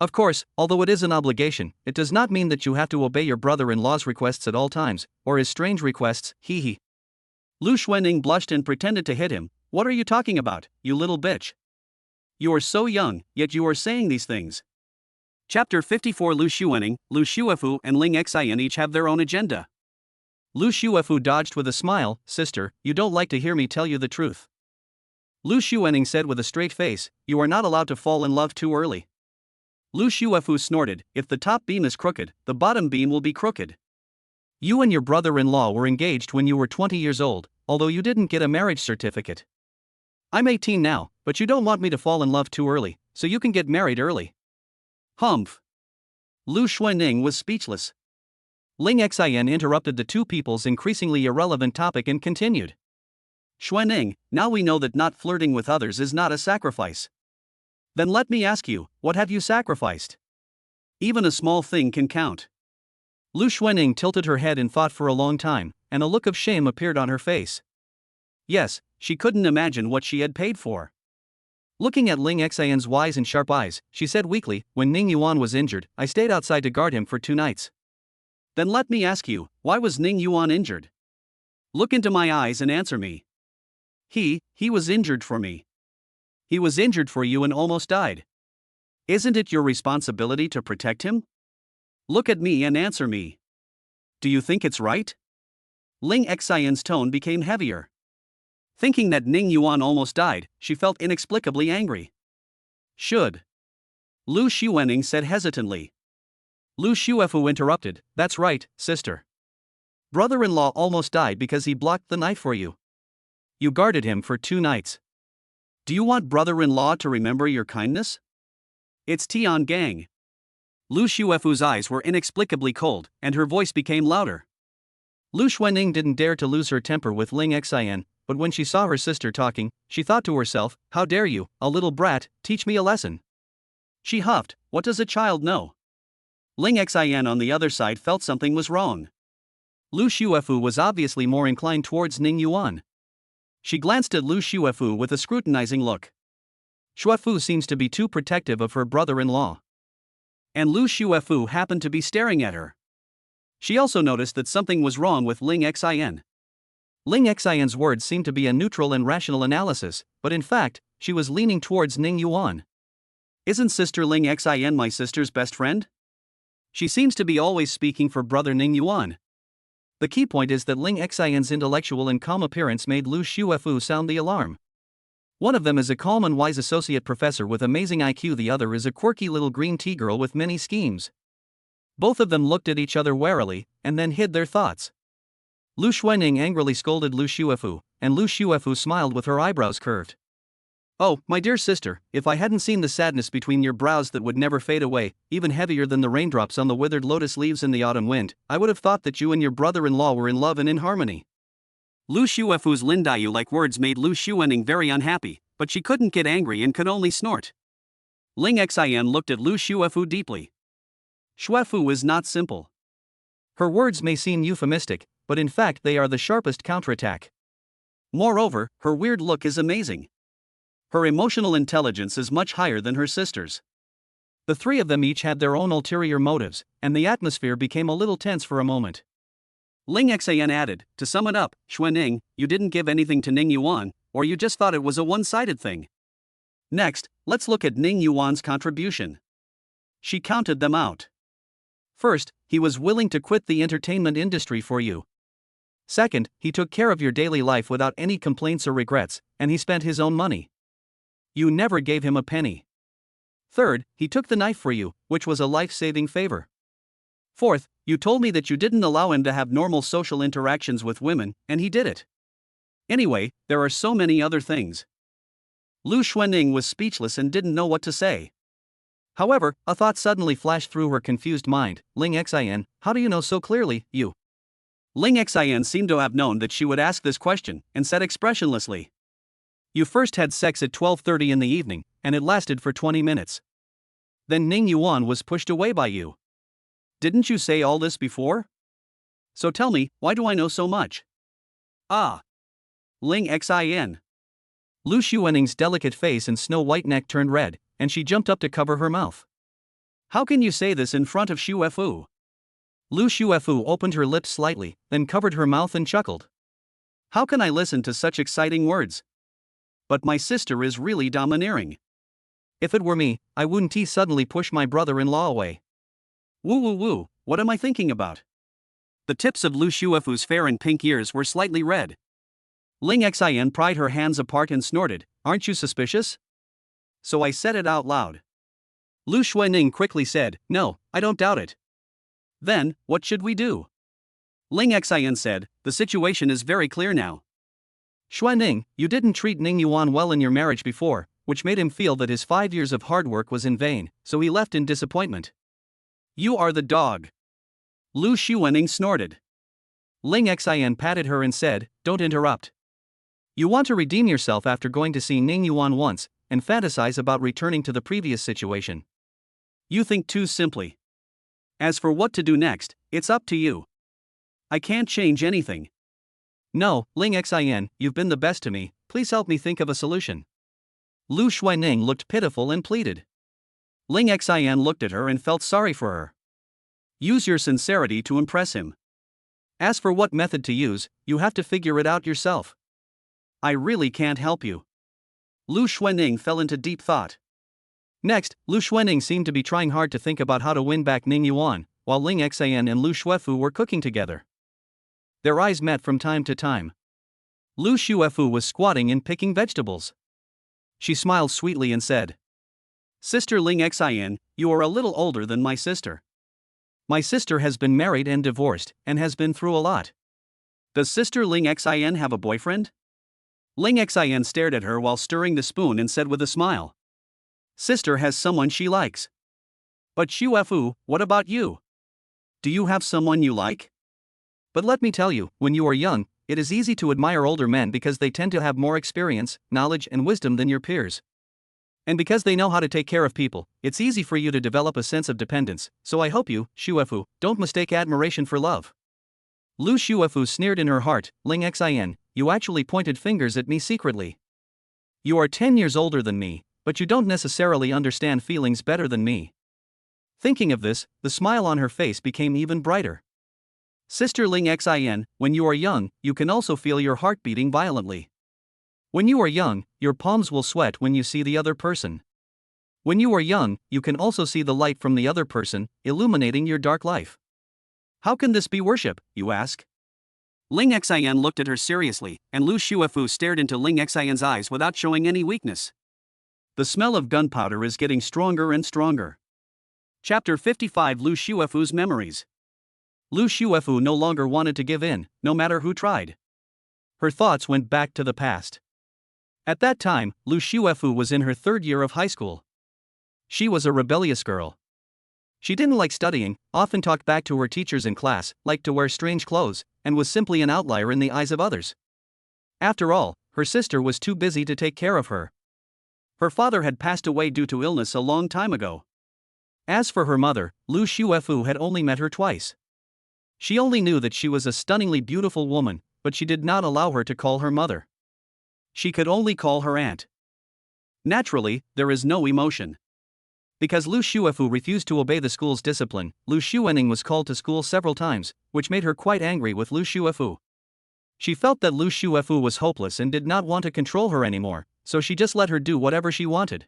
Of course, although it is an obligation, it does not mean that you have to obey your brother-in-law's requests at all times, or his strange requests, hee hee. Lu Xuaning blushed and pretended to hit him, What are you talking about, you little bitch? You are so young, yet you are saying these things. Chapter 54. Lu Xuening, Lu Xuefu and Ling Xin each have their own agenda. Lu Xuefu dodged with a smile. Sister, you don't like to hear me tell you the truth. Lu Xuening said with a straight face, you are not allowed to fall in love too early. Lu Xuefu snorted, if the top beam is crooked, the bottom beam will be crooked. You and your brother-in-law were engaged when you were 20 years old, although you didn't get a marriage certificate. I'm 18 now, but you don't want me to fall in love too early, so you can get married early. Humph. Lu Xuening was speechless. Ling Xin interrupted the two people's increasingly irrelevant topic and continued. Xuening, now we know that not flirting with others is not a sacrifice. Then let me ask you, what have you sacrificed? Even a small thing can count. Lu Xuening tilted her head in thought for a long time, and a look of shame appeared on her face. Yes, she couldn't imagine what she had paid for. Looking at Ling Xin's wise and sharp eyes, she said weakly, when Ning Yuan was injured, I stayed outside to guard him for 2 nights. Then let me ask you, why was Ning Yuan injured? Look into my eyes and answer me. He was injured for me. He was injured for you and almost died. Isn't it your responsibility to protect him? Look at me and answer me. Do you think it's right? Ling Xin's tone became heavier. Thinking that Ning Yuan almost died, she felt inexplicably angry. Should. Lu Xuening said hesitantly. Lu Xuefu interrupted, that's right, sister. Brother-in-law almost died because he blocked the knife for you. You guarded him for 2 nights. Do you want brother-in-law to remember your kindness? It's Tian Gang. Lu Xuefu's eyes were inexplicably cold, and her voice became louder. Lu Xuening didn't dare to lose her temper with Ling Xin, but when she saw her sister talking, she thought to herself, how dare you, a little brat, teach me a lesson. She huffed, what does a child know? Ling Xin on the other side felt something was wrong. Lu Xuefu was obviously more inclined towards Ning Yuan. She glanced at Lu Xuefu with a scrutinizing look. Xuefu seems to be too protective of her brother-in-law. And Lu Xuefu happened to be staring at her. She also noticed that something was wrong with Ling Xin. Ling Xin's words seemed to be a neutral and rational analysis, but in fact, she was leaning towards Ning Yuan. Isn't Sister Ling Xin my sister's best friend? She seems to be always speaking for brother Ning Yuan. The key point is that Ling Xin's intellectual and calm appearance made Lu Xuefu sound the alarm. One of them is a calm and wise associate professor with amazing IQ, the other is a quirky little green tea girl with many schemes. Both of them looked at each other warily, and then hid their thoughts. Lu Xuening angrily scolded Lu Xuefu, and Lu Xuefu smiled with her eyebrows curved. Oh, my dear sister, if I hadn't seen the sadness between your brows that would never fade away, even heavier than the raindrops on the withered lotus leaves in the autumn wind, I would have thought that you and your brother-in-law were in love and in harmony. Lu Xuefu's Lindayu-like words made Lu Xuening very unhappy, but she couldn't get angry and could only snort. Ling Xin looked at Lu Xuefu deeply. Xuefu is not simple. Her words may seem euphemistic, but in fact they are the sharpest counterattack. Moreover, her weird look is amazing. Her emotional intelligence is much higher than her sister's. The three of them each had their own ulterior motives, and the atmosphere became a little tense for a moment. Ling Xin added, to sum it up, Xuening, you didn't give anything to Ning Yuan, or you just thought it was a one-sided thing. Next, let's look at Ning Yuan's contribution. She counted them out. First, he was willing to quit the entertainment industry for you. Second, he took care of your daily life without any complaints or regrets, and he spent his own money. You never gave him a penny. Third, he took the knife for you, which was a life-saving favor. Fourth, you told me that you didn't allow him to have normal social interactions with women, and he did it. Anyway, there are so many other things. Lu Xuening was speechless and didn't know what to say. However, a thought suddenly flashed through her confused mind. Ling Xin, how do you know so clearly, you? Ling Xin seemed to have known that she would ask this question, and said expressionlessly. You first had sex at 12:30 in the evening, and it lasted for 20 minutes. Then Ning Yuan was pushed away by you. Didn't you say all this before? So tell me, why do I know so much? Ah. Ling Xin. Lu Xuening's delicate face and snow-white neck turned red, and she jumped up to cover her mouth. How can you say this in front of Xuefu? Lu Xuefu opened her lips slightly, then covered her mouth and chuckled. How can I listen to such exciting words? But my sister is really domineering. If it were me, I wouldn't suddenly push my brother-in-law away. Woo woo woo, what am I thinking about? The tips of Lu Shuefu's fair and pink ears were slightly red. Ling Xin pried her hands apart and snorted, "Aren't you suspicious?" So I said it out loud. Lu Xuening quickly said, "No, I don't doubt it." Then, what should we do? Ling Xin said, "The situation is very clear now. Xuening, you didn't treat Ning Yuan well in your marriage before, which made him feel that his 5 years of hard work was in vain, so he left in disappointment. You are the dog." Lu Xuening snorted. Ling Xin patted her and said, "Don't interrupt. You want to redeem yourself after going to see Ning Yuan once, and fantasize about returning to the previous situation. You think too simply. As for what to do next, it's up to you. I can't change anything." "No, Ling Xin, you've been the best to me, please help me think of a solution." Lu Xuening looked pitiful and pleaded. Ling Xin looked at her and felt sorry for her. Use your sincerity to impress him. As for what method to use, you have to figure it out yourself. I really can't help you. Lu Xuening fell into deep thought. Next, Lu Xuening seemed to be trying hard to think about how to win back Ning Yuan, while Ling Xin and Lu Shuefu were cooking together. Their eyes met from time to time. Lu Shuefu was squatting and picking vegetables. She smiled sweetly and said, "Sister Ling Xin, you are a little older than my sister. My sister has been married and divorced, and has been through a lot. Does Sister Ling Xin have a boyfriend?" Ling Xin stared at her while stirring the spoon and said with a smile, "Sister has someone she likes. But Shuefu, what about you? Do you have someone you like? But let me tell you, when you are young, it is easy to admire older men because they tend to have more experience, knowledge, and wisdom than your peers. And because they know how to take care of people, it's easy for you to develop a sense of dependence, so I hope you, Shuefu, don't mistake admiration for love." Lu Shuefu sneered in her heart, "Ling Xin, you actually pointed fingers at me secretly. You are 10 years older than me, but you don't necessarily understand feelings better than me." Thinking of this, the smile on her face became even brighter. "Sister Ling Xin, when you are young, you can also feel your heart beating violently. When you are young, your palms will sweat when you see the other person. When you are young, you can also see the light from the other person, illuminating your dark life. How can this be worship, you ask?" Ling Xin looked at her seriously, and Lu Shuefu stared into Ling Xin's eyes without showing any weakness. The smell of gunpowder is getting stronger and stronger. Chapter 55 Lu Shuefu's Memories. Lu Shuefu no longer wanted to give in, no matter who tried. Her thoughts went back to the past. At that time, Lu Shuefu was in her 3rd year of high school. She was a rebellious girl. She didn't like studying, often talked back to her teachers in class, liked to wear strange clothes, and was simply an outlier in the eyes of others. After all, her sister was too busy to take care of her. Her father had passed away due to illness a long time ago. As for her mother, Lu Shuefu had only met her twice. She only knew that she was a stunningly beautiful woman, but she did not allow her to call her mother. She could only call her aunt. Naturally, there is no emotion. Because Lu Shuefu refused to obey the school's discipline, Lu Xuening was called to school several times, which made her quite angry with Lu Shuefu. She felt that Lu Shuefu was hopeless and did not want to control her anymore, so she just let her do whatever she wanted.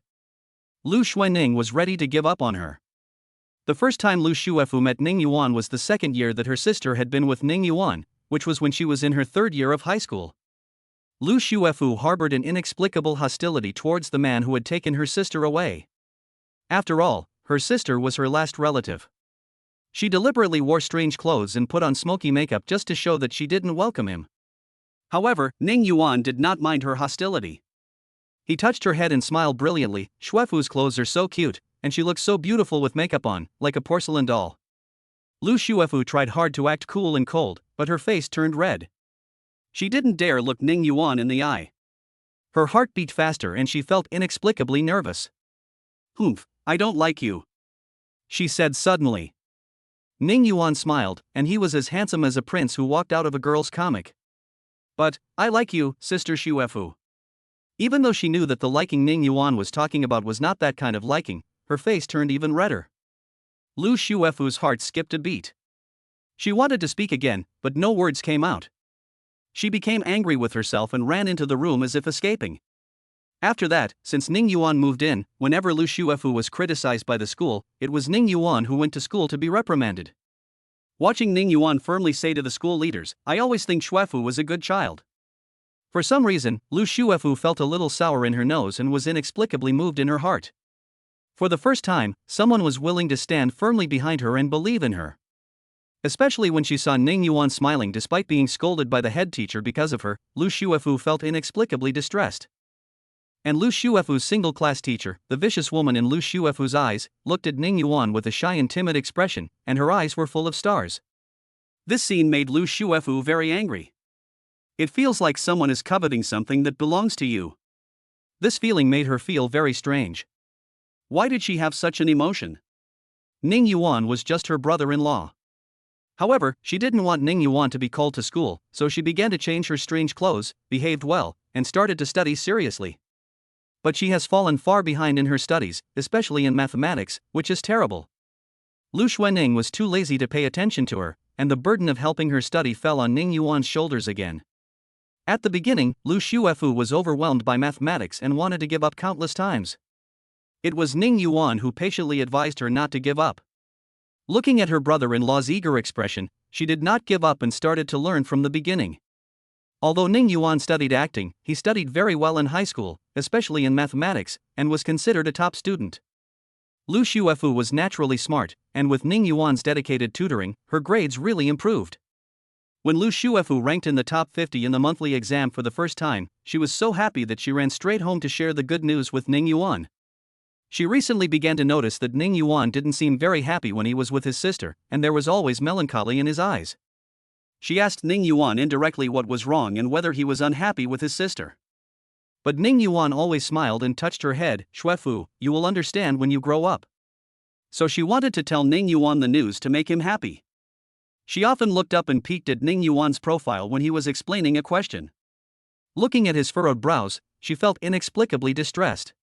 Lu Xuening was ready to give up on her. The first time Lu Shuefu met Ning Yuan was the 2nd year that her sister had been with Ning Yuan, which was when she was in her 3rd year of high school. Lu Shuefu harbored an inexplicable hostility towards the man who had taken her sister away. After all, her sister was her last relative. She deliberately wore strange clothes and put on smoky makeup just to show that she didn't welcome him. However, Ning Yuan did not mind her hostility. He touched her head and smiled brilliantly. "Shuefu's clothes are so cute, and she looks so beautiful with makeup on, like a porcelain doll." Lu Shuefu tried hard to act cool and cold, but her face turned red. She didn't dare look Ning Yuan in the eye. Her heart beat faster and she felt inexplicably nervous. "Humph, I don't like you," she said suddenly. Ning Yuan smiled, and he was as handsome as a prince who walked out of a girl's comic. "But, I like you, Sister Shuefu." Even though she knew that the liking Ning Yuan was talking about was not that kind of liking, her face turned even redder. Lu Shuefu's heart skipped a beat. She wanted to speak again, but no words came out. She became angry with herself and ran into the room as if escaping. After that, since Ning Yuan moved in, whenever Lu Shuefu was criticized by the school, it was Ning Yuan who went to school to be reprimanded. Watching Ning Yuan firmly say to the school leaders, "I always think Shuefu was a good child." For some reason, Lu Shuefu felt a little sour in her nose and was inexplicably moved in her heart. For the first time, someone was willing to stand firmly behind her and believe in her. Especially when she saw Ning Yuan smiling despite being scolded by the head teacher because of her, Lu Shuefu felt inexplicably distressed. And Lu Shuefu's single-class teacher, the vicious woman in Lu Shuefu's eyes, looked at Ning Yuan with a shy and timid expression, and her eyes were full of stars. This scene made Lu Shuefu very angry. It feels like someone is coveting something that belongs to you. This feeling made her feel very strange. Why did she have such an emotion? Ning Yuan was just her brother-in-law. However, she didn't want Ning Yuan to be called to school, so she began to change her strange clothes, behaved well, and started to study seriously. But she has fallen far behind in her studies, especially in mathematics, which is terrible. Lu Xuening was too lazy to pay attention to her, and the burden of helping her study fell on Ning Yuan's shoulders again. At the beginning, Lu Shuefu was overwhelmed by mathematics and wanted to give up countless times. It was Ning Yuan who patiently advised her not to give up. Looking at her brother-in-law's eager expression, she did not give up and started to learn from the beginning. Although Ning Yuan studied acting, he studied very well in high school, especially in mathematics, and was considered a top student. Lu Shuefu was naturally smart, and with Ning Yuan's dedicated tutoring, her grades really improved. When Lu Shuefu ranked in the top 50 in the monthly exam for the first time, she was so happy that she ran straight home to share the good news with Ning Yuan. She recently began to notice that Ning Yuan didn't seem very happy when he was with his sister, and there was always melancholy in his eyes. She asked Ning Yuan indirectly what was wrong and whether he was unhappy with his sister. But Ning Yuan always smiled and touched her head. "Shuefu, you will understand when you grow up." So she wanted to tell Ning Yuan the news to make him happy. She often looked up and peeked at Ning Yuan's profile when he was explaining a question. Looking at his furrowed brows, she felt inexplicably distressed.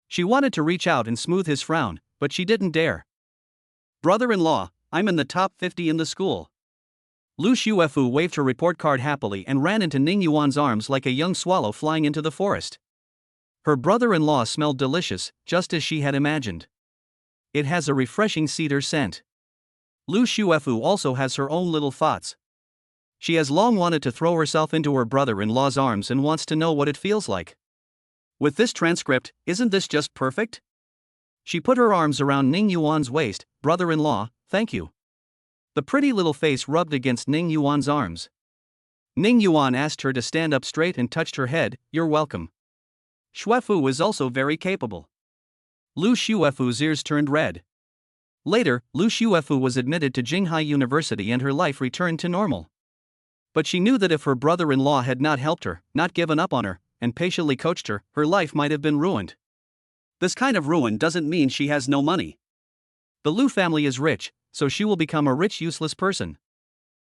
She wanted to reach out and smooth his frown, but she didn't dare. "Brother-in-law, I'm in the top 50 in the school." Lu Shuefu waved her report card happily and ran into Ning Yuan's arms like a young swallow flying into the forest. Her brother-in-law smelled delicious, just as she had imagined. It has a refreshing cedar scent. Lu Shuefu also has her own little thoughts. She has long wanted to throw herself into her brother-in-law's arms and wants to know what it feels like. With this transcript, isn't this just perfect? She put her arms around Ning Yuan's waist. "Brother-in-law, thank you." The pretty little face rubbed against Ning Yuan's arms. Ning Yuan asked her to stand up straight and touched her head. "You're welcome." Shuefu is also very capable. Lu Shuefu's ears turned red. Later, Lu Shuefu was admitted to Jinghai University and her life returned to normal. But she knew that if her brother-in-law had not helped her, not given up on her, and patiently coached her, her life might have been ruined. This kind of ruin doesn't mean she has no money. The Lu family is rich, so she will become a rich useless person.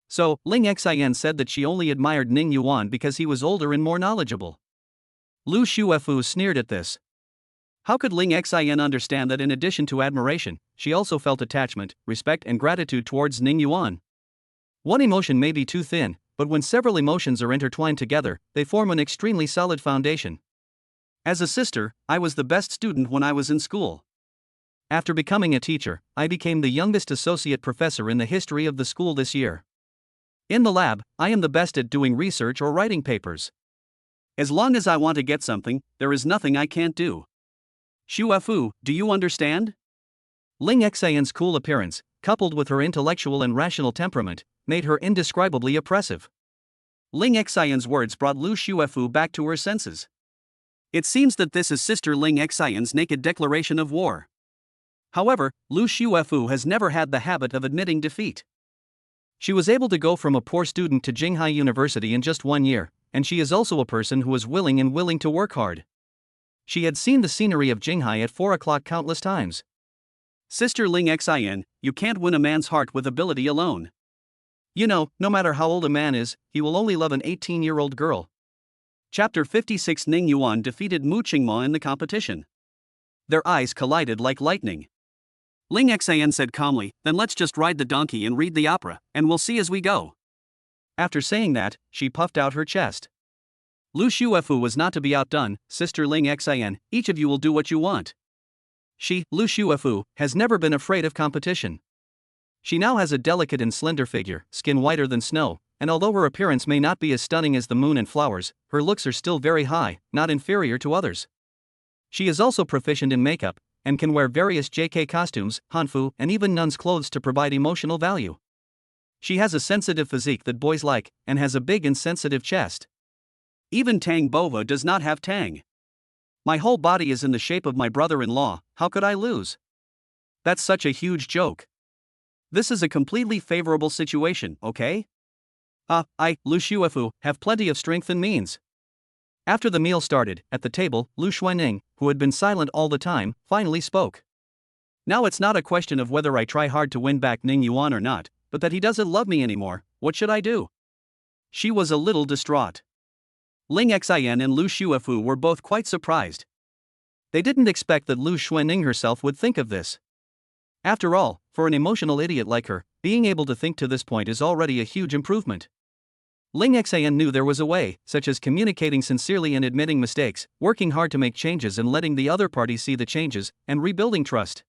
So, Ling Xin said that she only admired Ning Yuan because he was older and more knowledgeable. Lu Shuefu sneered at this. How could Ling Xin understand that in addition to admiration, she also felt attachment, respect and gratitude towards Ning Yuan? One emotion may be too thin, but when several emotions are intertwined together, they form an extremely solid foundation. As a sister, I was the best student when I was in school. After becoming a teacher, I became the youngest associate professor in the history of the school this year. In the lab, I am the best at doing research or writing papers. As long as I want to get something, there is nothing I can't do. Shuefu, do you understand? Ling Xin's cool appearance, coupled with her intellectual and rational temperament, made her indescribably oppressive. Ling Xin's words brought Lu Shuefu back to her senses. It seems that this is Sister Ling Xin's naked declaration of war. However, Lu Shuefu has never had the habit of admitting defeat. She was able to go from a poor student to Jinghai University in just 1 year, and she is also a person who is willing to work hard. She had seen the scenery of Jinghai at 4 o'clock countless times. Sister Ling Xin, you can't win a man's heart with ability alone. You know, no matter how old a man is, he will only love an 18-year-old girl. Chapter 56. Ning Yuan defeated Mu Qingma in the competition. Their eyes collided like lightning. Ling Xin said calmly, "Then let's just ride the donkey and read the opera, and we'll see as we go." After saying that, she puffed out her chest. Lu Shuefu was not to be outdone. Sister Ling Xin, each of you will do what you want. She, Lu Shuefu, has never been afraid of competition. She now has a delicate and slender figure, skin whiter than snow, and although her appearance may not be as stunning as the moon and flowers, her looks are still very high, not inferior to others. She is also proficient in makeup, and can wear various JK costumes, hanfu, and even nun's clothes to provide emotional value. She has a sensitive physique that boys like, and has a big and sensitive chest. Even Tang Bova does not have Tang. My whole body is in the shape of my brother-in-law, how could I lose? That's such a huge joke. This is a completely favorable situation, okay? I, Lu Shuefu, have plenty of strength and means. After the meal started, at the table, Lu Xuanning, who had been silent all the time, finally spoke. Now it's not a question of whether I try hard to win back Ning Yuan or not, but that he doesn't love me anymore. What should I do? She was a little distraught. Ling Xin and Lu Shuefu were both quite surprised. They didn't expect that Lu Xuanning herself would think of this. After all, for an emotional idiot like her, being able to think to this point is already a huge improvement. Ling Xin knew there was a way, such as communicating sincerely and admitting mistakes, working hard to make changes and letting the other party see the changes, and rebuilding trust.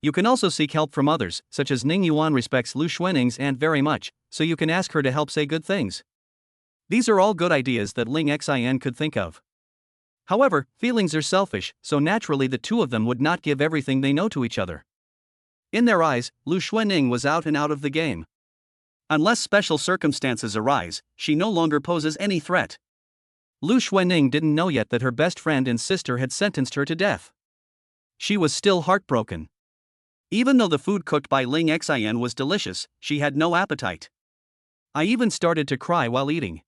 You can also seek help from others, such as Ning Yuan respects Lu Xuanning's aunt very much, so you can ask her to help say good things. These are all good ideas that Ling Xin could think of. However, feelings are selfish, so naturally the two of them would not give everything they know to each other. In their eyes, Lu Xuanning was out and out of the game. Unless special circumstances arise, she no longer poses any threat. Lu Xuanning didn't know yet that her best friend and sister had sentenced her to death. She was still heartbroken. Even though the food cooked by Ling Xin was delicious, she had no appetite. I even started to cry while eating.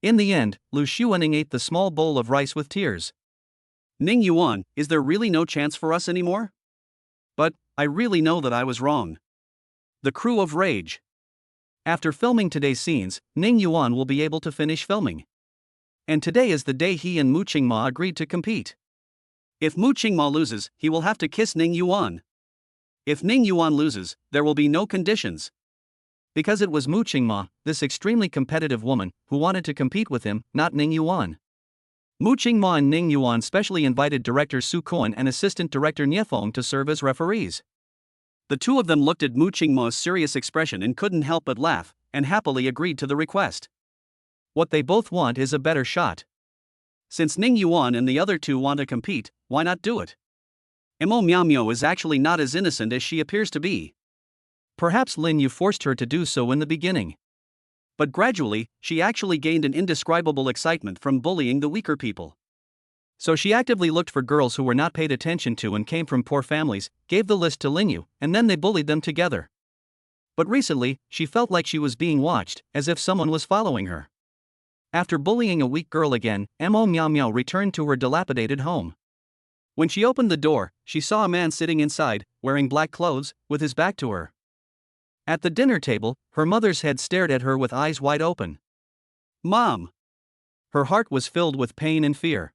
In the end, Lu Xuanning ate the small bowl of rice with tears. Ning Yuan, is there really no chance for us anymore? But I really know that I was wrong. The crew of Rage. After filming today's scenes, Ning Yuan will be able to finish filming. And today is the day he and Mu Qingma agreed to compete. If Mu Qingma loses, he will have to kiss Ning Yuan. If Ning Yuan loses, there will be no conditions. Because it was Mu Qingma, this extremely competitive woman, who wanted to compete with him, not Ning Yuan. Mu Qingma and Ning Yuan specially invited director Su Kuan and assistant director Niefeng to serve as referees. The two of them looked at Mu Qingma's serious expression and couldn't help but laugh, and happily agreed to the request. What they both want is a better shot. Since Ning Yuan and the other two want to compete, why not do it? Mo Miao is actually not as innocent as she appears to be. Perhaps Lin Yu forced her to do so in the beginning. But gradually, she actually gained an indescribable excitement from bullying the weaker people. So she actively looked for girls who were not paid attention to and came from poor families, gave the list to Lin Yu, and then they bullied them together. But recently, she felt like she was being watched, as if someone was following her. After bullying a weak girl again, Mo Miao returned to her dilapidated home. When she opened the door, she saw a man sitting inside, wearing black clothes, with his back to her. At the dinner table, her mother's head stared at her with eyes wide open. Mom! Her heart was filled with pain and fear.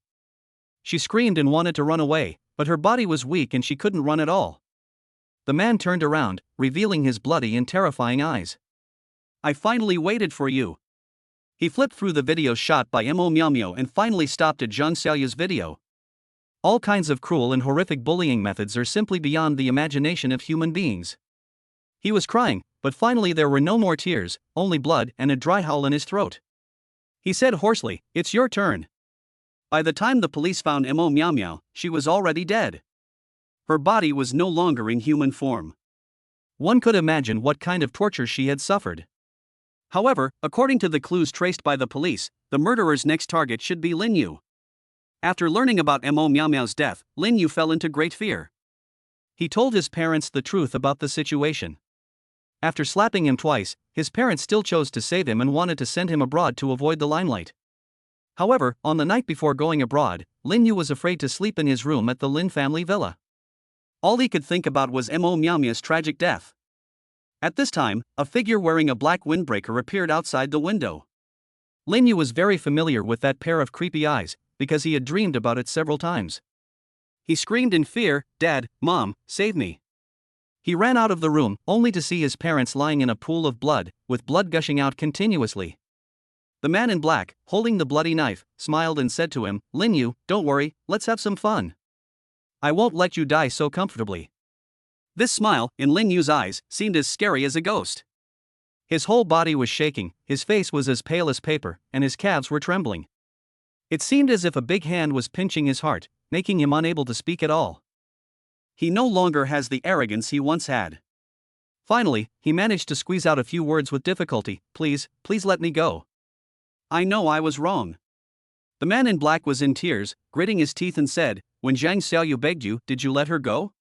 She screamed and wanted to run away, but her body was weak and she couldn't run at all. The man turned around, revealing his bloody and terrifying eyes. I finally waited for you. He flipped through the video shot by Mo Miao and finally stopped at Zhang Xiaoyu's video. All kinds of cruel and horrific bullying methods are simply beyond the imagination of human beings. He was crying, but finally there were no more tears, only blood and a dry howl in his throat. He said hoarsely, "It's your turn." By the time the police found Mo Miao, she was already dead. Her body was no longer in human form. One could imagine what kind of torture she had suffered. However, according to the clues traced by the police, the murderer's next target should be Lin Yu. After learning about Mo Miao's death, Lin Yu fell into great fear. He told his parents the truth about the situation. After slapping him twice, his parents still chose to save him and wanted to send him abroad to avoid the limelight. However, on the night before going abroad, Lin Yu was afraid to sleep in his room at the Lin family villa. All he could think about was Mo Miao's tragic death. At this time, a figure wearing a black windbreaker appeared outside the window. Lin Yu was very familiar with that pair of creepy eyes, because he had dreamed about it several times. He screamed in fear, "Dad, Mom, save me." He ran out of the room, only to see his parents lying in a pool of blood, with blood gushing out continuously. The man in black, holding the bloody knife, smiled and said to him, Lin Yu, don't worry, let's have some fun. I won't let you die so comfortably. This smile, in Lin Yu's eyes, seemed as scary as a ghost. His whole body was shaking, his face was as pale as paper, and his calves were trembling. It seemed as if a big hand was pinching his heart, making him unable to speak at all. He no longer has the arrogance he once had. Finally, he managed to squeeze out a few words with difficulty. Please let me go. I know I was wrong. The man in black was in tears, gritting his teeth and said, When Zhang Xiaoyu begged you, did you let her go?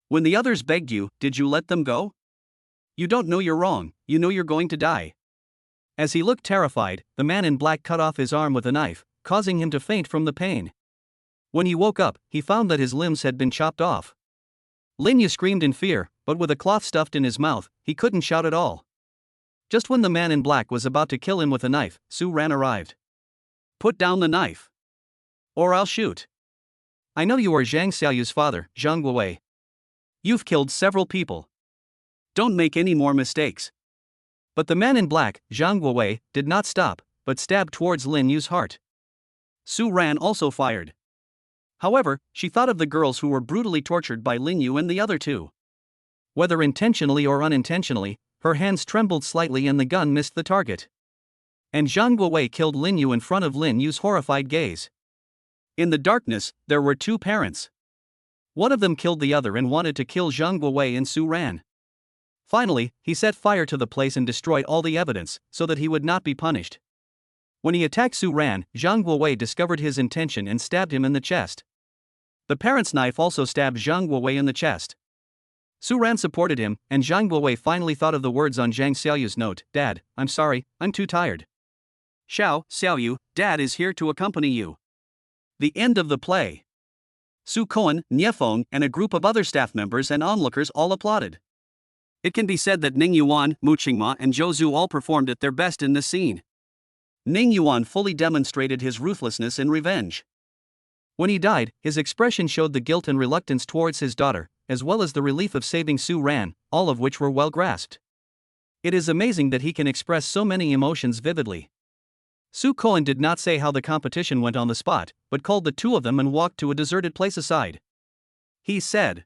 When the others begged you, did you let them go? You don't know you're wrong, you know you're going to die. As he looked terrified, the man in black cut off his arm with a knife, causing him to faint from the pain. When he woke up, he found that his limbs had been chopped off. Lin Yu screamed in fear, but with a cloth stuffed in his mouth, he couldn't shout at all. Just when the man in black was about to kill him with a knife, Su Ran arrived. Put down the knife. Or I'll shoot. I know you are Zhang Xiaoyu's father, Zhang Guowei. You've killed several people. Don't make any more mistakes. But the man in black, Zhang Guowei, did not stop, but stabbed towards Lin Yu's heart. Su Ran also fired. However, she thought of the girls who were brutally tortured by Lin Yu and the other two. Whether intentionally or unintentionally, her hands trembled slightly and the gun missed the target. And Zhang Guowei killed Lin Yu in front of Lin Yu's horrified gaze. In the darkness, there were two parents. One of them killed the other and wanted to kill Zhang Guowei and Su Ran. Finally, he set fire to the place and destroyed all the evidence, so that he would not be punished. When he attacked Su Ran, Zhang Guowei discovered his intention and stabbed him in the chest. The parent's knife also stabbed Zhang Guowei in the chest. Su Ran supported him, and Zhang Guowei finally thought of the words on Zhang Xiaoyu's note, Dad, I'm sorry, I'm too tired. Xiaoyu, Dad is here to accompany you. The end of the play. Su Koan, Niefeng, and a group of other staff members and onlookers all applauded. It can be said that Ning Yuan, Mu Qingma, and Zhou Zhu all performed at their best in this scene. Ning Yuan fully demonstrated his ruthlessness and revenge. When he died, his expression showed the guilt and reluctance towards his daughter, as well as the relief of saving Su Ran, all of which were well grasped. It is amazing that he can express so many emotions vividly. Su Koan did not say how the competition went on the spot, but called the two of them and walked to a deserted place aside. He said,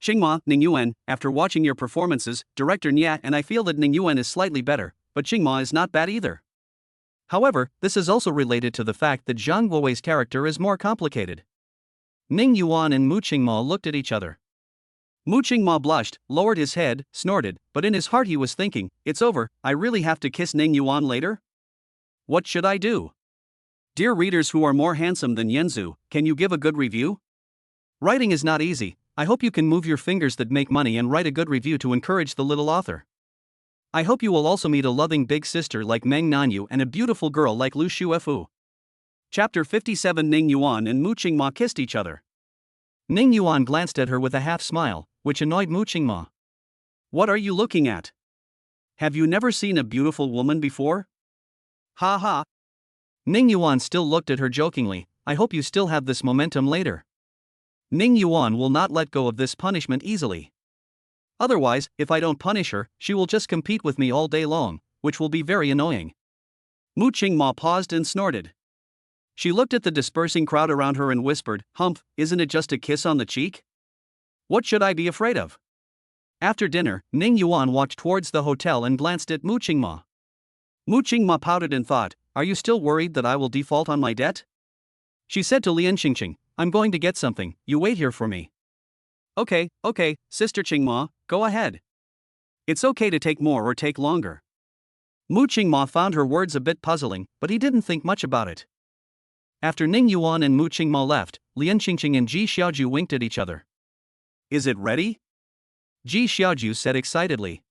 Qingma, Ning Yuan, after watching your performances, Director Nia and I feel that Ning Yuan is slightly better, but Qingma is not bad either. However, this is also related to the fact that Zhang Guowei's character is more complicated. Ning Yuan and Mu Qingma looked at each other. Mu Qingma blushed, lowered his head, snorted, but in his heart he was thinking, it's over, I really have to kiss Ning Yuan later? What should I do? Dear readers who are more handsome than Yanzu, can you give a good review? Writing is not easy, I hope you can move your fingers that make money and write a good review to encourage the little author. I hope you will also meet a loving big sister like Mang Nanu and a beautiful girl like Lu Shuefu. Chapter 57 Ning Yuan and Mu Qingma kissed each other. Ning Yuan glanced at her with a half-smile, which annoyed Mu Qingma. What are you looking at? Have you never seen a beautiful woman before? Ha ha. Ning Yuan still looked at her jokingly, I hope you still have this momentum later. Ning Yuan will not let go of this punishment easily. Otherwise, if I don't punish her, she will just compete with me all day long, which will be very annoying. Mu Qingma paused and snorted. She looked at the dispersing crowd around her and whispered, Humph, isn't it just a kiss on the cheek? What should I be afraid of? After dinner, Ning Yuan walked towards the hotel and glanced at Mu Qingma. Mu Qingma pouted and thought, are you still worried that I will default on my debt? She said to Lian Qingqing, I'm going to get something, you wait here for me. Okay, Sister Qingma, go ahead. It's okay to take more or take longer. Mu Qingma found her words a bit puzzling, but he didn't think much about it. After Ning Yuan and Mu Qingma left, Lian Qingqing and Ji Xiaoju winked at each other. Is it ready? Ji Xiaoju said excitedly.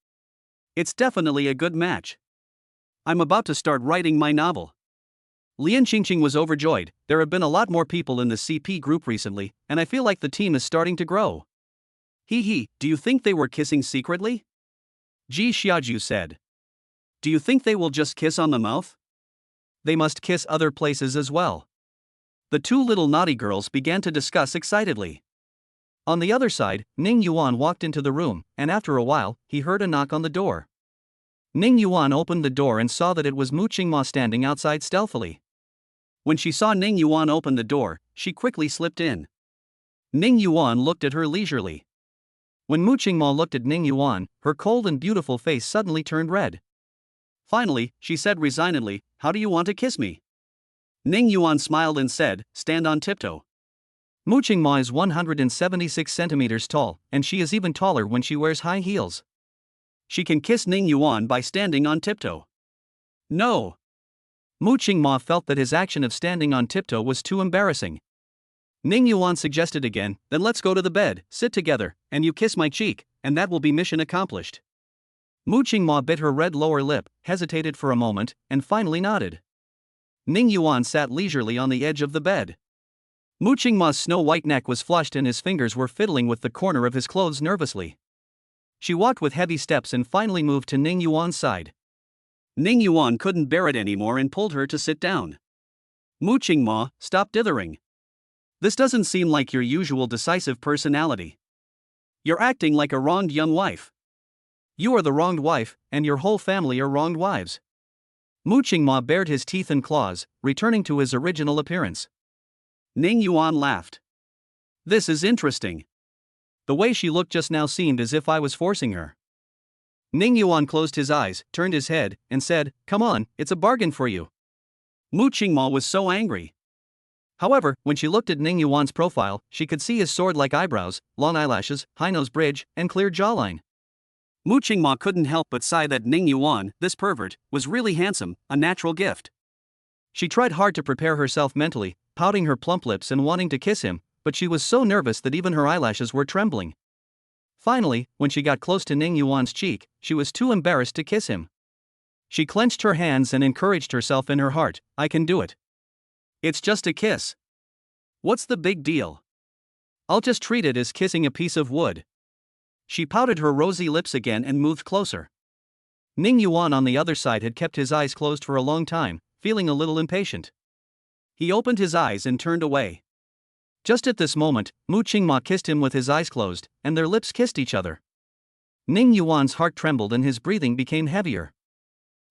It's definitely a good match. I'm about to start writing my novel. Lian Qingqing was overjoyed, there have been a lot more people in the CP group recently, and I feel like the team is starting to grow. Hee, do you think they were kissing secretly? Ji Xiaoju said. Do you think they will just kiss on the mouth? They must kiss other places as well. The two little naughty girls began to discuss excitedly. On the other side, Ning Yuan walked into the room, and after a while, he heard a knock on the door. Ning Yuan opened the door and saw that it was Mu Qingma standing outside stealthily. When she saw Ning Yuan open the door, she quickly slipped in. Ning Yuan looked at her leisurely. When Mu Qingma looked at Ning Yuan, her cold and beautiful face suddenly turned red. Finally, she said resignedly, "How do you want to kiss me?" Ning Yuan smiled and said, "Stand on tiptoe." Mu Qingma is 176 centimeters tall, and she is even taller when she wears high heels. She can kiss Ning Yuan by standing on tiptoe. No. Mu Qingma felt that his action of standing on tiptoe was too embarrassing. Ning Yuan suggested again, "Then let's go to the bed, sit together, and you kiss my cheek, and that will be mission accomplished." Mu Qingma bit her red lower lip, hesitated for a moment, and finally nodded. Ning Yuan sat leisurely on the edge of the bed. Mu Qingma's snow-white neck was flushed and his fingers were fiddling with the corner of his clothes nervously. She walked with heavy steps and finally moved to Ning Yuan's side. Ning Yuan couldn't bear it anymore and pulled her to sit down. "Mu Qingma, stop dithering. This doesn't seem like your usual decisive personality. You're acting like a wronged young wife. You are the wronged wife, and your whole family are wronged wives." Mu Qingma bared his teeth and claws, returning to his original appearance. Ning Yuan laughed. "This is interesting. The way she looked just now seemed as if I was forcing her." Ning Yuan closed his eyes, turned his head, and said, "Come on, it's a bargain for you." Mu Qingma was so angry. However, when she looked at Ning Yuan's profile, she could see his sword-like eyebrows, long eyelashes, high nose bridge, and clear jawline. Mu Qingma couldn't help but sigh that Ning Yuan, this pervert, was really handsome, a natural gift. She tried hard to prepare herself mentally, pouting her plump lips and wanting to kiss him, but she was so nervous that even her eyelashes were trembling. Finally, when she got close to Ning Yuan's cheek, she was too embarrassed to kiss him. She clenched her hands and encouraged herself in her heart, "I can do it. It's just a kiss. What's the big deal? I'll just treat it as kissing a piece of wood." She pouted her rosy lips again and moved closer. Ning Yuan on the other side had kept his eyes closed for a long time, feeling a little impatient. He opened his eyes and turned away. Just at this moment, Mu Qingma kissed him with his eyes closed, and their lips kissed each other. Ning Yuan's heart trembled and his breathing became heavier.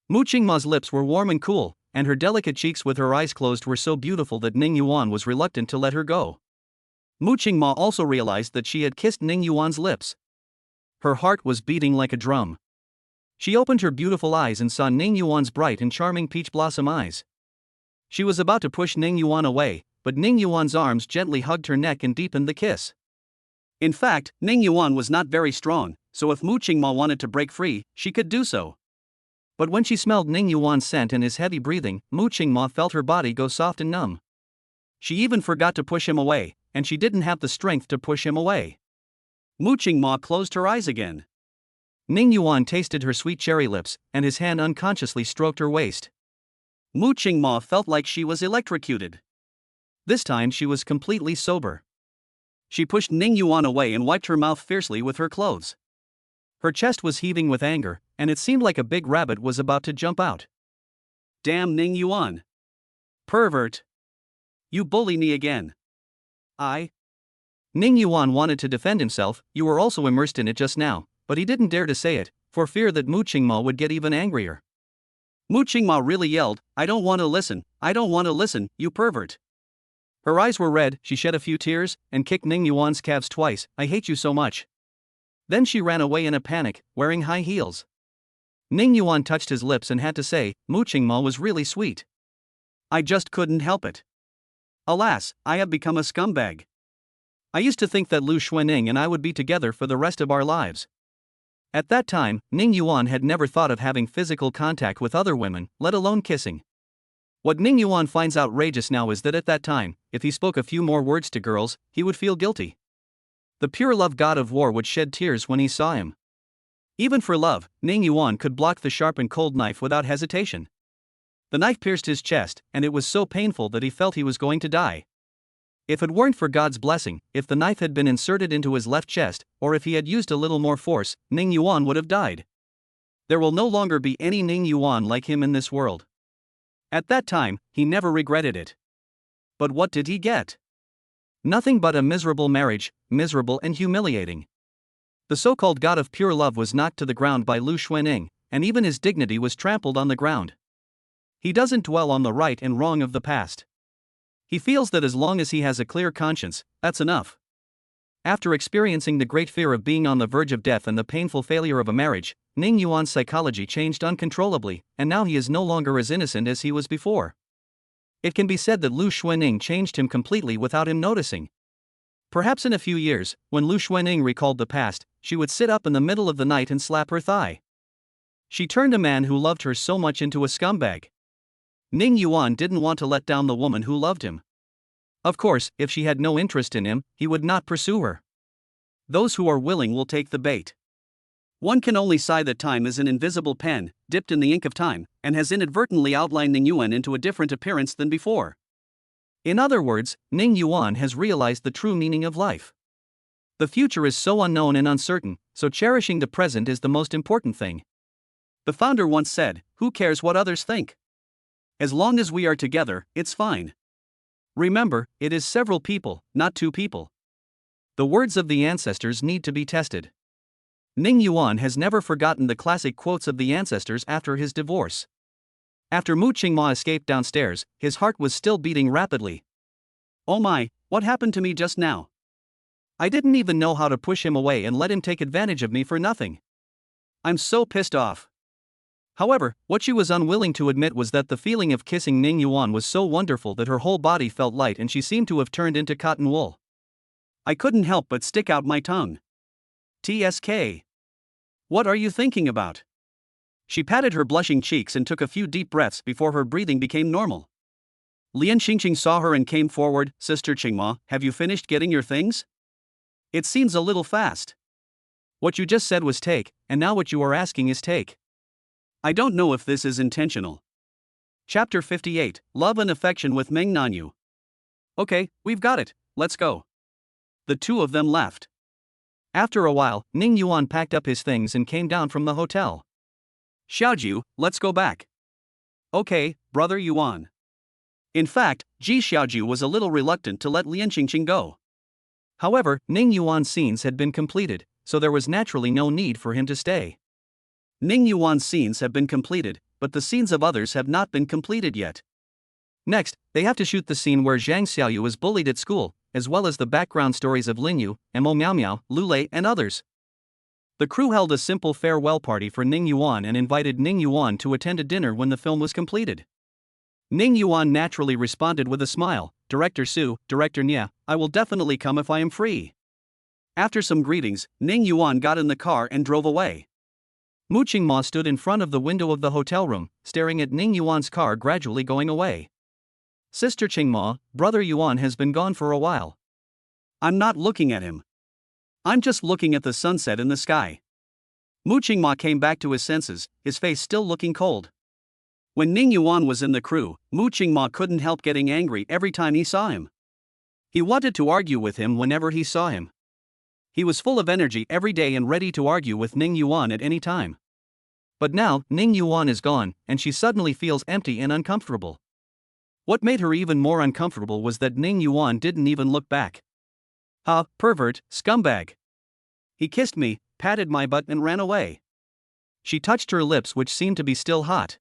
Mu Qingma's lips were warm and cool, and her delicate cheeks with her eyes closed were so beautiful that Ning Yuan was reluctant to let her go. Mu Qingma also realized that she had kissed Ning Yuan's lips. Her heart was beating like a drum. She opened her beautiful eyes and saw Ning Yuan's bright and charming peach blossom eyes. She was about to push Ning Yuan away, but Ning Yuan's arms gently hugged her neck and deepened the kiss. In fact, Ning Yuan was not very strong, so if Mu Qingma wanted to break free, she could do so. But when she smelled Ning Yuan's scent and his heavy breathing, Mu Qingma felt her body go soft and numb. She even forgot to push him away, and she didn't have the strength to push him away. Mu Qingma closed her eyes again. Ning Yuan tasted her sweet cherry lips, and his hand unconsciously stroked her waist. Mu Qingma felt like she was electrocuted. This time she was completely sober. She pushed Ning Yuan away and wiped her mouth fiercely with her clothes. Her chest was heaving with anger, and it seemed like a big rabbit was about to jump out. "Damn Ning Yuan. Pervert. You bully me again." Ning Yuan wanted to defend himself. "You were also immersed in it just now," but he didn't dare to say it, for fear that Mu Qingma would get even angrier. Mu Qingma really yelled, "I don't want to listen, I don't want to listen, you pervert." Her eyes were red, she shed a few tears, and kicked Ning Yuan's calves twice. "I hate you so much." Then she ran away in a panic, wearing high heels. Ning Yuan touched his lips and had to say, "Mu Qingma was really sweet. I just couldn't help it. Alas, I have become a scumbag. I used to think that Lu Xuanning and I would be together for the rest of our lives." At that time, Ning Yuan had never thought of having physical contact with other women, let alone kissing. What Ning Yuan finds outrageous now is that at that time, if he spoke a few more words to girls, he would feel guilty. The pure love god of war would shed tears when he saw him. Even for love, Ning Yuan could block the sharp and cold knife without hesitation. The knife pierced his chest, and it was so painful that he felt he was going to die. If it weren't for God's blessing, if the knife had been inserted into his left chest, or if he had used a little more force, Ning Yuan would have died. There will no longer be any Ning Yuan like him in this world. At that time, he never regretted it. But what did he get? Nothing but a miserable marriage, miserable and humiliating. The so-called god of pure love was knocked to the ground by Lu Xuanning, and even his dignity was trampled on the ground. He doesn't dwell on the right and wrong of the past. He feels that as long as he has a clear conscience, that's enough. After experiencing the great fear of being on the verge of death and the painful failure of a marriage, Ning Yuan's psychology changed uncontrollably, and now he is no longer as innocent as he was before. It can be said that Lu Xuening changed him completely without him noticing. Perhaps in a few years, when Lu Xuening recalled the past, she would sit up in the middle of the night and slap her thigh. She turned a man who loved her so much into a scumbag. Ning Yuan didn't want to let down the woman who loved him. Of course, if she had no interest in him, he would not pursue her. Those who are willing will take the bait. One can only sigh that time is an invisible pen, dipped in the ink of time, and has inadvertently outlined Ning Yuan into a different appearance than before. In other words, Ning Yuan has realized the true meaning of life. The future is so unknown and uncertain, so cherishing the present is the most important thing. The founder once said, "Who cares what others think? As long as we are together, it's fine." Remember, it is several people, not two people. The words of the ancestors need to be tested. Ning Yuan has never forgotten the classic quotes of the ancestors after his divorce. After Mu Qingma escaped downstairs, his heart was still beating rapidly. "Oh my, what happened to me just now? I didn't even know how to push him away and let him take advantage of me for nothing. I'm so pissed off." However, what she was unwilling to admit was that the feeling of kissing Ning Yuan was so wonderful that her whole body felt light and she seemed to have turned into cotton wool. "I couldn't help but stick out my tongue. TSK. What are you thinking about?" She patted her blushing cheeks and took a few deep breaths before her breathing became normal. Lian Xingqing saw her and came forward. "Sister Qingma, have you finished getting your things? It seems a little fast. What you just said was take, and now what you are asking is take. I don't know if this is intentional." Chapter 58, Love and Affection with Mang Nanu. "Okay, we've got it, let's go." The two of them left. After a while, Ning Yuan packed up his things and came down from the hotel. "Xiaoju, let's go back." "Okay, brother Yuan." In fact, Ji Xiaoju was a little reluctant to let Lian Xingqing go. However, Ning Yuan's scenes had been completed, so there was naturally no need for him to stay. Ning Yuan's scenes have been completed, but the scenes of others have not been completed yet. Next, they have to shoot the scene where Zhang Xiaoyu is bullied at school, as well as the background stories of Lin Yu, Mo Miao Miao, Lu Lei, and others. The crew held a simple farewell party for Ning Yuan and invited Ning Yuan to attend a dinner when the film was completed. Ning Yuan naturally responded with a smile. "Director Su, Director Nia, I will definitely come if I am free." After some greetings, Ning Yuan got in the car and drove away. Mu Qingma stood in front of the window of the hotel room, staring at Ning Yuan's car gradually going away. "Sister Qingma, brother Yuan has been gone for a while." "I'm not looking at him. I'm just looking at the sunset in the sky." Mu Qingma came back to his senses, his face still looking cold. When Ning Yuan was in the crew, Mu Qingma couldn't help getting angry every time he saw him. He wanted to argue with him whenever he saw him. He was full of energy every day and ready to argue with Ning Yuan at any time. But now, Ning Yuan is gone, and she suddenly feels empty and uncomfortable. What made her even more uncomfortable was that Ning Yuan didn't even look back. "Ha, pervert, scumbag. He kissed me, patted my butt and ran away." She touched her lips, which seemed to be still hot.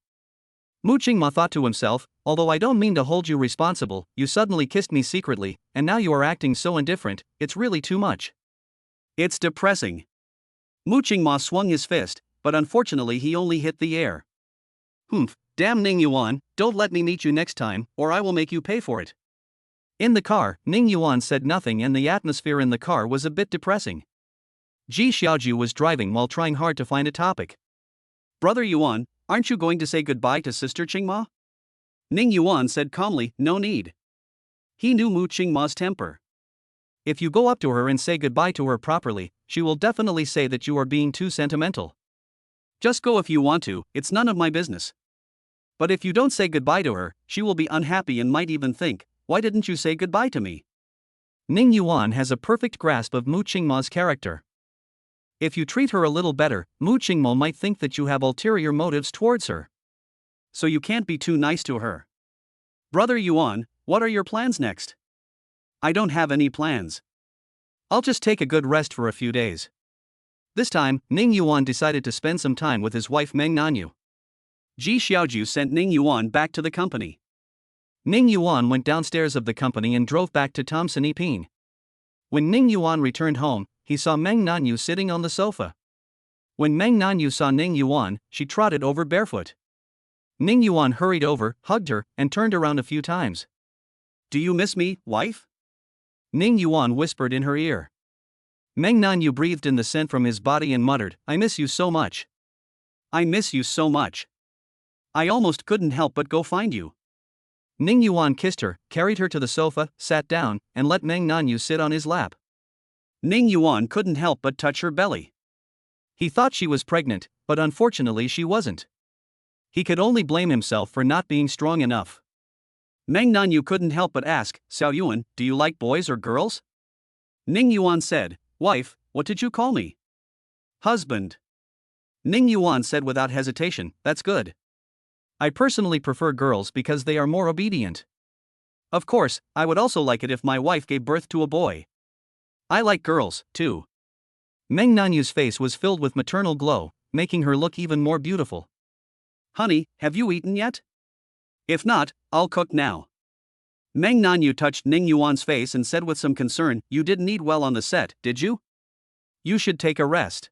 Mu Qingma thought to himself, "Although I don't mean to hold you responsible, you suddenly kissed me secretly, and now you are acting so indifferent, it's really too much. It's depressing." Mu Qingma swung his fist, but unfortunately he only hit the air. "Humph, damn Ning Yuan, don't let me meet you next time, or I will make you pay for it." In the car, Ning Yuan said nothing and the atmosphere in the car was a bit depressing. Ji Xiaoju was driving while trying hard to find a topic. "Brother Yuan, aren't you going to say goodbye to Sister Qingma?" Ning Yuan said calmly, "No need." He knew Mu Qingma's temper. If you go up to her and say goodbye to her properly, she will definitely say that you are being too sentimental. Just go if you want to, it's none of my business. But if you don't say goodbye to her, she will be unhappy and might even think, "Why didn't you say goodbye to me?" Ning Yuan has a perfect grasp of Mu Qingma's character. If you treat her a little better, Mu Qingma might think that you have ulterior motives towards her. So you can't be too nice to her. "Brother Yuan, what are your plans next?" "I don't have any plans. I'll just take a good rest for a few days." This time, Ning Yuan decided to spend some time with his wife Meng Nanu. Ji Xiaoju sent Ning Yuan back to the company. Ning Yuan went downstairs of the company and drove back to Tom Sinipin. When Ning Yuan returned home, he saw Meng Nanu sitting on the sofa. When Meng Nanu saw Ning Yuan, she trotted over barefoot. Ning Yuan hurried over, hugged her, and turned around a few times. "Do you miss me, wife?" Ning Yuan whispered in her ear. Meng Nanu breathed in the scent from his body and muttered, "I miss you so much. I miss you so much. I almost couldn't help but go find you." Ning Yuan kissed her, carried her to the sofa, sat down, and let Meng Nanu sit on his lap. Ning Yuan couldn't help but touch her belly. He thought she was pregnant, but unfortunately she wasn't. He could only blame himself for not being strong enough. Meng Nanu couldn't help but ask, "Xiao Yuan, do you like boys or girls?" Ning Yuan said, "Wife, what did you call me?" "Husband." Ning Yuan said without hesitation, "That's good. I personally prefer girls because they are more obedient. Of course, I would also like it if my wife gave birth to a boy. I like girls, too." Meng Nanu's face was filled with maternal glow, making her look even more beautiful. "Honey, have you eaten yet? If not, I'll cook now." Meng Nanu touched Ning Yuan's face and said with some concern, "You didn't eat well on the set, did you? You should take a rest.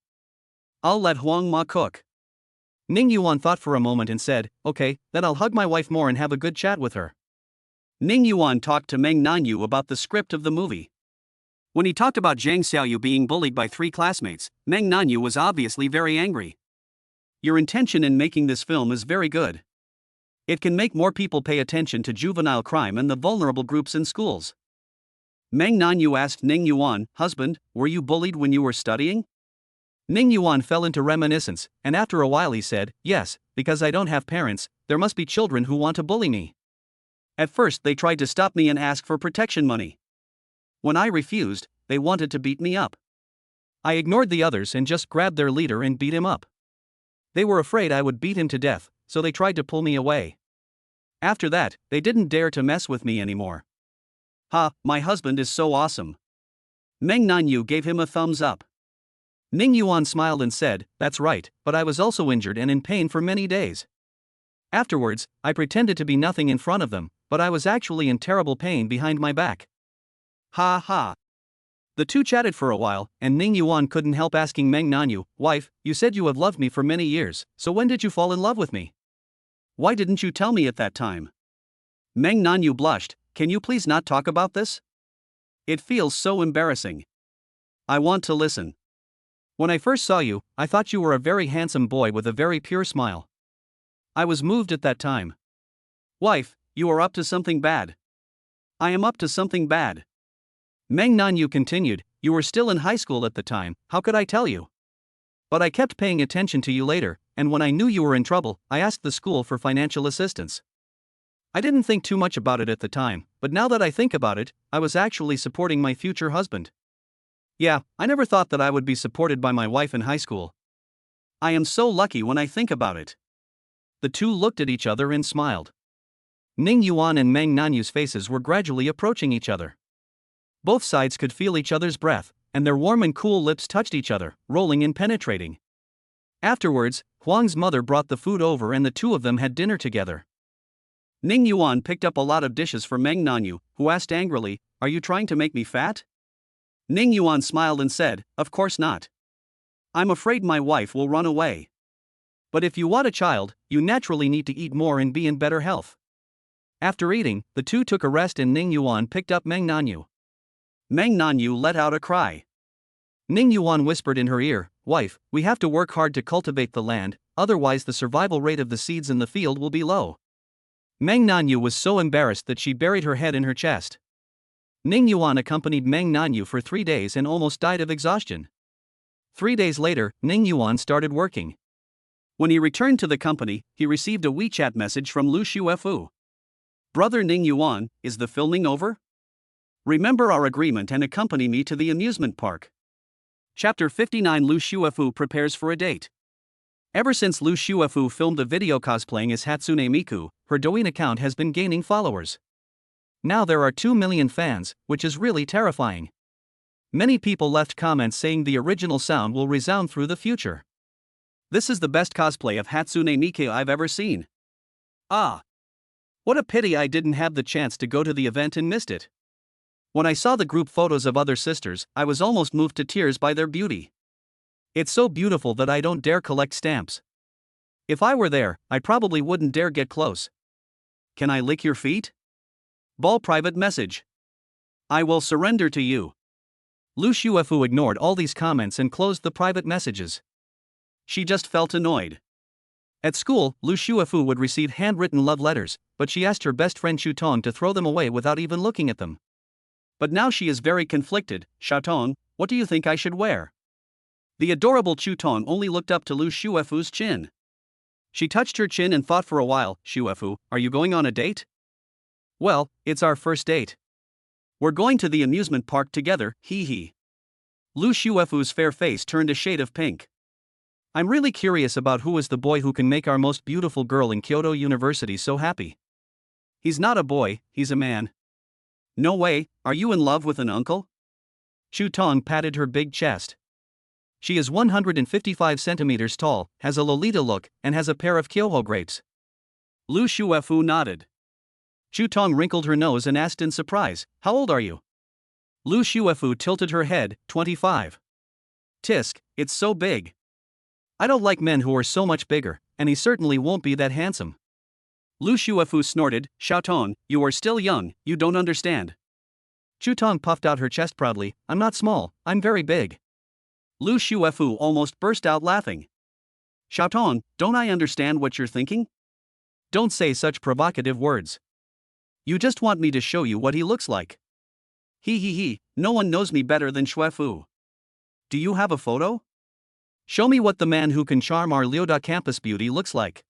I'll let Huang Ma cook." Ning Yuan thought for a moment and said, "Okay, then I'll hug my wife more and have a good chat with her." Ning Yuan talked to Meng Nanu about the script of the movie. When he talked about Zhang Xiaoyu being bullied by 3 classmates, Meng Nanu was obviously very angry. "Your intention in making this film is very good. It can make more people pay attention to juvenile crime and the vulnerable groups in schools." Meng Nanu asked Ning Yuan, "Husband, were you bullied when you were studying?" Ning Yuan fell into reminiscence, and after a while he said, "Yes, because I don't have parents, there must be children who want to bully me. At first they tried to stop me and ask for protection money. When I refused, they wanted to beat me up. I ignored the others and just grabbed their leader and beat him up. They were afraid I would beat him to death, so they tried to pull me away. After that, they didn't dare to mess with me anymore." "Ha, my husband is so awesome." Meng Nanu gave him a thumbs up. Ning Yuan smiled and said, "That's right, but I was also injured and in pain for many days. Afterwards, I pretended to be nothing in front of them, but I was actually in terrible pain behind my back." Ha ha. The two chatted for a while, and Ning Yuan couldn't help asking Meng Nanu, "Wife, you said you have loved me for many years, so when did you fall in love with me? Why didn't you tell me at that time?" Meng Nanu blushed, "Can you please not talk about this? It feels so embarrassing. I want to listen. When I first saw you, I thought you were a very handsome boy with a very pure smile. I was moved at that time. Wife, you are up to something bad." "I am up to something bad." Meng Nanu continued, "You were still in high school at the time, how could I tell you? But I kept paying attention to you later, and when I knew you were in trouble, I asked the school for financial assistance. I didn't think too much about it at the time, but now that I think about it, I was actually supporting my future husband. Yeah, I never thought that I would be supported by my wife in high school. I am so lucky when I think about it." The two looked at each other and smiled. Ning Yuan and Meng Nanu's faces were gradually approaching each other. Both sides could feel each other's breath, and their warm and cool lips touched each other, rolling and penetrating. Afterwards, Huang's mother brought the food over and the two of them had dinner together. Ning Yuan picked up a lot of dishes for Meng Nanu, who asked angrily, "Are you trying to make me fat?" Ning Yuan smiled and said, "Of course not. I'm afraid my wife will run away. But if you want a child, you naturally need to eat more and be in better health." After eating, the two took a rest and Ning Yuan picked up Meng Nanu. Meng Nanu let out a cry. Ning Yuan whispered in her ear, "Wife, we have to work hard to cultivate the land, otherwise the survival rate of the seeds in the field will be low." Meng Nanu was so embarrassed that she buried her head in her chest. Ning Yuan accompanied Meng Nanu for 3 days and almost died of exhaustion. 3 days later, Ning Yuan started working. When he returned to the company, he received a WeChat message from Lu Shuefu. "Brother Ning Yuan, is the filming over? Remember our agreement and accompany me to the amusement park." Chapter 59. Lu Shuefu prepares for a date. Ever since Lu Shuefu filmed a video cosplaying as Hatsune Miku, her Douyin account has been gaining followers. Now there are 2 million fans, which is really terrifying. Many people left comments saying the original sound will resound through the future. This is the best cosplay of Hatsune Miku I've ever seen. Ah! What a pity I didn't have the chance to go to the event and missed it. When I saw the group photos of other sisters, I was almost moved to tears by their beauty. It's so beautiful that I don't dare collect stamps. If I were there, I probably wouldn't dare get close. Can I lick your feet? Ball private message. I will surrender to you. Lu Shuefu ignored all these comments and closed the private messages. She just felt annoyed. At school, Lu Shuefu would receive handwritten love letters, but she asked her best friend Shu Tong to throw them away without even looking at them. But now she is very conflicted. Shu Tong, what do you think I should wear? The adorable Shu Tong only looked up to Lu Shuefu's chin. She touched her chin and thought for a while. Shuefu, are you going on a date? Well, it's our first date. We're going to the amusement park together, hee hee. Lu Shuefu's fair face turned a shade of pink. I'm really curious about who is the boy who can make our most beautiful girl in Kyoto University so happy. He's not a boy, he's a man. No way, are you in love with an uncle? Shu Tong patted her big chest. She is 155 centimeters tall, has a Lolita look, and has a pair of Kyoho grapes. Lu Shuefu nodded. Shu Tong wrinkled her nose and asked in surprise, how old are you? Lu Shuefu tilted her head, 25. Tisk, it's so big. I don't like men who are so much bigger, and he certainly won't be that handsome. Lu Shuefu snorted, Shu Tong, you are still young, you don't understand. Shu Tong puffed out her chest proudly, I'm not small, I'm very big. Lu Shuefu almost burst out laughing. Shu Tong, don't I understand what you're thinking? Don't say such provocative words. You just want me to show you what he looks like. Hee hee hee, no one knows me better than Shuefu. Do you have a photo? Show me what the man who can charm our Lyoda campus beauty looks like.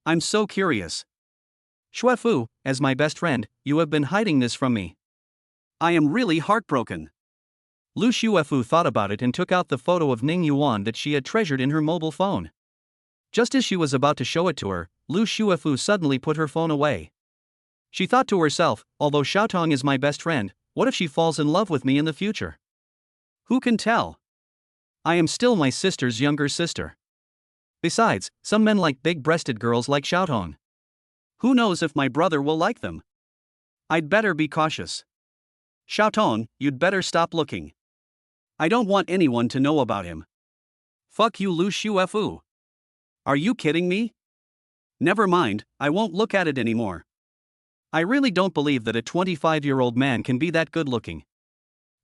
I'm so curious. Shuefu, as my best friend, you have been hiding this from me. I am really heartbroken. Lu Shuefu thought about it and took out the photo of Ning Yuan that she had treasured in her mobile phone. Just as she was about to show it to her, Lu Shuefu suddenly put her phone away. She thought to herself, although Shu Tong is my best friend, what if she falls in love with me in the future? Who can tell? I am still my sister's younger sister. Besides, some men like big-breasted girls like Shu Tong. Who knows if my brother will like them? I'd better be cautious. Shu Tong, you'd better stop looking. I don't want anyone to know about him. Fuck you, Lu Shuefu. Are you kidding me? Never mind, I won't look at it anymore. I really don't believe that a 25-year-old man can be that good-looking.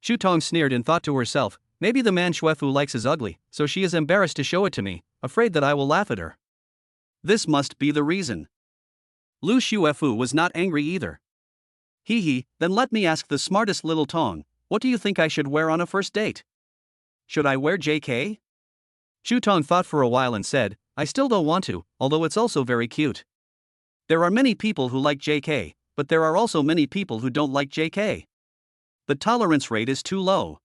Shu Tong sneered and thought to herself, maybe the man Shuefu likes is ugly, so she is embarrassed to show it to me, afraid that I will laugh at her. This must be the reason. Lu Shuefu was not angry either. Hee hee, then let me ask the smartest little Tong, what do you think I should wear on a first date? Should I wear JK? Shu Tong thought for a while and said, I still don't want to, although it's also very cute. There are many people who like JK, but there are also many people who don't like JK. The tolerance rate is too low.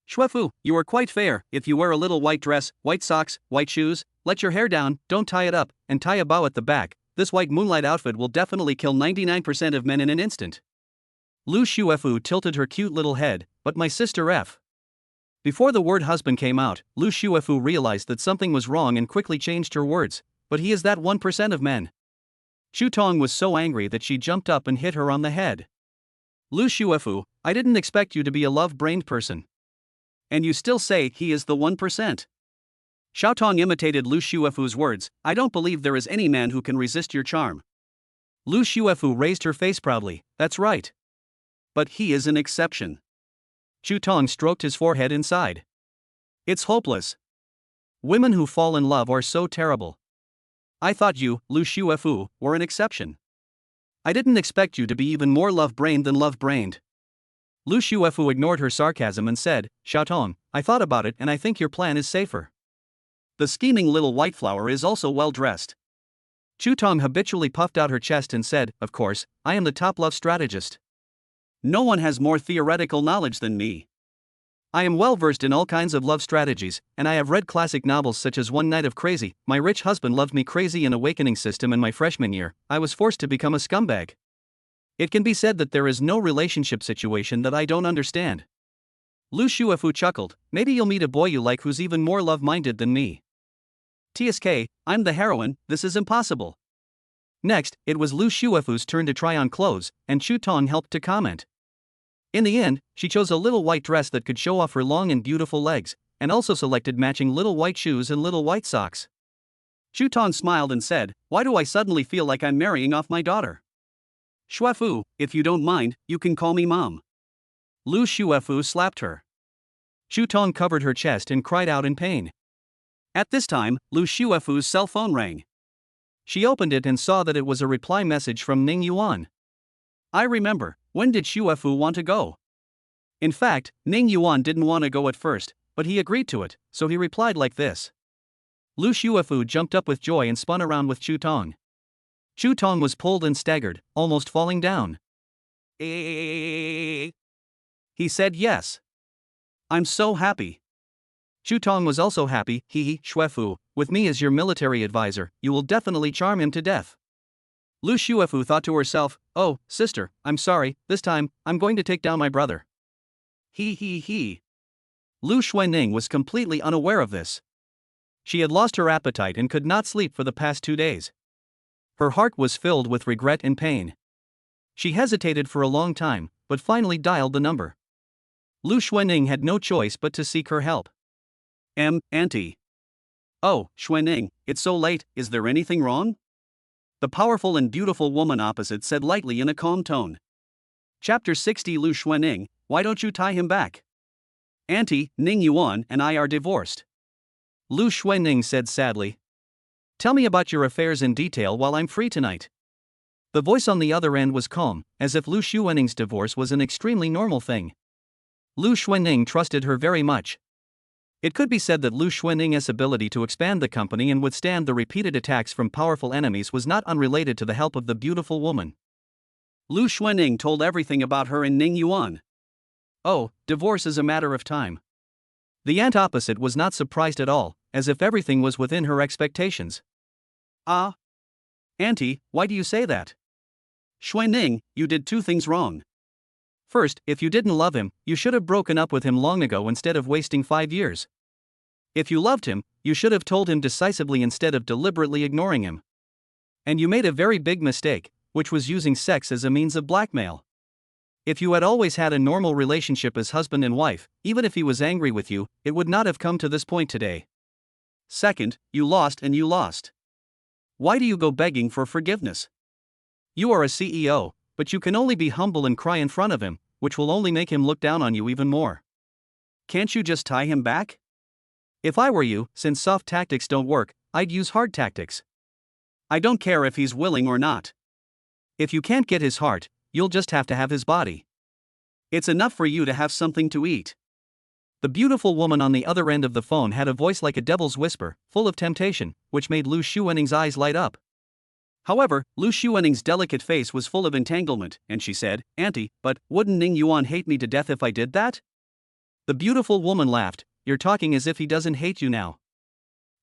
Shuefu, you are quite fair if you wear a little white dress, white socks, white shoes, let your hair down, don't tie it up, and tie a bow at the back. This white moonlight outfit will definitely kill 99% of men in an instant. Lu Shuefu tilted her cute little head, but my sister F. Before the word husband came out, Lu Shuefu realized that something was wrong and quickly changed her words, but he is that 1% of men. Shu Tong was so angry that she jumped up and hit her on the head. Lu Shuefu, I didn't expect you to be a love-brained person. And you still say he is the 1%. Shu Tong imitated Lu Shuefu's words, I don't believe there is any man who can resist your charm. Lu Shuefu raised her face proudly, that's right. But he is an exception. Shu Tong stroked his forehead and sighed. It's hopeless. Women who fall in love are so terrible. I thought you, Lu Shuefu, were an exception. I didn't expect you to be even more love-brained than love-brained. Lu Shuefu ignored her sarcasm and said, Shu Tong, I thought about it and I think your plan is safer. The scheming little white flower is also well-dressed. Shu Tong habitually puffed out her chest and said, of course, I am the top love strategist. No one has more theoretical knowledge than me. I am well versed in all kinds of love strategies, and I have read classic novels such as One Night of Crazy, My Rich Husband Loved Me Crazy and Awakening System. In my freshman year, I was forced to become a scumbag. It can be said that there is no relationship situation that I don't understand. Lu Shuefu chuckled, maybe you'll meet a boy you like who's even more love-minded than me. TSK, I'm the heroine, this is impossible. Next, it was Lu Shuefu's turn to try on clothes, and Chu Tong helped to comment. In the end, she chose a little white dress that could show off her long and beautiful legs, and also selected matching little white shoes and little white socks. Chu Tong smiled and said, why do I suddenly feel like I'm marrying off my daughter? Shuefu, if you don't mind, you can call me Mom. Lu Shuefu slapped her. Chu Tong covered her chest and cried out in pain. At this time, Lu Shuefu's cell phone rang. She opened it and saw that it was a reply message from Ning Yuan. I remember, when did Shuefu want to go? In fact, Ning Yuan didn't want to go at first, but he agreed to it, so he replied like this. Lu Shuefu jumped up with joy and spun around with Chu Tong. Chu Tong was pulled and staggered, almost falling down. He said yes. I'm so happy. Chu Tong was also happy, Shuefu, with me as your military advisor, you will definitely charm him to death. Lu Shuefu thought to herself, oh, sister, I'm sorry, this time, I'm going to take down my brother. Lu Xuening was completely unaware of this. She had lost her appetite and could not sleep for the past 2 days. Her heart was filled with regret and pain. She hesitated for a long time, but finally dialed the number. Lu Xuening had no choice but to seek her help. Auntie. Oh, Xuening, it's so late, is there anything wrong? The powerful and beautiful woman opposite said lightly in a calm tone. Chapter 60 Lu Xuening, why don't you tie him back? Auntie, Ning Yuan and I are divorced. Lu Xuening said sadly. Tell me about your affairs in detail while I'm free tonight. The voice on the other end was calm, as if Lu Xuening's divorce was an extremely normal thing. Lu Xuening trusted her very much. It could be said that Lu Xuening's ability to expand the company and withstand the repeated attacks from powerful enemies was not unrelated to the help of the beautiful woman. Lu Xuening told everything about her and Ning Yuan. Oh, divorce is a matter of time. The aunt opposite was not surprised at all, as if everything was within her expectations. Ah. Auntie, why do you say that? Xuening, you did 2 things wrong. First, if you didn't love him, you should have broken up with him long ago instead of wasting 5 years. If you loved him, you should have told him decisively instead of deliberately ignoring him. And you made a very big mistake, which was using sex as a means of blackmail. If you had always had a normal relationship as husband and wife, even if he was angry with you, it would not have come to this point today. Second, you lost and you lost. Why do you go begging for forgiveness? You are a CEO, but you can only be humble and cry in front of him, which will only make him look down on you even more. Can't you just tie him back? If I were you, since soft tactics don't work, I'd use hard tactics. I don't care if he's willing or not. If you can't get his heart, you'll just have to have his body. It's enough for you to have something to eat. The beautiful woman on the other end of the phone had a voice like a devil's whisper, full of temptation, which made Lu Xuening's eyes light up. However, Lu Xuening's delicate face was full of entanglement, and she said, Auntie, but wouldn't Ning Yuan hate me to death if I did that? The beautiful woman laughed, you're talking as if he doesn't hate you now.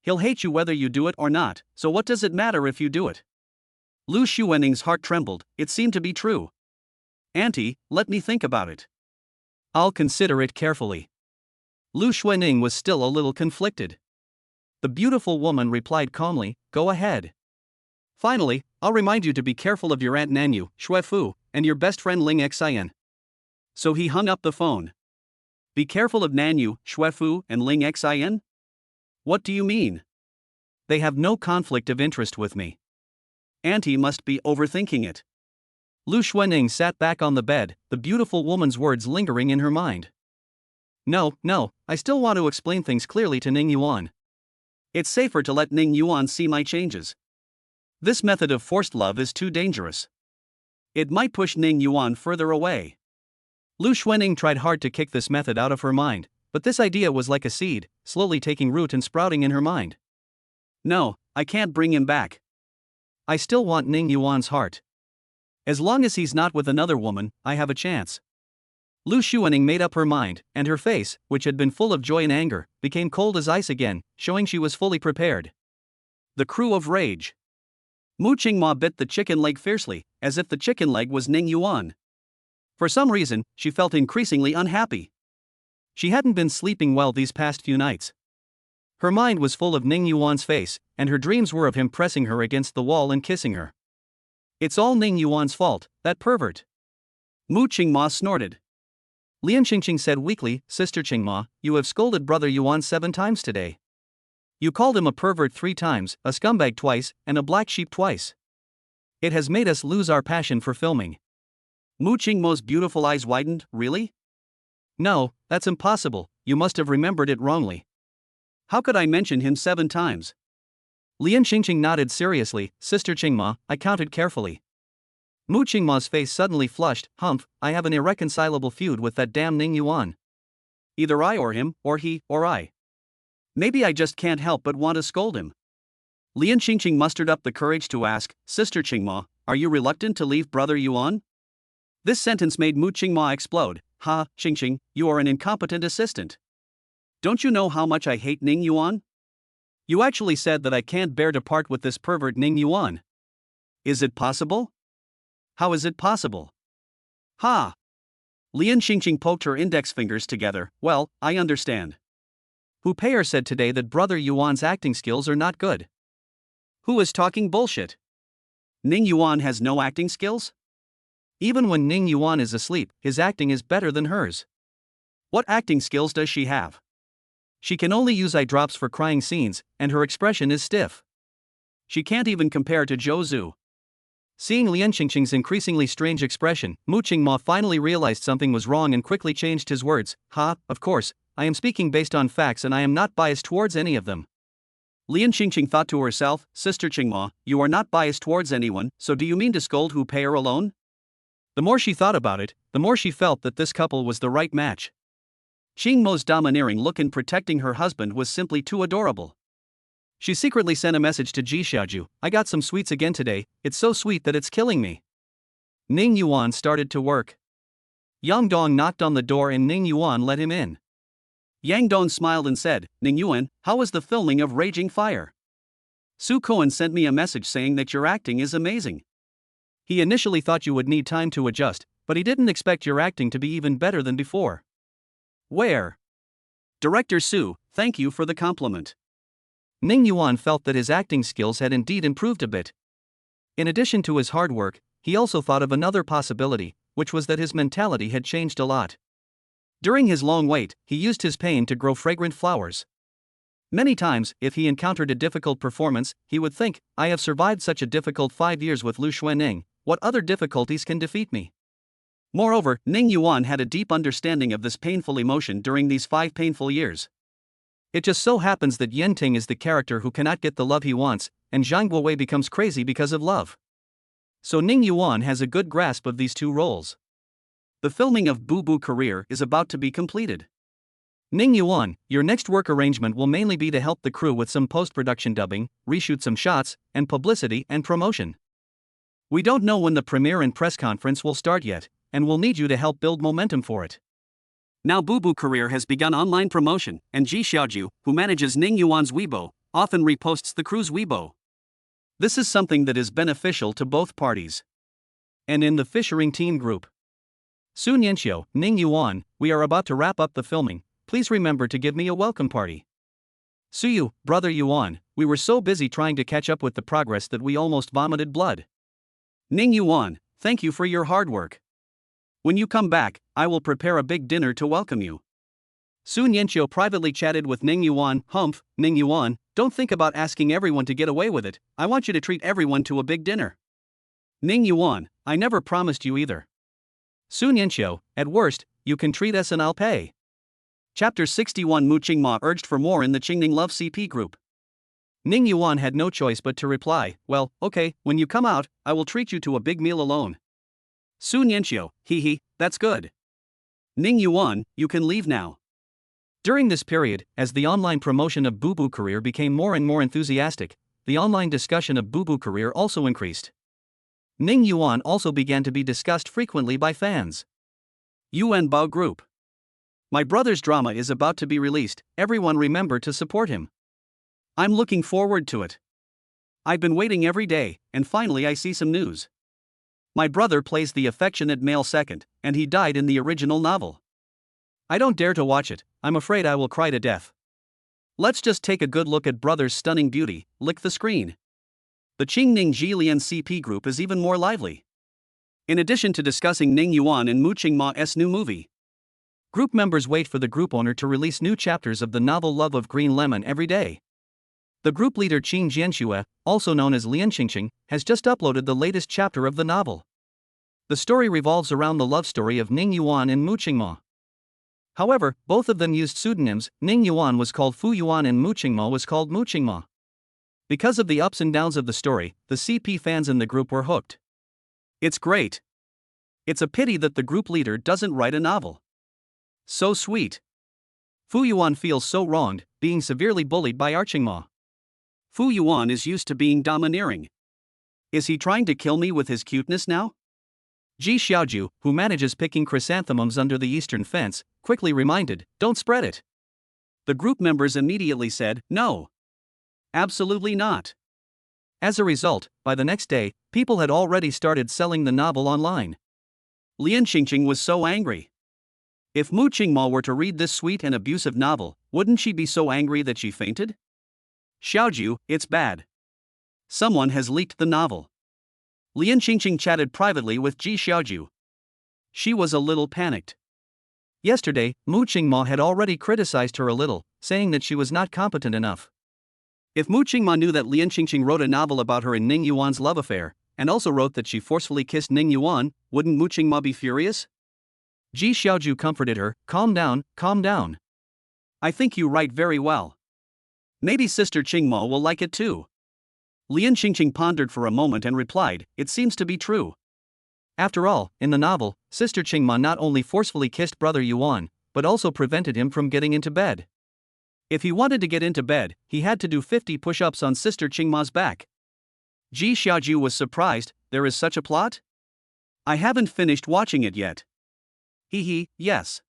He'll hate you whether you do it or not, so what does it matter if you do it? Lu Xuening's heart trembled, it seemed to be true. Auntie, let me think about it. I'll consider it carefully. Lu Xuening was still a little conflicted. The beautiful woman replied calmly, go ahead. Finally, I'll remind you to be careful of your Aunt Nanu, Shuefu, and your best friend Ling Xin. So he hung up the phone. Be careful of Nanu, Shuefu, and Ling Xin? What do you mean? They have no conflict of interest with me. Auntie must be overthinking it. Lu Xuening sat back on the bed, the beautiful woman's words lingering in her mind. No, I still want to explain things clearly to Ning Yuan. It's safer to let Ning Yuan see my changes. This method of forced love is too dangerous. It might push Ning Yuan further away. Lu Xuening tried hard to kick this method out of her mind, but this idea was like a seed, slowly taking root and sprouting in her mind. No, I can't bring him back. I still want Ning Yuan's heart. As long as he's not with another woman, I have a chance. Lu Xuening made up her mind, and her face, which had been full of joy and anger, became cold as ice again, showing she was fully prepared. The crew of rage. Mu Qingma bit the chicken leg fiercely, as if the chicken leg was Ning Yuan. For some reason, she felt increasingly unhappy. She hadn't been sleeping well these past few nights. Her mind was full of Ning Yuan's face, and her dreams were of him pressing her against the wall and kissing her. It's all Ning Yuan's fault, that pervert. Mu Qingma snorted. Lian Qingqing said weakly, Sister Qingma, you have scolded Brother Yuan 7 times today. You called him a pervert 3 times, a scumbag twice, and a black sheep twice. It has made us lose our passion for filming. Mu Qingmo's beautiful eyes widened, really? No, that's impossible, you must have remembered it wrongly. How could I mention him 7 times? Lian Qingqing nodded seriously, Sister Qingma, I counted carefully. Mu Qingma's face suddenly flushed, humph, I have an irreconcilable feud with that damn Ning Yuan. Either I or him, or he, or I. Maybe I just can't help but want to scold him. Lian Qingqing mustered up the courage to ask, Sister Qingma, are you reluctant to leave Brother Yuan? This sentence made Mu Qingma explode. Ha, Qingqing, you are an incompetent assistant. Don't you know how much I hate Ning Yuan? You actually said that I can't bear to part with this pervert Ning Yuan. Is it possible? How is it possible? Ha! Lian Qingqing poked her index fingers together. Well, I understand. Hu Pei'er said today that Brother Yuan's acting skills are not good. Who is talking bullshit? Ning Yuan has no acting skills? Even when Ning Yuan is asleep, his acting is better than hers. What acting skills does she have? She can only use eye drops for crying scenes, and her expression is stiff. She can't even compare to Zhou Zhu. Seeing Lian Qingqing's increasingly strange expression, Mu Qingma finally realized something was wrong and quickly changed his words. Ha, of course, I am speaking based on facts and I am not biased towards any of them. Lian Qingqing thought to herself, Sister Qingma, you are not biased towards anyone, so do you mean to scold Hu Pei'er alone? The more she thought about it, the more she felt that this couple was the right match. Qingmo's domineering look in protecting her husband was simply too adorable. She secretly sent a message to Ji Xiaoju, I got some sweets again today, it's so sweet that it's killing me. Ning Yuan started to work. Yang Dong knocked on the door and Ning Yuan let him in. Yang Dong smiled and said, Ning Yuan, how was the filming of Raging Fire? Su Koan sent me a message saying that your acting is amazing. He initially thought you would need time to adjust, but he didn't expect your acting to be even better than before. Where? Director Su, thank you for the compliment. Ning Yuan felt that his acting skills had indeed improved a bit. In addition to his hard work, he also thought of another possibility, which was that his mentality had changed a lot. During his long wait, he used his pain to grow fragrant flowers. Many times, if he encountered a difficult performance, he would think, I have survived such a difficult 5 years with Lu Xuanning, what other difficulties can defeat me? Moreover, Ning Yuan had a deep understanding of this painful emotion during these 5 painful years. It just so happens that Yen Ting is the character who cannot get the love he wants, and Zhang Guowei becomes crazy because of love. So Ning Yuan has a good grasp of these 2 roles. The filming of Boo Boo Career is about to be completed. Ning Yuan, your next work arrangement will mainly be to help the crew with some post-production dubbing, reshoot some shots, and publicity and promotion. We don't know when the premiere and press conference will start yet, and we'll need you to help build momentum for it. Now Boo Boo Career has begun online promotion, and Ji Xiaoju, who manages Ning Yuan's Weibo, often reposts the crew's Weibo. This is something that is beneficial to both parties. And in the Fishering Team Group. Sun Yanxiu, Ning Yuan, we are about to wrap up the filming, please remember to give me a welcome party. Suyu, Brother Yuan, we were so busy trying to catch up with the progress that we almost vomited blood. Ning Yuan, thank you for your hard work. When you come back, I will prepare a big dinner to welcome you. Sun Yanxiu privately chatted with Ning Yuan. Humph, Ning Yuan, don't think about asking everyone to get away with it, I want you to treat everyone to a big dinner. Ning Yuan, I never promised you either. Sun Yanxiu, at worst, you can treat us and I'll pay. Chapter 61 Mu Qingma urged for more in the Qingning Love CP group. Ning Yuan had no choice but to reply, well, okay, when you come out, I will treat you to a big meal alone. Sun Yanxiu, hee, that's good. Ning Yuan, you can leave now. During this period, as the online promotion of Boo Boo Career became more and more enthusiastic, the online discussion of Boo Boo Career also increased. Ning Yuan also began to be discussed frequently by fans. Yuan Bao Group. My brother's drama is about to be released, everyone remember to support him. I'm looking forward to it. I've been waiting every day, and finally I see some news. My brother plays the affectionate male second, and he died in the original novel. I don't dare to watch it, I'm afraid I will cry to death. Let's just take a good look at Brother's stunning beauty, lick the screen. The Qingning Jilian CP group is even more lively. In addition to discussing Ning Yuan and Mu Qingma's new movie, group members wait for the group owner to release new chapters of the novel Love of Green Lemon every day. The group leader Qin Jianxue, also known as Lian Qingqing, has just uploaded the latest chapter of the novel. The story revolves around the love story of Ning Yuan and Mu Qingma. However, both of them used pseudonyms. Ning Yuan was called Fu Yuan and Mu Qingma was called Mu Qingma. Because of the ups and downs of the story, the CP fans in the group were hooked. It's great. It's a pity that the group leader doesn't write a novel. So sweet. Fu Yuan feels so wronged, being severely bullied by Qingma. Fu Yuan is used to being domineering. Is he trying to kill me with his cuteness now? Ji Xiaoju, who manages picking chrysanthemums under the eastern fence, quickly reminded, don't spread it. The group members immediately said, no. Absolutely not. As a result, by the next day, people had already started selling the novel online. Lian Qingqing was so angry. If Mu Qingma were to read this sweet and abusive novel, wouldn't she be so angry that she fainted? Xiaoju, it's bad. Someone has leaked the novel. Lian Qingqing chatted privately with Ji Xiaoju. She was a little panicked. Yesterday, Mu Qingma had already criticized her a little, saying that she was not competent enough. If Mu Qingma knew that Lian Qingqing wrote a novel about her and Ning Yuan's love affair, and also wrote that she forcefully kissed Ning Yuan, wouldn't Mu Qingma be furious? Ji Xiaoju comforted her, calm down, calm down. I think you write very well. Maybe Sister Qingma will like it too. Lian Qingqing pondered for a moment and replied, it seems to be true. After all, in the novel, Sister Qingma not only forcefully kissed Brother Yuan, but also prevented him from getting into bed. If he wanted to get into bed, he had to do 50 push-ups on Sister Qingma's back. Ji Xiaoju was surprised, there is such a plot? I haven't finished watching it yet. Yes.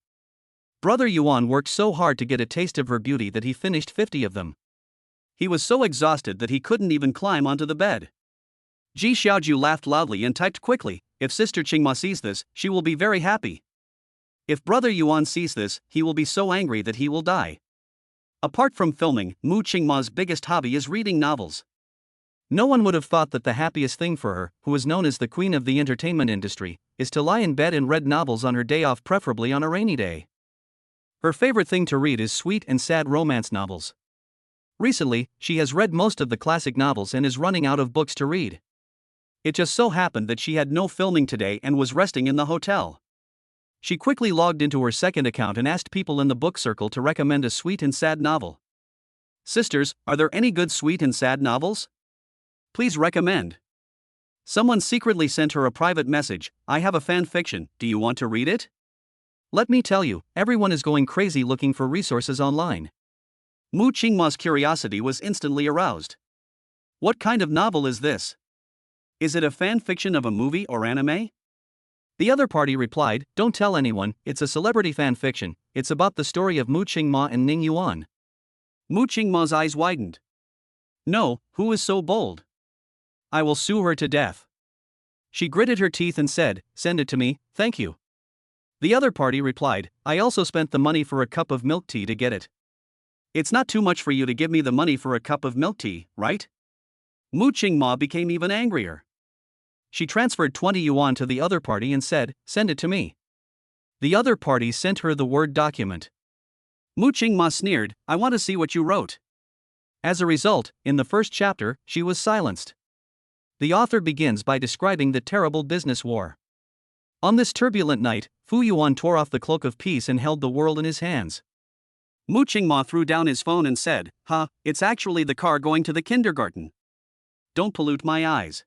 Brother Yuan worked so hard to get a taste of her beauty that he finished 50 of them. He was so exhausted that he couldn't even climb onto the bed. Ji Xiaoju laughed loudly and typed quickly, if Sister Qingma sees this, she will be very happy. If Brother Yuan sees this, he will be so angry that he will die. Apart from filming, Mu Qingma's biggest hobby is reading novels. No one would have thought that the happiest thing for her, who is known as the queen of the entertainment industry, is to lie in bed and read novels on her day off, preferably on a rainy day. Her favorite thing to read is sweet and sad romance novels. Recently, she has read most of the classic novels and is running out of books to read. It just so happened that she had no filming today and was resting in the hotel. She quickly logged into her second account and asked people in the book circle to recommend a sweet and sad novel. Sisters, are there any good sweet and sad novels? Please recommend. Someone secretly sent her a private message, I have a fan fiction, do you want to read it? Let me tell you, everyone is going crazy looking for resources online. Mu Qingma's curiosity was instantly aroused. What kind of novel is this? Is it a fan fiction of a movie or anime? The other party replied, don't tell anyone, it's a celebrity fan fiction, it's about the story of Mu Qingma and Ning Yuan. Mu Qingma's eyes widened. No, who is so bold? I will sue her to death. She gritted her teeth and said, send it to me, thank you. The other party replied, I also spent the money for a cup of milk tea to get it. It's not too much for you to give me the money for a cup of milk tea, right? Mu Qingma became even angrier. She transferred 20 yuan to the other party and said, send it to me. The other party sent her the Word document. Mu Qingma sneered, I want to see what you wrote. As a result, in the first chapter, she was silenced. The author begins by describing the terrible business war. On this turbulent night, Fu Yuan tore off the cloak of peace and held the world in his hands. Mu Qingma threw down his phone and said, it's actually the car going to the kindergarten. Don't pollute my eyes.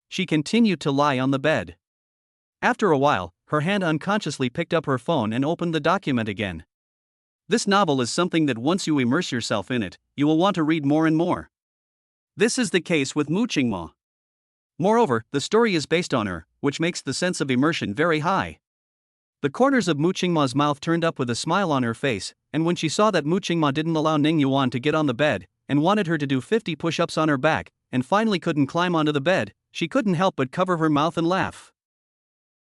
She continued to lie on the bed. After a while, her hand unconsciously picked up her phone and opened the document again. This novel is something that once you immerse yourself in it, you will want to read more and more. This is the case with Mu Qingma. Moreover, the story is based on her, which makes the sense of immersion very high. The corners of Mu Qingma's mouth turned up with a smile on her face, and when she saw that Mu Qingma didn't allow Ning Yuan to get on the bed, and wanted her to do 50 push-ups on her back, and finally couldn't climb onto the bed, she couldn't help but cover her mouth and laugh.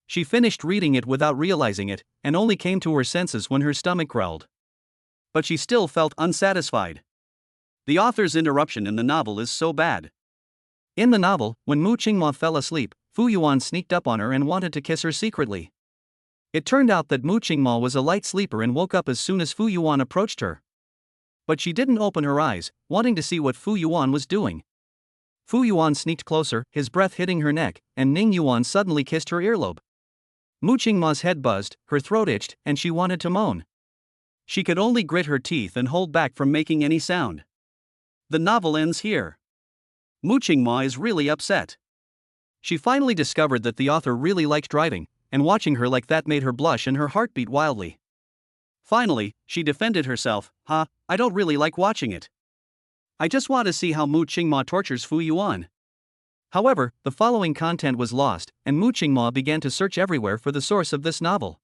She finished reading it without realizing it, and only came to her senses when her stomach growled. But she still felt unsatisfied. The author's interruption in the novel is so bad. In the novel, when Mu Qingma fell asleep, Fu Yuan sneaked up on her and wanted to kiss her secretly. It turned out that Mu Qingma was a light sleeper and woke up as soon as Fu Yuan approached her. But she didn't open her eyes, wanting to see what Fu Yuan was doing. Fu Yuan sneaked closer, his breath hitting her neck, and Ning Yuan suddenly kissed her earlobe. Mu Qingma's head buzzed, her throat itched, and she wanted to moan. She could only grit her teeth and hold back from making any sound. The novel ends here. Mu Qingma is really upset. She finally discovered that the author really liked driving, and watching her like that made her blush and her heart beat wildly. Finally, she defended herself. I don't really like watching it. I just want to see how Mu Qingma tortures Fu Yuan. However, the following content was lost, and Mu Qingma began to search everywhere for the source of this novel.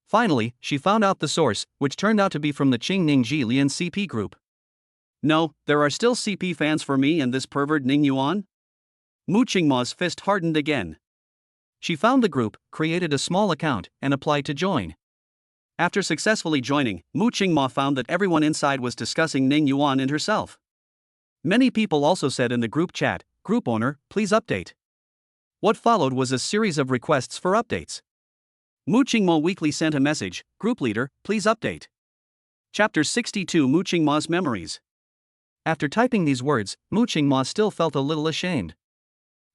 Finally, she found out the source, which turned out to be from the Qingning Lian CP group. No, there are still CP fans for me and this pervert Ning Yuan? Mu Qingma's fist hardened again. She found the group, created a small account, and applied to join. After successfully joining, Mu Qingma found that everyone inside was discussing Ning Yuan and herself. Many people also said in the group chat, "Group owner, please update." What followed was a series of requests for updates. Mu Qingma weekly sent a message, "Group leader, please update." Chapter 62 Mu Qingma's Memories. After typing these words, Mu Qingma still felt a little ashamed.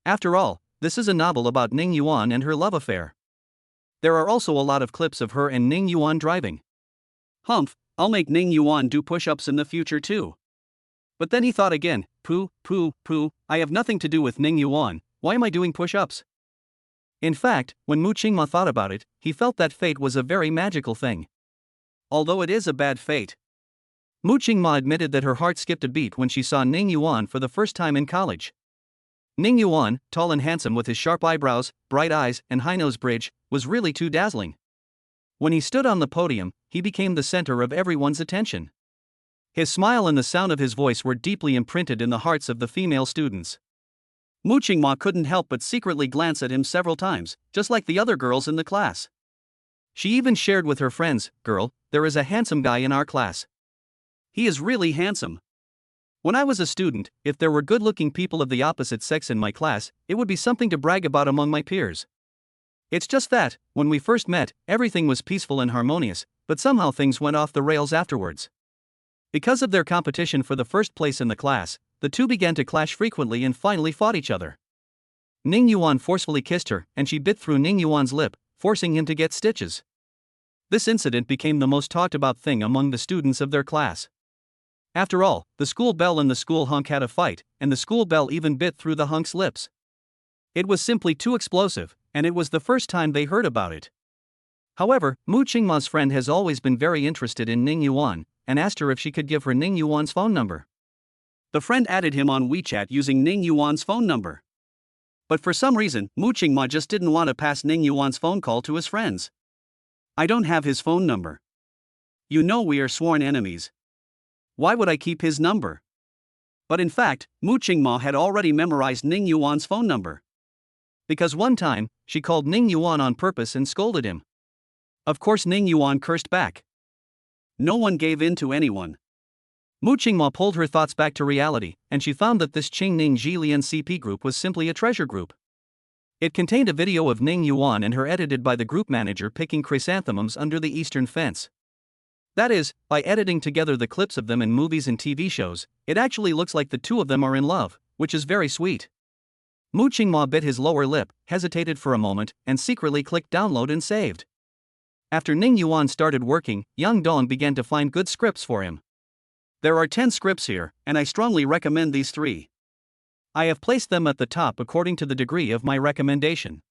After all, this is a novel about Ning Yuan and her love affair. There are also a lot of clips of her and Ning Yuan driving. Humph, I'll make Ning Yuan do push-ups in the future too. But then he thought again, poo, I have nothing to do with Ning Yuan, why am I doing push-ups? In fact, when Mu Qingma thought about it, he felt that fate was a very magical thing. Although it is a bad fate. Mu Qingma admitted that her heart skipped a beat when she saw Ning Yuan for the first time in college. Ning Yuan, tall and handsome with his sharp eyebrows, bright eyes, and high nose bridge, was really too dazzling. When he stood on the podium, he became the center of everyone's attention. His smile and the sound of his voice were deeply imprinted in the hearts of the female students. Mu Qingma couldn't help but secretly glance at him several times, just like the other girls in the class. She even shared with her friends, "Girl, there is a handsome guy in our class. He is really handsome. When I was a student, if there were good-looking people of the opposite sex in my class, it would be something to brag about among my peers. It's just that, when we first met, everything was peaceful and harmonious, but somehow things went off the rails afterwards. Because of their competition for the first place in the class, the two began to clash frequently and finally fought each other. Ning Yuan forcefully kissed her, and she bit through Ning Yuan's lip, forcing him to get stitches. This incident became the most talked about thing among the students of their class. After all, the school belle and the school hunk had a fight, and the school belle even bit through the hunk's lips. It was simply too explosive, and it was the first time they heard about it. However, Mu Qingma's friend has always been very interested in Ning Yuan, and asked her if she could give her Ning Yuan's phone number. The friend added him on WeChat using Ning Yuan's phone number. But for some reason, Mu Qingma just didn't want to pass Ning Yuan's phone call to his friends. "I don't have his phone number. You know we are sworn enemies. Why would I keep his number?" But in fact, Mu Qingma had already memorized Ning Yuan's phone number. Because one time, she called Ning Yuan on purpose and scolded him. Of course Ning Yuan cursed back. No one gave in to anyone. Mu Qingma pulled her thoughts back to reality, and she found that this Qingning Lian CP group was simply a treasure group. It contained a video of Ning Yuan and her edited by the group manager picking chrysanthemums under the eastern fence. That is, by editing together the clips of them in movies and TV shows, it actually looks like the two of them are in love, which is very sweet. Mu Qingma bit his lower lip, hesitated for a moment, and secretly clicked download and saved. After Ning Yuan started working, Yang Dong began to find good scripts for him. There are 10 scripts here, and I strongly recommend these 3. I have placed them at the top according to the degree of my recommendation.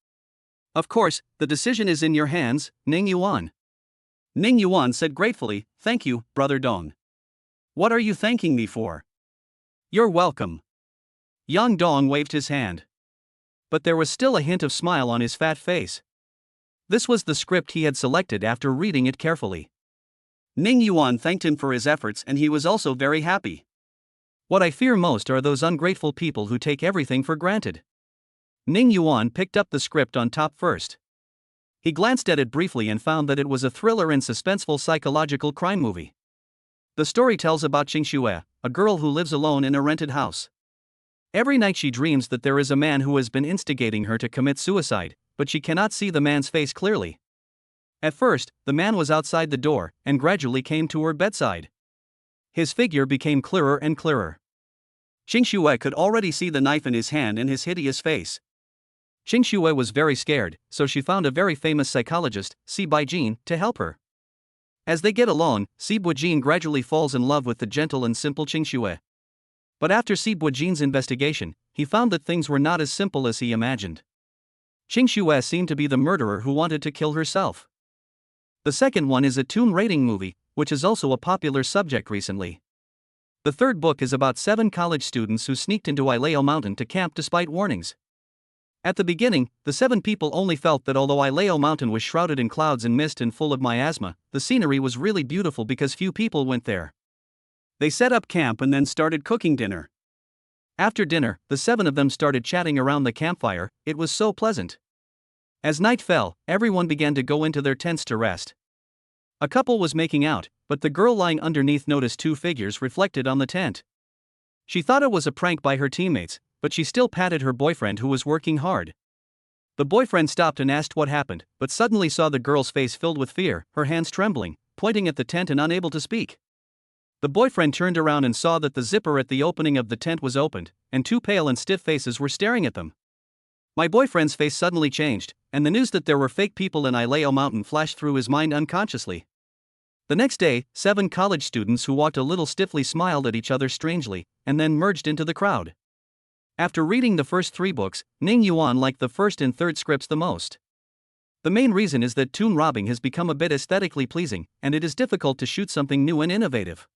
Of course, the decision is in your hands, Ning Yuan. Ning Yuan said gratefully, "Thank you, Brother Dong." "What are you thanking me for?" "You're welcome." Yang Dong waved his hand. But there was still a hint of smile on his fat face. This was the script he had selected after reading it carefully. Ning Yuan thanked him for his efforts and he was also very happy. What I fear most are those ungrateful people who take everything for granted. Ning Yuan picked up the script on top first. He glanced at it briefly and found that it was a thriller and suspenseful psychological crime movie. The story tells about Qingxue, a girl who lives alone in a rented house. Every night she dreams that there is a man who has been instigating her to commit suicide, but she cannot see the man's face clearly. At first, the man was outside the door and gradually came to her bedside. His figure became clearer and clearer. Qingxue could already see the knife in his hand and his hideous face. Qingxue was very scared, so she found a very famous psychologist, Si Baijin, to help her. As they get along, Si Baijin gradually falls in love with the gentle and simple Qingxue. But after Si Baijin's investigation, he found that things were not as simple as he imagined. Qingxue seemed to be the murderer who wanted to kill herself. The second one is a tune rating movie, which is also a popular subject recently. The third book is about 7 college students who sneaked into Ileo Mountain to camp despite warnings. At the beginning, the 7 people only felt that although Ileo Mountain was shrouded in clouds and mist and full of miasma, the scenery was really beautiful because few people went there. They set up camp and then started cooking dinner. After dinner, the 7 of them started chatting around the campfire. It was so pleasant. As night fell, everyone began to go into their tents to rest. A couple was making out, but the girl lying underneath noticed 2 figures reflected on the tent. She thought it was a prank by her teammates, but she still patted her boyfriend who was working hard. The boyfriend stopped and asked what happened, but suddenly saw the girl's face filled with fear, her hands trembling, pointing at the tent and unable to speak. The boyfriend turned around and saw that the zipper at the opening of the tent was opened, and 2 pale and stiff faces were staring at them. My boyfriend's face suddenly changed, and the news that there were fake people in Ileo Mountain flashed through his mind unconsciously. The next day, 7 college students who walked a little stiffly smiled at each other strangely, and then merged into the crowd. After reading the first 3 books, Ning Yuan liked the first and third scripts the most. The main reason is that tune robbing has become a bit aesthetically pleasing, and it is difficult to shoot something new and innovative.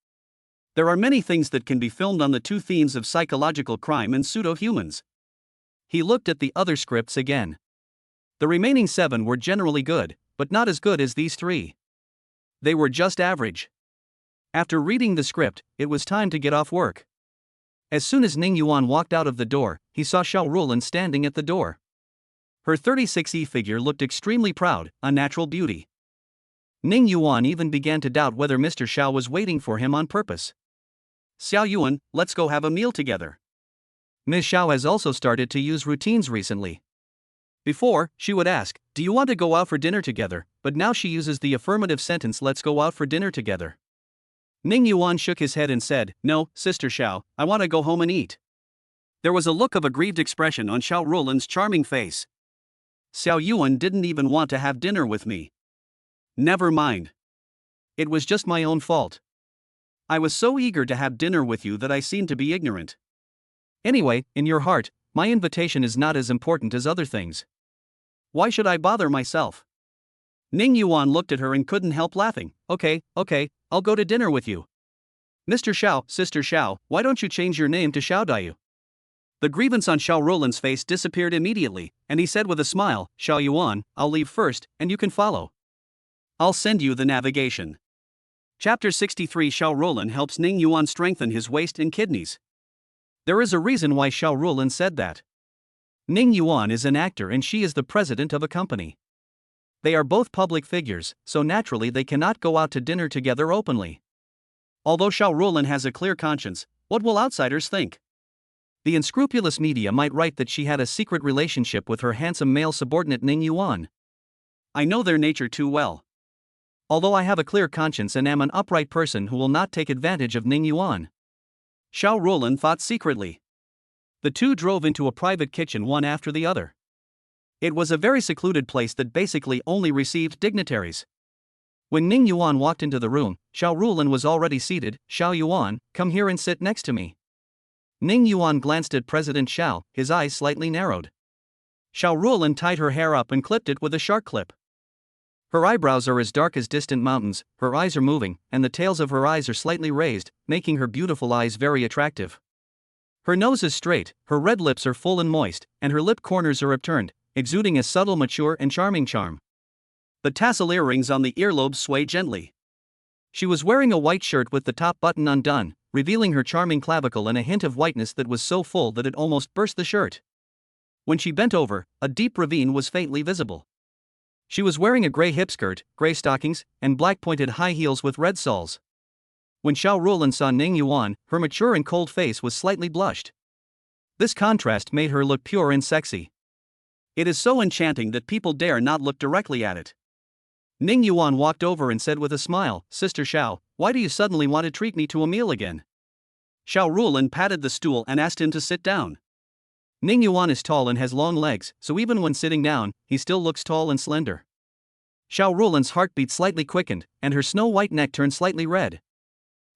There are many things that can be filmed on the 2 themes of psychological crime and pseudo-humans. He looked at the other scripts again. The remaining 7 were generally good, but not as good as these 3. They were just average. After reading the script, it was time to get off work. As soon as Ning Yuan walked out of the door, he saw Xiao Rulan standing at the door. Her 36E figure looked extremely proud, a natural beauty. Ning Yuan even began to doubt whether Mr. Xiao was waiting for him on purpose. Xiao Yuan, let's go have a meal together. Ms. Xiao has also started to use routines recently. Before, she would ask, do you want to go out for dinner together, but now she uses the affirmative sentence, let's go out for dinner together. Ning Yuan shook his head and said, no, Sister Xiao, I want to go home and eat. There was a look of aggrieved expression on Xiao Rulan's charming face. Xiao Yuan didn't even want to have dinner with me. Never mind. It was just my own fault. I was so eager to have dinner with you that I seemed to be ignorant. Anyway, in your heart, my invitation is not as important as other things. Why should I bother myself? Ning Yuan looked at her and couldn't help laughing. Okay, I'll go to dinner with you. Mr. Xiao, Sister Xiao, why don't you change your name to Xiao Daiyu? The grievance on Xiao Rulan's face disappeared immediately, and he said with a smile, Xiao Yuan, I'll leave first, and you can follow. I'll send you the navigation. Chapter 63 Xiao Rulan helps Ning Yuan strengthen his waist and kidneys. There is a reason why Xiao Rulan said that. Ning Yuan is an actor and she is the president of a company. They are both public figures, so naturally they cannot go out to dinner together openly. Although Xiao Rulan has a clear conscience, what will outsiders think? The unscrupulous media might write that she had a secret relationship with her handsome male subordinate Ning Yuan. I know their nature too well. Although I have a clear conscience and am an upright person who will not take advantage of Ning Yuan. Xiao Rulan thought secretly. The 2 drove into a private kitchen one after the other. It was a very secluded place that basically only received dignitaries. When Ning Yuan walked into the room, Xiao Rulan was already seated. Xiao Yuan, come here and sit next to me. Ning Yuan glanced at President Xiao, his eyes slightly narrowed. Xiao Rulan tied her hair up and clipped it with a shark clip. Her eyebrows are as dark as distant mountains, her eyes are moving, and the tails of her eyes are slightly raised, making her beautiful eyes very attractive. Her nose is straight, her red lips are full and moist, and her lip corners are upturned, exuding a subtle, mature, and charming charm. The tassel earrings on the earlobes sway gently. She was wearing a white shirt with the top button undone, revealing her charming clavicle and a hint of whiteness that was so full that it almost burst the shirt. When she bent over, a deep ravine was faintly visible. She was wearing a gray hip skirt, gray stockings, and black pointed high heels with red soles. When Xiao Ruolin saw Ning Yuan, her mature and cold face was slightly blushed. This contrast made her look pure and sexy. It is so enchanting that people dare not look directly at it. Ning Yuan walked over and said with a smile, "Sister Xiao, why do you suddenly want to treat me to a meal again?" Xiao Ruolin patted the stool and asked him to sit down. Ning Yuan is tall and has long legs, so even when sitting down, he still looks tall and slender. Xiao Ruolin's heartbeat slightly quickened, and her snow-white neck turned slightly red.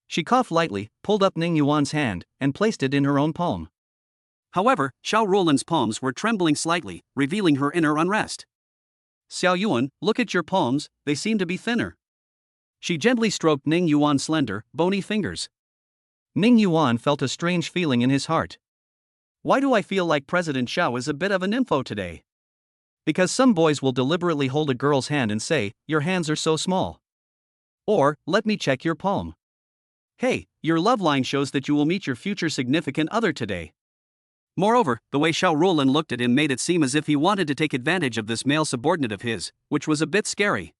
She coughed lightly, pulled up Ning Yuan's hand, and placed it in her own palm. However, Xiao Ruolin's palms were trembling slightly, revealing her inner unrest. "Xiao Yuan, look at your palms, they seem to be thinner." She gently stroked Ning Yuan's slender, bony fingers. Ning Yuan felt a strange feeling in his heart. Why do I feel like President Xiao is a bit of a nympho today? Because some boys will deliberately hold a girl's hand and say, "Your hands are so small." Or, "Let me check your palm." Hey, your love line shows that you will meet your future significant other today. Moreover, the way Xiao Ruolin looked at him made it seem as if he wanted to take advantage of this male subordinate of his, which was a bit scary.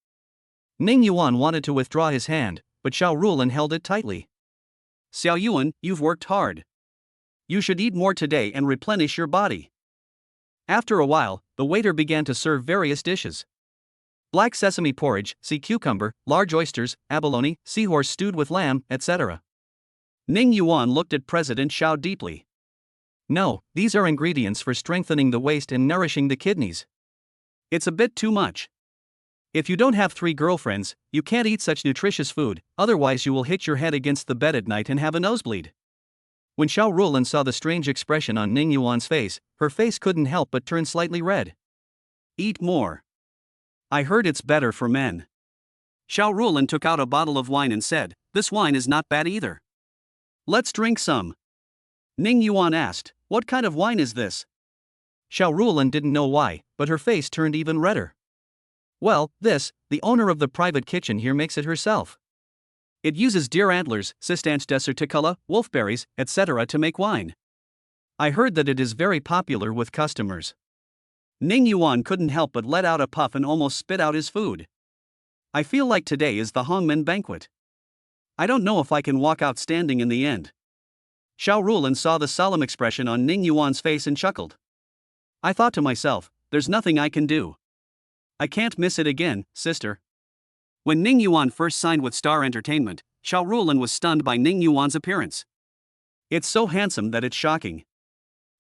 Ning Yuan wanted to withdraw his hand, but Xiao Ruolin held it tightly. "Xiao Yuan, you've worked hard. You should eat more today and replenish your body." After a while, the waiter began to serve various dishes. Black sesame porridge, sea cucumber, large oysters, abalone, seahorse stewed with lamb, etc. Ning Yuan looked at President Xiao deeply. "No, these are ingredients for strengthening the waist and nourishing the kidneys. It's a bit too much. If you don't have 3 girlfriends, you can't eat such nutritious food, otherwise you will hit your head against the bed at night and have a nosebleed." When Xiao Ruolin saw the strange expression on Ning Yuan's face, her face couldn't help but turn slightly red. "Eat more. I heard it's better for men." Xiao Ruolin took out a bottle of wine and said, "This wine is not bad either. Let's drink some." Ning Yuan asked, "What kind of wine is this?" Xiao Ruolin didn't know why, but her face turned even redder. "Well, the owner of the private kitchen here makes it herself. It uses deer antlers, Cistanche deserticula, wolfberries, etc. to make wine. I heard that it is very popular with customers." Ning Yuan couldn't help but let out a puff and almost spit out his food. "I feel like today is the Hongmen banquet. I don't know if I can walk out standing in the end." Xiao Ruolin saw the solemn expression on Ning Yuan's face and chuckled. "I thought to myself, there's nothing I can do. I can't miss it again, sister." When Ning Yuan first signed with Star Entertainment, Xiao Ruolin was stunned by Ning Yuan's appearance. "It's so handsome that it's shocking."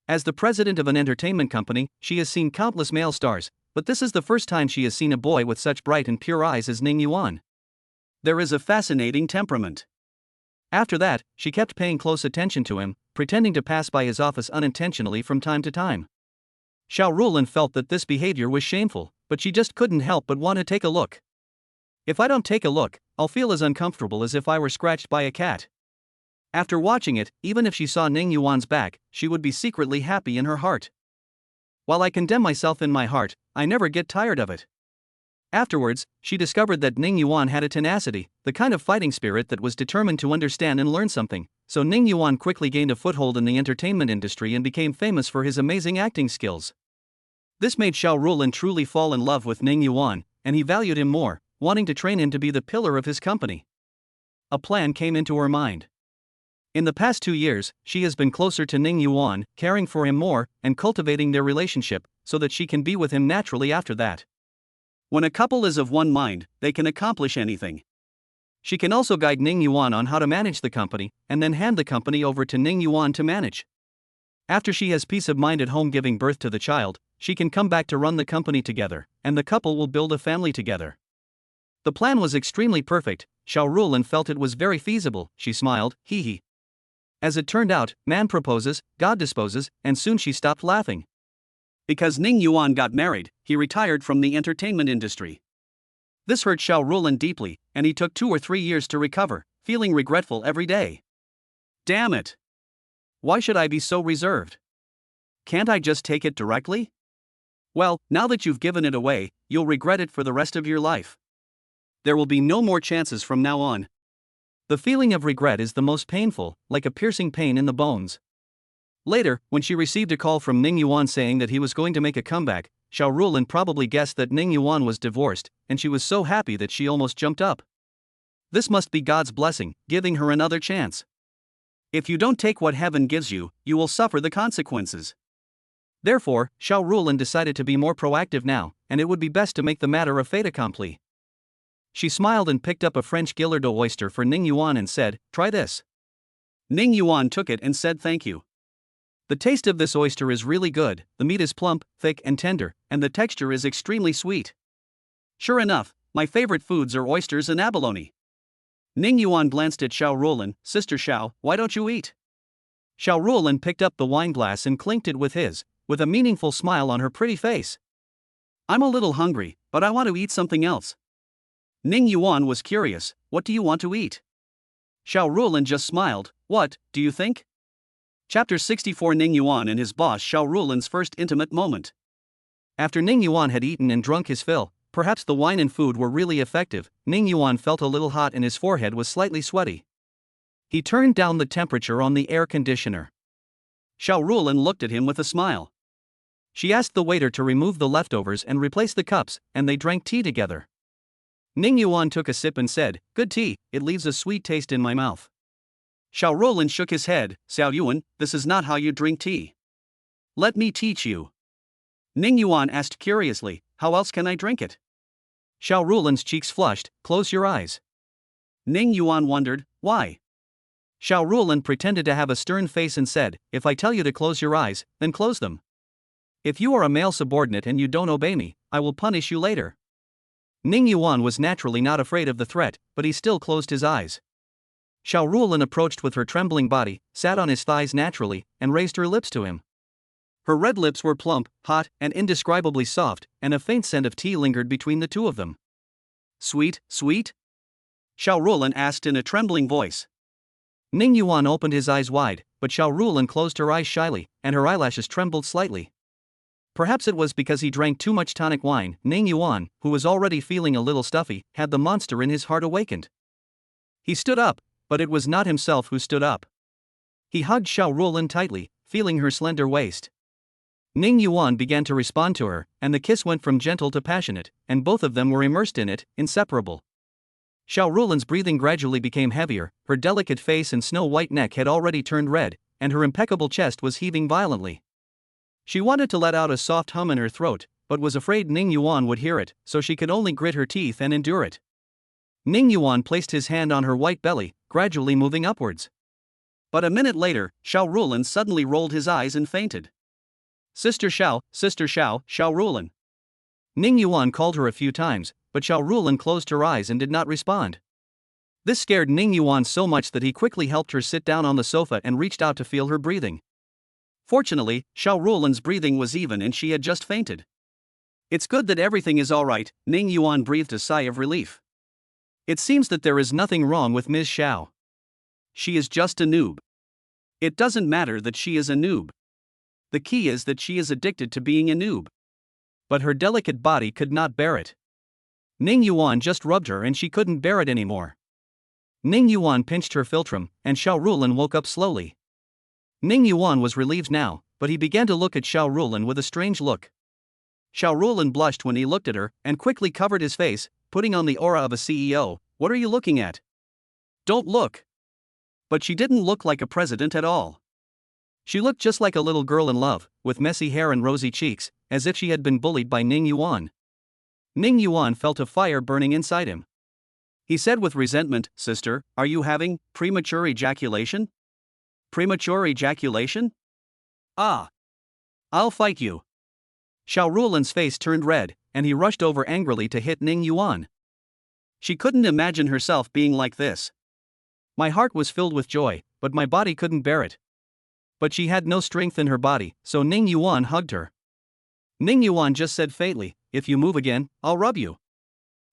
As the president of an entertainment company, she has seen countless male stars, but this is the first time she has seen a boy with such bright and pure eyes as Ning Yuan. There is a fascinating temperament. After that, she kept paying close attention to him, pretending to pass by his office unintentionally from time to time. Xiao Ruolin felt that this behavior was shameful, but she just couldn't help but want to take a look. "If I don't take a look, I'll feel as uncomfortable as if I were scratched by a cat." After watching it, even if she saw Ning Yuan's back, she would be secretly happy in her heart. "While I condemn myself in my heart, I never get tired of it." Afterwards, she discovered that Ning Yuan had a tenacity, the kind of fighting spirit that was determined to understand and learn something, so Ning Yuan quickly gained a foothold in the entertainment industry and became famous for his amazing acting skills. This made Xiao Ruolin truly fall in love with Ning Yuan, and he valued him more, wanting to train him to be the pillar of his company. A plan came into her mind. In the past 2 years, she has been closer to Ning Yuan, caring for him more, and cultivating their relationship, so that she can be with him naturally after that. When a couple is of one mind, they can accomplish anything. She can also guide Ning Yuan on how to manage the company, and then hand the company over to Ning Yuan to manage. After she has peace of mind at home giving birth to the child, she can come back to run the company together, and the couple will build a family together. The plan was extremely perfect. Xiao Ruolin felt it was very feasible. She smiled, hee hee. As it turned out, man proposes, God disposes, and soon she stopped laughing. Because Ning Yuan got married, he retired from the entertainment industry. This hurt Xiao Ruolin deeply, and he took 2 or 3 years to recover, feeling regretful every day. Damn it! Why should I be so reserved? Can't I just take it directly? Well, now that you've given it away, you'll regret it for the rest of your life. There will be no more chances from now on. The feeling of regret is the most painful, like a piercing pain in the bones. Later, when she received a call from Ning Yuan saying that he was going to make a comeback, Xiao Rulin probably guessed that Ning Yuan was divorced, and she was so happy that she almost jumped up. This must be God's blessing, giving her another chance. If you don't take what heaven gives you, you will suffer the consequences. Therefore, Xiao Rulin decided to be more proactive now, and it would be best to make the matter a fait accompli. She smiled and picked up a French Guillerdo oyster for Ning Yuan and said, "Try this." Ning Yuan took it and said thank you. The taste of this oyster is really good, the meat is plump, thick and tender, and the texture is extremely sweet. Sure enough, my favorite foods are oysters and abalone. Ning Yuan glanced at Xiao Rulin. "Sister Xiao, why don't you eat?" Xiao Rulin picked up the wine glass and clinked it with his, with a meaningful smile on her pretty face. "I'm a little hungry, but I want to eat something else." Ning Yuan was curious. "What do you want to eat?" Xiao Rulin just smiled. "What, do you think?" Chapter 64 Ning Yuan and his boss Xiao Rulin's first intimate moment. After Ning Yuan had eaten and drunk his fill, perhaps the wine and food were really effective, Ning Yuan felt a little hot and his forehead was slightly sweaty. He turned down the temperature on the air conditioner. Xiao Rulin looked at him with a smile. She asked the waiter to remove the leftovers and replace the cups, and they drank tea together. Ning Yuan took a sip and said, "Good tea, it leaves a sweet taste in my mouth." Xiao Rulin shook his head. "Xiao Yuan, this is not how you drink tea. Let me teach you." Ning Yuan asked curiously, "How else can I drink it?" Xiao Rulin's cheeks flushed. "Close your eyes." Ning Yuan wondered, why? Xiao Rulin pretended to have a stern face and said, "If I tell you to close your eyes, then close them. If you are a male subordinate and you don't obey me, I will punish you later." Ning Yuan was naturally not afraid of the threat, but he still closed his eyes. Xiao Rulin approached with her trembling body, sat on his thighs naturally, and raised her lips to him. Her red lips were plump, hot, and indescribably soft, and a faint scent of tea lingered between the two of them. "Sweet, sweet?" Xiao Rulin asked in a trembling voice. Ning Yuan opened his eyes wide, but Xiao Rulin closed her eyes shyly, and her eyelashes trembled slightly. Perhaps it was because he drank too much tonic wine. Ning Yuan, who was already feeling a little stuffy, had the monster in his heart awakened. He stood up, but it was not himself who stood up. He hugged Xiao Rulin tightly, feeling her slender waist. Ning Yuan began to respond to her, and the kiss went from gentle to passionate, and both of them were immersed in it, inseparable. Xiao Rulin's breathing gradually became heavier, her delicate face and snow-white neck had already turned red, and her impeccable chest was heaving violently. She wanted to let out a soft hum in her throat, but was afraid Ning Yuan would hear it, so she could only grit her teeth and endure it. Ning Yuan placed his hand on her white belly, gradually moving upwards. But a minute later, Xiao Rulin suddenly rolled his eyes and fainted. Sister Xiao, Xiao Rulin." Ning Yuan called her a few times, but Xiao Rulin closed her eyes and did not respond. This scared Ning Yuan so much that he quickly helped her sit down on the sofa and reached out to feel her breathing. Fortunately, Xiao Rulin's breathing was even and she had just fainted. "It's good that everything is alright," Ning Yuan breathed a sigh of relief. "It seems that there is nothing wrong with Ms. Xiao. She is just a noob. It doesn't matter that she is a noob. The key is that she is addicted to being a noob." But her delicate body could not bear it. Ning Yuan just rubbed her and she couldn't bear it anymore. Ning Yuan pinched her philtrum, and Xiao Rulin woke up slowly. Ning Yuan was relieved now, but he began to look at Xiao Rulin with a strange look. Xiao Rulin blushed when he looked at her, and quickly covered his face, putting on the aura of a CEO. "What are you looking at? Don't look." But she didn't look like a president at all. She looked just like a little girl in love, with messy hair and rosy cheeks, as if she had been bullied by Ning Yuan. Ning Yuan felt a fire burning inside him. He said with resentment, "Sister, are you having premature ejaculation?" "Premature ejaculation? Ah. I'll fight you." Xiao Rulin's face turned red, and he rushed over angrily to hit Ning Yuan. She couldn't imagine herself being like this. "My heart was filled with joy, but my body couldn't bear it." But she had no strength in her body, so Ning Yuan hugged her. Ning Yuan just said faintly, "If you move again, I'll rub you."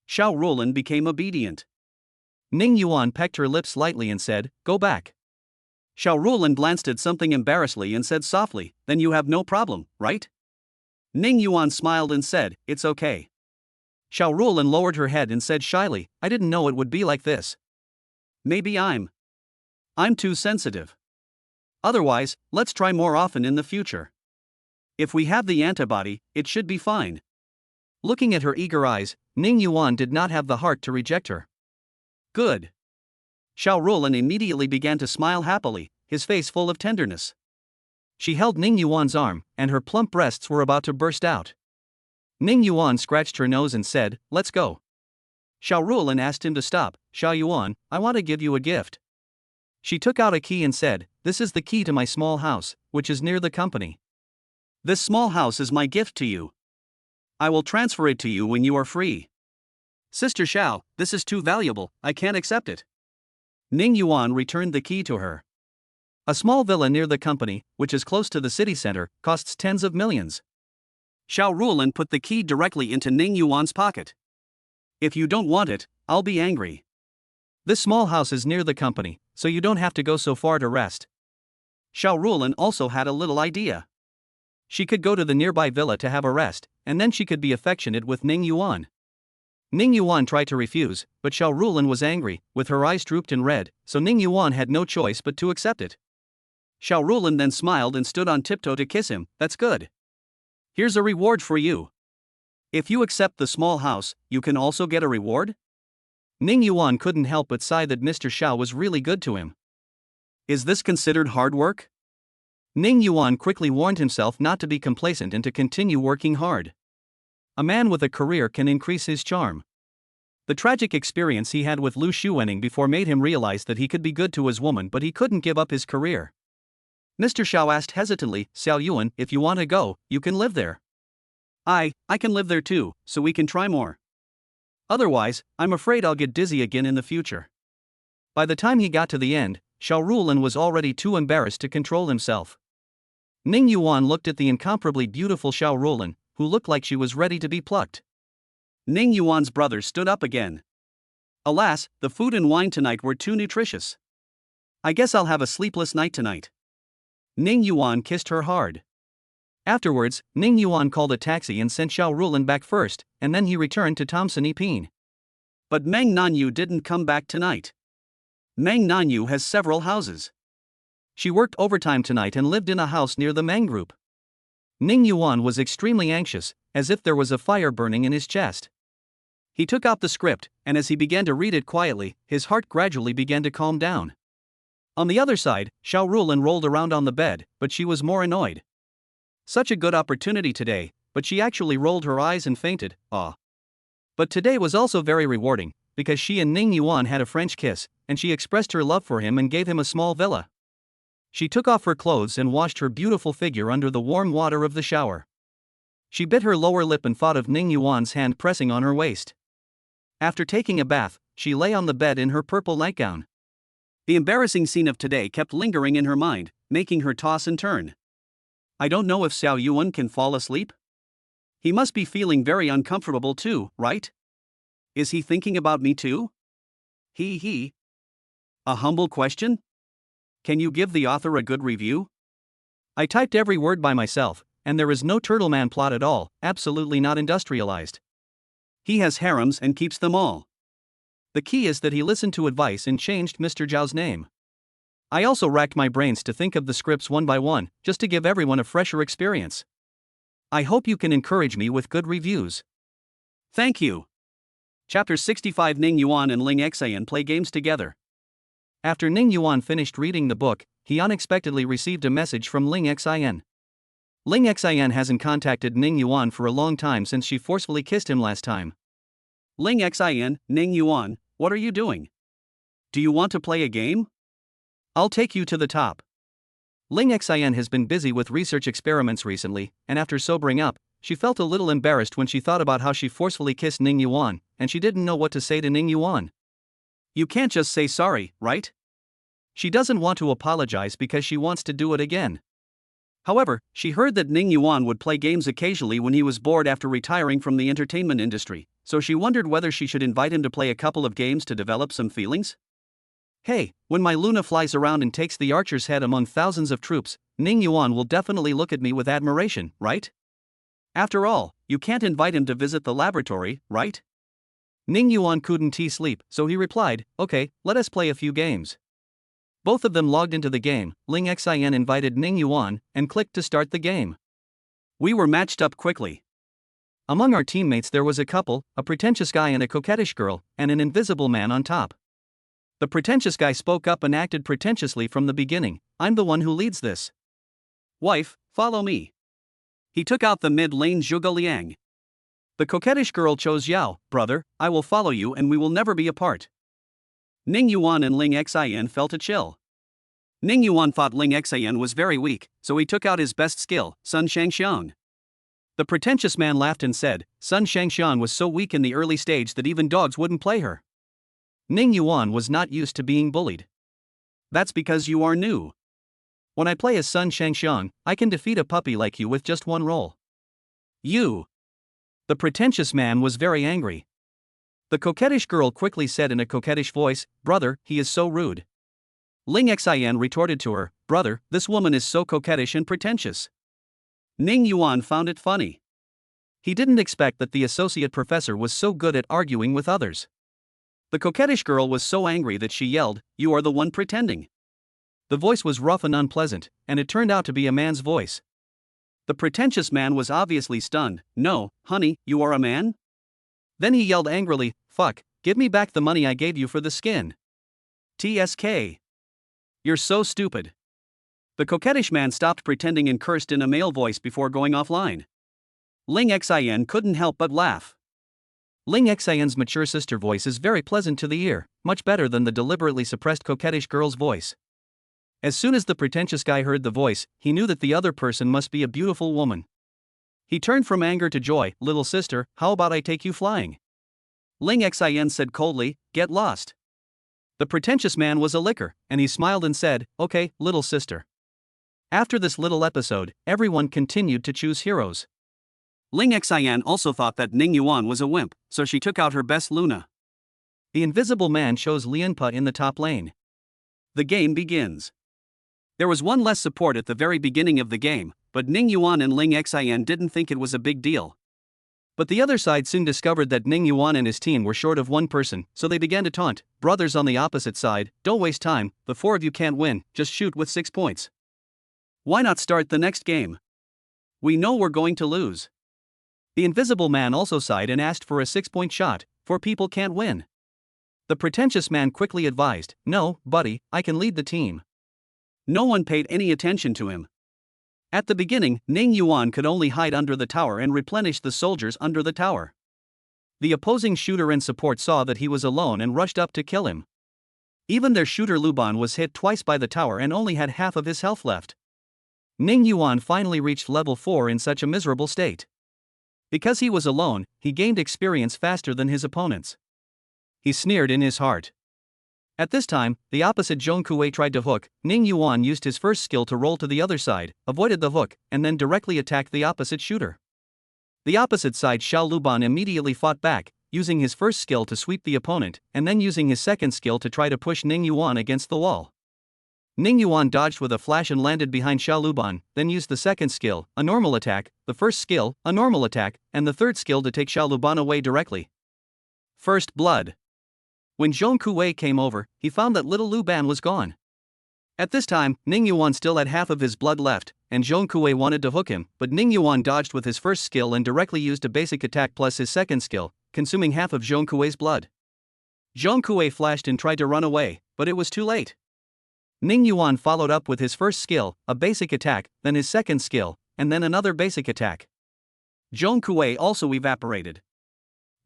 Xiao Rulin became obedient. Ning Yuan pecked her lips lightly and said, "Go back." Xiao Rulin glanced at something embarrassedly and said softly, "Then you have no problem, right?" Ning Yuan smiled and said, "It's okay." Xiao Rulin lowered her head and said shyly, "I didn't know it would be like this. Maybe I'm too sensitive. Otherwise, let's try more often in the future." If we have the antibody, it should be fine. Looking at her eager eyes, Ning Yuan did not have the heart to reject her. Good. Xiao Ruolin immediately began to smile happily, his face full of tenderness. She held Ning Yuan's arm, and her plump breasts were about to burst out. Ning Yuan scratched her nose and said, "Let's go." Xiao Ruolin asked him to stop. "Xiao Yuan, I want to give you a gift." She took out a key and said, "This is the key to my small house, which is near the company. This small house is my gift to you. I will transfer it to you when you are free." "Sister Xiao, this is too valuable, I can't accept it." Ning Yuan returned the key to her. A small villa near the company, which is close to the city center, costs tens of millions. Xiao Ruolin put the key directly into Ning Yuan's pocket. "If you don't want it, I'll be angry. This small house is near the company, so you don't have to go so far to rest." Xiao Ruolin also had a little idea. She could go to the nearby villa to have a rest, and then she could be affectionate with Ning Yuan. Ning Yuan tried to refuse, but Xiao Ruolin was angry, with her eyes drooped and red, so Ning Yuan had no choice but to accept it. Xiao Ruolin then smiled and stood on tiptoe to kiss him. "That's good. Here's a reward for you. If you accept the small house, you can also get a reward?" Ning Yuan couldn't help but sigh that Mr. Xiao was really good to him. Is this considered hard work? Ning Yuan quickly warned himself not to be complacent and to continue working hard. A man with a career can increase his charm. The tragic experience he had with Lu Xuening before made him realize that he could be good to his woman, but he couldn't give up his career. Mr. Xiao asked hesitantly, "Xiao Yuan, if you want to go, you can live there." I can live there too, so we can try more. Otherwise, I'm afraid I'll get dizzy again in the future." By the time he got to the end, Xiao Ruolin was already too embarrassed to control himself. Ning Yuan looked at the incomparably beautiful Xiao Ruolin, who looked like she was ready to be plucked. Ning Yuan's brother stood up again. "Alas, the food and wine tonight were too nutritious. I guess I'll have a sleepless night tonight." Ning Yuan kissed her hard. Afterwards, Ning Yuan called a taxi and sent Xiao Ruolin back first, and then he returned to Thompson Epine. But Mang Nanu didn't come back tonight. Mang Nanu has several houses. She worked overtime tonight and lived in a house near the Mang group. Ning Yuan was extremely anxious, as if there was a fire burning in his chest. He took out the script, and as he began to read it quietly, his heart gradually began to calm down. On the other side, Xiao Ruolin rolled around on the bed, but she was more annoyed. Such a good opportunity today, but she actually rolled her eyes and fainted. But today was also very rewarding, because she and Ning Yuan had a French kiss, and she expressed her love for him and gave him a small villa. She took off her clothes and washed her beautiful figure under the warm water of the shower. She bit her lower lip and thought of Ning Yuan's hand pressing on her waist. After taking a bath, she lay on the bed in her purple nightgown. The embarrassing scene of today kept lingering in her mind, making her toss and turn. I don't know if Xiao Yuan can fall asleep. He must be feeling very uncomfortable too, right? Is he thinking about me too? He. A humble question? Can you give the author a good review? I typed every word by myself, and there is no Turtleman plot at all, absolutely not industrialized. He has harems and keeps them all. The key is that he listened to advice and changed Mr. Zhao's name. I also racked my brains to think of the scripts one by one, just to give everyone a fresher experience. I hope you can encourage me with good reviews. Thank you. Chapter 65. Ning Yuan and Ling Xin play games together. After Ning Yuan finished reading the book, he unexpectedly received a message from Ling Xin. Ling Xin hasn't contacted Ning Yuan for a long time since she forcefully kissed him last time. Ling Xin, Ning Yuan, what are you doing? Do you want to play a game? I'll take you to the top. Ling Xin has been busy with research experiments recently, and after sobering up, she felt a little embarrassed when she thought about how she forcefully kissed Ning Yuan, and she didn't know what to say to Ning Yuan. You can't just say sorry, right? She doesn't want to apologize because she wants to do it again. However, she heard that Ning Yuan would play games occasionally when he was bored after retiring from the entertainment industry, so she wondered whether she should invite him to play a couple of games to develop some feelings. Hey, when my Luna flies around and takes the archer's head among thousands of troops, Ning Yuan will definitely look at me with admiration, right? After all, you can't invite him to visit the laboratory, right? Ning Yuan couldn't sleep, so he replied, okay, let us play a few games. Both of them logged into the game. Ling Xin invited Ning Yuan and clicked to start the game. We were matched up quickly. Among our teammates there was a couple, a pretentious guy and a coquettish girl, and an invisible man on top. The pretentious guy spoke up and acted pretentiously from the beginning. I'm the one who leads this. Wife, follow me. He took out the mid lane Zhuge Liang. The coquettish girl chose Yao. Brother, I will follow you and we will never be apart. Ning Yuan and Ling Xin felt a chill. Ning Yuan thought Ling Xin was very weak, so he took out his best skill, Sun Shangxiang. The pretentious man laughed and said, Sun Shangxiang was so weak in the early stage that even dogs wouldn't play her. Ning Yuan was not used to being bullied. That's because you are new. When I play as Sun Shangxiang, I can defeat a puppy like you with just one roll. You. The pretentious man was very angry. The coquettish girl quickly said in a coquettish voice, Brother, he is so rude. Ling Xin retorted to her, Brother, this woman is so coquettish and pretentious. Ning Yuan found it funny. He didn't expect that the associate professor was so good at arguing with others. The coquettish girl was so angry that she yelled, You are the one pretending. The voice was rough and unpleasant, and it turned out to be a man's voice. The pretentious man was obviously stunned. No, honey, you are a man? Then he yelled angrily, Fuck, give me back the money I gave you for the skin. TSK. You're so stupid. The coquettish man stopped pretending and cursed in a male voice before going offline. Ling Xin couldn't help but laugh. Ling Xin's mature sister voice is very pleasant to the ear, much better than the deliberately suppressed coquettish girl's voice. As soon as the pretentious guy heard the voice, he knew that the other person must be a beautiful woman. He turned from anger to joy. Little sister, how about I take you flying? Ling Xin said coldly, Get lost. The pretentious man was a licker, and he smiled and said, Okay, little sister. After this little episode, everyone continued to choose heroes. Ling Xin also thought that Ning Yuan was a wimp, so she took out her best Luna. The invisible man chose Lianpa in the top lane. The game begins. There was one less support at the very beginning of the game, but Ning Yuan and Ling Xin didn't think it was a big deal. But the other side soon discovered that Ning Yuan and his team were short of one person, so they began to taunt, Brothers on the opposite side, don't waste time, the four of you can't win, just shoot with 6 points. Why not start the next game? We know we're going to lose. The invisible man also sighed and asked for a 6-point shot, for people can't win. The pretentious man quickly advised, No, buddy, I can lead the team. No one paid any attention to him. At the beginning, Ning Yuan could only hide under the tower and replenish the soldiers under the tower. The opposing shooter and support saw that he was alone and rushed up to kill him. Even their shooter Luban was hit twice by the tower and only had half of his health left. Ning Yuan finally reached level 4 in such a miserable state. Because he was alone, he gained experience faster than his opponents. He sneered in his heart. At this time, the opposite Zhong Kuei tried to hook. Ning Yuan used his first skill to roll to the other side, avoided the hook, and then directly attacked the opposite shooter. The opposite side Xiao Luban immediately fought back, using his first skill to sweep the opponent, and then using his second skill to try to push Ning Yuan against the wall. Ning Yuan dodged with a flash and landed behind Xiao Luban, then used the second skill, a normal attack, the first skill, a normal attack, and the third skill to take Xiao Luban away directly. First blood. When Zhong Kuei came over, he found that little Lu Ban was gone. At this time, Ning Yuan still had half of his blood left, and Zhong Kuei wanted to hook him, but Ning Yuan dodged with his first skill and directly used a basic attack plus his second skill, consuming half of Zhong Kuei's blood. Zhong Kuei flashed and tried to run away, but it was too late. Ning Yuan followed up with his first skill, a basic attack, then his second skill, and then another basic attack. Zhong Kuei also evaporated.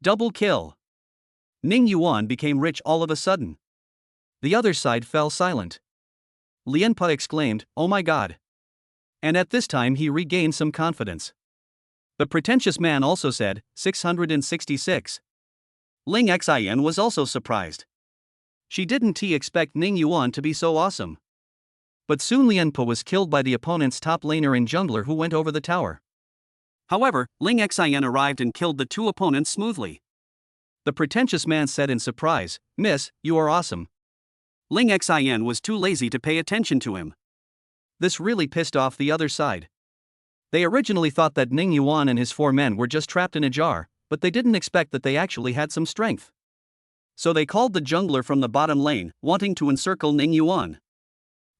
Double kill. Ning Yuan became rich all of a sudden. The other side fell silent. Lianpa exclaimed, Oh my god. And at this time he regained some confidence. The pretentious man also said, 666. Ling Xin was also surprised. She didn't expect Ning Yuan to be so awesome. But soon Lianpa was killed by the opponent's top laner and jungler who went over the tower. However, Ling Xin arrived and killed the two opponents smoothly. The pretentious man said in surprise, Miss, you are awesome. Ling Xin was too lazy to pay attention to him. This really pissed off the other side. They originally thought that Ning Yuan and his 4 men were just trapped in a jar, but they didn't expect that they actually had some strength. So they called the jungler from the bottom lane, wanting to encircle Ning Yuan.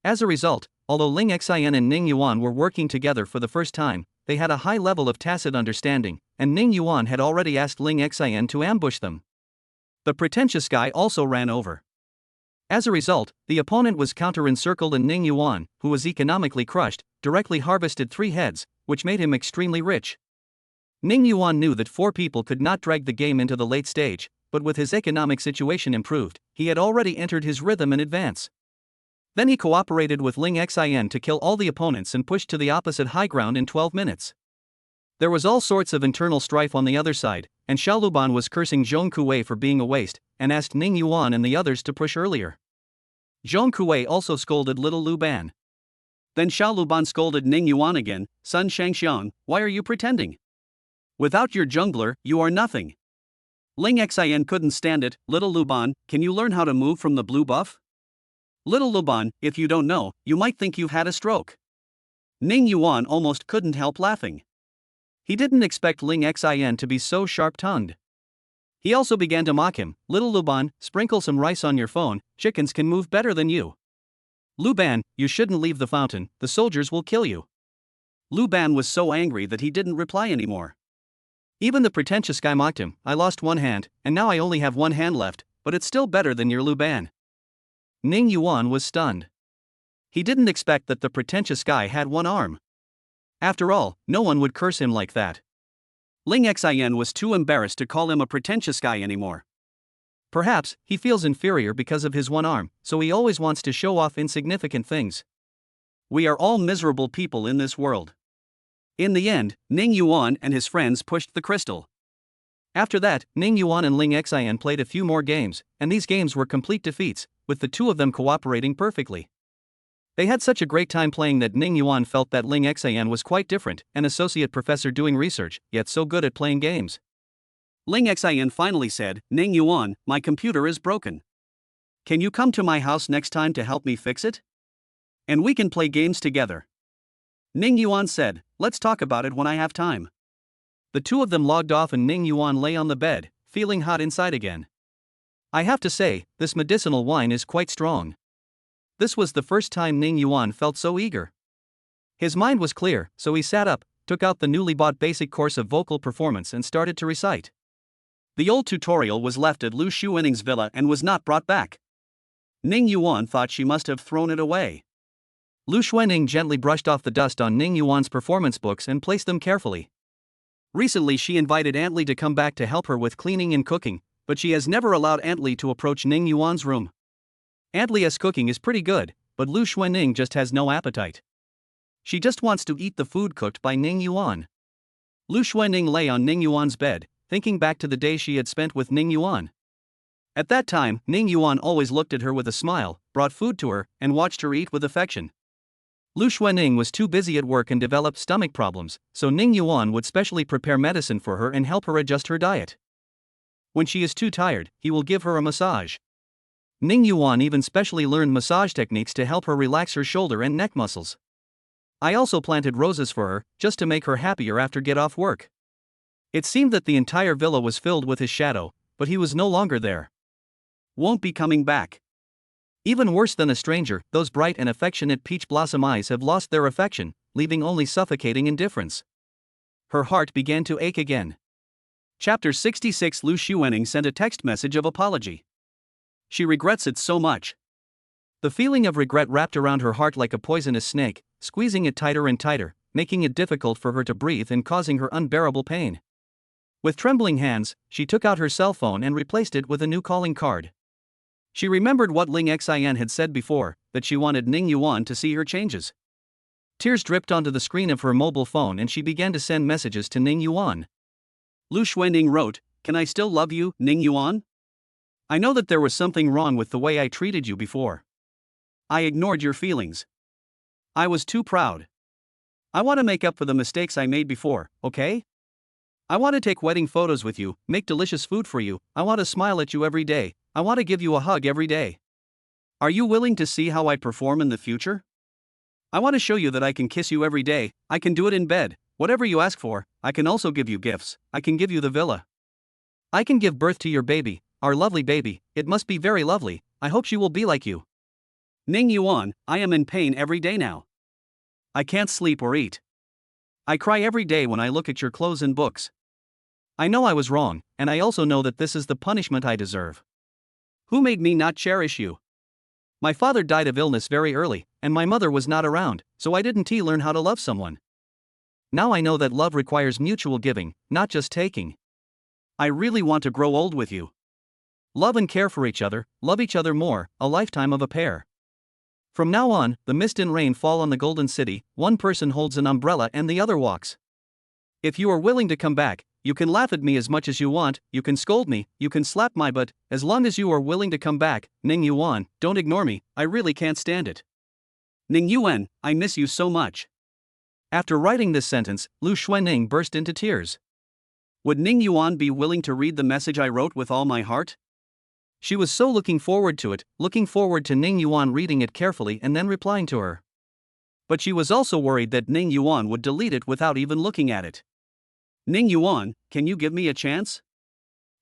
As a result, although Ling Xin and Ning Yuan were working together for the first time, they had a high level of tacit understanding, and Ning Yuan had already asked Ling Xin to ambush them. The pretentious guy also ran over. As a result, the opponent was counter-encircled and Ning Yuan, who was economically crushed, directly harvested 3 heads, which made him extremely rich. Ning Yuan knew that 4 people could not drag the game into the late stage, but with his economic situation improved, he had already entered his rhythm in advance. Then he cooperated with Ling Xin to kill all the opponents and pushed to the opposite high ground in 12 minutes. There was all sorts of internal strife on the other side, and Xiaoluban was cursing Zhong Kuwei for being a waste, and asked Ning Yuan and the others to push earlier. Zhong Kuwei also scolded little Lu Ban. Then Xiaoluban scolded Ning Yuan again, "Sun Shangxiang, why are you pretending? Without your jungler, you are nothing." Ling Xin couldn't stand it. "Little Lu Ban, can you learn how to move from the blue buff?" "Little Lu Ban, if you don't know, you might think you've had a stroke." Ning Yuan almost couldn't help laughing. He didn't expect Ling Xin to be so sharp-tongued. He also began to mock him. "Little Lu Ban, sprinkle some rice on your phone, chickens can move better than you." "Lu Ban, you shouldn't leave the fountain, the soldiers will kill you." Lu Ban was so angry that he didn't reply anymore. Even the pretentious guy mocked him. "I lost one hand, and now I only have one hand left, but it's still better than your Lu Ban." Ning Yuan was stunned. He didn't expect that the pretentious guy had one arm. After all, no one would curse him like that. Ling Xin was too embarrassed to call him a pretentious guy anymore. Perhaps he feels inferior because of his one arm, so he always wants to show off insignificant things. We are all miserable people in this world. In the end, Ning Yuan and his friends pushed the crystal. After that, Ning Yuan and Ling Xin played a few more games, and these games were complete defeats, with the two of them cooperating perfectly. They had such a great time playing that Ning Yuan felt that Ling Xin was quite different, an associate professor doing research, yet so good at playing games. Ling Xin finally said, "Ning Yuan, my computer is broken. Can you come to my house next time to help me fix it? And we can play games together." Ning Yuan said, "Let's talk about it when I have time." The two of them logged off and Ning Yuan lay on the bed, feeling hot inside again. I have to say, this medicinal wine is quite strong. This was the first time Ning Yuan felt so eager. His mind was clear, so he sat up, took out the newly bought basic course of vocal performance and started to recite. The old tutorial was left at Lu Xuening's villa and was not brought back. Ning Yuan thought she must have thrown it away. Lu Xuening gently brushed off the dust on Ning Yuan's performance books and placed them carefully. Recently she invited Aunt Li to come back to help her with cleaning and cooking, but she has never allowed Aunt Li to approach Ning Yuan's room. Aunt Li's cooking is pretty good, but Lu Xuening just has no appetite. She just wants to eat the food cooked by Ning Yuan. Lu Xuening lay on Ning Yuan's bed, thinking back to the day she had spent with Ning Yuan. At that time, Ning Yuan always looked at her with a smile, brought food to her, and watched her eat with affection. Lu Xuening was too busy at work and developed stomach problems, so Ning Yuan would specially prepare medicine for her and help her adjust her diet. When she is too tired, he will give her a massage. Ning Yuan even specially learned massage techniques to help her relax her shoulder and neck muscles. I also planted roses for her, just to make her happier after get off work. It seemed that the entire villa was filled with his shadow, but he was no longer there. Won't be coming back. Even worse than a stranger, those bright and affectionate peach blossom eyes have lost their affection, leaving only suffocating indifference. Her heart began to ache again. Chapter 66. Lu Xuening sent a text message of apology. She regrets it so much. The feeling of regret wrapped around her heart like a poisonous snake, squeezing it tighter and tighter, making it difficult for her to breathe and causing her unbearable pain. With trembling hands, she took out her cell phone and replaced it with a new calling card. She remembered what Ling Xin had said before, that she wanted Ning Yuan to see her changes. Tears dripped onto the screen of her mobile phone and she began to send messages to Ning Yuan. Lu Xuening wrote, "Can I still love you, Ning Yuan? I know that there was something wrong with the way I treated you before. I ignored your feelings. I was too proud. I want to make up for the mistakes I made before, okay? I want to take wedding photos with you, make delicious food for you, I want to smile at you every day, I want to give you a hug every day. Are you willing to see how I perform in the future? I want to show you that I can kiss you every day, I can do it in bed, whatever you ask for, I can also give you gifts, I can give you the villa. I can give birth to your baby, our lovely baby, it must be very lovely, I hope she will be like you. Ning Yuan, I am in pain every day now. I can't sleep or eat. I cry every day when I look at your clothes and books. I know I was wrong, and I also know that this is the punishment I deserve. Who made me not cherish you? My father died of illness very early, and my mother was not around, so I didn't learn how to love someone. Now I know that love requires mutual giving, not just taking. I really want to grow old with you. Love and care for each other, love each other more, a lifetime of a pair. From now on, the mist and rain fall on the Golden City, one person holds an umbrella and the other walks. If you are willing to come back, you can laugh at me as much as you want, you can scold me, you can slap my butt, as long as you are willing to come back, Ning Yuan, don't ignore me, I really can't stand it. Ning Yuan, I miss you so much. After writing this sentence, Lu Xuanning burst into tears. Would Ning Yuan be willing to read the message I wrote with all my heart? She was so looking forward to it, looking forward to Ning Yuan reading it carefully and then replying to her. But she was also worried that Ning Yuan would delete it without even looking at it. Ning Yuan, can you give me a chance?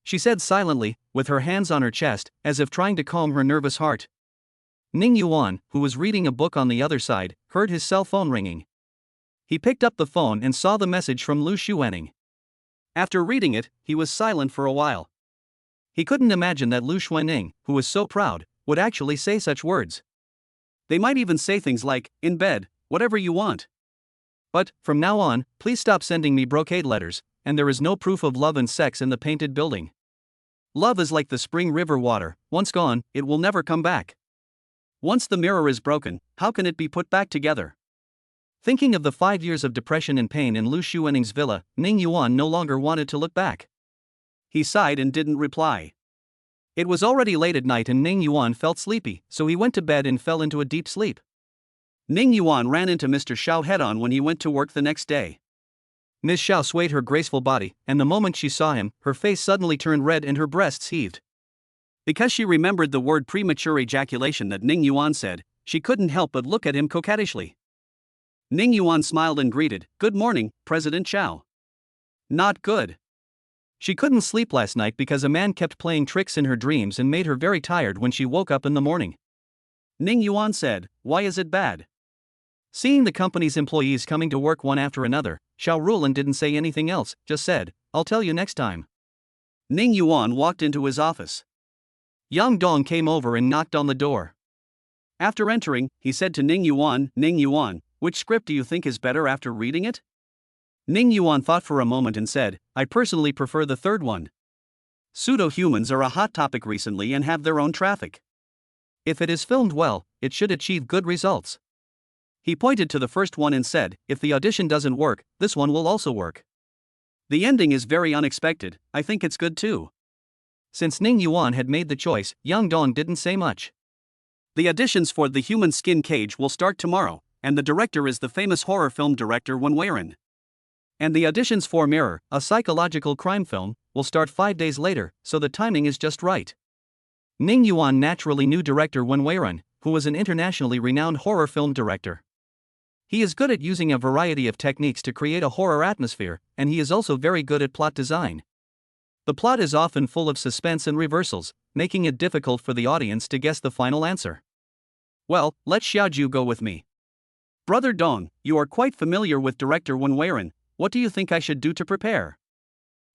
She said silently, with her hands on her chest, as if trying to calm her nervous heart. Ning Yuan, who was reading a book on the other side, heard his cell phone ringing. He picked up the phone and saw the message from Lu Xuanning. After reading it, he was silent for a while. He couldn't imagine that Lu Xuanning, who was so proud, would actually say such words. They might even say things like, in bed, whatever you want. But, from now on, please stop sending me brocade letters, and there is no proof of love and sex in the painted building. Love is like the spring river water, once gone, it will never come back. Once the mirror is broken, how can it be put back together? Thinking of the 5 years of depression and pain in Lu Xuanning's villa, Ning Yuan no longer wanted to look back. He sighed and didn't reply. It was already late at night and Ning Yuan felt sleepy, so he went to bed and fell into a deep sleep. Ning Yuan ran into Mr. Xiao head-on when he went to work the next day. Ms. Xiao swayed her graceful body, and the moment she saw him, her face suddenly turned red and her breasts heaved. Because she remembered the word premature ejaculation that Ning Yuan said, she couldn't help but look at him coquettishly. Ning Yuan smiled and greeted, "Good morning, President Xiao." Not good. She couldn't sleep last night because a man kept playing tricks in her dreams and made her very tired when she woke up in the morning. Ning Yuan said, "Why is it bad?" Seeing the company's employees coming to work one after another, Xiao Rulin didn't say anything else, just said, "I'll tell you next time." Ning Yuan walked into his office. Yang Dong came over and knocked on the door. After entering, he said to Ning Yuan, which script do you think is better after reading it? Ning Yuan thought for a moment and said, I personally prefer the third one. Pseudo-humans are a hot topic recently and have their own traffic. If it is filmed well, it should achieve good results. He pointed to the first one and said, if the audition doesn't work, this one will also work. The ending is very unexpected, I think it's good too. Since Ning Yuan had made the choice, Yang Dong didn't say much. The auditions for The Human Skin Cage will start tomorrow, and the director is the famous horror film director Wen Weiren. And the auditions for Mirror, a psychological crime film, will start 5 days later, so the timing is just right. Ning Yuan naturally knew director Wen Weiren, who was an internationally renowned horror film director. He is good at using a variety of techniques to create a horror atmosphere, and he is also very good at plot design. The plot is often full of suspense and reversals, making it difficult for the audience to guess the final answer. Well, let Xiaoju go with me. Brother Dong, you are quite familiar with director Wen Weiren, what do you think I should do to prepare?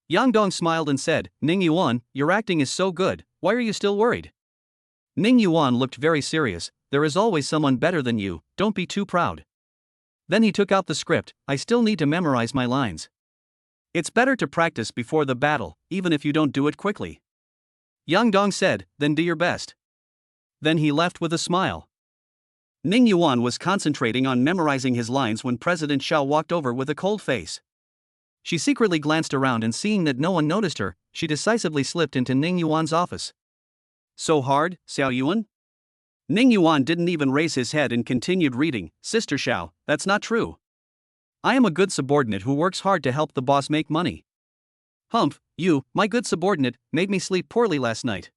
Yang Dong smiled and said, Ning Yuan, your acting is so good, why are you still worried? Ning Yuan looked very serious, there is always someone better than you, don't be too proud. Then he took out the script, I still need to memorize my lines. It's better to practice before the battle, even if you don't do it quickly. Yang Dong said, then do your best. Then he left with a smile. Ning Yuan was concentrating on memorizing his lines when President Xiao walked over with a cold face. She secretly glanced around and seeing that no one noticed her, she decisively slipped into Ning Yuan's office. So hard, Xiao Yuan? Ning Yuan didn't even raise his head and continued reading, Sister Xiao, that's not true. I am a good subordinate who works hard to help the boss make money. Humph, you, my good subordinate, made me sleep poorly last night.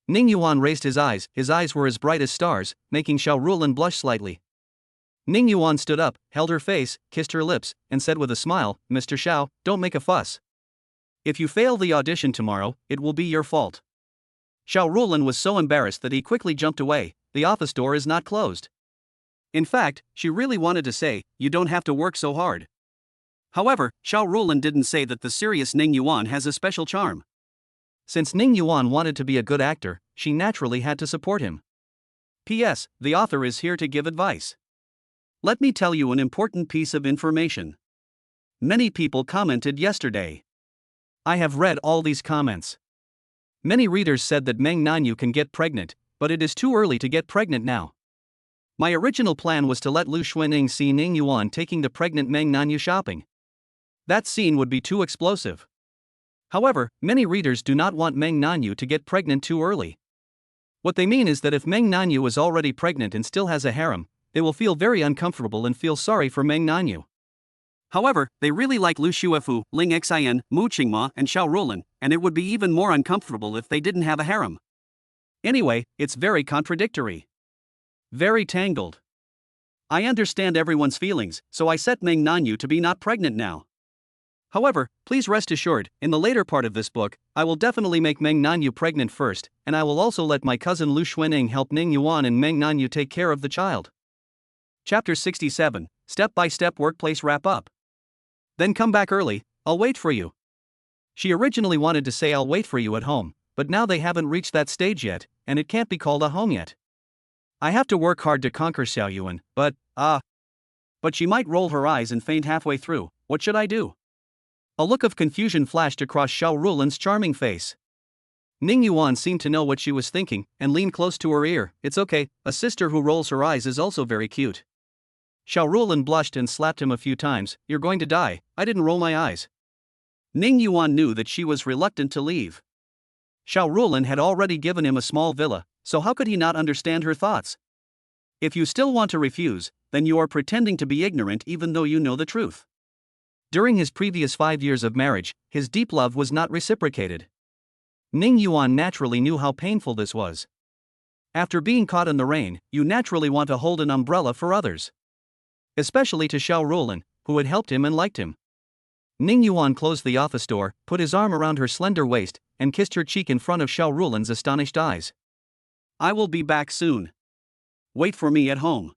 Ning Yuan raised his eyes were as bright as stars, making Xiao Rulin blush slightly. Ning Yuan stood up, held her face, kissed her lips, and said with a smile, Mr. Xiao, don't make a fuss. If you fail the audition tomorrow, it will be your fault. Xiao Rulin was so embarrassed that he quickly jumped away, the office door is not closed. In fact, she really wanted to say, you don't have to work so hard. However, Xiao Rulin didn't say that the serious Ning Yuan has a special charm. Since Ning Yuan wanted to be a good actor, she naturally had to support him. P.S. The author is here to give advice. Let me tell you an important piece of information. Many people commented yesterday. I have read all these comments. Many readers said that Mang Nanu can get pregnant, but it is too early to get pregnant now. My original plan was to let Lu Xuanning see Ning Yuan taking the pregnant Mang Nanu shopping. That scene would be too explosive. However, many readers do not want Mang Nanu to get pregnant too early. What they mean is that if Mang Nanu is already pregnant and still has a harem, they will feel very uncomfortable and feel sorry for Mang Nanu. However, they really like Lu Xuefu, Ling Xin, Mu Qingma, and Xiao Rulin, and it would be even more uncomfortable if they didn't have a harem. Anyway, it's very contradictory. Very tangled. I understand everyone's feelings, so I set Mang Nanu to be not pregnant now. However, please rest assured, in the later part of this book, I will definitely make Mang Nanu pregnant first, and I will also let my cousin Lu Xuanning help Ning Yuan and Mang Nanu take care of the child. Chapter 67, Step-by-Step Workplace Wrap-Up. Then come back early, I'll wait for you. She originally wanted to say I'll wait for you at home, but now they haven't reached that stage yet, and it can't be called a home yet. I have to work hard to conquer Xiao Yuan, but she might roll her eyes and faint halfway through. What should I do? A look of confusion flashed across Xiao Rulin's charming face. Ning Yuan seemed to know what she was thinking, and leaned close to her ear. It's okay, a sister who rolls her eyes is also very cute. Xiao Rulin blushed and slapped him a few times. You're going to die, I didn't roll my eyes. Ning Yuan knew that she was reluctant to leave. Xiao Rulin had already given him a small villa, so how could he not understand her thoughts? If you still want to refuse, then you are pretending to be ignorant even though you know the truth. During his previous 5 years of marriage, his deep love was not reciprocated. Ning Yuan naturally knew how painful this was. After being caught in the rain, you naturally want to hold an umbrella for others. Especially to Xiao Rulin, who had helped him and liked him. Ning Yuan closed the office door, put his arm around her slender waist, and kissed her cheek in front of Xiao Rulin's astonished eyes. I will be back soon. Wait for me at home.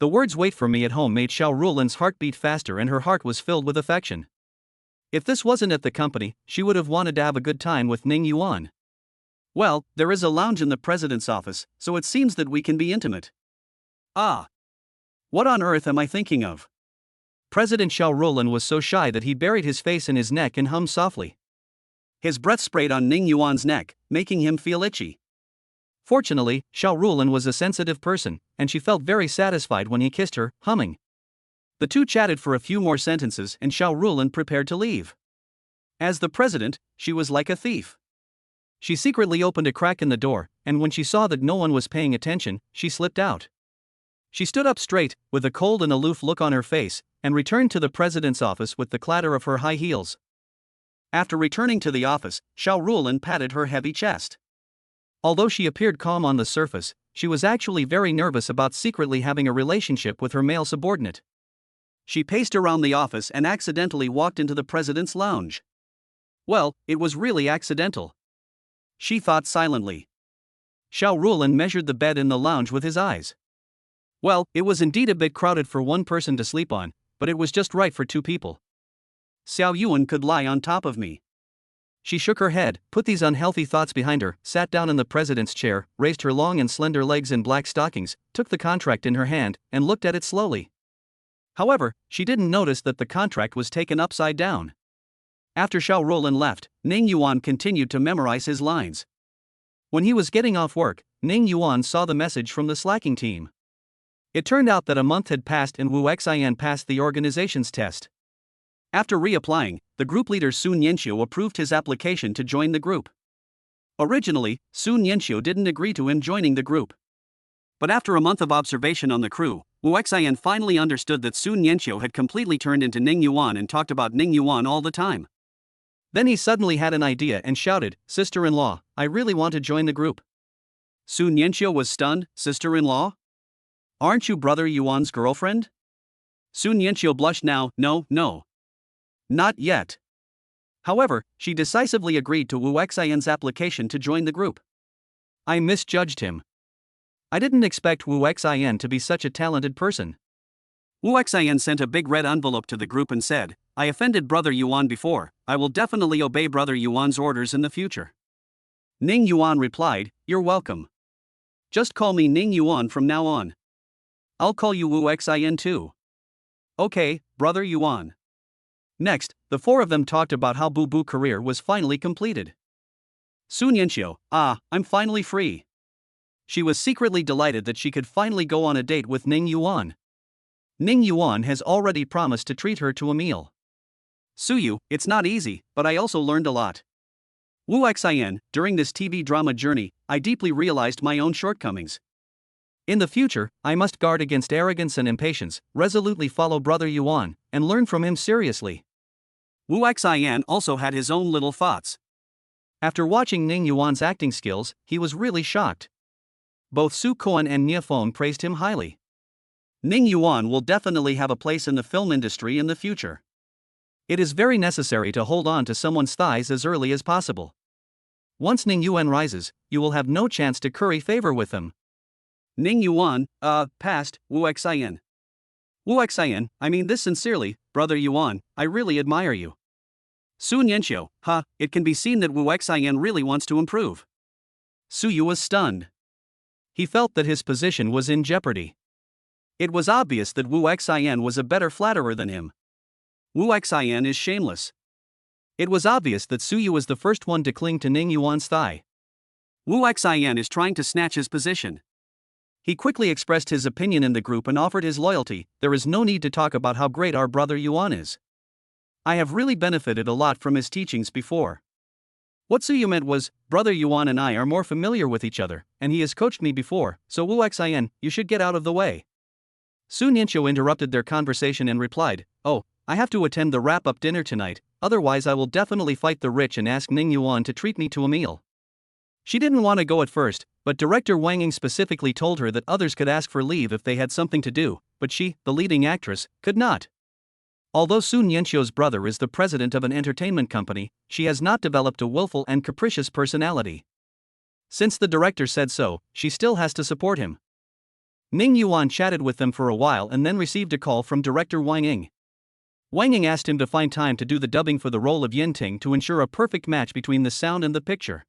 The words "wait for me at home" made Xiao Rulin's heart beat faster and her heart was filled with affection. If this wasn't at the company, she would have wanted to have a good time with Ning Yuan. Well, there is a lounge in the president's office, so it seems that we can be intimate. Ah! What on earth am I thinking of? President Xiao Rulin was so shy that he buried his face in his neck and hummed softly. His breath sprayed on Ning Yuan's neck, making him feel itchy. Fortunately, Xiao Rulin was a sensitive person, and she felt very satisfied when he kissed her, humming. The two chatted for a few more sentences and Xiao Rulin prepared to leave. As the president, she was like a thief. She secretly opened a crack in the door, and when she saw that no one was paying attention, she slipped out. She stood up straight, with a cold and aloof look on her face, and returned to the president's office with the clatter of her high heels. After returning to the office, Xiao Rulin patted her heavy chest. Although she appeared calm on the surface, she was actually very nervous about secretly having a relationship with her male subordinate. She paced around the office and accidentally walked into the president's lounge. Well, it was really accidental. She thought silently. Xiao Rulin measured the bed in the lounge with his eyes. Well, it was indeed a bit crowded for one person to sleep on, but it was just right for two people. Xiao Yuan could lie on top of me. She shook her head, put these unhealthy thoughts behind her, sat down in the president's chair, raised her long and slender legs in black stockings, took the contract in her hand, and looked at it slowly. However, she didn't notice that the contract was taken upside down. After Xiao Rulin left, Ning Yuan continued to memorize his lines. When he was getting off work, Ning Yuan saw the message from the slacking team. It turned out that a month had passed and Wu Xian passed the organization's test. After reapplying, the group leader Sun Yanxiu approved his application to join the group. Originally, Sun Yanxiu didn't agree to him joining the group. But after a month of observation on the crew, Wu Xian finally understood that Sun Yanxiu had completely turned into Ning Yuan and talked about Ning Yuan all the time. Then he suddenly had an idea and shouted, "Sister-in-law, I really want to join the group." Sun Yanxiu was stunned. "Sister-in-law? Aren't you brother Yuan's girlfriend?" Sun Yanxiu blushed now. No. Not yet. However, she decisively agreed to Wu Xian's application to join the group. I misjudged him. I didn't expect Wu Xian to be such a talented person. Wu Xian sent a big red envelope to the group and said, I offended Brother Yuan before, I will definitely obey Brother Yuan's orders in the future. Ning Yuan replied, You're welcome. Just call me Ning Yuan from now on. I'll call you Wu Xian too. Okay, Brother Yuan. Next, the four of them talked about how Boo Boo career was finally completed. Sun Yanxiu, I'm finally free. She was secretly delighted that she could finally go on a date with Ning Yuan. Ning Yuan has already promised to treat her to a meal. Suyu, it's not easy, but I also learned a lot. Wu Xian, during this TV drama journey, I deeply realized my own shortcomings. In the future, I must guard against arrogance and impatience, resolutely follow Brother Yuan, and learn from him seriously. Wu Xian also had his own little thoughts. After watching Ning Yuan's acting skills, he was really shocked. Both Su Koan and Nia Feng praised him highly. Ning Yuan will definitely have a place in the film industry in the future. It is very necessary to hold on to someone's thighs as early as possible. Once Ning Yuan rises, you will have no chance to curry favor with him. Ning Yuan, passed, Wu Xian. Wu Xian, I mean this sincerely, Brother Yuan, I really admire you. Sun Yanxiu, it can be seen that Wu Xian really wants to improve. Su Yu was stunned. He felt that his position was in jeopardy. It was obvious that Wu Xian was a better flatterer than him. Wu Xian is shameless. It was obvious that Su Yu was the first one to cling to Ning Yuan's thigh. Wu Xian is trying to snatch his position. He quickly expressed his opinion in the group and offered his loyalty. There is no need to talk about how great our Brother Yuan is. I have really benefited a lot from his teachings before. What Su Yu meant was, Brother Yuan and I are more familiar with each other, and he has coached me before, so Wu Xian, you should get out of the way. Sun Yanxiu interrupted their conversation and replied, I have to attend the wrap-up dinner tonight, otherwise I will definitely fight the rich and ask Ning Yuan to treat me to a meal. She didn't want to go at first, but director Wang Ying specifically told her that others could ask for leave if they had something to do, but she, the leading actress, could not. Although Sun Yanxiu's brother is the president of an entertainment company, she has not developed a willful and capricious personality. Since the director said so, she still has to support him. Ning Yuan chatted with them for a while and then received a call from director Wang Ying. Wang Ying asked him to find time to do the dubbing for the role of Yinting to ensure a perfect match between the sound and the picture.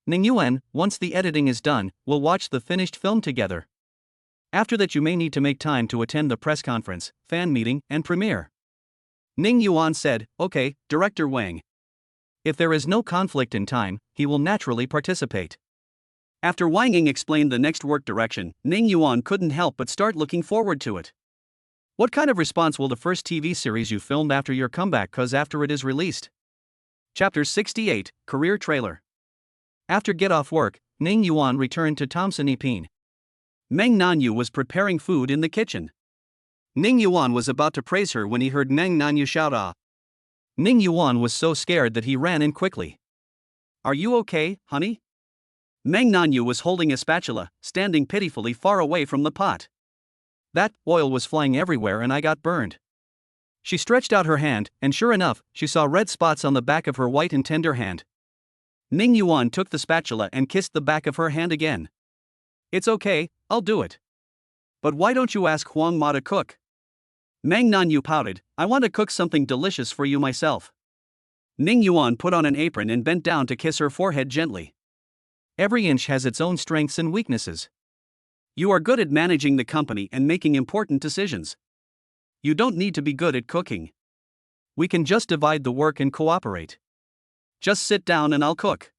Ning Yuan, once the editing is done, will watch the finished film together. After that you may need to make time to attend the press conference, fan meeting, and premiere. Ning Yuan said, Okay, Director Wang. If there is no conflict in time, he will naturally participate. After Wang Ying explained the next work direction, Ning Yuan couldn't help but start looking forward to it. What kind of response will the first TV series you filmed after your comeback cause after it is released? Chapter 68, Career Trailer. After get off work, Ning Yuan returned to Thompson Epine. Mang Nanu was preparing food in the kitchen. Ning Yuan was about to praise her when he heard Mang Nanu shout ah. Ning Yuan was so scared that he ran in quickly. Are you okay, honey? Mang Nanu was holding a spatula, standing pitifully far away from the pot. That oil was flying everywhere and I got burned. She stretched out her hand, and sure enough, she saw red spots on the back of her white and tender hand. Ning Yuan took the spatula and kissed the back of her hand again. It's okay, I'll do it. But why don't you ask Huang Ma to cook? Mang Nanu pouted, I want to cook something delicious for you myself. Ning Yuan put on an apron and bent down to kiss her forehead gently. Every inch has its own strengths and weaknesses. You are good at managing the company and making important decisions. You don't need to be good at cooking. We can just divide the work and cooperate. Just sit down and I'll cook.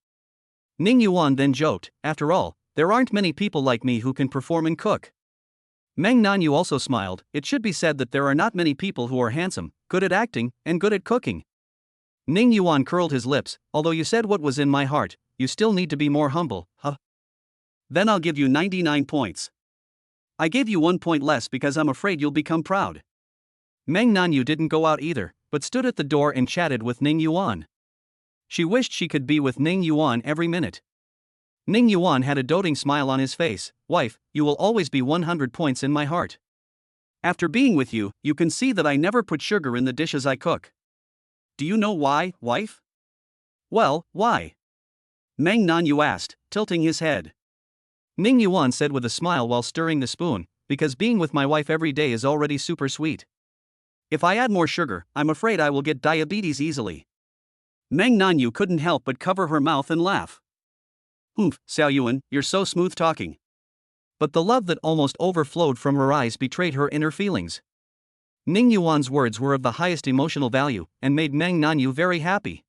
Ning Yuan then joked, after all, there aren't many people like me who can perform and cook. Mang Nanu also smiled. It should be said that there are not many people who are handsome, good at acting, and good at cooking. Ning Yuan curled his lips. Although you said what was in my heart, you still need to be more humble, huh? Then I'll give you 99 points. I gave you 1 point less because I'm afraid you'll become proud. Mang Nanu didn't go out either, but stood at the door and chatted with Ning Yuan. She wished she could be with Ning Yuan every minute. Ning Yuan had a doting smile on his face. Wife, you will always be 100 points in my heart. After being with you, you can see that I never put sugar in the dishes I cook. Do you know why, wife? Well, why? Mang Nanu asked, tilting his head. Ning Yuan said with a smile while stirring the spoon, because being with my wife every day is already super sweet. If I add more sugar, I'm afraid I will get diabetes easily. Mang Nanu couldn't help but cover her mouth and laugh. Xiao Yuan, you're so smooth talking. But the love that almost overflowed from her eyes betrayed her inner feelings. Ning Yuan's words were of the highest emotional value and made Mang Nanu very happy.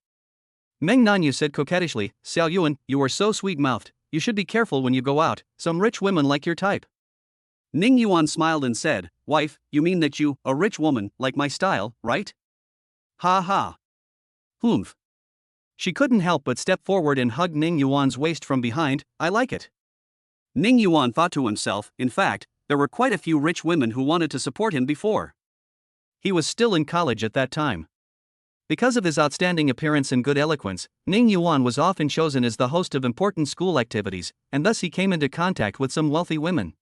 Mang Nanu said coquettishly, Xiao Yuan, you are so sweet-mouthed, you should be careful when you go out, some rich women like your type. Ning Yuan smiled and said, wife, you mean that you, a rich woman, like my style, right? Ha ha. Humph. She couldn't help but step forward and hug Ning Yuan's waist from behind. I like it. Ning Yuan thought to himself, in fact, there were quite a few rich women who wanted to support him before. He was still in college at that time. Because of his outstanding appearance and good eloquence, Ning Yuan was often chosen as the host of important school activities, and thus he came into contact with some wealthy women.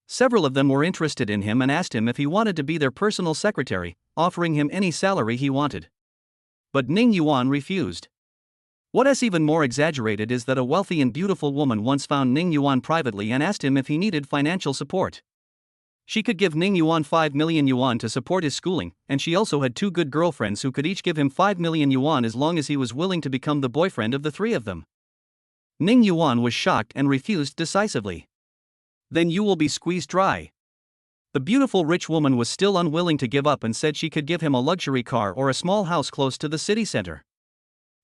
Several of them were interested in him and asked him if he wanted to be their personal secretary, offering him any salary he wanted. But Ning Yuan refused. What is even more exaggerated is that a wealthy and beautiful woman once found Ning Yuan privately and asked him if he needed financial support. She could give Ning Yuan 5 million yuan to support his schooling, and she also had 2 good girlfriends who could each give him 5 million yuan as long as he was willing to become the boyfriend of the 3 of them. Ning Yuan was shocked and refused decisively. Then you will be squeezed dry. The beautiful rich woman was still unwilling to give up and said she could give him a luxury car or a small house close to the city center.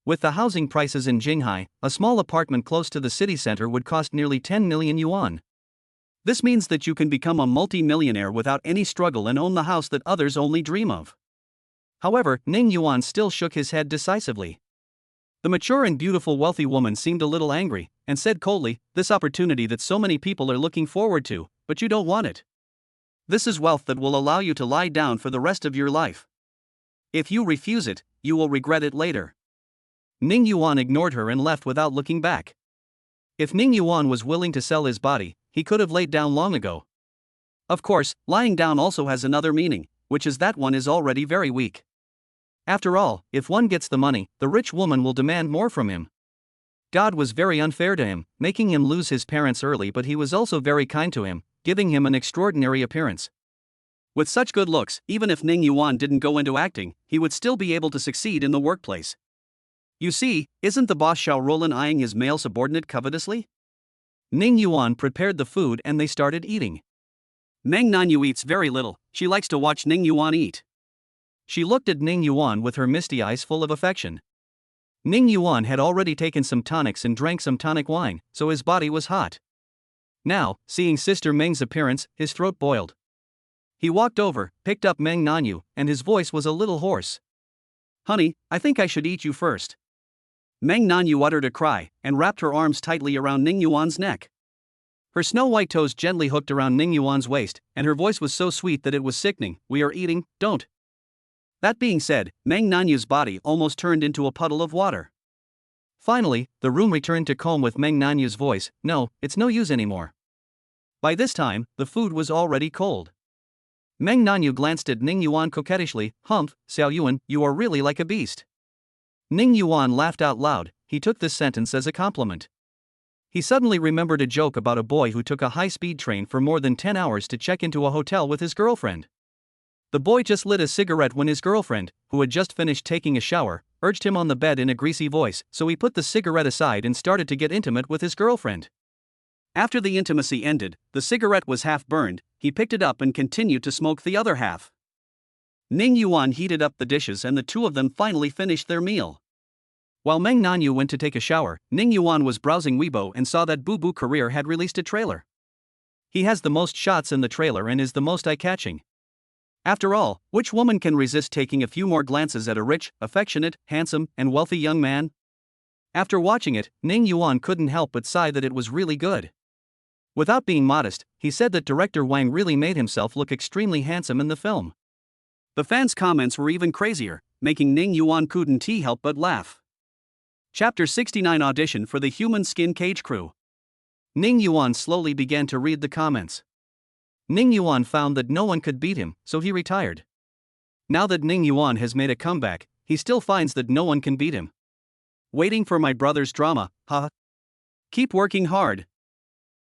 With the housing prices in Jinghai, a small apartment close to the city center would cost nearly 10 million yuan. This means that you can become a multi-millionaire without any struggle and own the house that others only dream of. However, Ning Yuan still shook his head decisively. The mature and beautiful wealthy woman seemed a little angry, and said coldly, this opportunity that so many people are looking forward to, but you don't want it. This is wealth that will allow you to lie down for the rest of your life. If you refuse it, you will regret it later. Ning Yuan ignored her and left without looking back. If Ning Yuan was willing to sell his body, he could have laid down long ago. Of course, lying down also has another meaning, which is that one is already very weak. After all, if one gets the money, the rich woman will demand more from him. God was very unfair to him, making him lose his parents early, but he was also very kind to him, giving him an extraordinary appearance. With such good looks, even if Ning Yuan didn't go into acting, he would still be able to succeed in the workplace. You see, isn't the boss Xiao Roland eyeing his male subordinate covetously? Ning Yuan prepared the food and they started eating. Mang Nanu eats very little, she likes to watch Ning Yuan eat. She looked at Ning Yuan with her misty eyes full of affection. Ning Yuan had already taken some tonics and drank some tonic wine, so his body was hot. Now, seeing Sister Meng's appearance, his throat boiled. He walked over, picked up Mang Nanu, and his voice was a little hoarse. Honey, I think I should eat you first. Mang Nanu uttered a cry, and wrapped her arms tightly around Ning Yuan's neck. Her snow-white toes gently hooked around Ning Yuan's waist, and her voice was so sweet that it was sickening. We are eating, don't. That being said, Mang Nanu's body almost turned into a puddle of water. Finally, the room returned to calm with Mang Nanu's voice, no, it's no use anymore. By this time, the food was already cold. Mang Nanu glanced at Ning Yuan coquettishly, humph, Xiao Yuan, you are really like a beast. Ning Yuan laughed out loud, he took this sentence as a compliment. He suddenly remembered a joke about a boy who took a high-speed train for more than 10 hours to check into a hotel with his girlfriend. The boy just lit a cigarette when his girlfriend, who had just finished taking a shower, urged him on the bed in a greasy voice, so he put the cigarette aside and started to get intimate with his girlfriend. After the intimacy ended, the cigarette was half burned, he picked it up and continued to smoke the other half. Ning Yuan heated up the dishes and the 2 of them finally finished their meal. While Mang Nanu went to take a shower, Ning Yuan was browsing Weibo and saw that Boo Boo Career had released a trailer. He has the most shots in the trailer and is the most eye-catching. After all, which woman can resist taking a few more glances at a rich, affectionate, handsome, and wealthy young man? After watching it, Ning Yuan couldn't help but sigh that it was really good. Without being modest, he said that director Wang really made himself look extremely handsome in the film. The fans' comments were even crazier, making Ning Yuan couldn't help but laugh. Chapter 69 Audition for the Human Skin Cage Crew. Ning Yuan slowly began to read the comments. Ning Yuan found that no one could beat him, so he retired. Now that Ning Yuan has made a comeback, he still finds that no one can beat him. Waiting for my brother's drama, huh? Keep working hard.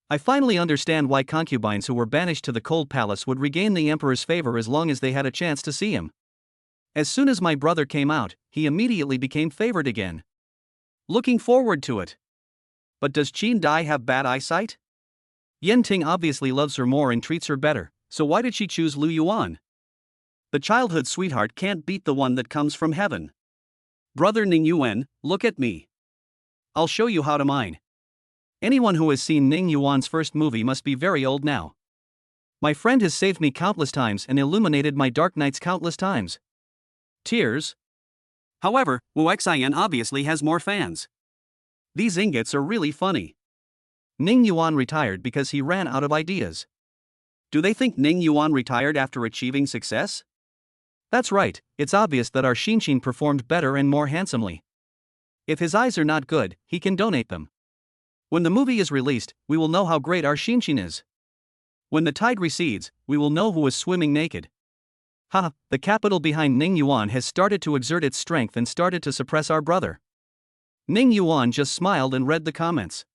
I finally understand why concubines who were banished to the cold palace would regain the emperor's favor as long as they had a chance to see him. As soon as my brother came out, he immediately became favored again. Looking forward to it. But does Qin Dai have bad eyesight? Yen Ting obviously loves her more and treats her better, so why did she choose Lu Yuan? The childhood sweetheart can't beat the one that comes from heaven. Brother Ning Yuan, look at me. I'll show you how to mine. Anyone who has seen Ning Yuan's first movie must be very old now. My friend has saved me countless times and illuminated my dark nights countless times. Tears. However, Wu Xian obviously has more fans. These ingots are really funny. Ning Yuan retired because he ran out of ideas. Do they think Ning Yuan retired after achieving success? That's right, it's obvious that our Xinxin performed better and more handsomely. If his eyes are not good, he can donate them. When the movie is released, we will know how great our Xinxin is. When the tide recedes, we will know who is swimming naked. Ha, the capital behind Ning Yuan has started to exert its strength and started to suppress our brother. Ning Yuan just smiled and read the comments.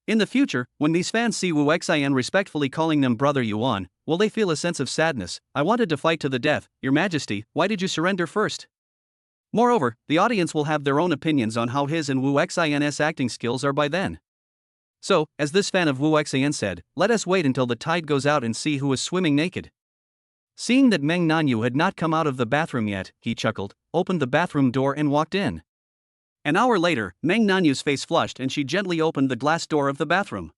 In the future, when these fans see Wu Xian respectfully calling them Brother Yuan, will they feel a sense of sadness? I wanted to fight to the death, Your Majesty, why did you surrender first? Moreover, the audience will have their own opinions on how his and Wu Xian's acting skills are by then. So, as this fan of Wu Xian said, let us wait until the tide goes out and see who is swimming naked. Seeing that Meng Nanu had not come out of the bathroom yet, he chuckled, opened the bathroom door and walked in. An hour later, Meng Nanu's face flushed and she gently opened the glass door of the bathroom.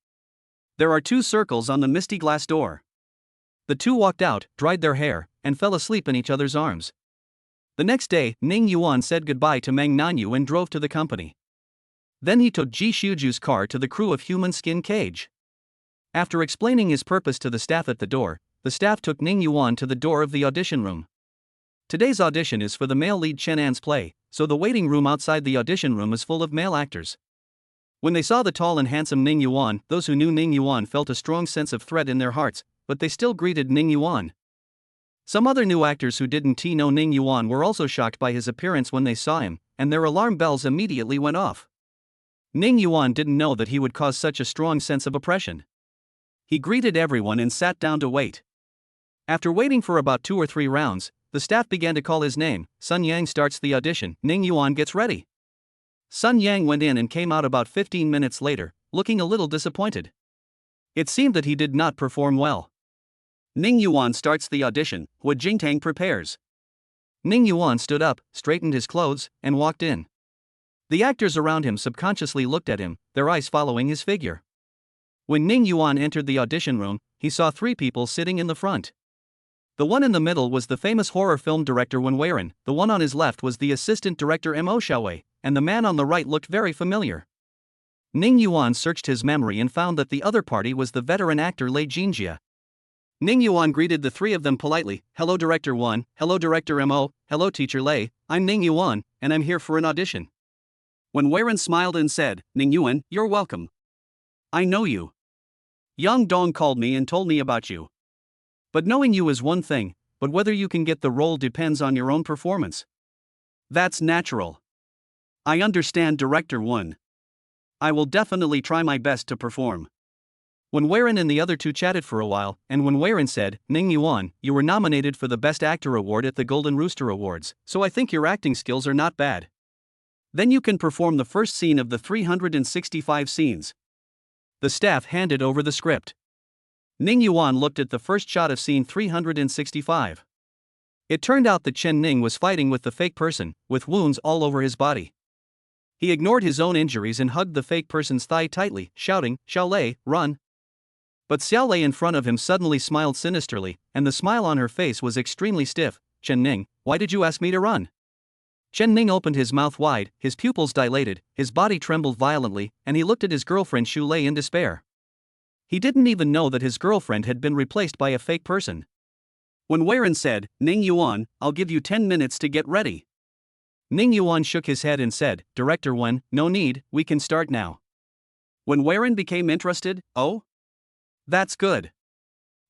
There are 2 circles on the misty glass door. The two walked out, dried their hair, and fell asleep in each other's arms. The next day, Ning Yuan said goodbye to Meng Nanu and drove to the company. Then he took Ji Shuju's car to the crew of Human Skin Cage. After explaining his purpose to the staff at the door, the staff took Ning Yuan to the door of the audition room. Today's audition is for the male lead Chen An's play, so the waiting room outside the audition room is full of male actors. When they saw the tall and handsome Ning Yuan, those who knew Ning Yuan felt a strong sense of threat in their hearts, but they still greeted Ning Yuan. Some other new actors who didn't know Ning Yuan were also shocked by his appearance when they saw him, and their alarm bells immediately went off. Ning Yuan didn't know that he would cause such a strong sense of oppression. He greeted everyone and sat down to wait. After waiting for about 2 or 3 rounds, the staff began to call his name. Sun Yang starts the audition. Ning Yuan gets ready. Sun Yang went in and came out about 15 minutes later, looking a little disappointed. It seemed that he did not perform well. Ning Yuan starts the audition. Hu Jingtang prepares. Ning Yuan stood up, straightened his clothes, and walked in. The actors around him subconsciously looked at him, their eyes following his figure. When Ning Yuan entered the audition room, he saw 3 people sitting in the front. The one in the middle was the famous horror film director Wen Weiren, the one on his left was the assistant director Mo Xiaowei, and the man on the right looked very familiar. Ning Yuan searched his memory and found that the other party was the veteran actor Lei Jingjia. Ning Yuan greeted the 3 of them politely. Hello Director 1, hello Director Mo, hello Teacher Lei, I'm Ning Yuan, and I'm here for an audition. Wen Weiren smiled and said, Ning Yuan, you're welcome. I know you. Yang Dong called me and told me about you. But knowing you is one thing, but whether you can get the role depends on your own performance. That's natural. I understand Director 1. I will definitely try my best to perform. Wen Weiren and the other 2 chatted for a while, and Wen Weiren said, Ning Yuan, you were nominated for the Best Actor Award at the Golden Rooster Awards, so I think your acting skills are not bad. Then you can perform the first scene of the 365 scenes. The staff handed over the script. Ning Yuan looked at the first shot of scene 365. It turned out that Chen Ning was fighting with the fake person, with wounds all over his body. He ignored his own injuries and hugged the fake person's thigh tightly, shouting, Xiaolei, run. But Xiaolei in front of him suddenly smiled sinisterly, and the smile on her face was extremely stiff. Chen Ning, why did you ask me to run? Chen Ning opened his mouth wide, his pupils dilated, his body trembled violently, and he looked at his girlfriend Xu Lei in despair. He didn't even know that his girlfriend had been replaced by a fake person. When Weiren said, Ning Yuan, I'll give you 10 minutes to get ready. Ning Yuan shook his head and said, Director Wen, no need, we can start now. When Weiren became interested, oh? That's good.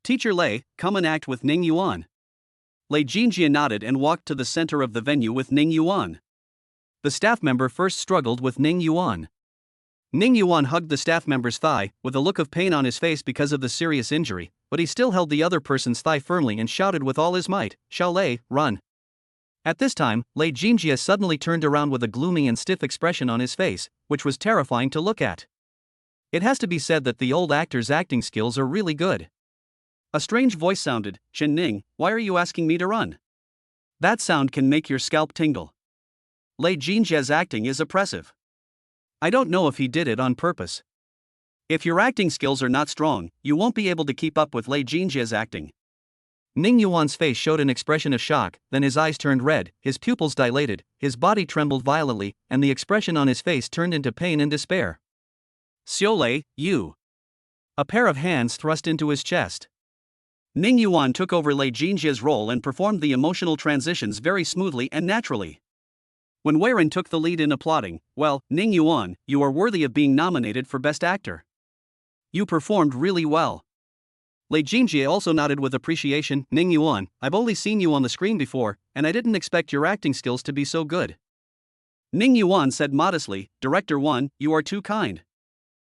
Teacher Lei, come and act with Ning Yuan. Lei Jingjia nodded and walked to the center of the venue with Ning Yuan. The staff member first struggled with Ning Yuan. Ning Yuan hugged the staff member's thigh, with a look of pain on his face because of the serious injury, but he still held the other person's thigh firmly and shouted with all his might, "Xiao Lei, run!" At this time, Lei Jingjie suddenly turned around with a gloomy and stiff expression on his face, which was terrifying to look at. It has to be said that the old actor's acting skills are really good. A strange voice sounded, "Shen Ning, why are you asking me to run? That sound can make your scalp tingle." Lei Jingjie's acting is oppressive. I don't know if he did it on purpose. If your acting skills are not strong, you won't be able to keep up with Lei Jingjie's acting. Ning Yuan's face showed an expression of shock, then his eyes turned red, his pupils dilated, his body trembled violently, and the expression on his face turned into pain and despair. "Xiao Lei, you!" A pair of hands thrust into his chest. Ning Yuan took over Lei Jingjie's role and performed the emotional transitions very smoothly and naturally. When Wei Ren took the lead in applauding, "Well, Ning Yuan, you are worthy of being nominated for Best Actor. You performed really well." Lei Jingjie also nodded with appreciation. "Ning Yuan, I've only seen you on the screen before, and I didn't expect your acting skills to be so good." Ning Yuan said modestly, "Director 1, you are too kind.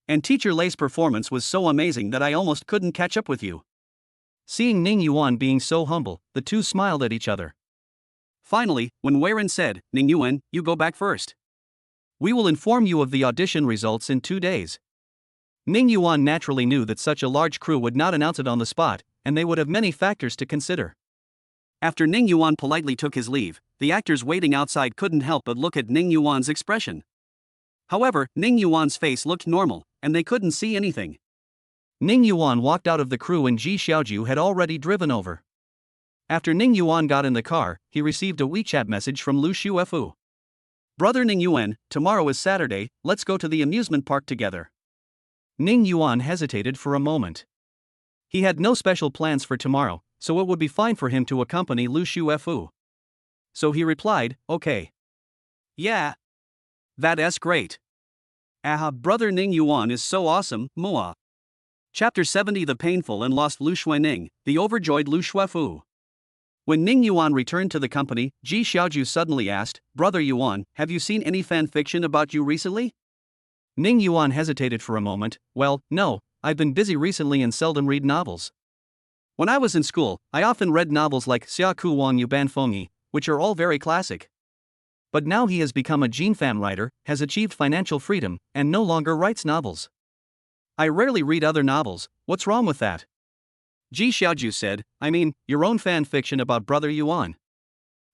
And Teacher Lei's performance was so amazing that I almost couldn't catch up with you." Seeing Ning Yuan being so humble, the two smiled at each other. Finally, when Wei Ren said, "Ning Yuan, you go back first. We will inform you of the audition results in 2 days." Ning Yuan naturally knew that such a large crew would not announce it on the spot, and they would have many factors to consider. After Ning Yuan politely took his leave, the actors waiting outside couldn't help but look at Ning Yuan's expression. However, Ning Yuan's face looked normal, and they couldn't see anything. Ning Yuan walked out of the crew and Ji Xiaoju had already driven over. After Ning Yuan got in the car, he received a WeChat message from Lu Shuefu. "Brother Ning Yuan, tomorrow is Saturday, let's go to the amusement park together." Ning Yuan hesitated for a moment. He had no special plans for tomorrow, so it would be fine for him to accompany Lu Shuefu. So he replied, "Okay. Yeah. That's great. Brother Ning Yuan is so awesome, Mua." Chapter 70 The Painful and Lost Lu Shuening, the overjoyed Lu Shuefu. When Ning Yuan returned to the company, Ji Xiaoju suddenly asked, "Brother Yuan, have you seen any fan fiction about you recently?" Ning Yuan hesitated for a moment. "Well, no, I've been busy recently and seldom read novels. When I was in school, I often read novels like Xia Ku Wang Yu Ban Feng Yi, which are all very classic. But now he has become a Jin fan writer, has achieved financial freedom, and no longer writes novels. I rarely read other novels, what's wrong with that?" Ji Xiaoju said, "I mean, your own fan fiction about Brother Yuan.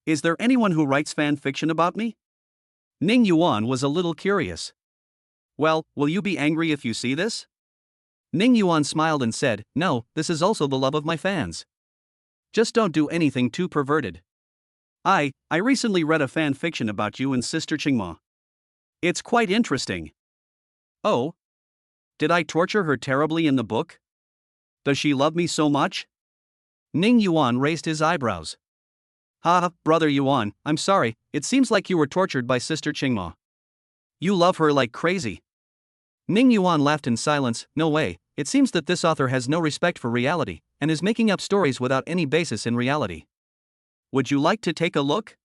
Is there anyone who writes fan fiction about me?" Ning Yuan was a little curious. "Well, will you be angry if you see this?" Ning Yuan smiled and said, "No, this is also the love of my fans. Just don't do anything too perverted. I recently read a fan fiction about you and Sister Qingma. It's quite interesting." "Oh? Did I torture her terribly in the book? Does she love me so much?" Ning Yuan raised his eyebrows. Brother Yuan, I'm sorry, it seems like you were tortured by Sister Qingma. You love her like crazy." Ning Yuan laughed in silence. "No way, it seems that this author has no respect for reality, and is making up stories without any basis in reality. Would you like to take a look?"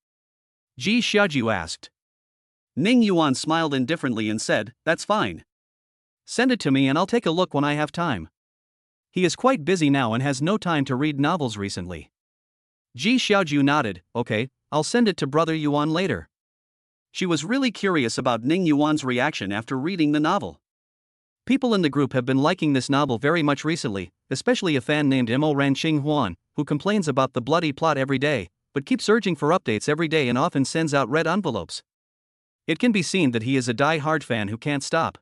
Ji Xiaoju asked. Ning Yuan smiled indifferently and said, "That's fine. Send it to me and I'll take a look when I have time." He is quite busy now and has no time to read novels recently. Ji Xiaoju nodded, "Okay, I'll send it to Brother Yuan later." She was really curious about Ning Yuan's reaction after reading the novel. People in the group have been liking this novel very much recently, especially a fan named Mo Ran Xing Huan, who complains about the bloody plot every day, but keeps urging for updates every day and often sends out red envelopes. It can be seen that he is a die-hard fan who can't stop.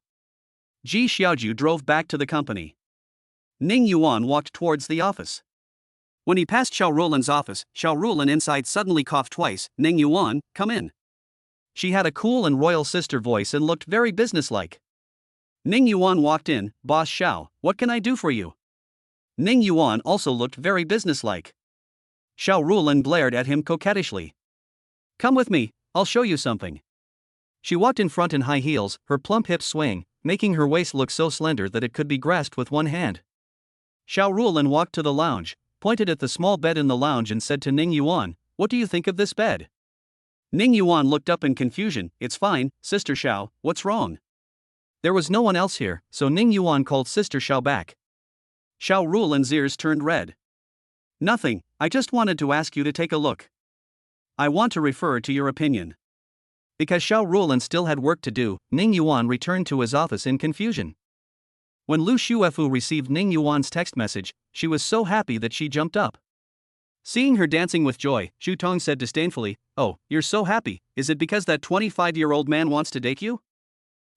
Ji Xiaoju drove back to the company. Ning Yuan walked towards the office. When he passed Xiao Ruolan's office, Xiao Ruolan inside suddenly coughed twice. "Ning Yuan, come in." She had a cool and royal sister voice and looked very businesslike. Ning Yuan walked in. "Boss Xiao, what can I do for you?" Ning Yuan also looked very businesslike. Xiao Ruolan glared at him coquettishly. "Come with me, I'll show you something." She walked in front in high heels, her plump hips swaying, making her waist look so slender that it could be grasped with one hand. Xiao Ruolan walked to the lounge, pointed at the small bed in the lounge and said to Ning Yuan, "What do you think of this bed?" Ning Yuan looked up in confusion. "It's fine, Sister Xiao, what's wrong?" There was no one else here, so Ning Yuan called Sister Xiao back. Xiao Rulan's ears turned red. Nothing, I just wanted to ask you to take a look. I want to refer to your opinion. Because Xiao Rulan still had work to do, Ning Yuan returned to his office in confusion. When Lu Xuefu received Ning Yuan's text message, she was so happy that she jumped up. Seeing her dancing with joy, Xu Tong said disdainfully, "Oh, you're so happy, is it because that 25-year-old man wants to date you?"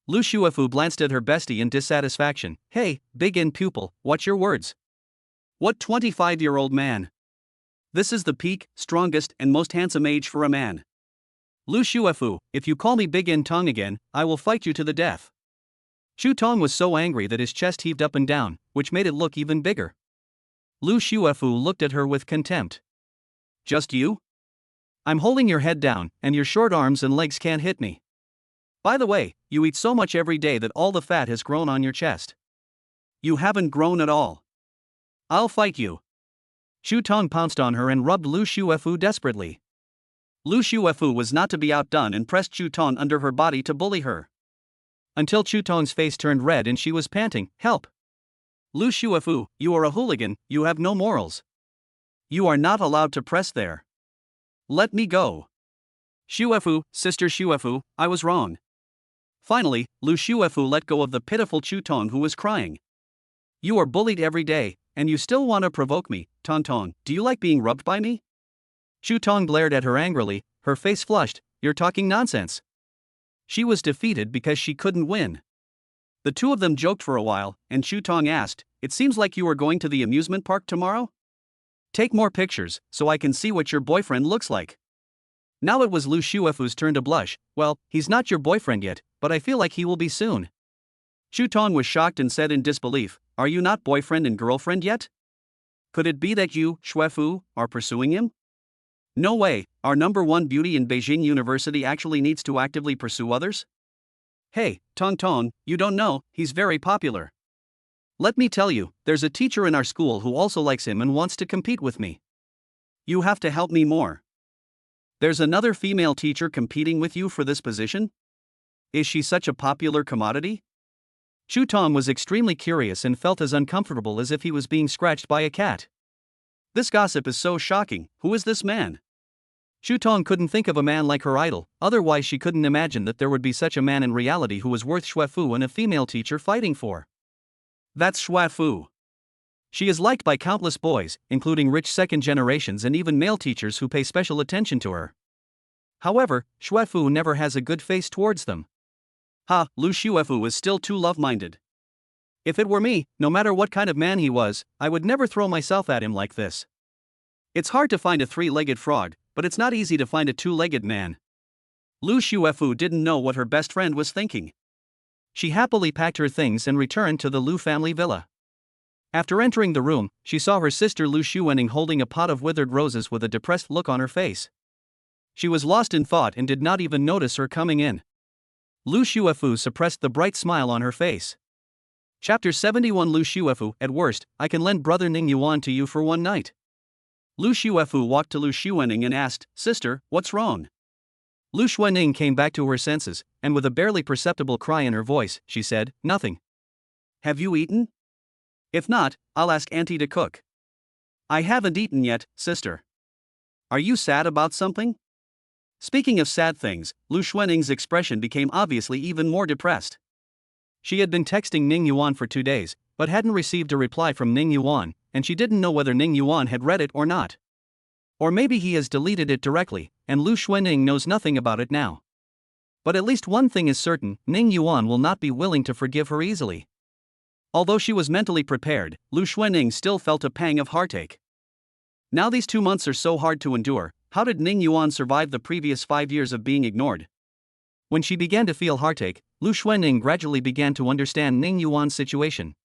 Lu Xuefu glanced at her bestie in dissatisfaction. "Hey, big-in pupil, what's your words? What 25-year-old man? This is the peak, strongest, and most handsome age for a man. Lu Xuefu, if you call me big-in Tong again, I will fight you to the death." Xu Tong was so angry that his chest heaved up and down, which made it look even bigger. Lu Xuefu looked at her with contempt. "Just you? I'm holding your head down, and your short arms and legs can't hit me. By the way, you eat so much every day that all the fat has grown on your chest. You haven't grown at all. I'll fight you." Xu Tong pounced on her and rubbed Lu Xuefu desperately. Lu Xuefu was not to be outdone and pressed Xu Tong under her body to bully her. Until Xu Tong's face turned red and she was panting, "Help! Lu Xuefu, you are a hooligan, you have no morals. You are not allowed to press there. Let me go. Xuefu, Sister Xuefu, I was wrong." Finally, Lu Xuefu let go of the pitiful Xu Tong who was crying. "You are bullied every day, and you still want to provoke me, Tong Tong, do you like being rubbed by me?" Xu Tong glared at her angrily, her face flushed. "You're talking nonsense." She was defeated because she couldn't win. The two of them joked for a while, and Xu Tong asked, "It seems like you are going to the amusement park tomorrow? Take more pictures, so I can see what your boyfriend looks like." Now it was Lu Xuefu's turn to blush. "Well, he's not your boyfriend yet, but I feel like he will be soon." Xu Tong was shocked and said in disbelief, "Are you not boyfriend and girlfriend yet? Could it be that you, Xuefu, are pursuing him?" "No way, our #1 beauty in Beijing University actually needs to actively pursue others?" "Hey, Tong Tong, you don't know, he's very popular. Let me tell you, there's a teacher in our school who also likes him and wants to compete with me. You have to help me more." "There's another female teacher competing with you for this position? Is she such a popular commodity?" Xu Tong was extremely curious and felt as uncomfortable as if he was being scratched by a cat. This gossip is so shocking. Who is this man? Xu Tong couldn't think of a man like her idol, otherwise she couldn't imagine that there would be such a man in reality who was worth Xuefu and a female teacher fighting for. That's Xuefu. She is liked by countless boys, including rich second generations and even male teachers who pay special attention to her. However, Xuefu never has a good face towards them. Lu Xuefu is still too love-minded. If it were me, no matter what kind of man he was, I would never throw myself at him like this. It's hard to find a three-legged frog, but it's not easy to find a two-legged man. Lu Xuefu didn't know what her best friend was thinking. She happily packed her things and returned to the Lu family villa. After entering the room, she saw her sister Lu Xuening holding a pot of withered roses with a depressed look on her face. She was lost in thought and did not even notice her coming in. Lu Xuefu suppressed the bright smile on her face. Chapter 71 Lu Xuefu, at worst, I can lend brother Ning Yuan to you for one night. Lu Xuefu walked to Lu Xuening and asked, "Sister, what's wrong?" Lu Xuening came back to her senses, and with a barely perceptible cry in her voice, she said, "Nothing. Have you eaten? If not, I'll ask Auntie to cook." "I haven't eaten yet, sister." "Are you sad about something?" Speaking of sad things, Lu Xuening's expression became obviously even more depressed. She had been texting Ning Yuan for 2 days, but hadn't received a reply from Ning Yuan, and she didn't know whether Ning Yuan had read it or not. Or maybe he has deleted it directly, and Lu Xuening knows nothing about it now. But at least one thing is certain, Ning Yuan will not be willing to forgive her easily. Although she was mentally prepared, Lu Xuening still felt a pang of heartache. Now these 2 months are so hard to endure. How did Ning Yuan survive the previous 5 years of being ignored? When she began to feel heartache, Lu Xuening gradually began to understand Ning Yuan's situation.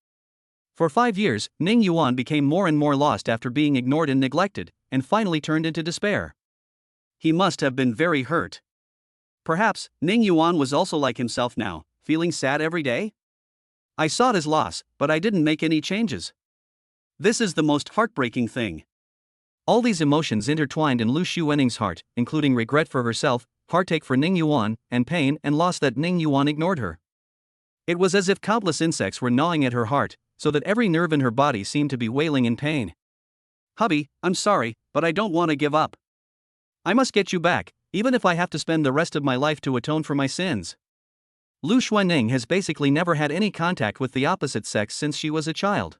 For 5 years, Ning Yuan became more and more lost after being ignored and neglected, and finally turned into despair. He must have been very hurt. Perhaps, Ning Yuan was also like himself now, feeling sad every day? I sought his loss, but I didn't make any changes. This is the most heartbreaking thing. All these emotions intertwined in Lu Xuening's heart, including regret for herself, heartache for Ning Yuan, and pain and loss that Ning Yuan ignored her. It was as if countless insects were gnawing at her heart, so that every nerve in her body seemed to be wailing in pain. Hubby, I'm sorry, but I don't want to give up. I must get you back, even if I have to spend the rest of my life to atone for my sins. Lu Xuanning has basically never had any contact with the opposite sex since she was a child.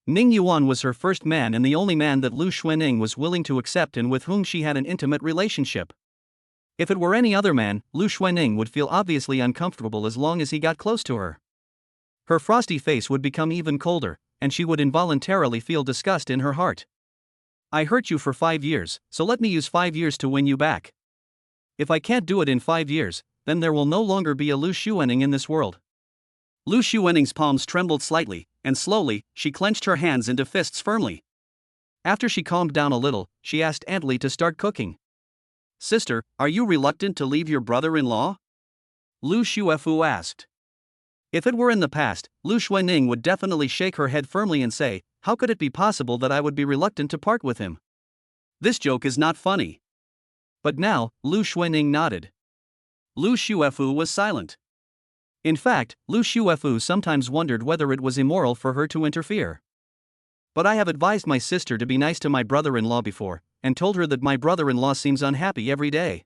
Ning Yuan was her first man and the only man that Lu Xuanning was willing to accept and with whom she had an intimate relationship. If it were any other man, Lu Xuanning would feel obviously uncomfortable as long as he got close to her. Her frosty face would become even colder, and she would involuntarily feel disgust in her heart. I hurt you for 5 years, so let me use 5 years to win you back. If I can't do it in 5 years, then there will no longer be a Lu Xuanning in this world. Lu Xuanning's palms trembled slightly, and slowly, she clenched her hands into fists firmly. After she calmed down a little, she asked Aunt Li to start cooking. Sister, are you reluctant to leave your brother-in-law? Lu Xuefu asked. If it were in the past, Lu Xuanning would definitely shake her head firmly and say, how could it be possible that I would be reluctant to part with him? This joke is not funny. But now, Lu Xuanning nodded. Lu Xuefu was silent. In fact, Lu Xuefu sometimes wondered whether it was immoral for her to interfere. But I have advised my sister to be nice to my brother-in-law before, and told her that my brother-in-law seems unhappy every day.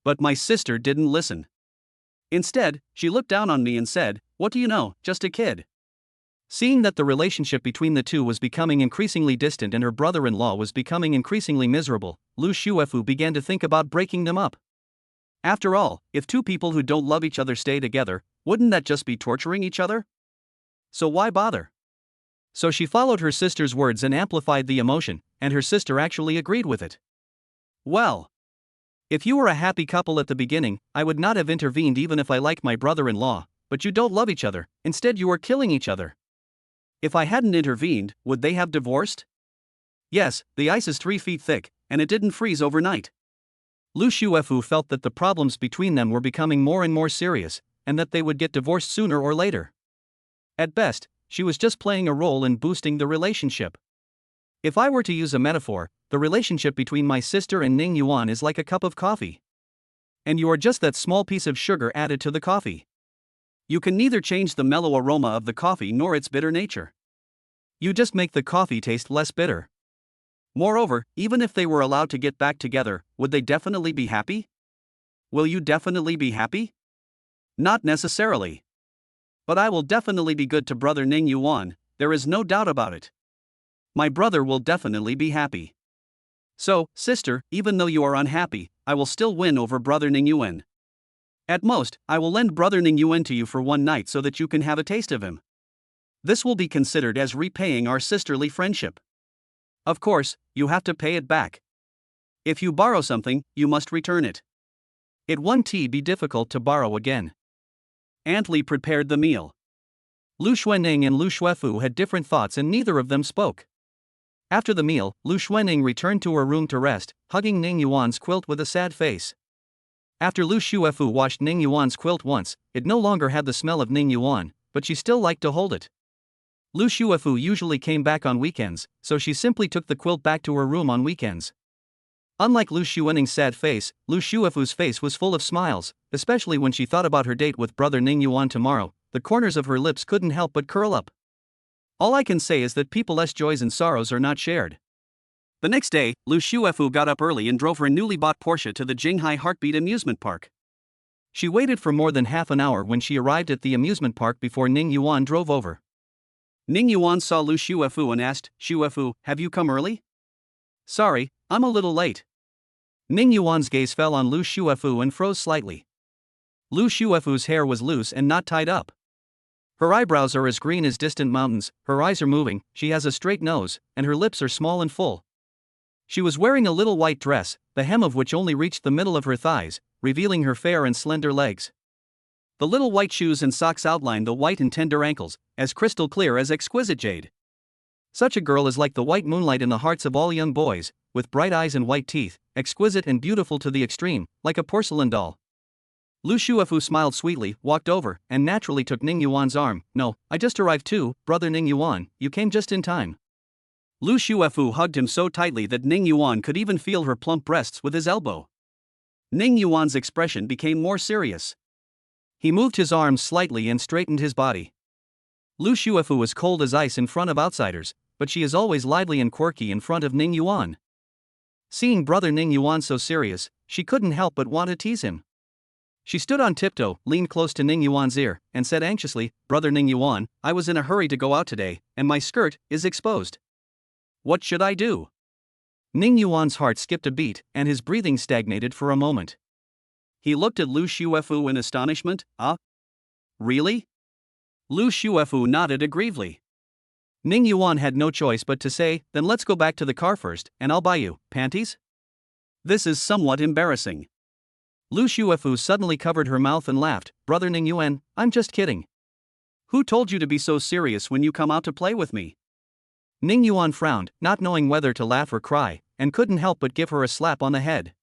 But my sister didn't listen. Instead, she looked down on me and said, what do you know, just a kid. Seeing that the relationship between the two was becoming increasingly distant and her brother-in-law was becoming increasingly miserable, Lu Xuefu began to think about breaking them up. After all, if two people who don't love each other stay together, wouldn't that just be torturing each other? So why bother? So she followed her sister's words and amplified the emotion, and her sister actually agreed with it. Well, if you were a happy couple at the beginning, I would not have intervened even if I liked my brother-in-law, but you don't love each other, instead you are killing each other. If I hadn't intervened, would they have divorced? Yes, the ice is 3 feet thick, and it didn't freeze overnight. Lu Xuefu felt that the problems between them were becoming more and more serious, and that they would get divorced sooner or later. At best, she was just playing a role in boosting the relationship. If I were to use a metaphor, the relationship between my sister and Ning Yuan is like a cup of coffee. And you are just that small piece of sugar added to the coffee. You can neither change the mellow aroma of the coffee nor its bitter nature. You just make the coffee taste less bitter. Moreover, even if they were allowed to get back together, would they definitely be happy? Will you definitely be happy? Not necessarily. But I will definitely be good to brother Ning Yuan, there is no doubt about it. My brother will definitely be happy. So, sister, even though you are unhappy, I will still win over brother Ning Yuan. At most, I will lend brother Ning Yuan to you for one night so that you can have a taste of him. This will be considered as repaying our sisterly friendship. Of course, you have to pay it back. If you borrow something, you must return it. It won't be difficult to borrow again. Aunt Li prepared the meal. Lu Xuanning and Lu Xuefu had different thoughts and neither of them spoke. After the meal, Lu Xuanning returned to her room to rest, hugging Ning Yuan's quilt with a sad face. After Lu Xuefu washed Ning Yuan's quilt once, it no longer had the smell of Ning Yuan, but she still liked to hold it. Lu Xuefu usually came back on weekends, so she simply took the quilt back to her room on weekends. Unlike Lu Xuanning's sad face, Lu Xuefu's face was full of smiles, especially when she thought about her date with brother Ning Yuan tomorrow. The corners of her lips couldn't help but curl up. All I can say is that people's joys and sorrows are not shared. The next day, Lu Xuefu got up early and drove her newly bought Porsche to the Jinghai Heartbeat amusement park. She waited for more than half an hour when she arrived at the amusement park before Ning Yuan drove over. Ning Yuan saw Lu Xuefu and asked, Xuefu, have you come early? Sorry, I'm a little late. Ning Yuan's gaze fell on Lu Xuefu and froze slightly. Lu Xuefu's hair was loose and not tied up. Her eyebrows are as green as distant mountains, her eyes are moving, she has a straight nose, and her lips are small and full. She was wearing a little white dress, the hem of which only reached the middle of her thighs, revealing her fair and slender legs. The little white shoes and socks outlined the white and tender ankles, as crystal clear as exquisite jade. Such a girl is like the white moonlight in the hearts of all young boys, with bright eyes and white teeth, exquisite and beautiful to the extreme, like a porcelain doll. Lu Xuefu smiled sweetly, walked over, and naturally took Ning Yuan's arm. No, I just arrived too, brother Ning Yuan, you came just in time. Lu Xuefu hugged him so tightly that Ning Yuan could even feel her plump breasts with his elbow. Ning Yuan's expression became more serious. He moved his arms slightly and straightened his body. Lu Shuefu is cold as ice in front of outsiders, but she is always lively and quirky in front of Ning Yuan. Seeing brother Ning Yuan so serious, she couldn't help but want to tease him. She stood on tiptoe, leaned close to Ning Yuan's ear, and said anxiously, "Brother Ning Yuan, I was in a hurry to go out today, and my skirt is exposed. What should I do?" Ning Yuan's heart skipped a beat, and his breathing stagnated for a moment. He looked at Lu Shuefu in astonishment. Really? Lu Shuefu nodded aggrievedly. Ning Yuan had no choice but to say, "Then let's go back to the car first, and I'll buy you panties?" This is somewhat embarrassing. Lu Shuefu suddenly covered her mouth and laughed. "Brother Ning Yuan, I'm just kidding. Who told you to be so serious when you come out to play with me?" Ning Yuan frowned, not knowing whether to laugh or cry, and couldn't help but give her a slap on the head.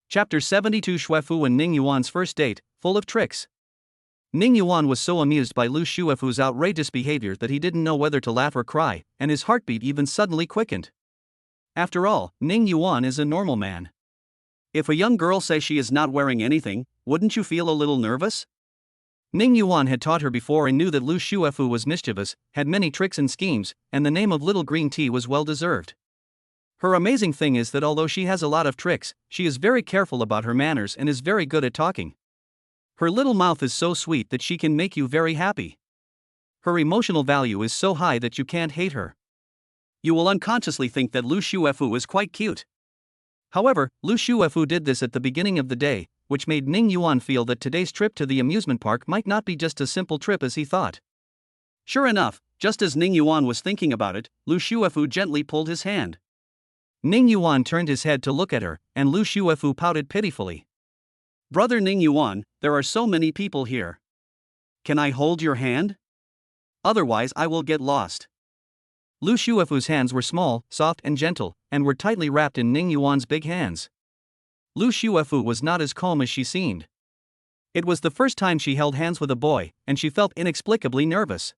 Chapter 72 Shuefu and Ning Yuan's first date, full of tricks. Ning Yuan was so amused by Lu Shuefu's outrageous behavior that he didn't know whether to laugh or cry, and his heartbeat even suddenly quickened. After all, Ning Yuan is a normal man. If a young girl says she is not wearing anything, wouldn't you feel a little nervous? Ning Yuan had taught her before and knew that Lu Shuefu was mischievous, had many tricks and schemes, and the name of Little Green Tea was well deserved. Her amazing thing is that although she has a lot of tricks, she is very careful about her manners and is very good at talking. Her little mouth is so sweet that she can make you very happy. Her emotional value is so high that you can't hate her. You will unconsciously think that Lu Shuefu is quite cute. However, Lu Shuefu did this at the beginning of the day, which made Ning Yuan feel that today's trip to the amusement park might not be just a simple trip as he thought. Sure enough, just as Ning Yuan was thinking about it, Lu Shuefu gently pulled his hand. Ning Yuan turned his head to look at her, and Lu Shuefu pouted pitifully. "Brother Ning Yuan, there are so many people here. Can I hold your hand? Otherwise I will get lost." Lu Shuefu's hands were small, soft and gentle, and were tightly wrapped in Ning Yuan's big hands. Lu Shuefu was not as calm as she seemed. It was the first time she held hands with a boy, and she felt inexplicably nervous.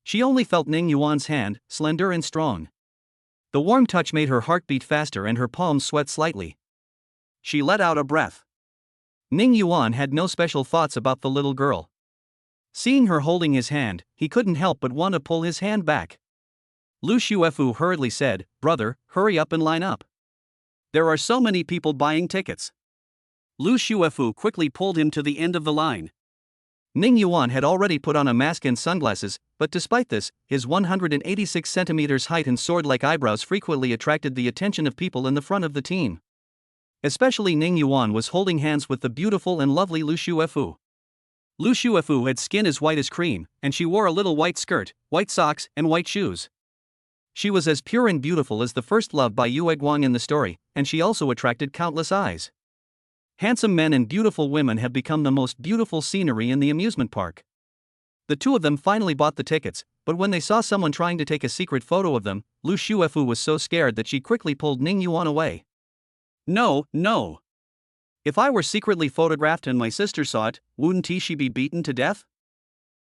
She only felt Ning Yuan's hand, slender and strong. The warm touch made her heart beat faster and her palms sweat slightly. She let out a breath. Ning Yuan had no special thoughts about the little girl. Seeing her holding his hand, he couldn't help but want to pull his hand back. Lu Shuefu hurriedly said, "Brother, hurry up and line up. There are so many people buying tickets." Lu Shuefu quickly pulled him to the end of the line. Ning Yuan had already put on a mask and sunglasses, but despite this, his 186 centimeters height and sword-like eyebrows frequently attracted the attention of people in the front of the team. Especially Ning Yuan was holding hands with the beautiful and lovely Lu Shuefu. Lu Shuefu had skin as white as cream, and she wore a little white skirt, white socks, and white shoes. She was as pure and beautiful as the first love by Yue Guang in the story, and she also attracted countless eyes. Handsome men and beautiful women have become the most beautiful scenery in the amusement park. The two of them finally bought the tickets, but when they saw someone trying to take a secret photo of them, Lu Shuefu was so scared that she quickly pulled Ning Yuan away. "No, no. If I were secretly photographed and my sister saw it, wouldn't she be beaten to death?"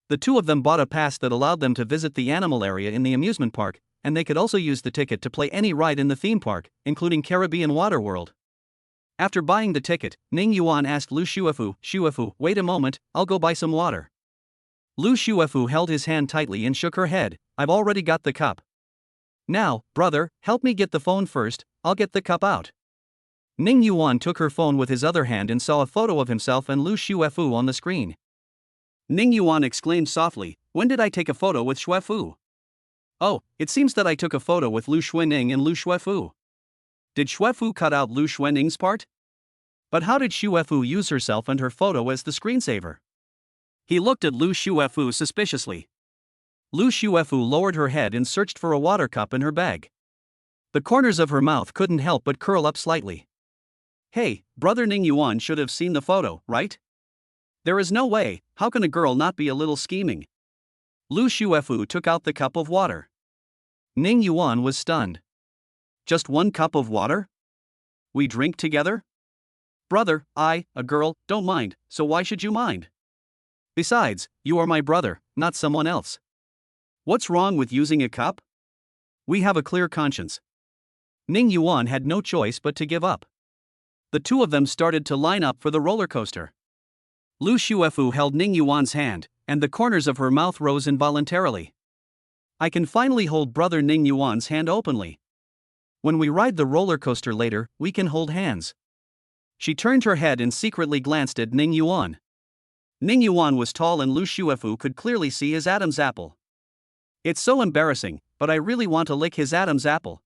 The two of them bought a pass that allowed them to visit the animal area in the amusement park, and they could also use the ticket to play any ride in the theme park, including Caribbean Water World. After buying the ticket, Ning Yuan asked Lu Shuefu, "Shuefu, wait a moment, I'll go buy some water." Lu Shuefu held his hand tightly and shook her head. "I've already got the cup. Now, brother, help me get the phone first, I'll get the cup out." Ning Yuan took her phone with his other hand and saw a photo of himself and Lu Shuefu on the screen. Ning Yuan exclaimed softly, "When did I take a photo with Shuefu?" "Oh, it seems that I took a photo with Lu Xuening and Lu Shuefu. Did Shuefu cut out Lu Xuening's part? But how did Shuefu use herself and her photo as the screensaver?" He looked at Lu Shuefu suspiciously. Lu Shuefu lowered her head and searched for a water cup in her bag. The corners of her mouth couldn't help but curl up slightly. "Hey, brother Ning Yuan should have seen the photo, right? There is no way, how can a girl not be a little scheming?" Lu Shuefu took out the cup of water. Ning Yuan was stunned. "Just one cup of water? We drink together? Brother, a girl, don't mind, so why should you mind? Besides, you are my brother, not someone else. What's wrong with using a cup? We have a clear conscience." Ning Yuan had no choice but to give up. The two of them started to line up for the roller coaster. Lu Shuefu held Ning Yuan's hand, and the corners of her mouth rose involuntarily. I can finally hold brother Ning Yuan's hand openly. When we ride the roller coaster later, we can hold hands. She turned her head and secretly glanced at Ning Yuan. Ning Yuan was tall and Lu Shuefu could clearly see his Adam's apple. It's so embarrassing, but I really want to lick his Adam's apple.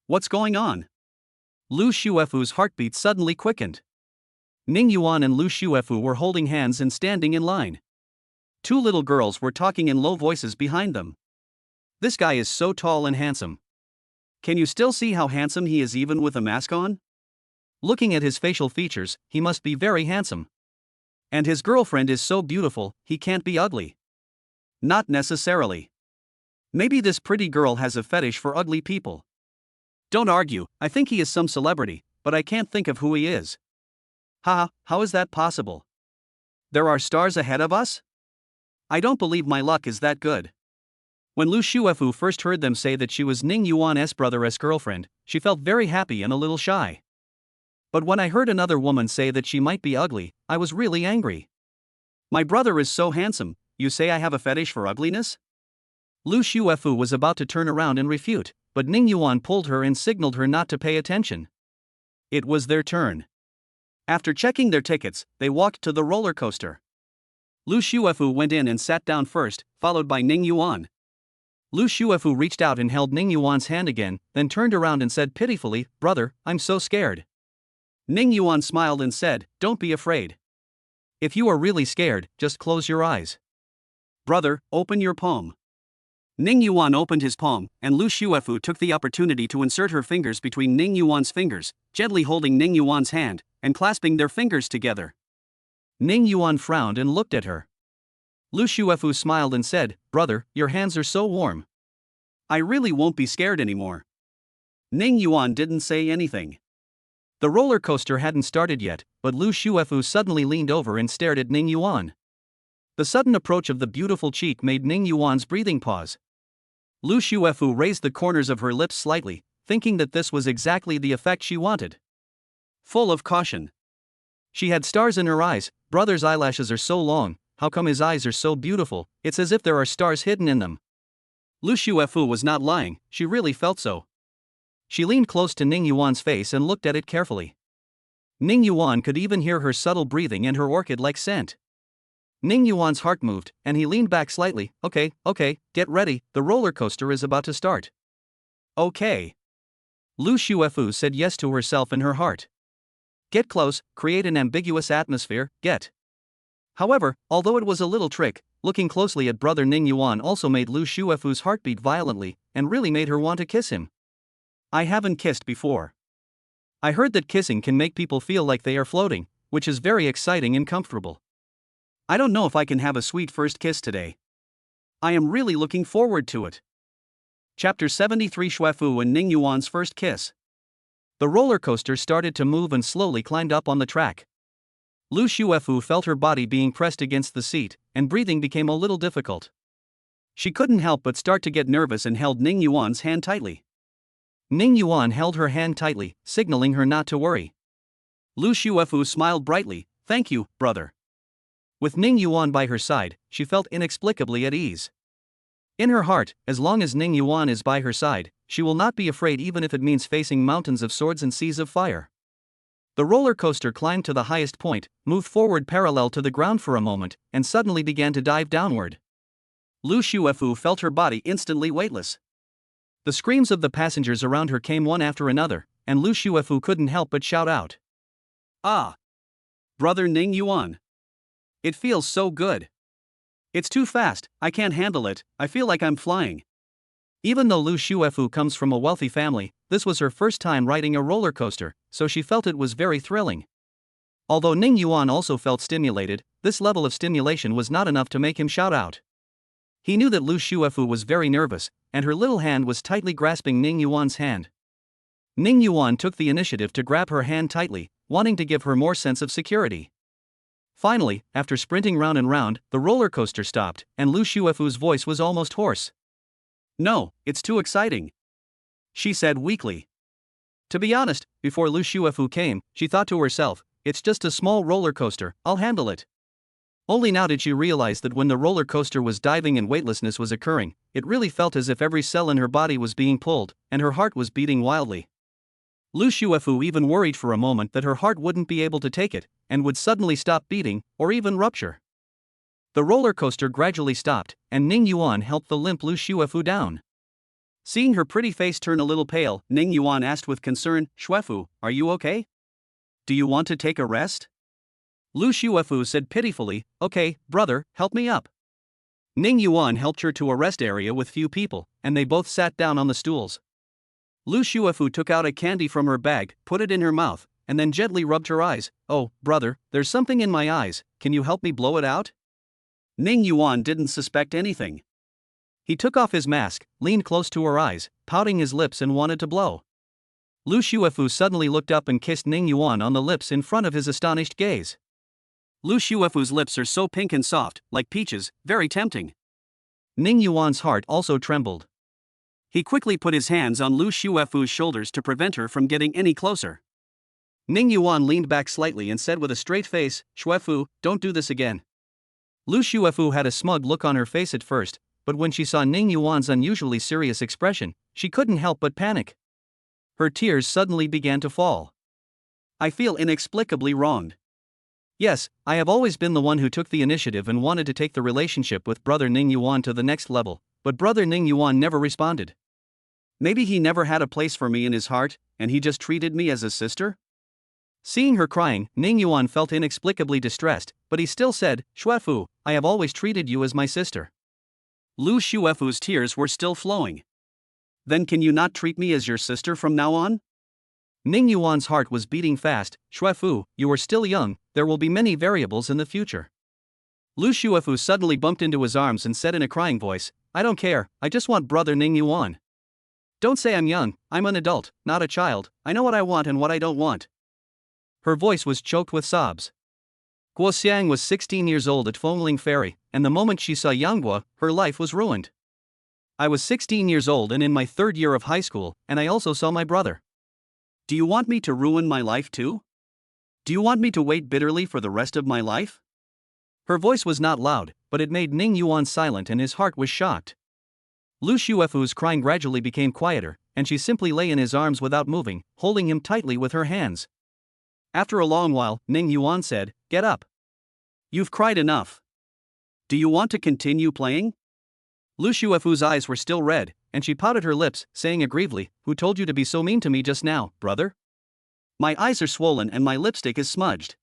What's going on? Lu Shuefu's heartbeat suddenly quickened. Ning Yuan and Lu Shuefu were holding hands and standing in line. Two little girls were talking in low voices behind them. This guy is so tall and handsome. Can you still see how handsome he is even with a mask on? Looking at his facial features, he must be very handsome. And his girlfriend is so beautiful, he can't be ugly. Not necessarily. Maybe this pretty girl has a fetish for ugly people. Don't argue, I think he is some celebrity, but I can't think of who he is. Haha, how is that possible? There are stars ahead of us? I don't believe my luck is that good. When Lu Shuefu first heard them say that she was Ning Yuan's brother's girlfriend, she felt very happy and a little shy. But when I heard another woman say that she might be ugly, I was really angry. My brother is so handsome, you say I have a fetish for ugliness? Lu Shuefu was about to turn around and refute, but Ning Yuan pulled her and signaled her not to pay attention. It was their turn. After checking their tickets, they walked to the roller coaster. Lu Shuefu went in and sat down first, followed by Ning Yuan. Lu Shuefu reached out and held Ning Yuan's hand again, then turned around and said pitifully, "Brother, I'm so scared." Ning Yuan smiled and said, "Don't be afraid. If you are really scared, just close your eyes. Brother, open your palm." Ning Yuan opened his palm, and Lu Shuefu took the opportunity to insert her fingers between Ning Yuan's fingers, gently holding Ning Yuan's hand, and clasping their fingers together. Ning Yuan frowned and looked at her. Lu Shuefu smiled and said, "Brother, your hands are so warm. I really won't be scared anymore." Ning Yuan didn't say anything. The roller coaster hadn't started yet, but Lu Shuefu suddenly leaned over and stared at Ning Yuan. The sudden approach of the beautiful cheek made Ning Yuan's breathing pause. Lu Shuefu raised the corners of her lips slightly, thinking that this was exactly the effect she wanted. Full of caution. She had stars in her eyes. Brother's eyelashes are so long, how come his eyes are so beautiful? It's as if there are stars hidden in them. Lu Shuefu was not lying, she really felt so. She leaned close to Ning Yuan's face and looked at it carefully. Ning Yuan could even hear her subtle breathing and her orchid-like scent. Ning Yuan's heart moved, and he leaned back slightly. Okay, get ready, the roller coaster is about to start. Okay. Lu Shuefu said yes to herself in her heart. Get close, create an ambiguous atmosphere, get. However, although it was a little trick, looking closely at brother Ning Yuan also made Lu Shuefu's heart beat violently, and really made her want to kiss him. I haven't kissed before. I heard that kissing can make people feel like they are floating, which is very exciting and comfortable. I don't know if I can have a sweet first kiss today. I am really looking forward to it. Chapter 73 Shuefu and Ning Yuan's first kiss. The roller coaster started to move and slowly climbed up on the track. Lu Shuefu felt her body being pressed against the seat, and breathing became a little difficult. She couldn't help but start to get nervous and held Ning Yuan's hand tightly. Ning Yuan held her hand tightly, signaling her not to worry. Lu Shuefu smiled brightly, "Thank you, brother." With Ning Yuan by her side, she felt inexplicably at ease. In her heart, as long as Ning Yuan is by her side, she will not be afraid even if it means facing mountains of swords and seas of fire. The roller coaster climbed to the highest point, moved forward parallel to the ground for a moment, and suddenly began to dive downward. Lu Shuefu felt her body instantly weightless. The screams of the passengers around her came one after another, and Lu Shuefu couldn't help but shout out. "Ah! Brother Ning Yuan! It feels so good. It's too fast, I can't handle it, I feel like I'm flying." Even though Lu Shuefu comes from a wealthy family, this was her first time riding a roller coaster, so she felt it was very thrilling. Although Ning Yuan also felt stimulated, this level of stimulation was not enough to make him shout out. He knew that Lu Shuefu was very nervous, and her little hand was tightly grasping Ning Yuan's hand. Ning Yuan took the initiative to grab her hand tightly, wanting to give her more sense of security. Finally, after sprinting round and round, the roller coaster stopped, and Lu Shuefu's voice was almost hoarse. "No, it's too exciting," she said weakly. To be honest, before Lu Shuefu came, she thought to herself, "It's just a small roller coaster, I'll handle it." Only now did she realize that when the roller coaster was diving and weightlessness was occurring, it really felt as if every cell in her body was being pulled, and her heart was beating wildly. Lu Shuefu even worried for a moment that her heart wouldn't be able to take it, and would suddenly stop beating, or even rupture. The roller coaster gradually stopped, and Ning Yuan helped the limp Lu Shuefu down. Seeing her pretty face turn a little pale, Ning Yuan asked with concern, "Shuefu, are you okay? Do you want to take a rest?" Lu Shuefu said pitifully, "Okay, brother, help me up." Ning Yuan helped her to a rest area with few people, and they both sat down on the stools. Lu Shuefu took out a candy from her bag, put it in her mouth, and then gently rubbed her eyes. "Oh, brother, there's something in my eyes, can you help me blow it out?" Ning Yuan didn't suspect anything. He took off his mask, leaned close to her eyes, pouting his lips and wanted to blow. Lu Shuefu suddenly looked up and kissed Ning Yuan on the lips in front of his astonished gaze. Lu Shuefu's lips are so pink and soft, like peaches, very tempting. Ning Yuan's heart also trembled. He quickly put his hands on Lu Shuefu's shoulders to prevent her from getting any closer. Ning Yuan leaned back slightly and said with a straight face, "Shuefu, don't do this again." Lu Shuefu had a smug look on her face at first, but when she saw Ning Yuan's unusually serious expression, she couldn't help but panic. Her tears suddenly began to fall. "I feel inexplicably wronged. Yes, I have always been the one who took the initiative and wanted to take the relationship with brother Ning Yuan to the next level, but brother Ning Yuan never responded. Maybe he never had a place for me in his heart, and he just treated me as a sister?" Seeing her crying, Ning Yuan felt inexplicably distressed, but he still said, "Shuefu, I have always treated you as my sister." Lu Shuefu's tears were still flowing. "Then can you not treat me as your sister from now on?" Ning Yuan's heart was beating fast. "Shuefu, you are still young, there will be many variables in the future." Lu Shuefu suddenly bumped into his arms and said in a crying voice, "I don't care, I just want brother Ning Yuan. Don't say I'm young, I'm an adult, not a child, I know what I want and what I don't want." Her voice was choked with sobs. Guo Xiang was 16 years old at Fengling Ferry, and the moment she saw Yangguo, her life was ruined. "I was 16 years old and in my third year of high school, and I also saw my brother. Do you want me to ruin my life too? Do you want me to wait bitterly for the rest of my life?" Her voice was not loud, but it made Ning Yuan silent and his heart was shocked. Lu Shuefu's crying gradually became quieter, and she simply lay in his arms without moving, holding him tightly with her hands. After a long while, Ning Yuan said, "Get up. You've cried enough. Do you want to continue playing?" Lu Shuefu's eyes were still red, and she pouted her lips, saying aggrievedly, "Who told you to be so mean to me just now, brother? My eyes are swollen and my lipstick is smudged.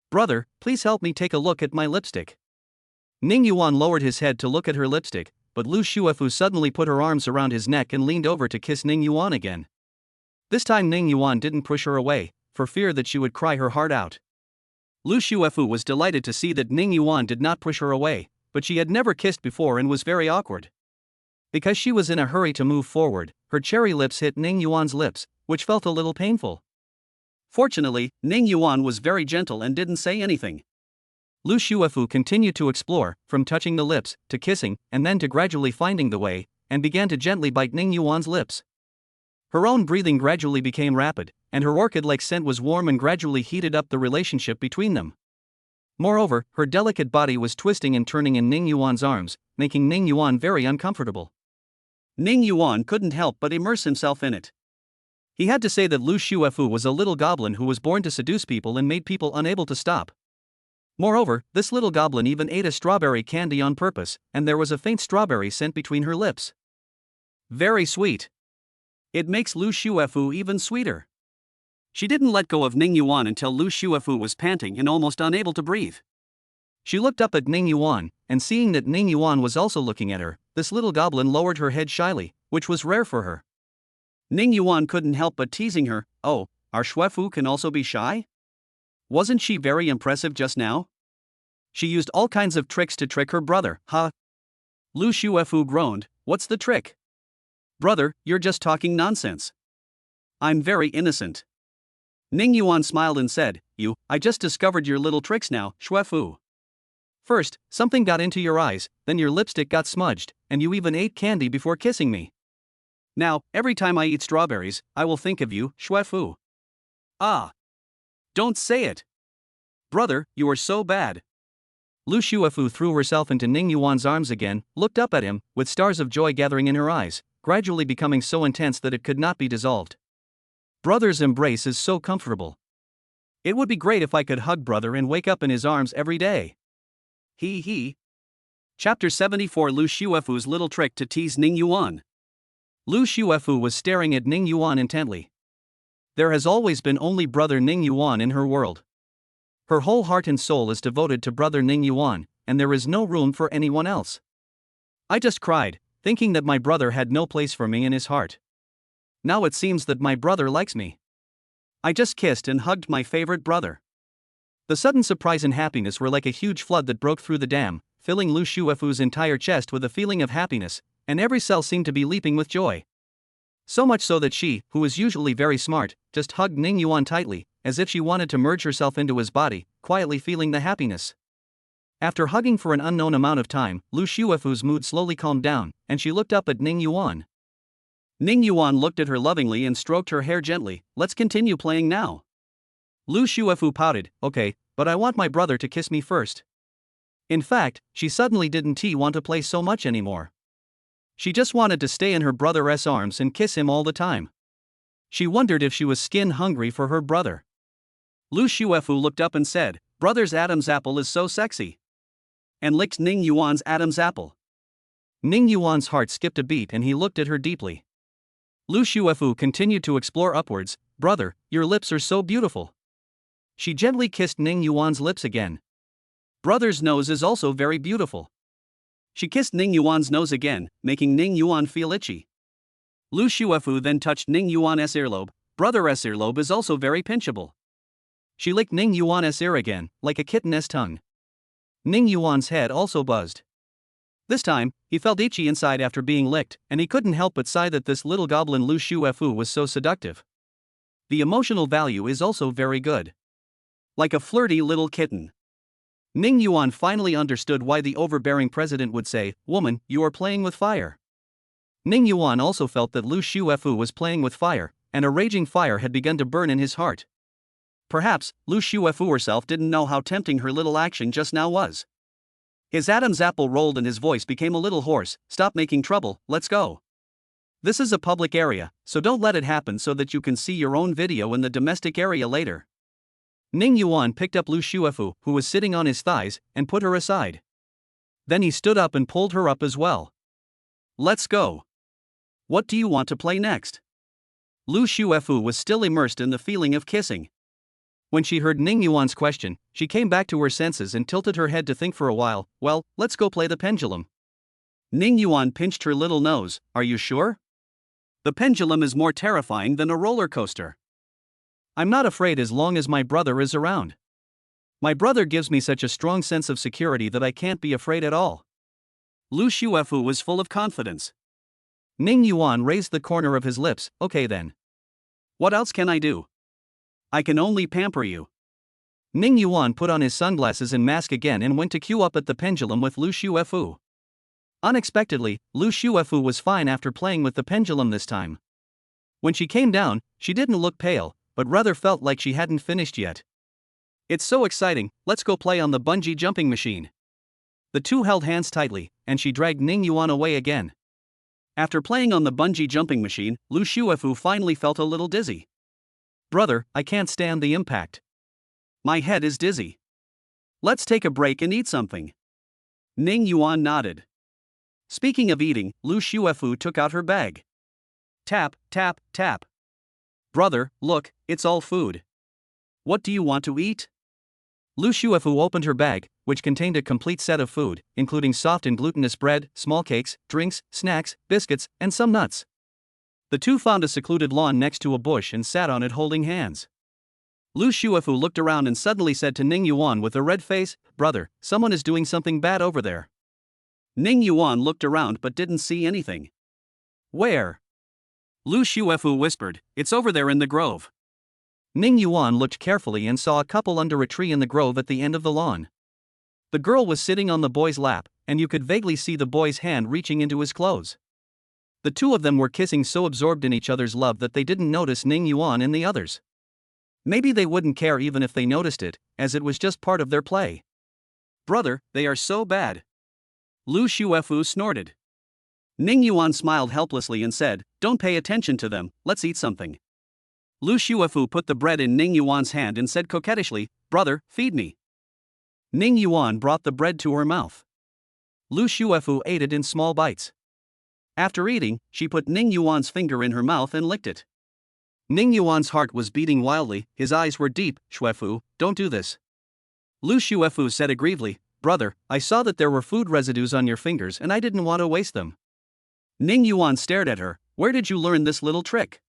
Brother, please help me take a look at my lipstick." Ning Yuan lowered his head to look at her lipstick, but Lu Shuefu suddenly put her arms around his neck and leaned over to kiss Ning Yuan again. This time Ning Yuan didn't push her away, for fear that she would cry her heart out. Lu Shuefu was delighted to see that Ning Yuan did not push her away, but she had never kissed before and was very awkward. Because she was in a hurry to move forward, her cherry lips hit Ning Yuan's lips, which felt a little painful. Fortunately, Ning Yuan was very gentle and didn't say anything. Lu Shuefu continued to explore, from touching the lips, to kissing, and then to gradually finding the way, and began to gently bite Ning Yuan's lips. Her own breathing gradually became rapid, and her orchid-like scent was warm and gradually heated up the relationship between them. Moreover, her delicate body was twisting and turning in Ning Yuan's arms, making Ning Yuan very uncomfortable. Ning Yuan couldn't help but immerse himself in it. He had to say that Lu Shuefu was a little goblin who was born to seduce people and made people unable to stop. Moreover, this little goblin even ate a strawberry candy on purpose, and there was a faint strawberry scent between her lips. Very sweet. It makes Lu Shuefu even sweeter. She didn't let go of Ning Yuan until Lu Shuefu was panting and almost unable to breathe. She looked up at Ning Yuan, and seeing that Ning Yuan was also looking at her, this little goblin lowered her head shyly, which was rare for her. Ning Yuan couldn't help but teasing her, "Oh, our Shuefu can also be shy? Wasn't she very impressive just now? She used all kinds of tricks to trick her brother, huh?" Lu Shuefu groaned, "What's the trick? Brother, you're just talking nonsense. I'm very innocent." Ning Yuan smiled and said, I just discovered your little tricks now, Shuefu. First, something got into your eyes, then your lipstick got smudged, and you even ate candy before kissing me. Now, every time I eat strawberries, I will think of you, Shuefu." "Ah! Don't say it. Brother, you are so bad." Lu Shuefu threw herself into Ning Yuan's arms again, looked up at him, with stars of joy gathering in her eyes, gradually becoming so intense that it could not be dissolved. Brother's embrace is so comfortable. It would be great if I could hug brother and wake up in his arms every day. He. Chapter 74 Lu Shuefu's little trick to tease Ning Yuan. Lu Shuefu was staring at Ning Yuan intently. There has always been only brother Ning Yuan in her world. Her whole heart and soul is devoted to brother Ning Yuan, and there is no room for anyone else. I just cried, thinking that my brother had no place for me in his heart. Now it seems that my brother likes me. I just kissed and hugged my favorite brother. The sudden surprise and happiness were like a huge flood that broke through the dam, filling Lu Shuefu's entire chest with a feeling of happiness, and every cell seemed to be leaping with joy. So much so that she, who is usually very smart, just hugged Ning Yuan tightly, as if she wanted to merge herself into his body, quietly feeling the happiness. After hugging for an unknown amount of time, Lu Shuefu's mood slowly calmed down, and she looked up at Ning Yuan. Ning Yuan looked at her lovingly and stroked her hair gently. Let's continue playing now. Lu Shuefu pouted, okay, but I want my brother to kiss me first. In fact, she suddenly didn't want to play so much anymore. She just wanted to stay in her brother's arms and kiss him all the time. She wondered if she was skin hungry for her brother. Lu Shuefu looked up and said, brother's Adam's apple is so sexy. And licked Ning Yuan's Adam's apple. Ning Yuan's heart skipped a beat and he looked at her deeply. Lu Shuefu continued to explore upwards. Brother, your lips are so beautiful. She gently kissed Ning Yuan's lips again. Brother's nose is also very beautiful. She kissed Ning Yuan's nose again, making Ning Yuan feel itchy. Lu Shuefu then touched Ning Yuan's earlobe. Brother's earlobe is also very pinchable. She licked Ning Yuan's ear again, like a kitten's tongue. Ning Yuan's head also buzzed. This time, he felt itchy inside after being licked, and he couldn't help but sigh that this little goblin Lu Shuefu was so seductive. The emotional value is also very good. Like a flirty little kitten. Ning Yuan finally understood why the overbearing president would say, woman, you are playing with fire. Ning Yuan also felt that Lu Shuefu was playing with fire, and a raging fire had begun to burn in his heart. Perhaps, Lu Shuefu herself didn't know how tempting her little action just now was. His Adam's apple rolled and his voice became a little hoarse. Stop making trouble, let's go. This is a public area, so don't let it happen so that you can see your own video in the domestic area later. Ning Yuan picked up Lu Shuefu, who was sitting on his thighs, and put her aside. Then he stood up and pulled her up as well. Let's go. What do you want to play next? Lu Shuefu was still immersed in the feeling of kissing. When she heard Ning Yuan's question, she came back to her senses and tilted her head to think for a while. Well, let's go play the pendulum. Ning Yuan pinched her little nose. Are you sure? The pendulum is more terrifying than a roller coaster. I'm not afraid as long as my brother is around. My brother gives me such a strong sense of security that I can't be afraid at all. Lu Shuefu was full of confidence. Ning Yuan raised the corner of his lips. Okay then. What else can I do? I can only pamper you. Ning Yuan put on his sunglasses and mask again and went to queue up at the pendulum with Lu Shuefu. Unexpectedly, Lu Shuefu was fine after playing with the pendulum this time. When she came down, she didn't look pale, but rather felt like she hadn't finished yet. It's so exciting, let's go play on the bungee jumping machine. The two held hands tightly, and she dragged Ning Yuan away again. After playing on the bungee jumping machine, Lu Shuefu finally felt a little dizzy. Brother, I can't stand the impact. My head is dizzy. Let's take a break and eat something. Ning Yuan nodded. Speaking of eating, Lu Shuefu took out her bag. Tap, tap, tap. Brother, look, it's all food. What do you want to eat? Lu Shuefu opened her bag, which contained a complete set of food, including soft and glutinous bread, small cakes, drinks, snacks, biscuits, and some nuts. The two found a secluded lawn next to a bush and sat on it holding hands. Lu Shuefu looked around and suddenly said to Ning Yuan with a red face, Brother, someone is doing something bad over there. Ning Yuan looked around but didn't see anything. Where? Lu Shuefu whispered, It's over there in the grove. Ning Yuan looked carefully and saw a couple under a tree in the grove at the end of the lawn. The girl was sitting on the boy's lap, and you could vaguely see the boy's hand reaching into his clothes. The two of them were kissing so absorbed in each other's love that they didn't notice Ning Yuan and the others. Maybe they wouldn't care even if they noticed it, as it was just part of their play. Brother, they are so bad. Lu Shuefu snorted. Ning Yuan smiled helplessly and said, don't pay attention to them, let's eat something. Lu Shuefu put the bread in Ning Yuan's hand and said coquettishly, brother, feed me. Ning Yuan brought the bread to her mouth. Lu Shuefu ate it in small bites. After eating, she put Ning Yuan's finger in her mouth and licked it. Ning Yuan's heart was beating wildly, his eyes were deep. Shuefu, don't do this. Lu Shuefu said aggrievedly, brother, I saw that there were food residues on your fingers and I didn't want to waste them. Ning Yuan stared at her, where did you learn this little trick?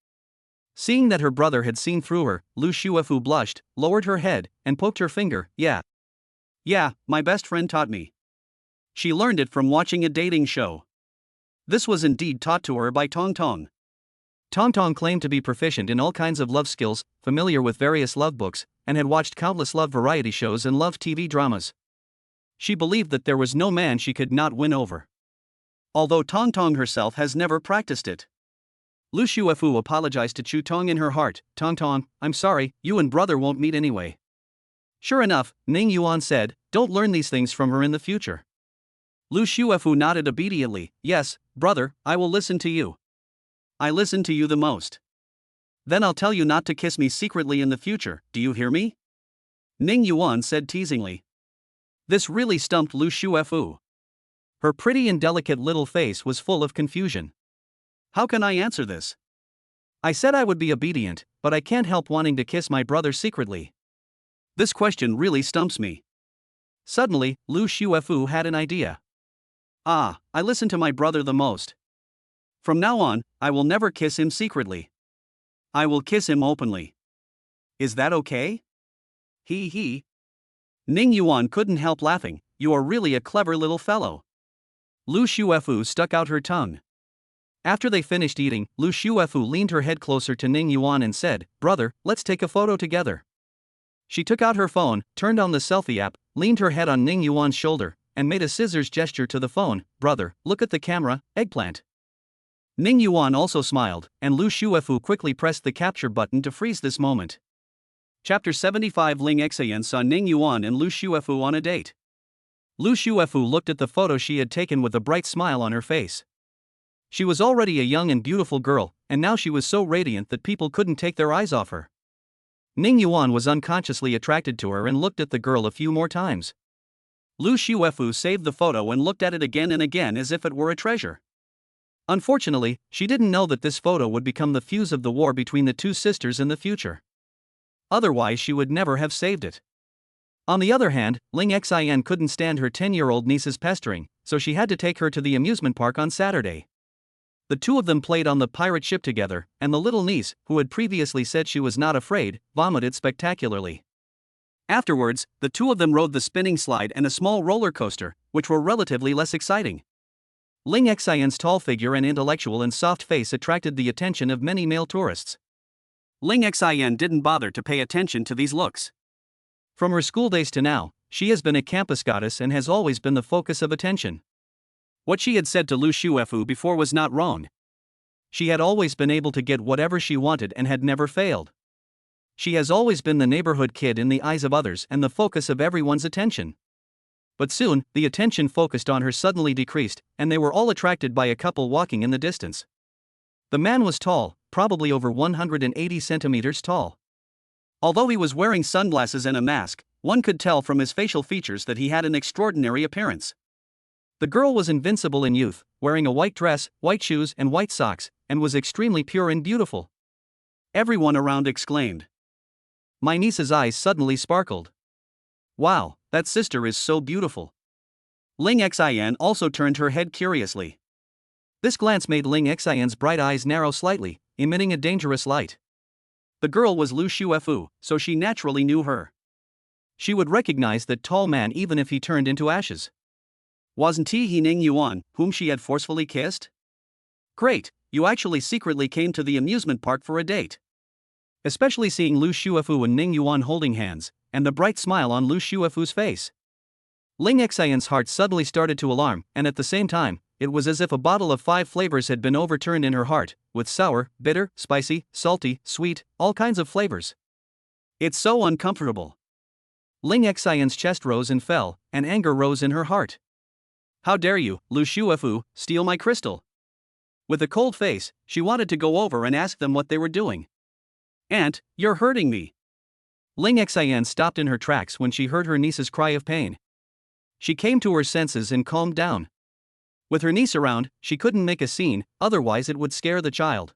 Seeing that her brother had seen through her, Lu Shuefu blushed, lowered her head, and poked her finger. Yeah, my best friend taught me. She learned it from watching a dating show. This was indeed taught to her by Tong Tong. Tong Tong claimed to be proficient in all kinds of love skills, familiar with various love books, and had watched countless love variety shows and love TV dramas. She believed that there was no man she could not win over. Although Tong Tong herself has never practiced it. Lu Shuefu apologized to Chu Tong in her heart. Tong Tong, I'm sorry, you and brother won't meet anyway. Sure enough, Ning Yuan said, don't learn these things from her in the future. Lu Shuefu nodded obediently. Yes, brother, I will listen to you. I listen to you the most. Then I'll tell you not to kiss me secretly in the future, do you hear me? Ning Yuan said teasingly. This really stumped Lu Shuefu. Her pretty and delicate little face was full of confusion. How can I answer this? I said I would be obedient, but I can't help wanting to kiss my brother secretly. This question really stumps me. Suddenly, Lu Shuefu had an idea. I listen to my brother the most. From now on, I will never kiss him secretly. I will kiss him openly. Is that okay? He. Ning Yuan couldn't help laughing. You are really a clever little fellow. Lu Shuefu stuck out her tongue. After they finished eating, Lu Shuefu leaned her head closer to Ning Yuan and said, brother, let's take a photo together. She took out her phone, turned on the selfie app, leaned her head on Ning Yuan's shoulder, and made a scissors gesture to the phone. Brother, look at the camera, eggplant. Ning Yuan also smiled, and Lu Shuefu quickly pressed the capture button to freeze this moment. Chapter 75. Ling Xin saw Ning Yuan and Lu Shuefu on a date. Lu Shuefu looked at the photo she had taken with a bright smile on her face. She was already a young and beautiful girl, and now she was so radiant that people couldn't take their eyes off her. Ning Yuan was unconsciously attracted to her and looked at the girl a few more times. Lu Shuefu saved the photo and looked at it again and again as if it were a treasure. Unfortunately, she didn't know that this photo would become the fuse of the war between the two sisters in the future. Otherwise she would never have saved it. On the other hand, Ling Xin couldn't stand her 10-year-old niece's pestering, so she had to take her to the amusement park on Saturday. The two of them played on the pirate ship together, and the little niece, who had previously said she was not afraid, vomited spectacularly. Afterwards, the two of them rode the spinning slide and a small roller coaster, which were relatively less exciting. Ling Xin's tall figure and intellectual and soft face attracted the attention of many male tourists. Ling Xin didn't bother to pay attention to these looks. From her school days to now, she has been a campus goddess and has always been the focus of attention. What she had said to Lu Shuefu before was not wrong. She had always been able to get whatever she wanted and had never failed. She has always been the neighborhood kid in the eyes of others and the focus of everyone's attention. But soon, the attention focused on her suddenly decreased, and they were all attracted by a couple walking in the distance. The man was tall, probably over 180 centimeters tall. Although he was wearing sunglasses and a mask, one could tell from his facial features that he had an extraordinary appearance. The girl was invincible in youth, wearing a white dress, white shoes and white socks, and was extremely pure and beautiful. Everyone around exclaimed. My niece's eyes suddenly sparkled. Wow, that sister is so beautiful. Ling Xin also turned her head curiously. This glance made Ling Xin's bright eyes narrow slightly, emitting a dangerous light. The girl was Lu Shuefu, so she naturally knew her. She would recognize that tall man even if he turned into ashes. Wasn't he Ning Yuan, whom she had forcefully kissed? Great, you actually secretly came to the amusement park for a date. Especially seeing Lu Shuefu and Ning Yuan holding hands, and the bright smile on Lu Shuefu's face. Ling Xin's heart suddenly started to alarm, and at the same time, it was as if a bottle of 5 flavors had been overturned in her heart, with sour, bitter, spicy, salty, sweet, all kinds of flavors. It's so uncomfortable. Ling Xian's chest rose and fell, and anger rose in her heart. How dare you, Lu Shuefu, steal my crystal? With a cold face, she wanted to go over and ask them what they were doing. Aunt, you're hurting me. Ling Xian stopped in her tracks when she heard her niece's cry of pain. She came to her senses and calmed down. With her niece around, she couldn't make a scene, otherwise it would scare the child.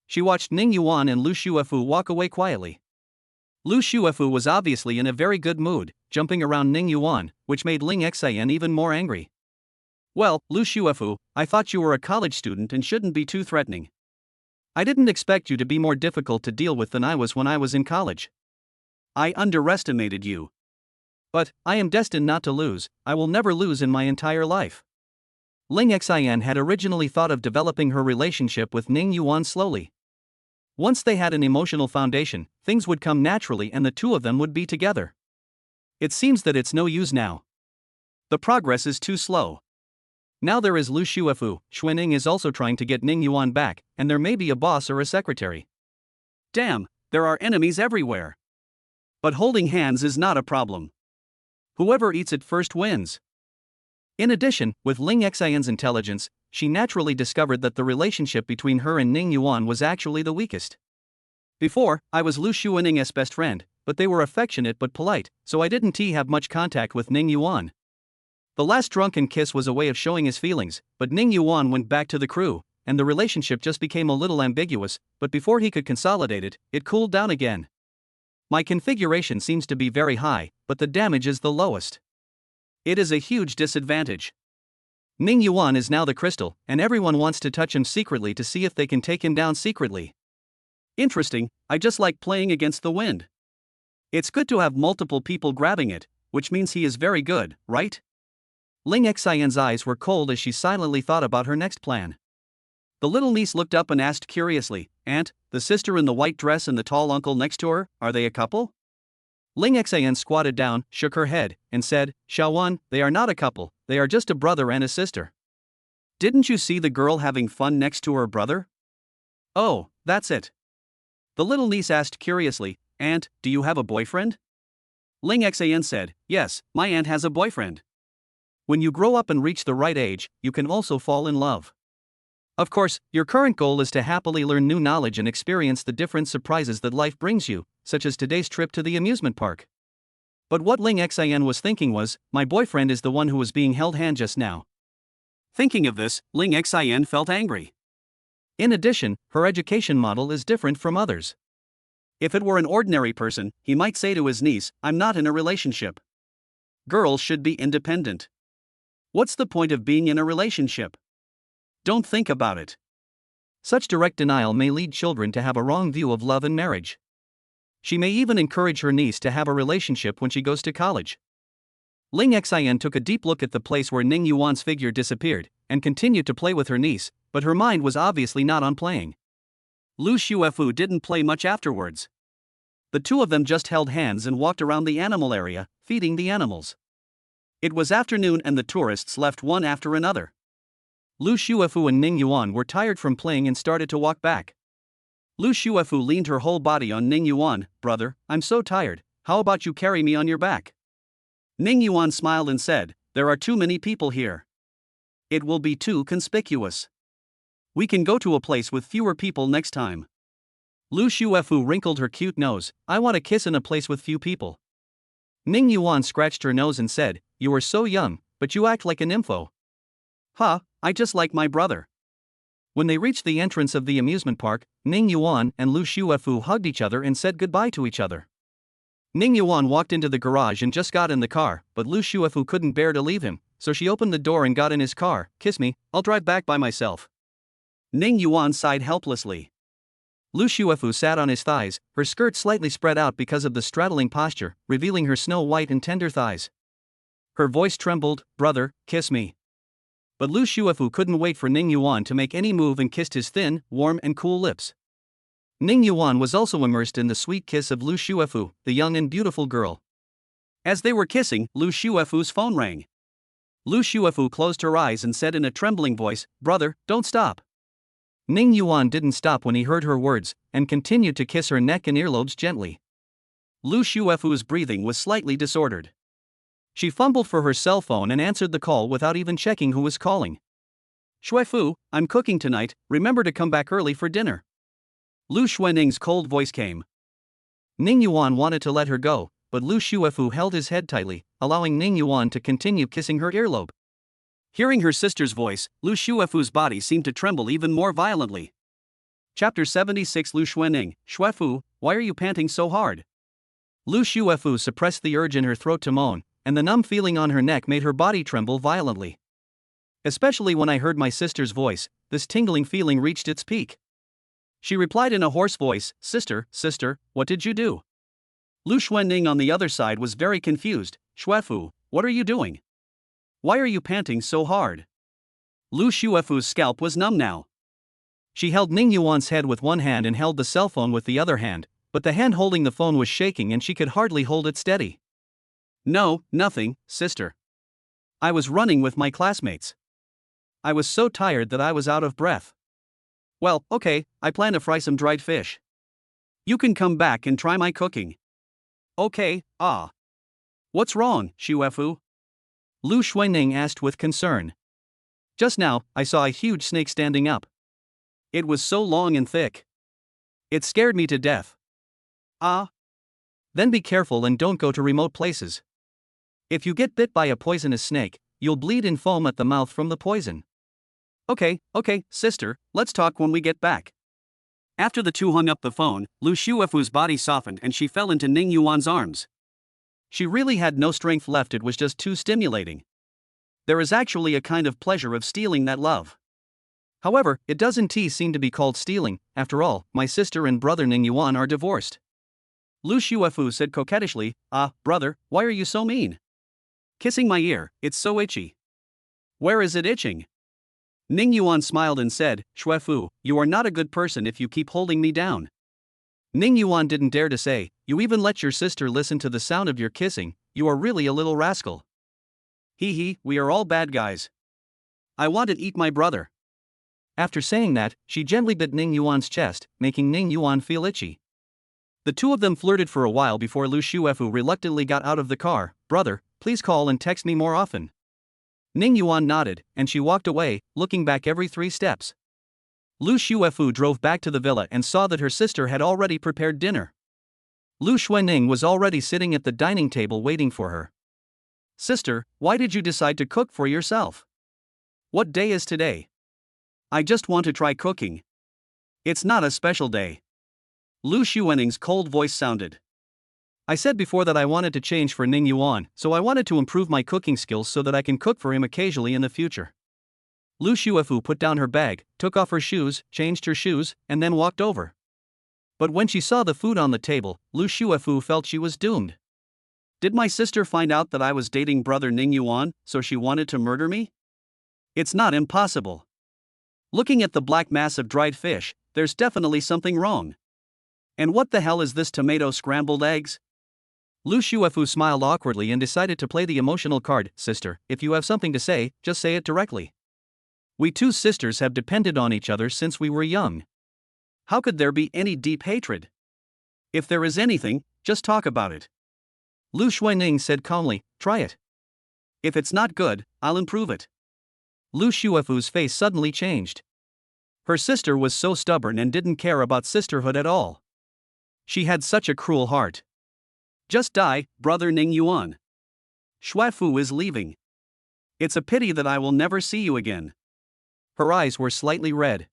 She watched Ning Yuan and Lu Shuefu walk away quietly. Lu Shuefu was obviously in a very good mood, jumping around Ning Yuan, which made Ling Xian even more angry. Well, Lu Shuefu, I thought you were a college student and shouldn't be too threatening. I didn't expect you to be more difficult to deal with than I was when I was in college. I underestimated you. But, I am destined not to lose, I will never lose in my entire life. Ling Xian had originally thought of developing her relationship with Ning Yuan slowly. Once they had an emotional foundation, things would come naturally and the two of them would be together. It seems that it's no use now. The progress is too slow. Now there is Lu Shuefu, Xuanning is also trying to get Ning Yuan back, and there may be a boss or a secretary. Damn, there are enemies everywhere. But holding hands is not a problem. Whoever eats it first wins. In addition, with Ling Xian's intelligence, she naturally discovered that the relationship between her and Ning Yuan was actually the weakest. Before, I was Lu Xuanning's best friend, but they were affectionate but polite, so I didn't have much contact with Ning Yuan. The last drunken kiss was a way of showing his feelings, but Ning Yuan went back to the crew, and the relationship just became a little ambiguous, but before he could consolidate it, it cooled down again. My configuration seems to be very high, but the damage is the lowest. It is a huge disadvantage. Ning Yuan is now the crystal, and everyone wants to touch him secretly to see if they can take him down secretly. Interesting, I just like playing against the wind. It's good to have multiple people grabbing it, which means he is very good, right? Ling Xian's eyes were cold as she silently thought about her next plan. The little niece looked up and asked curiously, Aunt, the sister in the white dress and the tall uncle next to her, are they a couple? Ling Xian squatted down, shook her head, and said, Xiaowan, they are not a couple, they are just a brother and a sister. Didn't you see the girl having fun next to her brother? Oh, that's it. The little niece asked curiously, Aunt, do you have a boyfriend? Ling Xian said, Yes, my aunt has a boyfriend. When you grow up and reach the right age, you can also fall in love. Of course, your current goal is to happily learn new knowledge and experience the different surprises that life brings you, such as today's trip to the amusement park. But what Ling Xian was thinking was, my boyfriend is the one who was being held hand just now. Thinking of this, Ling Xian felt angry. In addition, her education model is different from others. If it were an ordinary person, he might say to his niece, I'm not in a relationship. Girls should be independent. What's the point of being in a relationship? Don't think about it. Such direct denial may lead children to have a wrong view of love and marriage. She may even encourage her niece to have a relationship when she goes to college. Ling Xian took a deep look at the place where Ning Yuan's figure disappeared, and continued to play with her niece, but her mind was obviously not on playing. Lu Shuefu didn't play much afterwards. The two of them just held hands and walked around the animal area, feeding the animals. It was afternoon and the tourists left one after another. Lu Shuefu and Ning Yuan were tired from playing and started to walk back. Lu Shuefu leaned her whole body on Ning Yuan, Brother, I'm so tired, how about you carry me on your back? Ning Yuan smiled and said, There are too many people here. It will be too conspicuous. We can go to a place with fewer people next time. Lu Shuefu wrinkled her cute nose, I want a kiss in a place with few people. Ning Yuan scratched her nose and said, You are so young, but you act like an nympho. Huh, I just like my brother. When they reached the entrance of the amusement park, Ning Yuan and Lu Shuefu hugged each other and said goodbye to each other. Ning Yuan walked into the garage and just got in the car, but Lu Shuefu couldn't bear to leave him, so she opened the door and got in his car. Kiss me, I'll drive back by myself. Ning Yuan sighed helplessly. Lu Shuefu sat on his thighs, her skirt slightly spread out because of the straddling posture, revealing her snow-white and tender thighs. Her voice trembled, Brother, kiss me. But Lu Shuefu couldn't wait for Ning Yuan to make any move and kissed his thin, warm and cool lips. Ning Yuan was also immersed in the sweet kiss of Lu Shuefu, the young and beautiful girl. As they were kissing, Lu Shuefu's phone rang. Lu Shuefu closed her eyes and said in a trembling voice, Brother, don't stop. Ning Yuan didn't stop when he heard her words, and continued to kiss her neck and earlobes gently. Lu Shuefu's breathing was slightly disordered. She fumbled for her cell phone and answered the call without even checking who was calling. Shuefu, I'm cooking tonight, remember to come back early for dinner. Lu Xuenning's cold voice came. Ning Yuan wanted to let her go, but Lu Shuefu held his head tightly, allowing Ning Yuan to continue kissing her earlobe. Hearing her sister's voice, Lu Shuefu's body seemed to tremble even more violently. Chapter 76 Lu Xuenning, Shuefu, why are you panting so hard? Lu Shuefu suppressed the urge in her throat to moan, and the numb feeling on her neck made her body tremble violently. Especially when I heard my sister's voice, this tingling feeling reached its peak. She replied in a hoarse voice, Sister, what did you do? Lu Xuenning on the other side was very confused. Shuefu, what are you doing? Why are you panting so hard? Lu Shuefu's scalp was numb now. She held Ning Yuan's head with one hand and held the cell phone with the other hand, but the hand holding the phone was shaking and she could hardly hold it steady. No, nothing, sister. I was running with my classmates. I was so tired that I was out of breath. Well, okay, I plan to fry some dried fish. You can come back and try my cooking. Okay, What's wrong, Shuefu? Lu Xuenning asked with concern. Just now, I saw a huge snake standing up. It was so long and thick. It scared me to death. Then be careful and don't go to remote places. If you get bit by a poisonous snake, you'll bleed and foam at the mouth from the poison. Okay, sister, let's talk when we get back. After the two hung up the phone, Lu Shuefu's body softened and she fell into Ning Yuan's arms. She really had no strength left, it was just too stimulating. There is actually a kind of pleasure of stealing that love. However, it doesn't seem to be called stealing, after all, my sister and brother Ning Yuan are divorced. Lu Shuefu said coquettishly, brother, why are you so mean? Kissing my ear, it's so itchy. Where is it itching? Ning Yuan smiled and said, Shuefu, you are not a good person if you keep holding me down. Ning Yuan didn't dare to say, you even let your sister listen to the sound of your kissing, you are really a little rascal. Hee, we are all bad guys. I want to eat my brother. After saying that, she gently bit Ning Yuan's chest, making Ning Yuan feel itchy. The two of them flirted for a while before Lu Shuefu reluctantly got out of the car. Brother, please call and text me more often. Ning Yuan nodded, and she walked away, looking back every 3 steps. Lu Shuefu drove back to the villa and saw that her sister had already prepared dinner. Lu Xuenning was already sitting at the dining table waiting for her. Sister, why did you decide to cook for yourself? What day is today? I just want to try cooking. It's not a special day. Lu Xuenning's cold voice sounded. I said before that I wanted to change for Ning Yuan, so I wanted to improve my cooking skills so that I can cook for him occasionally in the future. Lu Shuefu put down her bag, took off her shoes, changed her shoes, and then walked over. But when she saw the food on the table, Lu Shuefu felt she was doomed. Did my sister find out that I was dating brother Ning Yuan, so she wanted to murder me? It's not impossible. Looking at the black mass of dried fish, there's definitely something wrong. And what the hell is this tomato scrambled eggs? Lu Shuefu smiled awkwardly and decided to play the emotional card. Sister, if you have something to say, just say it directly. We two sisters have depended on each other since we were young. How could there be any deep hatred? If there is anything, just talk about it. Lu Xuenning said calmly, try it. If it's not good, I'll improve it. Lu Shuefu's face suddenly changed. Her sister was so stubborn and didn't care about sisterhood at all. She had such a cruel heart. Just die, brother Ning Yuan. Shuefu is leaving. It's a pity that I will never see you again. Her eyes were slightly red.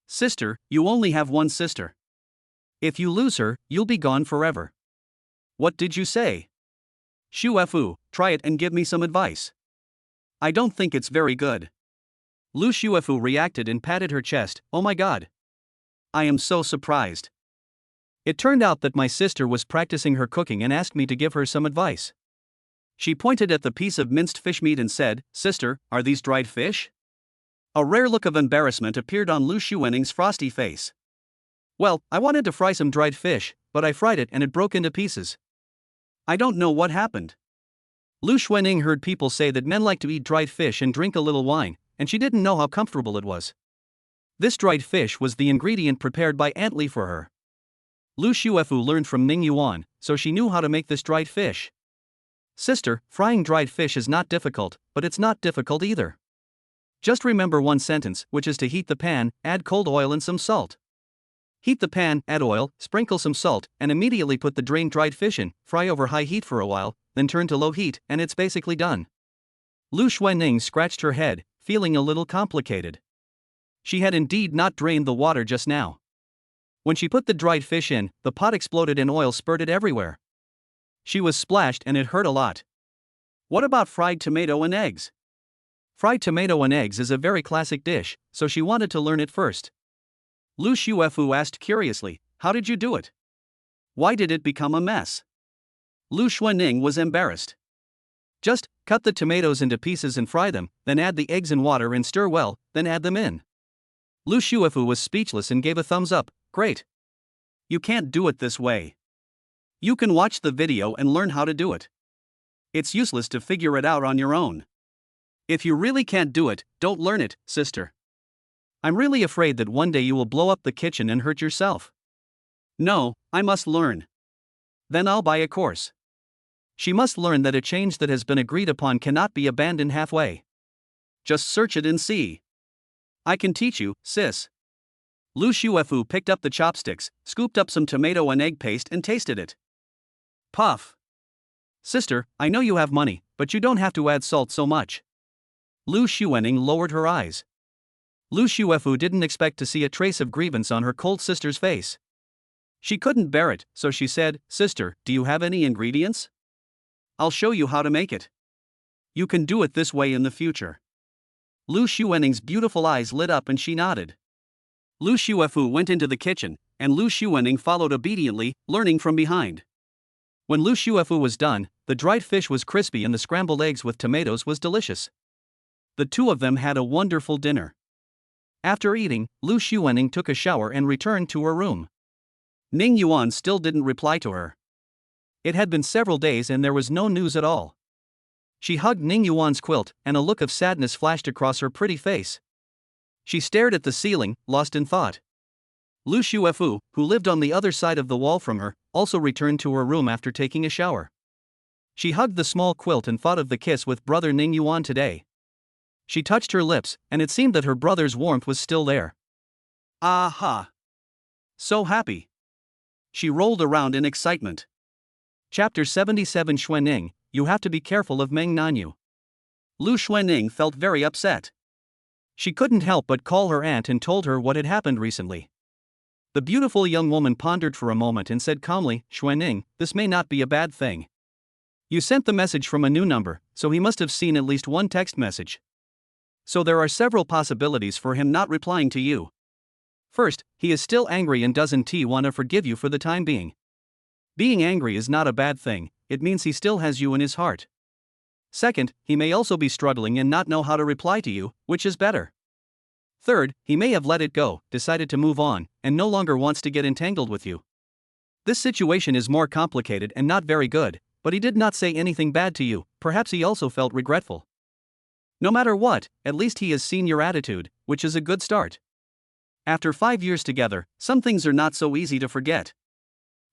Sister, you only have one sister. If you lose her, you'll be gone forever. What did you say? Shuefu, try it and give me some advice. I don't think it's very good. Lu Shuefu reacted and patted her chest. Oh my god. I am so surprised. It turned out that my sister was practicing her cooking and asked me to give her some advice. She pointed at the piece of minced fish meat and said, Sister, are these dried fish? A rare look of embarrassment appeared on Lu Xuenning's frosty face. Well, I wanted to fry some dried fish, but I fried it and it broke into pieces. I don't know what happened. Lu Xuenning heard people say that men like to eat dried fish and drink a little wine, and she didn't know how comfortable it was. This dried fish was the ingredient prepared by Aunt Li for her. Lu Shuefu learned from Ning Yuan, so she knew how to make this dried fish. Sister, frying dried fish is not difficult, but it's not difficult either. Just remember one sentence, which is to heat the pan, add cold oil and some salt. Heat the pan, add oil, sprinkle some salt, and immediately put the drained dried fish in, fry over high heat for a while, then turn to low heat, and it's basically done. Lu Xuanning scratched her head, feeling a little complicated. She had indeed not drained the water just now. When she put the dried fish in, the pot exploded and oil spurted everywhere. She was splashed and it hurt a lot. What about fried tomato and eggs? Fried tomato and eggs is a very classic dish, so she wanted to learn it first. Lu Shuefu asked curiously, how did you do it? Why did it become a mess? Lu Xuanning was embarrassed. Just cut the tomatoes into pieces and fry them, then add the eggs and water and stir well, then add them in. Lu Shuefu was speechless and gave a thumbs up. Great. You can't do it this way. You can watch the video and learn how to do it. It's useless to figure it out on your own. If you really can't do it, don't learn it, sister. I'm really afraid that one day you will blow up the kitchen and hurt yourself. No, I must learn. Then I'll buy a course. She must learn that a change that has been agreed upon cannot be abandoned halfway. Just search it and see. I can teach you, sis. Lu Shuefu picked up the chopsticks, scooped up some tomato and egg paste and tasted it. Puff. Sister, I know you have money, but you don't have to add salt so much. Lu Xuanning lowered her eyes. Lu Shuefu didn't expect to see a trace of grievance on her cold sister's face. She couldn't bear it, so she said, Sister, do you have any ingredients? I'll show you how to make it. You can do it this way in the future. Lu Xuanning's beautiful eyes lit up and she nodded. Lu Shuefu went into the kitchen, and Lu Xuanning followed obediently, learning from behind. When Lu Shuefu was done, the dried fish was crispy and the scrambled eggs with tomatoes was delicious. The two of them had a wonderful dinner. After eating, Lu Xuanning took a shower and returned to her room. Ning Yuan still didn't reply to her. It had been several days and there was no news at all. She hugged Ning Yuan's quilt, and a look of sadness flashed across her pretty face. She stared at the ceiling, lost in thought. Lu Shuefu, who lived on the other side of the wall from her, also returned to her room after taking a shower. She hugged the small quilt and thought of the kiss with brother Ning Yuan today. She touched her lips, and it seemed that her brother's warmth was still there. Aha! So happy! She rolled around in excitement. Chapter 77 Xuanning, you have to be careful of Mang Nanu. Lu Xuanning felt very upset. She couldn't help but call her aunt and told her what had happened recently. The beautiful young woman pondered for a moment and said calmly, Xuanning, this may not be a bad thing. You sent the message from a new number, so he must have seen at least one text message. So there are several possibilities for him not replying to you. First, he is still angry and doesn't want to forgive you for the time being. Being angry is not a bad thing, it means he still has you in his heart. Second, he may also be struggling and not know how to reply to you, which is better. Third, he may have let it go, decided to move on, and no longer wants to get entangled with you. This situation is more complicated and not very good, but he did not say anything bad to you, perhaps he also felt regretful. No matter what, at least he has seen your attitude, which is a good start. After 5 years together, some things are not so easy to forget.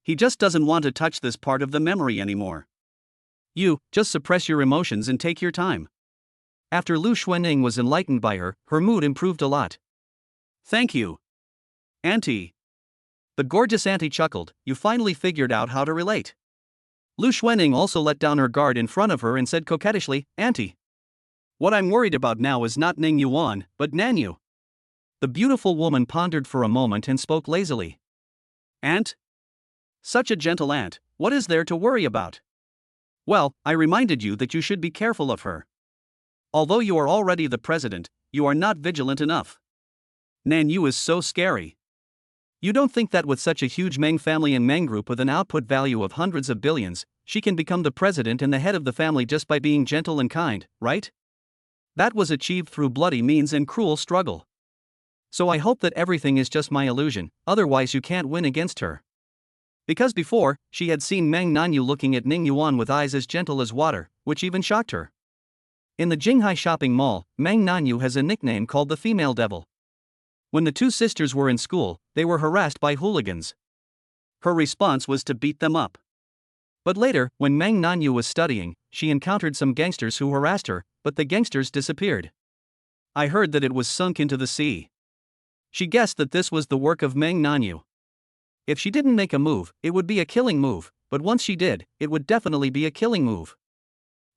He just doesn't want to touch this part of the memory anymore. You, just suppress your emotions and take your time. After Lu Xuanning was enlightened by her, her mood improved a lot. Thank you. Auntie. The gorgeous auntie chuckled, you finally figured out how to relate. Lu Xuanning also let down her guard in front of her and said coquettishly, Auntie. What I'm worried about now is not Ning Yuan, but Nanu. The beautiful woman pondered for a moment and spoke lazily. Aunt? Such a gentle aunt, what is there to worry about? Well, I reminded you that you should be careful of her. Although you are already the president, you are not vigilant enough. Nanu is so scary. You don't think that with such a huge Mang family and Mang group with an output value of hundreds of billions, she can become the president and the head of the family just by being gentle and kind, right? That was achieved through bloody means and cruel struggle. So I hope that everything is just my illusion, otherwise you can't win against her. Because before, she had seen Mang Nanu looking at Ning Yuan with eyes as gentle as water, which even shocked her. In the Jinghai shopping mall, Mang Nanu has a nickname called the Female Devil. When the two sisters were in school, they were harassed by hooligans. Her response was to beat them up. But later, when Mang Nanu was studying, she encountered some gangsters who harassed her, but the gangsters disappeared. I heard that it was sunk into the sea. She guessed that this was the work of Mang Nanu. If she didn't make a move, it would be a killing move, but once she did, it would definitely be a killing move.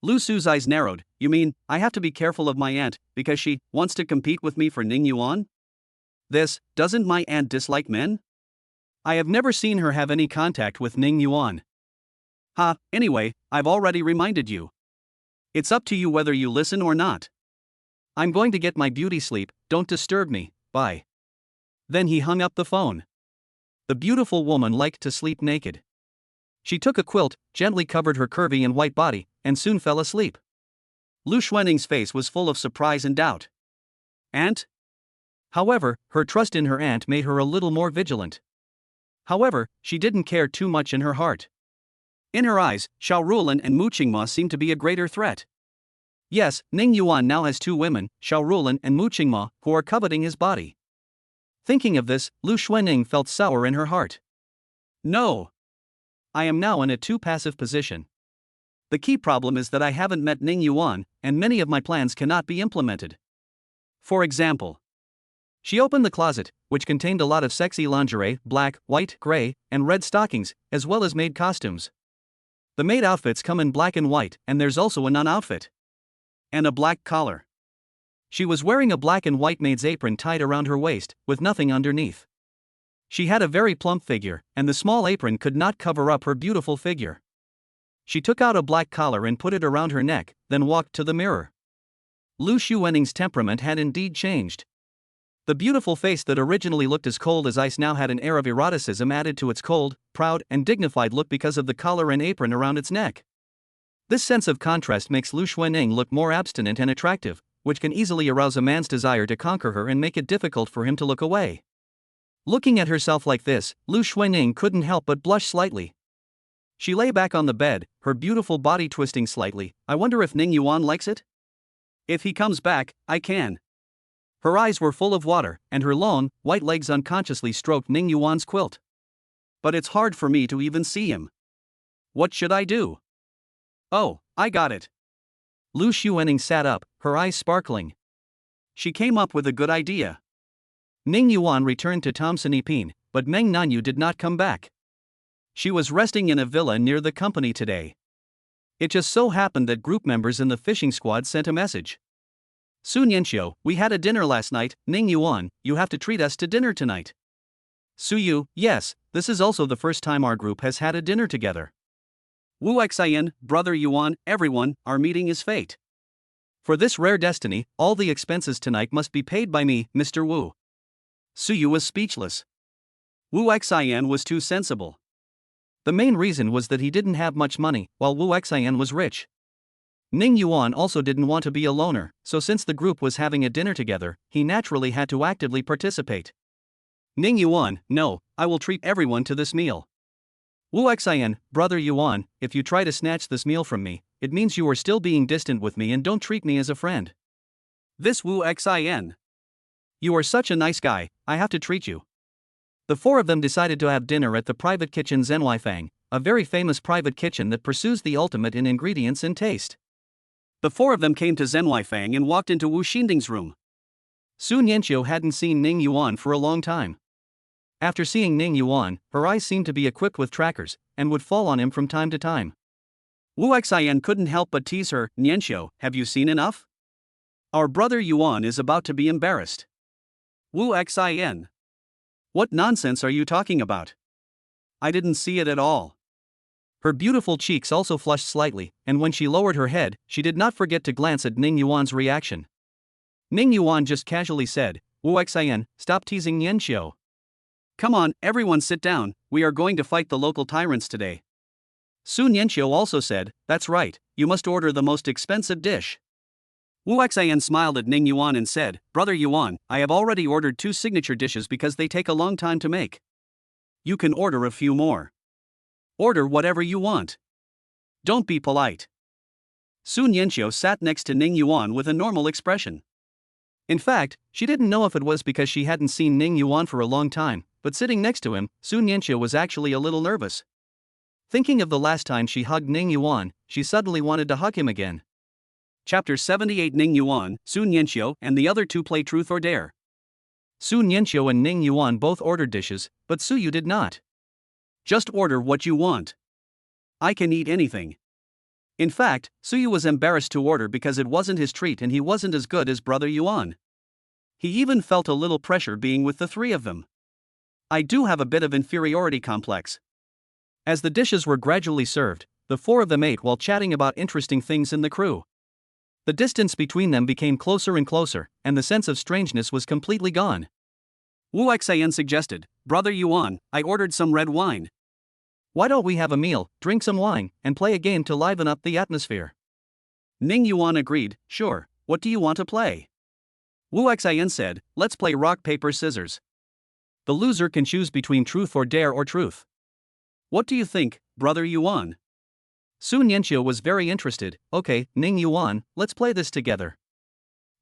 Lu Su's eyes narrowed. You mean, I have to be careful of my aunt, because she wants to compete with me for Ning Yuan? Doesn't my aunt dislike men? I have never seen her have any contact with Ning Yuan. Anyway, I've already reminded you. It's up to you whether you listen or not. I'm going to get my beauty sleep, don't disturb me, bye. Then he hung up the phone. The beautiful woman liked to sleep naked. She took a quilt, gently covered her curvy and white body, and soon fell asleep. Lu Xuaning's face was full of surprise and doubt. Aunt? However, her trust in her aunt made her a little more vigilant. However, she didn't care too much in her heart. In her eyes, Xiao Rulan and Mu Qingma seemed to be a greater threat. Yes, Ning Yuan now has two women, Xiao Rulan and Mu Qingma, who are coveting his body. Thinking of this, Lu Xuaning felt sour in her heart. No. I am now in a too passive position. The key problem is that I haven't met Ning Yuan, and many of my plans cannot be implemented. For example, she opened the closet, which contained a lot of sexy lingerie, black, white, gray, and red stockings, as well as maid costumes. The maid outfits come in black and white, and there's also a nun outfit. And a black collar. She was wearing a black and white maid's apron tied around her waist, with nothing underneath. She had a very plump figure, and the small apron could not cover up her beautiful figure. She took out a black collar and put it around her neck, then walked to the mirror. Lu Xuaning's temperament had indeed changed. The beautiful face that originally looked as cold as ice now had an air of eroticism added to its cold, proud, and dignified look because of the collar and apron around its neck. This sense of contrast makes Lu Xuaning look more abstinent and attractive, which can easily arouse a man's desire to conquer her and make it difficult for him to look away. Looking at herself like this, Lu Xuaning couldn't help but blush slightly. She lay back on the bed, her beautiful body twisting slightly. I wonder if Ning Yuan likes it? If he comes back, I can. Her eyes were full of water, and her long, white legs unconsciously stroked Ning Yuan's quilt. But it's hard for me to even see him. What should I do? Oh, I got it. Lu Xuaning sat up, her eyes sparkling. She came up with a good idea. Ning Yuan returned to Thompson Epine, but Meng Nanu did not come back. She was resting in a villa near the company today. It just so happened that group members in the fishing squad sent a message. Su Nianxiu, we had a dinner last night. Ning Yuan, you have to treat us to dinner tonight. Su Yu, yes, this is also the first time our group has had a dinner together. Wu Xian, brother Yuan, everyone, our meeting is fate. For this rare destiny, all the expenses tonight must be paid by me, Mr. Wu. Su Yu was speechless. Wu Xian was too sensible. The main reason was that he didn't have much money, while Wu Xian was rich. Ning Yuan also didn't want to be a loner, so since the group was having a dinner together, he naturally had to actively participate. Ning Yuan, no, I will treat everyone to this meal. Wu Xian, brother Yuan, if you try to snatch this meal from me, it means you are still being distant with me and don't treat me as a friend. This Wu Xian. You are such a nice guy, I have to treat you. The four of them decided to have dinner at the private kitchen Zhenwaifang, a very famous private kitchen that pursues the ultimate in ingredients and taste. The four of them came to Zhenwaifang and walked into Wu Xinding's room. Su Nianxiu hadn't seen Ning Yuan for a long time. After seeing Ning Yuan, her eyes seemed to be equipped with trackers, and would fall on him from time to time. Wu Xian couldn't help but tease her. Nianxiu, have you seen enough? Our brother Yuan is about to be embarrassed. Wu Xian. What nonsense are you talking about? I didn't see it at all. Her beautiful cheeks also flushed slightly, and when she lowered her head, she did not forget to glance at Ning Yuan's reaction. Ning Yuan just casually said, Wu Xian, stop teasing Nianxiu. Come on, everyone sit down, we are going to fight the local tyrants today. Su Nianxiu also said, that's right, you must order the most expensive dish. Wu Xian smiled at Ning Yuan and said, Brother Yuan, I have already ordered 2 signature dishes because they take a long time to make. You can order a few more. Order whatever you want. Don't be polite. Su Nianxiu sat next to Ning Yuan with a normal expression. In fact, she didn't know if it was because she hadn't seen Ning Yuan for a long time, but sitting next to him, Su Nianxiu was actually a little nervous. Thinking of the last time she hugged Ning Yuan, she suddenly wanted to hug him again. Chapter 78. Ning Yuan, Su Nianxiu, and the other two play Truth or Dare. Su Nianxiu and Ning Yuan both ordered dishes, but Su Yu did not. Just order what you want. I can eat anything. In fact, Su Yu was embarrassed to order because it wasn't his treat and he wasn't as good as brother Yuan. He even felt a little pressure being with the three of them. I do have a bit of inferiority complex. As the dishes were gradually served, the four of them ate while chatting about interesting things in the crew. The distance between them became closer and closer, and the sense of strangeness was completely gone. Wu Xian suggested, "Brother Yuan, I ordered some red wine. Why don't we have a meal, drink some wine, and play a game to liven up the atmosphere?" Ning Yuan agreed, "Sure, what do you want to play?" Wu Xian said, "Let's play rock, paper, scissors. The loser can choose between Truth or Dare or Truth. What do you think, brother Yuan?" Su Nianxiu was very interested. "Okay, Ning Yuan, let's play this together."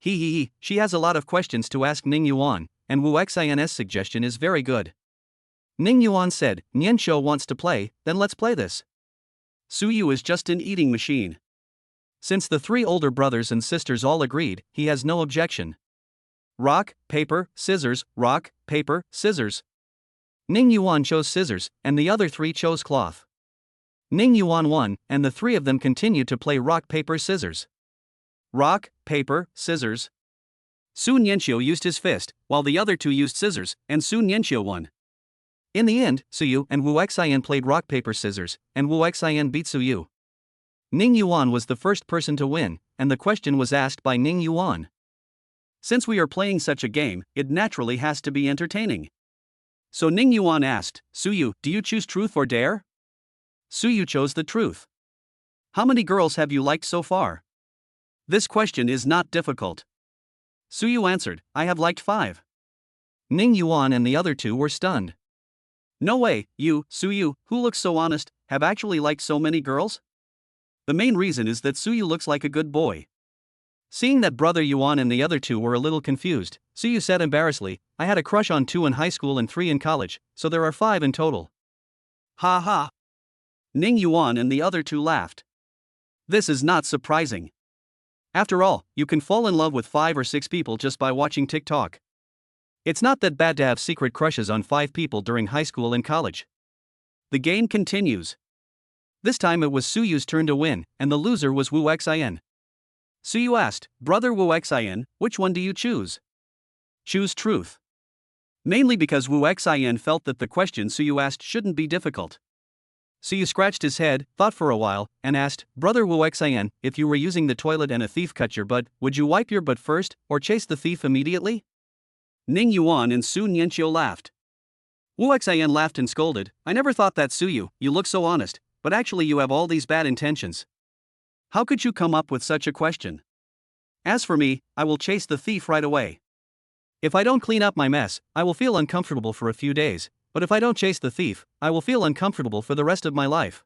She has a lot of questions to ask Ning Yuan, and Wu Xian's suggestion is very good. Ning Yuan said, "Nianxiu wants to play, then let's play this." Su Yu is just an eating machine. Since the three older brothers and sisters all agreed, he has no objection. Rock, paper, scissors, rock, paper, scissors. Ning Yuan chose scissors, and the other three chose cloth. Ning Yuan won, and the three of them continued to play rock, paper, scissors. Rock, paper, scissors. Su Nianxiu used his fist, while the other two used scissors, and Su Nianxiu won. In the end, Su Yu and Wu Xian played rock, paper, scissors, and Wu Xian beat Su Yu. Ning Yuan was the first person to win, and the question was asked by Ning Yuan. Since we are playing such a game, it naturally has to be entertaining. So Ning Yuan asked, "Su Yu, do you choose Truth or Dare?" Su Yu chose the truth. "How many girls have you liked so far?" This question is not difficult. Su Yu answered, "I have liked 5. Ning Yuan and the other two were stunned. "No way, you, Su Yu, who looks so honest, have actually liked so many girls?" The main reason is that Su Yu looks like a good boy. Seeing that brother Yuan and the other two were a little confused, Su Yu said embarrassedly, "I had a crush on 2 in high school and 3 in college, so there are 5 in total." Ha ha. Ning Yuan and the other two laughed. This is not surprising. After all, you can fall in love with 5 or 6 people just by watching TikTok. It's not that bad to have secret crushes on 5 people during high school and college. The game continues. This time it was Su Yu's turn to win, and the loser was Wu Xian. Su Yu asked, "Brother Wu Xian, which one do you choose?" Choose truth. Mainly because Wu Xian felt that the question Su Yu asked shouldn't be difficult. Su Yu scratched his head, thought for a while, and asked, "Brother Wu Xian, if you were using the toilet and a thief cut your butt, would you wipe your butt first, or chase the thief immediately?" Ning Yuan and Su Nianxiu laughed. Wu Xian laughed and scolded, "I never thought that, Su Yu, you look so honest, but actually you have all these bad intentions. How could you come up with such a question? As for me, I will chase the thief right away. If I don't clean up my mess, I will feel uncomfortable for a few days, but if I don't chase the thief, I will feel uncomfortable for the rest of my life."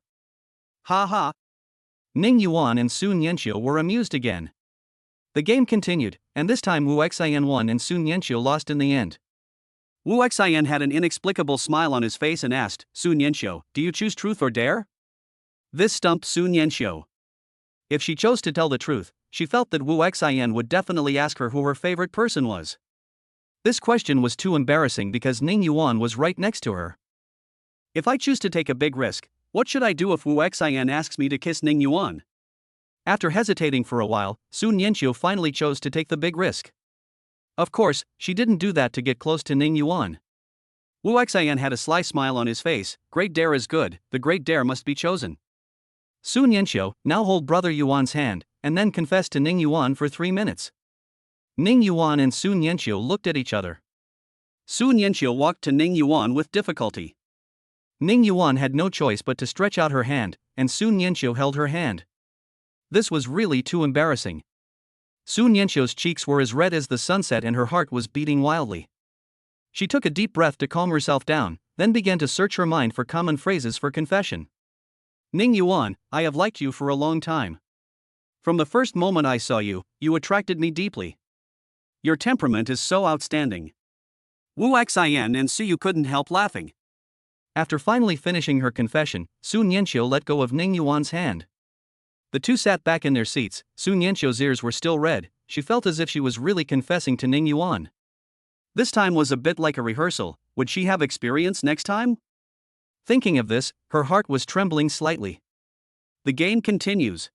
Ha ha. Ning Yuan and Su Nianxiu were amused again. The game continued, and this time Wu Xian won and Su Nianxiu lost in the end. Wu Xian had an inexplicable smile on his face and asked, "Su Nianxiu, do you choose Truth or Dare?" This stumped Su Nianxiu. If she chose to tell the truth, she felt that Wu Xian would definitely ask her who her favorite person was. This question was too embarrassing because Ning Yuan was right next to her. If I choose to take a big risk, what should I do if Wu Xian asks me to kiss Ning Yuan? After hesitating for a while, Su Nianxiu finally chose to take the big risk. Of course, she didn't do that to get close to Ning Yuan. Wu Xian had a sly smile on his face. "Great dare is good, the great dare must be chosen." Su Nianxiu, now hold brother Yuan's hand, and then confess to Ning Yuan for 3 minutes. Ning Yuan and Su Nianxiu looked at each other. Su Nianxiu walked to Ning Yuan with difficulty. Ning Yuan had no choice but to stretch out her hand, and Su Nianxiu held her hand. This was really too embarrassing. Su Nianxiu's cheeks were as red as the sunset and her heart was beating wildly. She took a deep breath to calm herself down, then began to search her mind for common phrases for confession. "Ning Yuan, I have liked you for a long time. From the first moment I saw you, you attracted me deeply. Your temperament is so outstanding." Wu Xian and Su Yu couldn't help laughing. After finally finishing her confession, Su Nianqiu let go of Ning Yuan's hand. The two sat back in their seats. Su Nianqiu's ears were still red. She felt as if she was really confessing to Ning Yuan. This time was a bit like a rehearsal. Would she have experience next time? Thinking of this, her heart was trembling slightly. The game continues.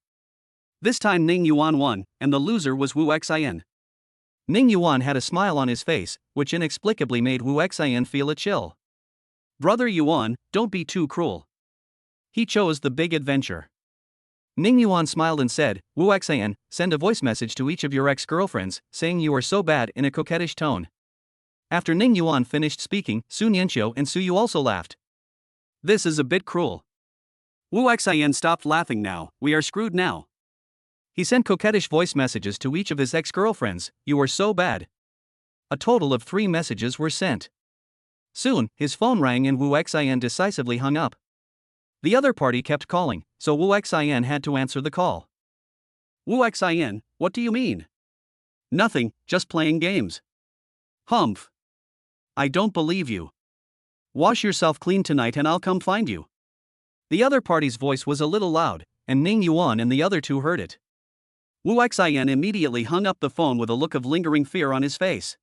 This time Ning Yuan won, and the loser was Wu Xian. Ning Yuan had a smile on his face, which inexplicably made Wu Xian feel a chill. Brother Yuan, don't be too cruel. He chose the big adventure. Ning Yuan smiled and said, Wu Xian, send a voice message to each of your ex-girlfriends, saying you are so bad in a coquettish tone. After Ning Yuan finished speaking, Su Nianqiu and Su Yu also laughed. This is a bit cruel. Wu Xian stopped laughing now, we are screwed now. He sent coquettish voice messages to each of his ex-girlfriends, you are so bad. A total of 3 messages were sent. Soon, his phone rang and Wu Xian decisively hung up. The other party kept calling, so Wu Xian had to answer the call. Wu Xian, what do you mean? Nothing, just playing games. Humph. I don't believe you. Wash yourself clean tonight and I'll come find you. The other party's voice was a little loud, and Ning Yuan and the other two heard it. Wu Xian immediately hung up the phone with a look of lingering fear on his face.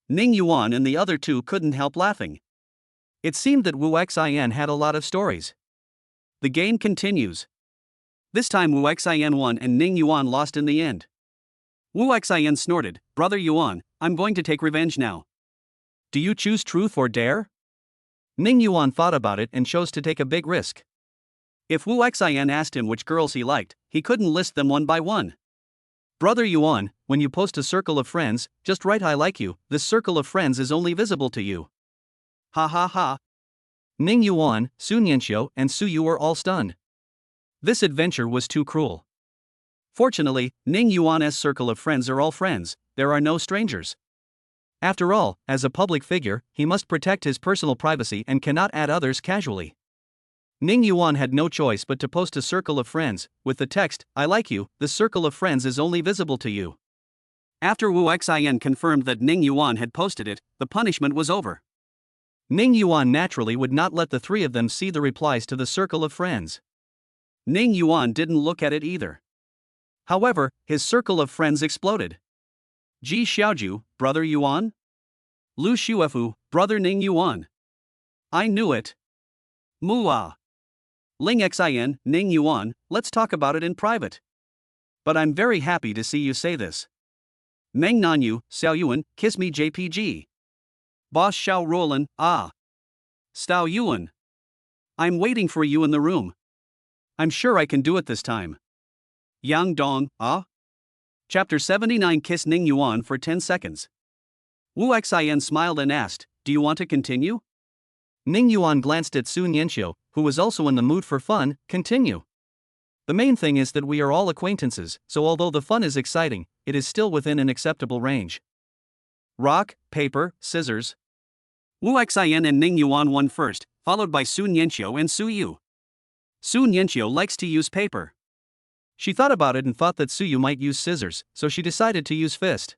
Ning Yuan and the other two couldn't help laughing. It seemed that Wu Xian had a lot of stories. The game continues. This time Wu Xian won and Ning Yuan lost in the end. Wu Xian snorted, Brother Yuan, I'm going to take revenge now. Do you choose truth or dare? Ning Yuan thought about it and chose to take a big risk. If Wu Xian asked him which girls he liked, he couldn't list them one by one. Brother Yuan, when you post a circle of friends, just write I like you, this circle of friends is only visible to you. Ha ha ha. Ning Yuan, Su Nianqiu and Su Yu were all stunned. This adventure was too cruel. Fortunately, Ning Yuan's circle of friends are all friends, there are no strangers. After all, as a public figure, he must protect his personal privacy and cannot add others casually. Ning Yuan had no choice but to post a circle of friends, with the text, I like you, the circle of friends is only visible to you. After Wu Xian confirmed that Ning Yuan had posted it, the punishment was over. Ning Yuan naturally would not let the 3 of them see the replies to the circle of friends. Ning Yuan didn't look at it either. However, his circle of friends exploded. Ji Xiaoju, Brother Yuan? Lu Xuefu, Brother Ning Yuan. I knew it. Mua. Ling Xin, Ning Yuan, let's talk about it in private. But I'm very happy to see you say this. Mang Nanu, Xiao Yuan, kiss me JPG. Boss Xiao Rolan, ah. Stao Yuan. I'm waiting for you in the room. I'm sure I can do it this time. Yang Dong, ah? Chapter 79 Kiss Ning Yuan for 10 seconds. Wu Xian smiled and asked, do you want to continue? Ning Yuan glanced at Su Nianqiu, who was also in the mood for fun, continue. The main thing is that we are all acquaintances, so although the fun is exciting, it is still within an acceptable range. Rock, paper, scissors. Wu Xian and Ning Yuan won first, followed by Su Nianqiu and Su Yu. Su Nianqiu likes to use paper. She thought about it and thought that Su Yu might use scissors, so she decided to use fist.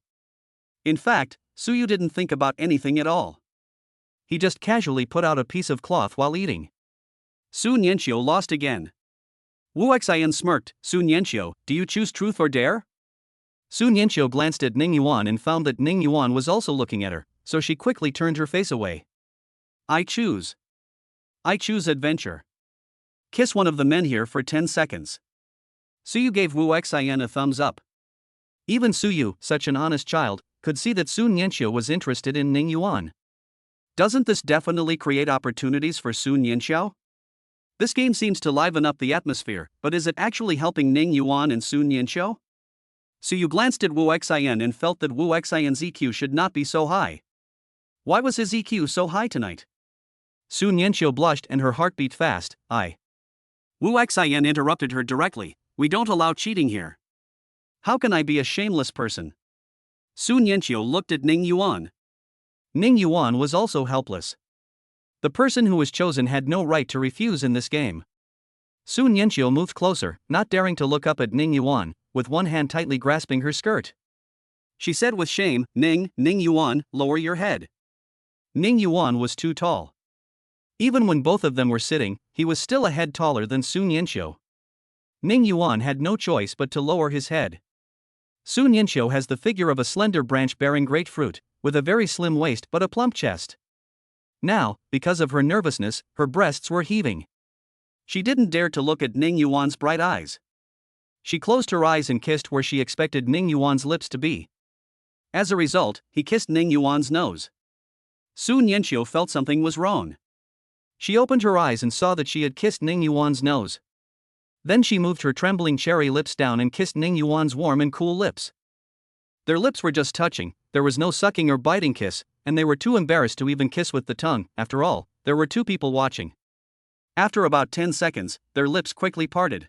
In fact, Su Yu didn't think about anything at all. He just casually put out a piece of cloth while eating. Su Nianqiu lost again. Wu Xian smirked, Su Nianqiu, do you choose truth or dare? Su Nianqiu glanced at Ning Yuan and found that Ning Yuan was also looking at her, so she quickly turned her face away. I choose adventure. Kiss one of the men here for 10 seconds. Su Yu gave Wu Xian a thumbs up. Even Su Yu, such an honest child, could see that Su Nianqiu was interested in Ning Yuan. Doesn't this definitely create opportunities for Su Nianqiu? This game seems to liven up the atmosphere, but is it actually helping Ning Yuan and Su Nianqiu? Su Yu glanced at Wu Xian and felt that Wu Xian's EQ should not be so high. Why was his EQ so high tonight? Su Nianqiu blushed and her heart beat fast. Wu Xian interrupted her directly, we don't allow cheating here. How can I be a shameless person? Su Nianqiu looked at Ning Yuan. Ning Yuan was also helpless. The person who was chosen had no right to refuse in this game. Su Nianqiu moved closer, not daring to look up at Ning Yuan, with one hand tightly grasping her skirt. She said with shame, Ning Yuan, lower your head. Ning Yuan was too tall. Even when both of them were sitting, he was still a head taller than Sun Yinxiu. Ning Yuan had no choice but to lower his head. Sun Yinxiu has the figure of a slender branch bearing great fruit, with a very slim waist but a plump chest. Now, because of her nervousness, her breasts were heaving. She didn't dare to look at Ning Yuan's bright eyes. She closed her eyes and kissed where she expected Ning Yuan's lips to be. As a result, he kissed Ning Yuan's nose. Sun Yinxiu felt something was wrong. She opened her eyes and saw that she had kissed Ning Yuan's nose. Then she moved her trembling cherry lips down and kissed Ning Yuan's warm and cool lips. Their lips were just touching, there was no sucking or biting kiss, and they were too embarrassed to even kiss with the tongue. After all, there were two people watching. After about 10 seconds, their lips quickly parted.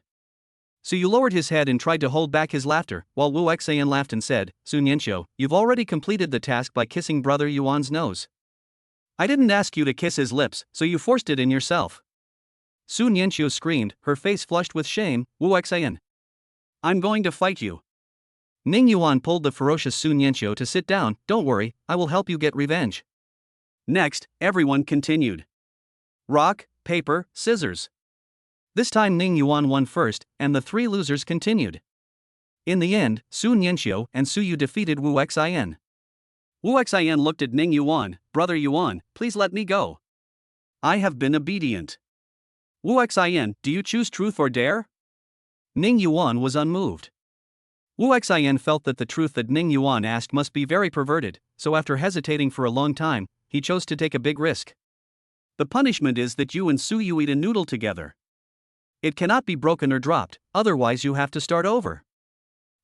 Suyu lowered his head and tried to hold back his laughter, while Wu Xian laughed and said, Sun Yinxiu, you've already completed the task by kissing Brother Yuan's nose. I didn't ask you to kiss his lips, so you forced it in yourself. Sun Yinxiu screamed, her face flushed with shame. Wu Xian, I'm going to fight you. Ning Yuan pulled the ferocious Sun Yinxiu to sit down. Don't worry, I will help you get revenge. Next, everyone continued. Rock, paper, scissors. This time Ning Yuan won first, and the three losers continued. In the end, Sun Yinxiu and Suyu defeated Wu Xian. Wu Xian looked at Ning Yuan. Brother Yuan, please let me go. I have been obedient. Wu Xian, do you choose truth or dare? Ning Yuan was unmoved. Wu Xian felt that the truth that Ning Yuan asked must be very perverted, so after hesitating for a long time, he chose to take a big risk. The punishment is that you and Suyu eat a noodle together. It cannot be broken or dropped, otherwise you have to start over.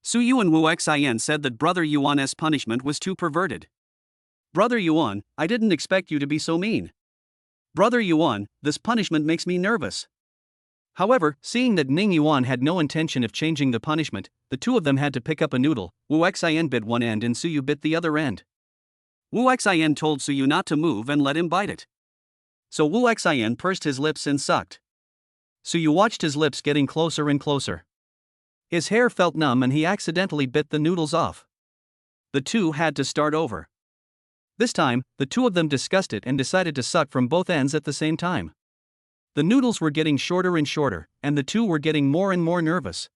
Suyu and Wu Xian said that Brother Yuan's punishment was too perverted. Brother Yuan, I didn't expect you to be so mean. Brother Yuan, this punishment makes me nervous. However, seeing that Ning Yuan had no intention of changing the punishment, the two of them had to pick up a noodle. Wu Xian bit one end and Suyu bit the other end. Wu Xian told Suyu not to move and let him bite it. So Wu Xian pursed his lips and sucked. Suyu watched his lips getting closer and closer. His hair felt numb and he accidentally bit the noodles off. The two had to start over. This time, the two of them discussed it and decided to suck from both ends at the same time. The noodles were getting shorter and shorter, and the two were getting more and more nervous.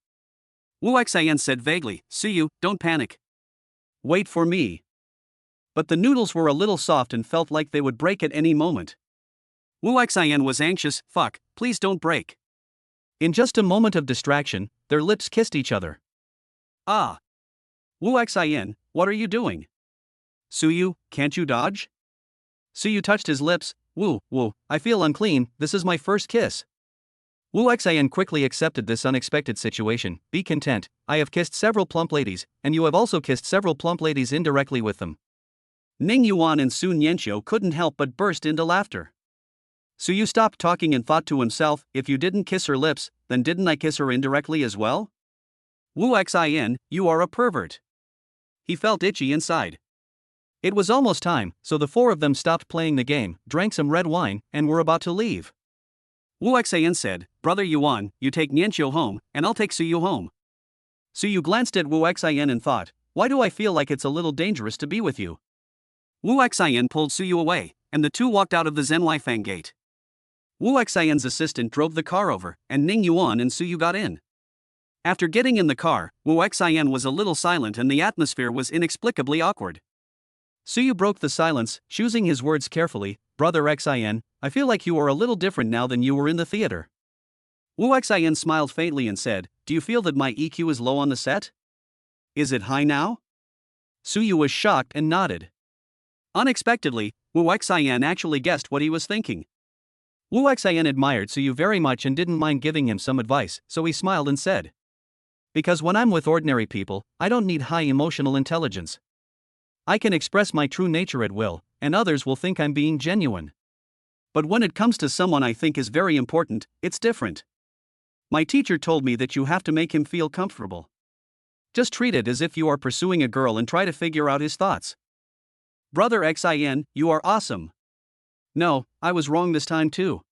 Wu Xian said vaguely, Suyu, don't panic. Wait for me. But the noodles were a little soft and felt like they would break at any moment. Wu Xian was anxious, fuck, please don't break. In just a moment of distraction, their lips kissed each other. Ah. Wu Xian, what are you doing? Suyu, can't you dodge? Suyu touched his lips. Wu, I feel unclean, this is my first kiss. Wu Xian quickly accepted this unexpected situation. Be content, I have kissed several plump ladies, and you have also kissed several plump ladies indirectly with them. Ning Yuan and Sun Yinxiu couldn't help but burst into laughter. Suyu stopped talking and thought to himself, if you didn't kiss her lips, then didn't I kiss her indirectly as well? Wu Xian, you are a pervert. He felt itchy inside. It was almost time, so the four of them stopped playing the game, drank some red wine, and were about to leave. Wu Xian said, Brother Yuan, you take Nianqiu home, and I'll take Suyu home. Suyu glanced at Wu Xian and thought, why do I feel like it's a little dangerous to be with you? Wu Xian pulled Suyu away, and the two walked out of the Zhenlifang gate. Wu Xian's assistant drove the car over, and Ning Yuan and Suyu got in. After getting in the car, Wu Xian was a little silent and the atmosphere was inexplicably awkward. Suyu broke the silence, choosing his words carefully. Brother Xian, I feel like you are a little different now than you were in the theater. Wu Xian smiled faintly and said, do you feel that my EQ is low on the set? Is it high now? Suyu was shocked and nodded. Unexpectedly, Wu Xian actually guessed what he was thinking. Wu Xian admired Suyu very much and didn't mind giving him some advice, so he smiled and said, because when I'm with ordinary people, I don't need high emotional intelligence. I can express my true nature at will, and others will think I'm being genuine. But when it comes to someone I think is very important, it's different. My teacher told me that you have to make him feel comfortable. Just treat it as if you are pursuing a girl and try to figure out his thoughts. Brother Xian, you are awesome. No, I was wrong this time too.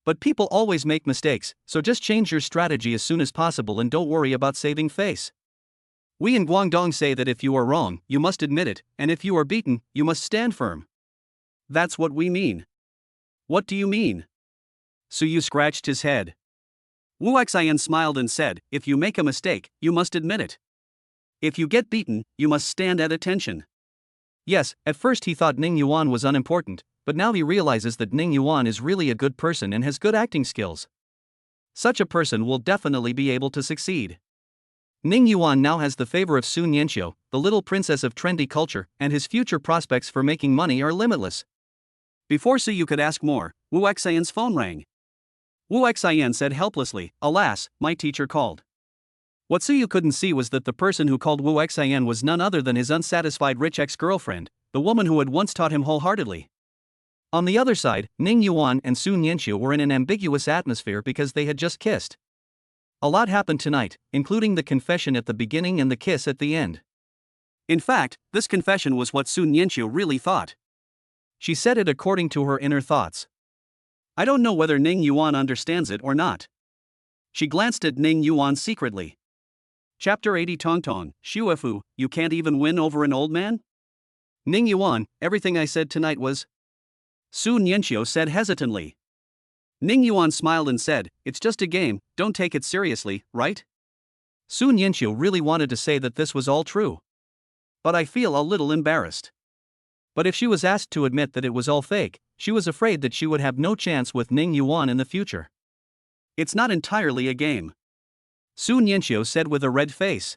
But people always make mistakes, so just change your strategy as soon as possible and don't worry about saving face. We in Guangdong say that if you are wrong, you must admit it, and if you are beaten, you must stand firm. That's what we mean. What do you mean? Su Yu scratched his head. Wu Xian smiled and said, if you make a mistake, you must admit it. If you get beaten, you must stand at attention. Yes, at first he thought Ning Yuan was unimportant, but now he realizes that Ning Yuan is really a good person and has good acting skills. Such a person will definitely be able to succeed. Ning Yuan now has the favor of Sun Yanxiu, the little princess of trendy culture, and his future prospects for making money are limitless. Before Su Yu could ask more, Wu Xian's phone rang. Wu Xian said helplessly, alas, my teacher called. What Su Yu couldn't see was that the person who called Wu Xian was none other than his unsatisfied rich ex-girlfriend, the woman who had once taught him wholeheartedly. On the other side, Ning Yuan and Sun Yanxiu were in an ambiguous atmosphere because they had just kissed. A lot happened tonight, including the confession at the beginning and the kiss at the end. In fact, this confession was what Sun Yanxiu really thought. She said it according to her inner thoughts. I don't know whether Ning Yuan understands it or not. She glanced at Ning Yuan secretly. Chapter 80 Tongtong, Shuefu, you can't even win over an old man? Ning Yuan, everything I said tonight was... Sun Yanxiu said hesitantly. Ning Yuan smiled and said, it's just a game, don't take it seriously, right? Sun Yanxiu really wanted to say that this was all true. But I feel a little embarrassed. But if she was asked to admit that it was all fake, she was afraid that she would have no chance with Ning Yuan in the future. It's not entirely a game. Sun Yanxiu said with a red face.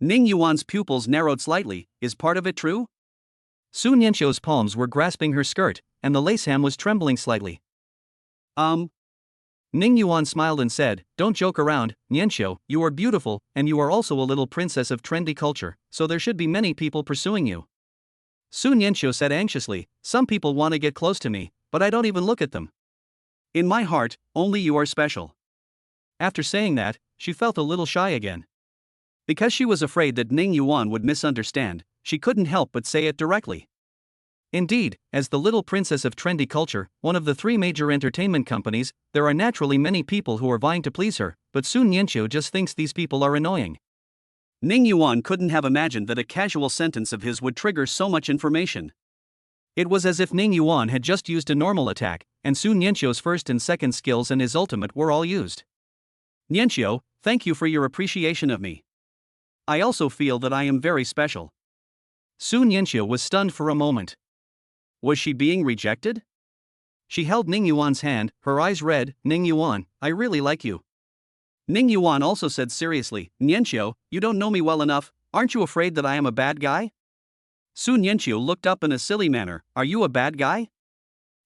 Ning Yuan's pupils narrowed slightly, is part of it true? Sun Yanxiu's palms were grasping her skirt, and the lace hem was trembling slightly. Ning Yuan smiled and said, don't joke around, Yanxiu, you are beautiful, and you are also a little princess of trendy culture, so there should be many people pursuing you. Sun Yanxiu said anxiously, some people want to get close to me, but I don't even look at them. In my heart, only you are special. After saying that, she felt a little shy again. Because she was afraid that Ning Yuan would misunderstand, she couldn't help but say it directly. Indeed, as the little princess of trendy culture, one of the three major entertainment companies, there are naturally many people who are vying to please her, but Sun Yanxiu just thinks these people are annoying. Ning Yuan couldn't have imagined that a casual sentence of his would trigger so much information. It was as if Ning Yuan had just used a normal attack, and Sun Yanxiu's first and second skills and his ultimate were all used. Yanxiu, thank you for your appreciation of me. I also feel that I am very special. Sun Yanxiu was stunned for a moment. Was she being rejected? She held Ning Yuan's hand, her eyes red. Ning Yuan, I really like you. Ning Yuan also said seriously, Yanxiu, you don't know me well enough, aren't you afraid that I am a bad guy? Sun Yanxiu looked up in a silly manner, are you a bad guy?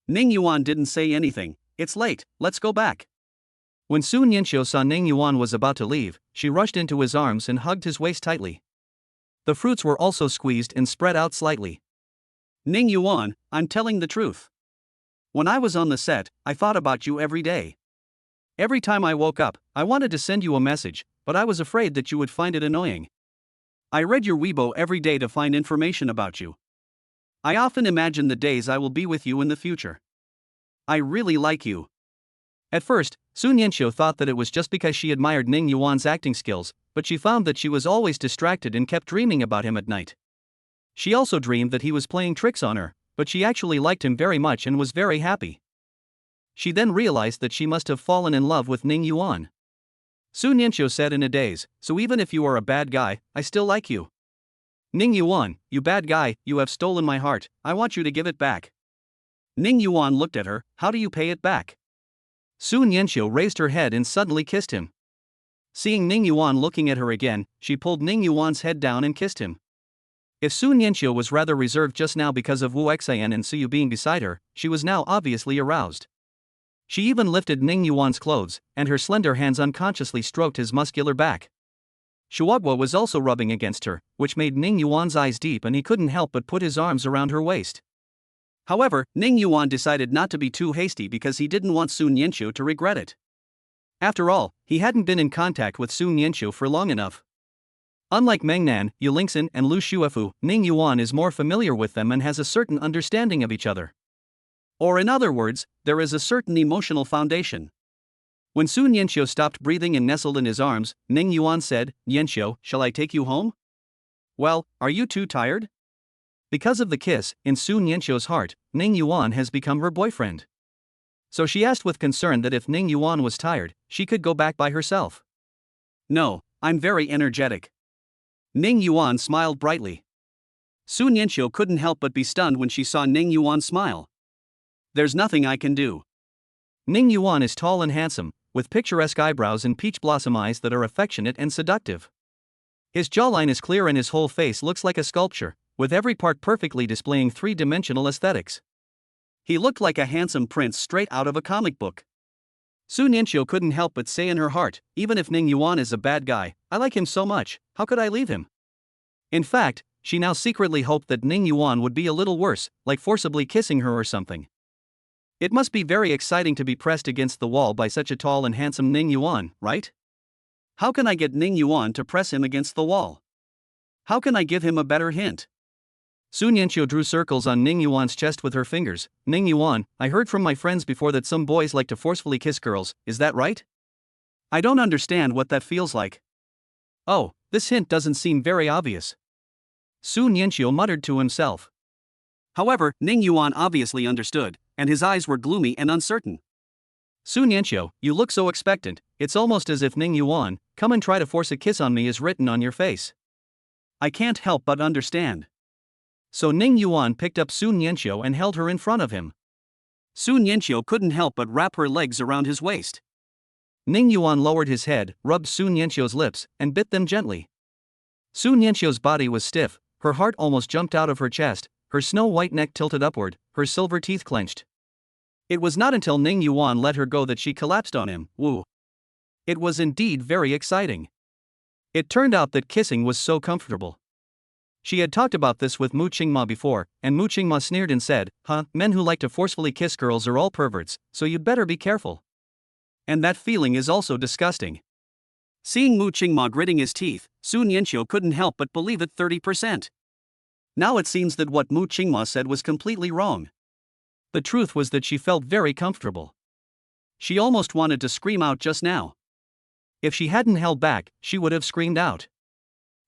Ning Yuan didn't say anything, it's late, let's go back. When Sun Yanxiu saw Ning Yuan was about to leave, she rushed into his arms and hugged his waist tightly. The fruits were also squeezed and spread out slightly. Ning Yuan, I'm telling the truth. When I was on the set, I thought about you every day. Every time I woke up, I wanted to send you a message, but I was afraid that you would find it annoying. I read your Weibo every day to find information about you. I often imagine the days I will be with you in the future. I really like you. At first, Sun Yanxiu thought that it was just because she admired Ning Yuan's acting skills, but she found that she was always distracted and kept dreaming about him at night. She also dreamed that he was playing tricks on her, but she actually liked him very much and was very happy. She then realized that she must have fallen in love with Ning Yuan. Sun Yanxiu said in a daze, so even if you are a bad guy, I still like you. Ning Yuan, you bad guy, you have stolen my heart, I want you to give it back. Ning Yuan looked at her, how do you pay it back? Sun Yanxiu raised her head and suddenly kissed him. Seeing Ning Yuan looking at her again, she pulled Ning Yuan's head down and kissed him. If Sun Yanxiu was rather reserved just now because of Wu Xian and Su Yu being beside her, she was now obviously aroused. She even lifted Ning Yuan's clothes, and her slender hands unconsciously stroked his muscular back. Shuagua was also rubbing against her, which made Ning Yuan's eyes deep and he couldn't help but put his arms around her waist. However, Ning Yuan decided not to be too hasty because he didn't want Sun Yanxiu to regret it. After all, he hadn't been in contact with Sun Yanxiu for long enough. Unlike Mang Nan, Ling Xin and Lu Shuefu, Ning Yuan is more familiar with them and has a certain understanding of each other. Or in other words, there is a certain emotional foundation. When Sun Yanxiu stopped breathing and nestled in his arms, Ning Yuan said, Yanxiu, shall I take you home? Well, are you too tired? Because of the kiss, in Sun Yanxiu's heart, Ning Yuan has become her boyfriend. So she asked with concern that if Ning Yuan was tired, she could go back by herself. No, I'm very energetic. Ning Yuan smiled brightly. Su Nianqiu couldn't help but be stunned when she saw Ning Yuan smile. There's nothing I can do. Ning Yuan is tall and handsome, with picturesque eyebrows and peach blossom eyes that are affectionate and seductive. His jawline is clear and his whole face looks like a sculpture, with every part perfectly displaying three-dimensional aesthetics. He looked like a handsome prince straight out of a comic book. Su Nianqiu couldn't help but say in her heart, even if Ning Yuan is a bad guy, I like him so much, how could I leave him? In fact, she now secretly hoped that Ning Yuan would be a little worse, like forcibly kissing her or something. It must be very exciting to be pressed against the wall by such a tall and handsome Ning Yuan, right? How can I get Ning Yuan to press him against the wall? How can I give him a better hint? Su Nianqiu drew circles on Ning Yuan's chest with her fingers. Ning Yuan, I heard from my friends before that some boys like to forcefully kiss girls, is that right? I don't understand what that feels like. Oh, this hint doesn't seem very obvious. Su Nianqiu muttered to himself. However, Ning Yuan obviously understood, and his eyes were gloomy and uncertain. Su Nianqiu, you look so expectant, it's almost as if Ning Yuan, come and try to force a kiss on me is written on your face. I can't help but understand. So Ning Yuan picked up Su Nianqiu and held her in front of him. Su Nianqiu couldn't help but wrap her legs around his waist. Ning Yuan lowered his head, rubbed Su Nianqiu's lips, and bit them gently. Su Nianqiu's body was stiff, her heart almost jumped out of her chest, her snow-white neck tilted upward, her silver teeth clenched. It was not until Ning Yuan let her go that she collapsed on him. Woo! It was indeed very exciting. It turned out that kissing was so comfortable. She had talked about this with Mu Qingma before, and Mu Qingma sneered and said, men who like to forcefully kiss girls are all perverts, so you'd better be careful. And that feeling is also disgusting. Seeing Mu Qingma gritting his teeth, Su Nianqiu couldn't help but believe it 30%. Now it seems that what Mu Qingma said was completely wrong. The truth was that she felt very comfortable. She almost wanted to scream out just now. If she hadn't held back, she would have screamed out.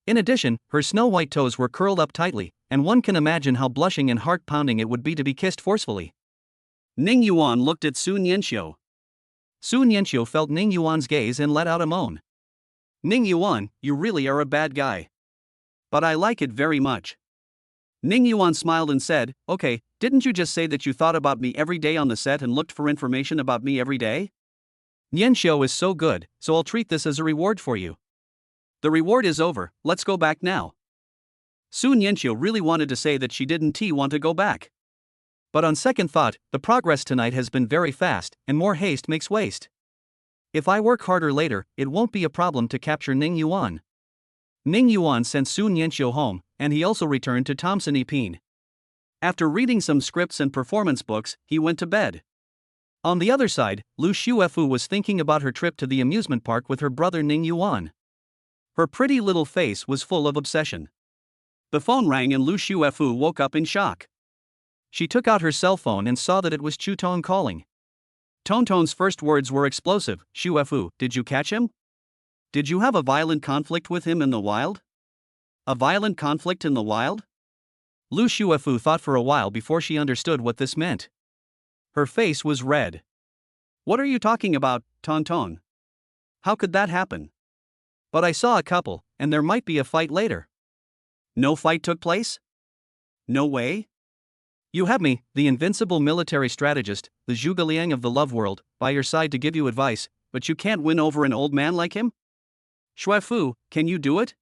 In addition, her snow-white toes were curled up tightly, and one can imagine how blushing and heart-pounding it would be to be kissed forcefully. Ning Yuan looked at Su Nianqiu. Su Nianqiu felt Ning Yuan's gaze and let out a moan. Ning Yuan, you really are a bad guy. But I like it very much. Ning Yuan smiled and said, okay, didn't you just say that you thought about me every day on the set and looked for information about me every day? Nianqiu is so good, so I'll treat this as a reward for you. The reward is over, let's go back now. Su Nianqiu really wanted to say that she didn't want to go back. But on second thought, the progress tonight has been very fast, and more haste makes waste. If I work harder later, it won't be a problem to capture Ning Yuan. Ning Yuan sent Su Nianqiu home, and he also returned to Thompson Epine. After reading some scripts and performance books, he went to bed. On the other side, Lu Xuefu was thinking about her trip to the amusement park with her brother Ning Yuan. Her pretty little face was full of obsession. The phone rang and Lu Xuefu woke up in shock. She took out her cell phone and saw that it was Chu Tong calling. Tonton's first words were explosive. Xuefu, did you catch him? Did you have a violent conflict with him in the wild? A violent conflict in the wild? Lu Xuefu thought for a while before she understood what this meant. Her face was red. What are you talking about, Tonton? How could that happen? But I saw a couple, and there might be a fight later. No fight took place? No way? You have me, the invincible military strategist, the Zhuge Liang of the love world, by your side to give you advice, but you can't win over an old man like him? Xuefu, can you do it?